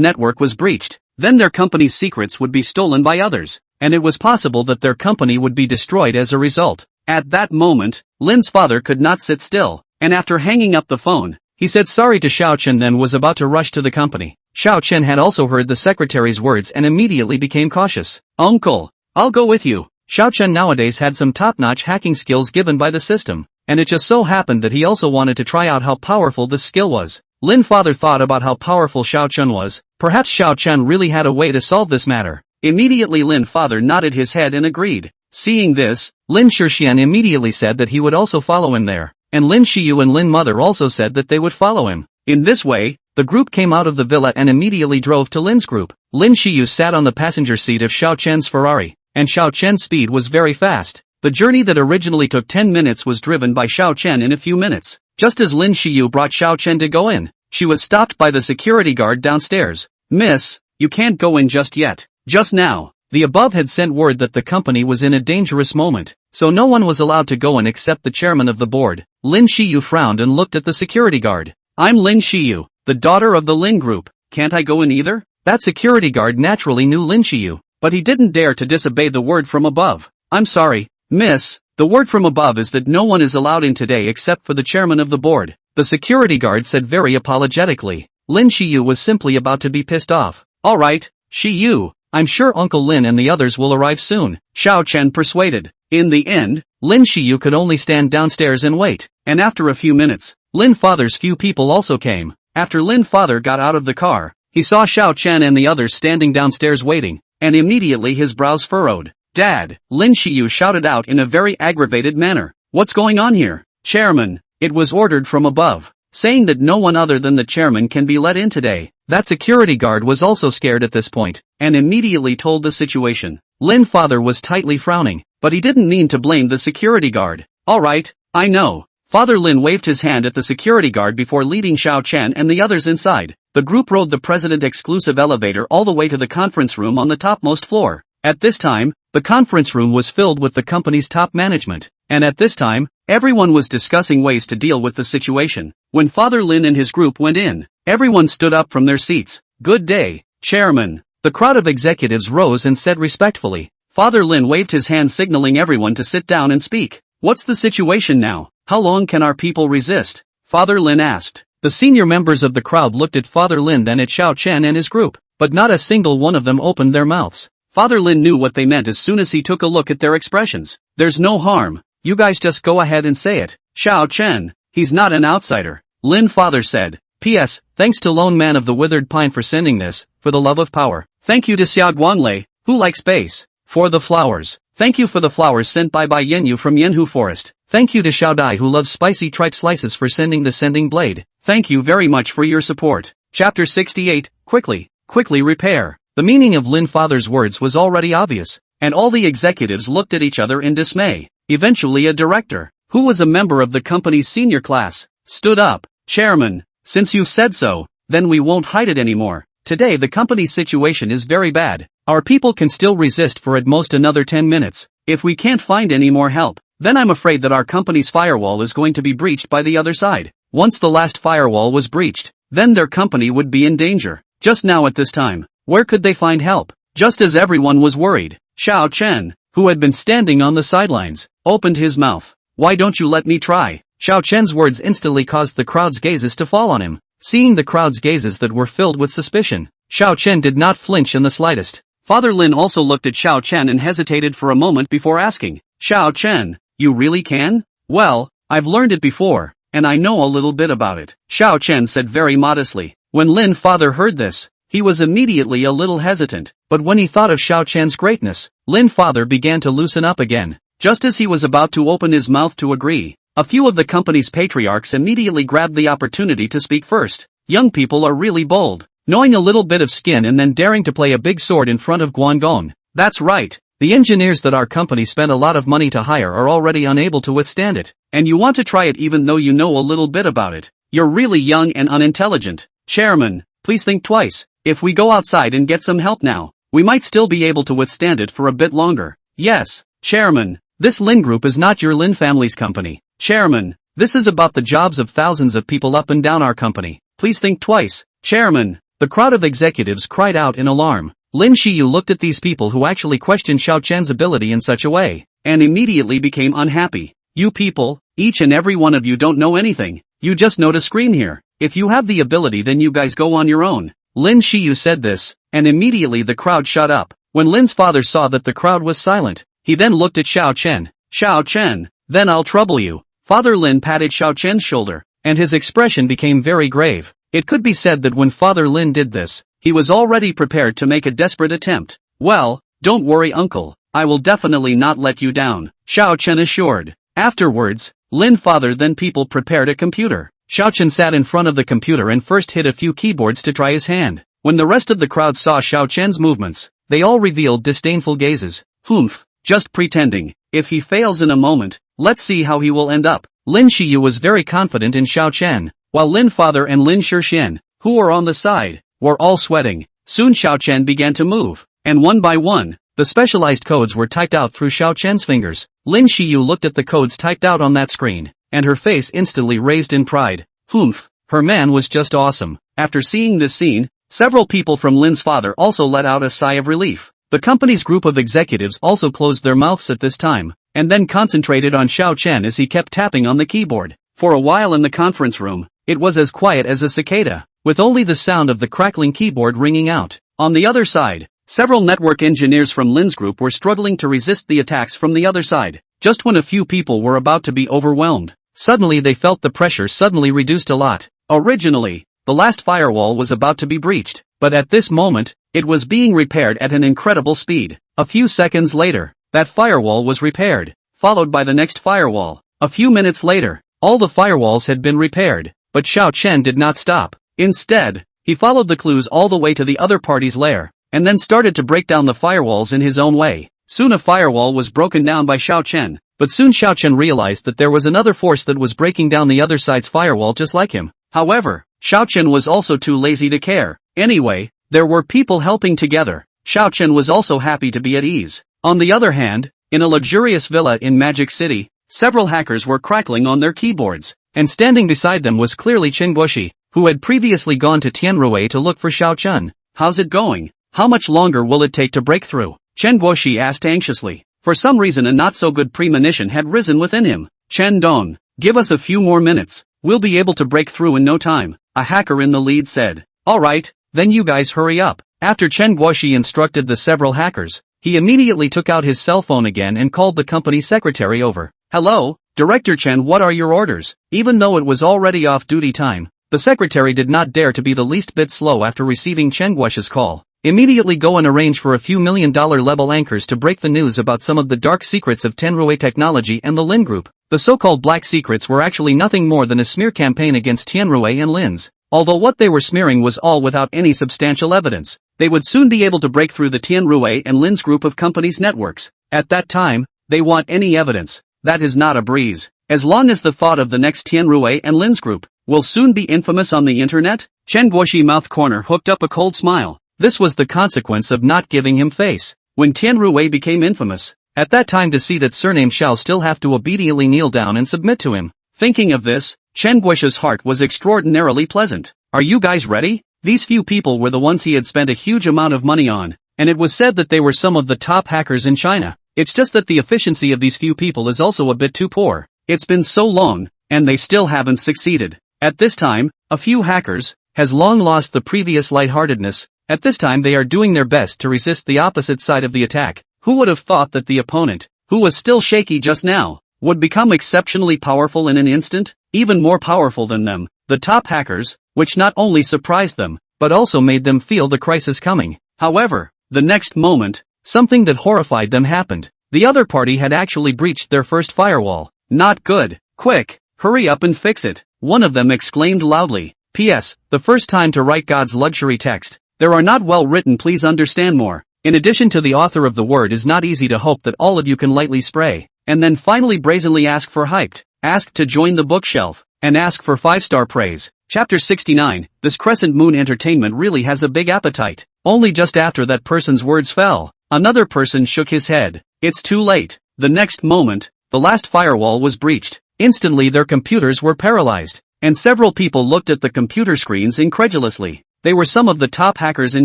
network was breached, then their company's secrets would be stolen by others, and it was possible that their company would be destroyed as a result. At that moment, Lin's father could not sit still, and after hanging up the phone, he said sorry to Xiao Chen and was about to rush to the company. Xiao Chen had also heard the secretary's words and immediately became cautious. Uncle, I'll go with you. Xiao Chen nowadays had some top-notch hacking skills given by the system, and it just so happened that he also wanted to try out how powerful this skill was. Lin father thought about how powerful Xiao Chen was. Perhaps Xiao Chen really had a way to solve this matter. Immediately Lin father nodded his head and agreed. Seeing this, Lin Shixian immediately said that he would also follow him there. and Lin Xiu and Lin Mother also said that they would follow him. In this way, the group came out of the villa and immediately drove to Lin's group. Lin Xiu sat on the passenger seat of Xiao Chen's Ferrari, and Xiao Chen's speed was very fast. The journey that originally took 10 minutes was driven by Xiao Chen in a few minutes. Just as Lin Xiu brought Xiao Chen to go in, she was stopped by the security guard downstairs. "Miss, you can't go in just yet. Just now." The above had sent word that the company was in a dangerous moment, so no one was allowed to go in except the chairman of the board. Lin Xiu frowned and looked at the security guard. "I'm Lin Xiu, the daughter of the Lin Group. Can't I go in either?" That security guard naturally knew Lin Xiu, but he didn't dare to disobey the word from above. "I'm sorry, miss, the word from above is that no one is allowed in today except for the chairman of the board," the security guard said very apologetically. Lin Xiu was simply about to be pissed off. "Alright, Xiu, I'm sure Uncle Lin and the others will arrive soon," Xiao Chen persuaded. In the end, Lin Xiu could only stand downstairs and wait, and after a few minutes, Lin Father's few people also came. After Lin Father got out of the car, he saw Xiao Chen and the others standing downstairs waiting, and immediately his brows furrowed. "Dad," Lin Xiu shouted out in a very aggravated manner. "What's going on here?" "Chairman, it was ordered from above, saying that no one other than the chairman can be let in today." That security guard was also scared at this point, and immediately told the situation. Lin Father was tightly frowning, but he didn't mean to blame the security guard. "Alright, I know." Father Lin waved his hand at the security guard before leading Xiao Chen and the others inside. The group rode the president exclusive elevator all the way to the conference room on the topmost floor. At this time, the conference room was filled with the company's top management, and at this time, everyone was discussing ways to deal with the situation. When Father Lin and his group went in, everyone stood up from their seats. "Good day, Chairman." The crowd of executives rose and said respectfully. Father Lin waved his hand signaling everyone to sit down and speak. "What's the situation now? How long can our people resist?" Father Lin asked. The senior members of the crowd looked at Father Lin then at Xiao Chen and his group, but not a single one of them opened their mouths. Father Lin knew what they meant as soon as he took a look at their expressions. "There's no harm. You guys just go ahead and say it. Xiao Chen, he's not an outsider," Lin Father said. "P.S. Thanks to Lone Man of the Withered Pine for sending this, for the love of power. Thank you to Xiao Guanlei, who likes space, for the flowers. Thank you for the flowers sent by Bai Yenyu from Yenhu Forest. Thank you to Xiao Dai who loves spicy tripe slices for sending the sending blade. Thank you very much for your support." Chapter 68, Quickly repair. The meaning of Lin Father's words was already obvious, and all the executives looked at each other in dismay. Eventually a director, who was a member of the company's senior class, stood up. "Chairman, since you've said so, then we won't hide it anymore. Today the company's situation is very bad. Our people can still resist for at most another 10 minutes. If we can't find any more help, then I'm afraid that our company's firewall is going to be breached by the other side. Once the last firewall was breached, then their company would be in danger. Just now at this time, where could they find help?" Just as everyone was worried, Xiao Chen, who had been standing on the sidelines, opened his mouth. "Why don't you let me try?" Xiao Chen's words instantly caused the crowd's gazes to fall on him. Seeing the crowd's gazes that were filled with suspicion, Xiao Chen did not flinch in the slightest. Father Lin also looked at Xiao Chen and hesitated for a moment before asking, "Xiao Chen, you really can?" "Well, I've learned it before, and I know a little bit about it," Xiao Chen said very modestly. When Lin Father heard this, he was immediately a little hesitant, but when he thought of Xiao Chen's greatness, Lin Father began to loosen up again. Just as he was about to open his mouth to agree, a few of the company's patriarchs immediately grabbed the opportunity to speak first. "Young people are really bold, knowing a little bit of skin and then daring to play a big sword in front of Guangdong. That's right. The engineers that our company spent a lot of money to hire are already unable to withstand it, and you want to try it even though you know a little bit about it. You're really young and unintelligent. Chairman, please think twice. If we go outside and get some help now, we might still be able to withstand it for a bit longer." "Yes, Chairman, this Lin Group is not your Lin family's company. Chairman, this is about the jobs of thousands of people up and down our company. Please think twice." "Chairman," the crowd of executives cried out in alarm. Lin Xiu looked at these people who actually questioned Xiao Chen's ability in such a way, and immediately became unhappy. "You people, each and every one of you don't know anything. You just know to scream here. If you have the ability then you guys go on your own." Lin Xiu said this, and immediately the crowd shut up. When Lin's father saw that the crowd was silent, he then looked at Xiao Chen. "Xiao Chen, then I'll trouble you." Father Lin patted Xiao Chen's shoulder, and his expression became very grave. It could be said that when Father Lin did this, he was already prepared to make a desperate attempt. "Well, don't worry uncle, I will definitely not let you down," Xiao Chen assured. Afterwards, Lin father then people prepared a computer. Xiao Chen sat in front of the computer and first hit a few keyboards to try his hand. When the rest of the crowd saw Xiao Chen's movements, they all revealed disdainful gazes. Humph, just pretending. If he fails in a moment, let's see how he will end up. Lin Shiyu was very confident in Xiao Chen, while Lin father and Lin Shixian, who were on the side, were all sweating. Soon Xiao Chen began to move, and one by one, the specialized codes were typed out through Xiao Chen's fingers. Lin Shiyu looked at the codes typed out on that screen, and her face instantly raised in pride. Humph, her man was just awesome. After seeing this scene, several people from Lin's father also let out a sigh of relief. The company's group of executives also closed their mouths at this time, and then concentrated on Xiao Chen as he kept tapping on the keyboard. For a while in the conference room, it was as quiet as a cicada, with only the sound of the crackling keyboard ringing out. On the other side, several network engineers from Lin's group were struggling to resist the attacks from the other side. Just when a few people were about to be overwhelmed, suddenly they felt the pressure suddenly reduced a lot. Originally, the last firewall was about to be breached, but at this moment, it was being repaired at an incredible speed. A few seconds later, that firewall was repaired, followed by the next firewall. A few minutes later, all the firewalls had been repaired, but Xiao Chen did not stop. Instead, he followed the clues all the way to the other party's lair, and then started to break down the firewalls in his own way. Soon a firewall was broken down by Xiao Chen, but soon Xiao Chen realized that there was another force that was breaking down the other side's firewall just like him. However, Xiao Chen was also too lazy to care. Anyway, there were people helping together. Xiao Chen was also happy to be at ease. On the other hand, in a luxurious villa in Magic City, several hackers were crackling on their keyboards, and standing beside them was clearly Chen Guoxi, who had previously gone to Tianrui to look for Xiao Chen. How's it going? How much longer will it take to break through? Chen Guoxi asked anxiously. For some reason a not-so-good premonition had risen within him. Chen Dong, give us a few more minutes. We'll be able to break through in no time, a hacker in the lead said. Alright, then you guys hurry up. After Chen Guoxi instructed the several hackers, he immediately took out his cell phone again and called the company secretary over. Hello, Director Chen, what are your orders? Even though it was already off-duty time, the secretary did not dare to be the least bit slow after receiving Chen Guoxi's call. Immediately go and arrange for a few $1 million level anchors to break the news about some of the dark secrets of Tianrui Technology and the Lin Group. The so-called black secrets were actually nothing more than a smear campaign against Tianrui and Lin's. Although what they were smearing was all without any substantial evidence, they would soon be able to break through the Tianrui and Lin's group of companies' networks. At that time, they want any evidence. That is not a breeze. As long as the thought of the next Tianrui and Lin's group will soon be infamous on the internet, Chen Guoxi mouth corner hooked up a cold smile. This was the consequence of not giving him face. When Tianrui became infamous, at that time to see that surname shall still have to obediently kneel down and submit to him. Thinking of this, Chen Guoxi's heart was extraordinarily pleasant. Are you guys ready? These few people were the ones he had spent a huge amount of money on, and it was said that they were some of the top hackers in China. It's just that the efficiency of these few people is also a bit too poor. It's been so long, and they still haven't succeeded. At this time, a few hackers has long lost the previous lightheartedness. At this time they are doing their best to resist the opposite side of the attack. Who would have thought that the opponent, who was still shaky just now, would become exceptionally powerful in an instant? Even more powerful than them, the top hackers, which not only surprised them, but also made them feel the crisis coming. However, the next moment, something that horrified them happened. The other party had actually breached their first firewall. Not good. Quick, hurry up and fix it. One of them exclaimed loudly. P.S. The first time to write God's luxury text. There are not well written, please understand more. In addition to the author of the word is not easy to hope that all of you can lightly spray, and then finally brazenly ask for hyped, ask to join the bookshelf, and ask for 5-star praise. Chapter 69, this Crescent Moon Entertainment really has a big appetite. Only just after that person's words fell, another person shook his head. It's too late. The next moment, the last firewall was breached. Instantly their computers were paralyzed, and several people looked at the computer screens incredulously. They were some of the top hackers in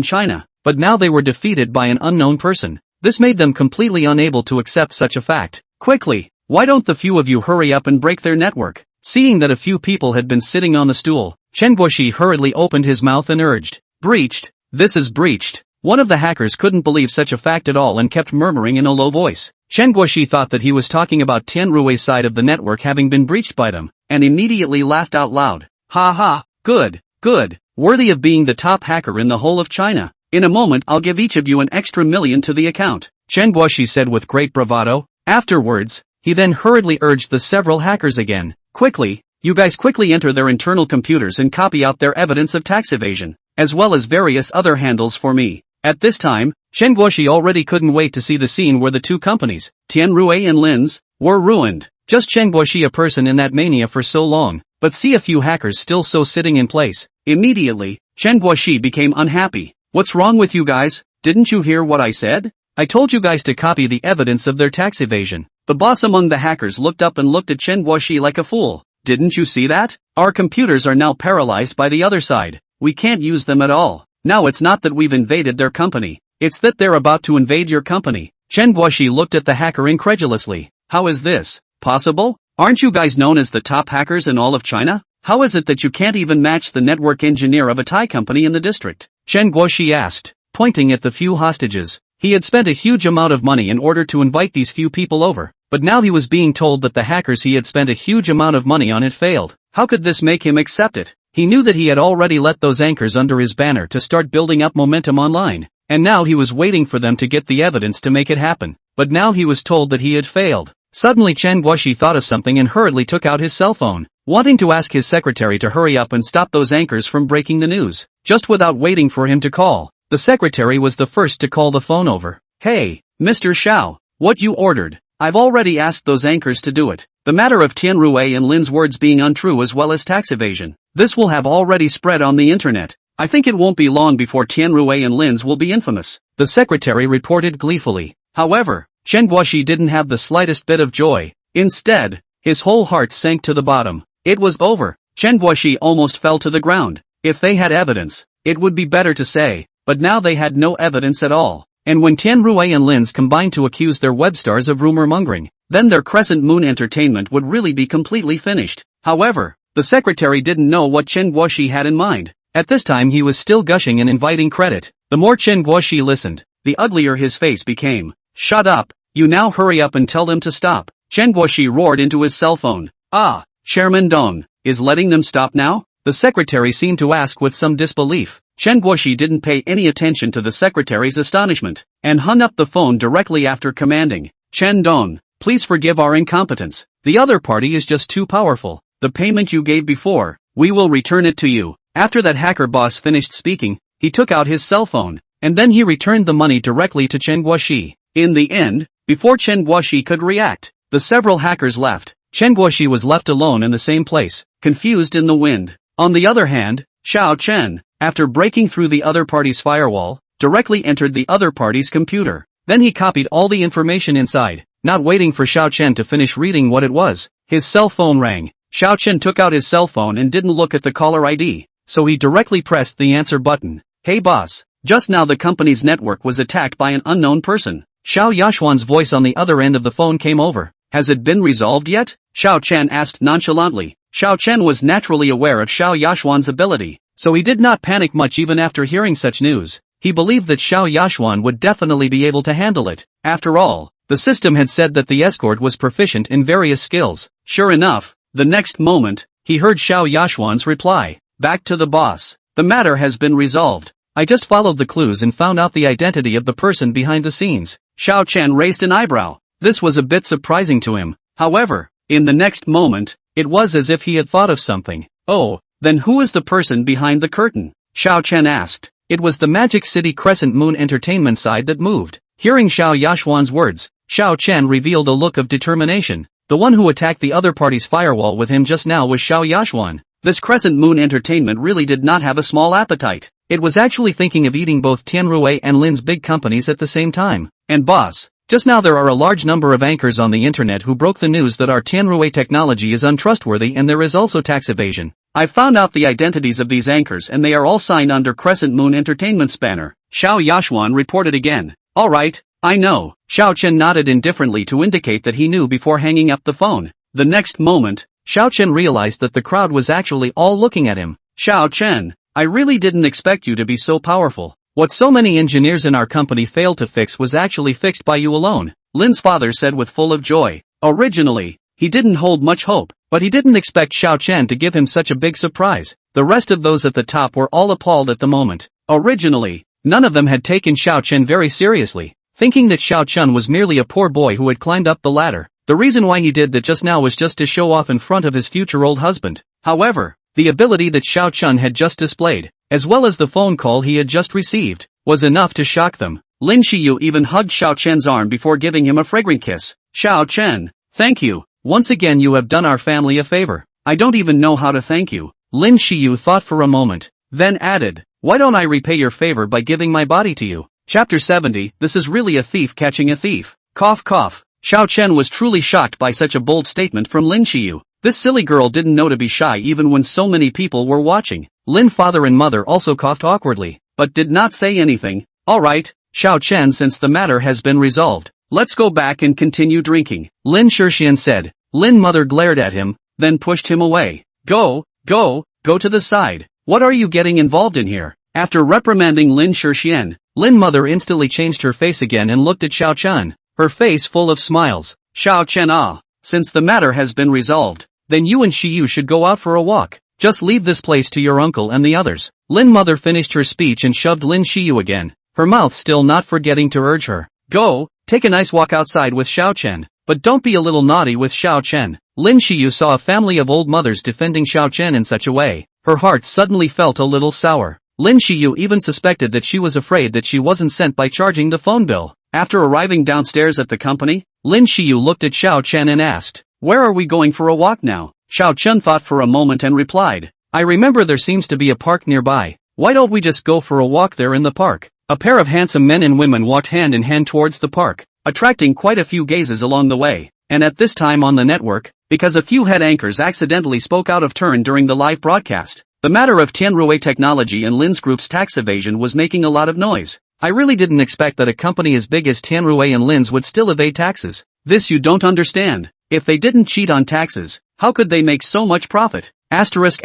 China, but now they were defeated by an unknown person. This made them completely unable to accept such a fact. Quickly, why don't the few of you hurry up and break their network? Seeing that a few people had been sitting on the stool, Chen Guoxi hurriedly opened his mouth and urged, breached? This is breached. One of the hackers couldn't believe such a fact at all and kept murmuring in a low voice. Chen Guoxi thought that he was talking about Tianrui's side of the network having been breached by them, and immediately laughed out loud. Ha ha, good, good. Worthy of being the top hacker in the whole of China. In a moment I'll give each of you an extra $1 million to the account, Chen Guoxi said with great bravado. Afterwards, He then hurriedly urged the several hackers again. Quickly, you guys quickly enter their internal computers and copy out their evidence of tax evasion, as well as various other handles for me. At this time, Chen Guoxi already couldn't wait to see the scene where the two companies, Tianrui and Lin's, were ruined. Just Chen Guoxi, a person in that mania for so long, but see a few hackers still so sitting in place. Immediately, Chen Guoxi became unhappy. What's wrong with you guys? Didn't you hear what I said? I told you guys to copy the evidence of their tax evasion. The boss among the hackers looked up and looked at Chen Guoxi like a fool. Didn't you see that? Our computers are now paralyzed by the other side. We can't use them at all. Now it's not that we've invaded their company. It's that they're about to invade your company. Chen Guoxi looked at the hacker incredulously. How is this possible? Aren't you guys known as the top hackers in all of China? How is it that you can't even match the network engineer of a Thai company in the district? Chen Guoxi asked, pointing at the few hostages. He had spent a huge amount of money in order to invite these few people over, but now he was being told that the hackers he had spent a huge amount of money on had failed. How could this make him accept it? He knew that he had already let those anchors under his banner to start building up momentum online, and now he was waiting for them to get the evidence to make it happen. But now he was told that he had failed. Suddenly Chen Guoxi thought of something and hurriedly took out his cell phone, wanting to ask his secretary to hurry up and stop those anchors from breaking the news. Just without waiting for him to call, the secretary was the first to call the phone over. Hey, Mr. Xiao, what you ordered? I've already asked those anchors to do it. The matter of Tianrui and Lin's words being untrue as well as tax evasion. This will have already spread on the internet. I think it won't be long before Tianrui and Lin's will be infamous. The secretary reported gleefully. However, Chen Guoxi didn't have the slightest bit of joy. Instead, his whole heart sank to the bottom. It was over. Chen Guoxi almost fell to the ground. If they had evidence, it would be better to say, but now they had no evidence at all. And when Tianrui and Lin's combined to accuse their web stars of rumor mongering, then their Crescent Moon entertainment would really be completely finished. However, the secretary didn't know what Chen Guoxi had in mind. At this time he was still gushing and inviting credit. The more Chen Guoxi listened, the uglier his face became. Shut up, you now hurry up and tell them to stop. Chen Guoxi roared into his cell phone. Ah, Chairman Dong, is letting them stop now? The secretary seemed to ask with some disbelief. Chen Guoxi didn't pay any attention to the secretary's astonishment, and hung up the phone directly after commanding, Chen Dong, please forgive our incompetence. The other party is just too powerful. The payment you gave before, we will return it to you. After that hacker boss finished speaking, he took out his cell phone, and then he returned the money directly to Chen Guoxi. In the end, before Chen Guoxi could react, the several hackers left. Chen Guoxi was left alone in the same place, confused in the wind. On the other hand, Xiao Chen, after breaking through the other party's firewall, directly entered the other party's computer. Then he copied all the information inside, not waiting for Xiao Chen to finish reading what it was. His cell phone rang. Xiao Chen took out his cell phone and didn't look at the caller ID, so he directly pressed the answer button. Hey boss, just now the company's network was attacked by an unknown person. Xiao Yashuan's voice on the other end of the phone came over. Has it been resolved yet? Xiao Chen asked nonchalantly. Xiao Chen was naturally aware of Xiao Yashuan's ability, so he did not panic much even after hearing such news. He believed that Xiao Yashuan would definitely be able to handle it. After all, the system had said that the escort was proficient in various skills. Sure enough, the next moment, he heard Xiao Yashuan's reply. Back to the boss. The matter has been resolved. I just followed the clues and found out the identity of the person behind the scenes. Xiao Chen raised an eyebrow. This was a bit surprising to him. However, in the next moment, it was as if he had thought of something. Oh, then who is the person behind the curtain? Xiao Chen asked. It was the Magic City Crescent Moon Entertainment side that moved. Hearing Xiao Yashuan's words, Xiao Chen revealed a look of determination. The one who attacked the other party's firewall with him just now was Xiao Yashuan. This Crescent Moon Entertainment really did not have a small appetite. It was actually thinking of eating both Tianrui and Lin's big companies at the same time. And boss, just now there are a large number of anchors on the internet who broke the news that our Tianrui technology is untrustworthy and there is also tax evasion. I've found out the identities of these anchors and they are all signed under Crescent Moon Entertainment's banner. Xiao Yashuan reported again. Alright, I know. Xiao Chen nodded indifferently to indicate that he knew before hanging up the phone. The next moment, Xiao Chen realized that the crowd was actually all looking at him. Xiao Chen, I really didn't expect you to be so powerful. What so many engineers in our company failed to fix was actually fixed by you alone, Lin's father said with full of joy. Originally, he didn't hold much hope, but he didn't expect Xiao Chen to give him such a big surprise. The rest of those at the top were all appalled at the moment. Originally, none of them had taken Xiao Chen very seriously, thinking that Xiao Chen was merely a poor boy who had climbed up the ladder. The reason why he did that just now was just to show off in front of his future old husband. However, the ability that Xiao Chen had just displayed, as well as the phone call he had just received, was enough to shock them. Lin Xiyu even hugged Xiao Chen's arm before giving him a fragrant kiss. Xiao Chen, thank you. Once again you have done our family a favor. I don't even know how to thank you. Lin Xiyu thought for a moment, then added, why don't I repay your favor by giving my body to you? Chapter 70, this is really a thief catching a thief. Cough cough. Xiao Chen was truly shocked by such a bold statement from Lin Xiyu. This silly girl didn't know to be shy even when so many people were watching. Lin father and mother also coughed awkwardly, but did not say anything. Alright, Xiao Chen, since the matter has been resolved, let's go back and continue drinking, Lin Shixian said. Lin mother glared at him, then pushed him away. Go to the side. What are you getting involved in here? After reprimanding Lin Shixian, Lin mother instantly changed her face again and looked at Xiao Chen, her face full of smiles. Xiao Chen, since the matter has been resolved, then you and Xiyu should go out for a walk. Just leave this place to your uncle and the others. Lin mother finished her speech and shoved Lin Xiyu again, her mouth still not forgetting to urge her. Go, take a nice walk outside with Xiao Chen, but don't be a little naughty with Xiao Chen. Lin Xiyu saw a family of old mothers defending Xiao Chen in such a way. Her heart suddenly felt a little sour. Lin Xiyu even suspected that she was afraid that she wasn't sent by charging the phone bill. After arriving downstairs at the company, Lin Xiyu looked at Xiao Chen and asked, where are we going for a walk now? Xiao Chen thought for a moment and replied, I remember there seems to be a park nearby. Why don't we just go for a walk there in the park? A pair of handsome men and women walked hand in hand towards the park, attracting quite a few gazes along the way. And at this time on the network, because a few head anchors accidentally spoke out of turn during the live broadcast, the matter of Tianruo Technology and Lin's group's tax evasion was making a lot of noise. I really didn't expect that a company as big as Tianruo and Lin's would still evade taxes. This you don't understand. If they didn't cheat on taxes, how could they make so much profit? Asterisk.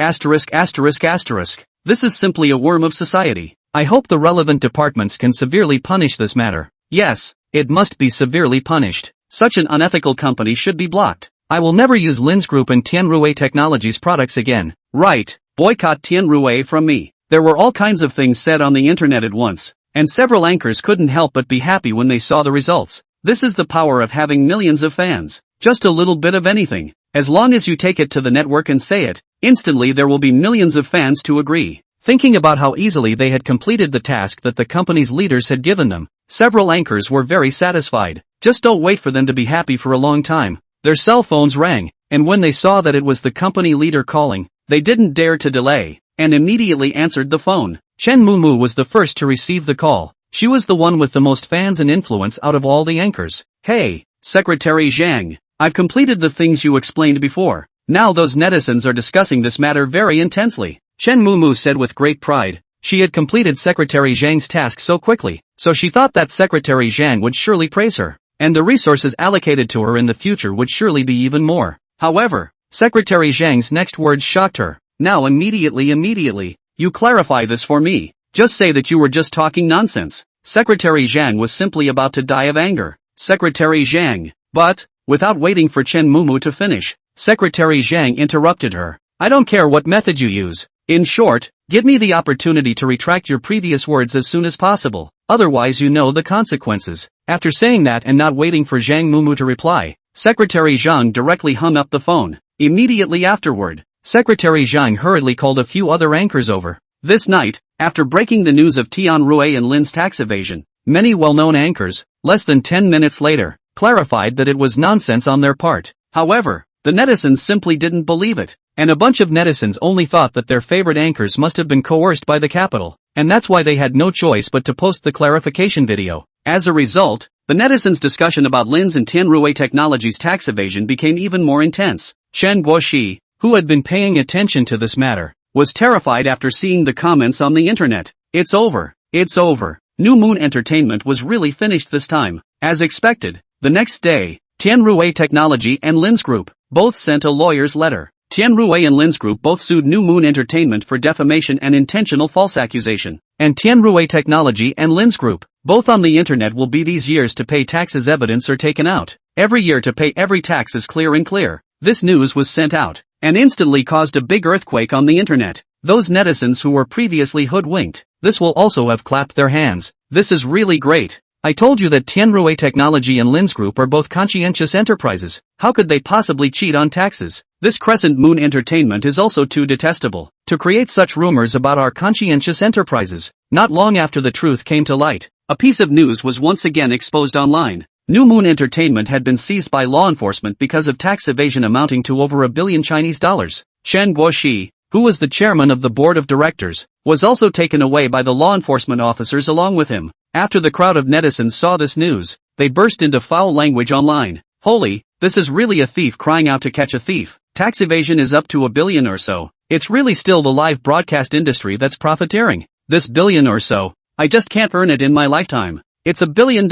This is simply a worm of society. I hope the relevant departments can severely punish this matter. Yes, it must be severely punished. Such an unethical company should be blocked. I will never use Lin's Group and Tianruo Technologies products again. Right, boycott Tianruo from me. There were all kinds of things said on the internet at once, and several anchors couldn't help but be happy when they saw the results. This is the power of having millions of fans. Just a little bit of anything. As long as you take it to the network and say it, instantly there will be millions of fans to agree. Thinking about how easily they had completed the task that the company's leaders had given them, several anchors were very satisfied. Just don't wait for them to be happy for a long time. Their cell phones rang, and when they saw that it was the company leader calling, they didn't dare to delay, and immediately answered the phone. Chen Mumu was the first to receive the call. She was the one with the most fans and influence out of all the anchors. Hey, Secretary Zhang, I've completed the things you explained before. Now those netizens are discussing this matter very intensely. Chen Mumu said with great pride. She had completed Secretary Zhang's task so quickly, so she thought that Secretary Zhang would surely praise her, and the resources allocated to her in the future would surely be even more. However, Secretary Zhang's next words shocked her. Now immediately, you clarify this for me. Just say that you were just talking nonsense. Secretary Zhang was simply about to die of anger. Secretary Zhang, but, without waiting for Chen Mumu to finish, Secretary Zhang interrupted her. I don't care what method you use. In short, give me the opportunity to retract your previous words as soon as possible, otherwise you know the consequences. After saying that and not waiting for Zhang Mumu to reply, Secretary Zhang directly hung up the phone. Immediately afterward, Secretary Zhang hurriedly called a few other anchors over. This night, after breaking the news of Tianruo and Lin's tax evasion, many well-known anchors, less than 10 minutes later, clarified that it was nonsense on their part. However, the netizens simply didn't believe it, and a bunch of netizens only thought that their favorite anchors must have been coerced by the capital, and that's why they had no choice but to post the clarification video. As a result, the netizens' discussion about Lin's and Tianruo Technologies' tax evasion became even more intense. Chen Guoxi, who had been paying attention to this matter, was terrified after seeing the comments on the internet. It's over. New Moon Entertainment was really finished this time. As expected, the next day, Tianruo Technology and Lin's Group both sent a lawyer's letter. Tianruo and Lin's Group both sued New Moon Entertainment for defamation and intentional false accusation. And Tianruo Technology and Lin's Group, both on the internet, will be these years to pay taxes evidence are taken out. Every year to pay every tax is clear and clear. This news was sent out, and instantly caused a big earthquake on the internet. Those netizens who were previously hoodwinked, this will also have clapped their hands. This is really great. I told you that Tianrui Technology and Lin's Group are both conscientious enterprises. How could they possibly cheat on taxes? This Crescent Moon Entertainment is also too detestable to create such rumors about our conscientious enterprises. Not long after the truth came to light, a piece of news was once again exposed online. New Moon Entertainment had been seized by law enforcement because of tax evasion amounting to over $1 billion Chinese dollars. Chen Guoxi, who was the chairman of the board of directors, was also taken away by the law enforcement officers along with him. After the crowd of netizens saw this news, they burst into foul language online. Holy, this is really a thief crying out to catch a thief. Tax evasion is up to $1 billion or so. It's really still the live broadcast industry that's profiteering. This billion or so, I just can't earn it in my lifetime. It's $1 billion.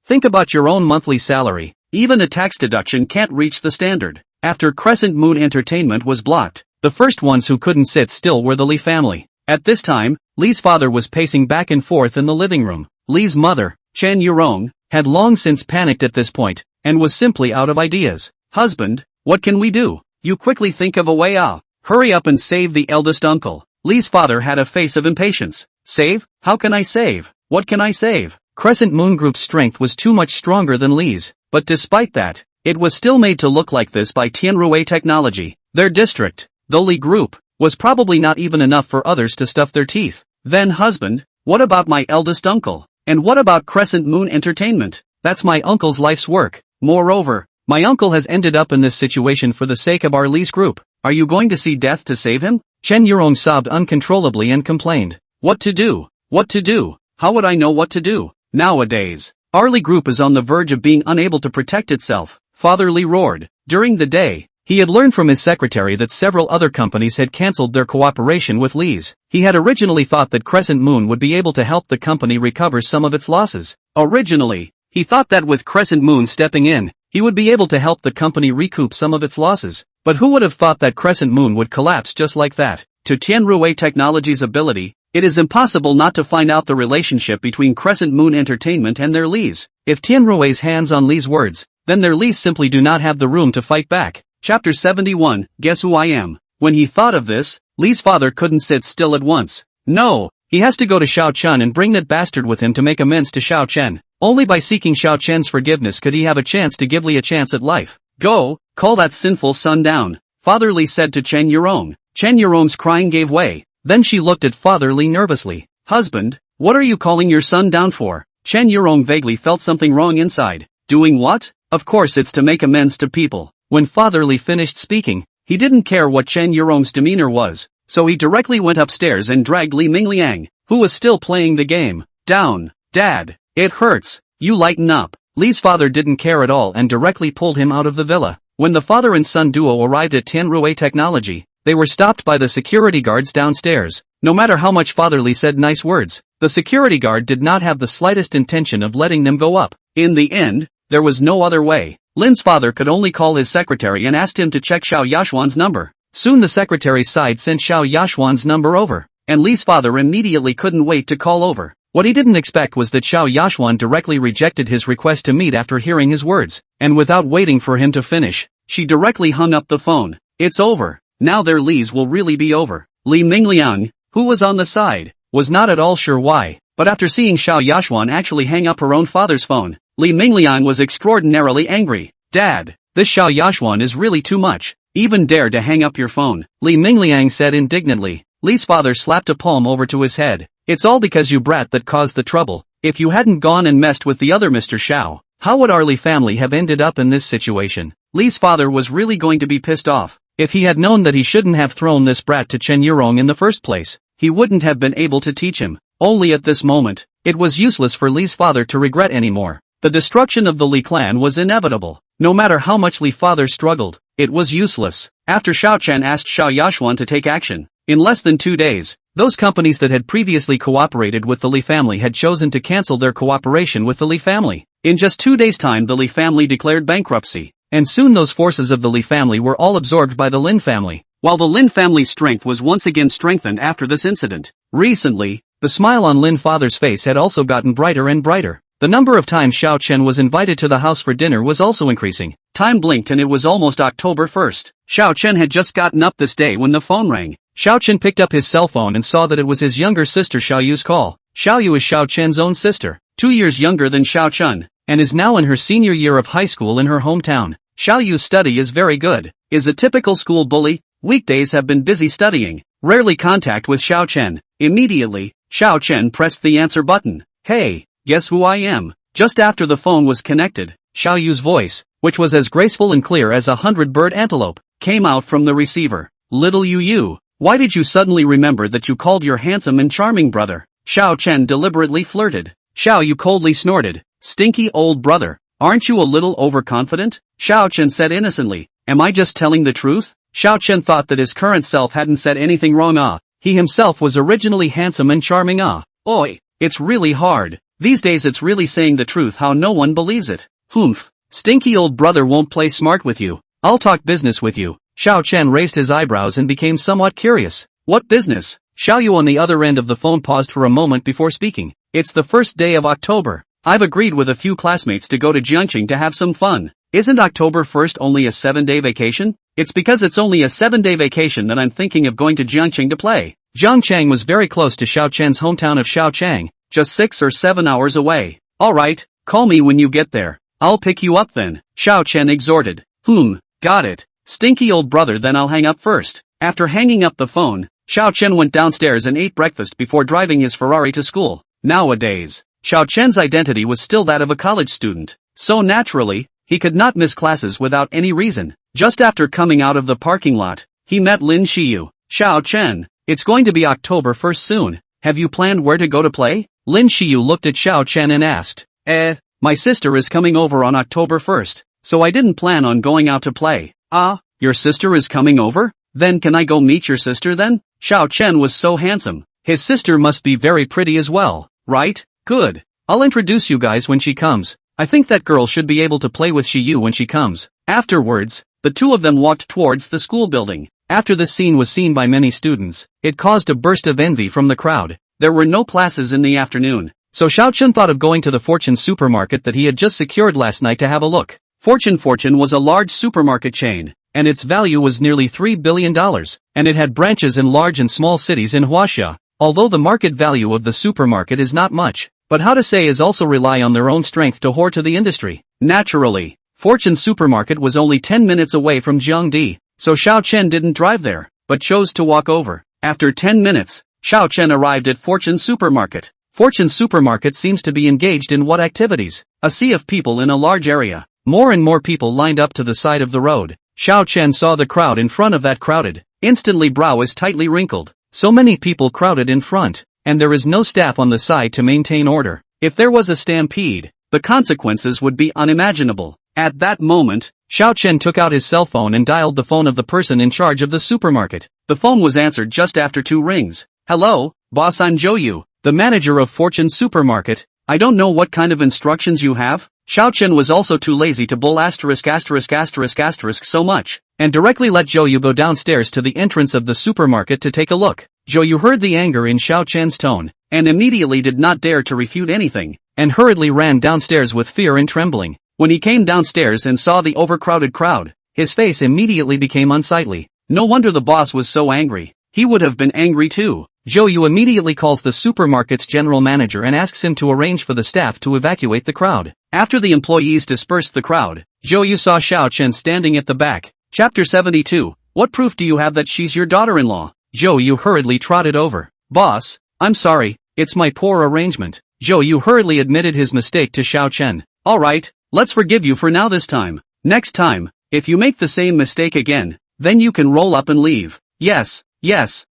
Think about your own monthly salary. Even a tax deduction can't reach the standard. After Crescent Moon Entertainment was blocked, the first ones who couldn't sit still were the Li family. At this time, Li's father was pacing back and forth in the living room. Li's mother, Chen Yurong, had long since panicked at this point, and was simply out of ideas. Husband, what can we do? You quickly think of a way out. Hurry up and save the eldest uncle. Li's father had a face of impatience. Save? How can I save? What can I save? Crescent Moon Group's strength was too much stronger than Li's, but despite that, it was still made to look like this by Tianrui Technology. Their district, the Li Group, was probably not even enough for others to stuff their teeth. Then husband, what about my eldest uncle? And what about Crescent Moon Entertainment? That's my uncle's life's work. Moreover, my uncle has ended up in this situation for the sake of our Li's group. Are you going to see death to save him? Chen Yurong sobbed uncontrollably and complained. What to do? What to do? How would I know what to do? Nowadays, our Li group is on the verge of being unable to protect itself. Father Li roared. During the day, he had learned from his secretary that several other companies had cancelled their cooperation with Li's. He had originally thought that Crescent Moon would be able to help the company recover some of its losses. Originally, he thought that with Crescent Moon stepping in, he would be able to help the company recoup some of its losses. But who would have thought that Crescent Moon would collapse just like that? To Tianrui Technology's ability, it is impossible not to find out the relationship between Crescent Moon Entertainment and their Li's. If Tianrui's hands on Li's words, then their Li's simply do not have the room to fight back. Chapter 71, Guess Who I Am? When he thought of this, Li's father couldn't sit still at once. No, he has to go to Xiao Chen and bring that bastard with him to make amends to Xiao Chen. Only by seeking Xiao Chen's forgiveness could he have a chance to give Li a chance at life. Go, call that sinful son down, Father Li said to Chen Yurong. Chen Yurong's crying gave way. Then she looked at Father Li nervously. Husband, what are you calling your son down for? Chen Yurong vaguely felt something wrong inside. Doing what? Of course it's to make amends to people. When Father Li finished speaking, he didn't care what Chen Yurong's demeanor was, so he directly went upstairs and dragged Li Mingliang, who was still playing the game, down. Dad, it hurts. You lighten up. Li's father didn't care at all and directly pulled him out of the villa. When the father and son duo arrived at Tianrui Technology, they were stopped by the security guards downstairs. No matter how much Father Li said nice words, the security guard did not have the slightest intention of letting them go up. In the end, there was no other way. Lin's father could only call his secretary and asked him to check Xiao Yashuan's number. Soon the secretary's side sent Xiao Yashuan's number over, and Li's father immediately couldn't wait to call over. What he didn't expect was that Xiao Yashuan directly rejected his request to meet after hearing his words, and without waiting for him to finish, she directly hung up the phone. It's over. Now their Li's will really be over. Li Mingliang, who was on the side, was not at all sure why, but after seeing Xiao Yashuan actually hang up her own father's phone, Li Mingliang was extraordinarily angry. Dad, this Xiao Yashuan is really too much. Even dare to hang up your phone, Li Mingliang said indignantly. Li's father slapped a palm over to his head. It's all because you brat that caused the trouble. If you hadn't gone and messed with the other Mr. Xiao, how would our Li family have ended up in this situation? Li's father was really going to be pissed off. If he had known that he shouldn't have thrown this brat to Chen Yurong in the first place, he wouldn't have been able to teach him. Only at this moment, it was useless for Li's father to regret anymore. The destruction of the Li clan was inevitable. No matter how much Li father struggled, it was useless. After Xiao Chen asked Xiao Yashuan to take action, in less than 2 days, those companies that had previously cooperated with the Li family had chosen to cancel their cooperation with the Li family. In just 2 days' time the Li family declared bankruptcy, and soon those forces of the Li family were all absorbed by the Lin family. While the Lin family's strength was once again strengthened after this incident, recently, the smile on Lin father's face had also gotten brighter and brighter. The number of times Xiao Chen was invited to the house for dinner was also increasing. Time blinked and it was almost October 1st. Xiao Chen had just gotten up this day when the phone rang. Xiao Chen picked up his cell phone and saw that it was his younger sister Xiao Yu's call. Xiao Yu is Xiao Chen's own sister. 2 years younger than Xiao Chen, and is now in her senior year of high school in her hometown. Xiao Yu's study is very good, is a typical school bully, weekdays have been busy studying, rarely contact with Xiao Chen. Immediately, Xiao Chen pressed the answer button. Hey, guess who I am? Just after the phone was connected, Xiao Yu's voice, which was as graceful and clear as 100-bird antelope, came out from the receiver. Little Yu, why did you suddenly remember that you called your handsome and charming brother? Xiao Chen deliberately flirted. Xiao Yu coldly snorted. Stinky old brother, aren't you a little overconfident? Xiao Chen said innocently. Am I just telling the truth? Xiao Chen thought that his current self hadn't said anything wrong. He himself was originally handsome and charming. Oi, it's really hard. These days it's really saying the truth how no one believes it. Humph. Stinky old brother won't play smart with you. I'll talk business with you. Xiao Chen raised his eyebrows and became somewhat curious. What business? Xiao Yu on the other end of the phone paused for a moment before speaking. It's the first day of October. I've agreed with a few classmates to go to Jiangxing to have some fun. Isn't October 1st only a 7-day vacation? It's because it's only a 7-day vacation that I'm thinking of going to Jiangxing to play. Jiangchang was very close to Xiao Chen's hometown of Xiaochang, just 6 or 7 hours away. Alright, call me when you get there. I'll pick you up then, Xiao Chen exhorted. Got it. Stinky old brother, then I'll hang up first. After hanging up the phone, Xiao Chen went downstairs and ate breakfast before driving his Ferrari to school. Nowadays, Xiao Chen's identity was still that of a college student, so naturally, he could not miss classes without any reason. Just after coming out of the parking lot, he met Lin Xiyu. Xiao Chen, it's going to be October 1st soon. Have you planned where to go to play? Lin Xiyu looked at Xiao Chen and asked. My sister is coming over on October 1st, so I didn't plan on going out to play. Your sister is coming over? Then can I go meet your sister then? Xiao Chen was so handsome. His sister must be very pretty as well, right? Good. I'll introduce you guys when she comes. I think that girl should be able to play with Xiyu when she comes. Afterwards, the two of them walked towards the school building. After this scene was seen by many students, it caused a burst of envy from the crowd. There were no classes in the afternoon, so Xiao Chen thought of going to the Fortune supermarket that he had just secured last night to have a look. Fortune was a large supermarket chain, and its value was nearly $3 billion, and it had branches in large and small cities in Huaxia. Although the market value of the supermarket is not much, but how to say is also rely on their own strength to whore to the industry. Naturally, Fortune supermarket was only 10 minutes away from Jiangdi, so Xiao Chen didn't drive there, but chose to walk over. After 10 minutes, Xiao Chen arrived at Fortune supermarket. Fortune supermarket seems to be engaged in what activities? A sea of people in a large area. More and more people lined up to the side of the road. Xiao Chen saw the crowd in front of that crowded. Instantly brow is tightly wrinkled. So many people crowded in front, and there is no staff on the side to maintain order. If there was a stampede, the consequences would be unimaginable. At that moment, Xiao Chen took out his cell phone and dialed the phone of the person in charge of the supermarket. The phone was answered just after 2 rings. Hello, boss, I'm Yu, the manager of Fortune supermarket. I don't know what kind of instructions you have. Xiao Chen was also too lazy to bull **** so much, and directly let Yu go downstairs to the entrance of the supermarket to take a look. Yu heard the anger in Xiao Chen's tone, and immediately did not dare to refute anything, and hurriedly ran downstairs with fear and trembling. When he came downstairs and saw the overcrowded crowd, his face immediately became unsightly. No wonder the boss was so angry. He would have been angry too. Yu immediately calls the supermarket's general manager and asks him to arrange for the staff to evacuate the crowd. After the employees dispersed the crowd, Yu saw Xiao Chen standing at the back. Chapter 72. What proof do you have that she's your daughter-in-law? Yu hurriedly trotted over. Boss, I'm sorry, it's my poor arrangement. Yu hurriedly admitted his mistake to Xiao Chen. Alright, let's forgive you for now this time. Next time, if you make the same mistake again, then you can roll up and leave. Yes,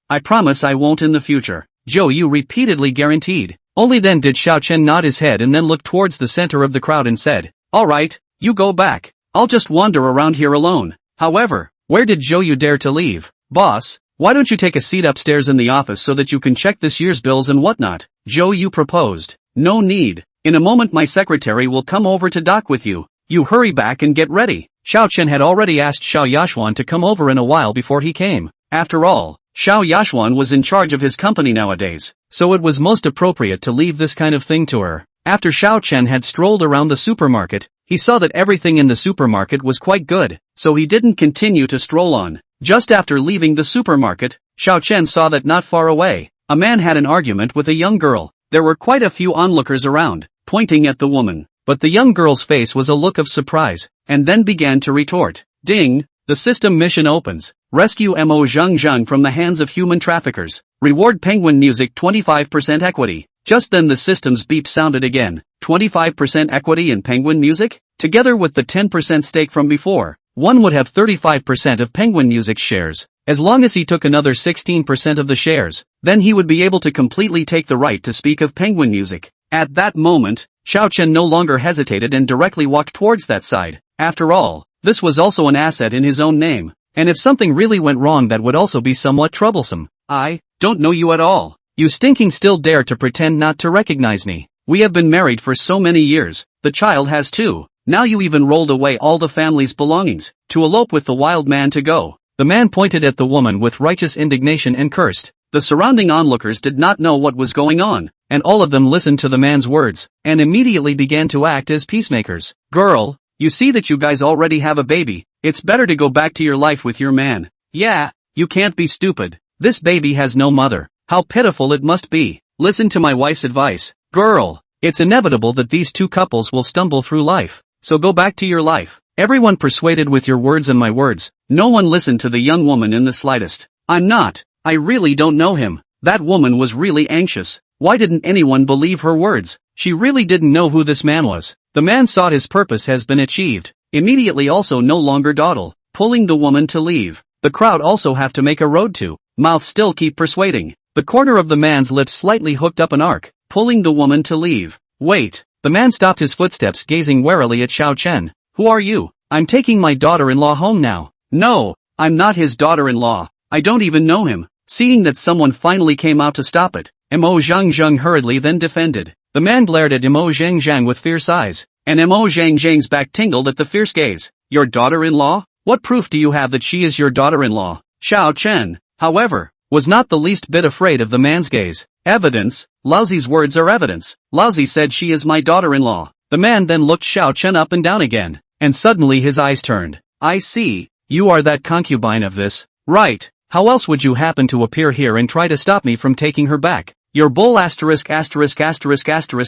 I promise I won't in the future. Yu repeatedly guaranteed. Only then did Xiao Chen nod his head and then look towards the center of the crowd and said, Alright, you go back. I'll just wander around here alone. However, where did Yu dare to leave? Boss, why don't you take a seat upstairs in the office so that you can check this year's bills and whatnot? Yu proposed. No need. In a moment my secretary will come over to dock with you. You hurry back and get ready. Xiao Chen had already asked Xiao Yashuan to come over in a while before he came. After all, Xiao Yashuan was in charge of his company nowadays, so it was most appropriate to leave this kind of thing to her. After Xiao Chen had strolled around the supermarket, he saw that everything in the supermarket was quite good, so he didn't continue to stroll on. Just after leaving the supermarket, Xiao Chen saw that not far away, a man had an argument with a young girl. There were quite a few onlookers around. pointing at the woman. But the young girl's face was a look of surprise, and then began to retort. Ding! The system mission opens. Rescue Mo Zheng Zheng from the hands of human traffickers. Reward Penguin Music 25% equity. Just then the system's beep sounded again. 25% equity in Penguin Music? Together with the 10% stake from before, one would have 35% of Penguin Music's shares. As long as he took another 16% of the shares, then he would be able to completely take the right to speak of Penguin Music. At that moment, Xiao Chen no longer hesitated and directly walked towards that side. After all, this was also an asset in his own name, and if something really went wrong that would also be somewhat troublesome. I don't know you at all. You stinking still dare to pretend not to recognize me. We have been married for so many years, the child has too. Now you even rolled away all the family's belongings, to elope with the wild man to go. The man pointed at the woman with righteous indignation and cursed. The surrounding onlookers did not know what was going on, and all of them listened to the man's words, and immediately began to act as peacemakers. Girl, you see that you guys already have a baby, it's better to go back to your life with your man. Yeah, you can't be stupid. This baby has no mother. How pitiful it must be. Listen to my wife's advice. Girl, it's inevitable that these two couples will stumble through life, so go back to your life. Everyone persuaded with your words and my words. No one listened to the young woman in the slightest. I really don't know him. That woman was really anxious. Why didn't anyone believe her words? She really didn't know who this man was. The man saw his purpose has been achieved. Immediately also no longer dawdle, pulling the woman to leave. The crowd also have to make a road to. Mouth still keep persuading. The corner of the man's lips slightly hooked up an arc, pulling the woman to leave. Wait. The man stopped his footsteps, gazing warily at Xiao Chen. Who are you? I'm taking my daughter-in-law home now. No, I'm not his daughter-in-law. I don't even know him. Seeing that someone finally came out to stop it, Mo Zheng Zheng hurriedly then defended. The man glared at Mo Zheng Zheng with fierce eyes, and Mo Zheng Zheng's back tingled at the fierce gaze. Your daughter-in-law? What proof do you have that she is your daughter-in-law? Xiao Chen, however, was not the least bit afraid of the man's gaze. Evidence? Lousy's words are evidence. Lousy said she is my daughter-in-law. The man then looked Xiao Chen up and down again, and suddenly his eyes turned. I see, you are that concubine of this. Right. How else would you happen to appear here and try to stop me from taking her back? Your bull asterisk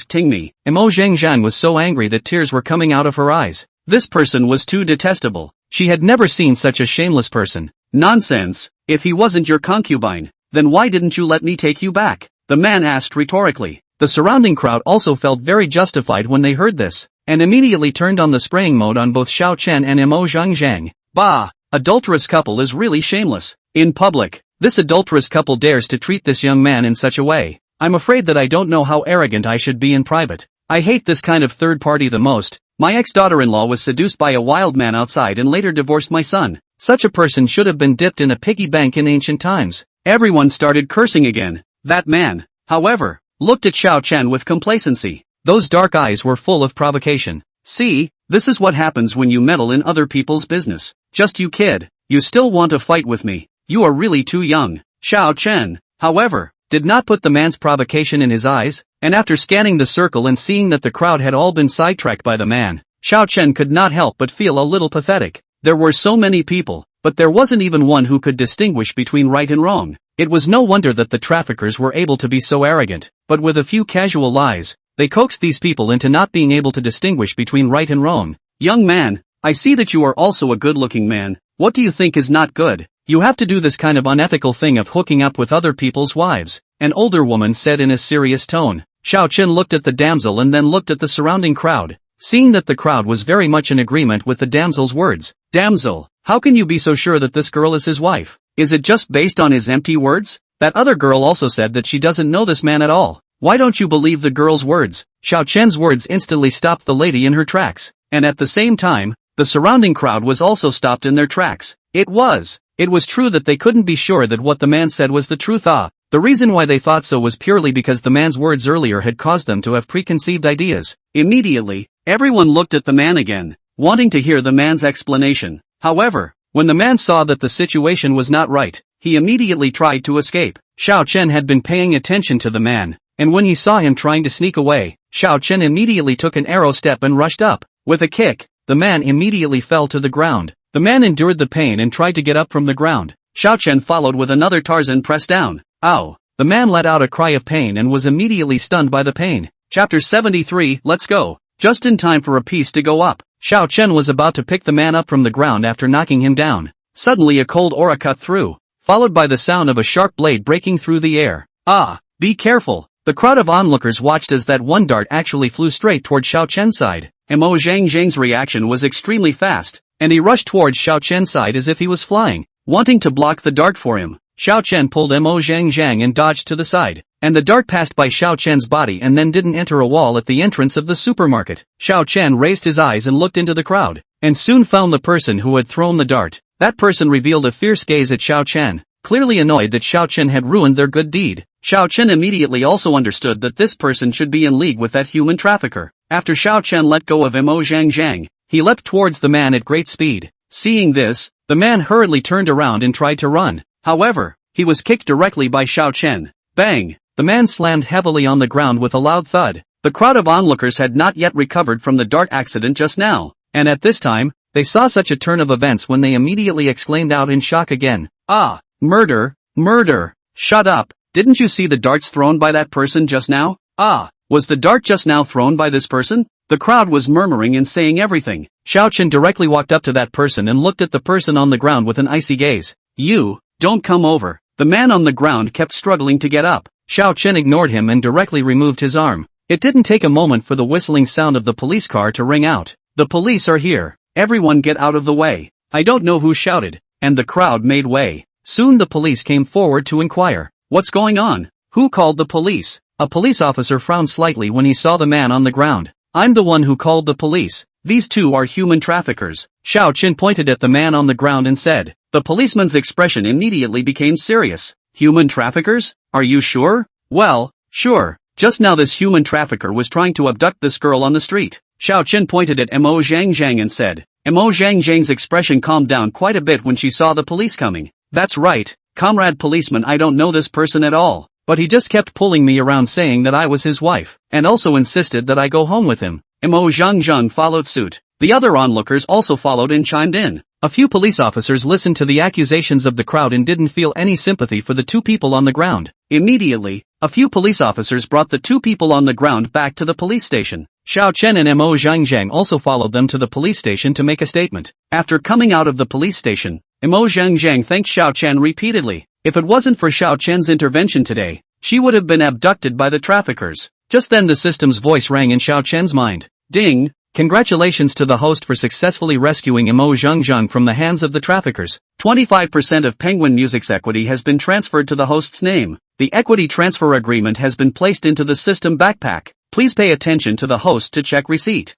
ting me. Mo Zheng Zhan was so angry that tears were coming out of her eyes. This person was too detestable. She had never seen such a shameless person. Nonsense. If he wasn't your concubine, then why didn't you let me take you back? The man asked rhetorically. The surrounding crowd also felt very justified when they heard this, and immediately turned on the spraying mode on both Xiao Chen and Mo Zheng Zhang. Bah! Adulterous couple is really shameless. In public, this adulterous couple dares to treat this young man in such a way. I'm afraid that I don't know how arrogant I should be in private. I hate this kind of third party the most. My ex-daughter-in-law was seduced by a wild man outside and later divorced my son. Such a person should have been dipped in a piggy bank in ancient times. Everyone started cursing again. That man, however, looked at Xiao Chen with complacency. Those dark eyes were full of provocation. See, this is what happens when you meddle in other people's business. Just you kid, you still want to fight with me. You are really too young. Xiao Chen, however, did not put the man's provocation in his eyes, and after scanning the circle and seeing that the crowd had all been sidetracked by the man, Xiao Chen could not help but feel a little pathetic. There were so many people, but there wasn't even one who could distinguish between right and wrong. It was no wonder that the traffickers were able to be so arrogant, but with a few casual lies, they coaxed these people into not being able to distinguish between right and wrong. Young man, I see that you are also a good-looking man. What do you think is not good? You have to do this kind of unethical thing of hooking up with other people's wives, an older woman said in a serious tone. Xiao Chen looked at the damsel and then looked at the surrounding crowd, seeing that the crowd was very much in agreement with the damsel's words. Damsel, how can you be so sure that this girl is his wife? Is it just based on his empty words? That other girl also said that she doesn't know this man at all. Why don't you believe the girl's words? Xiao Chen's words instantly stopped the lady in her tracks, and at the same time, the surrounding crowd was also stopped in their tracks. It was true that they couldn't be sure that what the man said was the truth. The reason why they thought so was purely because the man's words earlier had caused them to have preconceived ideas. Immediately, everyone looked at the man again, wanting to hear the man's explanation. However, when the man saw that the situation was not right, he immediately tried to escape. Xiao Chen had been paying attention to the man, and when he saw him trying to sneak away, Xiao Chen immediately took an arrow step and rushed up. With a kick, the man immediately fell to the ground. The man endured the pain and tried to get up from the ground. Xiao Chen followed with another Tarzan press down. Ow! The man let out a cry of pain and was immediately stunned by the pain. Chapter 73, Let's go. Just in time for a piece to go up. Xiao Chen was about to pick the man up from the ground after knocking him down. Suddenly a cold aura cut through, followed by the sound of a sharp blade breaking through the air. Ah, be careful. The crowd of onlookers watched as that one dart actually flew straight toward Xiao Chen's side. Mo Zhang's reaction was extremely fast, and he rushed towards Xiao Chen's side as if he was flying, wanting to block the dart for him. Xiao Chen pulled Mo Zhang and dodged to the side, and the dart passed by Xiao Chen's body and then didn't enter a wall at the entrance of the supermarket. Xiao Chen raised his eyes and looked into the crowd, and soon found the person who had thrown the dart. That person revealed a fierce gaze at Xiao Chen, clearly annoyed that Xiao Chen had ruined their good deed. Xiao Chen immediately also understood that this person should be in league with that human trafficker. After Xiao Chen let go of Mo Zhang, he leapt towards the man at great speed. Seeing this, the man hurriedly turned around and tried to run. However, he was kicked directly by Xiao Chen. Bang! The man slammed heavily on the ground with a loud thud. The crowd of onlookers had not yet recovered from the dart accident just now, and at this time, they saw such a turn of events when they immediately exclaimed out in shock again. Ah! Murder! Murder! Shut up! Didn't you see the darts thrown by that person just now? Ah! Was the dart just now thrown by this person? The crowd was murmuring and saying everything. Xiao Chen directly walked up to that person and looked at the person on the ground with an icy gaze. You, don't come over. The man on the ground kept struggling to get up. Xiao Chen ignored him and directly removed his arm. It didn't take a moment for the whistling sound of the police car to ring out. The police are here. Everyone get out of the way. I don't know who shouted, and the crowd made way. Soon the police came forward to inquire. What's going on? Who called the police? A police officer frowned slightly when he saw the man on the ground. I'm the one who called the police. These two are human traffickers. Xiao Chen pointed at the man on the ground and said. The policeman's expression immediately became serious. Human traffickers? Are you sure? Well, sure. Just now this human trafficker was trying to abduct this girl on the street. Xiao Chen pointed at Mo Zhang and said. Mo Zhang's expression calmed down quite a bit when she saw the police coming. That's right, comrade policeman, I don't know this person at all, but he just kept pulling me around saying that I was his wife, and also insisted that I go home with him. Mo Zhang followed suit. The other onlookers also followed and chimed in. A few police officers listened to the accusations of the crowd and didn't feel any sympathy for the two people on the ground. Immediately, a few police officers brought the two people on the ground back to the police station. Xiao Chen and Mo Zhang also followed them to the police station to make a statement. After coming out of the police station, Mo Zhang thanked Xiao Chen repeatedly. If it wasn't for Xiao Chen's intervention today, she would have been abducted by the traffickers. Just then the system's voice rang in Xiao Chen's mind. Ding! Congratulations to the host for successfully rescuing Mo Zhang from the hands of the traffickers. 25% of Penguin Music's equity has been transferred to the host's name. The equity transfer agreement has been placed into the system backpack. Please pay attention to the host to check receipt.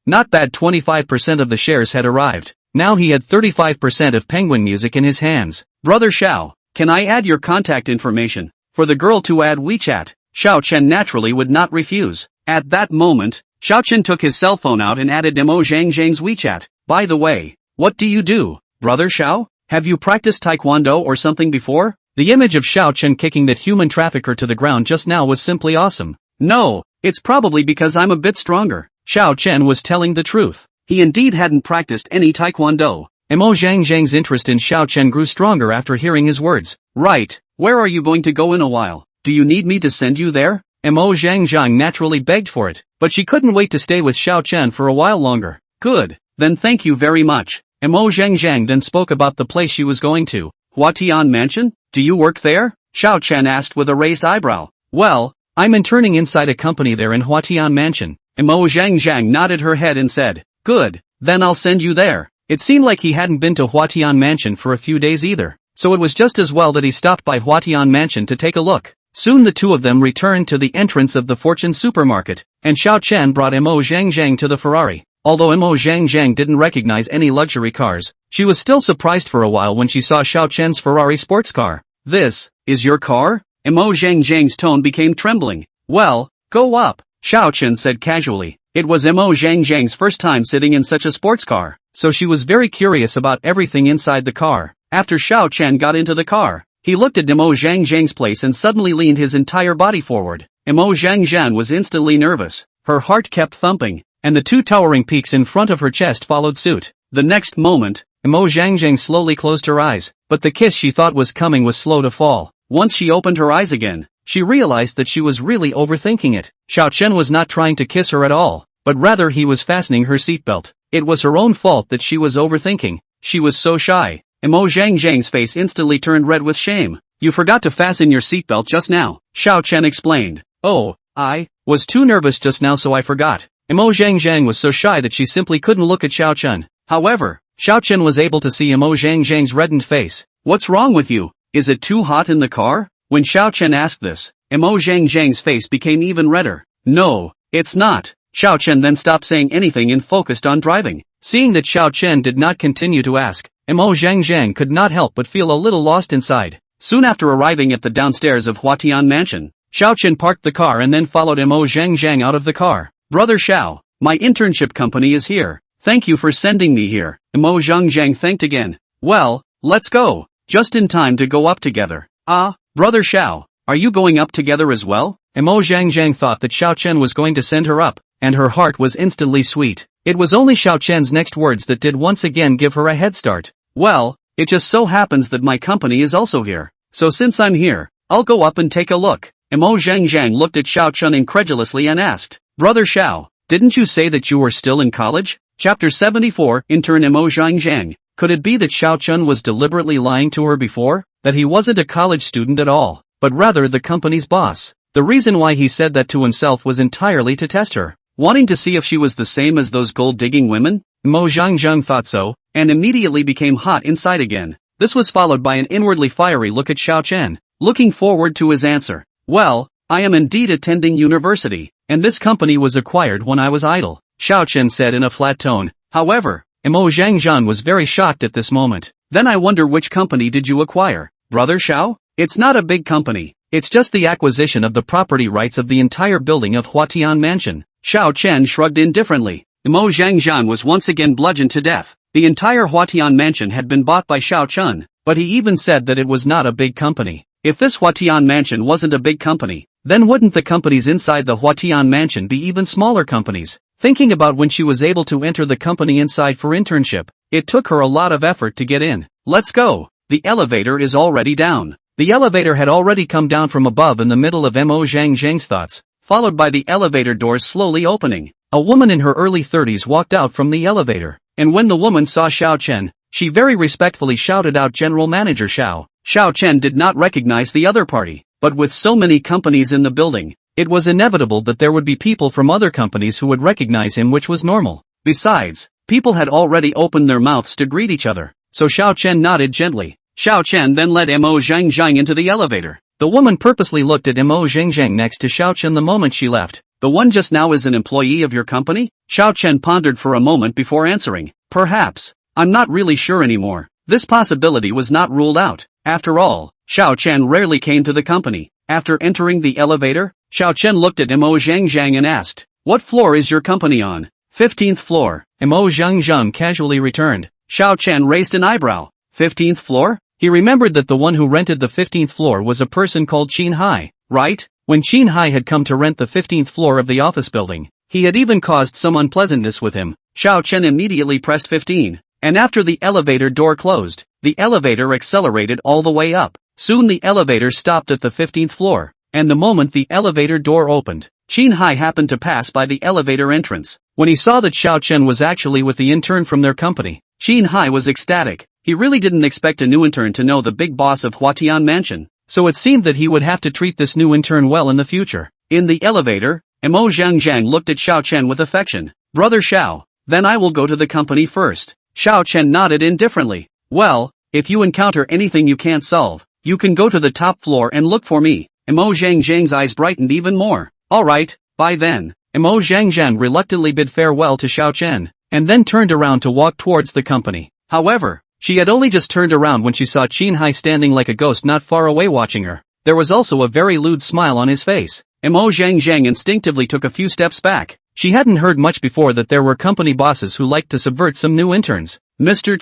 Not bad. 25% of the shares had arrived. Now he had 35% of Penguin Music in his hands. Brother Xiao, can I add your contact information? For the girl to add WeChat. Xiao Chen naturally would not refuse. At that moment, Xiao Chen took his cell phone out and added Mo Zhang's WeChat. By the way, what do you do, Brother Xiao? Have you practiced Taekwondo or something before? The image of Xiao Chen kicking that human trafficker to the ground just now was simply awesome. No, it's probably because I'm a bit stronger. Xiao Chen was telling the truth. He indeed hadn't practiced any Taekwondo. Mo Zhang's interest in Xiao Chen grew stronger after hearing his words. Right, where are you going to go in a while? Do you need me to send you there? Mo Zhang naturally begged for it, but she couldn't wait to stay with Xiao Chen for a while longer. Good, then thank you very much. Mo Zhang then spoke about the place she was going to. Huatian Mansion? Do you work there? Xiao Chen asked with a raised eyebrow. Well, I'm interning inside a company there in Huatian Mansion. Mo Zhang nodded her head and said, good, then I'll send you there. It seemed like he hadn't been to Huatian Mansion for a few days either, so it was just as well that he stopped by Huatian Mansion to take a look. Soon the two of them returned to the entrance of the Fortune supermarket, and Xiao Chen brought Mo Zhang to the Ferrari. Although Mo Zhang didn't recognize any luxury cars, she was still surprised for a while when she saw Xiao Chen's Ferrari sports car. This is your car? Mo Zhang's tone became trembling. Well, go up, Xiao Chen said casually. It was Mo Zhang's first time sitting in such a sports car, so she was very curious about everything inside the car. After Xiao Chen got into the car, he looked at Mo Zhang's place and suddenly leaned his entire body forward. Mo Zhang was instantly nervous. Her heart kept thumping, and the two towering peaks in front of her chest followed suit. The next moment, Mo Zhang slowly closed her eyes, but the kiss she thought was coming was slow to fall. Once she opened her eyes again, she realized that she was really overthinking it. Xiao Chen was not trying to kiss her at all, but rather he was fastening her seatbelt. It was her own fault that she was overthinking. She was so shy. Mo Zhang's face instantly turned red with shame. You forgot to fasten your seatbelt just now, Xiao Chen explained. Oh, I was too nervous just now so I forgot. Mo Zhang was so shy that she simply couldn't look at Xiao Chen. However, Xiao Chen was able to see Mo Zhang's reddened face. What's wrong with you? Is it too hot in the car? When Xiao Chen asked this, Mo Zhang's face became even redder. No, it's not. Xiao Chen then stopped saying anything and focused on driving. Seeing that Xiao Chen did not continue to ask, Mo Zhang could not help but feel a little lost inside. Soon after arriving at the downstairs of Huatian Mansion, Xiao Chen parked the car and then followed Mo Zhang out of the car. Brother Xiao, my internship company is here. Thank you for sending me here. Mo Zhang thanked again. Well, let's go. Just in time to go up together. Ah, Brother Xiao, are you going up together as well? Mo Zhang thought that Xiao Chen was going to send her up, and her heart was instantly sweet. It was only Xiao Chen's next words that did once again give her a head start. Well, it just so happens that my company is also here. So since I'm here, I'll go up and take a look. Mo Zhang looked at Xiao Chen incredulously and asked, Brother Xiao, didn't you say that you were still in college? Chapter 74, Intern Mo Zhang. Could it be that Xiao Chen was deliberately lying to her before? That he wasn't a college student at all, but rather the company's boss? The reason why he said that to himself was entirely to test her, wanting to see if she was the same as those gold-digging women? Mo Zhang thought so, and immediately became hot inside again. This was followed by an inwardly fiery look at Xiao Chen, looking forward to his answer. Well, I am indeed attending university, and this company was acquired when I was idle, Xiao Chen said in a flat tone. However, Mo Zhang was very shocked at this moment. Then I wonder which company did you acquire, Brother Xiao? It's not a big company. It's just the acquisition of the property rights of the entire building of Huatian Mansion. Xiao Chen shrugged indifferently. Mo Zhang was once again bludgeoned to death. The entire Huatian Mansion had been bought by Xiao Chen, but he even said that it was not a big company. If this Huatian Mansion wasn't a big company, then wouldn't the companies inside the Huatian Mansion be even smaller companies? Thinking about when she was able to enter the company inside for internship, it took her a lot of effort to get in. Let's go. The elevator is already down. The elevator had already come down from above in the middle of Mo Zhang's thoughts, followed by the elevator doors slowly opening. A woman in her early 30s walked out from the elevator, and when the woman saw Xiao Chen, she very respectfully shouted out General Manager Xiao. Xiao Chen did not recognize the other party, but with so many companies in the building, it was inevitable that there would be people from other companies who would recognize him, which was normal. Besides, people had already opened their mouths to greet each other, so Xiao Chen nodded gently. Xiao Chen then led Mo Zhang into the elevator. The woman purposely looked at Mo Zhang next to Xiao Chen the moment she left. The one just now is an employee of your company? Xiao Chen pondered for a moment before answering. Perhaps. I'm not really sure anymore. This possibility was not ruled out. After all, Xiao Chen rarely came to the company. After entering the elevator, Xiao Chen looked at Mo Zhang and asked, What floor is your company on? 15th floor. Mo Zhang casually returned. Xiao Chen raised an eyebrow. 15th floor? He remembered that the one who rented the 15th floor was a person called Qin Hai, right? When Qin Hai had come to rent the 15th floor of the office building, he had even caused some unpleasantness with him. Xiao Chen immediately pressed 15, and after the elevator door closed, the elevator accelerated all the way up. Soon the elevator stopped at the 15th floor, and the moment the elevator door opened, Qin Hai happened to pass by the elevator entrance. When he saw that Xiao Chen was actually with the intern from their company, Qin Hai was ecstatic. He really didn't expect a new intern to know the big boss of Huatian Mansion, so it seemed that he would have to treat this new intern well in the future. In the elevator, Mo Zhang looked at Xiao Chen with affection. Brother Xiao, then I will go to the company first. Xiao Chen nodded indifferently. Well, if you encounter anything you can't solve, you can go to the top floor and look for me. Mo Zhang's eyes brightened even more. Alright, bye then. Mo Zhang reluctantly bid farewell to Xiao Chen, and then turned around to walk towards the company. However, she had only just turned around when she saw Qin Hai standing like a ghost not far away watching her. There was also a very lewd smile on his face. Mo Zhang instinctively took a few steps back. She hadn't heard much before that there were company bosses who liked to subvert some new interns. Mr.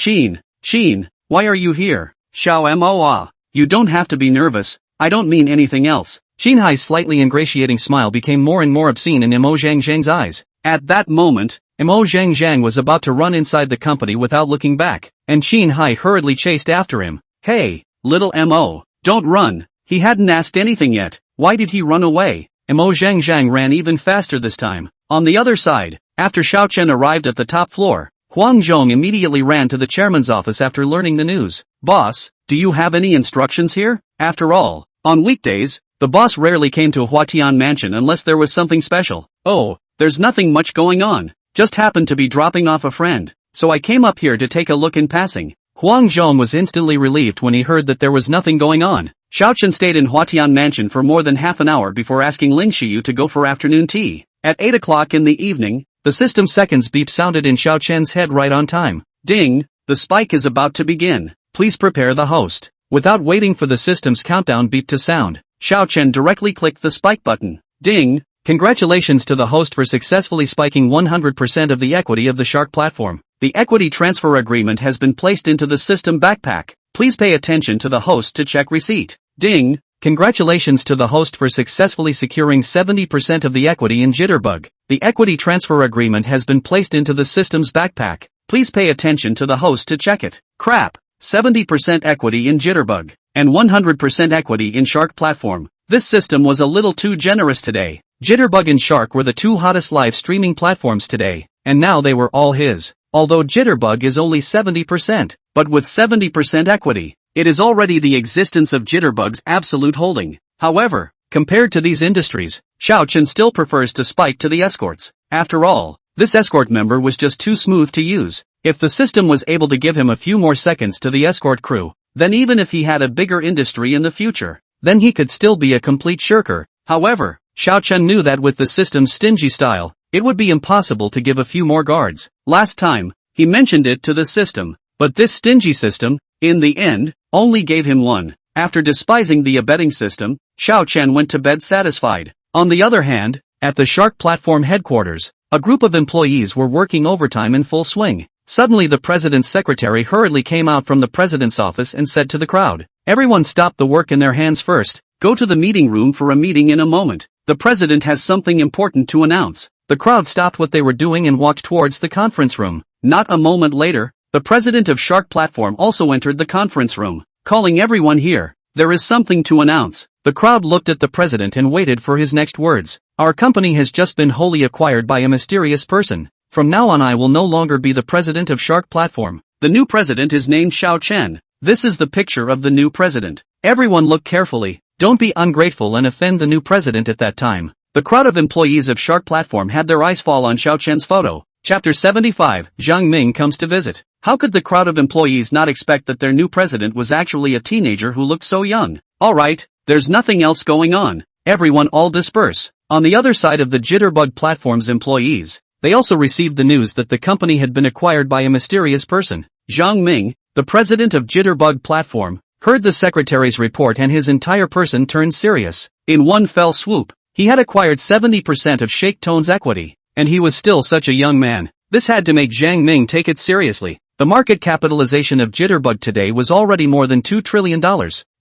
Qin, why are you here? Xiao Moa. You don't have to be nervous, I don't mean anything else. Qin Hai's slightly ingratiating smile became more and more obscene in Mo Zhang's eyes. At that moment, Mo Zhang was about to run inside the company without looking back, and Qin Hai hurriedly chased after him. Hey, little Mo, don't run. He hadn't asked anything yet. Why did he run away? Mo Zhang Zhang ran even faster this time. On the other side, after Xiao Chen arrived at the top floor, Huang Zhong immediately ran to the chairman's office after learning the news. Boss, do you have any instructions here? After all, on weekdays, the boss rarely came to Huatian Mansion unless there was something special. Oh, there's nothing much going on. Just happened to be dropping off a friend, so I came up here to take a look in passing. Huang Zhong was instantly relieved when he heard that there was nothing going on. Xiao Chen stayed in Huatian Mansion for more than half an hour before asking Ling Xiyu to go for afternoon tea. At 8 o'clock in the evening, the system seconds beep sounded in Xiao Chen's head right on time. Ding, the spike is about to begin. Please prepare the host. Without waiting for the system's countdown beep to sound, Xiao Chen directly clicked the spike button. Ding, congratulations to the host for successfully spiking 100% of the equity of the Shark platform. The equity transfer agreement has been placed into the system backpack. Please pay attention to the host to check receipt. Ding, congratulations to the host for successfully securing 70% of the equity in Jitterbug. The equity transfer agreement has been placed into the system's backpack. Please pay attention to the host to check it. Crap, 70% equity in Jitterbug, and 100% equity in Shark platform. This system was a little too generous today. Jitterbug and Shark were the two hottest live streaming platforms today, and now they were all his. Although Jitterbug is only 70%, but with 70% equity, it is already the existence of Jitterbug's absolute holding. However, compared to these industries, Xiao Chen still prefers to spike to the escorts. After all, this escort member was just too smooth to use. If the system was able to give him a few more seconds to the escort crew, then even if he had a bigger industry in the future, then he could still be a complete shirker. However, Xiao Chen knew that with the system's stingy style, it would be impossible to give a few more guards. Last time, he mentioned it to the system, but this stingy system, in the end, only gave him one. After despising the abetting system, Xiao Chen went to bed satisfied. On the other hand, at the Shark platform headquarters, a group of employees were working overtime in full swing. Suddenly the president's secretary hurriedly came out from the president's office and said to the crowd, "Everyone stop the work in their hands first. Go to the meeting room for a meeting in a moment. The president has something important to announce." The crowd stopped what they were doing and walked towards the conference room. Not a moment later, the president of Shark platform also entered the conference room, calling everyone here. "There is something to announce." The crowd looked at the president and waited for his next words. "Our company has just been wholly acquired by a mysterious person. From now on I will no longer be the president of Shark platform. The new president is named Xiao Chen. This is the picture of the new president. Everyone look carefully. Don't be ungrateful and offend the new president at that time." The crowd of employees of Shark platform had their eyes fall on Xiao Chen's photo. Chapter 75, Zhang Ming comes to visit. How could the crowd of employees not expect that their new president was actually a teenager who looked so young? Alright, there's nothing else going on. Everyone all disperse. On the other side of the Jitterbug platform's employees, they also received the news that the company had been acquired by a mysterious person. Zhang Ming, the president of Jitterbug platform, heard the secretary's report and his entire person turned serious. In one fell swoop, he had acquired 70% of Shake Tone's equity, and he was still such a young man. This had to make Zhang Ming take it seriously. The market capitalization of Jitterbug today was already more than $2 trillion.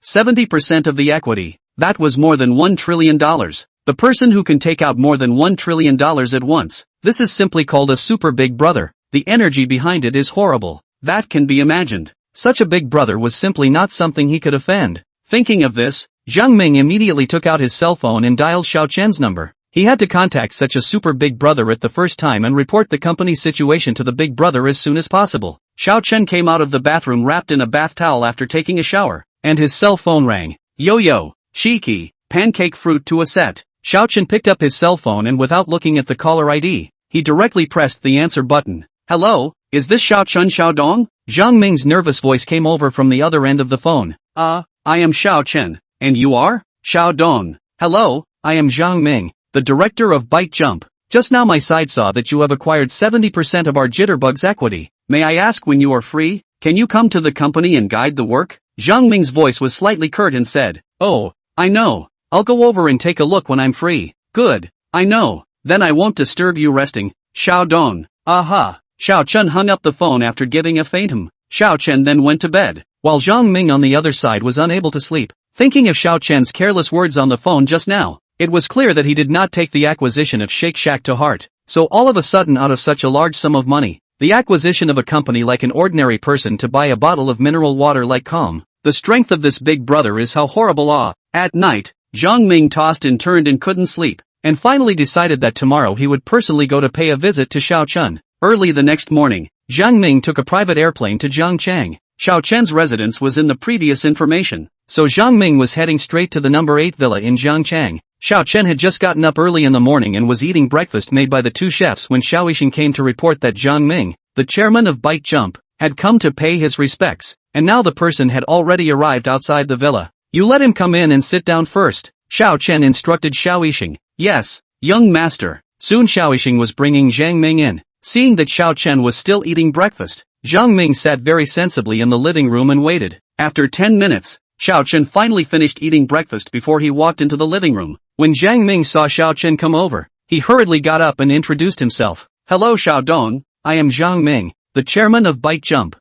70% of the equity. That was more than $1 trillion. The person who can take out more than $1 trillion at once. This is simply called a super big brother. The energy behind it is horrible. That can be imagined. Such a big brother was simply not something he could offend. Thinking of this, Zhang Ming immediately took out his cell phone and dialed Xiao Chen's number. He had to contact such a super big brother at the first time and report the company's situation to the big brother as soon as possible. Xiao Chen came out of the bathroom wrapped in a bath towel after taking a shower, and his cell phone rang. Yo, Shiki, pancake fruit to a set. Xiao Chen picked up his cell phone and without looking at the caller ID, he directly pressed the answer button. "Hello, is this Xiao Chen Xiaodong?" Zhang Ming's nervous voice came over from the other end of the phone. I am Xiao Chen, and you are? Xiaodong. Hello, I am Zhang Ming, the director of Byte Jump. Just now my side saw that you have acquired 70% of our Jitterbug's equity. May I ask when you are free? Can you come to the company and guide the work? Zhang Ming's voice was slightly curt and said, "Oh, I know. I'll go over and take a look when I'm free." "Good, I know. Then I won't disturb you resting." Xiaodong. Aha. Xiao Chen hung up the phone after giving a faint hum. Xiao Chen then went to bed, while Zhang Ming on the other side was unable to sleep. Thinking of Xiao Chen's careless words on the phone just now, it was clear that he did not take the acquisition of Shake Shack to heart. So all of a sudden out of such a large sum of money, the acquisition of a company like an ordinary person to buy a bottle of mineral water like calm. The strength of this big brother is how horrible. At night, Jiang Ming tossed and turned and couldn't sleep, and finally decided that tomorrow he would personally go to pay a visit to Xiao Chen. Early the next morning, Jiang Ming took a private airplane to Zhangchang. Xiao Chen's residence was in the previous information, so Jiang Ming was heading straight to the number 8 villa in Zhangchang. Xiao Chen had just gotten up early in the morning and was eating breakfast made by the two chefs when Xiao Yixing came to report that Jiang Ming, the chairman of Bike Jump, had come to pay his respects, and now the person had already arrived outside the villa. You let him come in and sit down first, Xiao Chen instructed Xiao Yixing. Yes, young master. Soon Xiao Yixing was bringing Jiang Ming in. Seeing that Xiao Chen was still eating breakfast, Jiang Ming sat very sensibly in the living room and waited. After 10 minutes, Xiao Chen finally finished eating breakfast before he walked into the living room. When Jiang Ming saw Xiao Chen come over, he hurriedly got up and introduced himself. Hello Xiao Dong, I am Jiang Ming, the chairman of Bike Jump.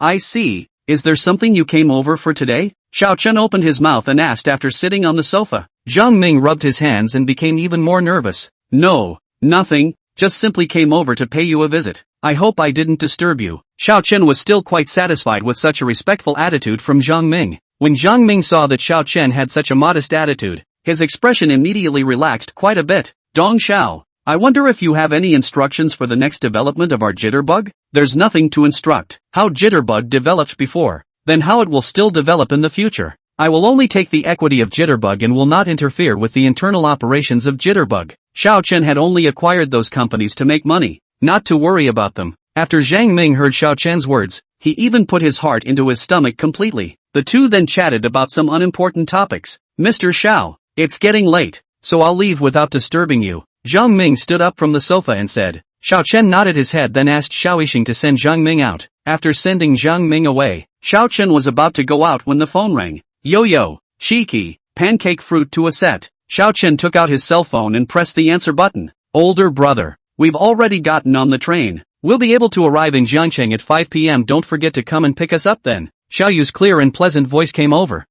I see. Is there something you came over for today? Xiao Chen opened his mouth and asked after sitting on the sofa. Jiang Ming rubbed his hands and became even more nervous. No, nothing, just simply came over to pay you a visit. I hope I didn't disturb you. Xiao Chen was still quite satisfied with such a respectful attitude from Jiang Ming. When Jiang Ming saw that Xiao Chen had such a modest attitude, his expression immediately relaxed quite a bit. Dong Xiao, I wonder if you have any instructions for the next development of our jitterbug? There's nothing to instruct. How jitterbug developed before, then how it will still develop in the future. I will only take the equity of jitterbug and will not interfere with the internal operations of jitterbug. Xiao Chen had only acquired those companies to make money, not to worry about them. After Jiang Ming heard Xiao Chen's words, he even put his heart into his stomach completely. The two then chatted about some unimportant topics. Mr. Xiao, it's getting late, so I'll leave without disturbing you. Jiang Ming stood up from the sofa and said. Xiao Chen nodded his head then asked Xiao Yixing to send Jiang Ming out. After sending Jiang Ming away, Xiao Chen was about to go out when the phone rang. Yo-yo, Shiki, pancake fruit to a set. Xiao Chen took out his cell phone and pressed the answer button. Older brother, we've already gotten on the train. We'll be able to arrive in Zhangcheng at 5 p.m. Don't forget to come and pick us up then. Xiao Yu's clear and pleasant voice came over.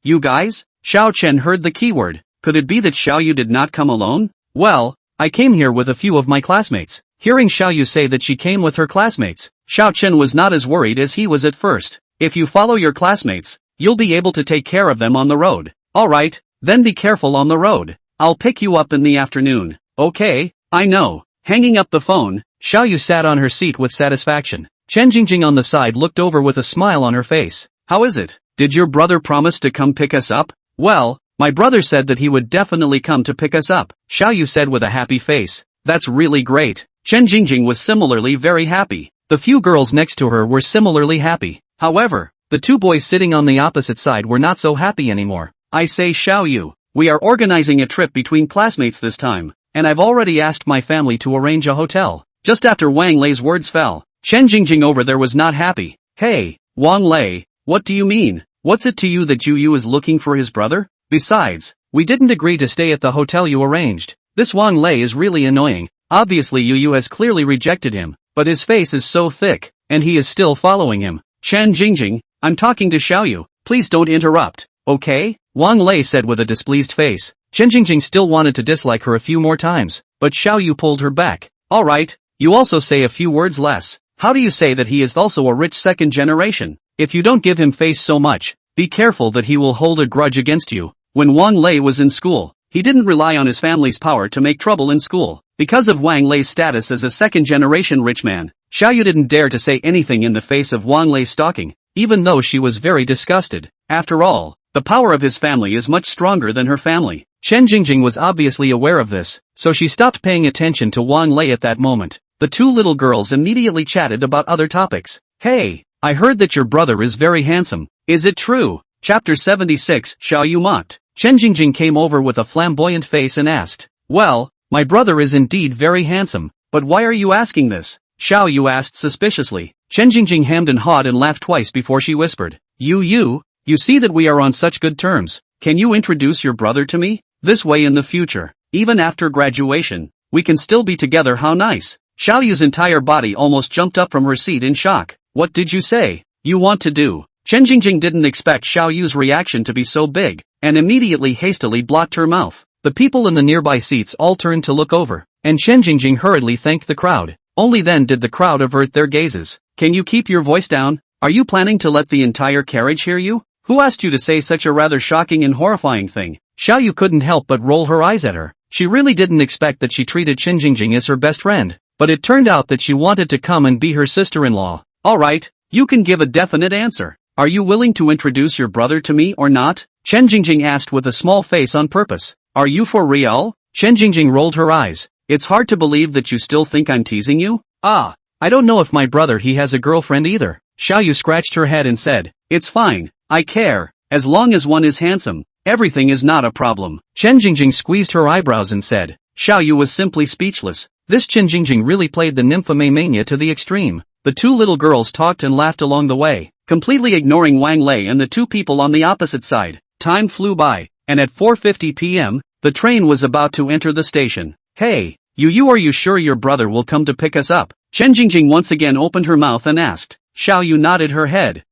You guys? Xiao Chen heard the keyword. Could it be that Xiao Yu did not come alone? Well, I came here with a few of my classmates. Hearing Xiao Yu say that she came with her classmates, Xiao Chen was not as worried as he was at first. If you follow your classmates, you'll be able to take care of them on the road. Alright, then be careful on the road. I'll pick you up in the afternoon. Okay, I know. Hanging up the phone, Xiao Yu sat on her seat with satisfaction. Chen Jingjing on the side looked over with a smile on her face. How is it? Did your brother promise to come pick us up? Well, my brother said that he would definitely come to pick us up, Xiao Yu said with a happy face. That's really great. Chen Jingjing was similarly very happy. The few girls next to her were similarly happy. However, the two boys sitting on the opposite side were not so happy anymore. I say Xiao Yu, we are organizing a trip between classmates this time, and I've already asked my family to arrange a hotel. Just after Wang Lei's words fell, Chen Jingjing over there was not happy. Hey, Wang Lei, what do you mean? What's it to you that Yu is looking for his brother? Besides, we didn't agree to stay at the hotel you arranged. This Wang Lei is really annoying. Obviously Yu has clearly rejected him, but his face is so thick, and he is still following him. Chen Jingjing, I'm talking to Xiao Yu, please don't interrupt, okay? Wang Lei said with a displeased face. Chen Jingjing still wanted to dislike her a few more times, but Xiao Yu pulled her back. Alright, you also say a few words less. How do you say that he is also a rich second generation? If you don't give him face so much, be careful that he will hold a grudge against you. When Wang Lei was in school, he didn't rely on his family's power to make trouble in school. Because of Wang Lei's status as a second-generation rich man, Xiao Yu didn't dare to say anything in the face of Wang Lei's stalking, even though she was very disgusted. After all, the power of his family is much stronger than her family. Chen Jingjing was obviously aware of this, so she stopped paying attention to Wang Lei at that moment. The two little girls immediately chatted about other topics. Hey, I heard that your brother is very handsome. Is it true? Chapter 76, Xiao Yu mocked. Chen Jingjing came over with a flamboyant face and asked, well, my brother is indeed very handsome, but why are you asking this? Xiao Yu asked suspiciously. Chen Jingjing hemmed and hawed and laughed twice before she whispered, You see that we are on such good terms. Can you introduce your brother to me? This way in the future, even after graduation, we can still be together. How nice. Xiao Yu's entire body almost jumped up from her seat in shock. What did you say? You want to do? Chen Jingjing didn't expect Xiao Yu's reaction to be so big, and immediately hastily blocked her mouth. The people in the nearby seats all turned to look over, and Chen Jingjing hurriedly thanked the crowd. Only then did the crowd avert their gazes. Can you keep your voice down? Are you planning to let the entire carriage hear you? Who asked you to say such a rather shocking and horrifying thing? Xiao Yu couldn't help but roll her eyes at her. She really didn't expect that she treated Chen Jingjing as her best friend, but it turned out that she wanted to come and be her sister-in-law. Alright, you can give a definite answer. Are you willing to introduce your brother to me or not? Chen Jingjing asked with a small face on purpose. Are you for real? Chen Jingjing rolled her eyes. It's hard to believe that you still think I'm teasing you? Ah, I don't know if my brother he has a girlfriend either. Xiao Yu scratched her head and said, it's fine, I care, as long as one is handsome, everything is not a problem. Chen Jingjing squeezed her eyebrows and said. Xiao Yu was simply speechless. This Chen Jingjing really played the nymphomane mania to the extreme. The two little girls talked and laughed along the way, completely ignoring Wang Lei and the two people on the opposite side. Time flew by, and at 4:50 p.m., the train was about to enter the station. Hey, you are you sure your brother will come to pick us up? Chen Jingjing once again opened her mouth and asked. Xiao Yu nodded her head.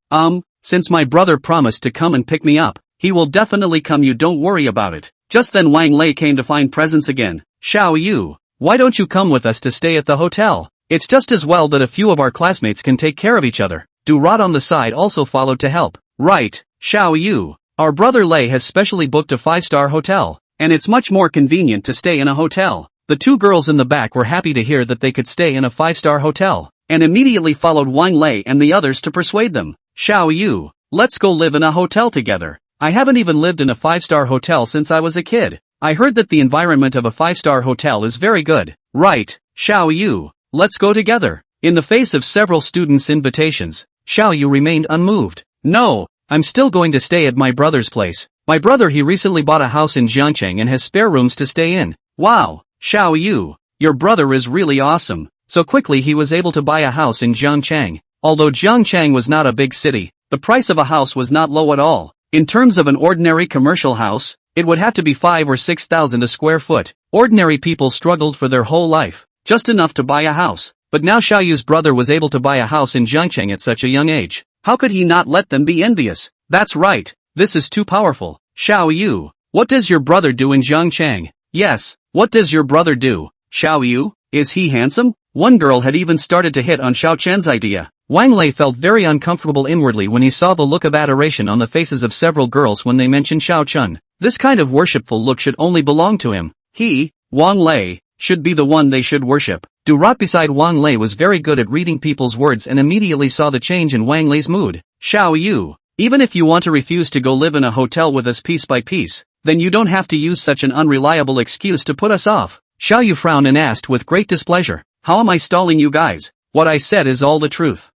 Since my brother promised to come and pick me up, he will definitely come, you don't worry about it. Just then Wang Lei came to find presents again. Xiao Yu, why don't you come with us to stay at the hotel? It's just as well that a few of our classmates can take care of each other. Du Rot on the side also followed to help. Right, Xiao Yu. Our brother Lei has specially booked a 5-star hotel, and it's much more convenient to stay in a hotel. The two girls in the back were happy to hear that they could stay in a 5-star hotel, and immediately followed Wang Lei and the others to persuade them. Xiao Yu, let's go live in a hotel together. I haven't even lived in a 5-star hotel since I was a kid. I heard that the environment of a 5-star hotel is very good. Right, Xiao Yu, let's go together. In the face of several students' invitations, Xiao Yu remained unmoved. No, I'm still going to stay at my brother's place. My brother he recently bought a house in Jiangcheng and has spare rooms to stay in. Wow, Xiao Yu, your brother is really awesome. So quickly he was able to buy a house in Jiangcheng. Although Jiangcheng was not a big city, the price of a house was not low at all. In terms of an ordinary commercial house, it would have to be 5,000 or 6,000 a square foot. Ordinary people struggled for their whole life, just enough to buy a house. But now Xiao Yu's brother was able to buy a house in Jiangcheng at such a young age. How could he not let them be envious? That's right, this is too powerful. Xiao Yu, what does your brother do in Jiangcheng? Yes, what does your brother do? Xiao Yu, is he handsome? One girl had even started to hit on Xiao Chen's idea. Wang Lei felt very uncomfortable inwardly when he saw the look of adoration on the faces of several girls when they mentioned Xiao Chen. This kind of worshipful look should only belong to him. He, Wang Lei, should be the one they should worship. Du Rot beside Wang Lei was very good at reading people's words and immediately saw the change in Wang Lei's mood. Xiao Yu, even if you want to refuse to go live in a hotel with us piece by piece, then you don't have to use such an unreliable excuse to put us off. Xiao Yu frowned and asked with great displeasure. How am I stalling you guys? What I said is all the truth.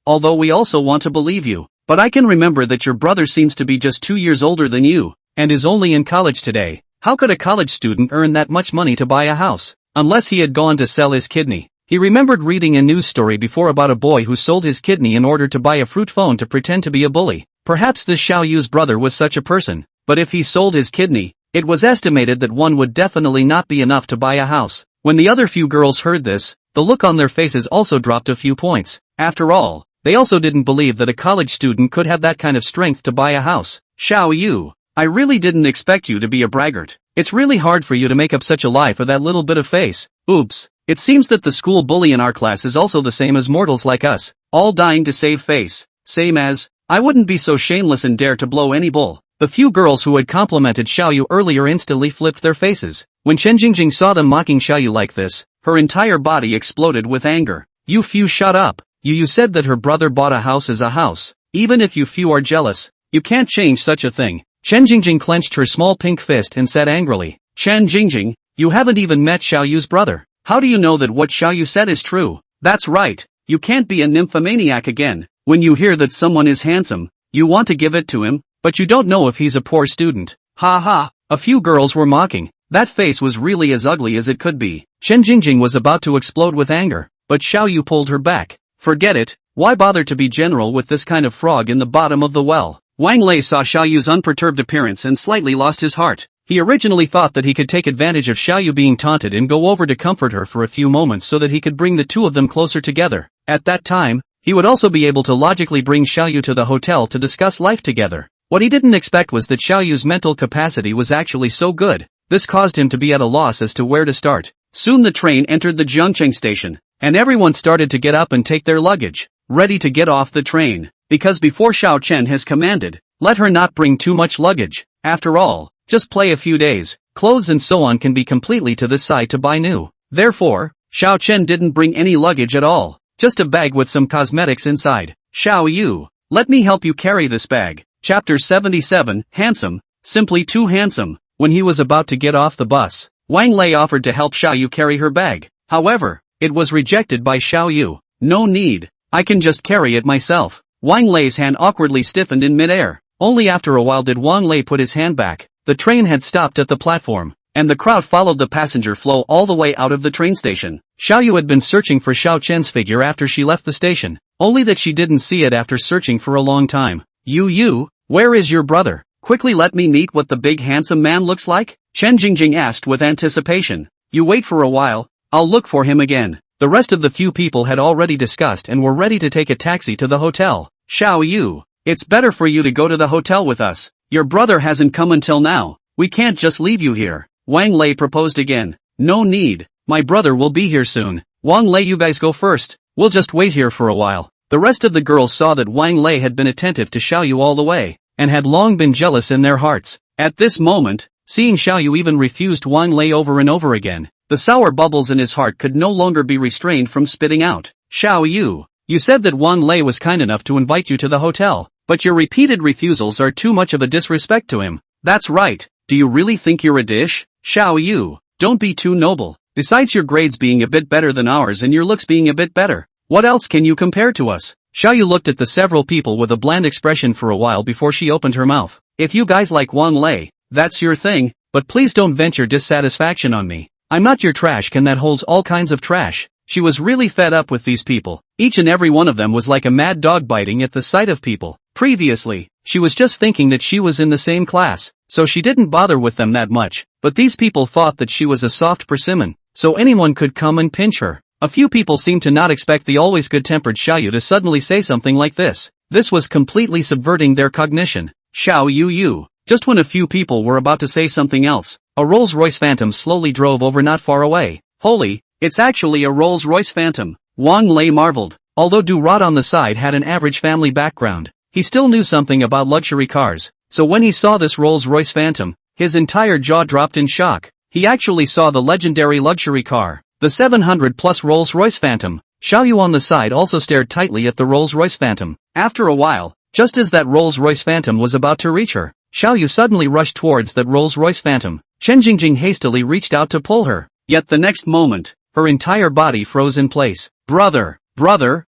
Although we also want to believe you. But I can remember that your brother seems to be just 2 years older than you, and is only in college today. How could a college student earn that much money to buy a house? Unless he had gone to sell his kidney. He remembered reading a news story before about a boy who sold his kidney in order to buy a fruit phone to pretend to be a bully. Perhaps this Xiao Yu's brother was such a person, but if he sold his kidney, it was estimated that one would definitely not be enough to buy a house. When the other few girls heard this, the look on their faces also dropped a few points. After all, they also didn't believe that a college student could have that kind of strength to buy a house. Xiao Yu, I really didn't expect you to be a braggart. It's really hard for you to make up such a lie for that little bit of face. Oops, it seems that the school bully in our class is also the same as mortals like us, all dying to save face. Same as, I wouldn't be so shameless and dare to blow any bull. The few girls who had complimented Xiao Yu earlier instantly flipped their faces. When Chen Jingjing saw them mocking Xiao Yu like this, her entire body exploded with anger. You few shut up. You said that her brother bought a house as a house. Even if you few are jealous, you can't change such a thing. Chen Jingjing clenched her small pink fist and said angrily. Chen Jingjing, you haven't even met Xiao Yu's brother. How do you know that what Xiao Yu said is true? That's right, you can't be a nymphomaniac again. When you hear that someone is handsome, you want to give it to him, but you don't know if he's a poor student. Ha ha, a few girls were mocking. That face was really as ugly as it could be. Chen Jingjing was about to explode with anger, but Xiao Yu pulled her back. Forget it, why bother to be general with this kind of frog in the bottom of the well? Wang Lei saw Xiao Yu's unperturbed appearance and slightly lost his heart. He originally thought that he could take advantage of Xiao Yu being taunted and go over to comfort her for a few moments so that he could bring the two of them closer together. At that time, he would also be able to logically bring Xiao Yu to the hotel to discuss life together. What he didn't expect was that Xiao Yu's mental capacity was actually so good. This caused him to be at a loss as to where to start. Soon the train entered the Jiangcheng station, and everyone started to get up and take their luggage, ready to get off the train, because before Xiao Chen has commanded, Let her not bring too much luggage. After all, just play a few days, clothes and so on can be completely to this side to buy new. Therefore, Xiao Chen didn't bring any luggage at all, just a bag with some cosmetics inside. Xiao Yu, let me help you carry this bag. Chapter 77, Handsome, simply too handsome. When he was about to get off the bus, Wang Lei offered to help Xiao Yu carry her bag. However, it was rejected by Xiao Yu. No need, I can just carry it myself. Wang Lei's hand awkwardly stiffened in midair. Only after a while did Wang Lei put his hand back. The train had stopped at the platform, and the crowd followed the passenger flow all the way out of the train station. Xiao Yu had been searching for Xiao Chen's figure after she left the station, only that she didn't see it after searching for a long time. Yu, where is your brother? Quickly let me meet what the big handsome man looks like? Chen Jingjing asked with anticipation. You wait for a while, I'll look for him again. The rest of the few people had already discussed and were ready to take a taxi to the hotel. Xiao Yu, it's better for you to go to the hotel with us. Your brother hasn't come until now. We can't just leave you here. Wang Lei proposed again. No need, my brother will be here soon. Wang Lei, you guys go first. We'll just wait here for a while. The rest of the girls saw that Wang Lei had been attentive to Xiao Yu all the way, and had long been jealous in their hearts. At this moment, seeing Xiao Yu even refused Wang Lei over and over again, the sour bubbles in his heart could no longer be restrained from spitting out. Xiao Yu, you said that Wang Lei was kind enough to invite you to the hotel, but your repeated refusals are too much of a disrespect to him. That's right, do you really think you're a dish? Xiao Yu, don't be too noble. Besides your grades being a bit better than ours and your looks being a bit better, what else can you compare to us? Xiao Yu looked at the several people with a bland expression for a while before she opened her mouth. If you guys like Wang Lei, that's your thing, but please don't vent your dissatisfaction on me. I'm not your trash can that holds all kinds of trash. She was really fed up with these people. Each and every one of them was like a mad dog biting at the sight of people. Previously, she was just thinking that she was in the same class, so she didn't bother with them that much, but these people thought that she was a soft persimmon, so anyone could come and pinch her. A few people seemed to not expect the always good-tempered Xiao Yu to suddenly say something like this. This was completely subverting their cognition. Xiao Yu. Just when a few people were about to say something else, a Rolls-Royce Phantom slowly drove over not far away. Holy, it's actually a Rolls-Royce Phantom. Wang Lei marveled. Although Du Rot on the side had an average family background, he still knew something about luxury cars, so when he saw this Rolls-Royce Phantom, his entire jaw dropped in shock. He actually saw the legendary luxury car, the 700-plus Rolls-Royce Phantom. Xiao Yu on the side also stared tightly at the Rolls-Royce Phantom. After a while, just as that Rolls-Royce Phantom was about to reach her, Xiao Yu suddenly rushed towards that Rolls-Royce Phantom. Chen Jingjing hastily reached out to pull her, yet the next moment, her entire body froze in place. Brother,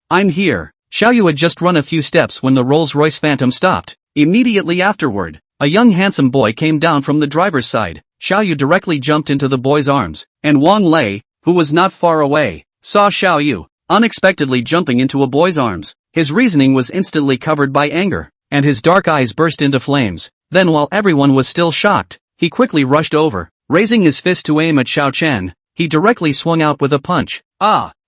I'm here. Xiao Yu had just run a few steps when the Rolls-Royce Phantom stopped. Immediately afterward, a young handsome boy came down from the driver's side. Xiao Yu directly jumped into the boy's arms, and Wang Lei, who was not far away, saw Xiao Yu unexpectedly jumping into a boy's arms. His reasoning was instantly covered by anger, and his dark eyes burst into flames. Then while everyone was still shocked, he quickly rushed over, raising his fist to aim at Xiao Chen. He directly swung out with a punch.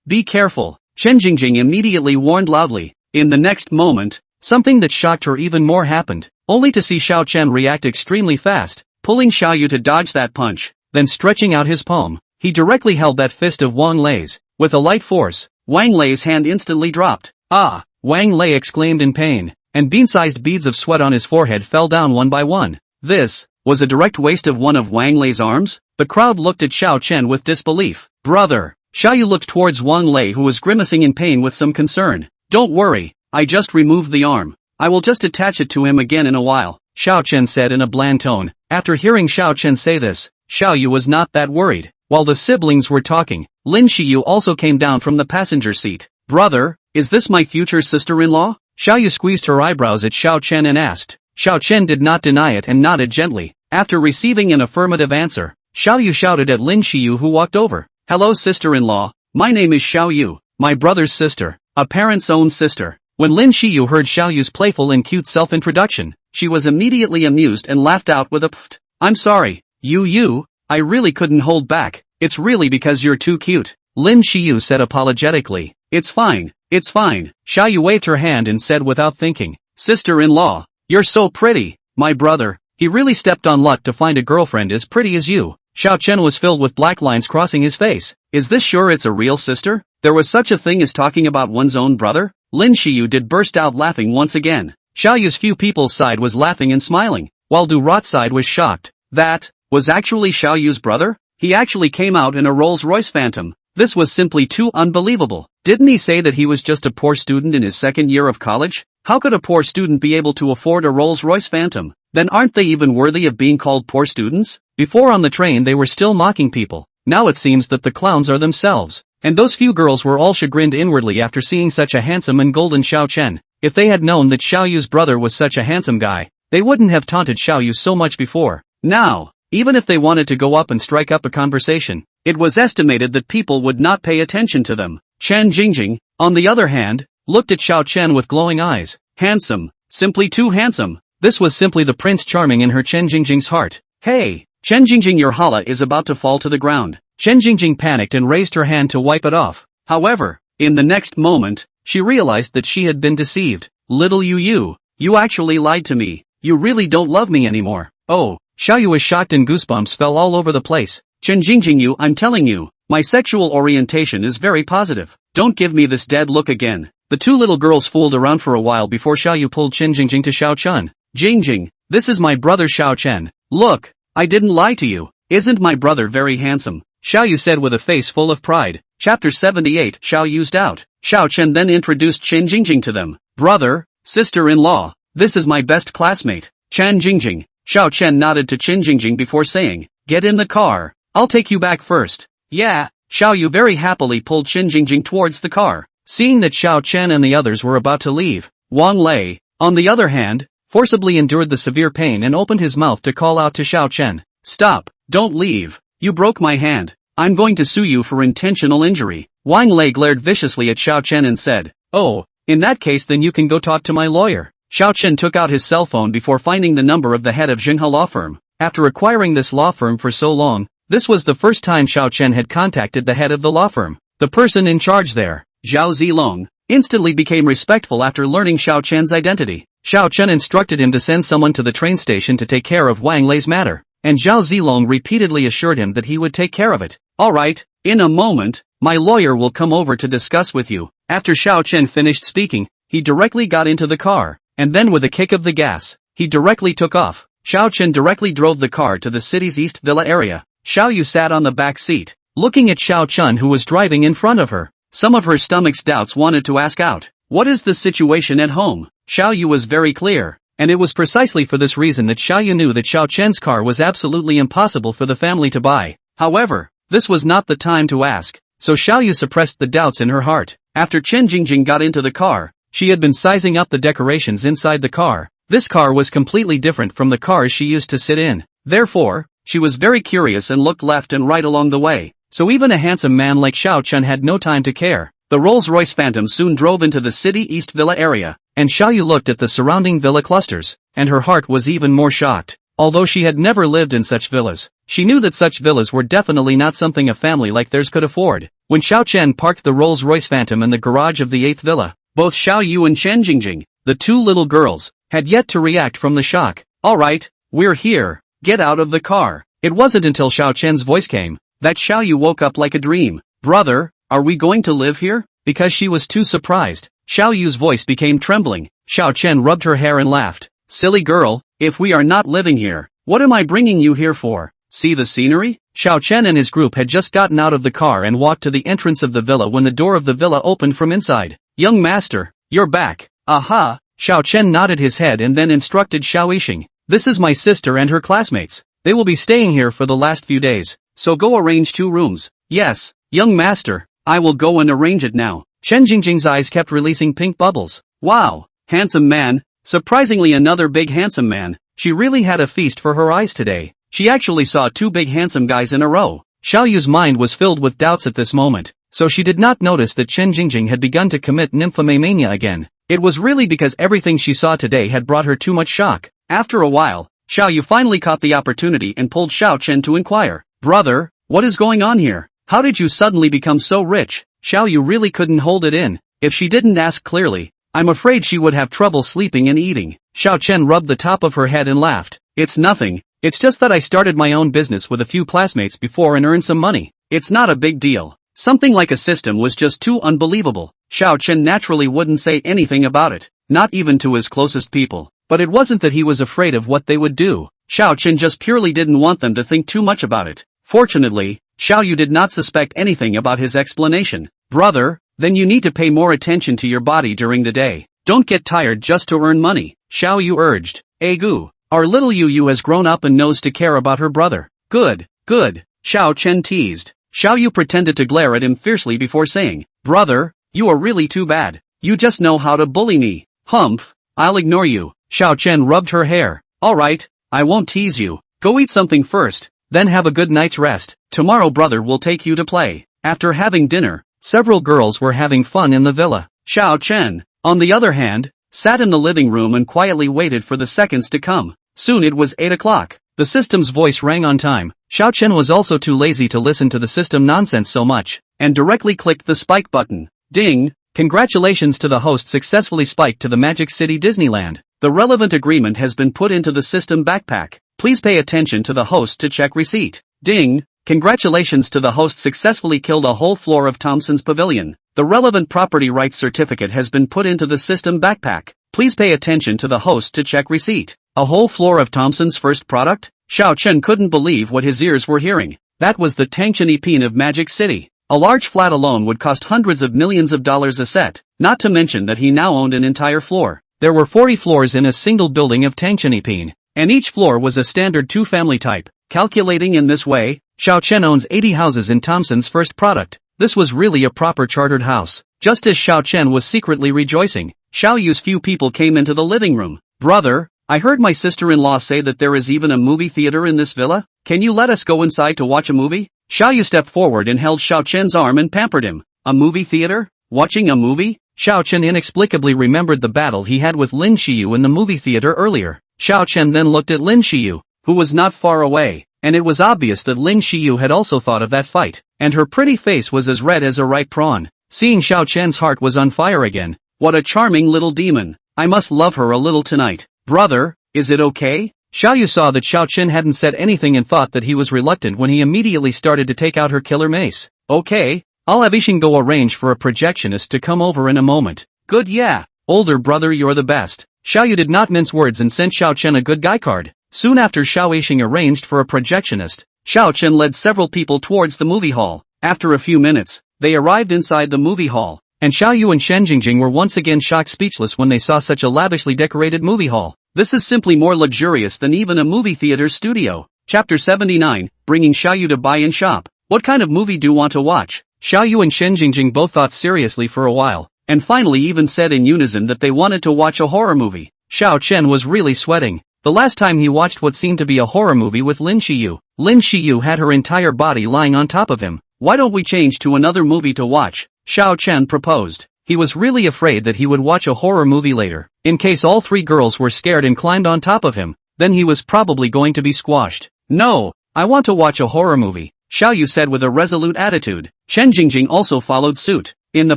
Be careful, Chen Jingjing immediately warned loudly. In the next moment, something that shocked her even more happened, only to see Xiao Chen react extremely fast, pulling Xiao Yu to dodge that punch, then stretching out his palm, he directly held that fist of Wang Lei's. With a light force, Wang Lei's hand instantly dropped. Wang Lei exclaimed in pain, and bean-sized beads of sweat on his forehead fell down one by one. This was a direct waste of one of Wang Lei's arms? The crowd looked at Xiao Chen with disbelief. Brother, Xiao Yu looked towards Wang Lei who was grimacing in pain with some concern. Don't worry, I just removed the arm. I will just attach it to him again in a while, Xiao Chen said in a bland tone. After hearing Xiao Chen say this, Xiao Yu was not that worried. While the siblings were talking, Lin Xiyu also came down from the passenger seat. Brother, is this my future sister-in-law? Xiao Yu squeezed her eyebrows at Xiao Chen and asked. Xiao Chen did not deny it and nodded gently. After receiving an affirmative answer, Xiao Yu shouted at Lin Xiyu who walked over. Hello sister-in-law, my name is Xiao Yu, my brother's sister, a parent's own sister. When Lin Xiyu heard Xiao Yu's playful and cute self-introduction, she was immediately amused and laughed out with a pfft. I'm sorry, Yu, I really couldn't hold back. It's really because you're too cute, Lin Xiyu said apologetically. It's fine. Xiao Yu waved her hand and said without thinking, sister-in-law, you're so pretty, my brother, he really stepped on luck to find a girlfriend as pretty as you. Xiao Chen was filled with black lines crossing his face. Is this sure it's a real sister? There was such a thing as talking about one's own brother? Lin Xiyu did burst out laughing once again. Xiao Yu's few people's side was laughing and smiling, while Du Rot's side was shocked. That was actually Xiao Yu's brother? He actually came out in a Rolls-Royce Phantom. This was simply too unbelievable. Didn't he say that he was just a poor student in his second year of college? How could a poor student be able to afford a Rolls-Royce Phantom? Then aren't they even worthy of being called poor students? Before on the train they were still mocking people. Now it seems that the clowns are themselves. And those few girls were all chagrined inwardly after seeing such a handsome and golden Xiao Chen. If they had known that Xiao Yu's brother was such a handsome guy, they wouldn't have taunted Xiao Yu so much before. Now, even if they wanted to go up and strike up a conversation, it was estimated that people would not pay attention to them. Chen Jingjing, on the other hand, looked at Xiao Chen with glowing eyes. Handsome. Simply too handsome. This was simply the Prince Charming in her Chen Jingjing's heart. Hey, Chen Jingjing, your hala is about to fall to the ground. Chen Jingjing panicked and raised her hand to wipe it off. However, in the next moment, she realized that she had been deceived. Little you actually lied to me. You really don't love me anymore. Oh, Xiao Yu was shocked and goosebumps fell all over the place. Chen Jingjing, I'm telling you, my sexual orientation is very positive. Don't give me this dead look again. The two little girls fooled around for a while before Xiao Yu pulled Chen Jingjing to Xiao Chen. Jingjing, this is my brother Xiao Chen. Look, I didn't lie to you. Isn't my brother very handsome? Xiao Yu said with a face full of pride. Chapter 78, Xiao Yu's doubt. Xiao Chen then introduced Chen Jingjing to them. Brother, sister-in-law, this is my best classmate, Chen Jingjing. Xiao Chen nodded to Chen Jingjing before saying, get in the car. I'll take you back first. Yeah, Xiao Yu very happily pulled Chen Jingjing towards the car. Seeing that Xiao Chen and the others were about to leave, Wang Lei, on the other hand, forcibly endured the severe pain and opened his mouth to call out to Xiao Chen. Stop, don't leave. You broke my hand. I'm going to sue you for intentional injury. Wang Lei glared viciously at Xiao Chen and said, oh, in that case then you can go talk to my lawyer. Xiao Chen took out his cell phone before finding the number of the head of Jinhe Law Firm. After acquiring this law firm for so long, this was the first time Xiao Chen had contacted the head of the law firm. The person in charge there, Zhao Zilong, instantly became respectful after learning Xiao Chen's identity. Xiao Chen instructed him to send someone to the train station to take care of Wang Lei's matter, and Zhao Zilong repeatedly assured him that he would take care of it. Alright, in a moment, my lawyer will come over to discuss with you. After Xiao Chen finished speaking, he directly got into the car, and then with a kick of the gas, he directly took off. Xiao Chen directly drove the car to the city's East Villa area. Xiao Yu sat on the back seat, looking at Xiao Chen who was driving in front of her. Some of her stomach's doubts wanted to ask out, what is the situation at home? Xiao Yu was very clear, and it was precisely for this reason that Xiao Yu knew that Xiao Chen's car was absolutely impossible for the family to buy. However, this was not the time to ask, so Xiao Yu suppressed the doubts in her heart. After Chen Jingjing got into the car, she had been sizing up the decorations inside the car. This car was completely different from the cars she used to sit in. Therefore, she was very curious and looked left and right along the way. So even a handsome man like Xiao Chen had no time to care. The Rolls-Royce Phantom soon drove into the city East Villa area, and Xiao Yu looked at the surrounding villa clusters, and her heart was even more shocked. Although she had never lived in such villas, she knew that such villas were definitely not something a family like theirs could afford. When Xiao Chen parked the Rolls-Royce Phantom in the garage of the 8th villa, both Xiao Yu and Chen Jingjing, the two little girls, had yet to react from the shock. Alright, we're here, get out of the car. It wasn't until Xiao Chen's voice came that Xiao Yu woke up like a dream. Brother, are we going to live here? Because she was too surprised, Xiao Yu's voice became trembling. Xiao Chen rubbed her hair and laughed. Silly girl, if we are not living here, what am I bringing you here for? See the scenery? Xiao Chen and his group had just gotten out of the car and walked to the entrance of the villa when the door of the villa opened from inside. Young master, you're back. Aha! Xiao Chen nodded his head and then instructed Xiao Yixing. This is my sister and her classmates. They will be staying here for the last few days, so go arrange 2 rooms. Yes, young master, I will go and arrange it now. Chen Jingjing's eyes kept releasing pink bubbles. Wow, handsome man, surprisingly another big handsome man. She really had a feast for her eyes today. She actually saw 2 big handsome guys in a row. Xiao Yu's mind was filled with doubts at this moment, so she did not notice that Chen Jingjing had begun to commit nymphomania again. It was really because everything she saw today had brought her too much shock. After a while, Xiao Yu finally caught the opportunity and pulled Xiao Chen to inquire. Brother, what is going on here? How did you suddenly become so rich? Xiao Yu really couldn't hold it in. If she didn't ask clearly, I'm afraid she would have trouble sleeping and eating. Xiao Chen rubbed the top of her head and laughed. It's nothing, it's just that I started my own business with a few classmates before and earned some money. It's not a big deal. Something like a system was just too unbelievable. Xiao Chen naturally wouldn't say anything about it. not even to his closest people. But it wasn't that he was afraid of what they would do. Xiao Chen just purely didn't want them to think too much about it. Fortunately, Xiao Yu did not suspect anything about his explanation. Brother, then you need to pay more attention to your body during the day. Don't get tired just to earn money, Xiao Yu urged. Egu, our little Yu has grown up and knows to care about her brother. Good, Xiao Chen teased. Xiao Yu pretended to glare at him fiercely before saying, Brother, you are really too bad. You just know how to bully me. Humph, I'll ignore you. Xiao Chen rubbed her hair. Alright, I won't tease you. Go eat something first, then have a good night's rest. Tomorrow brother will take you to play. After having dinner, several girls were having fun in the villa. Xiao Chen, on the other hand, sat in the living room and quietly waited for the seconds to come. Soon it was 8 o'clock. The system's voice rang on time. Xiao Chen was also too lazy to listen to the system nonsense so much, and directly clicked the spike button. Ding! Congratulations to the host successfully spiked to the Magic City Disneyland. The relevant agreement has been put into the system backpack. Please pay attention to the host to check receipt. Ding! Congratulations to the host successfully killed a whole floor of Thompson's Pavilion. The relevant property rights certificate has been put into the system backpack. Please pay attention to the host to check receipt. A whole floor of Thompson's first product? Xiao Chen couldn't believe what his ears were hearing. That was the Tangchen Ipin of Magic City. A large flat alone would cost hundreds of millions of dollars a set, not to mention that he now owned an entire floor. There were 40 floors in a single building of Tangchen Ipin, and each floor was a standard two-family type. Calculating in this way, Xiao Chen owns 80 houses in Thompson's first product. This was really a proper chartered house. Just as Xiao Chen was secretly rejoicing, Xiao Yu's few people came into the living room. Brother, I heard my sister-in-law say that there is even a movie theater in this villa. Can you let us go inside to watch a movie? Xiao Yu stepped forward and held Xiao Chen's arm and pampered him. A movie theater? Watching a movie? Xiao Chen inexplicably remembered the battle he had with Lin Xiyu in the movie theater earlier. Xiao Chen then looked at Lin Xiyu, who was not far away, and it was obvious that Lin Xiyu had also thought of that fight, and her pretty face was as red as a ripe prawn. Seeing Xiao Chen's heart was on fire again. What a charming little demon. I must love her a little tonight. Brother, is it okay? Xiao Yu saw that Xiao Chen hadn't said anything and thought that he was reluctant when he immediately started to take out her killer mace. Okay, I'll have Ishingo arrange for a projectionist to come over in a moment. Good, yeah. Older brother, you're the best. Xiao Yu did not mince words and sent Xiao Chen a good guy card. Soon after Xiao Yixing arranged for a projectionist, Xiao Chen led several people towards the movie hall. After a few minutes, they arrived inside the movie hall, and Xiao Yu and Shen Jingjing were once again shocked speechless when they saw such a lavishly decorated movie hall. This is simply more luxurious than even a movie theater's studio. Chapter 79, bringing Xiao Yu to buy and shop. What kind of movie do you want to watch? Xiao Yu and Shen Jingjing both thought seriously for a while, and finally even said in unison that they wanted to watch a horror movie. Xiao Chen was really sweating. The last time he watched what seemed to be a horror movie with Lin Xiyu, Lin Xiyu had her entire body lying on top of him. Why don't we change to another movie to watch? Xiao Chen proposed. He was really afraid that he would watch a horror movie later. In case all three girls were scared and climbed on top of him, then he was probably going to be squashed. No, I want to watch a horror movie, Xiao Yu said with a resolute attitude. Shen Jingjing also followed suit. In the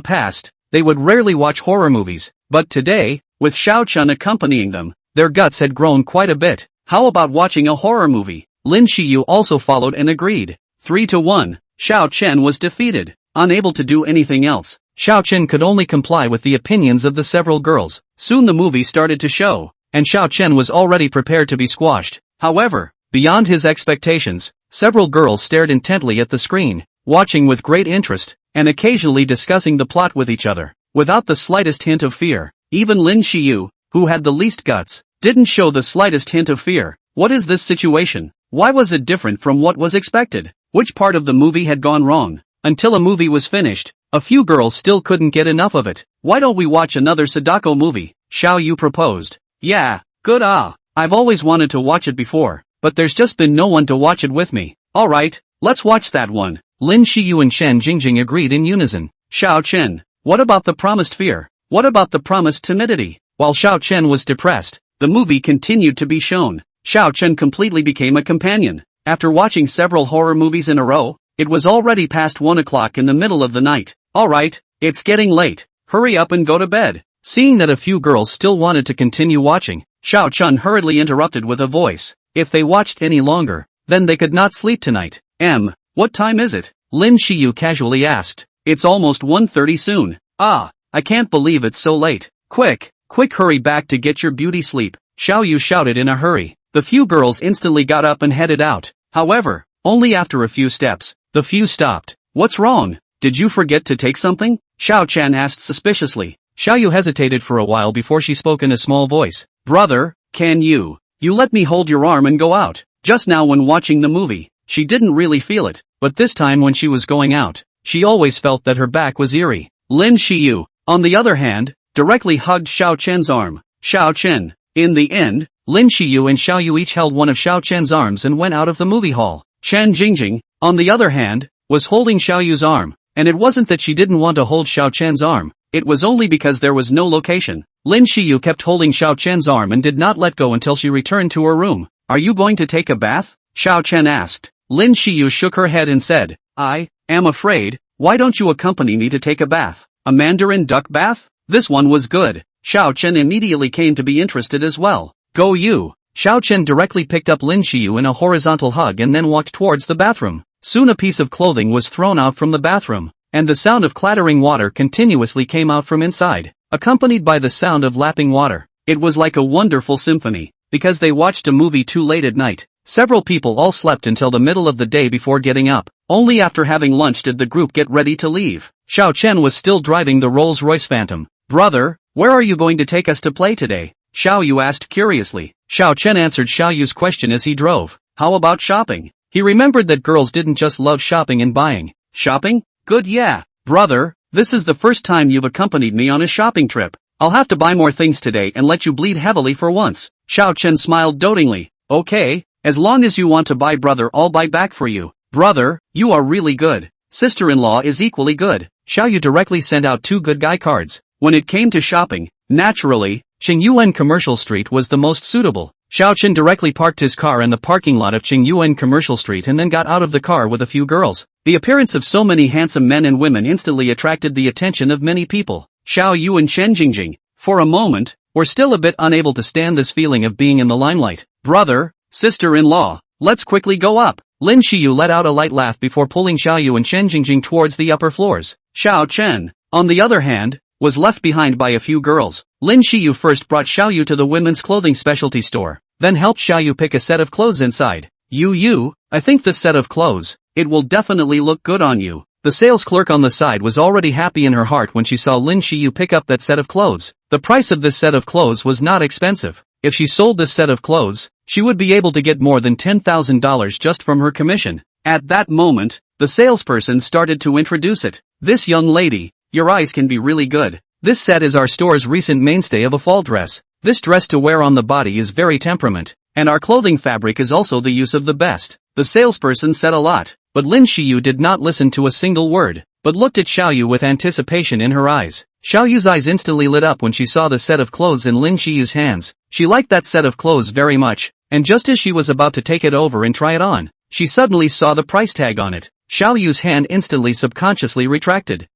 past, they would rarely watch horror movies, but today, with Xiao Chen accompanying them, their guts had grown quite a bit. How about watching a horror movie? Lin Xiyu also followed and agreed. 3-1, Xiao Chen was defeated. Unable to do anything else, Xiao Chen could only comply with the opinions of the several girls. Soon the movie started to show, and Xiao Chen was already prepared to be squashed. However, beyond his expectations, several girls stared intently at the screen, watching with great interest, and occasionally discussing the plot with each other, without the slightest hint of fear. Even Lin Xiyu, who had the least guts, didn't show the slightest hint of fear. What is this situation? Why was it different from what was expected? Which part of the movie had gone wrong? Until a movie was finished, a few girls still couldn't get enough of it. Why don't we watch another Sadako movie? Xiao Yu proposed. Yeah, good. I've always wanted to watch it before, but there's just been no one to watch it with me. Alright, let's watch that one. Lin Xiyu and Shen Jingjing agreed in unison. Xiao Chen, what about the promised fear? What about the promised timidity? While Xiao Chen was depressed, the movie continued to be shown. Xiao Chen completely became a companion. After watching several horror movies in a row, it was already past 1 o'clock in the middle of the night. Alright, it's getting late. Hurry up and go to bed. Seeing that a few girls still wanted to continue watching, Xiao Chen hurriedly interrupted with a voice. If they watched any longer, then they could not sleep tonight. What time is it? Lin Xiyu casually asked. It's almost 1:30 soon. I can't believe it's so late. Quick, Quick, hurry back to get your beauty sleep, Xiao Yu shouted in a hurry. The few girls instantly got up and headed out. However, only after a few steps, the few stopped. What's wrong? Did you forget to take something? Xiao Chen asked suspiciously. Xiao Yu hesitated for a while before she spoke in a small voice. Brother, can you let me hold your arm and go out? Just now when watching the movie, she didn't really feel it, but this time when she was going out, she always felt that her back was eerie. Lin Xiyu, on the other hand, directly hugged Xiao Chen's arm. Xiao Chen. In the end, Lin Xiyu and Xiao Yu each held one of Xiao Chen's arms and went out of the movie hall. Chen Jingjing, on the other hand, was holding Xiao Yu's arm, and it wasn't that she didn't want to hold Xiao Chen's arm, it was only because there was no location. Lin Xiyu kept holding Xiao Chen's arm and did not let go until she returned to her room. Are you going to take a bath? Xiao Chen asked. Lin Xiyu shook her head and said, I am afraid. Why don't you accompany me to take a bath? A mandarin duck bath? This one was good. Xiao Chen immediately came to be interested as well. Go you. Xiao Chen directly picked up Lin Xiyu in a horizontal hug and then walked towards the bathroom. Soon a piece of clothing was thrown out from the bathroom, and the sound of clattering water continuously came out from inside, accompanied by the sound of lapping water. It was like a wonderful symphony. Because they watched a movie too late at night, several people all slept until the middle of the day before getting up. Only after having lunch did the group get ready to leave. Xiao Chen was still driving the Rolls-Royce Phantom. Brother, where are you going to take us to play today? Xiao Yu asked curiously. Xiao Chen answered Xiao Yu's question as he drove. How about shopping? He remembered that girls didn't just love shopping and buying. Shopping? Good, yeah. Brother, this is the first time you've accompanied me on a shopping trip. I'll have to buy more things today and let you bleed heavily for once. Xiao Chen smiled dotingly. Okay, as long as you want to buy, brother, I'll buy back for you. Brother, you are really good. Sister-in-law is equally good. Xiao Yu directly sent out 2 good guy cards. When it came to shopping, naturally, Qingyuan Commercial Street was the most suitable. Xiao Chen directly parked his car in the parking lot of Qingyuan Commercial Street and then got out of the car with a few girls. The appearance of so many handsome men and women instantly attracted the attention of many people. Xiao Yu and Chen Jingjing, for a moment, were still a bit unable to stand this feeling of being in the limelight. Brother, sister-in-law, let's quickly go up. Lin Xiyu let out a light laugh before pulling Xiao Yu and Chen Jingjing towards the upper floors. Xiao Chen, on the other hand, was left behind by a few girls. Lin Xiyu first brought Xiao Yu to the women's clothing specialty store, then helped Xiao Yu pick a set of clothes inside. Yu, I think this set of clothes, it will definitely look good on you. The sales clerk on the side was already happy in her heart when she saw Lin Xiyu pick up that set of clothes. The price of this set of clothes was not expensive. If she sold this set of clothes, she would be able to get more than $10,000 just from her commission. At that moment, the salesperson started to introduce it. This young lady, your eyes can be really good. This set is our store's recent mainstay of a fall dress. This dress to wear on the body is very temperament, and our clothing fabric is also the use of the best. The salesperson said a lot, but Lin Xiyu did not listen to a single word, but looked at Xiao Yu with anticipation in her eyes. Xiao Yu's eyes instantly lit up when she saw the set of clothes in Lin Xiyu's hands. She liked that set of clothes very much, and just as she was about to take it over and try it on, she suddenly saw the price tag on it. Xiao Yu's hand instantly subconsciously retracted.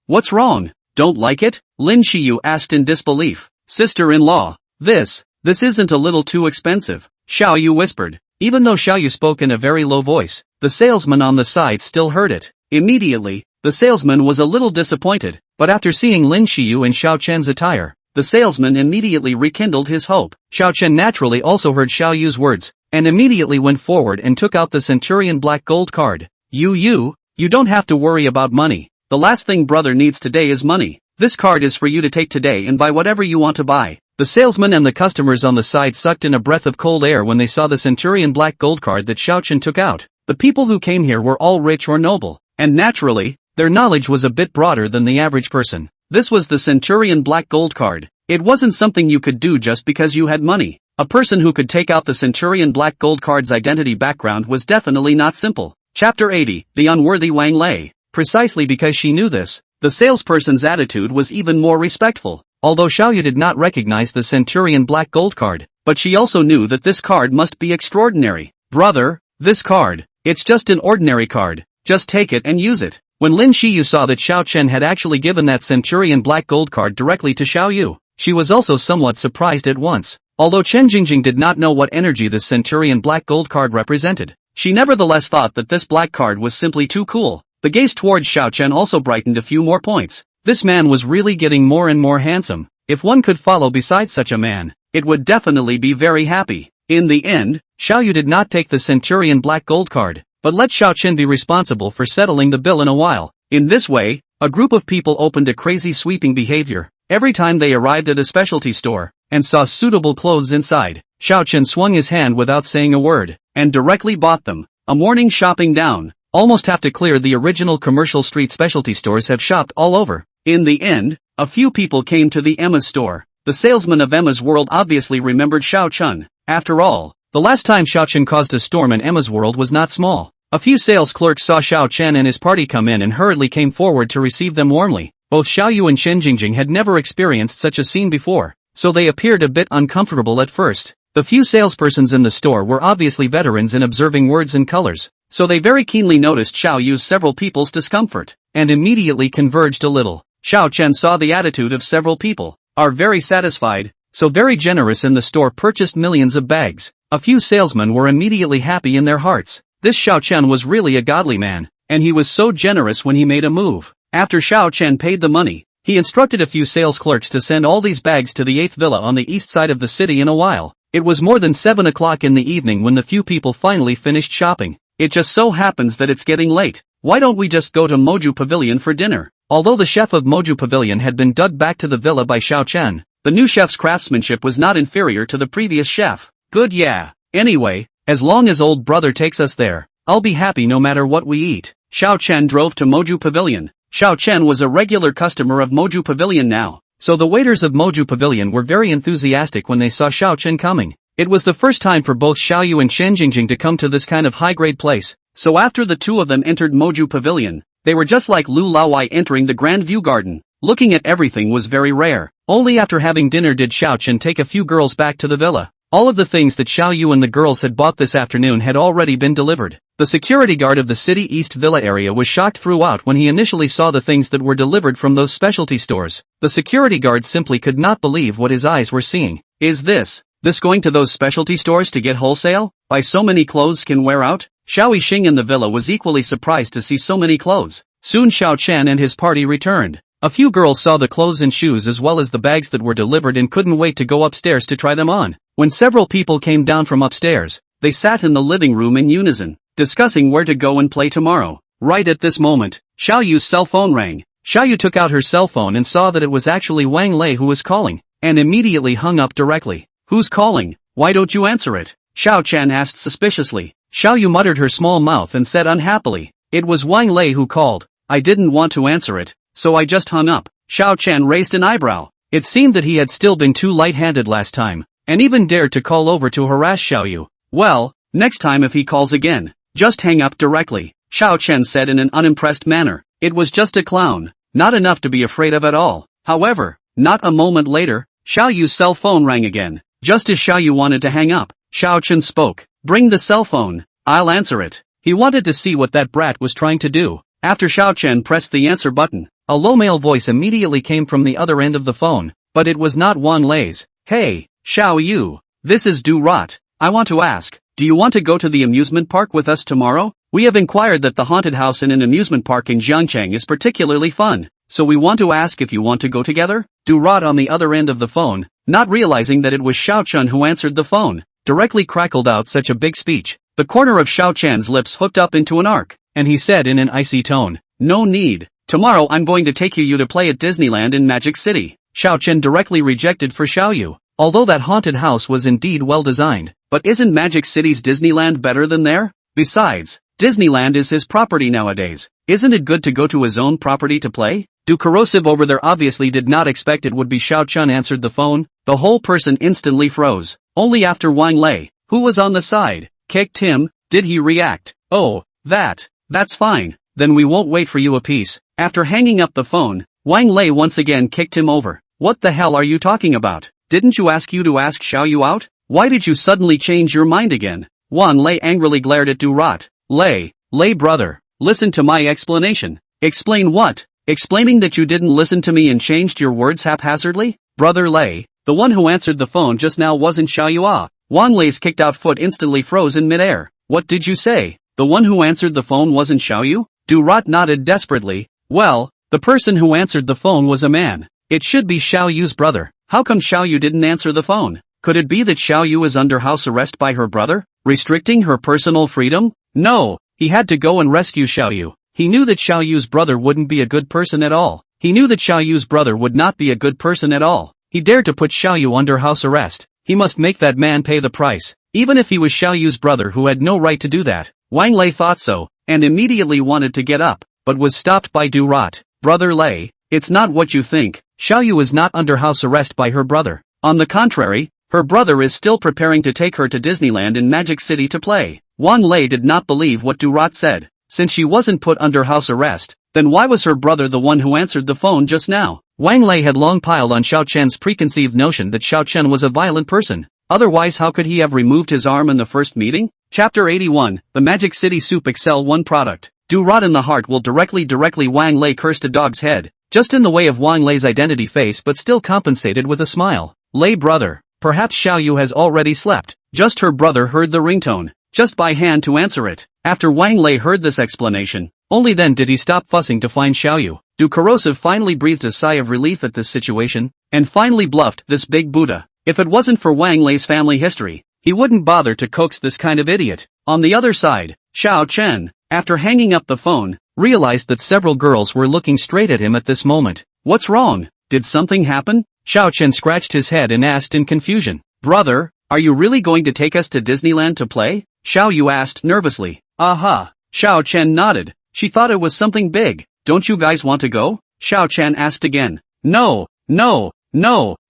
What's wrong? Don't like it? Lin Xiyu asked in disbelief. Sister-in-law, this isn't a little too expensive? Xiao Yu whispered. Even though Xiao Yu spoke in a very low voice, the salesman on the side still heard it. Immediately, the salesman was a little disappointed, but after seeing Lin Xiyu and Xiao Chen's attire, the salesman immediately rekindled his hope. Xiao Chen naturally also heard Xiao Yu's words, and immediately went forward and took out the Centurion Black Gold card. You don't have to worry about money. The last thing brother needs today is money. This card is for you to take today and buy whatever you want to buy. The salesman and the customers on the side sucked in a breath of cold air when they saw the Centurion Black Gold card that Xiao Chen took out. The people who came here were all rich or noble, and naturally, their knowledge was a bit broader than the average person. This was the Centurion Black Gold card. It wasn't something you could do just because you had money. A person who could take out the Centurion Black Gold card's identity background was definitely not simple. Chapter 80, The Unworthy Wang Lei. Precisely because she knew this, the salesperson's attitude was even more respectful. Although Xiao Yu did not recognize the Centurion Black Gold card, but she also knew that this card must be extraordinary. Brother, this card, it's just an ordinary card, just take it and use it. When Lin Xiyu saw that Xiao Chen had actually given that Centurion Black Gold card directly to Xiao Yu, she was also somewhat surprised at once. Although Chen Jingjing did not know what energy the Centurion Black Gold card represented, she nevertheless thought that this black card was simply too cool. The gaze towards Xiao Chen also brightened a few more points. This man was really getting more and more handsome. If one could follow beside such a man, it would definitely be very happy. In the end, Xiao Yu did not take the Centurion Black Gold card, but let Xiao Chen be responsible for settling the bill in a while. In this way, a group of people opened a crazy sweeping behavior. Every time they arrived at a specialty store, and saw suitable clothes inside, Xiao Chen swung his hand without saying a word, and directly bought them. A morning shopping down. Almost have to clear the original commercial street specialty stores have shopped all over. In the end, a few people came to the Emma's store. The salesman of Emma's World obviously remembered Xiao Chen. After all, the last time Xiao Chen caused a storm in Emma's World was not small. A few sales clerks saw Xiao Chen and his party come in and hurriedly came forward to receive them warmly. Both Xiao Yu and Shen Jingjing had never experienced such a scene before, so they appeared a bit uncomfortable at first. The few salespersons in the store were obviously veterans in observing words and colors, so they very keenly noticed Xiao Yu's several people's discomfort, and immediately converged a little. Xiao Chen saw the attitude of several people, are very satisfied, so very generous in the store purchased millions of bags. A few salesmen were immediately happy in their hearts. This Xiao Chen was really a godly man, and he was so generous when he made a move. After Xiao Chen paid the money, he instructed a few sales clerks to send all these bags to the 8th villa on the east side of the city in a while. It was more than 7 o'clock in the evening when the few people finally finished shopping. It just so happens that it's getting late. Why don't we just go to Moju Pavilion for dinner? Although the chef of Moju Pavilion had been dug back to the villa by Xiao Chen, the new chef's craftsmanship was not inferior to the previous chef. Good, yeah. Anyway, as long as old brother takes us there, I'll be happy no matter what we eat. Xiao Chen drove to Moju Pavilion. Xiao Chen was a regular customer of Moju Pavilion now, so the waiters of Moju Pavilion were very enthusiastic when they saw Xiao Chen coming. It was the first time for both Xiao Yu and Shen Jingjing to come to this kind of high-grade place, so after the two of them entered Moju Pavilion, they were just like Lu Laowai entering the Grand View Garden. Looking at everything was very rare. Only after having dinner did Xiao Chen take a few girls back to the villa. All of the things that Xiao Yu and the girls had bought this afternoon had already been delivered. The security guard of the City East Villa area was shocked throughout when he initially saw the things that were delivered from those specialty stores. The security guard simply could not believe what his eyes were seeing. Is this going to those specialty stores to get wholesale? Buy so many clothes can wear out? Xiao Yixing in the villa was equally surprised to see so many clothes. Soon Xiao Chen and his party returned. A few girls saw the clothes and shoes as well as the bags that were delivered and couldn't wait to go upstairs to try them on. When several people came down from upstairs, they sat in the living room in unison, discussing where to go and play tomorrow. Right at this moment, Xiao Yu's cell phone rang. Xiao Yu took out her cell phone and saw that it was actually Wang Lei who was calling, and immediately hung up directly. Who's calling? Why don't you answer it? Xiao Chen asked suspiciously. Xiao Yu muttered her small mouth and said unhappily, it was Wang Lei who called. I didn't want to answer it, so I just hung up. Xiao Chen raised an eyebrow. It seemed that he had still been too light-handed last time, and even dared to call over to harass Xiao Yu. Well, next time if he calls again, just hang up directly, Xiao Chen said in an unimpressed manner. It was just a clown, not enough to be afraid of at all. However, not a moment later, Xiao Yu's cell phone rang again. Just as Xiao Yu wanted to hang up, Xiao Chen spoke. Bring the cell phone. I'll answer it. He wanted to see what that brat was trying to do. After Xiao Chen pressed the answer button, a low male voice immediately came from the other end of the phone, but it was not Wang Lei's. Hey, Xiao Yu, this is Du Rot. I want to ask, do you want to go to the amusement park with us tomorrow? We have inquired that the haunted house in an amusement park in Jiangcheng is particularly fun, so we want to ask if you want to go together? Du Rot on the other end of the phone, not realizing that it was Xiao Chen who answered the phone, directly crackled out such a big speech. The corner of Xiao Chen's lips hooked up into an arc, and he said in an icy tone, no need. Tomorrow I'm going to take you to play at Disneyland in Magic City. Xiao Chen directly rejected for Xiao Yu. Although that haunted house was indeed well designed, but isn't Magic City's Disneyland better than there? Besides, Disneyland is his property nowadays. Isn't it good to go to his own property to play? Du Corrosive over there obviously did not expect it would be Xiao Chen answered the phone. The whole person instantly froze. Only after Wang Lei, who was on the side, kicked him, did he react. Oh, that's fine. Then we won't wait for you a piece. After hanging up the phone, Wang Lei once again kicked him over. What the hell are you talking about? Didn't you ask Xiao Yu out? Why did you suddenly change your mind again? Wang Lei angrily glared at Du Rot. Lei brother, listen to my explanation. Explain what? Explaining that you didn't listen to me and changed your words haphazardly? Brother Lei, the one who answered the phone just now wasn't Xiao Yu. Wang Lei's kicked out foot instantly froze in midair. What did you say? The one who answered the phone wasn't Xiao Yu? Du Rot nodded desperately. Well, the person who answered the phone was a man. It should be Xiao Yu's brother. How come Xiao Yu didn't answer the phone? Could it be that Xiao Yu is under house arrest by her brother, restricting her personal freedom? No, he had to go and rescue Xiao Yu. He knew that Xiao Yu's brother wouldn't be a good person at all. He knew that Xiao Yu's brother would not be a good person at all. He dared to put Xiao Yu under house arrest. He must make that man pay the price, even if he was Xiao Yu's brother who had no right to do that. Wang Lei thought so, and immediately wanted to get up, but was stopped by Du Rat. Brother Lei, it's not what you think. Xiao Yu is not under house arrest by her brother. On the contrary, her brother is still preparing to take her to Disneyland in Magic City to play. Wang Lei did not believe what Du Rat said. Since she wasn't put under house arrest, then why was her brother the one who answered the phone just now? Wang Lei had long piled on Xiao Chen's preconceived notion that Xiao Chen was a violent person. Otherwise, how could he have removed his arm in the first meeting? Chapter 81, The Magic City Soup Excel 1 Product. Do rot in the heart will directly Wang Lei cursed a dog's head, just in the way of Wang Lei's identity face but still compensated with a smile. Lei brother, perhaps Xiao Yu has already slept. Just her brother heard the ringtone, just by hand to answer it. After Wang Lei heard this explanation, only then did he stop fussing to find Xiao Yu. Du Corrosive finally breathed a sigh of relief at this situation, and finally bluffed this big Buddha. If it wasn't for Wang Lei's family history, he wouldn't bother to coax this kind of idiot. On the other side, Xiao Chen, after hanging up the phone, realized that several girls were looking straight at him at this moment. What's wrong? Did something happen? Xiao Chen scratched his head and asked in confusion. Brother, are you really going to take us to Disneyland to play? Xiao Yu asked nervously. Aha. Xiao Chen nodded. She thought it was something big. Don't you guys want to go? Xiao Chen asked again. No,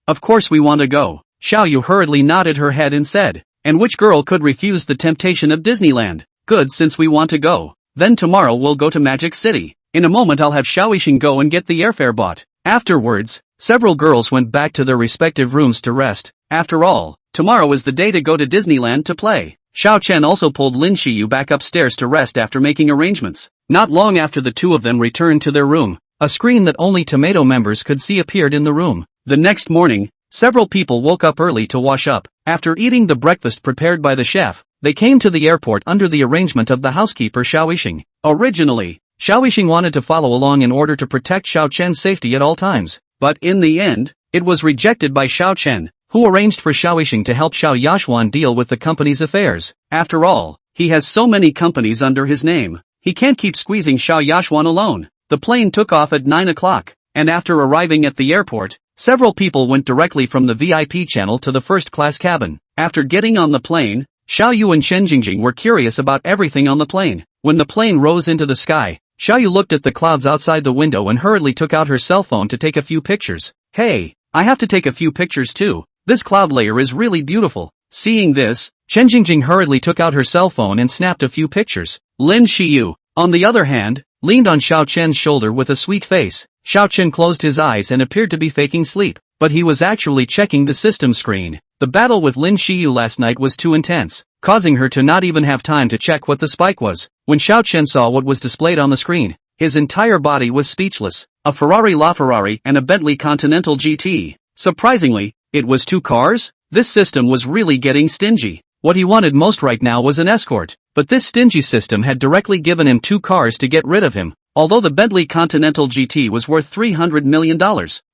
of course we want to go. Xiao Yu hurriedly nodded her head and said. And which girl could refuse the temptation of Disneyland? Good, since we want to go. Then tomorrow we'll go to Magic City. In a moment I'll have Xiaoyixing go and get the airfare bought. Afterwards, several girls went back to their respective rooms to rest. After all, tomorrow is the day to go to Disneyland to play. Xiao Chen also pulled Lin Shiyu back upstairs to rest after making arrangements. Not long after the two of them returned to their room, a screen that only Tomato members could see appeared in the room. The next morning, several people woke up early to wash up. After eating the breakfast prepared by the chef, they came to the airport under the arrangement of the housekeeper Xiaoyixing. Originally, Xiaoyixing wanted to follow along in order to protect Xiao Chen's safety at all times, but in the end, it was rejected by Xiao Chen, who arranged for Xiaoyixing to help Xiao Yashuan deal with the company's affairs. After all, he has so many companies under his name, he can't keep squeezing Xiao Yashuan alone. The plane took off at 9 o'clock, and after arriving at the airport, several people went directly from the VIP channel to the first-class cabin. After getting on the plane, Xiao Yu and Shen Jingjing were curious about everything on the plane. When the plane rose into the sky, Xiao Yu looked at the clouds outside the window and hurriedly took out her cell phone to take a few pictures. Hey, I have to take a few pictures too. This cloud layer is really beautiful. Seeing this, Shen Jingjing hurriedly took out her cell phone and snapped a few pictures. Lin Shiyu, on the other hand, leaned on Xiao Chen's shoulder with a sweet face. Xiao Chen closed his eyes and appeared to be faking sleep, but he was actually checking the system screen. The battle with Lin Shiyu last night was too intense, causing her to not even have time to check what the spike was. When Xiao Chen saw what was displayed on the screen, his entire body was speechless. A Ferrari LaFerrari and a Bentley Continental GT. Surprisingly, it was 2 cars? This system was really getting stingy. What he wanted most right now was an escort, but this stingy system had directly given him 2 cars to get rid of him. Although the Bentley Continental GT was worth $300 million,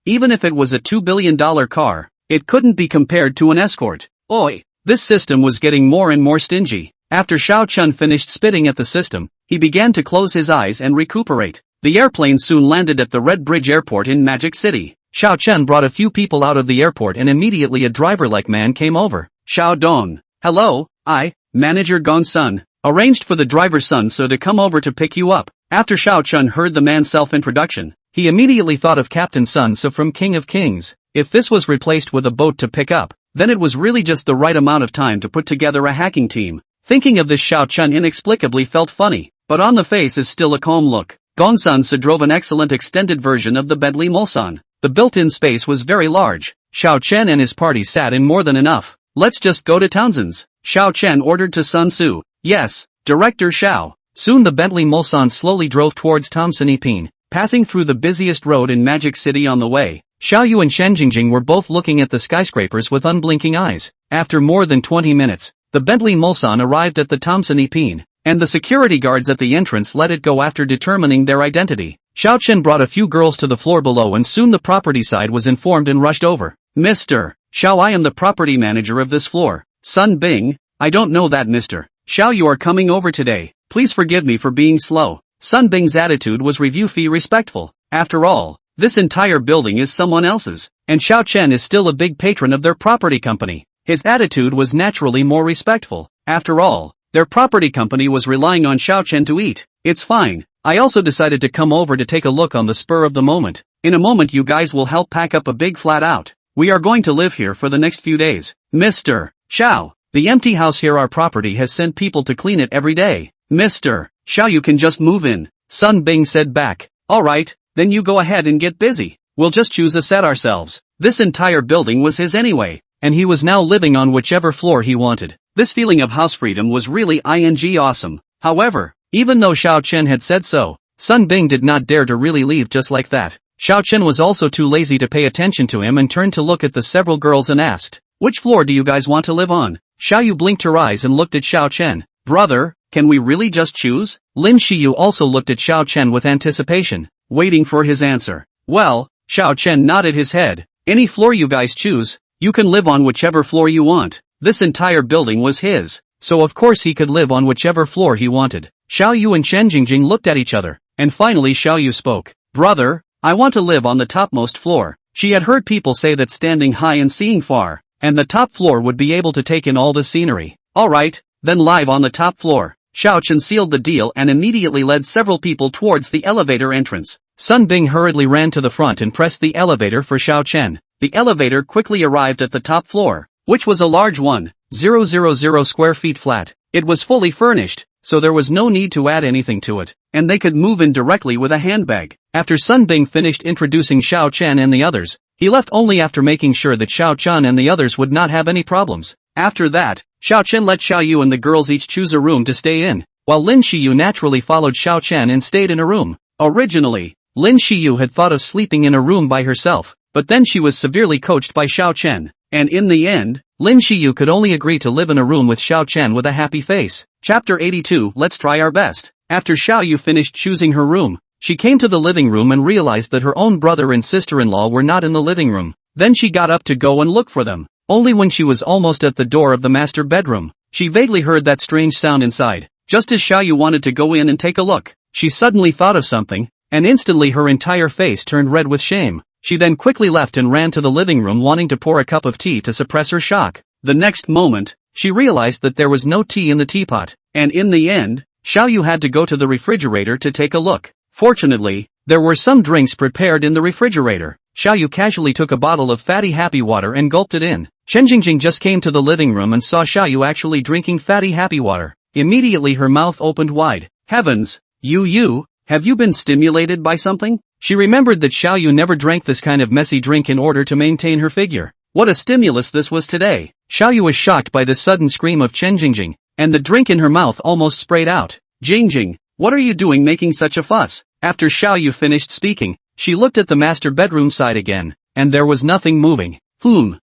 even if it was a $2 billion car, it couldn't be compared to an escort. Oi! This system was getting more and more stingy. After Xiao Chen finished spitting at the system, he began to close his eyes and recuperate. The airplane soon landed at the Red Bridge Airport in Magic City. Xiao Chen brought a few people out of the airport and immediately a driver-like man came over. Xiao Dong. Hello, Manager Gong Sun, arranged for the driver's son so to come over to pick you up. After Xiao Chen heard the man's self-introduction, he immediately thought of Captain Sun So from King of Kings. If this was replaced with a boat to pick up, then it was really just the right amount of time to put together a hacking team. Thinking of this, Xiao Chen inexplicably felt funny, but on the face is still a calm look. Gong Sun So drove an excellent extended version of the Bentley Mulsanne. The built-in space was very large. Xiao Chen and his party sat in more than enough. Let's just go to Townsend's, Xiao Chen ordered to Sun Tzu. Yes, Director Xiao. Soon the Bentley Mulsanne slowly drove towards Tomson-Epine, passing through the busiest road in Magic City on the way. Xiao Yu and Shen Jingjing were both looking at the skyscrapers with unblinking eyes. After more than 20 minutes, the Bentley Mulsanne arrived at the Tomson-Epine, and the security guards at the entrance let it go after determining their identity. Xiao Chen brought a few girls to the floor below and soon the property side was informed and rushed over. Mr. Xiao, I am the property manager of this floor. Sun Bing, I don't know that Mr. Xiao, you are coming over today. Please forgive me for being slow. Sun Bing's attitude was review fee respectful. After all, this entire building is someone else's, and Xiao Chen is still a big patron of their property company. His attitude was naturally more respectful. After all, their property company was relying on Xiao Chen to eat. It's fine. I also decided to come over to take a look on the spur of the moment. In a moment you guys will help pack up a big flat out. We are going to live here for the next few days. Mr. Xiao, the empty house here, our property has sent people to clean it every day. Mr. Xiao, you can just move in. Sun Bing said back. Alright, then you go ahead and get busy. We'll just choose a set ourselves. This entire building was his anyway, and he was now living on whichever floor he wanted. This feeling of house freedom was really awesome. However, even though Xiao Chen had said so, Sun Bing did not dare to really leave just like that. Xiao Chen was also too lazy to pay attention to him and turned to look at the several girls and asked, "Which floor do you guys want to live on?" Xiao Yu blinked her eyes and looked at Xiao Chen. "Brother, can we really just choose?" Lin Shiyu also looked at Xiao Chen with anticipation, waiting for his answer. Well, Xiao Chen nodded his head. "Any floor you guys choose, you can live on whichever floor you want." This entire building was his, so of course he could live on whichever floor he wanted. Xiao Yu and Chen Jingjing looked at each other, and finally Xiao Yu spoke. "Brother, I want to live on the topmost floor." She had heard people say that standing high and seeing far, and the top floor would be able to take in all the scenery. Alright, then live on the top floor. Xiao Chen sealed the deal and immediately led several people towards the elevator entrance. Sun Bing hurriedly ran to the front and pressed the elevator for Xiao Chen. The elevator quickly arrived at the top floor, which was a large 1,000 square feet flat. It was fully furnished, so there was no need to add anything to it, and they could move in directly with a handbag. After Sun Bing finished introducing Xiao Chen and the others, he left only after making sure that Xiao Chen and the others would not have any problems. After that, Xiao Chen let Xiao Yu and the girls each choose a room to stay in, while Lin Shiyu naturally followed Xiao Chen and stayed in a room. Originally, Lin Shiyu had thought of sleeping in a room by herself, but then she was severely coached by Xiao Chen, and in the end, Lin Shiyu could only agree to live in a room with Xiao Chen with a happy face. Chapter 82, Let's try our best. After Xiao Yu finished choosing her room, she came to the living room and realized that her own brother and sister-in-law were not in the living room. Then she got up to go and look for them. Only when she was almost at the door of the master bedroom, she vaguely heard that strange sound inside. Just as Xiao Yu wanted to go in and take a look, she suddenly thought of something, and instantly her entire face turned red with shame. She then quickly left and ran to the living room wanting to pour a cup of tea to suppress her shock. The next moment, she realized that there was no tea in the teapot, and in the end, Xiao Yu had to go to the refrigerator to take a look. Fortunately, there were some drinks prepared in the refrigerator. Xiao Yu casually took a bottle of fatty happy water and gulped it in. Chen Jingjing just came to the living room and saw Xiao Yu actually drinking fatty happy water. Immediately her mouth opened wide. Heavens! You, have you been stimulated by something? She remembered that Xiao Yu never drank this kind of messy drink in order to maintain her figure. What a stimulus this was today! Xiao Yu was shocked by this sudden scream of Chen Jingjing, and the drink in her mouth almost sprayed out. Jingjing, what are you doing making such a fuss? After Xiao Yu finished speaking, she looked at the master bedroom side again, and there was nothing moving.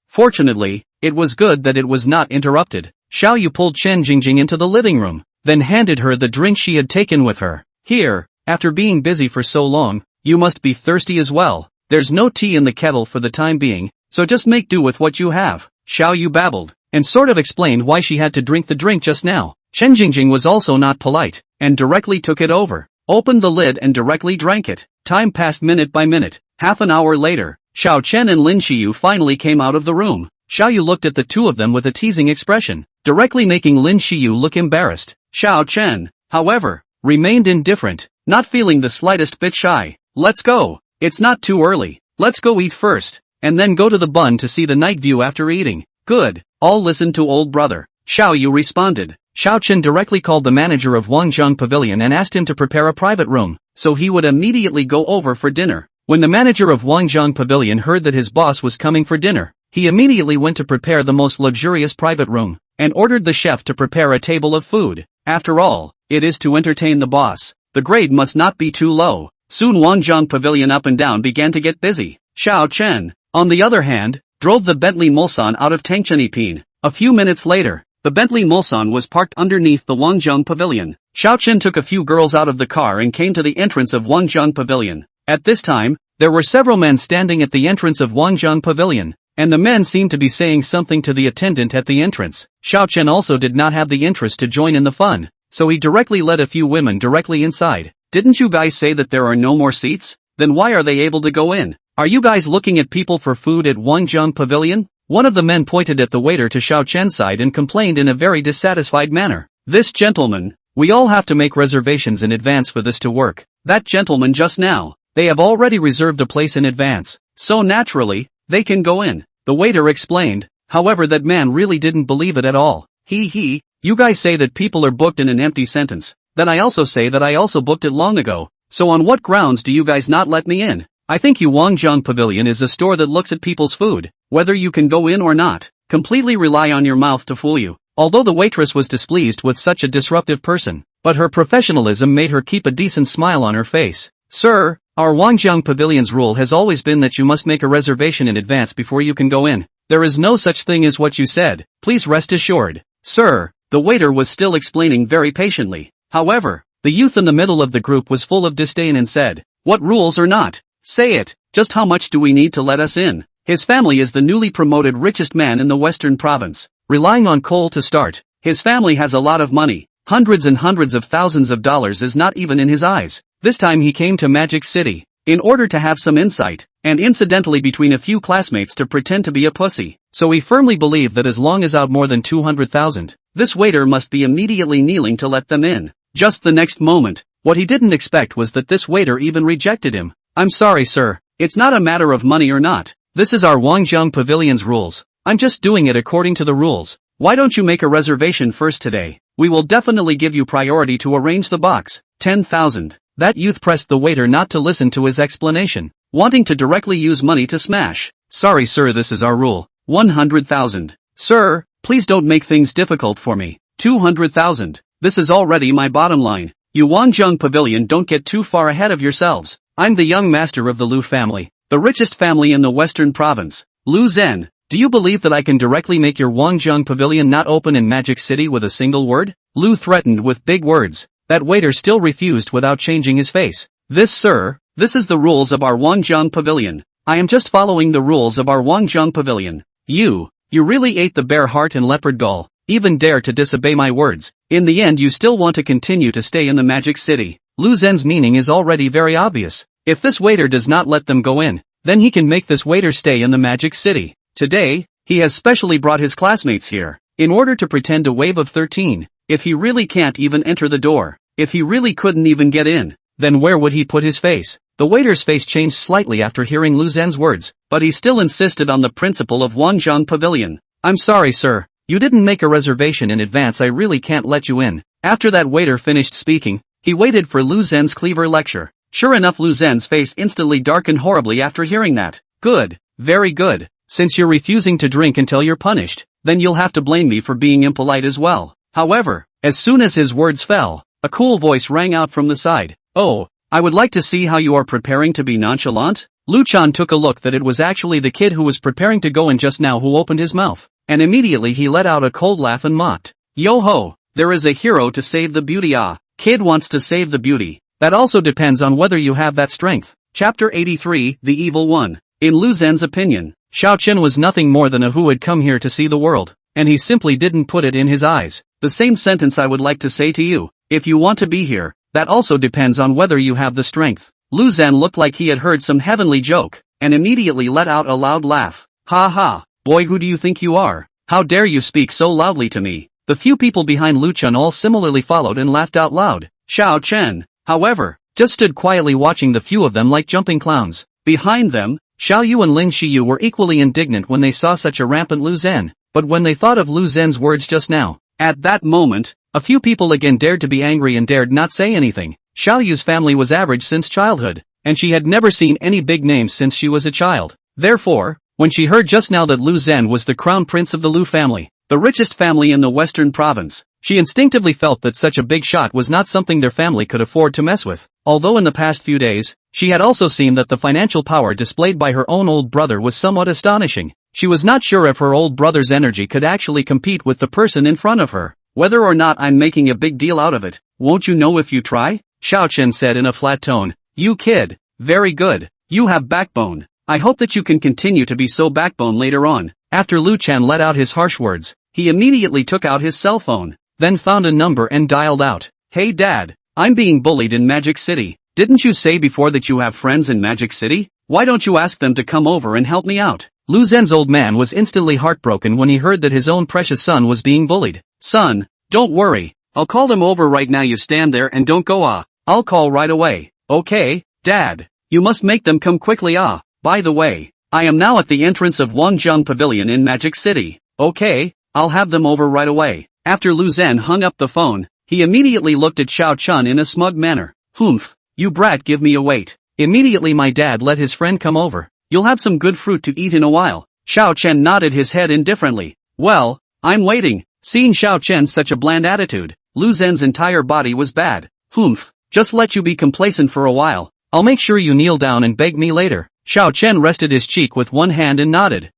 Fortunately, it was good that it was not interrupted. Xiao Yu pulled Chen Jingjing into the living room, then handed her the drink she had taken with her. Here, after being busy for so long, you must be thirsty as well. There's no tea in the kettle for the time being, so just make do with what you have. Xiao Yu babbled, and sort of explained why she had to drink the drink just now. Chen Jingjing was also not polite, and directly took it over, opened the lid and directly drank it. Time passed minute by minute. Half an hour later, Xiao Chen and Lin Shiyu finally came out of the room. Xiao Yu looked at the two of them with a teasing expression, directly making Lin Shiyu look embarrassed. Xiao Chen, however, remained indifferent, not feeling the slightest bit shy. Let's go. It's not too early. Let's go eat first, and then go to the bun to see the night view after eating. Good. All listen to old brother. Xiao Yu responded. Xiao Chen directly called the manager of Wangjiang Pavilion and asked him to prepare a private room, so he would immediately go over for dinner. When the manager of Wangjiang Pavilion heard that his boss was coming for dinner, he immediately went to prepare the most luxurious private room, and ordered the chef to prepare a table of food. After all, it is to entertain the boss. The grade must not be too low. Soon Wangjiang Pavilion up and down began to get busy. Xiao Chen, on the other hand, drove the Bentley Mulsanne out of Tangchenipin. A few minutes later, the Bentley Mulsanne was parked underneath the Wangjiang Pavilion. Xiao Chen took a few girls out of the car and came to the entrance of Wangjiang Pavilion. At this time, there were several men standing at the entrance of Wangjiang Pavilion, and the men seemed to be saying something to the attendant at the entrance. Xiao Chen also did not have the interest to join in the fun, so he directly led a few women directly inside. Didn't you guys say that there are no more seats? Then why are they able to go in? Are you guys looking at people for food at Huatian Pavilion? One of the men pointed at the waiter to Xiao Chen's side and complained in a very dissatisfied manner. This gentleman, we all have to make reservations in advance for this to work. That gentleman just now, they have already reserved a place in advance, so naturally, they can go in. The waiter explained. However, that man really didn't believe it at all. You guys say that people are booked in an empty sentence. Then I also say that I also booked it long ago. So on what grounds do you guys not let me in? I think Huatian Pavilion is a store that looks at people's food, whether you can go in or not. Completely rely on your mouth to fool you. Although the waitress was displeased with such a disruptive person, but her professionalism made her keep a decent smile on her face. Sir, our Huatian Pavilion's rule has always been that you must make a reservation in advance before you can go in. There is no such thing as what you said. Please rest assured. Sir, the waiter was still explaining very patiently. However, the youth in the middle of the group was full of disdain and said, "What rules or not? Say it, just how much do we need to let us in?" His family is the newly promoted richest man in the western province, relying on coal to start. His family has a lot of money, hundreds and hundreds of thousands of dollars is not even in his eyes. This time he came to Magic City, in order to have some insight, and incidentally between a few classmates to pretend to be a pussy. So he firmly believed that as long as out more than 200,000, this waiter must be immediately kneeling to let them in. Just the next moment, what he didn't expect was that this waiter even rejected him. "I'm sorry sir, it's not a matter of money or not. This is our Huatian Pavilion's rules. I'm just doing it according to the rules. Why don't you make a reservation first today? We will definitely give you priority to arrange the box." 10,000. That youth pressed the waiter not to listen to his explanation, wanting to directly use money to smash. "Sorry sir, this is our rule. 100,000. Sir, please don't make things difficult for me. 200,000. This is already my bottom line. You Huatian Pavilion, don't get too far ahead of yourselves. I'm the young master of the Lu family, the richest family in the western province. Lu Zhen, do you believe that I can directly make your Huatian Pavilion not open in Magic City with a single word?" Lu threatened with big words. That waiter still refused without changing his face. "This sir, this is the rules of our Huatian Pavilion. I am just following the rules of our Huatian Pavilion. You really ate the bear heart and leopard gall, even dare to disobey my words. In the end you still want to continue to stay in the Magic City." Lu Zhen's meaning is already very obvious. If this waiter does not let them go in, then he can make this waiter stay in the Magic City. Today, he has specially brought his classmates here, in order to pretend a wave of 13. If he really can't even enter the door, if he really couldn't even get in, then where would he put his face? The waiter's face changed slightly after hearing Lu Zhen's words, but he still insisted on the principle of Huatian Pavilion. "I'm sorry sir, you didn't make a reservation in advance, I really can't let you in." After that waiter finished speaking, he waited for Lu Zhen's clever lecture. Sure enough, Lu Zhen's face instantly darkened horribly after hearing that. "Good, very good. Since you're refusing to drink until you're punished, then you'll have to blame me for being impolite as well." However, as soon as his words fell, a cool voice rang out from the side. "Oh, I would like to see how you are preparing to be nonchalant." Lu Chan took a look that it was actually the kid who was preparing to go in just now who opened his mouth, and immediately he let out a cold laugh and mocked. "Yo ho, there is a hero to save the beauty. Ah, kid wants to save the beauty. That also depends on whether you have that strength." Chapter 83, The Evil One. In Lu Zhen's opinion, Xiao Chen was nothing more than a who had come here to see the world, and he simply didn't put it in his eyes. The same sentence I would like to say to you. If you want to be here, that also depends on whether you have the strength. Lu Zhen looked like he had heard some heavenly joke, and immediately let out a loud laugh. "Ha ha, boy, who do you think you are? How dare you speak so loudly to me?" The few people behind Lu Chen all similarly followed and laughed out loud. Xiao Chen, however, just stood quietly watching the few of them like jumping clowns. Behind them, Xiao Yu and Lin Shiyu were equally indignant when they saw such a rampant Lu Zhen, but when they thought of Lu Zhen's words just now, at that moment, a few people again dared to be angry and dared not say anything. Xiao Yu's family was average since childhood, and she had never seen any big names since she was a child. Therefore, when she heard just now that Lu Zhen was the crown prince of the Lu family, the richest family in the western province, she instinctively felt that such a big shot was not something their family could afford to mess with. Although in the past few days, she had also seen that the financial power displayed by her own old brother was somewhat astonishing. She was not sure if her old brother's energy could actually compete with the person in front of her. "Whether or not I'm making a big deal out of it, won't you know if you try?" Xiao Chen said in a flat tone. "You kid, very good. You have backbone. I hope that you can continue to be so backbone later on. After Lu Chen let out his harsh words, he immediately took out his cell phone, then found a number and dialed out. Hey Dad, I'm being bullied in Magic City. Didn't you say before that you have friends in Magic City? Why don't you ask them to come over and help me out? Lu Zhen's old man was instantly heartbroken when he heard that his own precious son was being bullied. Son, don't worry. I'll call them over right now. You stand there and don't go. I'll call right away. Okay, Dad. You must make them come quickly. By the way, I am now at the entrance of Wangjang Pavilion in Magic City. Okay, I'll have them over right away. After Lu Zhen hung up the phone, he immediately looked at Xiao Chen in a smug manner. Humph, you brat, give me a wait. Immediately my dad let his friend come over. You'll have some good fruit to eat in a while. Xiao Chen nodded his head indifferently. Well, I'm waiting. Seeing Xiao Chen's such a bland attitude, Lu Zhen's entire body was bad. Humph, just let you be complacent for a while. I'll make sure you kneel down and beg me later. Xiao Chen rested his cheek with one hand and nodded.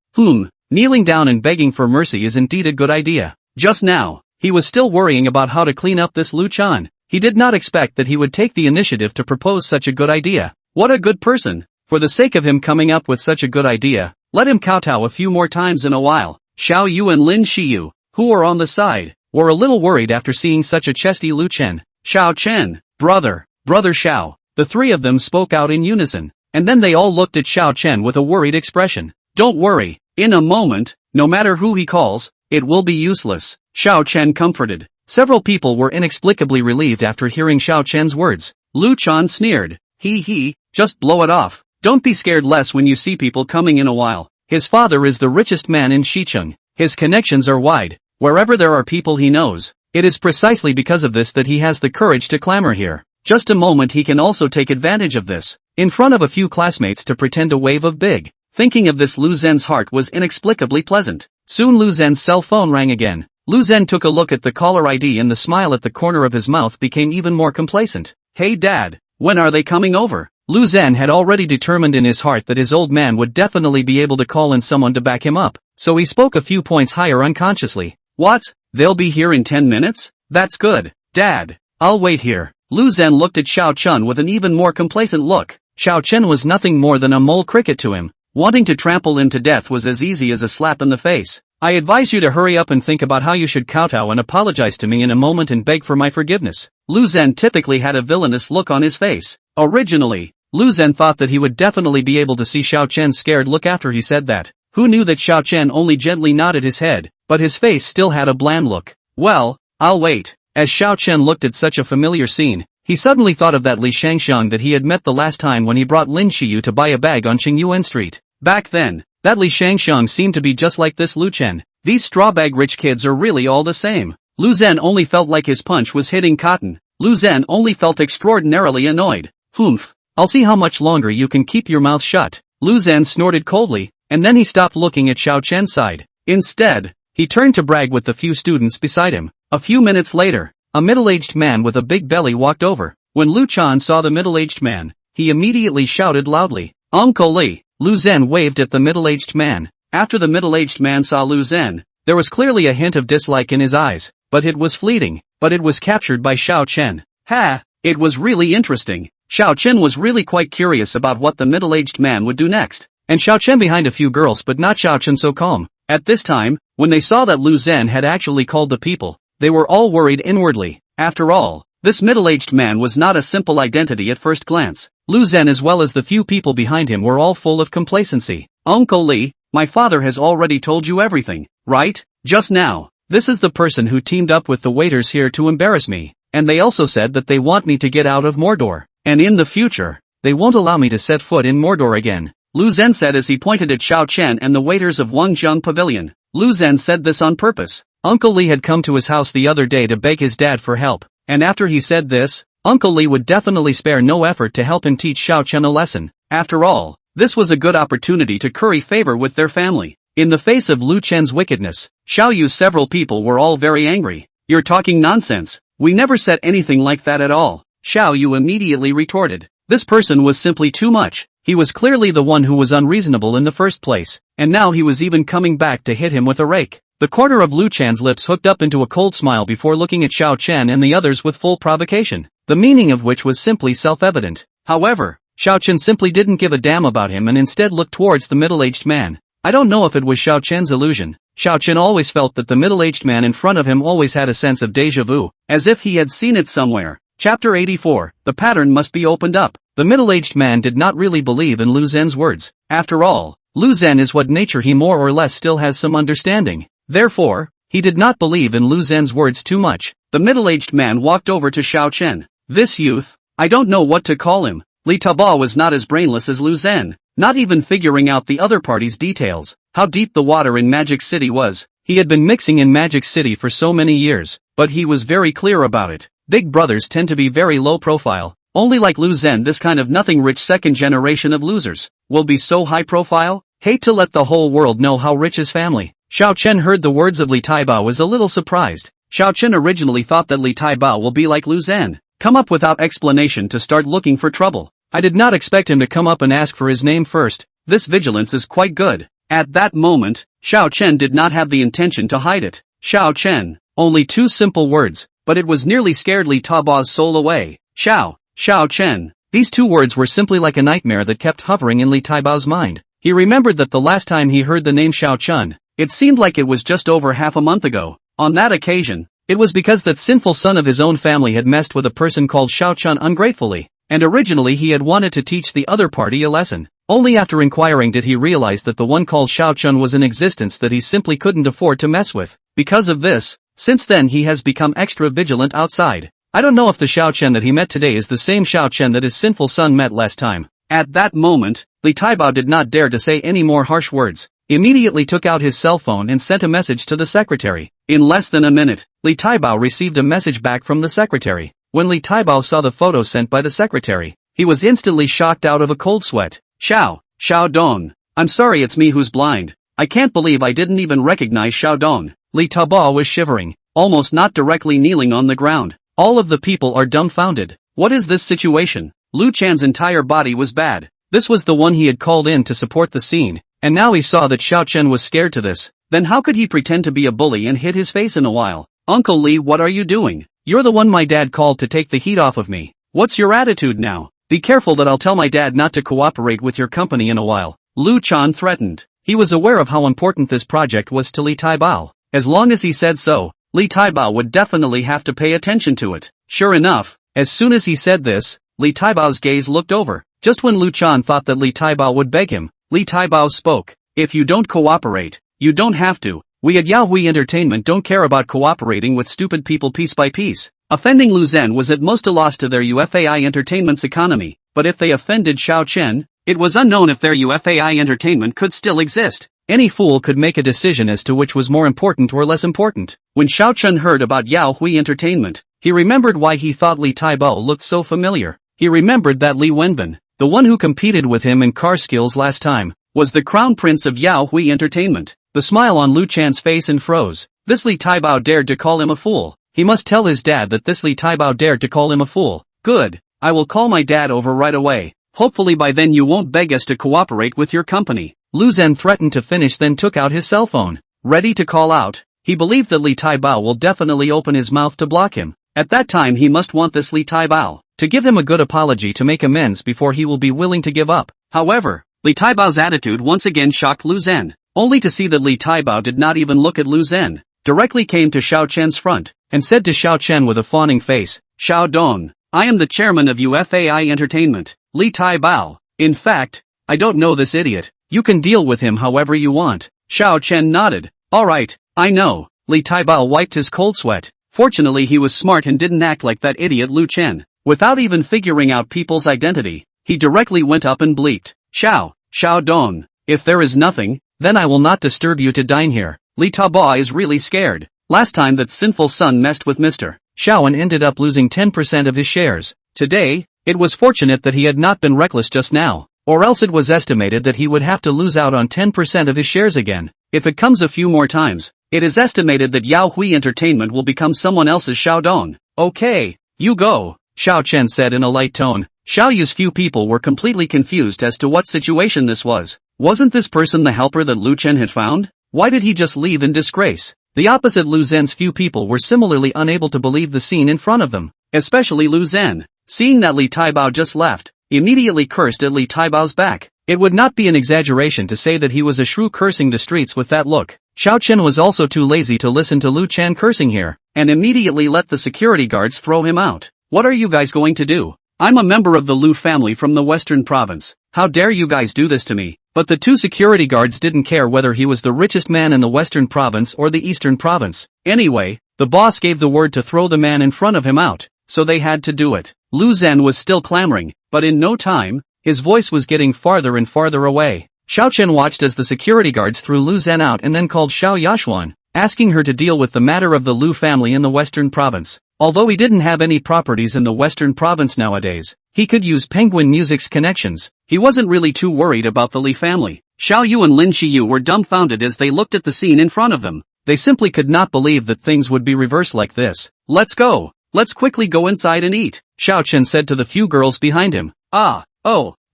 Kneeling down and begging for mercy is indeed a good idea. Just now, he was still worrying about how to clean up this Lu Chen. He did not expect that he would take the initiative to propose such a good idea. What a good person. For the sake of him coming up with such a good idea, let him kowtow a few more times in a while. Xiao Yu and Lin Shiyu, who were on the side, were a little worried after seeing such a chesty Lu Chen. Xiao Chen, brother Xiao. The three of them spoke out in unison, and then they all looked at Xiao Chen with a worried expression. Don't worry, in a moment, no matter who he calls, it will be useless. Xiao Chen comforted. Several people were inexplicably relieved after hearing Xiao Chen's words. Lu Chen sneered. Just blow it off. Don't be scared less when you see people coming in a while. His father is the richest man in Xicheng. His connections are wide. Wherever there are people he knows. It is precisely because of this that he has the courage to clamor here. Just a moment, he can also take advantage of this, in front of a few classmates, to pretend a wave of big. Thinking of this, Lu Zhen's heart was inexplicably pleasant. Soon Lu Zhen's cell phone rang again. Lu Zhen took a look at the caller ID and the smile at the corner of his mouth became even more complacent. Hey Dad, when are they coming over? Lu Zhen had already determined in his heart that his old man would definitely be able to call in someone to back him up, so he spoke a few points higher unconsciously. What? They'll be here in 10 minutes? That's good. Dad, I'll wait here. Lu Zhen looked at Xiao Chen with an even more complacent look. Xiao Chen was nothing more than a mole cricket to him. Wanting to trample him to death was as easy as a slap in the face. I advise you to hurry up and think about how you should kowtow and apologize to me in a moment and beg for my forgiveness. Lu Zhen typically had a villainous look on his face. Originally, Lu Zhen thought that he would definitely be able to see Xiao Chen's scared look after he said that. Who knew that Xiao Chen only gently nodded his head, but his face still had a bland look. Well, I'll wait. As Xiao Chen looked at such a familiar scene, he suddenly thought of that Li Shangxiang that he had met the last time when he brought Lin Shiyu to buy a bag on Qingyuan Street. Back then, that Li Shangxiang seemed to be just like this Lu Chen. These strawbag rich kids are really all the same. Lu Zhen only felt like his punch was hitting cotton. Lu Zhen only felt extraordinarily annoyed. Humph. I'll see how much longer you can keep your mouth shut. Lu Zhen snorted coldly, and then he stopped looking at Xiao Chen's side. Instead, he turned to brag with the few students beside him. A few minutes later, a middle-aged man with a big belly walked over. When Lu Chen saw the middle-aged man, he immediately shouted loudly, Uncle Li! Lu Zhen waved at the middle-aged man. After the middle-aged man saw Lu Zhen, there was clearly a hint of dislike in his eyes, but it was fleeting, but it was captured by Xiao Chen. It was really interesting. Xiao Chen was really quite curious about what the middle-aged man would do next. And Xiao Chen behind a few girls, but not Xiao Chen so calm. At this time, when they saw that Lu Zhen had actually called the people, they were all worried inwardly. After all, this middle-aged man was not a simple identity at first glance. Lu Zhen as well as the few people behind him were all full of complacency. Uncle Li, my father has already told you everything, right? Just now. This is the person who teamed up with the waiters here to embarrass me, and they also said that they want me to get out of Mordor, and in the future, they won't allow me to set foot in Mordor again. Lu Zhen said as he pointed at Xiao Chen and the waiters of Wangjang Pavilion. Lu Zhen said this on purpose. Uncle Li had come to his house the other day to beg his dad for help, and after he said this, Uncle Li would definitely spare no effort to help him teach Xiao Chen a lesson. After all, this was a good opportunity to curry favor with their family. In the face of Lu Chen's wickedness, Xiao Yu's several people were all very angry. You're talking nonsense. We never said anything like that at all. Xiao Yu immediately retorted. This person was simply too much. He was clearly the one who was unreasonable in the first place, and now he was even coming back to hit him with a rake. The corner of Lu Chen's lips hooked up into a cold smile before looking at Xiao Chen and the others with full provocation, the meaning of which was simply self-evident. However, Xiao Chen simply didn't give a damn about him and instead looked towards the middle-aged man. I don't know if it was Xiao Chen's illusion. Xiao Chen always felt that the middle-aged man in front of him always had a sense of déjà vu, as if he had seen it somewhere. Chapter 84, the pattern must be opened up. The middle-aged man did not really believe in Lu Zhen's words. After all, Lu Zhen is what nature he more or less still has some understanding. Therefore, he did not believe in Lu Zhen's words too much. The middle-aged man walked over to Xiao Chen. This youth, I don't know what to call him. Li Taba was not as brainless as Lu Zhen, not even figuring out the other party's details, how deep the water in Magic City was. He had been mixing in Magic City for so many years, but he was very clear about it. Big brothers tend to be very low profile. Only like Lu Zhen, this kind of nothing rich second generation of losers will be so high profile. Hate to let the whole world know how rich his family. Xiao Chen heard the words of Li Taibao was a little surprised. Xiao Chen originally thought that Li Taibao will be like Lu Zhen, come up without explanation to start looking for trouble. I did not expect him to come up and ask for his name first. This vigilance is quite good. At that moment, Xiao Chen did not have the intention to hide it. Xiao Chen, only two simple words, but it was nearly scared Li Tabao's soul away. Xiao Chen. These two words were simply like a nightmare that kept hovering in Li Taibao's mind. He remembered that the last time he heard the name Xiao Chen, it seemed like it was just over half a month ago. On that occasion, it was because that sinful son of his own family had messed with a person called Xiao Chen ungratefully, and originally he had wanted to teach the other party a lesson. Only after inquiring did he realize that the one called Xiao Chen was in existence that he simply couldn't afford to mess with. Because of this, since then he has become extra vigilant outside. I don't know if the Xiao Chen that he met today is the same Xiao Chen that his sinful son met last time. At that moment, Li Taibao did not dare to say any more harsh words. Immediately took out his cell phone and sent a message to the secretary. In less than a minute, Li Taibao received a message back from the secretary. When Li Taibao saw the photo sent by the secretary, he was instantly shocked out of a cold sweat. Xiao Dong. I'm sorry, it's me who's blind. I can't believe I didn't even recognize Xiao Dong. Li Taibao was shivering, almost not directly kneeling on the ground. All of the people are dumbfounded. What is this situation? Lu Chan's entire body was bad. This was the one he had called in to support the scene, and now he saw that Xiao Chen was scared to this. Then how could he pretend to be a bully and hit his face in a while? Uncle Li, what are you doing? You're the one my dad called to take the heat off of me. What's your attitude now? Be careful that I'll tell my dad not to cooperate with your company in a while. Lu Chan threatened. He was aware of how important this project was to Li Taibao. As long as he said so, Li Taibao would definitely have to pay attention to it. Sure enough, as soon as he said this, Li Taibao's gaze looked over. Just when Lu Chan thought that Li Taibao would beg him, Li Taibao spoke. If you don't cooperate, you don't have to. We at Yaohui Entertainment don't care about cooperating with stupid people piece by piece. Offending Lu Zhen was at most a loss to their UFAI Entertainment's economy, but if they offended Xiao Chen, it was unknown if their UFAI Entertainment could still exist. Any fool could make a decision as to which was more important or less important. When Xiao Chen heard about Yaohui Entertainment, he remembered why he thought Li Taibao looked so familiar. He remembered that Li Wenbin, the one who competed with him in car skills last time, was the crown prince of Yaohui Entertainment. The smile on Lu Chan's face froze. This Li Taibao dared to call him a fool. He must tell his dad that this Li Taibao dared to call him a fool. Good. I will call my dad over right away. Hopefully by then you won't beg us to cooperate with your company. Lu Zhen threatened to finish, then took out his cell phone. Ready to call out. He believed that Li Taibao will definitely open his mouth to block him. At that time he must want this Li Taibao to give him a good apology to make amends before he will be willing to give up. However, Li Taibao's attitude once again shocked Lu Zhen, only to see that Li Taibao did not even look at Lu Zhen, directly came to Xiao Chen's front, and said to Xiao Chen with a fawning face, Xiao Dong, I am the chairman of UFAI Entertainment, Li Taibao. In fact, I don't know this idiot. You can deal with him however you want. Xiao Chen nodded. Alright, I know. Li Taibao wiped his cold sweat. Fortunately he was smart and didn't act like that idiot Lu Chen. Without even figuring out people's identity, he directly went up and bleeped. Xiao Dong, if there is nothing, then I will not disturb you to dine here. Li Taibao is really scared. Last time that sinful son messed with Mr. Xiao and ended up losing 10% of his shares. Today, it was fortunate that he had not been reckless just now, or else it was estimated that he would have to lose out on 10% of his shares again. If it comes a few more times, it is estimated that Yaohui Entertainment will become someone else's Xiao Dong. Okay, you go, Xiao Chen said in a light tone. Xiao Yu's few people were completely confused as to what situation this was. Wasn't this person the helper that Lu Chen had found? Why did he just leave in disgrace? The opposite Lu Zhen's few people were similarly unable to believe the scene in front of them, especially Lu Zhen. Seeing that Li Taibao just left, immediately cursed at Li Taibao's back. It would not be an exaggeration to say that he was a shrew cursing the streets with that look. Xiao Chen was also too lazy to listen to Lu Chan cursing here, and immediately let the security guards throw him out. What are you guys going to do? I'm a member of the Lu family from the Western Province. How dare you guys do this to me? But the two security guards didn't care whether he was the richest man in the Western Province or the Eastern Province. Anyway, the boss gave the word to throw the man in front of him out, so they had to do it. Lu Zhen was still clamoring, but in no time, his voice was getting farther and farther away. Xiao Chen watched as the security guards threw Lu Zhen out and then called Xiao Yashuan, asking her to deal with the matter of the Lu family in the Western Province. Although he didn't have any properties in the Western Province nowadays, he could use Penguin Music's connections. He wasn't really too worried about the Li family. Xiao Yu and Lin Shiyu were dumbfounded as they looked at the scene in front of them. They simply could not believe that things would be reversed like this. Let's go. Let's quickly go inside and eat, Xiao Chen said to the few girls behind him.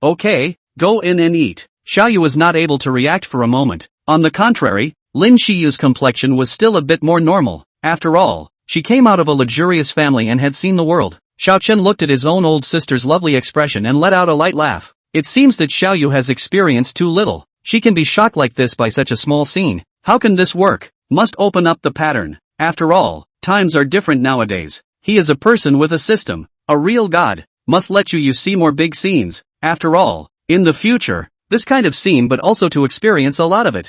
Okay, go in and eat. Xiao Yu was not able to react for a moment. On the contrary, Lin Shiyu's complexion was still a bit more normal. After all, she came out of a luxurious family and had seen the world. Xiao Chen looked at his own old sister's lovely expression and let out a light laugh. It seems that Xiao Yu has experienced too little. She can be shocked like this by such a small scene. How can this work? Must open up the pattern. After all, times are different nowadays. He is a person with a system. A real god. Must let you see more big scenes. After all, in the future, this kind of scene but also to experience a lot of it.